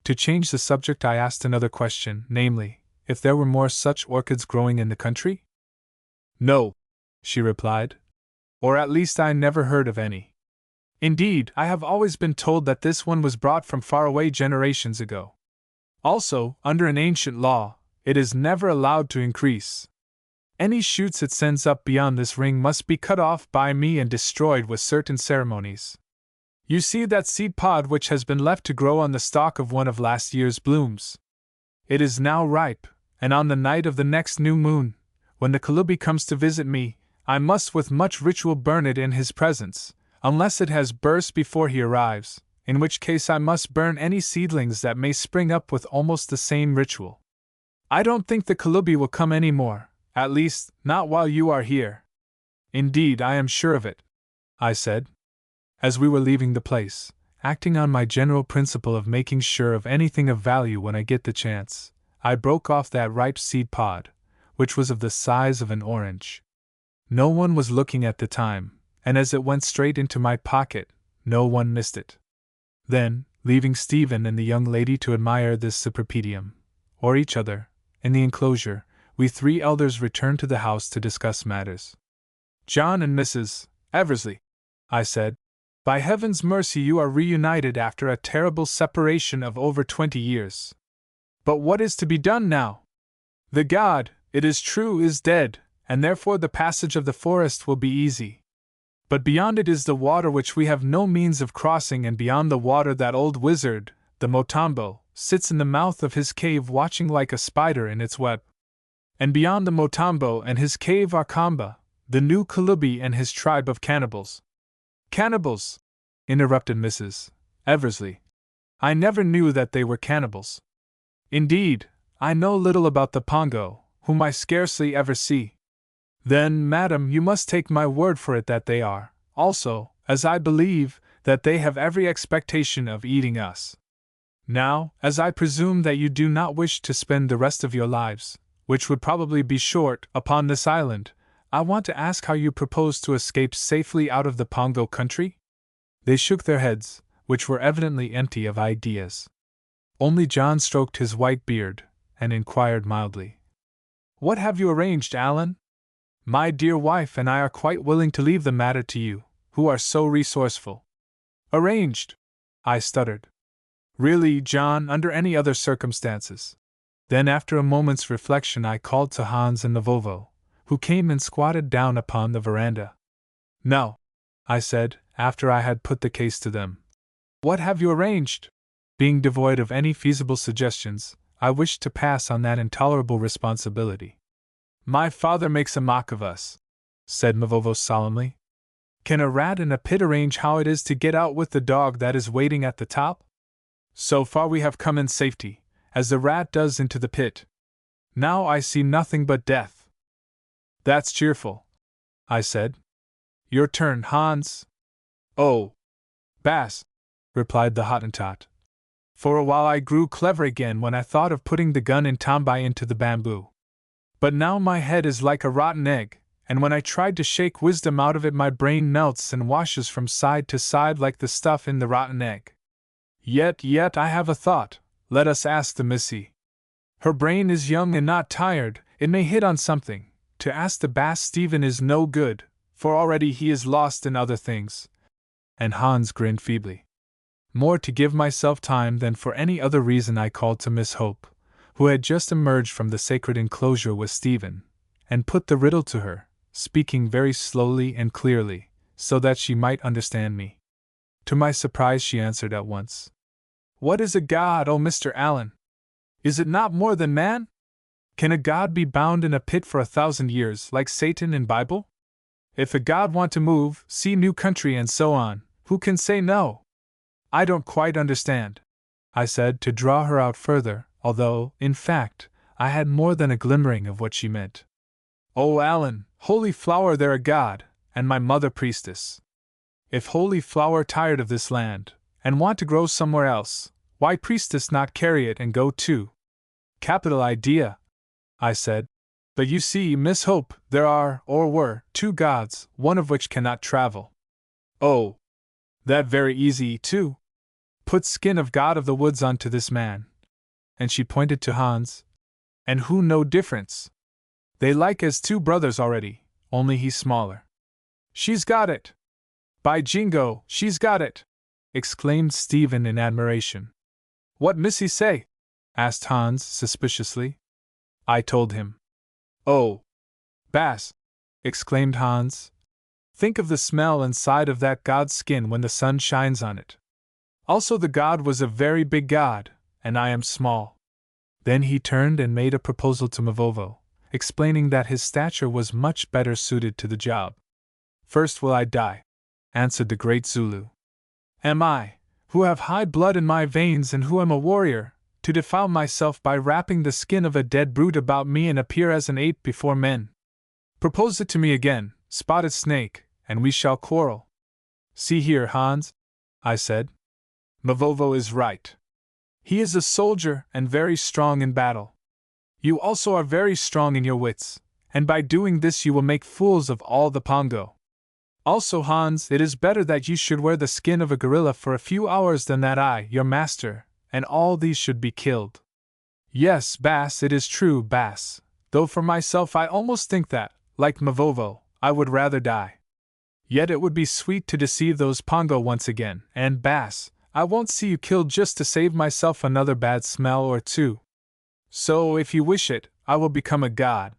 To change the subject, I asked another question, namely, if there were more such orchids growing in the country? "No," she replied. Or at least I never heard of any. Indeed, I have always been told that this one was brought from far away generations ago. Also, under an ancient law, it is never allowed to increase. Any shoots it sends up beyond this ring must be cut off by me and destroyed with certain ceremonies. You see that seed pod which has been left to grow on the stalk of one of last year's blooms. It is now ripe, and on the night of the next new moon, when the Kalubi comes to visit me, I must with much ritual burn it in his presence, unless it has burst before he arrives, in which case I must burn any seedlings that may spring up with almost the same ritual. I don't think the Kalubi will come any more, at least, not while you are here. Indeed, I am sure of it, I said. As we were leaving the place, acting on my general principle of making sure of anything of value when I get the chance, I broke off that ripe seed pod, which was of the size of an orange. No one was looking at the time, and as it went straight into my pocket, no one missed it. Then, leaving Stephen and the young lady to admire this cypripedium, or each other, in the enclosure, we three elders returned to the house to discuss matters. John and Mrs. Eversley, I said, by heaven's mercy you are reunited after a terrible separation of over 20 years. But what is to be done now? The god, it is true, is dead, and therefore the passage of the forest will be easy. But beyond it is the water which we have no means of crossing, and beyond the water that old wizard, the Motambo, sits in the mouth of his cave watching like a spider in its web. And beyond the Motambo and his cave are Kamba, the new Kalubi and his tribe of cannibals. Cannibals! Interrupted Mrs. Eversley. I never knew that they were cannibals. Indeed, I know little about the Pongo, whom I scarcely ever see. Then, madam, you must take my word for it that they are, also, as I believe, that they have every expectation of eating us. Now, as I presume that you do not wish to spend the rest of your lives, which would probably be short, upon this island, I want to ask how you propose to escape safely out of the Pongo country? They shook their heads, which were evidently empty of ideas. Only John stroked his white beard, and inquired mildly, What have you arranged, Allan? My dear wife and I are quite willing to leave the matter to you, who are so resourceful. Arranged? I stuttered. Really, John, under any other circumstances. Then after a moment's reflection I called to Hans and the Vovo, who came and squatted down upon the veranda. No, I said, after I had put the case to them. What have you arranged? Being devoid of any feasible suggestions, I wished to pass on that intolerable responsibility. My father makes a mock of us, said Mavovo solemnly. Can a rat in a pit arrange how it is to get out with the dog that is waiting at the top? So far we have come in safety, as the rat does into the pit. Now I see nothing but death. That's cheerful, I said. Your turn, Hans. Oh, Bass, replied the Hottentot. For a while I grew clever again when I thought of putting the gun in Tombai into the bamboo. But now my head is like a rotten egg, and when I tried to shake wisdom out of it my brain melts and washes from side to side like the stuff in the rotten egg. Yet I have a thought. Let us ask the missy. Her brain is young and not tired, it may hit on something. To ask the Bass Stephen is no good, for already he is lost in other things. And Hans grinned feebly. More to give myself time than for any other reason I called to Miss Hope, who had just emerged from the sacred enclosure with Stephen, and put the riddle to her, speaking very slowly and clearly, so that she might understand me. To my surprise she answered at once. What is a god, oh Mr. Allan? Is it not more than man? Can a god be bound in a pit for 1,000 years, like Satan in Bible? If a god want to move, see new country and so on, who can say no? I don't quite understand, I said to draw her out further, although, in fact, I had more than a glimmering of what she meant. Oh, Allan, holy flower, they're a god, and my mother priestess. If holy flower tired of this land, and want to grow somewhere else, why priestess not carry it and go too? Capital idea, I said. But you see, Miss Hope, there are, or were, 2 gods, one of which cannot travel. Oh, that very easy, too. Put skin of god of the woods onto this man. And she pointed to Hans. And who no difference? They like as 2 brothers already, only he's smaller. She's got it! By jingo, she's got it! Exclaimed Stephen in admiration. What Missy say? Asked Hans suspiciously. I told him. Oh! Bass! Exclaimed Hans. Think of the smell inside of that god's skin when the sun shines on it. Also, the god was a very big god, and I am small. Then he turned and made a proposal to Mavovo, explaining that his stature was much better suited to the job. First will I die, answered the great Zulu. Am I, who have high blood in my veins and who am a warrior, to defile myself by wrapping the skin of a dead brute about me and appear as an ape before men? Propose it to me again, Spotted Snake, and we shall quarrel. See here, Hans, I said. Mavovo is right. He is a soldier and very strong in battle. You also are very strong in your wits, and by doing this you will make fools of all the Pongo. Also, Hans, it is better that you should wear the skin of a gorilla for a few hours than that I, your master, and all these should be killed. Yes, Bass, it is true, Bass, though for myself I almost think that, like Mavovo, I would rather die. Yet it would be sweet to deceive those Pongo once again, and Bass, I won't see you killed just to save myself another bad smell or two. So, if you wish it, I will become a god.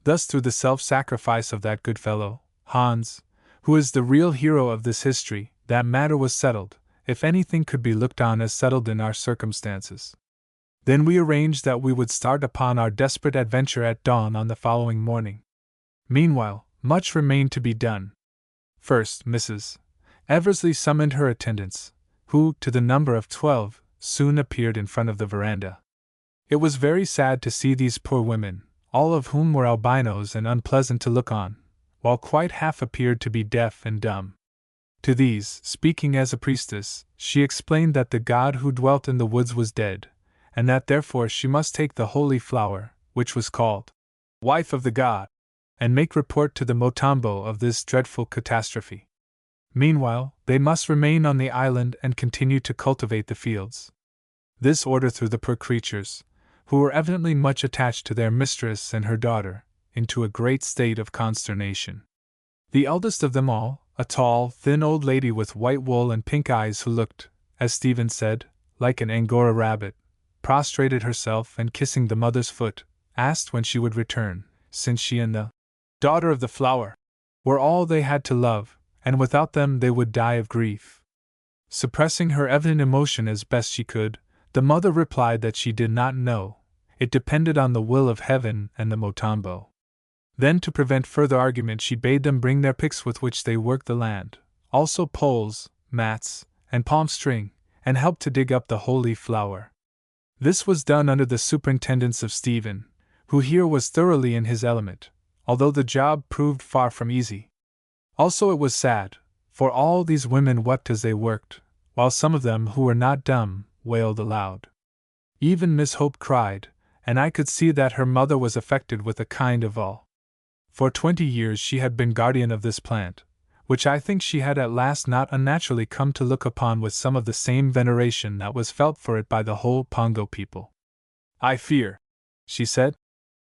Thus, through the self-sacrifice of that good fellow, Hans, who is the real hero of this history, that matter was settled, if anything could be looked on as settled in our circumstances. Then we arranged that we would start upon our desperate adventure at dawn on the following morning. Meanwhile, much remained to be done. First, Mrs. Eversley summoned her attendants, who, to the number of 12, soon appeared in front of the veranda. It was very sad to see these poor women, all of whom were albinos and unpleasant to look on, while quite half appeared to be deaf and dumb. To these, speaking as a priestess, she explained that the god who dwelt in the woods was dead, and that therefore she must take the holy flower, which was called wife of the god, and make report to the Motambo of this dreadful catastrophe. Meanwhile, they must remain on the island and continue to cultivate the fields. This order threw the poor creatures, who were evidently much attached to their mistress and her daughter, into a great state of consternation. The eldest of them all, a tall, thin old lady with white wool and pink eyes who looked, as Stephen said, like an Angora rabbit, prostrated herself and kissing the mother's foot, asked when she would return, since she and the daughter of the flower were all they had to love, and without them they would die of grief. Suppressing her evident emotion as best she could, the mother replied that she did not know, it depended on the will of heaven and the Motambo. Then, to prevent further argument, she bade them bring their picks with which they worked the land, also poles, mats, and palm string, and help to dig up the holy flower. This was done under the superintendence of Stephen, who here was thoroughly in his element, although the job proved far from easy. Also it was sad, for all these women wept as they worked, while some of them who were not dumb wailed aloud. Even Miss Hope cried, and I could see that her mother was affected with a kind of awe. For 20 years she had been guardian of this plant, which I think she had at last not unnaturally come to look upon with some of the same veneration that was felt for it by the whole Pongo people. I fear, she said,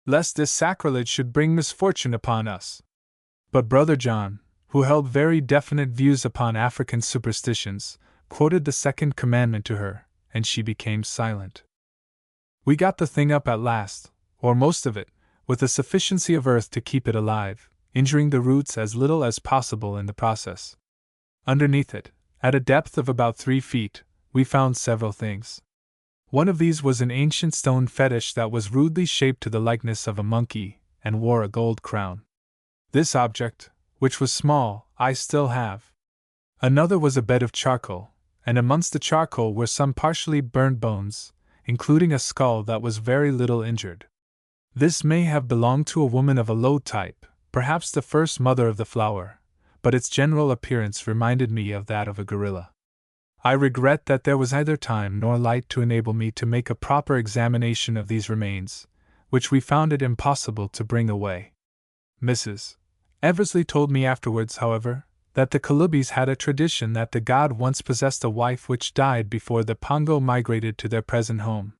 lest this sacrilege should bring misfortune upon us. But Brother John, who held very definite views upon African superstitions, quoted the second commandment to her, and she became silent. We got the thing up at last, or most of it, with a sufficiency of earth to keep it alive, injuring the roots as little as possible in the process. Underneath it, at a depth of about 3 feet, we found several things. One of these was an ancient stone fetish that was rudely shaped to the likeness of a monkey, and wore a gold crown. This object, which was small, I still have. Another was a bed of charcoal, and amongst the charcoal were some partially burned bones, including a skull that was very little injured. This may have belonged to a woman of a low type, perhaps the first mother of the flower, but its general appearance reminded me of that of a gorilla. I regret that there was neither time nor light to enable me to make a proper examination of these remains, which we found it impossible to bring away. Mrs. Eversley told me afterwards, however, that the Kalubis had a tradition that the god once possessed a wife which died before the Pongo migrated to their present home.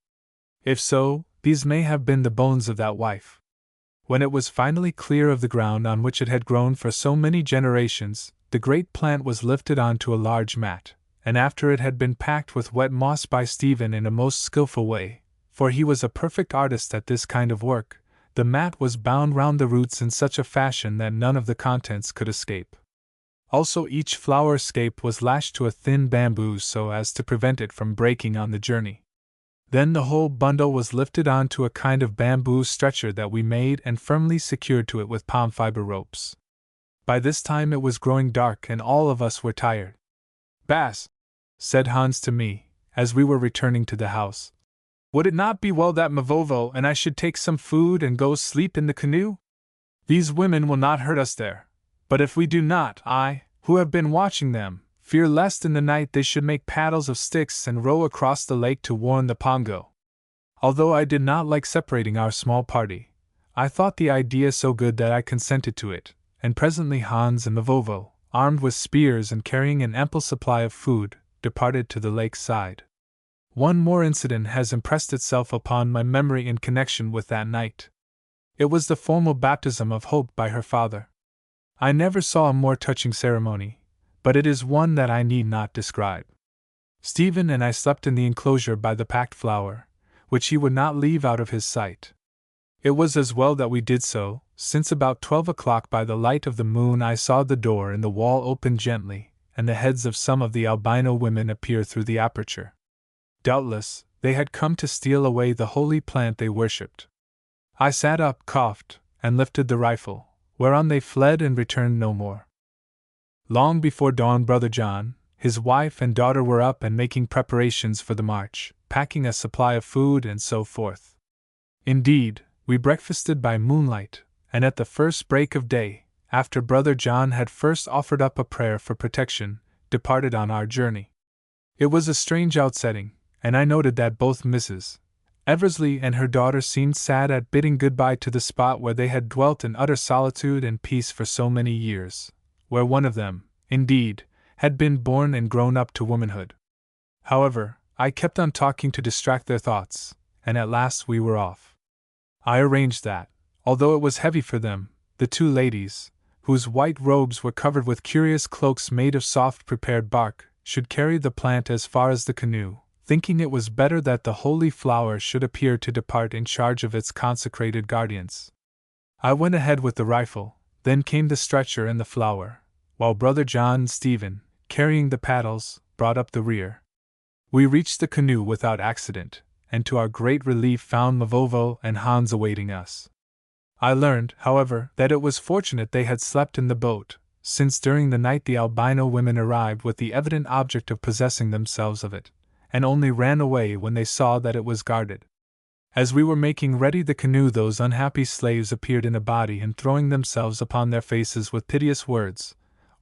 If so, these may have been the bones of that wife. When it was finally clear of the ground on which it had grown for so many generations, the great plant was lifted onto a large mat, and after it had been packed with wet moss by Stephen in a most skillful way, for he was a perfect artist at this kind of work, the mat was bound round the roots in such a fashion that none of the contents could escape. Also each flower scape was lashed to a thin bamboo so as to prevent it from breaking on the journey. Then the whole bundle was lifted onto a kind of bamboo stretcher that we made and firmly secured to it with palm fiber ropes. By this time it was growing dark and all of us were tired. "Bass," said Hans to me, as we were returning to the house, "would it not be well that Mavovo and I should take some food and go sleep in the canoe? These women will not hurt us there, but if we do not, I, who have been watching them, fear lest in the night they should make paddles of sticks and row across the lake to warn the Pongo." Although I did not like separating our small party, I thought the idea so good that I consented to it, and presently Hans and Mavovo, armed with spears and carrying an ample supply of food, departed to the lake's side. One more incident has impressed itself upon my memory in connection with that night. It was the formal baptism of Hope by her father. I never saw a more touching ceremony, but it is one that I need not describe. Stephen and I slept in the enclosure by the packed flower, which he would not leave out of his sight. It was as well that we did so, since about 12 o'clock by the light of the moon I saw the door in the wall open gently, and the heads of some of the albino women appear through the aperture. Doubtless, they had come to steal away the holy plant they worshipped. I sat up, coughed, and lifted the rifle, whereon they fled and returned no more. Long before dawn Brother John, his wife and daughter were up and making preparations for the march, packing a supply of food and so forth. Indeed, we breakfasted by moonlight, and at the first break of day, after Brother John had first offered up a prayer for protection, departed on our journey. It was a strange outsetting, and I noted that both Mrs. Eversley and her daughter seemed sad at bidding goodbye to the spot where they had dwelt in utter solitude and peace for so many years, where one of them, indeed, had been born and grown up to womanhood. However, I kept on talking to distract their thoughts, and at last we were off. I arranged that, although it was heavy for them, the two ladies, whose white robes were covered with curious cloaks made of soft prepared bark, should carry the plant as far as the canoe, thinking it was better that the holy flower should appear to depart in charge of its consecrated guardians. I went ahead with the rifle, then came the stretcher and the flower, while Brother John and Stephen, carrying the paddles, brought up the rear. We reached the canoe without accident, and to our great relief found Mavovo and Hans awaiting us. I learned, however, that it was fortunate they had slept in the boat, since during the night the albino women arrived with the evident object of possessing themselves of it, and only ran away when they saw that it was guarded. As we were making ready the canoe those unhappy slaves appeared in a body and throwing themselves upon their faces with piteous words,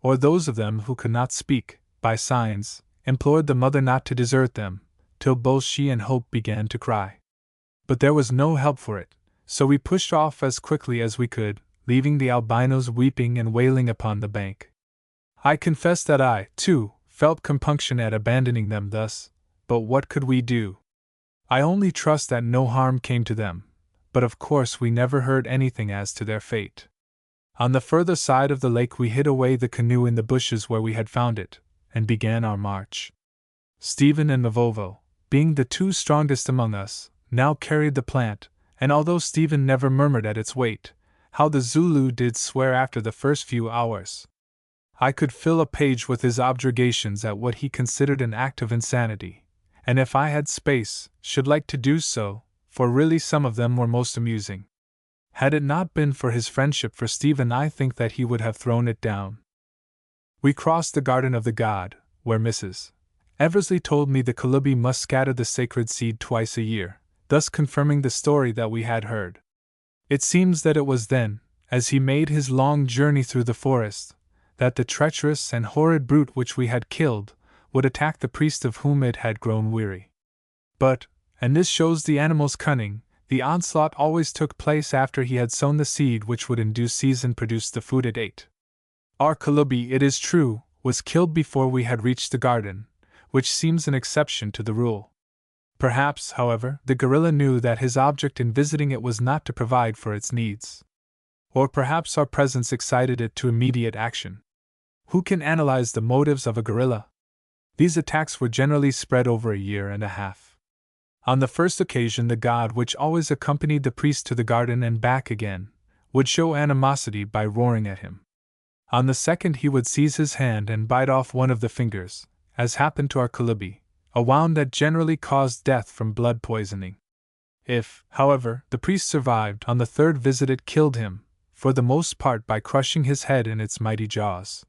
or those of them who could not speak, by signs, implored the mother not to desert them, till both she and Hope began to cry. But there was no help for it, so we pushed off as quickly as we could, leaving the albinos weeping and wailing upon the bank. I confess that I, too, felt compunction at abandoning them thus, but what could we do? I only trust that no harm came to them, but of course we never heard anything as to their fate. On the further side of the lake we hid away the canoe in the bushes where we had found it, and began our march. Stephen and Mavovo, being the two strongest among us, now carried the plant, and although Stephen never murmured at its weight, how the Zulu did swear after the first few hours. I could fill a page with his objurgations at what he considered an act of insanity, and if I had space, should like to do so, for really some of them were most amusing. Had it not been for his friendship for Stephen, I think that he would have thrown it down. We crossed the garden of the god, where Mrs. Eversley told me the Kalubi must scatter the sacred seed twice a year, thus confirming the story that we had heard. It seems that it was then, as he made his long journey through the forest, that the treacherous and horrid brute which we had killed would attack the priest of whom it had grown weary. But, and this shows the animal's cunning, the onslaught always took place after he had sown the seed which would in due season produce the food it ate. Our Kalubi, it is true, was killed before we had reached the garden, which seems an exception to the rule. Perhaps, however, the gorilla knew that his object in visiting it was not to provide for its needs. Or perhaps our presence excited it to immediate action. Who can analyze the motives of a guerrilla? These attacks were generally spread over a year and a half. On the first occasion, the god which always accompanied the priest to the garden and back again would show animosity by roaring at him. On the second, he would seize his hand and bite off one of the fingers, as happened to our Kalubi, a wound that generally caused death from blood poisoning. If, however, the priest survived, on the third visit it killed him, for the most part by crushing his head in its mighty jaws.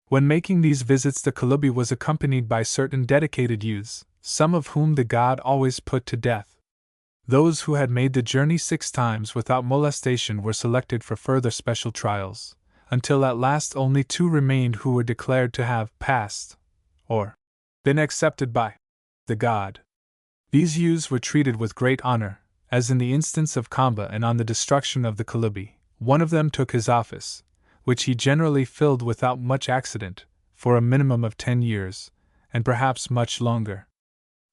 When making these visits, the Kalubi was accompanied by certain dedicated youths, some of whom the god always put to death. Those who had made the journey 6 times without molestation were selected for further special trials, until at last only 2 remained who were declared to have passed, or been accepted by, the god. These youths were treated with great honor, as in the instance of Kamba and on the destruction of the Kalubi. One of them took his office, which he generally filled without much accident, for a minimum of 10 years, and perhaps much longer.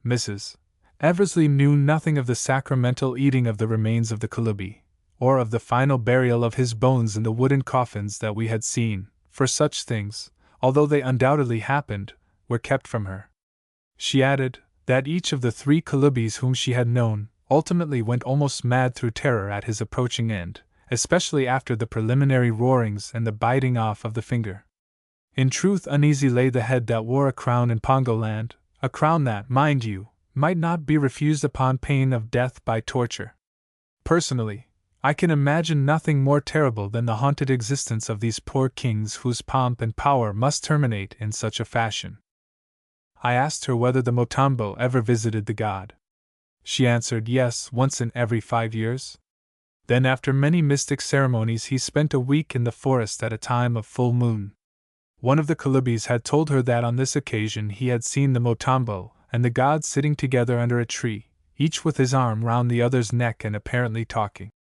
Mrs. Eversley knew nothing of the sacramental eating of the remains of the Kalubi, or of the final burial of his bones in the wooden coffins that we had seen, for such things, although they undoubtedly happened, were kept from her. She added that each of the 3 Kalubis whom she had known ultimately went almost mad through terror at his approaching end, especially after the preliminary roarings and the biting off of the finger. In truth, uneasy lay the head that wore a crown in Pongoland, a crown that, mind you, might not be refused upon pain of death by torture. Personally, I can imagine nothing more terrible than the haunted existence of these poor kings whose pomp and power must terminate in such a fashion. I asked her whether the Motambo ever visited the god. She answered yes, once in every 5 years. Then, after many mystic ceremonies, he spent a week in the forest at a time of full moon. One of the Kalubis had told her that on this occasion he had seen the Motambo and the god sitting together under a tree, each with his arm round the other's neck and apparently talking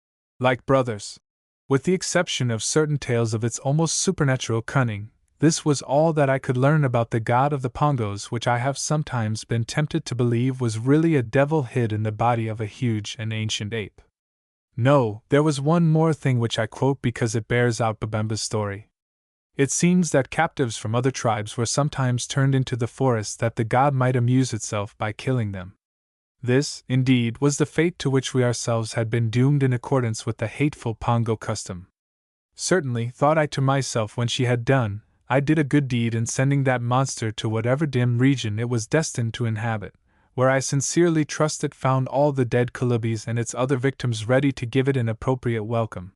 like brothers. With the exception of certain tales of its almost supernatural cunning, this was all that I could learn about the god of the Pongos, which I have sometimes been tempted to believe was really a devil hid in the body of a huge and ancient ape. No, there was one more thing which I quote because it bears out Babemba's story. It seems that captives from other tribes were sometimes turned into the forest that the god might amuse itself by killing them. This, indeed, was the fate to which we ourselves had been doomed in accordance with the hateful Pongo custom. Certainly, thought I to myself when she had done, I did a good deed in sending that monster to whatever dim region it was destined to inhabit, where I sincerely trust it found all the dead Kalubis and its other victims ready to give it an appropriate welcome.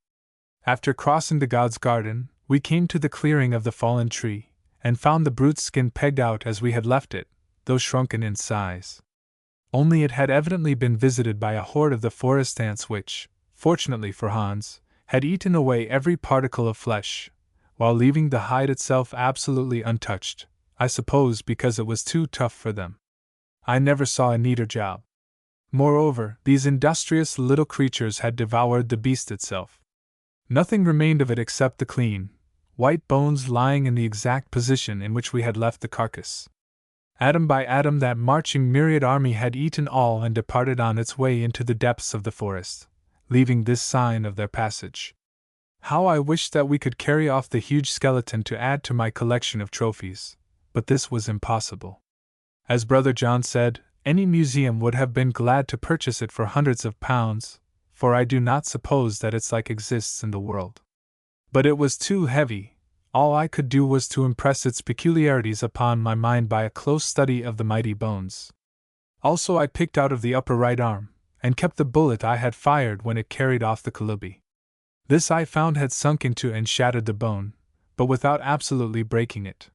After crossing the god's garden, we came to the clearing of the fallen tree, and found the brute's skin pegged out as we had left it, though shrunken in size. Only it had evidently been visited by a horde of the forest ants which, fortunately for Hans, had eaten away every particle of flesh, while leaving the hide itself absolutely untouched, I suppose because it was too tough for them. I never saw a neater job. Moreover, these industrious little creatures had devoured the beast itself. Nothing remained of it except the clean, white bones lying in the exact position in which we had left the carcass. Atom by atom that marching myriad army had eaten all and departed on its way into the depths of the forest, leaving this sign of their passage. How I wished that we could carry off the huge skeleton to add to my collection of trophies, but this was impossible. As Brother John said, any museum would have been glad to purchase it for hundreds of pounds, for I do not suppose that its like exists in the world. But it was too heavy. All I could do was to impress its peculiarities upon my mind by a close study of the mighty bones. Also, I picked out of the upper right arm, and kept the bullet I had fired when it carried off the Kalubi. This I found had sunk into and shattered the bone, but without absolutely breaking it.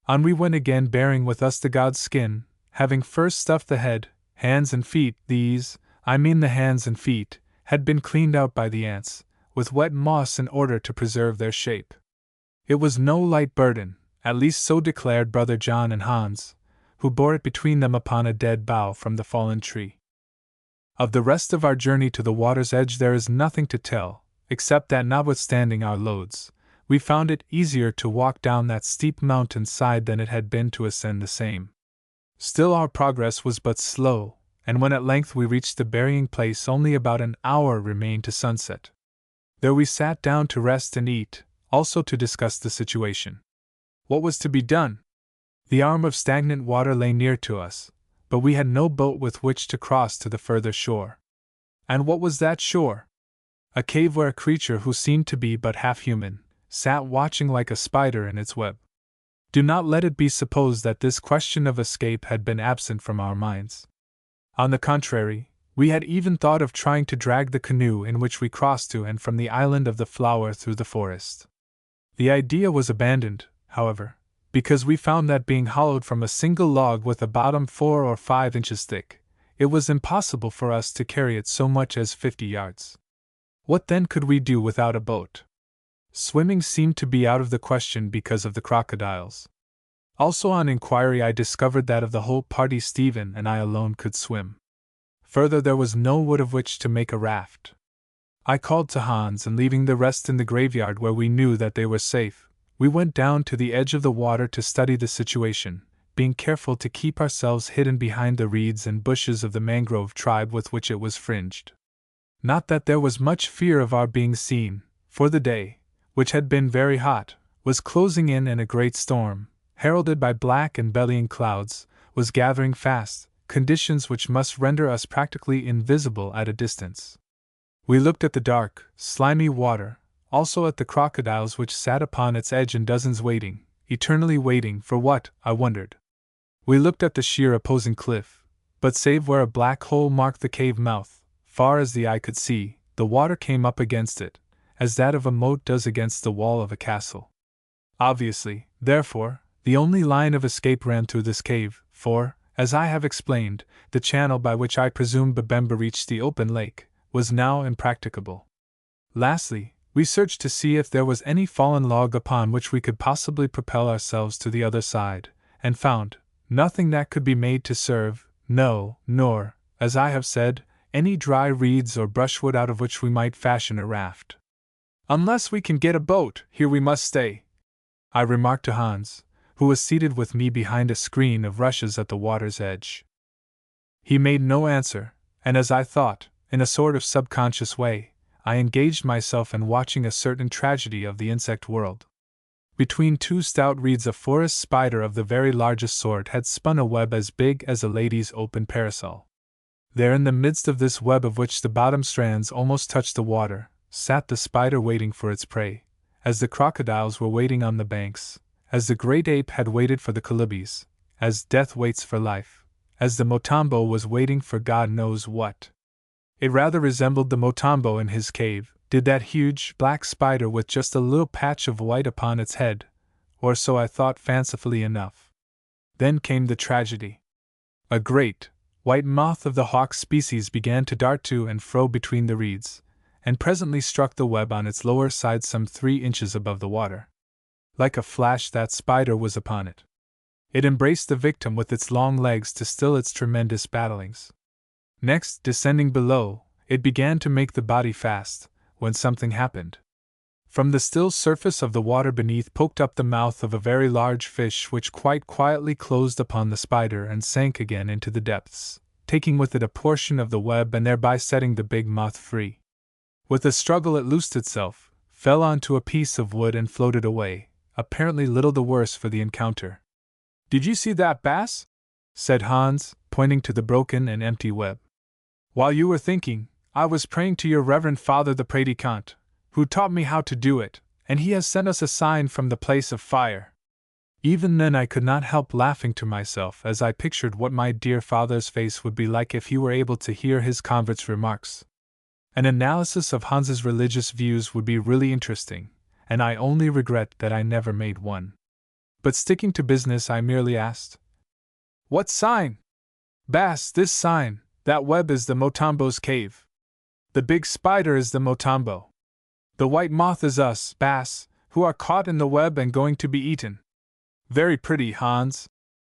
On we went again, bearing with us the god's skin, having first stuffed the head, hands and feet. These, I mean the hands and feet, had been cleaned out by the ants, with wet moss in order to preserve their shape. It was no light burden, at least so declared Brother John and Hans, who bore it between them upon a dead bough from the fallen tree. Of the rest of our journey to the water's edge there is nothing to tell, except that notwithstanding our loads, we found it easier to walk down that steep mountain side than it had been to ascend the same. Still our progress was but slow, and when at length we reached the burying place only about an hour remained to sunset. There we sat down to rest and eat, also to discuss the situation. What was to be done? The arm of stagnant water lay near to us, but we had no boat with which to cross to the further shore. And what was that shore? A cave where a creature who seemed to be but half human sat watching like a spider in its web. Do not let it be supposed that this question of escape had been absent from our minds. On the contrary, we had even thought of trying to drag the canoe in which we crossed to and from the island of the Flower through the forest. The idea was abandoned, however, because we found that being hollowed from a single log with a bottom 4 or 5 inches thick, it was impossible for us to carry it so much as 50 yards. What then could we do without a boat? Swimming seemed to be out of the question because of the crocodiles. Also, on inquiry, I discovered that of the whole party Stephen and I alone could swim. Further, there was no wood of which to make a raft. I called to Hans, and leaving the rest in the graveyard where we knew that they were safe, we went down to the edge of the water to study the situation, being careful to keep ourselves hidden behind the reeds and bushes of the mangrove tribe with which it was fringed. Not that there was much fear of our being seen, for the day, which had been very hot, was closing in, and a great storm, heralded by black and bellying clouds, was gathering fast, conditions which must render us practically invisible at a distance. We looked at the dark, slimy water, also at the crocodiles which sat upon its edge in dozens waiting, eternally waiting for what, I wondered. We looked at the sheer opposing cliff, but save where a black hole marked the cave mouth, far as the eye could see, the water came up against it, as that of a moat does against the wall of a castle. Obviously, therefore, the only line of escape ran through this cave, for, as I have explained, the channel by which I presumed Babemba reached the open lake was now impracticable. Lastly, we searched to see if there was any fallen log upon which we could possibly propel ourselves to the other side, and found nothing that could be made to serve, no, nor, as I have said, any dry reeds or brushwood out of which we might fashion a raft. Unless we can get a boat, here we must stay, I remarked to Hans, who was seated with me behind a screen of rushes at the water's edge. He made no answer, and as I thought, in a sort of subconscious way, I engaged myself in watching a certain tragedy of the insect world. Between two stout reeds a forest spider of the very largest sort had spun a web as big as a lady's open parasol. There, in the midst of this web, of which the bottom strands almost touched the water, sat the spider waiting for its prey, as the crocodiles were waiting on the banks, as the great ape had waited for the colibris, as death waits for life, as the motambo was waiting for God knows what. It rather resembled the motambo in his cave, did that huge, black spider with just a little patch of white upon its head, or so I thought fancifully enough. Then came the tragedy. A great, white moth of the hawk species began to dart to and fro between the reeds, and presently struck the web on its lower side some 3 inches above the water. Like a flash that spider was upon it. It embraced the victim with its long legs to still its tremendous battlings. Next, descending below, it began to make the body fast, when something happened. From the still surface of the water beneath poked up the mouth of a very large fish, which quite quietly closed upon the spider and sank again into the depths, taking with it a portion of the web and thereby setting the big moth free. With a struggle it loosed itself, fell onto a piece of wood and floated away, apparently little the worse for the encounter. "Did you see that, Bass?" said Hans, pointing to the broken and empty web. "While you were thinking, I was praying to your reverend father the Predicant, who taught me how to do it, and he has sent us a sign from the place of fire." Even then I could not help laughing to myself as I pictured what my dear father's face would be like if he were able to hear his convert's remarks. An analysis of Hans's religious views would be really interesting, and I only regret that I never made one. But sticking to business, I merely asked, "What sign?" "Bass, this sign. That web is the motambo's cave. The big spider is the motambo. The white moth is us, Bass, who are caught in the web and going to be eaten." "Very pretty, Hans,"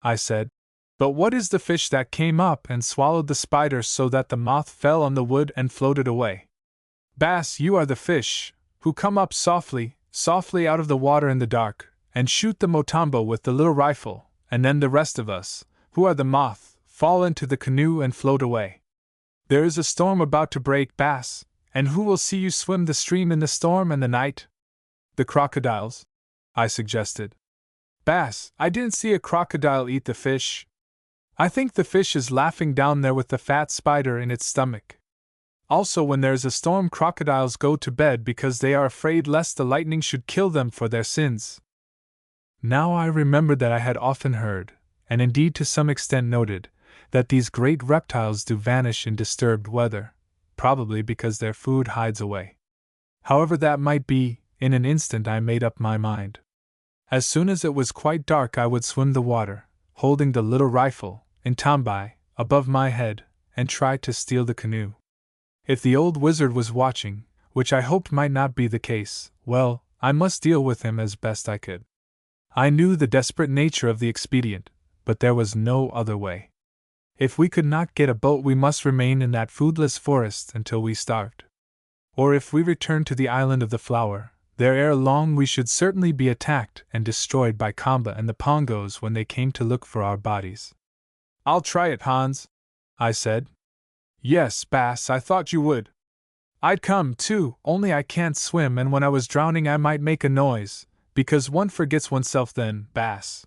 I said. "But what is the fish that came up and swallowed the spider so that the moth fell on the wood and floated away?" "Bass, you are the fish, who come up softly, softly out of the water in the dark, and shoot the motambo with the little rifle, and then the rest of us, who are the moth, fall into the canoe and float away. There is a storm about to break, Bass, And who will see you swim the stream in the storm and the night? The crocodiles, I suggested. Bass, I didn't see a crocodile eat the fish. I think the fish is laughing down there with the fat spider in its stomach. Also, when there's a storm, crocodiles go to bed because they are afraid lest the lightning should kill them for their sins. Now I remembered that I had often heard, and indeed to some extent noted, that these great reptiles do vanish in disturbed weather, probably because their food hides away. However that might be, in an instant I made up my mind. As soon as it was quite dark I would swim the water, holding the little rifle, in tambai, above my head, and try to steal the canoe. If the old wizard was watching, which I hoped might not be the case, well, I must deal with him as best I could. I knew the desperate nature of the expedient, but there was no other way. If we could not get a boat we must remain in that foodless forest until we starved. Or if we returned to the island of the flower, there ere long we should certainly be attacked and destroyed by Kamba and the Pongos when they came to look for our bodies. "I'll try it, Hans," I said. "Yes, Bass, I thought you would. I'd come, too, only I can't swim, and when I was drowning I might make a noise, because one forgets oneself then, Bass.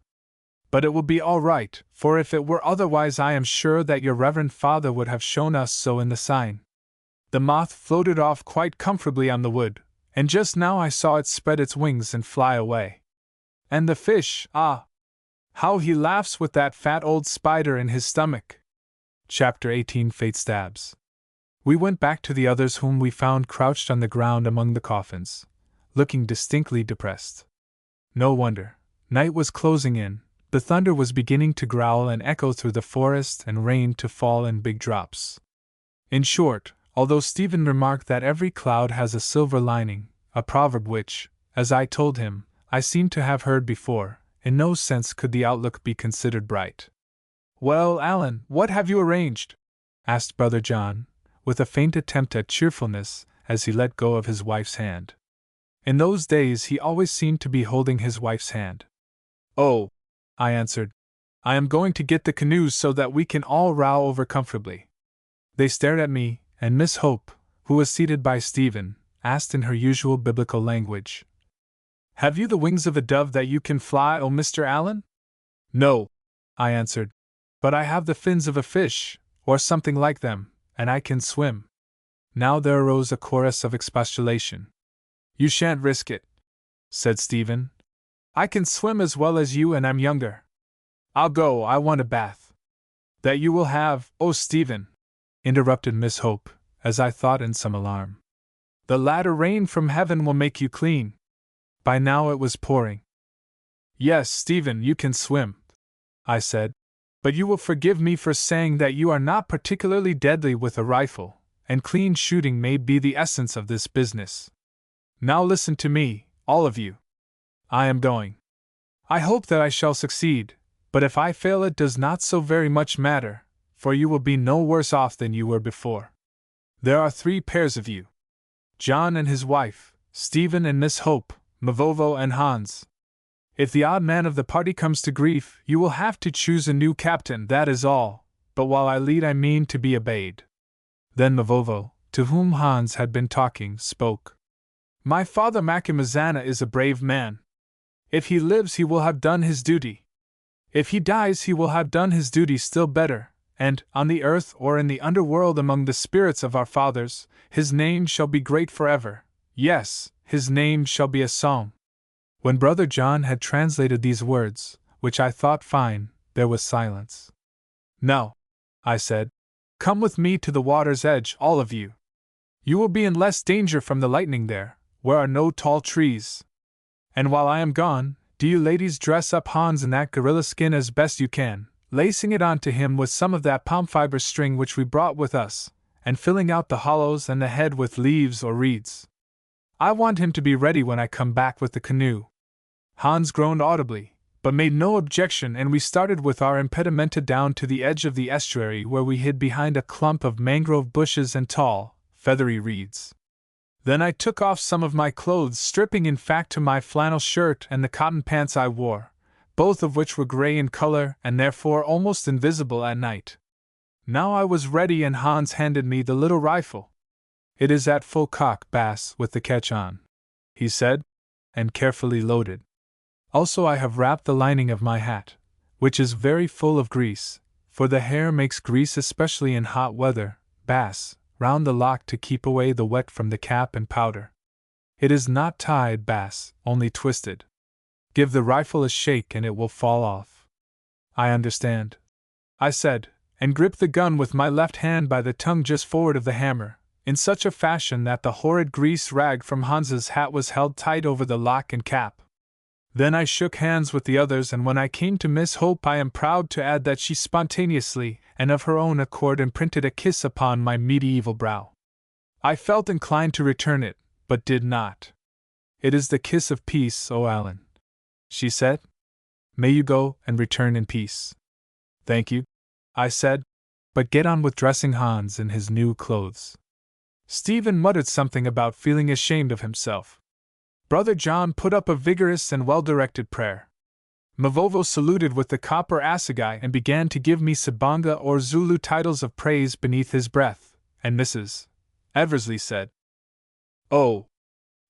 But it will be all right, for if it were otherwise I am sure that your reverend father would have shown us so in the sign." The moth floated off quite comfortably on the wood, and just now I saw it spread its wings and fly away. And the fish, ah! How he laughs with that fat old spider in his stomach! Chapter 18 Fate Stabs. We went back to the others, whom we found crouched on the ground among the coffins, looking distinctly depressed. No wonder. Night was closing in, the thunder was beginning to growl and echo through the forest, and rain to fall in big drops. In short, although Stephen remarked that every cloud has a silver lining, a proverb which, as I told him, I seemed to have heard before, in no sense could the outlook be considered bright. "Well, Allan, what have you arranged?" asked Brother John, with a faint attempt at cheerfulness, as he let go of his wife's hand. In those days he always seemed to be holding his wife's hand. "Oh," I answered, "I am going to get the canoes so that we can all row over comfortably." They stared at me, and Miss Hope, who was seated by Stephen, asked in her usual biblical language, "Have you the wings of a dove that you can fly, O Mr. Allan?" "No," I answered, "but I have the fins of a fish, or something like them, and I can swim." Now there arose a chorus of expostulation. "You shan't risk it," said Stephen. "I can swim as well as you, and I'm younger." "I'll go, I want a bath." "That you will have, oh Stephen," interrupted Miss Hope, as I thought in some alarm. "The latter rain from heaven will make you clean." By now it was pouring. "Yes, Stephen, you can swim," I said, "but you will forgive me for saying that you are not particularly deadly with a rifle, and clean shooting may be the essence of this business. Now listen to me, all of you. I am going. I hope that I shall succeed, but if I fail it does not so very much matter, for you will be no worse off than you were before. There are 3 pairs of you. John and his wife, Stephen and Miss Hope, Mavovo and Hans. If the odd man of the party comes to grief, you will have to choose a new captain, that is all, but while I lead I mean to be obeyed." Then Mavovo, to whom Hans had been talking, spoke. "My father Macumazana is a brave man. If he lives he will have done his duty. If he dies he will have done his duty still better, and, on the earth or in the underworld among the spirits of our fathers, his name shall be great forever. Yes, his name shall be a song." When Brother John had translated these words, which I thought fine, there was silence. "Now," I said, "come with me to the water's edge, all of you. You will be in less danger from the lightning there, where are no tall trees. And while I am gone, do you ladies dress up Hans in that gorilla skin as best you can, lacing it onto him with some of that palm fiber string which we brought with us, and filling out the hollows and the head with leaves or reeds. I want him to be ready when I come back with the canoe." Hans groaned audibly, but made no objection, and we started with our impedimenta down to the edge of the estuary, where we hid behind a clump of mangrove bushes and tall, feathery reeds. Then I took off some of my clothes, stripping in fact to my flannel shirt and the cotton pants I wore, both of which were gray in color and therefore almost invisible at night. Now I was ready, and Hans handed me the little rifle. "It is at full cock, Bass, with the catch on," he said, "and carefully loaded. Also, I have wrapped the lining of my hat, which is very full of grease, for the hair makes grease especially in hot weather, Bass, round the lock to keep away the wet from the cap and powder. It is not tied, Bass, only twisted. Give the rifle a shake and it will fall off." "I understand," I said, and gripped the gun with my left hand by the tongue just forward of the hammer, in such a fashion that the horrid grease rag from Hans's hat was held tight over the lock and cap. Then I shook hands with the others, and when I came to Miss Hope, I am proud to add that she spontaneously and of her own accord imprinted a kiss upon my medieval brow. I felt inclined to return it, but did not. "It is the kiss of peace, O Allan," she said. "May you go and return in peace." "Thank you," I said, "but get on with dressing Hans in his new clothes." Stephen muttered something about feeling ashamed of himself. Brother John put up a vigorous and well-directed prayer. Mavovo saluted with the copper assegai and began to give me Sibonga or Zulu titles of praise beneath his breath, and Mrs. Eversley said, "Oh,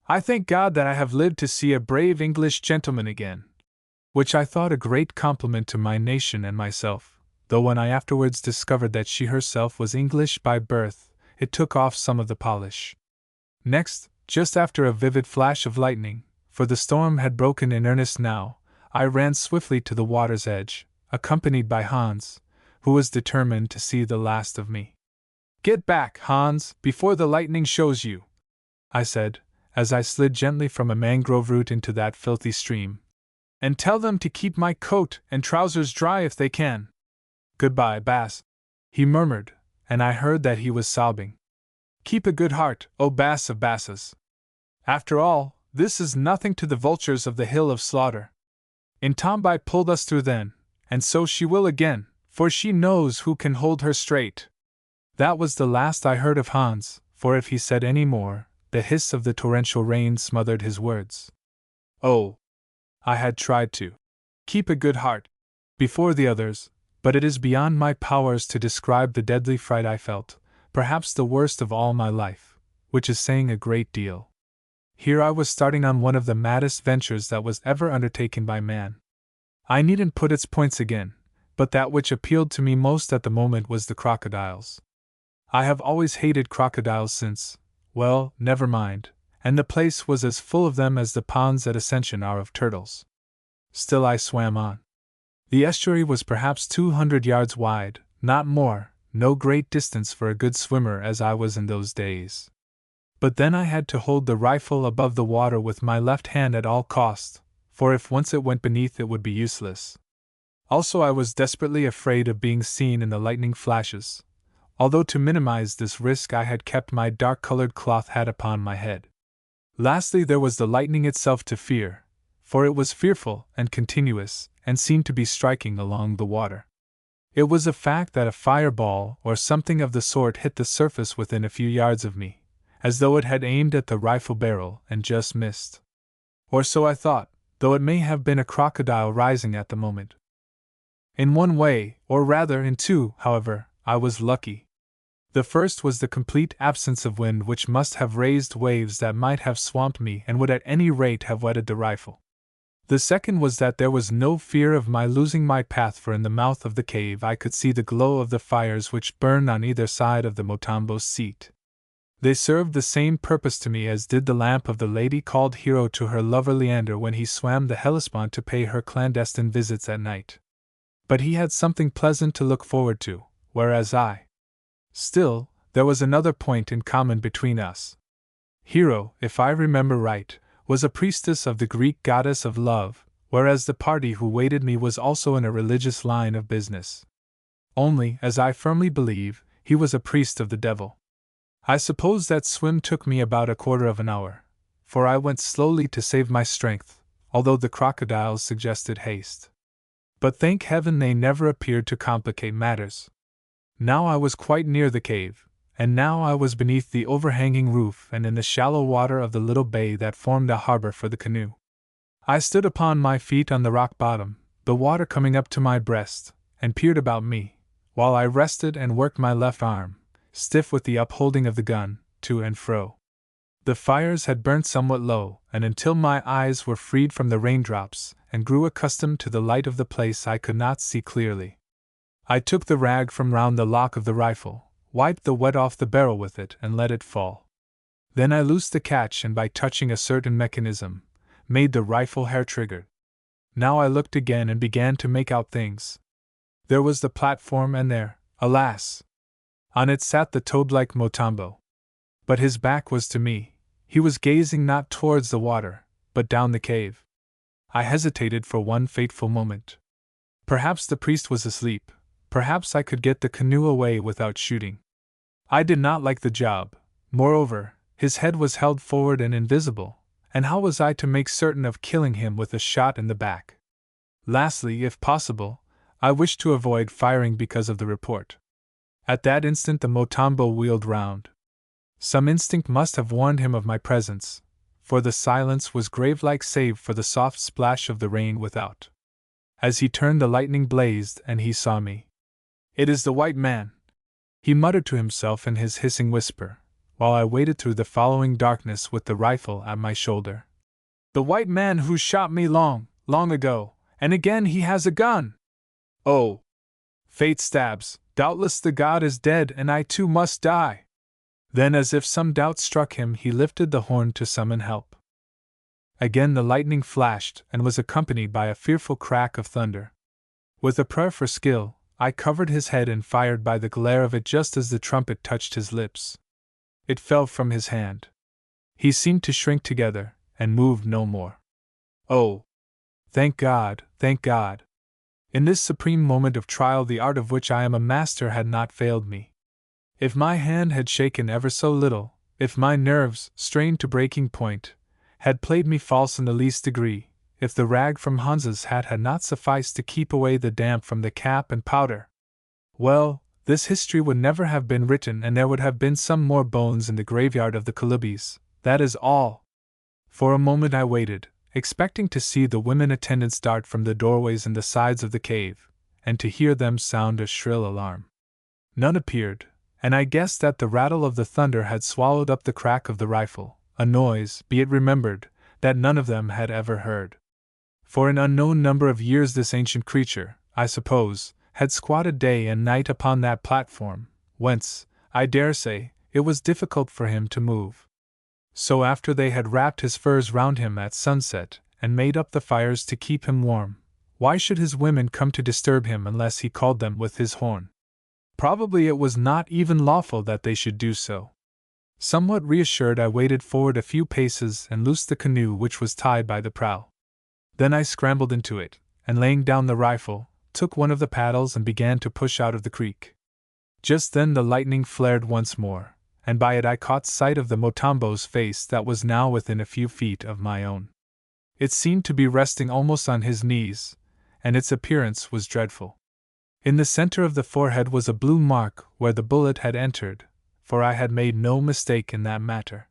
I thank God that I have lived to see a brave English gentleman again," which I thought a great compliment to my nation and myself, though when I afterwards discovered that she herself was English by birth, it took off some of the polish. Next, just after a vivid flash of lightning, for the storm had broken in earnest now, I ran swiftly to the water's edge, accompanied by Hans, who was determined to see the last of me. "Get back, Hans, before the lightning shows you," I said, as I slid gently from a mangrove root into that filthy stream. "And tell them to keep my coat and trousers dry if they can." "Goodbye, Bass," he murmured, and I heard that he was sobbing. "Keep a good heart, O Bass of Basses. After all, this is nothing to the vultures of the hill of slaughter. Intombi pulled us through then, and so she will again, for she knows who can hold her straight." That was the last I heard of Hans, for if he said any more, the hiss of the torrential rain smothered his words. Oh, I had tried to keep a good heart before the others, but it is beyond my powers to describe the deadly fright I felt, perhaps the worst of all my life, which is saying a great deal. Here I was starting on one of the maddest ventures that was ever undertaken by man. I needn't put its points again, but that which appealed to me most at the moment was the crocodiles. I have always hated crocodiles since, well, never mind, and the place was as full of them as the ponds at Ascension are of turtles. Still I swam on. The estuary was perhaps 200 yards wide, not more, no great distance for a good swimmer as I was in those days. But then I had to hold the rifle above the water with my left hand at all cost, for if once it went beneath it would be useless. Also I was desperately afraid of being seen in the lightning flashes, although to minimize this risk I had kept my dark-colored cloth hat upon my head. Lastly, there was the lightning itself to fear, for it was fearful and continuous, and seemed to be striking along the water. It was a fact that a fireball or something of the sort hit the surface within a few yards of me, as though it had aimed at the rifle barrel and just missed. Or so I thought, though it may have been a crocodile rising at the moment. In one way, or rather in two, however, I was lucky. The first was the complete absence of wind, which must have raised waves that might have swamped me and would at any rate have wetted the rifle. The second was that there was no fear of my losing my path, for in the mouth of the cave I could see the glow of the fires which burned on either side of the Motambo's seat. They served the same purpose to me as did the lamp of the lady called Hero to her lover Leander when he swam the Hellespont to pay her clandestine visits at night. But he had something pleasant to look forward to, whereas I. Still, there was another point in common between us. Hero, if I remember right, was a priestess of the Greek goddess of love, whereas the party who waited me was also in a religious line of business. Only, as I firmly believe, he was a priest of the devil. I suppose that swim took me about a quarter of an hour, for I went slowly to save my strength, although the crocodiles suggested haste. But thank heaven they never appeared to complicate matters. Now I was quite near the cave, and now I was beneath the overhanging roof and in the shallow water of the little bay that formed a harbor for the canoe. I stood upon my feet on the rock bottom, the water coming up to my breast, and peered about me, while I rested and worked my left arm, stiff with the upholding of the gun, to and fro. The fires had burnt somewhat low, and until my eyes were freed from the raindrops and grew accustomed to the light of the place, I could not see clearly. I took the rag from round the lock of the rifle, wiped the wet off the barrel with it, and let it fall. Then I loosed the catch, and by touching a certain mechanism, made the rifle hair-triggered. Now I looked again and began to make out things. There was the platform, and there, alas! On it sat the toad-like Motombo. But his back was to me. He was gazing not towards the water, but down the cave. I hesitated for one fateful moment. Perhaps the priest was asleep. Perhaps I could get the canoe away without shooting. I did not like the job. Moreover, his head was held forward and invisible, and how was I to make certain of killing him with a shot in the back? Lastly, if possible, I wished to avoid firing because of the report. At that instant the Motombo wheeled round. Some instinct must have warned him of my presence, for the silence was grave-like save for the soft splash of the rain without. As he turned, the lightning blazed, and he saw me. "It is the white man," he muttered to himself in his hissing whisper, while I waited through the following darkness with the rifle at my shoulder. "The white man who shot me long, long ago, and again he has a gun! Oh! Fate stabs, doubtless the god is dead, and I too must die." Then, as if some doubt struck him, he lifted the horn to summon help. Again the lightning flashed, and was accompanied by a fearful crack of thunder. With a prayer for skill, I covered his head and fired by the glare of it just as the trumpet touched his lips. It fell from his hand. He seemed to shrink together, and moved no more. Oh! Thank God, thank God! In this supreme moment of trial, the art of which I am a master had not failed me. If my hand had shaken ever so little, if my nerves, strained to breaking point, had played me false in the least degree, if the rag from Hans's hat had not sufficed to keep away the damp from the cap and powder, well, this history would never have been written, and there would have been some more bones in the graveyard of the Calibis, that is all. For a moment I waited, expecting to see the women attendants dart from the doorways and the sides of the cave, and to hear them sound a shrill alarm. None appeared, and I guessed that the rattle of the thunder had swallowed up the crack of the rifle, a noise, be it remembered, that none of them had ever heard. For an unknown number of years this ancient creature, I suppose, had squatted day and night upon that platform, whence, I dare say, it was difficult for him to move. So after they had wrapped his furs round him at sunset, and made up the fires to keep him warm, why should his women come to disturb him unless he called them with his horn? Probably it was not even lawful that they should do so. Somewhat reassured, I waded forward a few paces and loosed the canoe which was tied by the prow. Then I scrambled into it, and laying down the rifle, took one of the paddles and began to push out of the creek. Just then the lightning flared once more, and by it I caught sight of the Motombo's face that was now within a few feet of my own. It seemed to be resting almost on his knees, and its appearance was dreadful. In the center of the forehead was a blue mark where the bullet had entered, for I had made no mistake in that matter.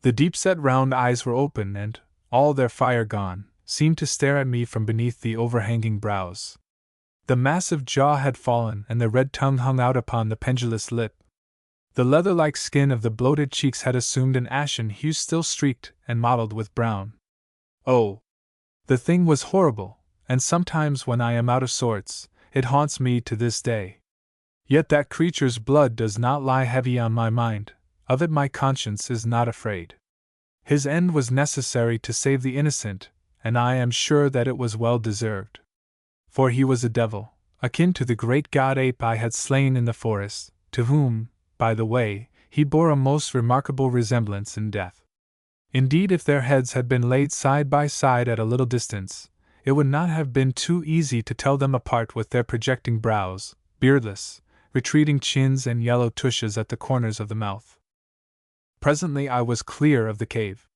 The deep-set round eyes were open and, all their fire gone, seemed to stare at me from beneath the overhanging brows. The massive jaw had fallen, and the red tongue hung out upon the pendulous lip. The leather-like skin of the bloated cheeks had assumed an ashen hue still streaked and mottled with brown. Oh! The thing was horrible, and sometimes when I am out of sorts, it haunts me to this day. Yet that creature's blood does not lie heavy on my mind, of it my conscience is not afraid. His end was necessary to save the innocent, and I am sure that it was well deserved. For he was a devil, akin to the great god ape I had slain in the forest, to whom, by the way, he bore a most remarkable resemblance in death. Indeed, if their heads had been laid side by side at a little distance, it would not have been too easy to tell them apart with their projecting brows, beardless, retreating chins, and yellow tushes at the corners of the mouth. Presently I was clear of the cave.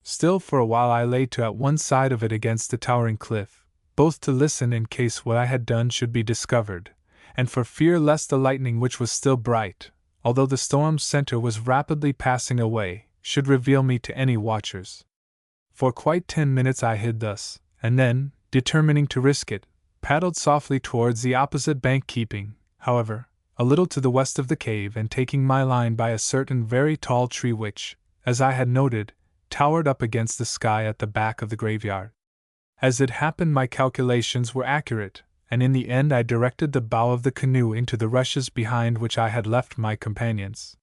Still for a while I lay to at one side of it against the towering cliff, both to listen in case what I had done should be discovered, and for fear lest the lightning, which was still bright, although the storm's center was rapidly passing away, should reveal me to any watchers. For quite 10 minutes I hid thus, and then, determining to risk it, paddled softly towards the opposite bank, keeping, however, a little to the west of the cave and taking my line by a certain very tall tree which, as I had noted, towered up against the sky at the back of the graveyard. As it happened, my calculations were accurate, and in the end I directed the bow of the canoe into the rushes behind which I had left my companions.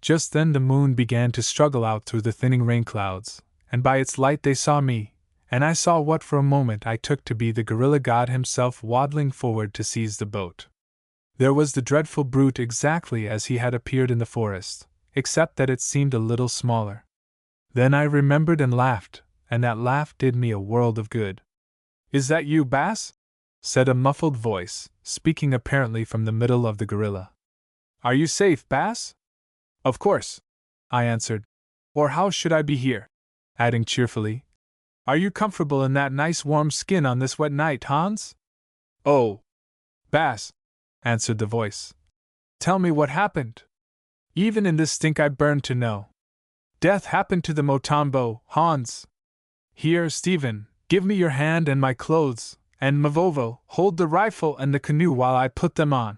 Just then the moon began to struggle out through the thinning rain clouds, and by its light they saw me, and I saw what for a moment I took to be the gorilla god himself waddling forward to seize the boat. There was the dreadful brute exactly as he had appeared in the forest, except that it seemed a little smaller. Then I remembered and laughed, and that laugh did me a world of good. "Is that you, Bass?" said a muffled voice, speaking apparently from the middle of the gorilla. "Are you safe, Bass?" "Of course," I answered. "Or how should I be here?" adding cheerfully, "Are you comfortable in that nice warm skin on this wet night, Hans?" "Oh, Bass," answered the voice, "tell me what happened. Even in this stink I burn to know. Death happened to the Motombo, Hans. Here, Stephen, give me your hand and my clothes, and Mavovo, hold the rifle and the canoe while I put them on."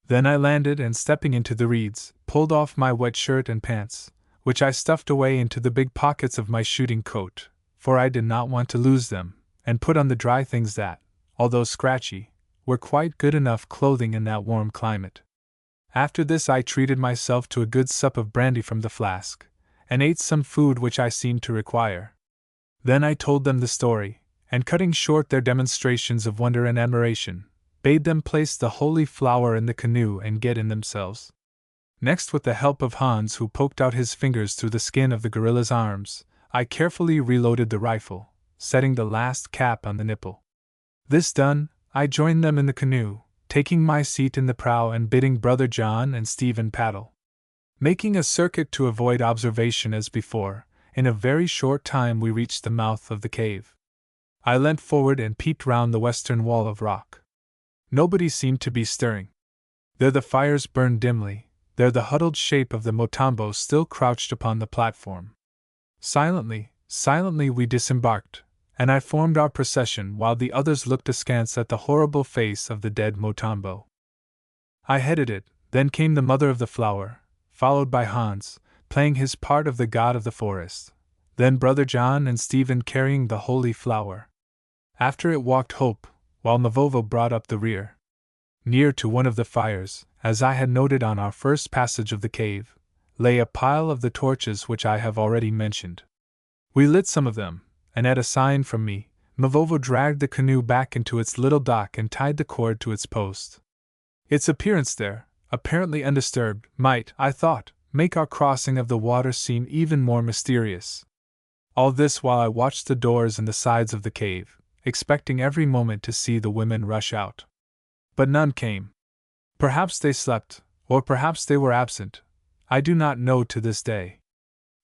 Then I landed and, stepping into the reeds, pulled off my wet shirt and pants, which I stuffed away into the big pockets of my shooting coat, for I did not want to lose them, and put on the dry things that, although scratchy, were quite good enough clothing in that warm climate. After this I treated myself to a good sup of brandy from the flask, and ate some food which I seemed to require. Then I told them the story, and cutting short their demonstrations of wonder and admiration, bade them place the holy flower in the canoe and get in themselves. Next, with the help of Hans, who poked out his fingers through the skin of the gorilla's arms, I carefully reloaded the rifle, setting the last cap on the nipple. This done, I joined them in the canoe, taking my seat in the prow and bidding Brother John and Stephen paddle. Making a circuit to avoid observation as before, in a very short time we reached the mouth of the cave. I leant forward and peeped round the western wall of rock. Nobody seemed to be stirring. There the fires burned dimly, there the huddled shape of the Motombo still crouched upon the platform. Silently we disembarked, and I formed our procession while the others looked askance at the horrible face of the dead Motombo. I headed it, then came the mother of the flower, followed by Hans, playing his part of the god of the forest, then Brother John and Stephen carrying the holy flower. After it walked Hope, while Mavovo brought up the rear. Near to one of the fires, as I had noted on our first passage of the cave, lay a pile of the torches which I have already mentioned. We lit some of them, and at a sign from me, Mavovo dragged the canoe back into its little dock and tied the cord to its post. Its appearance there, apparently undisturbed, might, I thought, make our crossing of the water seem even more mysterious. All this while I watched the doors and the sides of the cave, expecting every moment to see the women rush out. But none came. Perhaps they slept, or perhaps they were absent. I do not know to this day.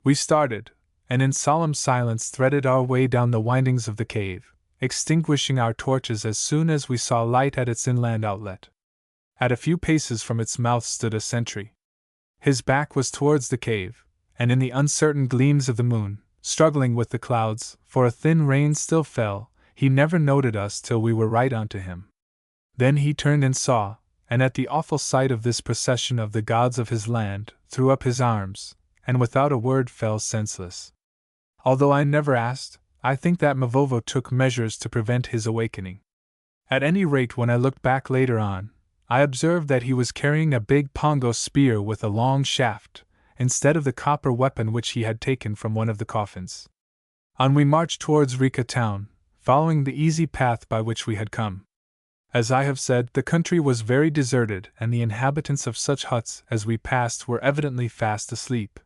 We started, and in solemn silence threaded our way down the windings of the cave, extinguishing our torches as soon as we saw light at its inland outlet. At a few paces from its mouth stood a sentry. His back was towards the cave, and in the uncertain gleams of the moon, struggling with the clouds, for a thin rain still fell, he never noted us till we were right onto him. Then he turned and saw, and at the awful sight of this procession of the gods of his land, threw up his arms, and without a word fell senseless. Although I never asked, I think that Mavovo took measures to prevent his awakening. At any rate, when I looked back later on, I observed that he was carrying a big pongo spear with a long shaft, instead of the copper weapon which he had taken from one of the coffins. On we marched towards Rika town, following the easy path by which we had come. As I have said, the country was very deserted, and the inhabitants of such huts as we passed were evidently fast asleep.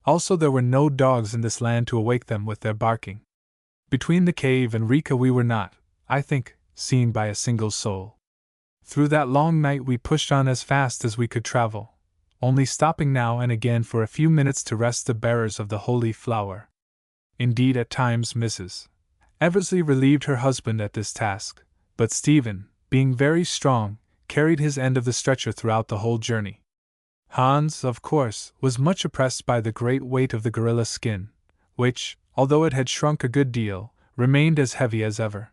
Also, there were no dogs in this land to awake them with their barking. Between the cave and Rika we were not, I think, seen by a single soul. Through that long night we pushed on as fast as we could travel, only stopping now and again for a few minutes to rest the bearers of the holy flower. Indeed, at times Mrs. Eversley relieved her husband at this task, but Stephen, being very strong, carried his end of the stretcher throughout the whole journey. Hans, of course, was much oppressed by the great weight of the gorilla skin, which, although it had shrunk a good deal, remained as heavy as ever.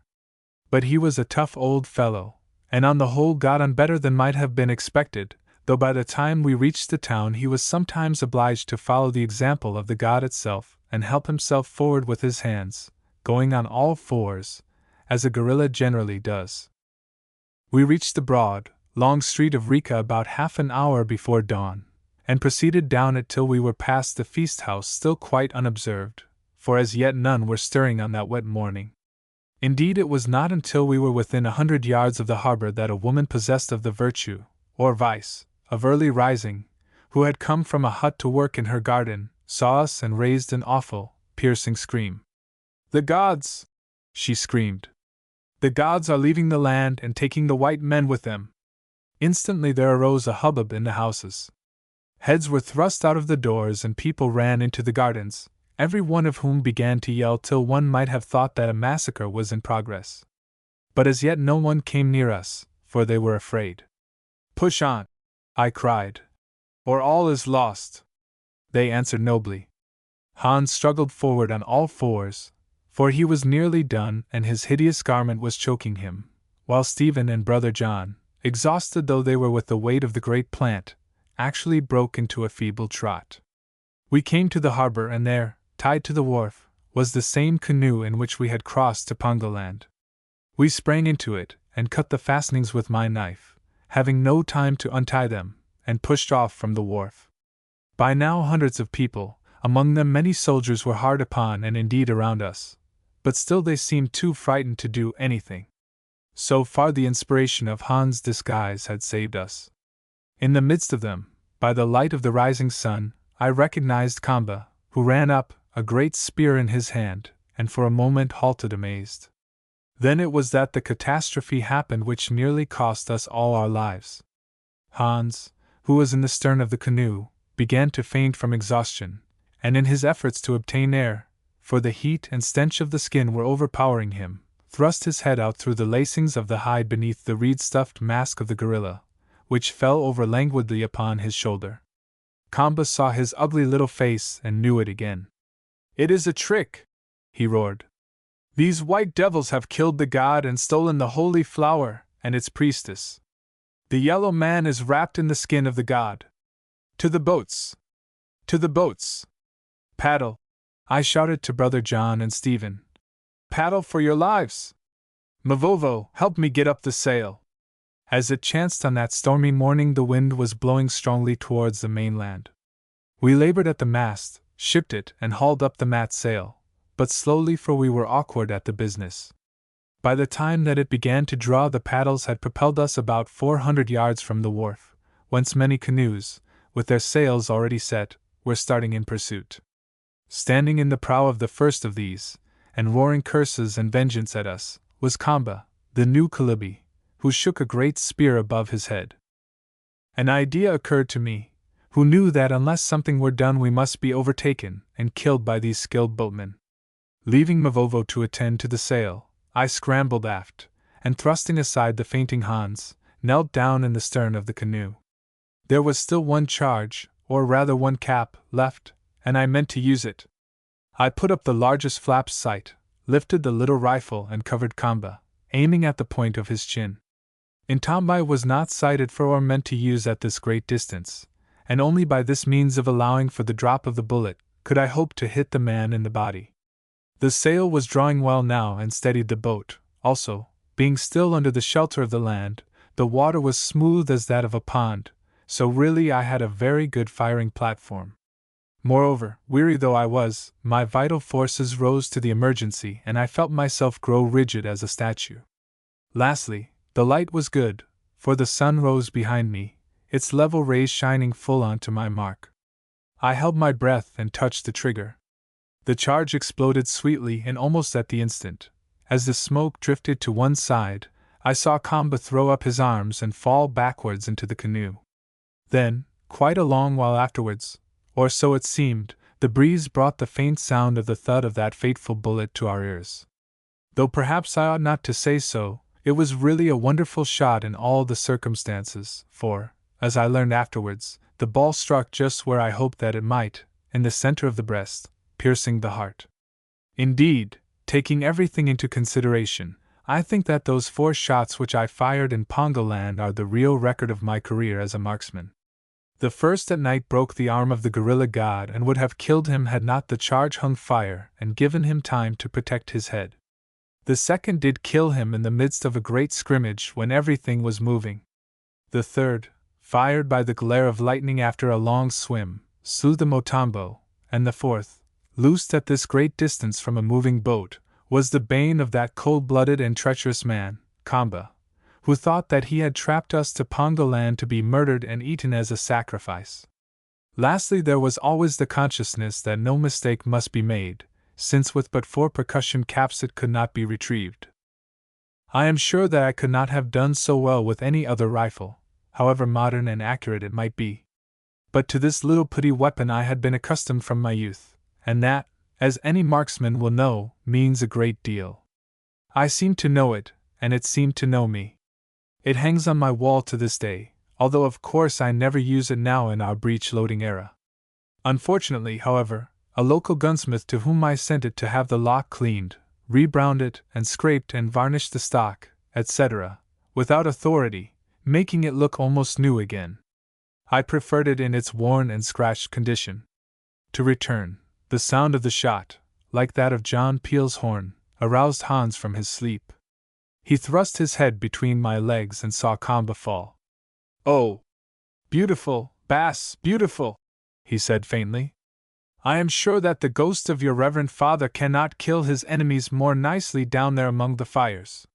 But he was a tough old fellow, and on the whole got on better than might have been expected, though by the time we reached the town he was sometimes obliged to follow the example of the god itself and help himself forward with his hands, going on all fours, as a gorilla generally does. We reached the broad, long street of Rica about half an hour before dawn, and proceeded down it till we were past the feast house, still quite unobserved, for as yet none were stirring on that wet morning. Indeed, it was not until we were within 100 yards of the harbor that a woman possessed of the virtue, or vice, of early rising, who had come from a hut to work in her garden, saw us and raised an awful, piercing scream. "The gods!" she screamed. "The gods are leaving the land and taking the white men with them." Instantly there arose a hubbub in the houses. Heads were thrust out of the doors and people ran into the gardens, every one of whom began to yell till one might have thought that a massacre was in progress. But as yet no one came near us, for they were afraid. "Push on," I cried, "or all is lost." They answered nobly. Hans struggled forward on all fours, for he was nearly done and his hideous garment was choking him, while Stephen and Brother John, exhausted though they were with the weight of the great plant, actually broke into a feeble trot. We came to the harbor, and there, tied to the wharf, was the same canoe in which we had crossed to Pongoland. We sprang into it, and cut the fastenings with my knife, having no time to untie them, and pushed off from the wharf. By now hundreds of people, among them many soldiers, were hard upon and indeed around us, but still they seemed too frightened to do anything. So far the inspiration of Hans' disguise had saved us. In the midst of them, by the light of the rising sun, I recognized Kamba, who ran up, a great spear in his hand, and for a moment halted amazed. Then it was that the catastrophe happened which nearly cost us all our lives. Hans, who was in the stern of the canoe, began to faint from exhaustion, and in his efforts to obtain air, for the heat and stench of the skin were overpowering him, thrust his head out through the lacings of the hide beneath the reed-stuffed mask of the gorilla, which fell over languidly upon his shoulder. Kamba saw his ugly little face and knew it again. "It is a trick!" he roared. "These white devils have killed the god and stolen the holy flower and its priestess. The yellow man is wrapped in the skin of the god. To the boats! To the boats! Paddle!" I shouted to Brother John and Stephen. "Paddle for your lives! Mavovo, help me get up the sail!" As it chanced on that stormy morning, the wind was blowing strongly towards the mainland. We labored at the mast, shipped it, and hauled up the mat sail, but slowly, for we were awkward at the business. By the time that it began to draw, the paddles had propelled us about 400 yards from the wharf, whence many canoes, with their sails already set, were starting in pursuit. Standing in the prow of the first of these, and roaring curses and vengeance at us, was Kamba, the new Kalibi, who shook a great spear above his head. An idea occurred to me, who knew that unless something were done we must be overtaken and killed by these skilled boatmen. Leaving Mavovo to attend to the sail, I scrambled aft, and thrusting aside the fainting Hans, knelt down in the stern of the canoe. There was still one charge, or rather one cap, left, and I meant to use it. I put up the largest flap's sight, lifted the little rifle and covered Kamba, aiming at the point of his chin. Intambai was not sighted for or meant to use at this great distance, and only by this means of allowing for the drop of the bullet could I hope to hit the man in the body. The sail was drawing well now and steadied the boat, also, being still under the shelter of the land, the water was smooth as that of a pond, so really I had a very good firing platform. Moreover, weary though I was, my vital forces rose to the emergency and I felt myself grow rigid as a statue. Lastly, the light was good, for the sun rose behind me, its level rays shining full on to my mark. I held my breath and touched the trigger. The charge exploded sweetly and almost at the instant. As the smoke drifted to one side, I saw Kamba throw up his arms and fall backwards into the canoe. Then, quite a long while afterwards, or so it seemed, the breeze brought the faint sound of the thud of that fateful bullet to our ears. Though perhaps I ought not to say so, it was really a wonderful shot in all the circumstances, for, as I learned afterwards, the ball struck just where I hoped that it might, in the center of the breast, piercing the heart. Indeed, taking everything into consideration, I think that those 4 shots which I fired in Pongo Land are the real record of my career as a marksman. The first at night broke the arm of the gorilla god and would have killed him had not the charge hung fire and given him time to protect his head. The second did kill him in the midst of a great scrimmage when everything was moving. The third, fired by the glare of lightning after a long swim, slew the Motombo, and the fourth, loosed at this great distance from a moving boat, was the bane of that cold-blooded and treacherous man, Kamba, who thought that he had trapped us to Pongo Land to be murdered and eaten as a sacrifice. Lastly, there was always the consciousness that no mistake must be made, since with but 4 percussion caps it could not be retrieved. I am sure that I could not have done so well with any other rifle, however modern and accurate it might be. But to this little pretty weapon I had been accustomed from my youth, and that, as any marksman will know, means a great deal. I seemed to know it, and it seemed to know me. It hangs on my wall to this day, although of course I never use it now in our breech-loading era. Unfortunately, however, a local gunsmith to whom I sent it to have the lock cleaned, rebrowned it and scraped and varnished the stock, etc., without authority, making it look almost new again. I preferred it in its worn and scratched condition. To return, the sound of the shot, like that of John Peel's horn, aroused Hans from his sleep. He thrust his head between my legs and saw Kamba fall. "Oh! Beautiful, Bass, beautiful!" he said faintly. "I am sure that the ghost of your reverend father cannot kill his enemies more nicely down there among the fires.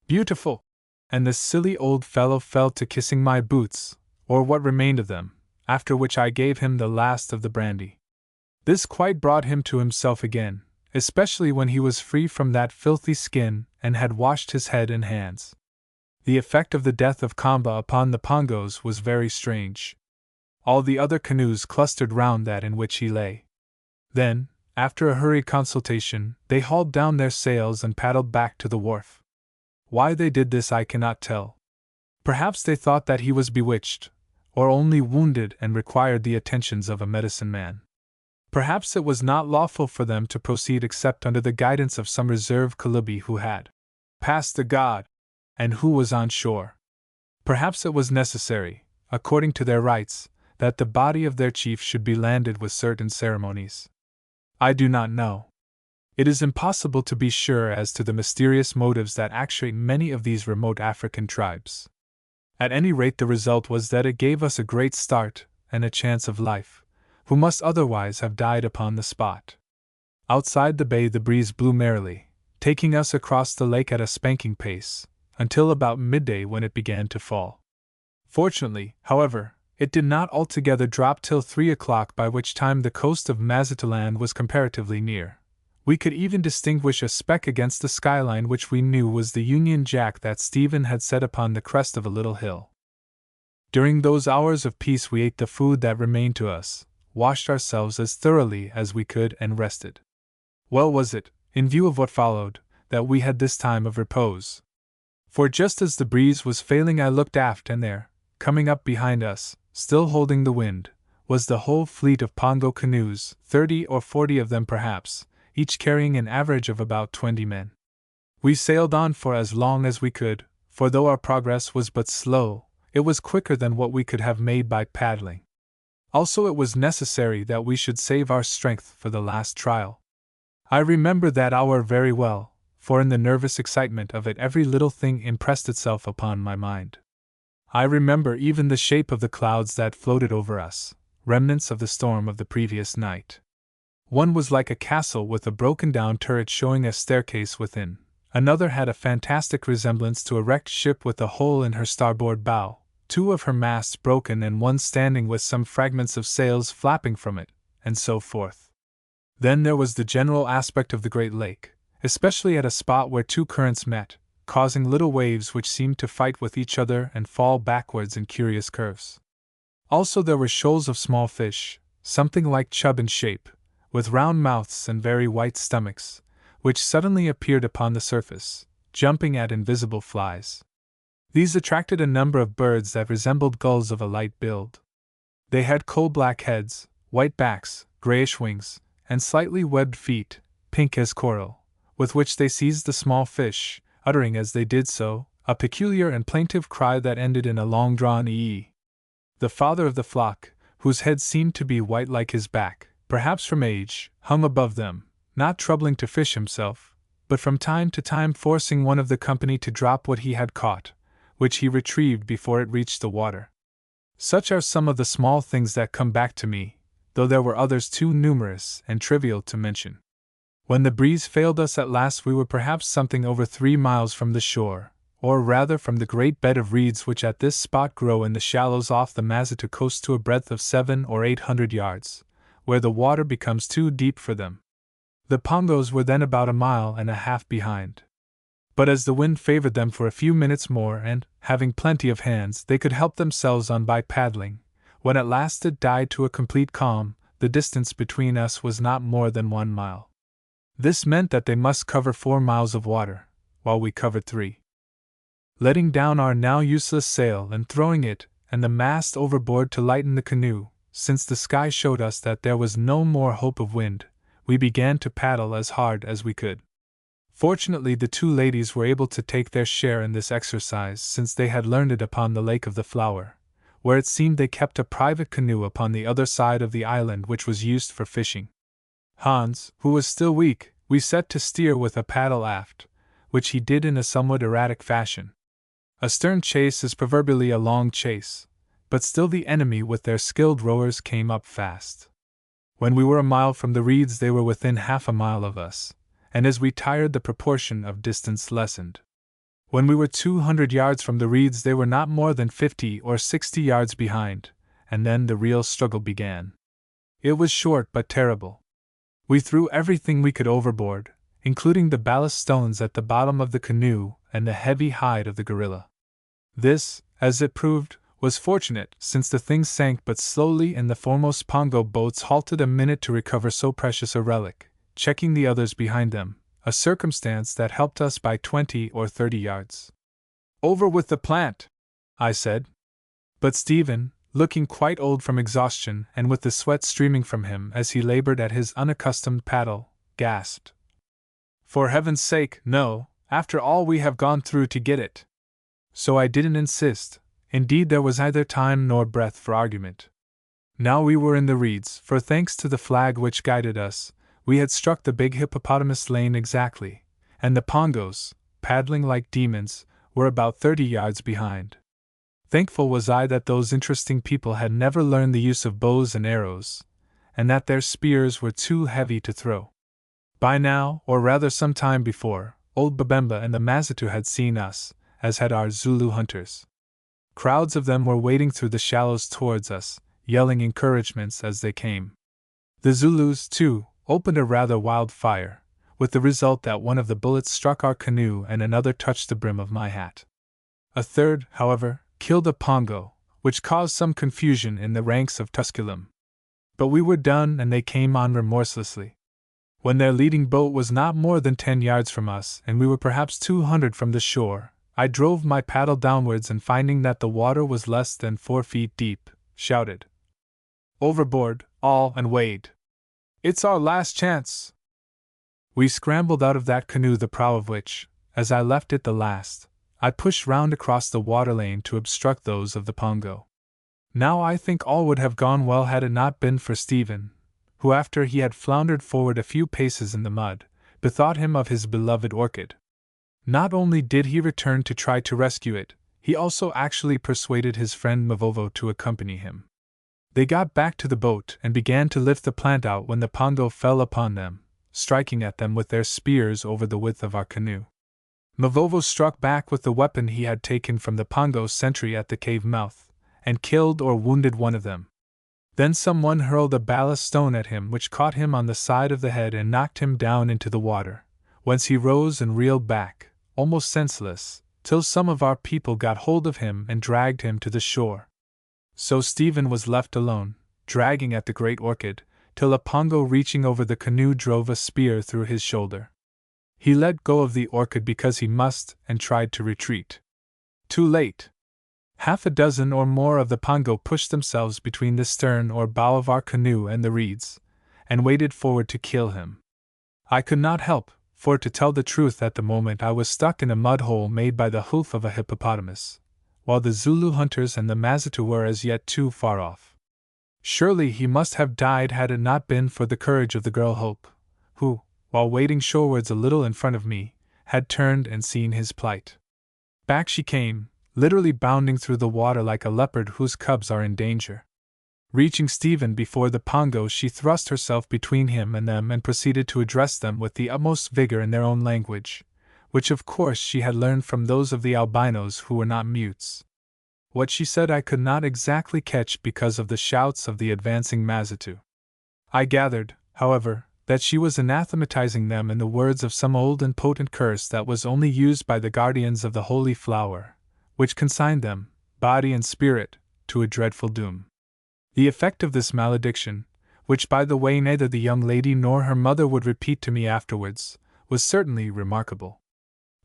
Beautiful!" And the silly old fellow fell to kissing my boots, or what remained of them, after which I gave him the last of the brandy. This quite brought him to himself again, especially when he was free from that filthy skin and had washed his head and hands. The effect of the death of Kamba upon the Pongos was very strange. All the other canoes clustered round that in which he lay. Then, after a hurried consultation, they hauled down their sails and paddled back to the wharf. Why they did this I cannot tell. Perhaps they thought that he was bewitched, or only wounded and required the attentions of a medicine man. Perhaps it was not lawful for them to proceed except under the guidance of some reserve Kalubi who had passed the god, and who was on shore. Perhaps it was necessary, according to their rites, that the body of their chief should be landed with certain ceremonies. I do not know. It is impossible to be sure as to the mysterious motives that actuate many of these remote African tribes. At any rate, the result was that it gave us a great start and a chance of life, who must otherwise have died upon the spot. Outside the bay the breeze blew merrily, taking us across the lake at a spanking pace, until about midday when it began to fall. Fortunately, however, it did not altogether drop till 3 o'clock, by which time the coast of Mazatuland was comparatively near. We could even distinguish a speck against the skyline which we knew was the Union Jack that Stephen had set upon the crest of a little hill. During those hours of peace we ate the food that remained to us, washed ourselves as thoroughly as we could, and rested. Well was it, in view of what followed, that we had this time of repose. For just as the breeze was failing I looked aft, and there, coming up behind us, still holding the wind, was the whole fleet of Pongo canoes, 30 or 40 of them perhaps, each carrying an average of about 20 men. We sailed on for as long as we could, for though our progress was but slow, it was quicker than what we could have made by paddling. Also, it was necessary that we should save our strength for the last trial. I remember that hour very well, for in the nervous excitement of it every little thing impressed itself upon my mind. I remember even the shape of the clouds that floated over us, remnants of the storm of the previous night. One was like a castle with a broken-down turret showing a staircase within. Another had a fantastic resemblance to a wrecked ship with a hole in her starboard bow, 2 of her masts broken and one standing with some fragments of sails flapping from it, and so forth. Then there was the general aspect of the great lake, especially at a spot where 2 currents met, causing little waves which seemed to fight with each other and fall backwards in curious curves. Also there were shoals of small fish, something like chub in shape, with round mouths and very white stomachs, which suddenly appeared upon the surface, jumping at invisible flies. These attracted a number of birds that resembled gulls of a light build. They had coal-black heads, white backs, grayish wings, and slightly webbed feet, pink as coral, with which they seized the small fish, uttering as they did so a peculiar and plaintive cry that ended in a long-drawn ee. The father of the flock, whose head seemed to be white like his back, perhaps from age, hung above them, not troubling to fish himself, but from time to time forcing one of the company to drop what he had caught, which he retrieved before it reached the water. Such are some of the small things that come back to me, though there were others too numerous and trivial to mention. When the breeze failed us at last, we were perhaps something over 3 miles from the shore, or rather from the great bed of reeds which at this spot grow in the shallows off the Mazato coast to a breadth of 700 or 800 yards, where the water becomes too deep for them. The Pongos were then about 1.5 miles behind. But as the wind favored them for a few minutes more, and, having plenty of hands, they could help themselves on by paddling, when at last it died to a complete calm, the distance between us was not more than 1 mile. This meant that they must cover 4 miles of water, while we covered 3. Letting down our now useless sail and throwing it and the mast overboard to lighten the canoe, since the sky showed us that there was no more hope of wind, we began to paddle as hard as we could. Fortunately, the 2 ladies were able to take their share in this exercise, since they had learned it upon the Lake of the Flower, where it seemed they kept a private canoe upon the other side of the island which was used for fishing. Hans, who was still weak, we set to steer with a paddle aft, which he did in a somewhat erratic fashion. A stern chase is proverbially a long chase, but still the enemy with their skilled rowers came up fast. When we were 1 mile from the reeds they were within half a mile of us, and as we tired the proportion of distance lessened. When we were 200 yards from the reeds they were not more than 50 or 60 yards behind, and then the real struggle began. It was short but terrible. We threw everything we could overboard, including the ballast stones at the bottom of the canoe and the heavy hide of the gorilla. This, as it proved, was fortunate, since the thing sank but slowly and the foremost Pongo boats halted a minute to recover so precious a relic, checking the others behind them, a circumstance that helped us by 20 or 30 yards. "Over with the plant," I said. But Stephen, looking quite old from exhaustion and with the sweat streaming from him as he labored at his unaccustomed paddle, gasped, "For heaven's sake, no, after all we have gone through to get it." So I didn't insist. Indeed, there was neither time nor breath for argument. Now we were in the reeds, for thanks to the flag which guided us, we had struck the big hippopotamus lane exactly, and the Pongos, paddling like demons, were about 30 yards behind. Thankful was I that those interesting people had never learned the use of bows and arrows, and that their spears were too heavy to throw. By now, or rather some time before, old Babemba and the Mazato had seen us, as had our Zulu hunters. Crowds of them were wading through the shallows towards us, yelling encouragements as they came. The Zulus, too, opened a rather wild fire, with the result that one of the bullets struck our canoe and another touched the brim of my hat. A third, however, killed a Pongo, which caused some confusion in the ranks of Tusculum. But we were done and they came on remorselessly. When their leading boat was not more than 10 yards from us and we were perhaps 200 from the shore, I drove my paddle downwards and finding that the water was less than 4 feet deep, shouted, "Overboard, all, and wade! It's our last chance!" We scrambled out of that canoe, the prow of which, as I left it the last, I pushed round across the water lane to obstruct those of the Pongo. Now I think all would have gone well had it not been for Stephen, who after he had floundered forward a few paces in the mud, bethought him of his beloved orchid. Not only did he return to try to rescue it, he also actually persuaded his friend Mavovo to accompany him. They got back to the boat and began to lift the plant out when the Pongo fell upon them, striking at them with their spears over the width of our canoe. Mavovo struck back with the weapon he had taken from the Pongo sentry at the cave mouth, and killed or wounded one of them. Then someone hurled a ballast stone at him which caught him on the side of the head and knocked him down into the water, whence he rose and reeled back, almost senseless, till some of our people got hold of him and dragged him to the shore. So Stephen was left alone, dragging at the great orchid, till a Pongo reaching over the canoe drove a spear through his shoulder. He let go of the orchid because he must, and tried to retreat. Too late. Half a dozen or more of the Pongo pushed themselves between the stern or bow of our canoe and the reeds, and waded forward to kill him. I could not help, for to tell the truth at the moment I was stuck in a mud hole made by the hoof of a hippopotamus, while the Zulu hunters and the Mazitu were as yet too far off. Surely he must have died had it not been for the courage of the girl Hope, who, while wading shorewards a little in front of me, had turned and seen his plight. Back she came, literally bounding through the water like a leopard whose cubs are in danger. Reaching Stephen before the Pongos, she thrust herself between him and them and proceeded to address them with the utmost vigor in their own language, which of course she had learned from those of the albinos who were not mutes. What she said I could not exactly catch because of the shouts of the advancing Mazitu. I gathered, however, that she was anathematizing them in the words of some old and potent curse that was only used by the guardians of the holy flower, which consigned them, body and spirit, to a dreadful doom. The effect of this malediction, which by the way neither the young lady nor her mother would repeat to me afterwards, was certainly remarkable.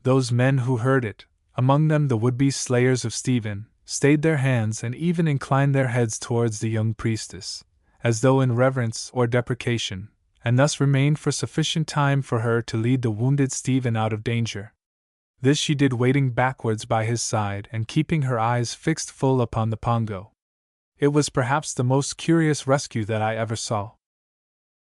Those men who heard it, among them the would-be slayers of Stephen, stayed their hands and even inclined their heads towards the young priestess, as though in reverence or deprecation, and thus remained for sufficient time for her to lead the wounded Stephen out of danger. This she did wading backwards by his side and keeping her eyes fixed full upon the Pongo. It was perhaps the most curious rescue that I ever saw.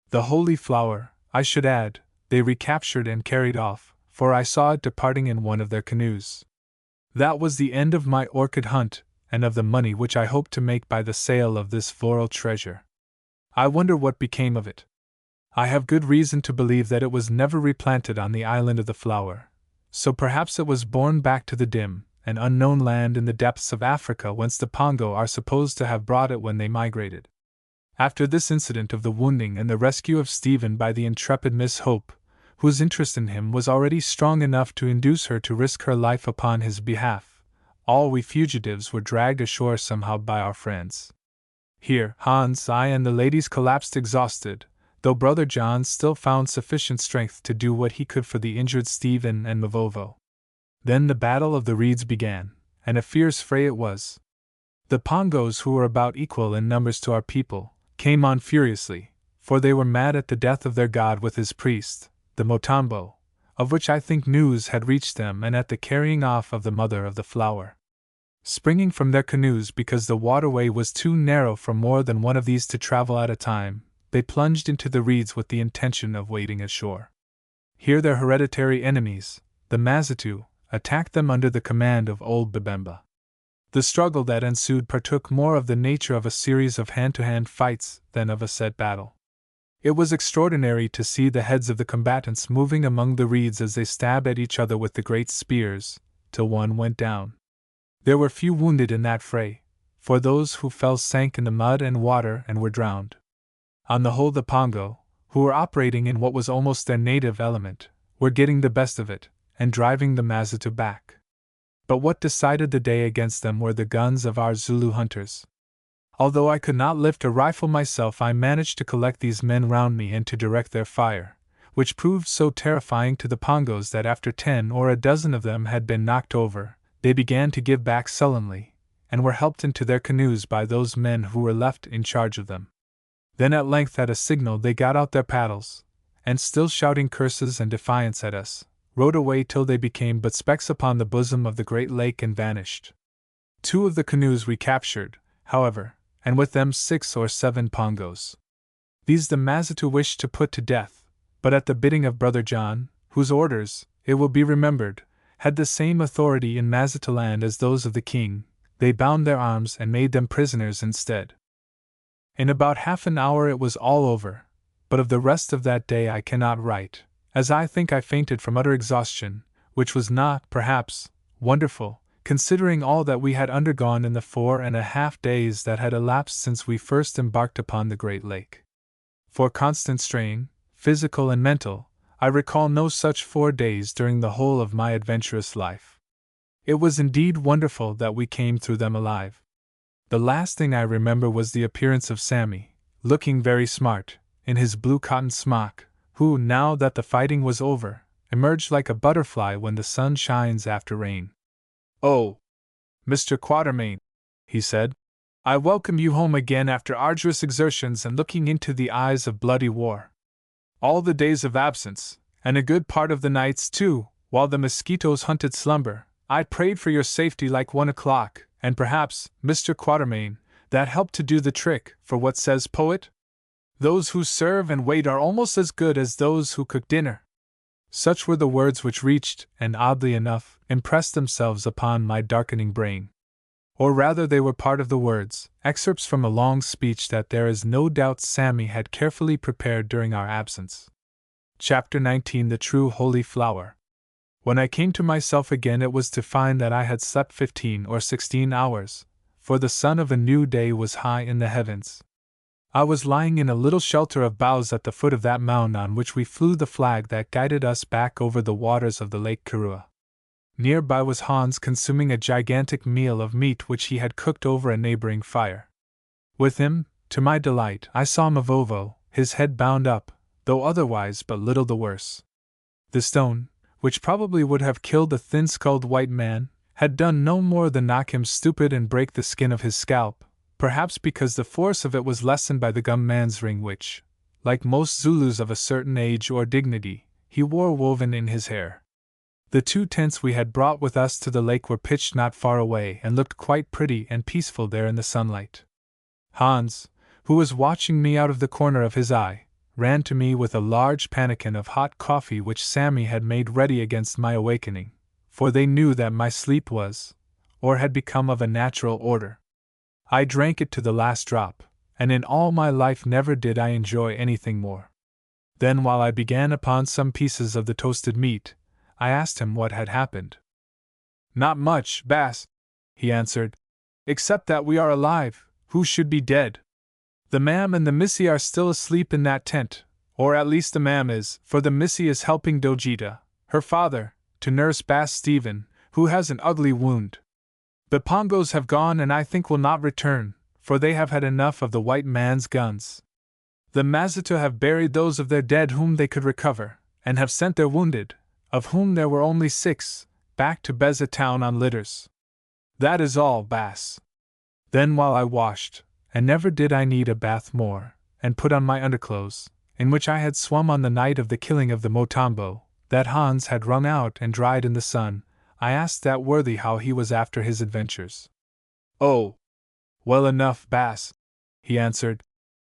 The holy flower, I should add, they recaptured and carried off, for I saw it departing in one of their canoes. That was the end of my orchid hunt, and of the money which I hoped to make by the sale of this floral treasure. I wonder what became of it. I have good reason to believe that it was never replanted on the island of the flower, so perhaps it was borne back to the dim and unknown land in the depths of Africa whence the Pongo are supposed to have brought it when they migrated. After this incident of the wounding and the rescue of Stephen by the intrepid Miss Hope, whose interest in him was already strong enough to induce her to risk her life upon his behalf, all we fugitives were dragged ashore somehow by our friends. Here Hans, I, and the ladies collapsed exhausted, though Brother John still found sufficient strength to do what he could for the injured Stephen and Mavovo. Then the Battle of the Reeds began, and a fierce fray it was. The Pongos, who were about equal in numbers to our people, came on furiously, for they were mad at the death of their god with his priest, the Motambo, of which I think news had reached them, and at the carrying off of the mother of the flower. Springing from their canoes because the waterway was too narrow for more than one of these to travel at a time, they plunged into the reeds with the intention of wading ashore. Here their hereditary enemies, the Mazitu, attacked them under the command of old Babemba. The struggle that ensued partook more of the nature of a series of hand-to-hand fights than of a set battle. It was extraordinary to see the heads of the combatants moving among the reeds as they stabbed at each other with the great spears, till one went down. There were few wounded in that fray, for those who fell sank in the mud and water and were drowned. On the whole, the Pongo, who were operating in what was almost their native element, were getting the best of it, and driving the Mazitu back. But what decided the day against them were the guns of our Zulu hunters. Although I could not lift a rifle myself, I managed to collect these men round me and to direct their fire, which proved so terrifying to the Pongos that after 10 or a dozen of them had been knocked over, they began to give back sullenly, and were helped into their canoes by those men who were left in charge of them. Then at length at a signal they got out their paddles, and still shouting curses and defiance at us, rowed away till they became but specks upon the bosom of the great lake and vanished. 2 of the canoes we captured, however, and with them 6 or 7 Pongos. These the Mazitu wished to put to death, but at the bidding of Brother John, whose orders, it will be remembered, had the same authority in Mazituland as those of the king, they bound their arms and made them prisoners instead. In about half an hour it was all over, but of the rest of that day I cannot write, as I think I fainted from utter exhaustion, which was not, perhaps, wonderful, considering all that we had undergone in the 4.5 days that had elapsed since we first embarked upon the great lake. For constant strain, physical and mental, I recall no such 4 days during the whole of my adventurous life. It was indeed wonderful that we came through them alive. The last thing I remember was the appearance of Sammy, looking very smart, in his blue cotton smock, who, now that the fighting was over, emerged like a butterfly when the sun shines after rain. "Oh, Mr. Quatermain," he said, "I welcome you home again after arduous exertions and looking into the eyes of bloody war. All the days of absence, and a good part of the nights, too, while the mosquitoes hunted slumber, I prayed for your safety like 1 o'clock, and perhaps, Mr. Quatermain, that helped to do the trick, for what says poet? Those who serve and wait are almost as good as those who cook dinner. Such were the words which reached, and oddly enough, impressed themselves upon my darkening brain. Or rather they were part of the words, excerpts from a long speech that there is no doubt Sammy had carefully prepared during our absence. Chapter 19 The True Holy Flower. When I came to myself again it was to find that I had slept 15 or 16 hours, for the sun of a new day was high in the heavens. I was lying in a little shelter of boughs at the foot of that mound on which we flew the flag that guided us back over the waters of the Lake Kirua. Near by was Hans consuming a gigantic meal of meat which he had cooked over a neighboring fire. With him, to my delight, I saw Mavovo, his head bound up, though otherwise but little the worse. The stone, which probably would have killed a thin-skulled white man, had done no more than knock him stupid and break the skin of his scalp, perhaps because the force of it was lessened by the gum man's ring which, like most Zulus of a certain age or dignity, he wore woven in his hair. The 2 tents we had brought with us to the lake were pitched not far away and looked quite pretty and peaceful there in the sunlight. Hans, who was watching me out of the corner of his eye, ran to me with a large pannikin of hot coffee which Sammy had made ready against my awakening, for they knew that my sleep was, or had become of a natural order. I drank it to the last drop, and in all my life never did I enjoy anything more. Then while I began upon some pieces of the toasted meat, I asked him what had happened. Not much, Bass, he answered, except that we are alive, who should be dead. The ma'am and the missy are still asleep in that tent, or at least the ma'am is, for the missy is helping Dojita, her father, to nurse Bass Stephen, who has an ugly wound. The Pongos have gone and I think will not return, for they have had enough of the white man's guns. The Mazitu have buried those of their dead whom they could recover, and have sent their wounded, of whom there were only 6, back to Beza town on litters. That is all, Bass. Then while I washed, and never did I need a bath more, and put on my underclothes, in which I had swum on the night of the killing of the Motombo, that Hans had wrung out and dried in the sun, I asked that worthy how he was after his adventures. Oh, well enough, Bass, he answered,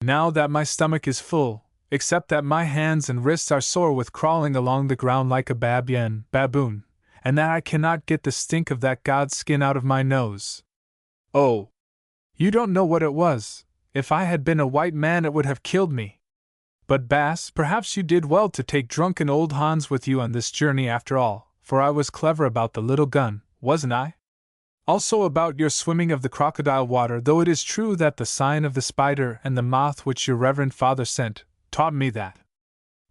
now that my stomach is full, except that my hands and wrists are sore with crawling along the ground like a baboon, and that I cannot get the stink of that god's skin out of my nose. Oh, you don't know what it was. If I had been a white man it would have killed me. But Bass, perhaps you did well to take drunken old Hans with you on this journey after all, for I was clever about the little gun, wasn't I? Also about your swimming of the crocodile water, though it is true that the sign of the spider and the moth which your reverend father sent, taught me that.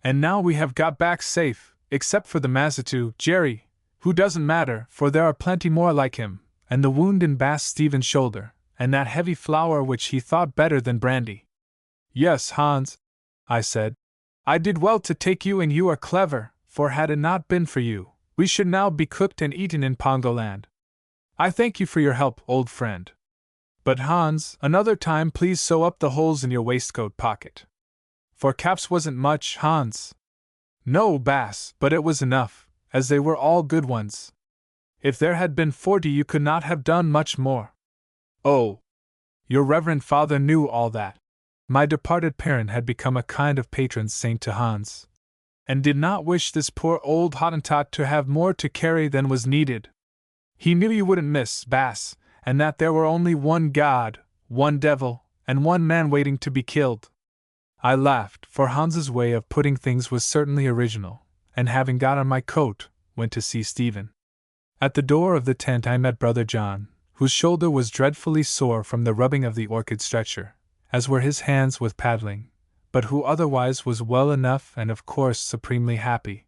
And now we have got back safe, except for the Mazitu, Jerry, who doesn't matter, for there are plenty more like him, and the wound in Bass Stephen's shoulder, and that heavy flour which he thought better than brandy. Yes, Hans, I said, I did well to take you, and you are clever, for had it not been for you, we should now be cooked and eaten in Pongoland. I thank you for your help, old friend. But Hans, another time please sew up the holes in your waistcoat pocket. For caps wasn't much, Hans. No, Bass, but it was enough, as they were all good ones. If there had been 40 you could not have done much more. Oh, your reverend father knew all that. My departed parent had become a kind of patron saint to Hans, and did not wish this poor old Hottentot to have more to carry than was needed. He knew you wouldn't miss, Bass, and that there were only one God, one devil, and one man waiting to be killed. I laughed, for Hans's way of putting things was certainly original, and having got on my coat, went to see Stephen. At the door of the tent I met Brother John, whose shoulder was dreadfully sore from the rubbing of the orchid stretcher, as were his hands with paddling, but who otherwise was well enough and of course supremely happy.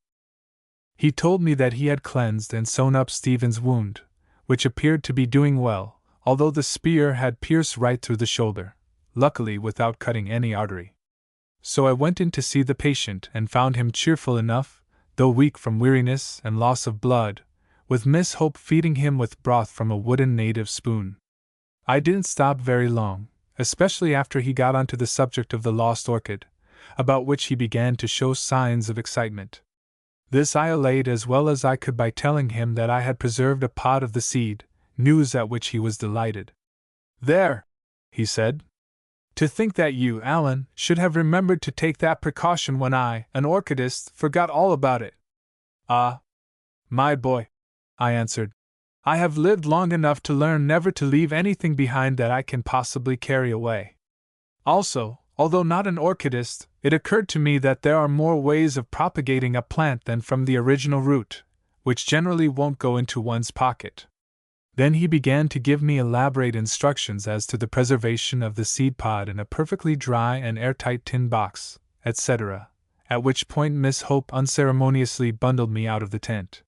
He told me that he had cleansed and sewn up Stephen's wound, which appeared to be doing well, although the spear had pierced right through the shoulder, luckily without cutting any artery. So I went in to see the patient and found him cheerful enough, though weak from weariness and loss of blood, with Miss Hope feeding him with broth from a wooden native spoon. I didn't stop very long, especially after he got onto the subject of the lost orchid, about which he began to show signs of excitement. This I allayed as well as I could by telling him that I had preserved a pod of the seed, news at which he was delighted. "There!" he said. "To think that you, Allan, should have remembered to take that precaution when I, an orchidist, forgot all about it." "Ah, my boy," I answered, "I have lived long enough to learn never to leave anything behind that I can possibly carry away. Also, although not an orchidist, it occurred to me that there are more ways of propagating a plant than from the original root, which generally won't go into one's pocket." Then he began to give me elaborate instructions as to the preservation of the seed pod in a perfectly dry and airtight tin box, etc., at which point Miss Hope unceremoniously bundled me out of the tent.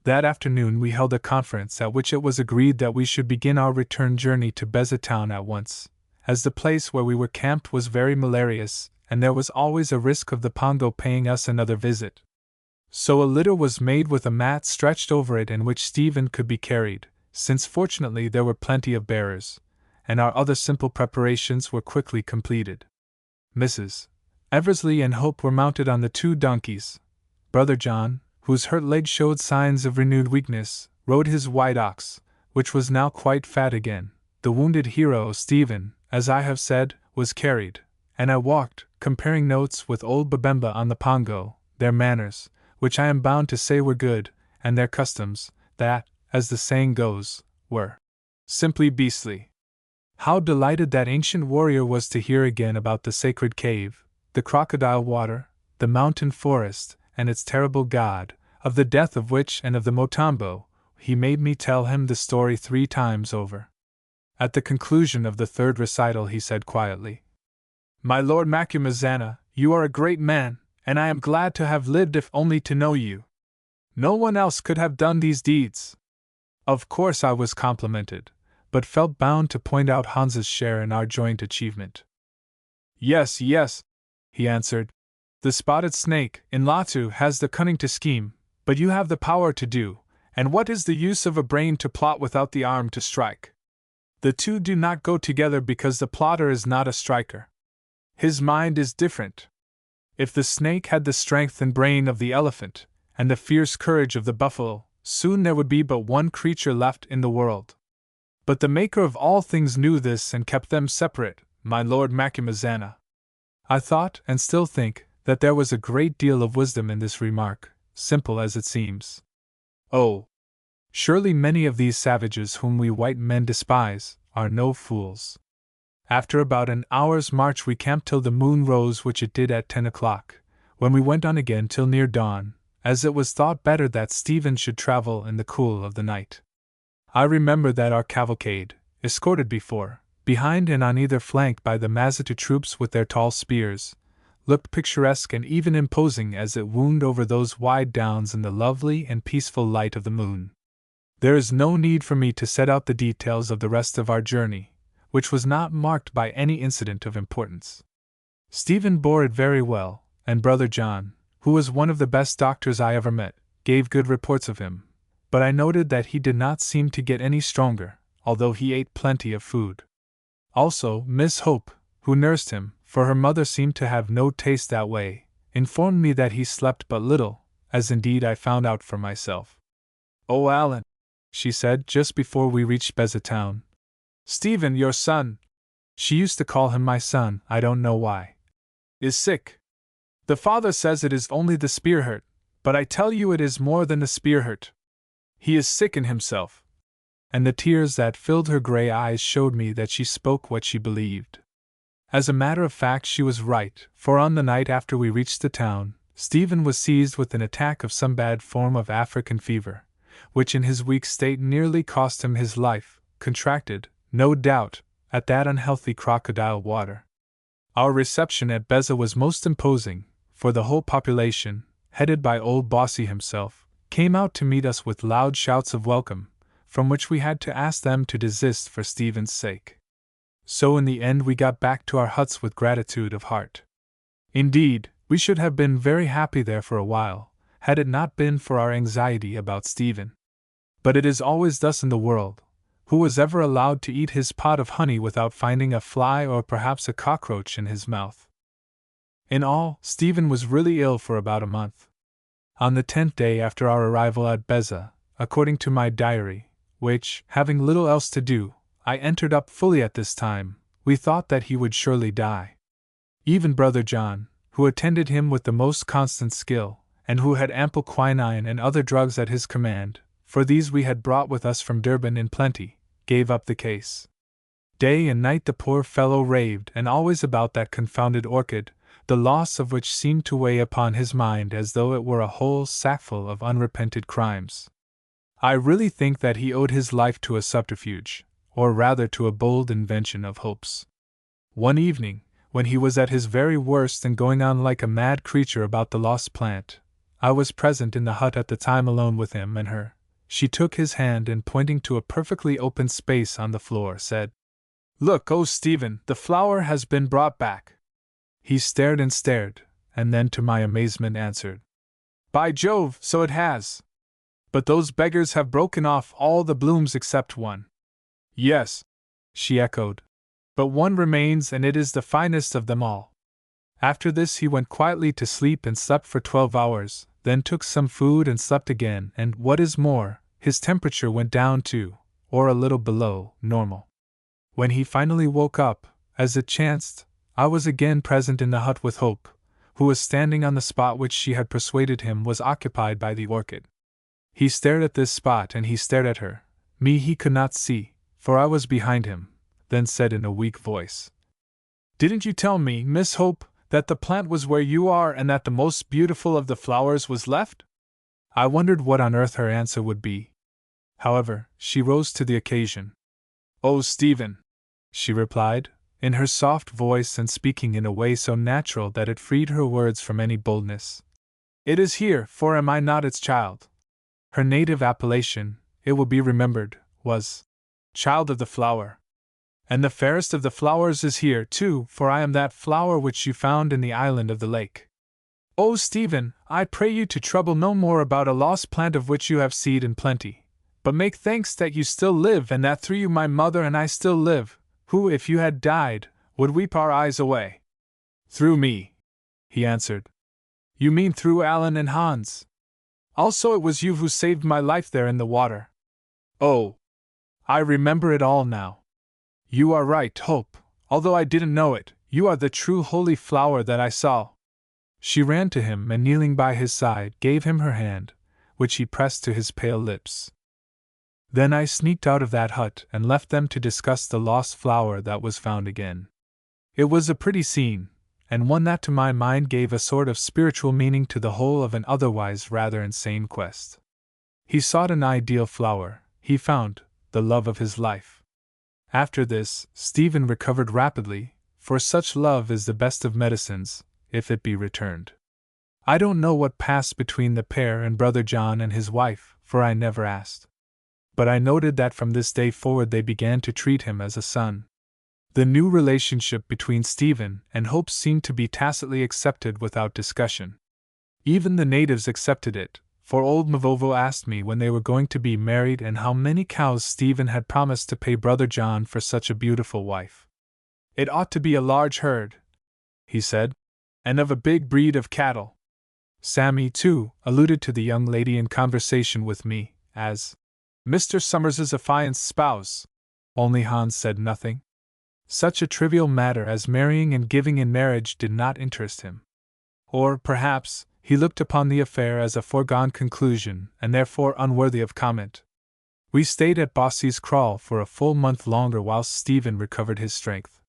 That afternoon we held a conference at which it was agreed that we should begin our return journey to Bezatown at once, as the place where we were camped was very malarious, and there was always a risk of the pongo paying us another visit. So a litter was made with a mat stretched over it in which Stephen could be carried, since fortunately there were plenty of bearers, and our other simple preparations were quickly completed. Mrs. Eversley and Hope were mounted on the 2 donkeys. Brother John, whose hurt leg showed signs of renewed weakness, rode his white ox, which was now quite fat again. The wounded hero, Stephen, as I have said, was carried, and I walked, comparing notes with old Babemba on the pongo, their manners, which I am bound to say were good, and their customs, that, as the saying goes, were simply beastly. How delighted that ancient warrior was to hear again about the sacred cave, the crocodile water, the mountain forest, and its terrible god, of the death of which and of the Motambo. He made me tell him the story 3 times over. At the conclusion of the 3rd recital he said quietly, "My Lord Macumazana, you are a great man, and I am glad to have lived if only to know you. No one else could have done these deeds." Of course I was complimented, but felt bound to point out Hans's share in our joint achievement. "Yes, yes," he answered. "The spotted snake, in Latu, has the cunning to scheme, but you have the power to do, and what is the use of a brain to plot without the arm to strike? The two do not go together because the plotter is not a striker. His mind is different. If the snake had the strength and brain of the elephant, and the fierce courage of the buffalo, soon there would be but one creature left in the world. But the Maker of all things knew this and kept them separate, my Lord Macumazana." I thought, and still think, that there was a great deal of wisdom in this remark, simple as it seems. Oh! Surely many of these savages whom we white men despise are no fools. After about an hour's march we camped till the moon rose, which it did at 10 o'clock, when we went on again till near dawn, as it was thought better that Stephen should travel in the cool of the night. I remember that our cavalcade, escorted before, behind and on either flank by the Mazitu troops with their tall spears, looked picturesque and even imposing as it wound over those wide downs in the lovely and peaceful light of the moon. There is no need for me to set out the details of the rest of our journey, which was not marked by any incident of importance. Stephen bore it very well, and Brother John, who was one of the best doctors I ever met, gave good reports of him, but I noted that he did not seem to get any stronger, although he ate plenty of food. Also, Miss Hope, who nursed him, for her mother seemed to have no taste that way, informed me that he slept but little, as indeed I found out for myself. "Oh, Allan," she said just before we reached Bezatown, "Stephen, your son," she used to call him my son, I don't know why, "is sick. The father says it is only the spear hurt, but I tell you it is more than the spear hurt. He is sick in himself." And the tears that filled her gray eyes showed me that she spoke what she believed. As a matter of fact she was right, for on the night after we reached the town, Stephen was seized with an attack of some bad form of African fever, which in his weak state nearly cost him his life, contracted, no doubt, at that unhealthy crocodile water. Our reception at Beza was most imposing, for the whole population, headed by old Bossy himself, came out to meet us with loud shouts of welcome, from which we had to ask them to desist for Stephen's sake. So in the end we got back to our huts with gratitude of heart. Indeed, we should have been very happy there for a while, had it not been for our anxiety about Stephen. But it is always thus in the world. Who was ever allowed to eat his pot of honey without finding a fly or perhaps a cockroach in his mouth? In all, Stephen was really ill for about a month. On the 10th day after our arrival at Beza, according to my diary, which, having little else to do, I entered up fully at this time, we thought that he would surely die. Even Brother John, who attended him with the most constant skill, and who had ample quinine and other drugs at his command, for these we had brought with us from Durban in plenty, gave up the case. Day and night the poor fellow raved, and always about that confounded orchid, the loss of which seemed to weigh upon his mind as though it were a whole sackful of unrepented crimes. I really think that he owed his life to a subterfuge, or rather to a bold invention of Hope's. One evening, when he was at his very worst and going on like a mad creature about the lost plant, I was present in the hut at the time alone with him and her. She took his hand and, pointing to a perfectly open space on the floor, said, "Look, oh Stephen, the flower has been brought back." He stared and stared, and then to my amazement answered, "By Jove, so it has! But those beggars have broken off all the blooms except one." "Yes," she echoed, "but one remains, and it is the finest of them all." After this he went quietly to sleep and slept for 12 hours, then took some food and slept again, and, what is more, his temperature went down to, or a little below, normal. When he finally woke up, as it chanced, I was again present in the hut with Hope, who was standing on the spot which she had persuaded him was occupied by the orchid. He stared at this spot and he stared at her. Me he could not see, for I was behind him, then said in a weak voice, "Didn't you tell me, Miss Hope, that the plant was where you are and that the most beautiful of the flowers was left?" I wondered what on earth her answer would be. However, she rose to the occasion. "Oh, Stephen," she replied, in her soft voice and speaking in a way so natural that it freed her words from any boldness. "It is here, for am I not its child?" Her native appellation, it will be remembered, was "Child of the Flower." "And the fairest of the flowers is here, too, for I am that flower which you found in the island of the lake. Oh, Stephen, I pray you to trouble no more about a lost plant of which you have seed in plenty, but make thanks that you still live and that through you my mother and I still live, who, if you had died, would weep our eyes away." "Through me," he answered. "You mean through Allan and Hans. Also it was you who saved my life there in the water. Oh, I remember it all now. You are right, Hope, although I didn't know it, you are the true holy flower that I saw." She ran to him and, kneeling by his side, gave him her hand, which he pressed to his pale lips. Then I sneaked out of that hut and left them to discuss the lost flower that was found again. It was a pretty scene, and one that to my mind gave a sort of spiritual meaning to the whole of an otherwise rather insane quest. He sought an ideal flower, he found the love of his life. After this, Stephen recovered rapidly, for such love is the best of medicines, if it be returned. I don't know what passed between the pair and Brother John and his wife, for I never asked. But I noted that from this day forward they began to treat him as a son. The new relationship between Stephen and Hope seemed to be tacitly accepted without discussion. Even the natives accepted it, for old Mavovo asked me when they were going to be married and how many cows Stephen had promised to pay Brother John for such a beautiful wife. "It ought to be a large herd," he said, "and of a big breed of cattle." Sammy, too, alluded to the young lady in conversation with me, as Mr. Summers's affianced spouse. Only Hans said nothing. Such a trivial matter as marrying and giving in marriage did not interest him. Or, perhaps, he looked upon the affair as a foregone conclusion, and therefore unworthy of comment. We stayed at Bossy's Kraal for a full month longer whilst Stephen recovered his strength.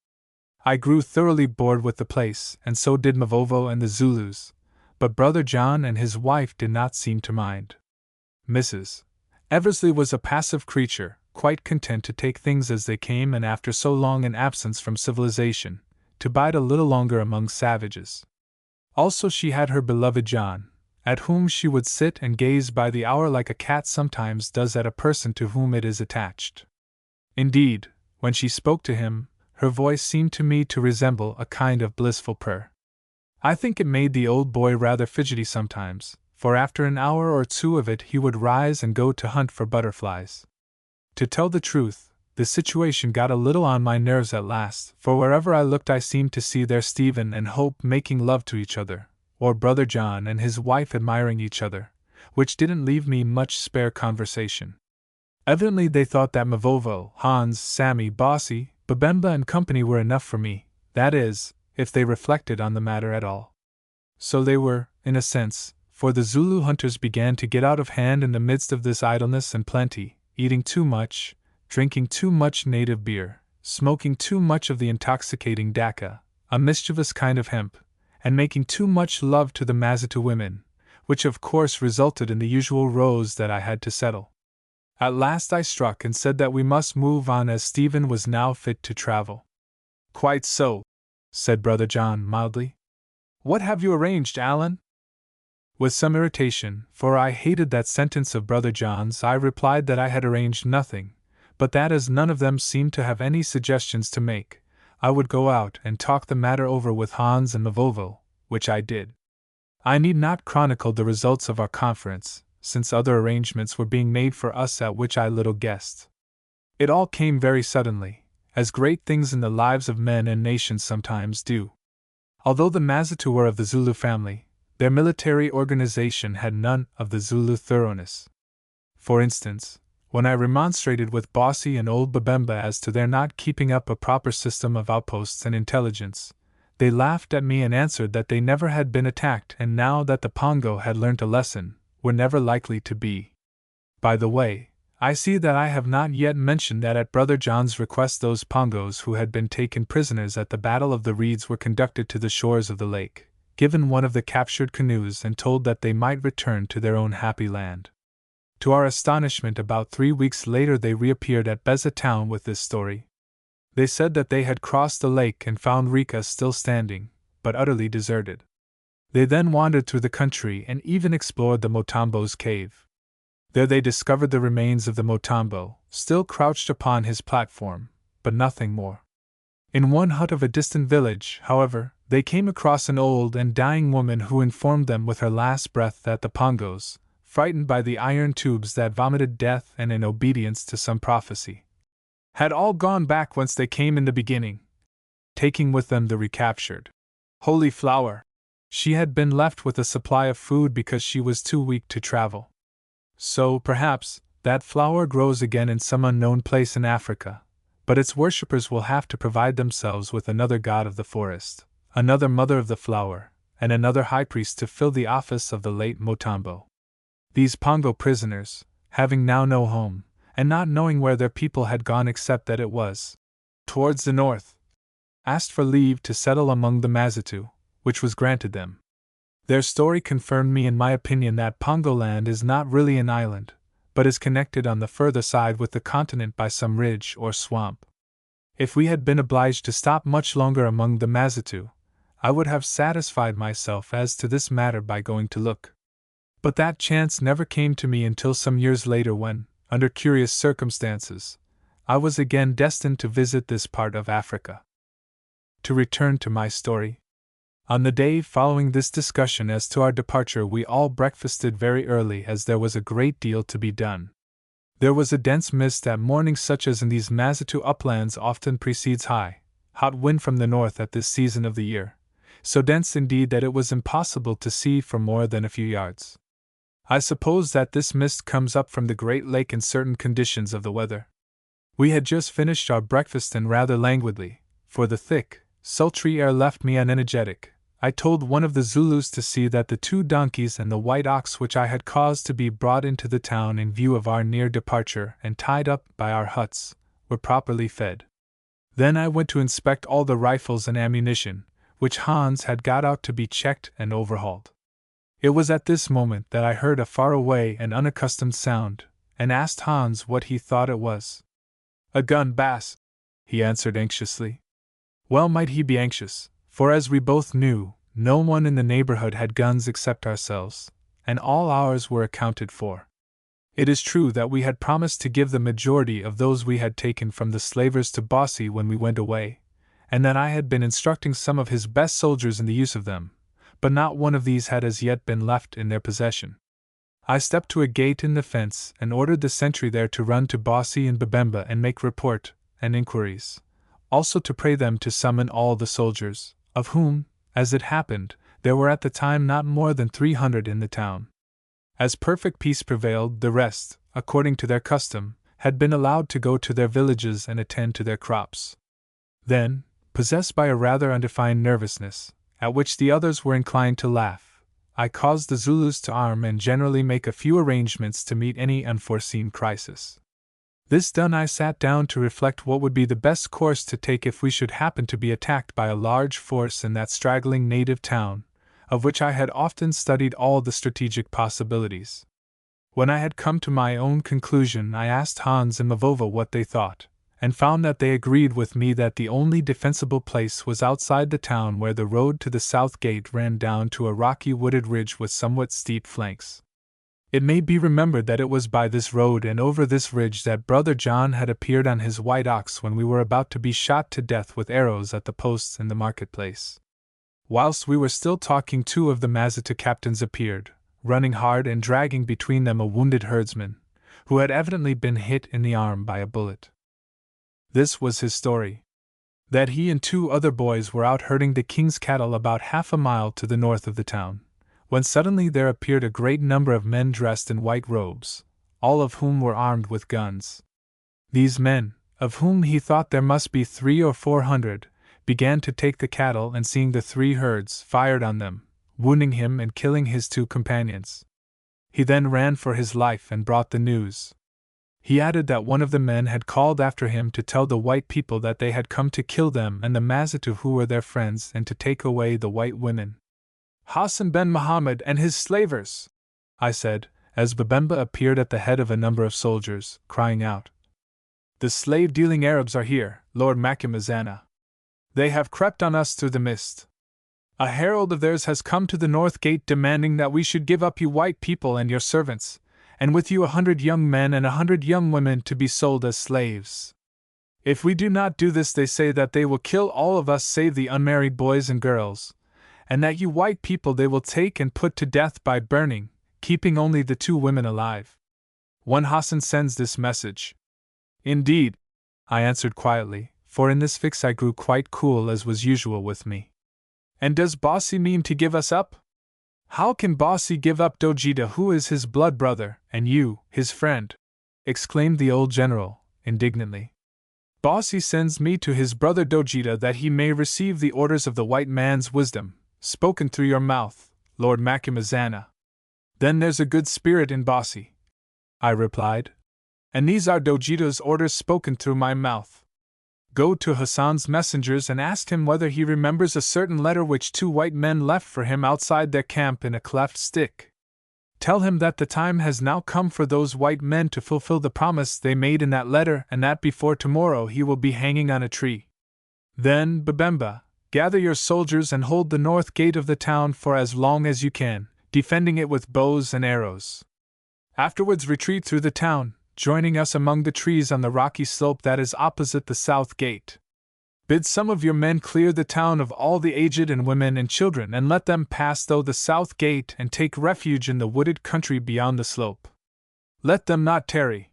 I grew thoroughly bored with the place, and so did Mavovo and the Zulus, but Brother John and his wife did not seem to mind. Mrs. Eversley was a passive creature, quite content to take things as they came, and after so long an absence from civilization, to bide a little longer among savages. Also she had her beloved John, at whom she would sit and gaze by the hour like a cat sometimes does at a person to whom it is attached. Indeed, when she spoke to him, her voice seemed to me to resemble a kind of blissful purr. I think it made the old boy rather fidgety sometimes, for after an hour or two of it he would rise and go to hunt for butterflies. To tell the truth, the situation got a little on my nerves at last, for wherever I looked I seemed to see there Stephen and Hope making love to each other, or Brother John and his wife admiring each other, which didn't leave me much spare conversation. Evidently they thought that Mavovo, Hans, Sammy, Bossy, Babemba and company were enough for me, that is, if they reflected on the matter at all. So they were, in a sense, for the Zulu hunters began to get out of hand in the midst of this idleness and plenty, eating too much, drinking too much native beer, smoking too much of the intoxicating daka, a mischievous kind of hemp, and making too much love to the Mazitu women, which of course resulted in the usual rows that I had to settle. At last I struck and said that we must move on as Stephen was now fit to travel. "Quite so," said Brother John mildly. "What have you arranged, Allan?" With some irritation, for I hated that sentence of Brother John's, I replied that I had arranged nothing, but that as none of them seemed to have any suggestions to make, I would go out and talk the matter over with Hans and Mavovo, which I did. I need not chronicle the results of our conference, since other arrangements were being made for us at which I little guessed. It all came very suddenly, as great things in the lives of men and nations sometimes do. Although the Mazitu were of the Zulu family, their military organization had none of the Zulu thoroughness. For instance, when I remonstrated with Bossy and old Babemba as to their not keeping up a proper system of outposts and intelligence, they laughed at me and answered that they never had been attacked, and now that the Pongo had learnt a lesson, were never likely to be. By the way, I see that I have not yet mentioned that at Brother John's request those Pongos who had been taken prisoners at the Battle of the Reeds were conducted to the shores of the lake, given one of the captured canoes and told that they might return to their own happy land. To our astonishment, about 3 weeks later they reappeared at Beza Town with this story. They said that they had crossed the lake and found Rika still standing, but utterly deserted. They then wandered through the country and even explored the Motambo's cave. There they discovered the remains of the Motambo, still crouched upon his platform, but nothing more. In one hut of a distant village, however, they came across an old and dying woman who informed them with her last breath that the Pongos, frightened by the iron tubes that vomited death and in obedience to some prophecy, had all gone back whence they came in the beginning, taking with them the recaptured holy flower. She had been left with a supply of food because she was too weak to travel. So, perhaps, that flower grows again in some unknown place in Africa, but its worshippers will have to provide themselves with another god of the forest, another mother of the flower, and another high priest to fill the office of the late Motambo. These Pongo prisoners, having now no home, and not knowing where their people had gone except that it was towards the north, asked for leave to settle among the Mazitu, which was granted them. Their story confirmed me in my opinion that Pongoland is not really an island, but is connected on the further side with the continent by some ridge or swamp. If we had been obliged to stop much longer among the Mazitu, I would have satisfied myself as to this matter by going to look. But that chance never came to me until some years later when, under curious circumstances, I was again destined to visit this part of Africa. To return to my story. On the day following this discussion as to our departure, we all breakfasted very early as there was a great deal to be done. There was a dense mist at morning such as in these Mazitu uplands often precedes hot wind from the north at this season of the year, so dense indeed that it was impossible to see for more than a few yards. I suppose that this mist comes up from the Great Lake in certain conditions of the weather. We had just finished our breakfast and rather languidly, for the thick, sultry air left me unenergetic, I told one of the Zulus to see that the 2 donkeys and the white ox which I had caused to be brought into the town in view of our near departure and tied up by our huts, were properly fed. Then I went to inspect all the rifles and ammunition, which Hans had got out to be checked and overhauled. It was at this moment that I heard a far-away and unaccustomed sound, and asked Hans what he thought it was. "A gun, Bass," he answered anxiously. Well might he be anxious, for as we both knew, no one in the neighborhood had guns except ourselves, and all ours were accounted for. It is true that we had promised to give the majority of those we had taken from the slavers to Bossy when we went away, and that I had been instructing some of his best soldiers in the use of them, but not one of these had as yet been left in their possession. I stepped to a gate in the fence and ordered the sentry there to run to Bossy and Babemba and make report and inquiries, also to pray them to summon all the soldiers, of whom, as it happened, There were at the time not more than 300 in the town. As perfect peace prevailed, the rest, according to their custom, had been allowed to go to their villages and attend to their crops. Then, possessed by a rather undefined nervousness, at which the others were inclined to laugh, I caused the Zulus to arm and generally make a few arrangements to meet any unforeseen crisis. This done, I sat down to reflect what would be the best course to take if we should happen to be attacked by a large force in that straggling native town, of which I had often studied all the strategic possibilities. When I had come to my own conclusion, I asked Hans and Mavova what they thought, and found that they agreed with me that the only defensible place was outside the town, where the road to the south gate ran down to a rocky wooded ridge with somewhat steep flanks. It may be remembered that it was by this road and over this ridge that Brother John had appeared on his white ox when we were about to be shot to death with arrows at the posts in the marketplace. Whilst we were still talking, 2 of the Mazatha captains appeared, running hard and dragging between them a wounded herdsman, who had evidently been hit in the arm by a bullet. This was his story: that he and 2 other boys were out herding the king's cattle about half a mile to the north of the town, when suddenly there appeared a great number of men dressed in white robes, all of whom were armed with guns. These men, of whom he thought there must be 300 or 400, began to take the cattle, and seeing the 3 herds, fired on them, wounding him and killing his 2 companions. He then ran for his life and brought the news. He added that one of the men had called after him to tell the white people that they had come to kill them and the Mazatha who were their friends, and to take away the white women. "Hassan ben Muhammad and his slavers!" I said, as Babemba appeared at the head of a number of soldiers, crying out, "The slave-dealing Arabs are here, Lord Macumazana. They have crept on us through the mist. A herald of theirs has come to the north gate demanding that we should give up you white people and your servants, and with you 100 young men and 100 young women to be sold as slaves. If we do not do this, they say that they will kill all of us save the unmarried boys and girls, and that you white people they will take and put to death by burning, keeping only the 2 women alive. One Hassan sends this message." "Indeed," I answered quietly, for in this fix I grew quite cool, as was usual with me. "And does Bossy mean to give us up?" "How can Bossy give up Dojita, who is his blood brother, and you, his friend?" exclaimed the old general, indignantly. "Bossy sends me to his brother Dojita that he may receive the orders of the white man's wisdom, spoken through your mouth, Lord Macumazana." "Then there's a good spirit in Bossy," I replied. "And these are Dojita's orders spoken through my mouth. Go to Hassan's messengers and ask him whether he remembers a certain letter which 2 white men left for him outside their camp in a cleft stick. Tell him that the time has now come for those white men to fulfill the promise they made in that letter, and that before tomorrow he will be hanging on a tree. Then, Babemba, gather your soldiers and hold the north gate of the town for as long as you can, defending it with bows and arrows. Afterwards retreat through the town, joining us among the trees on the rocky slope that is opposite the south gate. Bid some of your men clear the town of all the aged and women and children, and let them pass through the south gate and take refuge in the wooded country beyond the slope. Let them not tarry.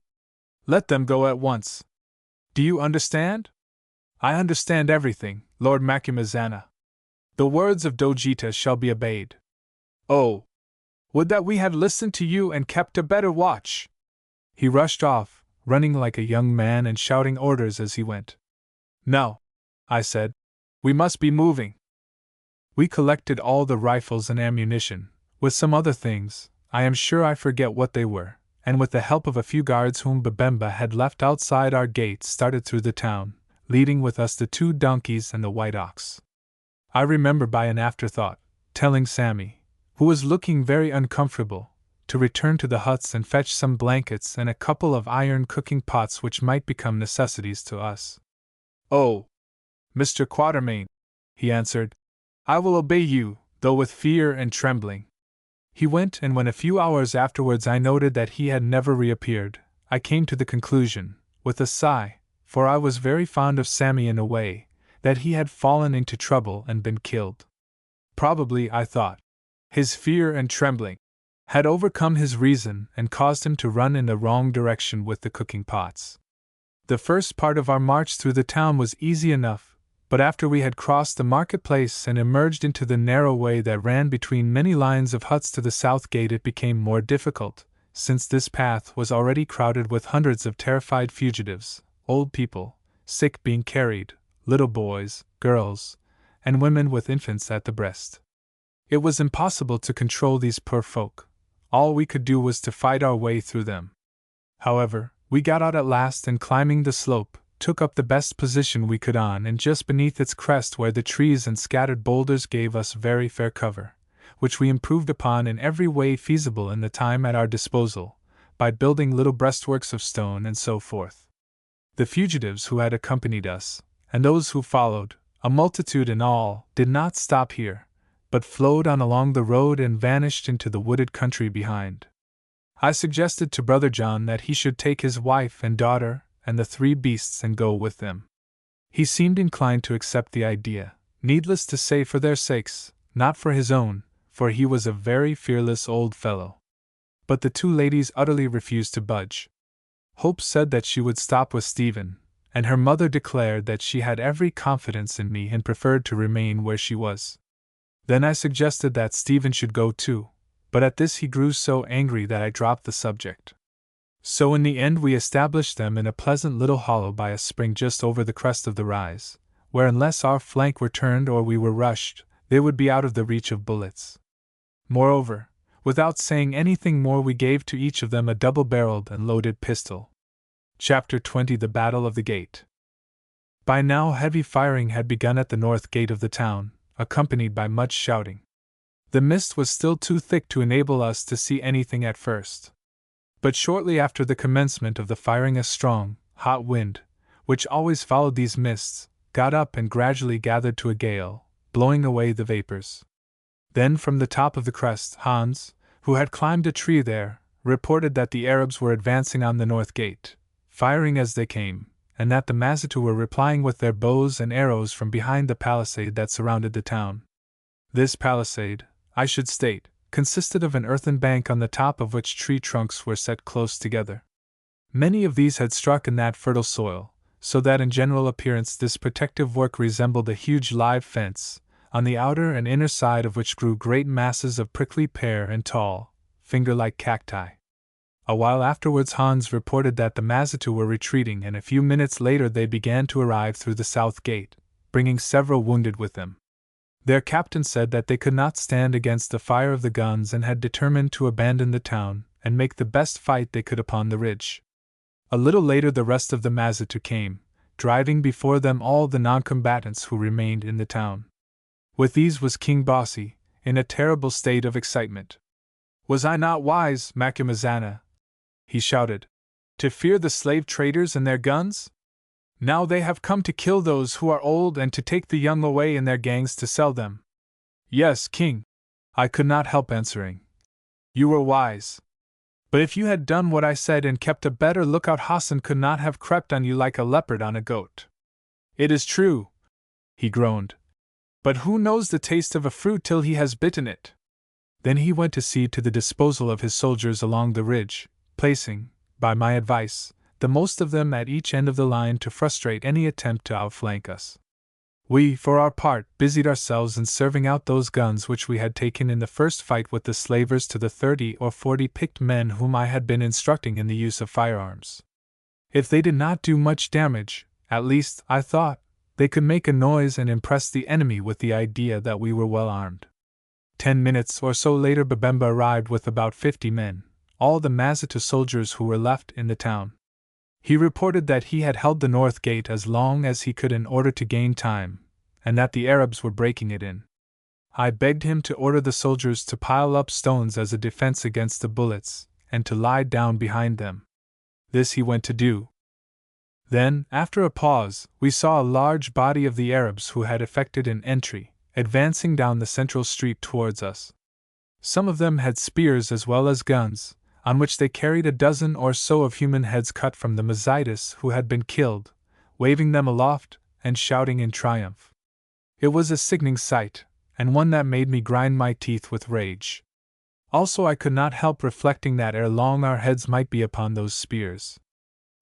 Let them go at once. Do you understand?" "I understand everything, Lord Macumazana. The words of Dojita shall be obeyed." "Oh! Would that we had listened to you and kept a better watch!" He rushed off, running like a young man and shouting orders as he went. "No," I said, "we must be moving." We collected all the rifles and ammunition, with some other things, I am sure I forget what they were, and with the help of a few guards whom Babemba had left outside our gate started through the town, leading with us the 2 donkeys and the white ox. I remember by an afterthought, telling Sammy, who was looking very uncomfortable, to return to the huts and fetch some blankets and a couple of iron cooking pots which might become necessities to us. "Oh, Mr. Quatermain," he answered, "I will obey you, though with fear and trembling." He went, and when a few hours afterwards I noted that he had never reappeared, I came to the conclusion, with a sigh, for I was very fond of Sammy in a way, that he had fallen into trouble and been killed. Probably, I thought, his fear and trembling had overcome his reason and caused him to run in the wrong direction with the cooking pots. The first part of our march through the town was easy enough, but after we had crossed the marketplace and emerged into the narrow way that ran between many lines of huts to the south gate, it became more difficult, since this path was already crowded with hundreds of terrified fugitives, old people, sick being carried, little boys, girls, and women with infants at the breast. It was impossible to control these poor folk. All we could do was to fight our way through them. However, we got out at last, and climbing the slope, took up the best position we could on and just beneath its crest, where the trees and scattered boulders gave us very fair cover, which we improved upon in every way feasible in the time at our disposal, by building little breastworks of stone and so forth. The fugitives who had accompanied us, and those who followed, a multitude in all, did not stop here, but flowed on along the road and vanished into the wooded country behind. I suggested to Brother John that he should take his wife and daughter and the 3 beasts and go with them. He seemed inclined to accept the idea, needless to say for their sakes, not for his own, for he was a very fearless old fellow. But the 2 ladies utterly refused to budge. Hope said that she would stop with Stephen, and her mother declared that she had every confidence in me and preferred to remain where she was. Then I suggested that Stephen should go too, but at this he grew so angry that I dropped the subject. So in the end we established them in a pleasant little hollow by a spring just over the crest of the rise, where unless our flank were turned or we were rushed, they would be out of the reach of bullets. Moreover, without saying anything more, we gave to each of them a double-barreled and loaded pistol. Chapter 20: The Battle of the Gate. By now heavy firing had begun at the north gate of the town, accompanied by much shouting. The mist was still too thick to enable us to see anything at first. But shortly after the commencement of the firing, a strong, hot wind, which always followed these mists, got up and gradually gathered to a gale, blowing away the vapors. Then from the top of the crest, Hans, who had climbed a tree there, reported that the Arabs were advancing on the north gate, firing as they came, and that the Mazitu were replying with their bows and arrows from behind the palisade that surrounded the town. This palisade, I should state, consisted of an earthen bank on the top of which tree trunks were set close together. Many of these had struck in that fertile soil, so that in general appearance this protective work resembled a huge live fence, on the outer and inner side of which grew great masses of prickly pear and tall, finger-like cacti. A while afterwards Hans reported that the Mazitu were retreating, and a few minutes later they began to arrive through the south gate, bringing several wounded with them. Their captain said that they could not stand against the fire of the guns and had determined to abandon the town and make the best fight they could upon the ridge. A little later the rest of the Mazitu came, driving before them all the non-combatants who remained in the town. With these was King Bossi, in a terrible state of excitement. "Was I not wise, Macumazana," he shouted, "to fear the slave traders and their guns? Now they have come to kill those who are old and to take the young away in their gangs to sell them." "Yes, King," I could not help answering. "You were wise. But if you had done what I said and kept a better lookout, Hassan could not have crept on you like a leopard on a goat." "It is true," he groaned. "But who knows the taste of a fruit till he has bitten it?" Then he went to see to the disposal of his soldiers along the ridge, placing, by my advice, the most of them at each end of the line to frustrate any attempt to outflank us. We, for our part, busied ourselves in serving out those guns which we had taken in the first fight with the slavers to the 30 or 40 picked men whom I had been instructing in the use of firearms. If they did not do much damage, at least, I thought, they could make a noise and impress the enemy with the idea that we were well armed. 10 minutes or so later Babemba arrived with about 50 men, all the Mazitu soldiers who were left in the town. He reported that he had held the north gate as long as he could in order to gain time, and that the Arabs were breaking it in. I begged him to order the soldiers to pile up stones as a defense against the bullets, and to lie down behind them. This he went to do. Then, after a pause, we saw a large body of the Arabs who had effected an entry, advancing down the central street towards us. Some of them had spears as well as guns, on which they carried a dozen or so of human heads cut from the Mazitus who had been killed, waving them aloft and shouting in triumph. It was a sickening sight, and one that made me grind my teeth with rage. Also I could not help reflecting that ere long our heads might be upon those spears.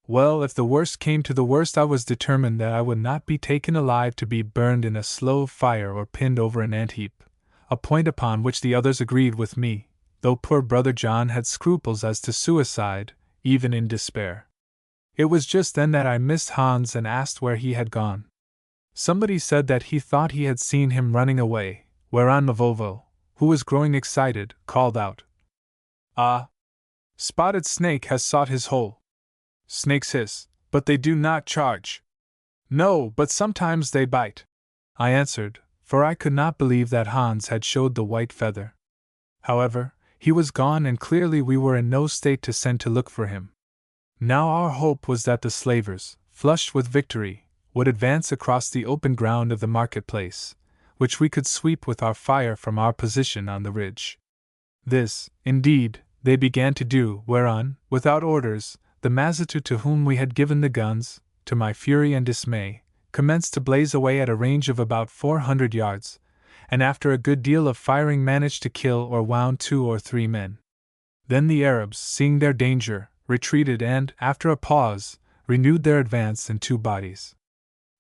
Well, if the worst came to the worst, I was determined that I would not be taken alive to be burned in a slow fire or pinned over an ant-heap, a point upon which the others agreed with me, though poor Brother John had scruples as to suicide, even in despair. It was just then that I missed Hans and asked where he had gone. Somebody said that he thought he had seen him running away, whereon Mavovo, who was growing excited, called out, "Ah! Spotted Snake has sought his hole." Snakes hiss, but they do not charge. No, but sometimes they bite, I answered, for I could not believe that Hans had showed the white feather. However, he was gone, and clearly we were in no state to send to look for him. Now our hope was that the slavers, flushed with victory, would advance across the open ground of the marketplace, which we could sweep with our fire from our position on the ridge. This, indeed, they began to do, whereon, without orders, the Mazitu to whom we had given the guns, to my fury and dismay, commenced to blaze away at a range of about 400 yards, and after a good deal of firing managed to kill or wound 2 or 3 men. Then the Arabs, seeing their danger, retreated and, after a pause, renewed their advance in 2 bodies.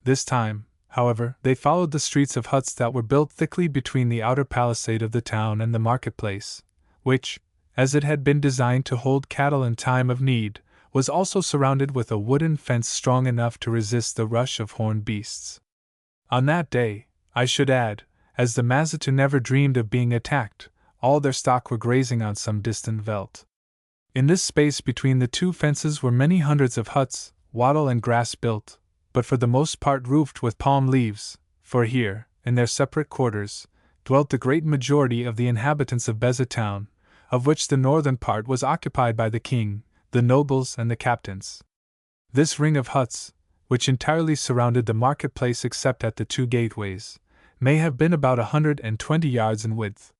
This time, however, they followed the streets of huts that were built thickly between the outer palisade of the town and the marketplace, which, as it had been designed to hold cattle in time of need, was also surrounded with a wooden fence strong enough to resist the rush of horned beasts. On that day, I should add, as the Mazitu never dreamed of being attacked, all their stock were grazing on some distant veldt. In this space between the 2 fences were many hundreds of huts, wattle and grass built, but for the most part roofed with palm leaves, for here, in their separate quarters, dwelt the great majority of the inhabitants of Beza town, of which the northern part was occupied by the king, the nobles and the captains. This ring of huts, which entirely surrounded the marketplace except at the 2 gateways, may have been about 120 yards in width.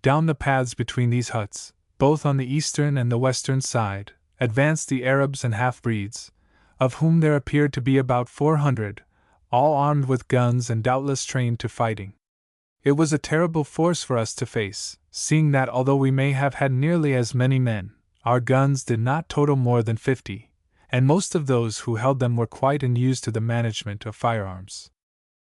Down the paths between these huts, both on the eastern and the western side, advanced the Arabs and half-breeds, of whom there appeared to be about 400, all armed with guns and doubtless trained to fighting. It was a terrible force for us to face, seeing that although we may have had nearly as many men, our guns did not total more than 50, and most of those who held them were quite unused to the management of firearms.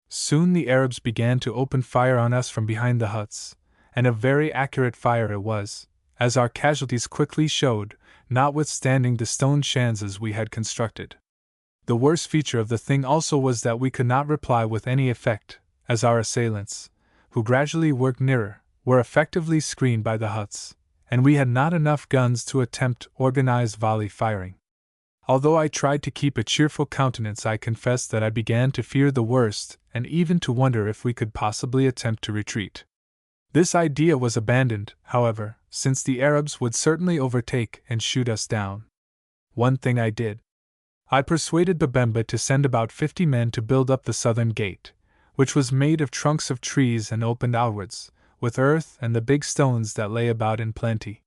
Soon the Arabs began to open fire on us from behind the huts, and a very accurate fire it was, as our casualties quickly showed, notwithstanding the stone schanzes we had constructed. The worst feature of the thing also was that we could not reply with any effect, as our assailants, who gradually worked nearer, were effectively screened by the huts, and we had not enough guns to attempt organized volley firing. Although I tried to keep a cheerful countenance, I confess that I began to fear the worst and even to wonder if we could possibly attempt to retreat. This idea was abandoned, however, since the Arabs would certainly overtake and shoot us down. One thing I did. I persuaded Babemba to send about 50 men to build up the southern gate, which was made of trunks of trees and opened outwards, with earth and the big stones that lay about in plenty.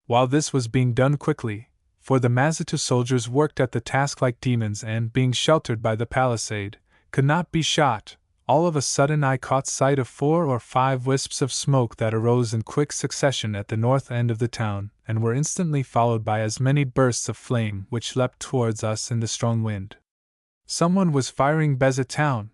While this was being done quickly, for the Mazitu soldiers worked at the task like demons and, being sheltered by the palisade, could not be shot, all of a sudden I caught sight of 4 or 5 wisps of smoke that arose in quick succession at the north end of the town, and were instantly followed by as many bursts of flame which leapt towards us in the strong wind. Someone was firing Beza town.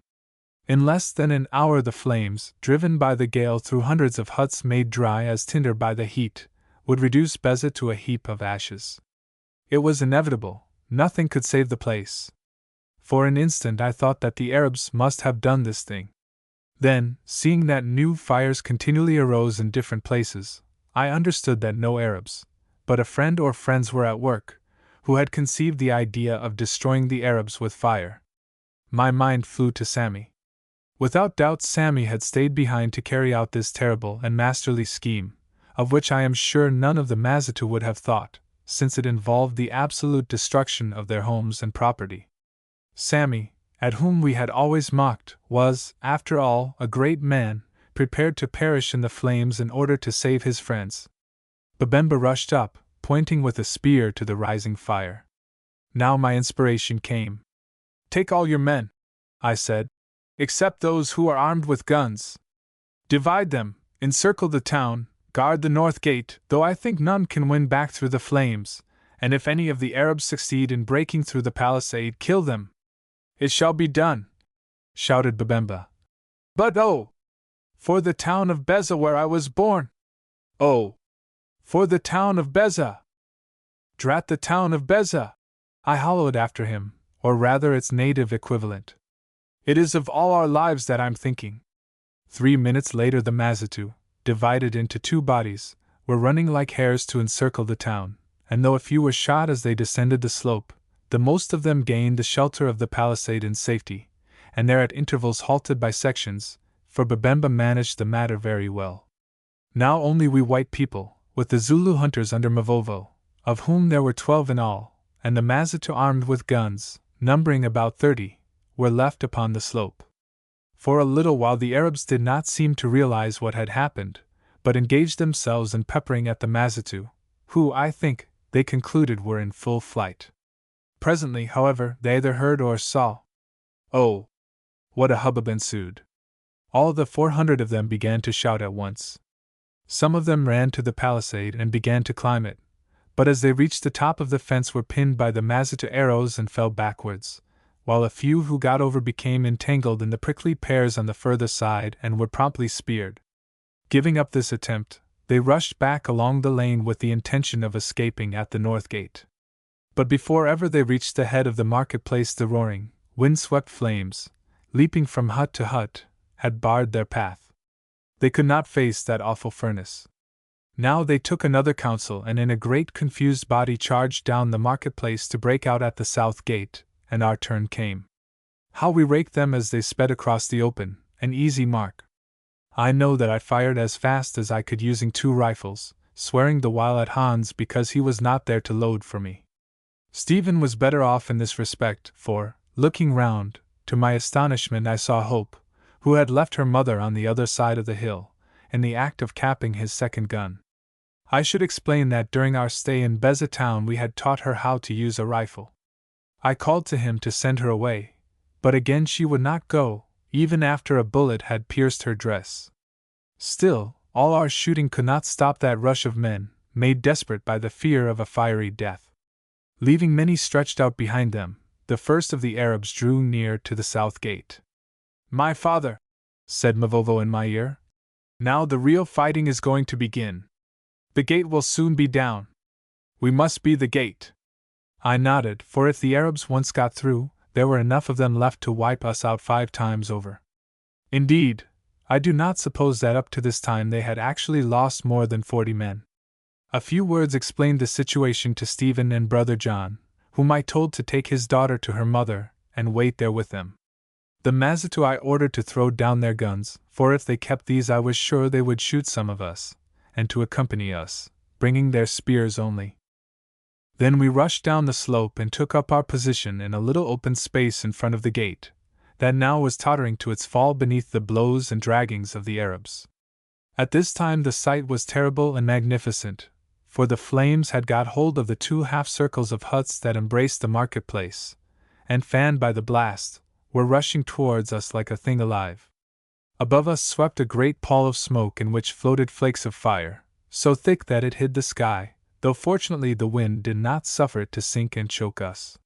In less than an hour the flames, driven by the gale through hundreds of huts made dry as tinder by the heat, would reduce Beza to a heap of ashes. It was inevitable, nothing could save the place. For an instant I thought that the Arabs must have done this thing. Then, seeing that new fires continually arose in different places, I understood that no Arabs, but a friend or friends were at work, who had conceived the idea of destroying the Arabs with fire. My mind flew to Sammy. Without doubt Sammy had stayed behind to carry out this terrible and masterly scheme, of which I am sure none of the Mazitu would have thought, since it involved the absolute destruction of their homes and property. Sammy, at whom we had always mocked, was, after all, a great man, prepared to perish in the flames in order to save his friends. Babemba rushed up, pointing with a spear to the rising fire. Now my inspiration came. "Take all your men," I said, "except those who are armed with guns. Divide them, encircle the town, guard the north gate, though I think none can win back through the flames, and if any of the Arabs succeed in breaking through the palisade, kill them." "It shall be done," shouted Babemba. "But oh! For the town of Beza where I was born! Oh! For the town of Beza! Drat the town of Beza!" I hollowed after him, or rather its native equivalent. "It is of all our lives that I'm thinking." 3 minutes later the Mazitu, divided into 2 bodies, were running like hares to encircle the town, and though a few were shot as they descended the slope, the most of them gained the shelter of the palisade in safety, and there at intervals halted by sections, for Babemba managed the matter very well. Now only we white people, with the Zulu hunters under Mavovo, of whom there were 12 in all, and the Mazitu armed with guns, numbering about 30, were left upon the slope. For a little while the Arabs did not seem to realize what had happened, but engaged themselves in peppering at the Mazitu, who, I think, they concluded were in full flight. Presently, however, they either heard or saw. Oh! What a hubbub ensued! All the 400 of them began to shout at once. Some of them ran to the palisade and began to climb it, but as they reached the top of the fence were pinned by the Mazitu arrows and fell backwards, while a few who got over became entangled in the prickly pears on the further side and were promptly speared. Giving up this attempt, they rushed back along the lane with the intention of escaping at the north gate. But before ever they reached the head of the marketplace the roaring, wind-swept flames, leaping from hut to hut, had barred their path. They could not face that awful furnace. Now they took another counsel and in a great confused body charged down the marketplace to break out at the south gate, and our turn came. How we raked them as they sped across the open, an easy mark. I know that I fired as fast as I could using 2 rifles, swearing the while at Hans because he was not there to load for me. Stephen was better off in this respect, for, looking round, to my astonishment I saw Hope, who had left her mother on the other side of the hill, in the act of capping his second gun. I should explain that during our stay in Beza town we had taught her how to use a rifle. I called to him to send her away, but again she would not go, even after a bullet had pierced her dress. Still, all our shooting could not stop that rush of men, made desperate by the fear of a fiery death. Leaving many stretched out behind them, the first of the Arabs drew near to the south gate. "My father," said Mavovo in my ear, "now the real fighting is going to begin. The gate will soon be down. We must be the gate." I nodded, for if the Arabs once got through, there were enough of them left to wipe us out 5 times over. Indeed, I do not suppose that up to this time they had actually lost more than 40 men. A few words explained the situation to Stephen and Brother John, whom I told to take his daughter to her mother, and wait there with them. The Mazitu I ordered to throw down their guns, for if they kept these I was sure they would shoot some of us, and to accompany us, bringing their spears only. Then we rushed down the slope and took up our position in a little open space in front of the gate, that now was tottering to its fall beneath the blows and draggings of the Arabs. At this time the sight was terrible and magnificent, for the flames had got hold of the 2 half-circles of huts that embraced the marketplace, and fanned by the blast, were rushing towards us like a thing alive. Above us swept a great pall of smoke in which floated flakes of fire, so thick that it hid the sky, though fortunately the wind did not suffer it to sink and choke us.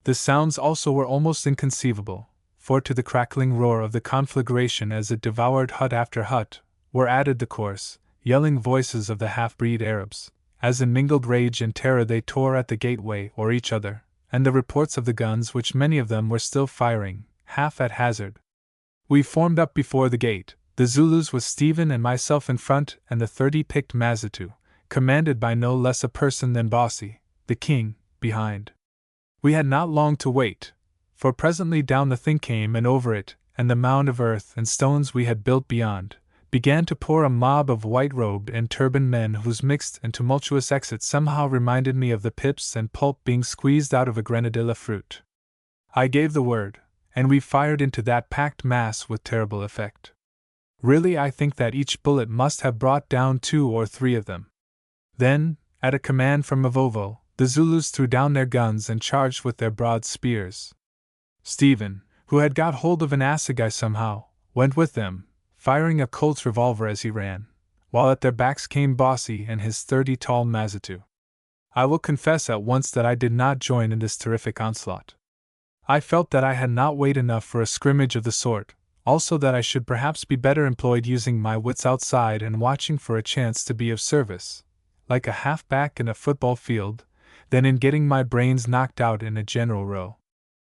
The sounds also were almost inconceivable, for to the crackling roar of the conflagration as it devoured hut after hut, were added the coarse, yelling voices of the half-breed Arabs, as in mingled rage and terror they tore at the gateway or each other, and the reports of the guns which many of them were still firing, half at hazard. We formed up before the gate, the Zulus with Stephen and myself in front and the 30 picked Mazitu, commanded by no less a person than Bossi, the king, behind. We had not long to wait, for presently down the thing came and over it, and the mound of earth and stones we had built beyond, began to pour a mob of white-robed and turbaned men whose mixed and tumultuous exit somehow reminded me of the pips and pulp being squeezed out of a grenadilla fruit. I gave the word, and we fired into that packed mass with terrible effect. Really I think that each bullet must have brought down 2 or 3 of them. Then, at a command from Mavovo, the Zulus threw down their guns and charged with their broad spears. Stephen, who had got hold of an assegai somehow, went with them, firing a Colt's revolver as he ran, while at their backs came Bossi and his 30 tall Mazitu. I will confess at once that I did not join in this terrific onslaught. I felt that I had not weight enough for a scrimmage of the sort, also that I should perhaps be better employed using my wits outside and watching for a chance to be of service, like a half-back in a football field, than in getting my brains knocked out in a general row.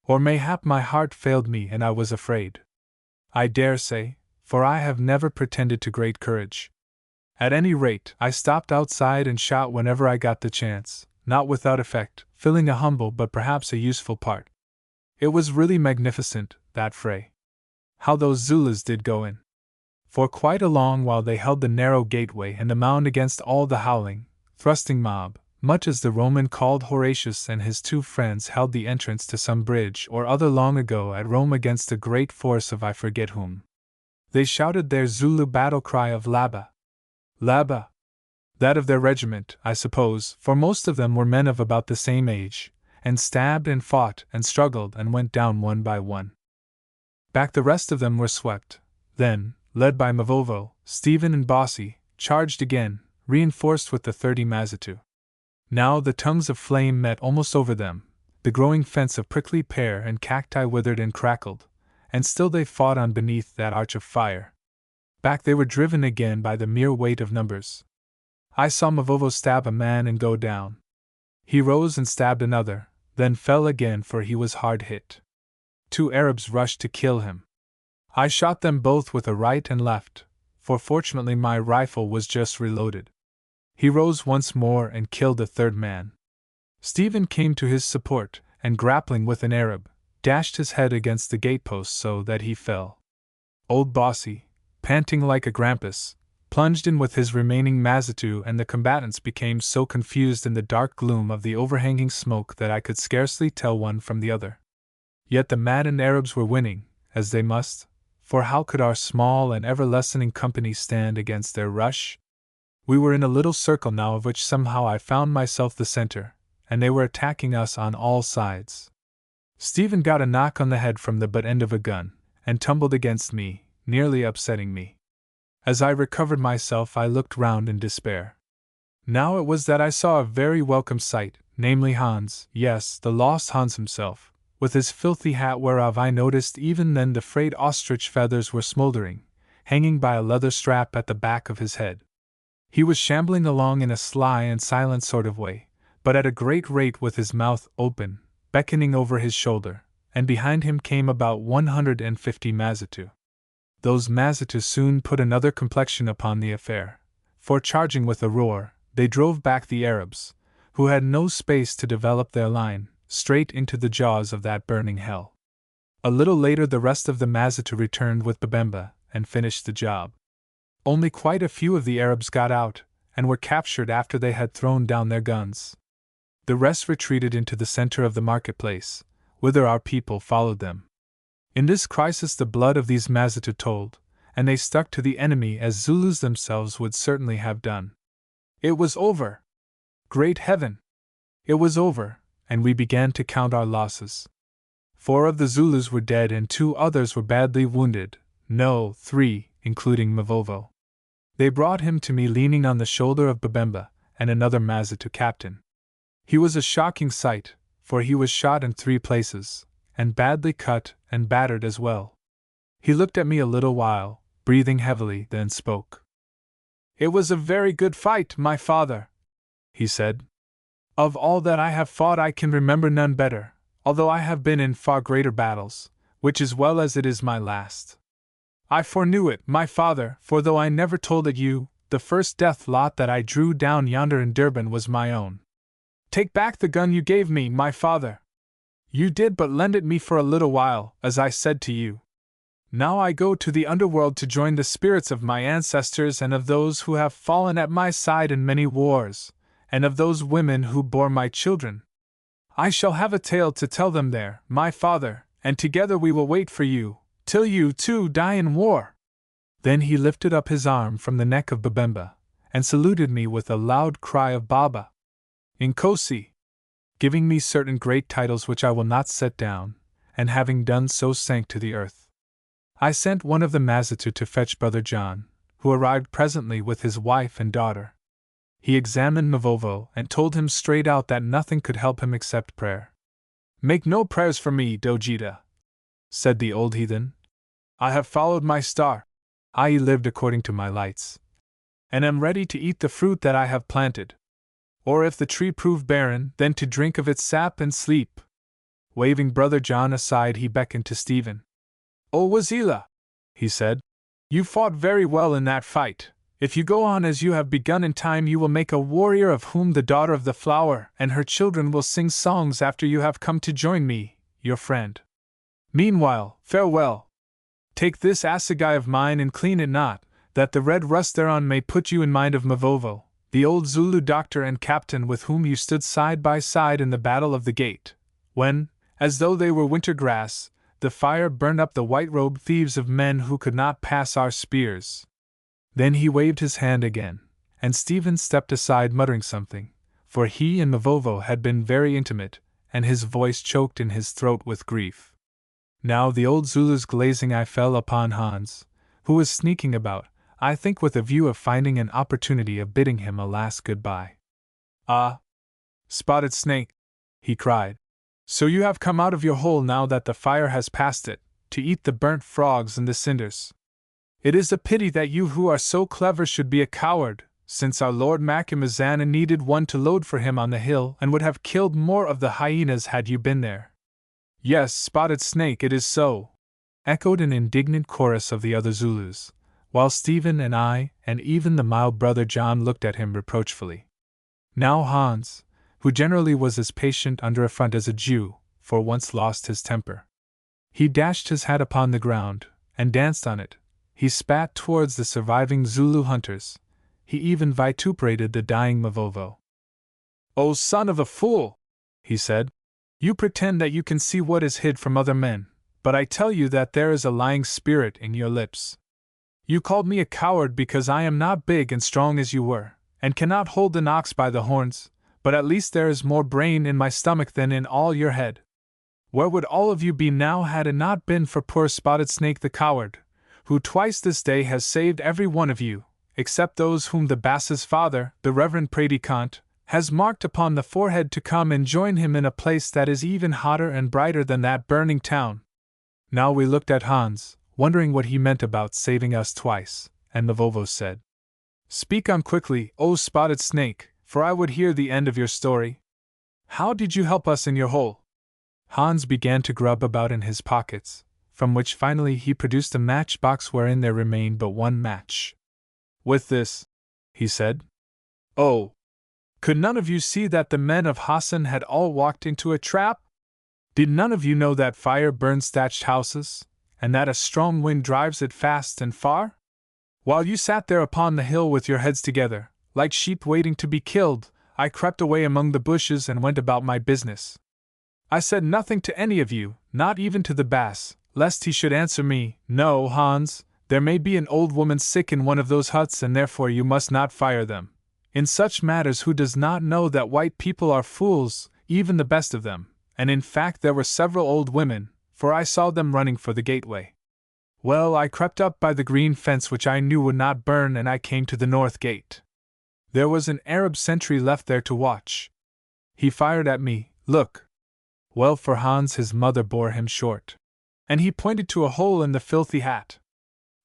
Or mayhap my heart failed me and I was afraid. I dare say, for I have never pretended to great courage. At any rate, I stopped outside and shot whenever I got the chance, not without effect, filling a humble but perhaps a useful part. It was really magnificent, that fray. How those Zulus did go in! For quite a long while they held the narrow gateway and the mound against all the howling, thrusting mob, much as the Roman called Horatius and his 2 friends held the entrance to some bridge or other long ago at Rome against a great force of I forget whom. They shouted their Zulu battle cry of Laba! Laba! That of their regiment, I suppose, for most of them were men of about the same age, and stabbed and fought and struggled and went down one by one. Back the rest of them were swept, then, led by Mavovo, Stephen and Bossy, charged again, reinforced with the 30 Mazitu. Now the tongues of flame met almost over them, the growing fence of prickly pear and cacti withered and crackled, and still they fought on beneath that arch of fire. Back they were driven again by the mere weight of numbers. I saw Mavovo stab a man and go down. He rose and stabbed another, then fell again for he was hard hit. 2 Arabs rushed to kill him. I shot them both with a right and left, for fortunately my rifle was just reloaded. He rose once more and killed a 3rd man. Stephen came to his support, and grappling with an Arab, dashed his head against the gatepost so that he fell. Old Bossy, panting like a grampus, plunged in with his remaining Mazitu and the combatants became so confused in the dark gloom of the overhanging smoke that I could scarcely tell one from the other. Yet the maddened Arabs were winning, as they must, for how could our small and ever-lessening company stand against their rush? We were in a little circle now of which somehow I found myself the center, and they were attacking us on all sides. Stephen got a knock on the head from the butt end of a gun, and tumbled against me, nearly upsetting me. As I recovered myself I looked round in despair. Now it was that I saw a very welcome sight, namely Hans, yes, the lost Hans himself, with his filthy hat whereof I noticed even then the frayed ostrich feathers were smoldering, hanging by a leather strap at the back of his head. He was shambling along in a sly and silent sort of way, but at a great rate with his mouth open, beckoning over his shoulder, and behind him came about 150 Mazitu. Those Mazitu soon put another complexion upon the affair, for charging with a roar, they drove back the Arabs, who had no space to develop their line, straight into the jaws of that burning hell. A little later the rest of the Mazitu returned with Babemba, and finished the job. Only quite a few of the Arabs got out, and were captured after they had thrown down their guns. The rest retreated into the center of the marketplace, whither our people followed them. In this crisis the blood of these Mazitu told, and they stuck to the enemy as Zulus themselves would certainly have done. It was over! Great heaven! It was over, and we began to count our losses. 4 of the Zulus were dead and 2 others were badly wounded, no, 3, including Mavovo. They brought him to me leaning on the shoulder of Babemba, and another Mazitu captain. He was a shocking sight, for he was shot in 3 places, and badly cut and battered as well. He looked at me a little while, breathing heavily, then spoke. "It was a very good fight, my father," he said. "Of all that I have fought I can remember none better, although I have been in far greater battles, which as well as it is my last. I foreknew it, my father, for though I never told it you, the first death lot that I drew down yonder in Durban was my own. Take back the gun you gave me, my father. You did but lend it me for a little while, as I said to you. Now I go to the underworld to join the spirits of my ancestors and of those who have fallen at my side in many wars, and of those women who bore my children. I shall have a tale to tell them there, my father, and together we will wait for you, till you too die in war." Then he lifted up his arm from the neck of Babemba, and saluted me with a loud cry of Baba Nkosi, giving me certain great titles which I will not set down, and having done so sank to the earth. I sent one of the Mazitu to fetch Brother John, who arrived presently with his wife and daughter. He examined Mavovo and told him straight out that nothing could help him except prayer. "Make no prayers for me, Dojita," said the old heathen. "I have followed my star, I lived according to my lights, and am ready to eat the fruit that I have planted. Or if the tree prove barren, then to drink of its sap and sleep." Waving Brother John aside, he beckoned to Stephen. "O Wazila," he said, "you fought very well in that fight. If you go on as you have begun, in time you will make a warrior of whom the daughter of the flower and her children will sing songs after you have come to join me, your friend. Meanwhile, farewell. Take this assegai of mine and clean it not, that the red rust thereon may put you in mind of Mavovo, the old Zulu doctor and captain with whom you stood side by side in the battle of the gate, when, as though they were winter grass, the fire burned up the white-robed thieves of men who could not pass our spears." Then he waved his hand again, and Stephen stepped aside muttering something, for he and Mavovo had been very intimate, and his voice choked in his throat with grief. Now the old Zulu's glazing eye fell upon Hans, who was sneaking about, I think with a view of finding an opportunity of bidding him a last goodbye. "Ah, Spotted Snake," he cried, "so you have come out of your hole now that the fire has passed it, to eat the burnt frogs and the cinders. It is a pity that you who are so clever should be a coward, since our Lord Macumazana needed one to load for him on the hill and would have killed more of the hyenas had you been there." "Yes, Spotted Snake, it is so," echoed an indignant chorus of the other Zulus, while Stephen and I, and even the mild Brother John, looked at him reproachfully. Now Hans, who generally was as patient under affront as a Jew, for once lost his temper. He dashed his hat upon the ground, and danced on it. He spat towards the surviving Zulu hunters. He even vituperated the dying Mavovo. "O son of a fool!" he said. "You pretend that you can see what is hid from other men, but I tell you that there is a lying spirit in your lips. You called me a coward because I am not big and strong as you were, and cannot hold an ox by the horns, but at least there is more brain in my stomach than in all your head. Where would all of you be now had it not been for poor Spotted Snake the coward, who twice this day has saved every one of you, except those whom the Bass's father, the Reverend Predicant, has marked upon the forehead to come and join him in a place that is even hotter and brighter than that burning town." Now we looked at Hans, wondering what he meant about saving us twice, and Mavovo said, "Speak on quickly, O Spotted Snake, for I would hear the end of your story. How did you help us in your hole?" Hans began to grub about in his pockets, from which finally he produced a matchbox wherein there remained but one match. "With this," he said. "Oh! Could none of you see that the men of Hassan had all walked into a trap? Did none of you know that fire burns thatched houses, and that a strong wind drives it fast and far? While you sat there upon the hill with your heads together, like sheep waiting to be killed, I crept away among the bushes and went about my business. I said nothing to any of you, not even to the Bass, lest he should answer me, 'No, Hans, there may be an old woman sick in one of those huts and therefore you must not fire them.' In such matters who does not know that white people are fools, even the best of them, and in fact there were several old women, for I saw them running for the gateway. Well, I crept up by the green fence which I knew would not burn and I came to the north gate. There was an Arab sentry left there to watch. He fired at me, look. Well, for Hans his mother bore him short. And he pointed to a hole in the filthy hat.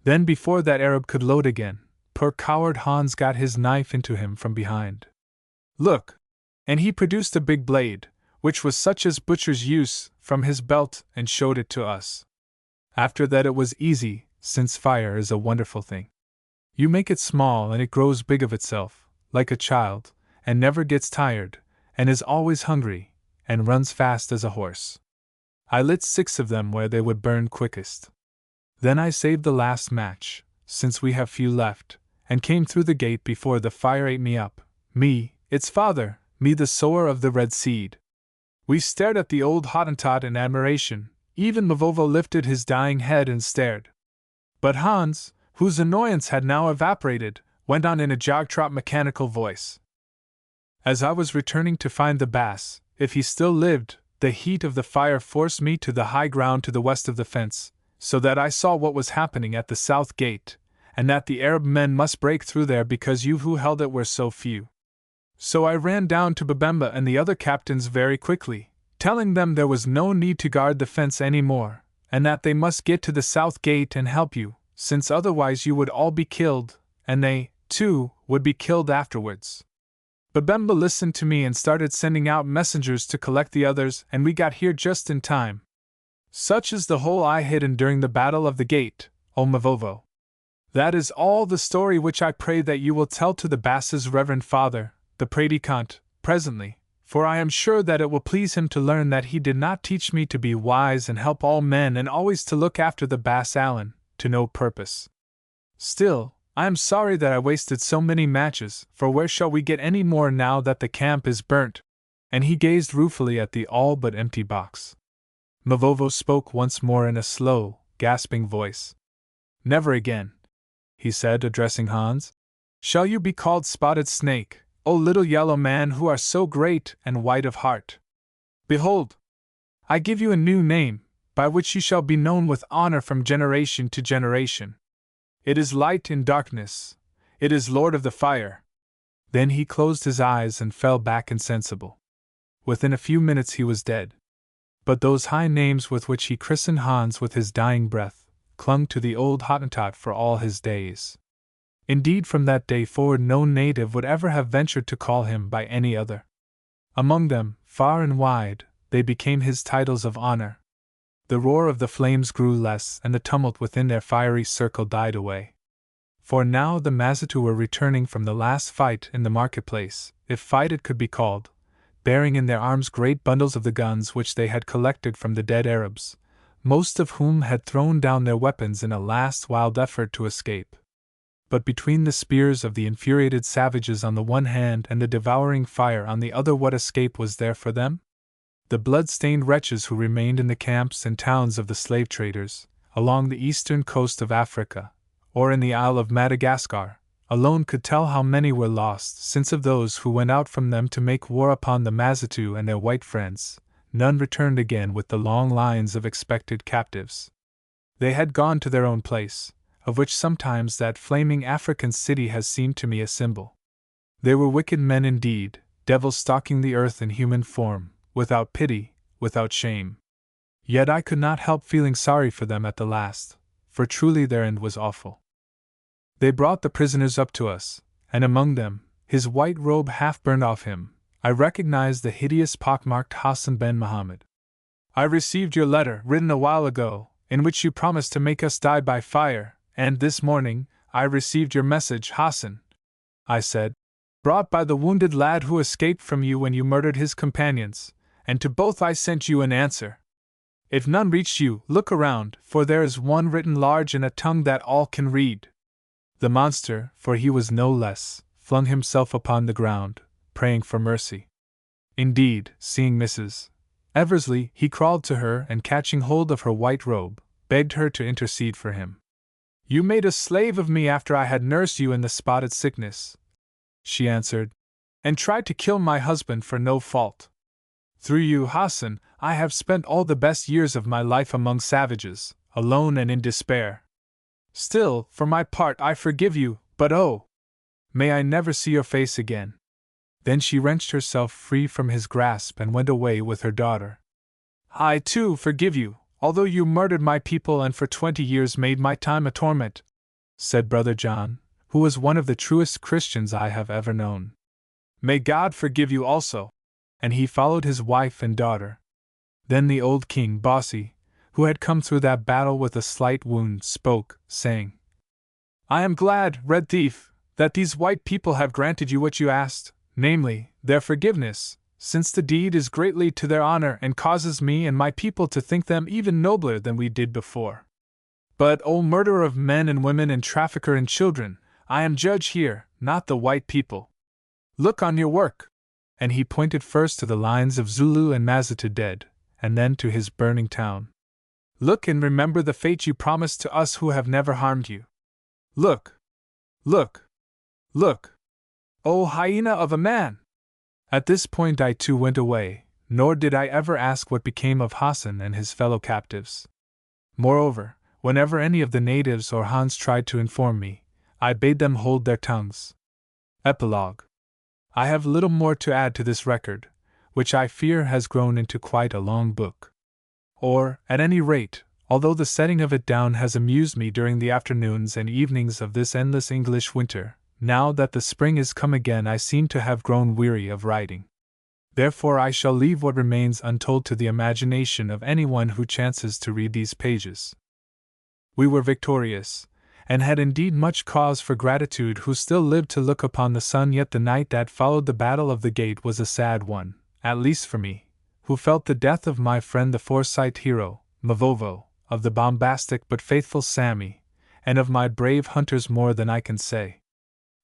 Then before that Arab could load again, poor coward Hans got his knife into him from behind. Look! And he produced a big blade, which was such as butchers use, from his belt and showed it to us. After that it was easy, since fire is a wonderful thing. You make it small and it grows big of itself, like a child, and never gets tired, and is always hungry, and runs fast as a horse. I lit 6 of them where they would burn quickest. Then I saved the last match, since we have few left, and came through the gate before the fire ate me up, me, its father, me the sower of the red seed. We stared at the old Hottentot in admiration, even Mavovo lifted his dying head and stared. But Hans, whose annoyance had now evaporated, went on in a jog-trot mechanical voice. As I was returning to find the Bass, if he still lived, the heat of the fire forced me to the high ground to the west of the fence, so that I saw what was happening at the south gate, and that the Arab men must break through there because you who held it were so few. So I ran down to Babemba and the other captains very quickly, telling them there was no need to guard the fence any more, and that they must get to the south gate and help you, since otherwise you would all be killed, and they, too, would be killed afterwards. Babemba listened to me and started sending out messengers to collect the others, and we got here just in time. Such is the hole I hid in during the battle of the gate, O Mavovo. That is all the story which I pray that you will tell to the Bass's reverend father, the Predicant, presently, for I am sure that it will please him to learn that he did not teach me to be wise and help all men and always to look after the Bass Allan, to no purpose. Still, I am sorry that I wasted so many matches, for where shall we get any more now that the camp is burnt? And he gazed ruefully at the all but empty box. Mavovo spoke once more in a slow, gasping voice. Never again, he said, addressing Hans, shall you be called Spotted Snake, O little yellow man who are so great and white of heart. Behold, I give you a new name, by which you shall be known with honor from generation to generation. It is light in darkness, it is Lord of the Fire. Then he closed his eyes and fell back insensible. Within a few minutes he was dead. But those high names with which he christened Hans with his dying breath clung to the old Hottentot for all his days. Indeed, from that day forward no native would ever have ventured to call him by any other. Among them, far and wide, they became his titles of honor. The roar of the flames grew less, and the tumult within their fiery circle died away. For now the Mazitu were returning from the last fight in the marketplace, if fight it could be called, bearing in their arms great bundles of the guns which they had collected from the dead Arabs, most of whom had thrown down their weapons in a last wild effort to escape. But between the spears of the infuriated savages on the one hand and the devouring fire on the other, what escape was there for them? The blood-stained wretches who remained in the camps and towns of the slave traders, along the eastern coast of Africa, or in the Isle of Madagascar, alone could tell how many were lost, since of those who went out from them to make war upon the Mazitu and their white friends, none returned again with the long lines of expected captives. They had gone to their own place, of which sometimes that flaming African city has seemed to me a symbol. They were wicked men indeed, devils stalking the earth in human form, without pity, without shame. Yet I could not help feeling sorry for them at the last, for truly their end was awful. They brought the prisoners up to us, and among them, his white robe half burned off him, I recognized the hideous pockmarked Hassan ben Muhammad. I received your letter, written a while ago, in which you promised to make us die by fire, and this morning, I received your message, Hassan, I said, brought by the wounded lad who escaped from you when you murdered his companions, and to both I sent you an answer. If none reached you, look around, for there is one written large in a tongue that all can read. The monster, for he was no less, flung himself upon the ground, praying for mercy. Indeed, seeing Mrs. Eversley, he crawled to her and, catching hold of her white robe, begged her to intercede for him. You made a slave of me after I had nursed you in the spotted sickness, she answered, and tried to kill my husband for no fault. Through you, Hassan, I have spent all the best years of my life among savages, alone and in despair. Still, for my part, I forgive you, but oh! May I never see your face again. Then she wrenched herself free from his grasp and went away with her daughter. I, too, forgive you, although you murdered my people and for 20 years made my time a torment, said Brother John, who was one of the truest Christians I have ever known. May God forgive you also. And he followed his wife and daughter. Then the old king, Bossy, who had come through that battle with a slight wound, spoke, saying, I am glad, Red Thief, that these white people have granted you what you asked, namely, their forgiveness, since the deed is greatly to their honor and causes me and my people to think them even nobler than we did before. But, O murderer of men and women and trafficker in children, I am judge here, not the white people. Look on your work. And he pointed first to the lines of Zulu and Mazitu dead, and then to his burning town. Look and remember the fate you promised to us who have never harmed you. Look! Look! Look! O hyena of a man! At this point I too went away, nor did I ever ask what became of Hassan and his fellow captives. Moreover, whenever any of the natives or Hans tried to inform me, I bade them hold their tongues. Epilogue. I have little more to add to this record, which I fear has grown into quite a long book. Or, at any rate, although the setting of it down has amused me during the afternoons and evenings of this endless English winter, now that the spring is come again I seem to have grown weary of writing. Therefore I shall leave what remains untold to the imagination of anyone who chances to read these pages. We were victorious, and had indeed much cause for gratitude who still lived to look upon the sun, yet the night that followed the Battle of the Gate was a sad one, at least for me, who felt the death of my friend the Forsyte hero, Mavovo, of the bombastic but faithful Sammy, and of my brave hunters more than I can say.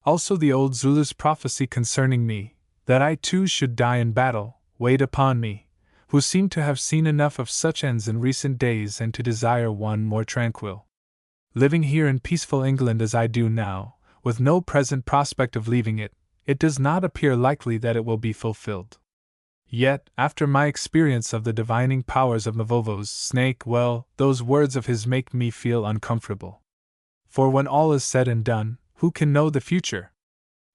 Also the old Zulu's prophecy concerning me, that I too should die in battle, weighed upon me, who seemed to have seen enough of such ends in recent days and to desire one more tranquil. Living here in peaceful England as I do now, with no present prospect of leaving it, it does not appear likely that it will be fulfilled. Yet, after my experience of the divining powers of Mavovo's snake, well, those words of his make me feel uncomfortable. For when all is said and done, who can know the future?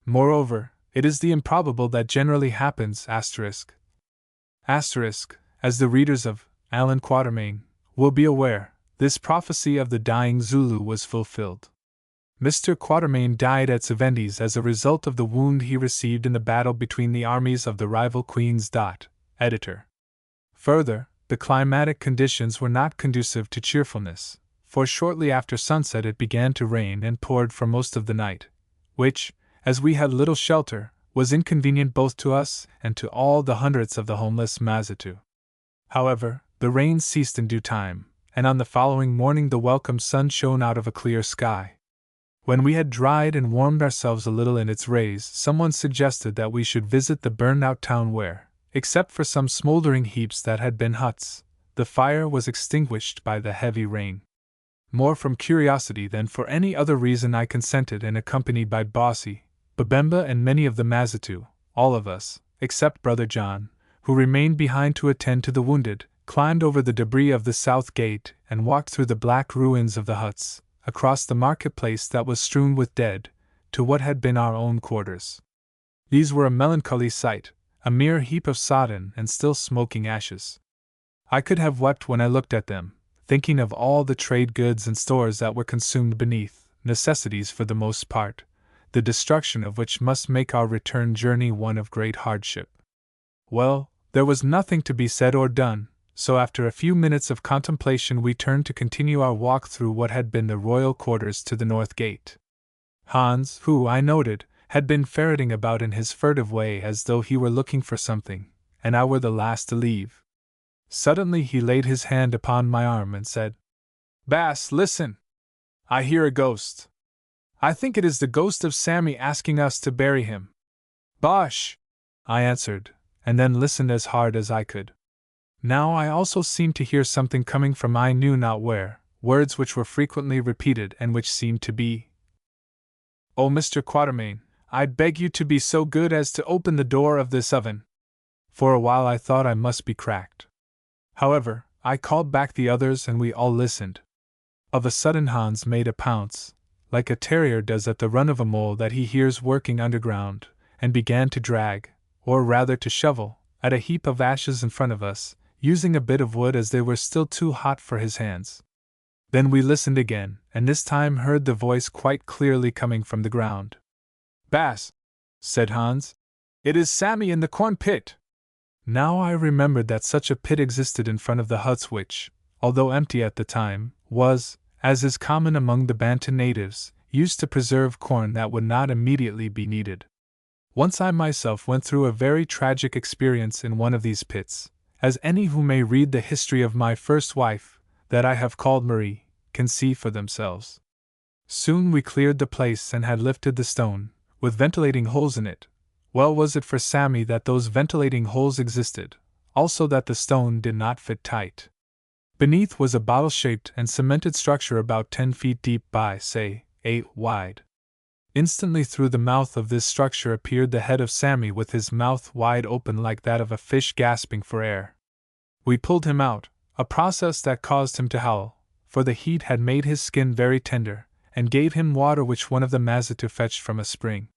Moreover, it is the improbable that generally happens, as the readers of Allan Quatermain will be aware, this prophecy of the dying Zulu was fulfilled. Mr. Quatermain died at Seventies as a result of the wound he received in the battle between the armies of the rival queens. Editor. Further, the climatic conditions were not conducive to cheerfulness, for shortly after sunset it began to rain and poured for most of the night, which, as we had little shelter, was inconvenient both to us and to all the hundreds of the homeless Mazitu. However, the rain ceased in due time, and on the following morning the welcome sun shone out of a clear sky. When we had dried and warmed ourselves a little in its rays, someone suggested that we should visit the burned-out town where, except for some smoldering heaps that had been huts, the fire was extinguished by the heavy rain. More from curiosity than for any other reason I consented, and accompanied by Bossy, Babemba and many of the Mazitu, all of us, except Brother John, who remained behind to attend to the wounded, climbed over the debris of the south gate and walked through the black ruins of the huts, across the marketplace that was strewn with dead, to what had been our own quarters. These were a melancholy sight, a mere heap of sodden and still smoking ashes. I could have wept when I looked at them, thinking of all the trade goods and stores that were consumed beneath, necessities for the most part, the destruction of which must make our return journey one of great hardship. Well, there was nothing to be said or done, so after a few minutes of contemplation we turned to continue our walk through what had been the royal quarters to the north gate. Hans, who, I noted, had been ferreting about in his furtive way as though he were looking for something, and I were the last to leave. Suddenly he laid his hand upon my arm and said, "Bass, listen! I hear a ghost. I think it is the ghost of Sammy asking us to bury him." "Bosh!" I answered, and then listened as hard as I could. Now I also seemed to hear something coming from I knew not where, words which were frequently repeated and which seemed to be, "Oh, Mr. Quatermain, I beg you to be so good as to open the door of this oven." For a while I thought I must be cracked. However, I called back the others and we all listened. Of a sudden Hans made a pounce, like a terrier does at the run of a mole that he hears working underground, and began to drag, or rather to shovel, at a heap of ashes in front of us, using a bit of wood as they were still too hot for his hands. Then we listened again, and this time heard the voice quite clearly coming from the ground. "Bass," said Hans, "it is Sammy in the corn pit." Now I remembered that such a pit existed in front of the huts which, although empty at the time, was, as is common among the Bantu natives, used to preserve corn that would not immediately be needed. Once I myself went through a very tragic experience in one of these pits, as any who may read the history of my first wife, that I have called Marie, can see for themselves. Soon we cleared the place and had lifted the stone, with ventilating holes in it. Well was it for Sammy that those ventilating holes existed, also that the stone did not fit tight. Beneath was a bottle-shaped and cemented structure about 10 feet deep by, say, 8 wide. Instantly through the mouth of this structure appeared the head of Sammy with his mouth wide open like that of a fish gasping for air. We pulled him out, a process that caused him to howl, for the heat had made his skin very tender, and gave him water which one of the Mazitu fetched from a spring.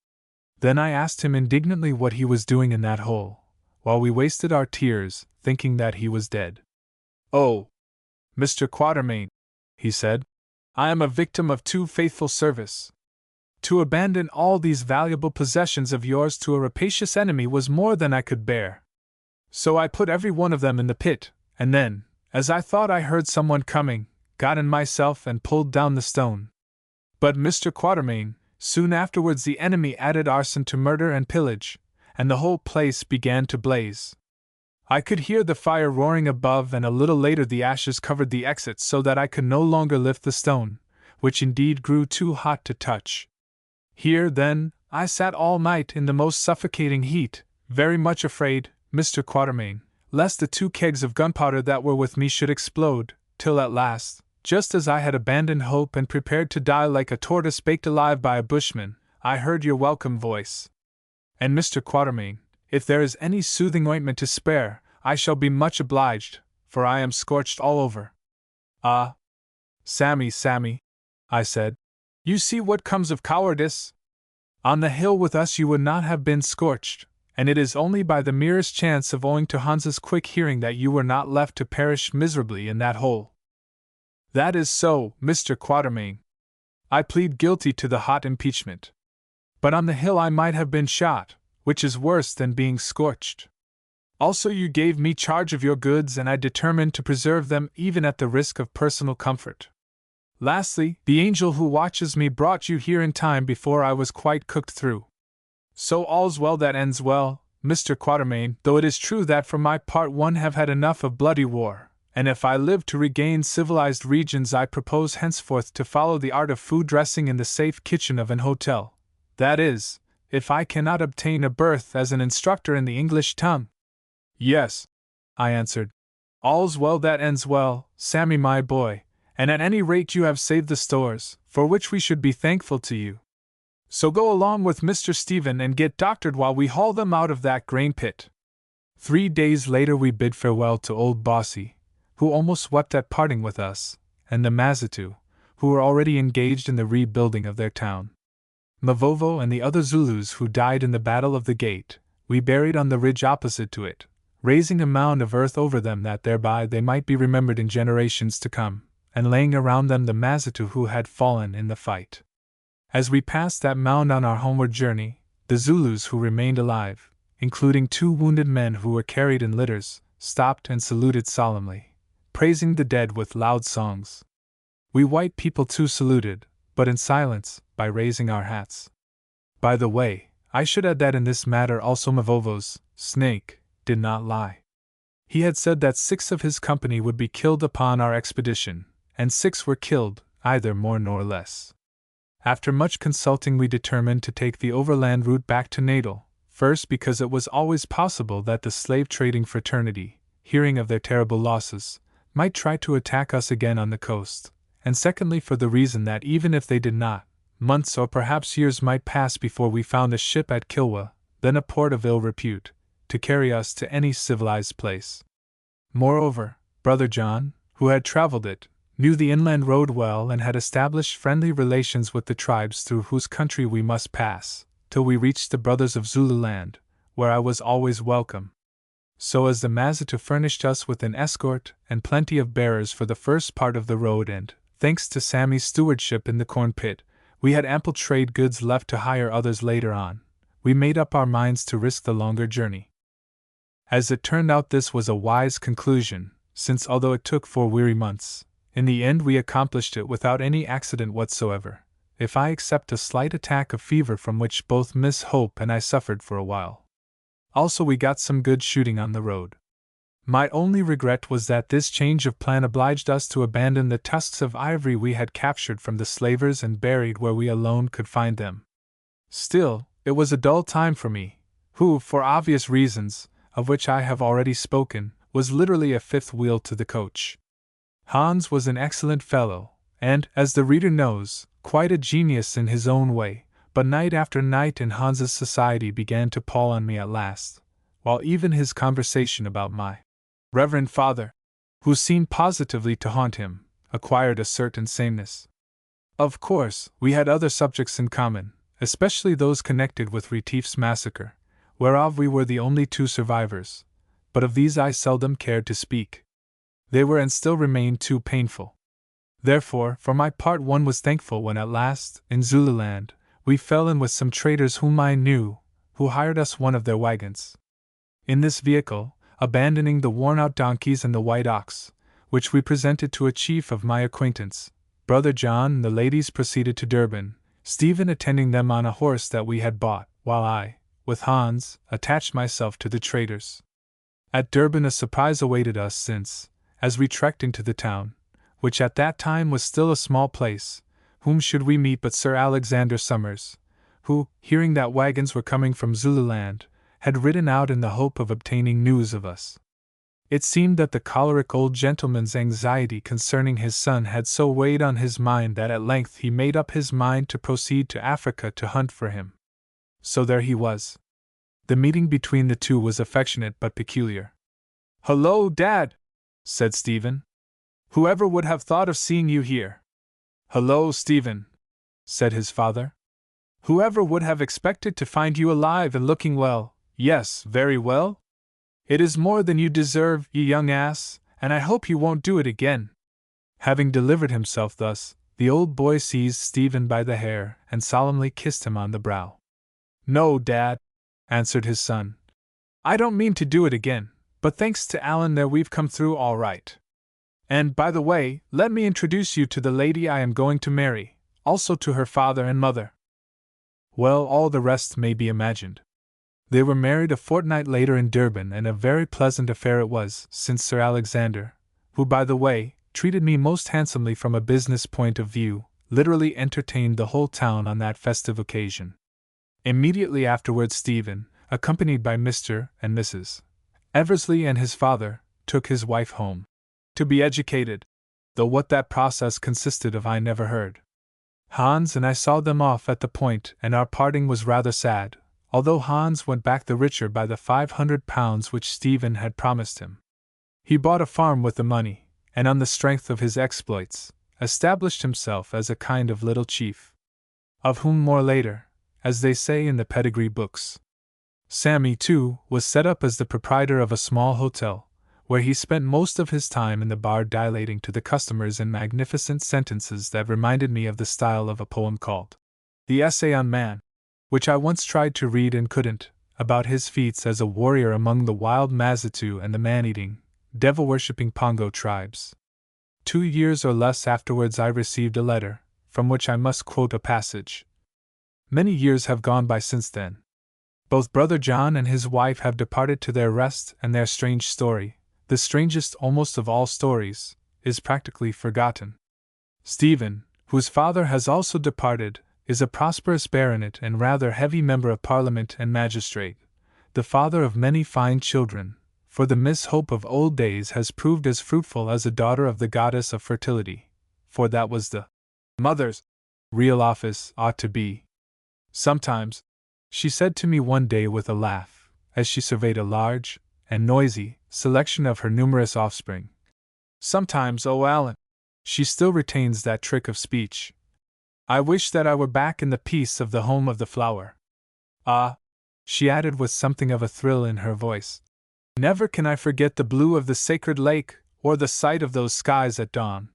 Then I asked him indignantly what he was doing in that hole, while we wasted our tears, thinking that he was dead. "Oh, Mr. Quatermain," he said, "I am a victim of too faithful service. To abandon all these valuable possessions of yours to a rapacious enemy was more than I could bear. So I put every one of them in the pit, and then, as I thought I heard someone coming, got in myself and pulled down the stone. But Mr. Quatermain, soon afterwards the enemy added arson to murder and pillage, and the whole place began to blaze. I could hear the fire roaring above, and a little later the ashes covered the exit so that I could no longer lift the stone, which indeed grew too hot to touch. Here, then, I sat all night in the most suffocating heat, very much afraid, Mr. Quatermain, lest the 2 kegs of gunpowder that were with me should explode, till at last, just as I had abandoned hope and prepared to die like a tortoise baked alive by a bushman, I heard your welcome voice. And Mr. Quatermain, if there is any soothing ointment to spare, I shall be much obliged, for I am scorched all over." "Ah, Sammy, I said, "you see what comes of cowardice. On the hill with us you would not have been scorched, and it is only by the merest chance of owing to Hans's quick hearing that you were not left to perish miserably in that hole." "That is so, Mr. Quatermain. I plead guilty to the hot impeachment. But on the hill I might have been shot, which is worse than being scorched. Also you gave me charge of your goods, and I determined to preserve them even at the risk of personal comfort. Lastly, the angel who watches me brought you here in time before I was quite cooked through. So all's well that ends well, Mr. Quatermain, though it is true that for my part one have had enough of bloody war, and if I live to regain civilized regions I propose henceforth to follow the art of food dressing in the safe kitchen of an hotel. That is, if I cannot obtain a berth as an instructor in the English tongue." "Yes," I answered, "all's well that ends well, Sammy my boy, and at any rate you have saved the stores, for which we should be thankful to you. So go along with Mr. Stephen and get doctored while we haul them out of that grain pit." 3 days later we bid farewell to old Bossy, who almost wept at parting with us, and the Mazitu, who were already engaged in the rebuilding of their town. Mavovo and the other Zulus who died in the Battle of the Gate, we buried on the ridge opposite to it, raising a mound of earth over them that thereby they might be remembered in generations to come, and laying around them the Mazitu who had fallen in the fight. As we passed that mound on our homeward journey, the Zulus who remained alive, including 2 wounded men who were carried in litters, stopped and saluted solemnly, praising the dead with loud songs. We white people too saluted, but in silence, by raising our hats. By the way, I should add that in this matter also Mavovo's snake did not lie. He had said that 6 of his company would be killed upon our expedition, and 6 were killed, either more nor less. After much consulting we determined to take the overland route back to Natal, first because it was always possible that the slave-trading fraternity, hearing of their terrible losses, might try to attack us again on the coast, and secondly for the reason that even if they did not, months or perhaps years might pass before we found a ship at Kilwa, then a port of ill repute, to carry us to any civilized place. Moreover, Brother John, who had traveled it, knew the inland road well and had established friendly relations with the tribes through whose country we must pass, till we reached the Brothers of Zululand, where I was always welcome. So as the Mazitu furnished us with an escort and plenty of bearers for the first part of the road and, thanks to Sammy's stewardship in the corn pit, we had ample trade goods left to hire others later on, we made up our minds to risk the longer journey. As it turned out this was a wise conclusion, since although it took 4 weary months, in the end we accomplished it without any accident whatsoever, if I except a slight attack of fever from which both Miss Hope and I suffered for a while. Also we got some good shooting on the road. My only regret was that this change of plan obliged us to abandon the tusks of ivory we had captured from the slavers and buried where we alone could find them. Still, it was a dull time for me, who, for obvious reasons, of which I have already spoken, was literally a 5th wheel to the coach. Hans was an excellent fellow, and, as the reader knows, quite a genius in his own way, but night after night in Hans's society began to pall on me at last, while even his conversation about my Reverend Father, who seemed positively to haunt him, acquired a certain sameness. Of course, we had other subjects in common, especially those connected with Retief's massacre, whereof we were the only two survivors, but of these I seldom cared to speak. They were and still remain too painful. Therefore, for my part, one was thankful when at last, in Zululand, we fell in with some traders whom I knew, who hired us one of their wagons. In this vehicle, abandoning the worn-out donkeys and the white ox, which we presented to a chief of my acquaintance, Brother John and the ladies proceeded to Durban, Stephen attending them on a horse that we had bought, while I, with Hans, attached myself to the traders. At Durban a surprise awaited us since, as we trekked into the town, which at that time was still a small place, whom should we meet but Sir Alexander Somers, who, hearing that wagons were coming from Zululand, had ridden out in the hope of obtaining news of us. It seemed that the choleric old gentleman's anxiety concerning his son had so weighed on his mind that at length he made up his mind to proceed to Africa to hunt for him. So there he was. The meeting between the two was affectionate but peculiar. "Hullo, Dad!" said Stephen. "Whoever would have thought of seeing you here?" "Hullo, Stephen," said his father. "Whoever would have expected to find you alive and looking well, yes, very well? It is more than you deserve, you young ass, and I hope you won't do it again." Having delivered himself thus, the old boy seized Stephen by the hair and solemnly kissed him on the brow. "No, Dad," answered his son. "I don't mean to do it again, but thanks to Allan there we've come through all right. And, by the way, let me introduce you to the lady I am going to marry, also to her father and mother." Well, all the rest may be imagined. They were married a fortnight later in Durban, and a very pleasant affair it was, since Sir Alexander, who, by the way, treated me most handsomely from a business point of view, literally entertained the whole town on that festive occasion. Immediately afterwards Stephen, accompanied by Mr. and Mrs. Eversley and his father, took his wife home to be educated, though what that process consisted of I never heard. Hans and I saw them off at the Point, and our parting was rather sad, although Hans went back the richer by the £500 which Stephen had promised him. He bought a farm with the money, and on the strength of his exploits, established himself as a kind of little chief, of whom more later, as they say in the pedigree books. Sammy, too, was set up as the proprietor of a small hotel, where he spent most of his time in the bar dilating to the customers in magnificent sentences that reminded me of the style of a poem called The Essay on Man, which I once tried to read and couldn't, about his feats as a warrior among the wild Mazitu and the man-eating, devil-worshipping Pongo tribes. 2 years or less afterwards I received a letter, from which I must quote a passage. Many years have gone by since then. Both Brother John and his wife have departed to their rest, and their strange story, the strangest almost of all stories, is practically forgotten. Stephen, whose father has also departed, is a prosperous baronet and rather heavy member of Parliament and magistrate, the father of many fine children, for the Miss Hope of old days has proved as fruitful as a daughter of the goddess of fertility, for that was the mother's real office ought to be. Sometimes, she said to me one day with a laugh, as she surveyed a large and noisy selection of her numerous offspring, "Sometimes, oh Allan," she still retains that trick of speech, "I wish that I were back in the peace of the home of the flower. Ah," she added with something of a thrill in her voice, "never can I forget the blue of the sacred lake, or the sight of those skies at dawn.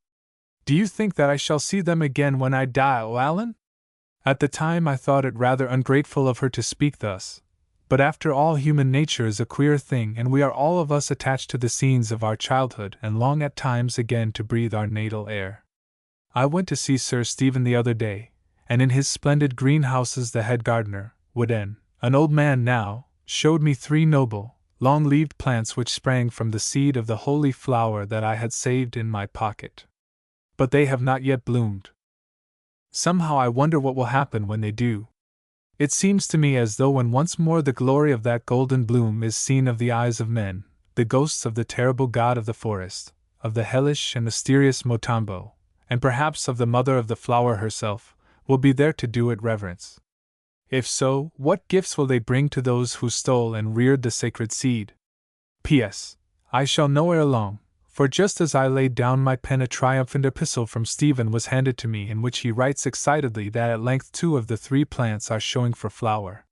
Do you think that I shall see them again when I die, oh Allan?" At the time I thought it rather ungrateful of her to speak thus, but after all human nature is a queer thing, and we are all of us attached to the scenes of our childhood and long at times again to breathe our natal air. I went to see Sir Stephen the other day, and in his splendid greenhouses the head gardener, Wooden, an old man now, showed me 3 noble, long-leaved plants which sprang from the seed of the holy flower that I had saved in my pocket. But they have not yet bloomed. Somehow I wonder what will happen when they do. It seems to me as though when once more the glory of that golden bloom is seen of the eyes of men, the ghosts of the terrible god of the forest, of the hellish and mysterious Motambo, and perhaps of the mother of the flower herself, will be there to do it reverence. If so, what gifts will they bring to those who stole and reared the sacred seed? P.S. I shall know ere long, For just as I laid down my pen, a triumphant epistle from Stephen was handed to me, in which he writes excitedly that at length 2 of the 3 plants are showing for flower.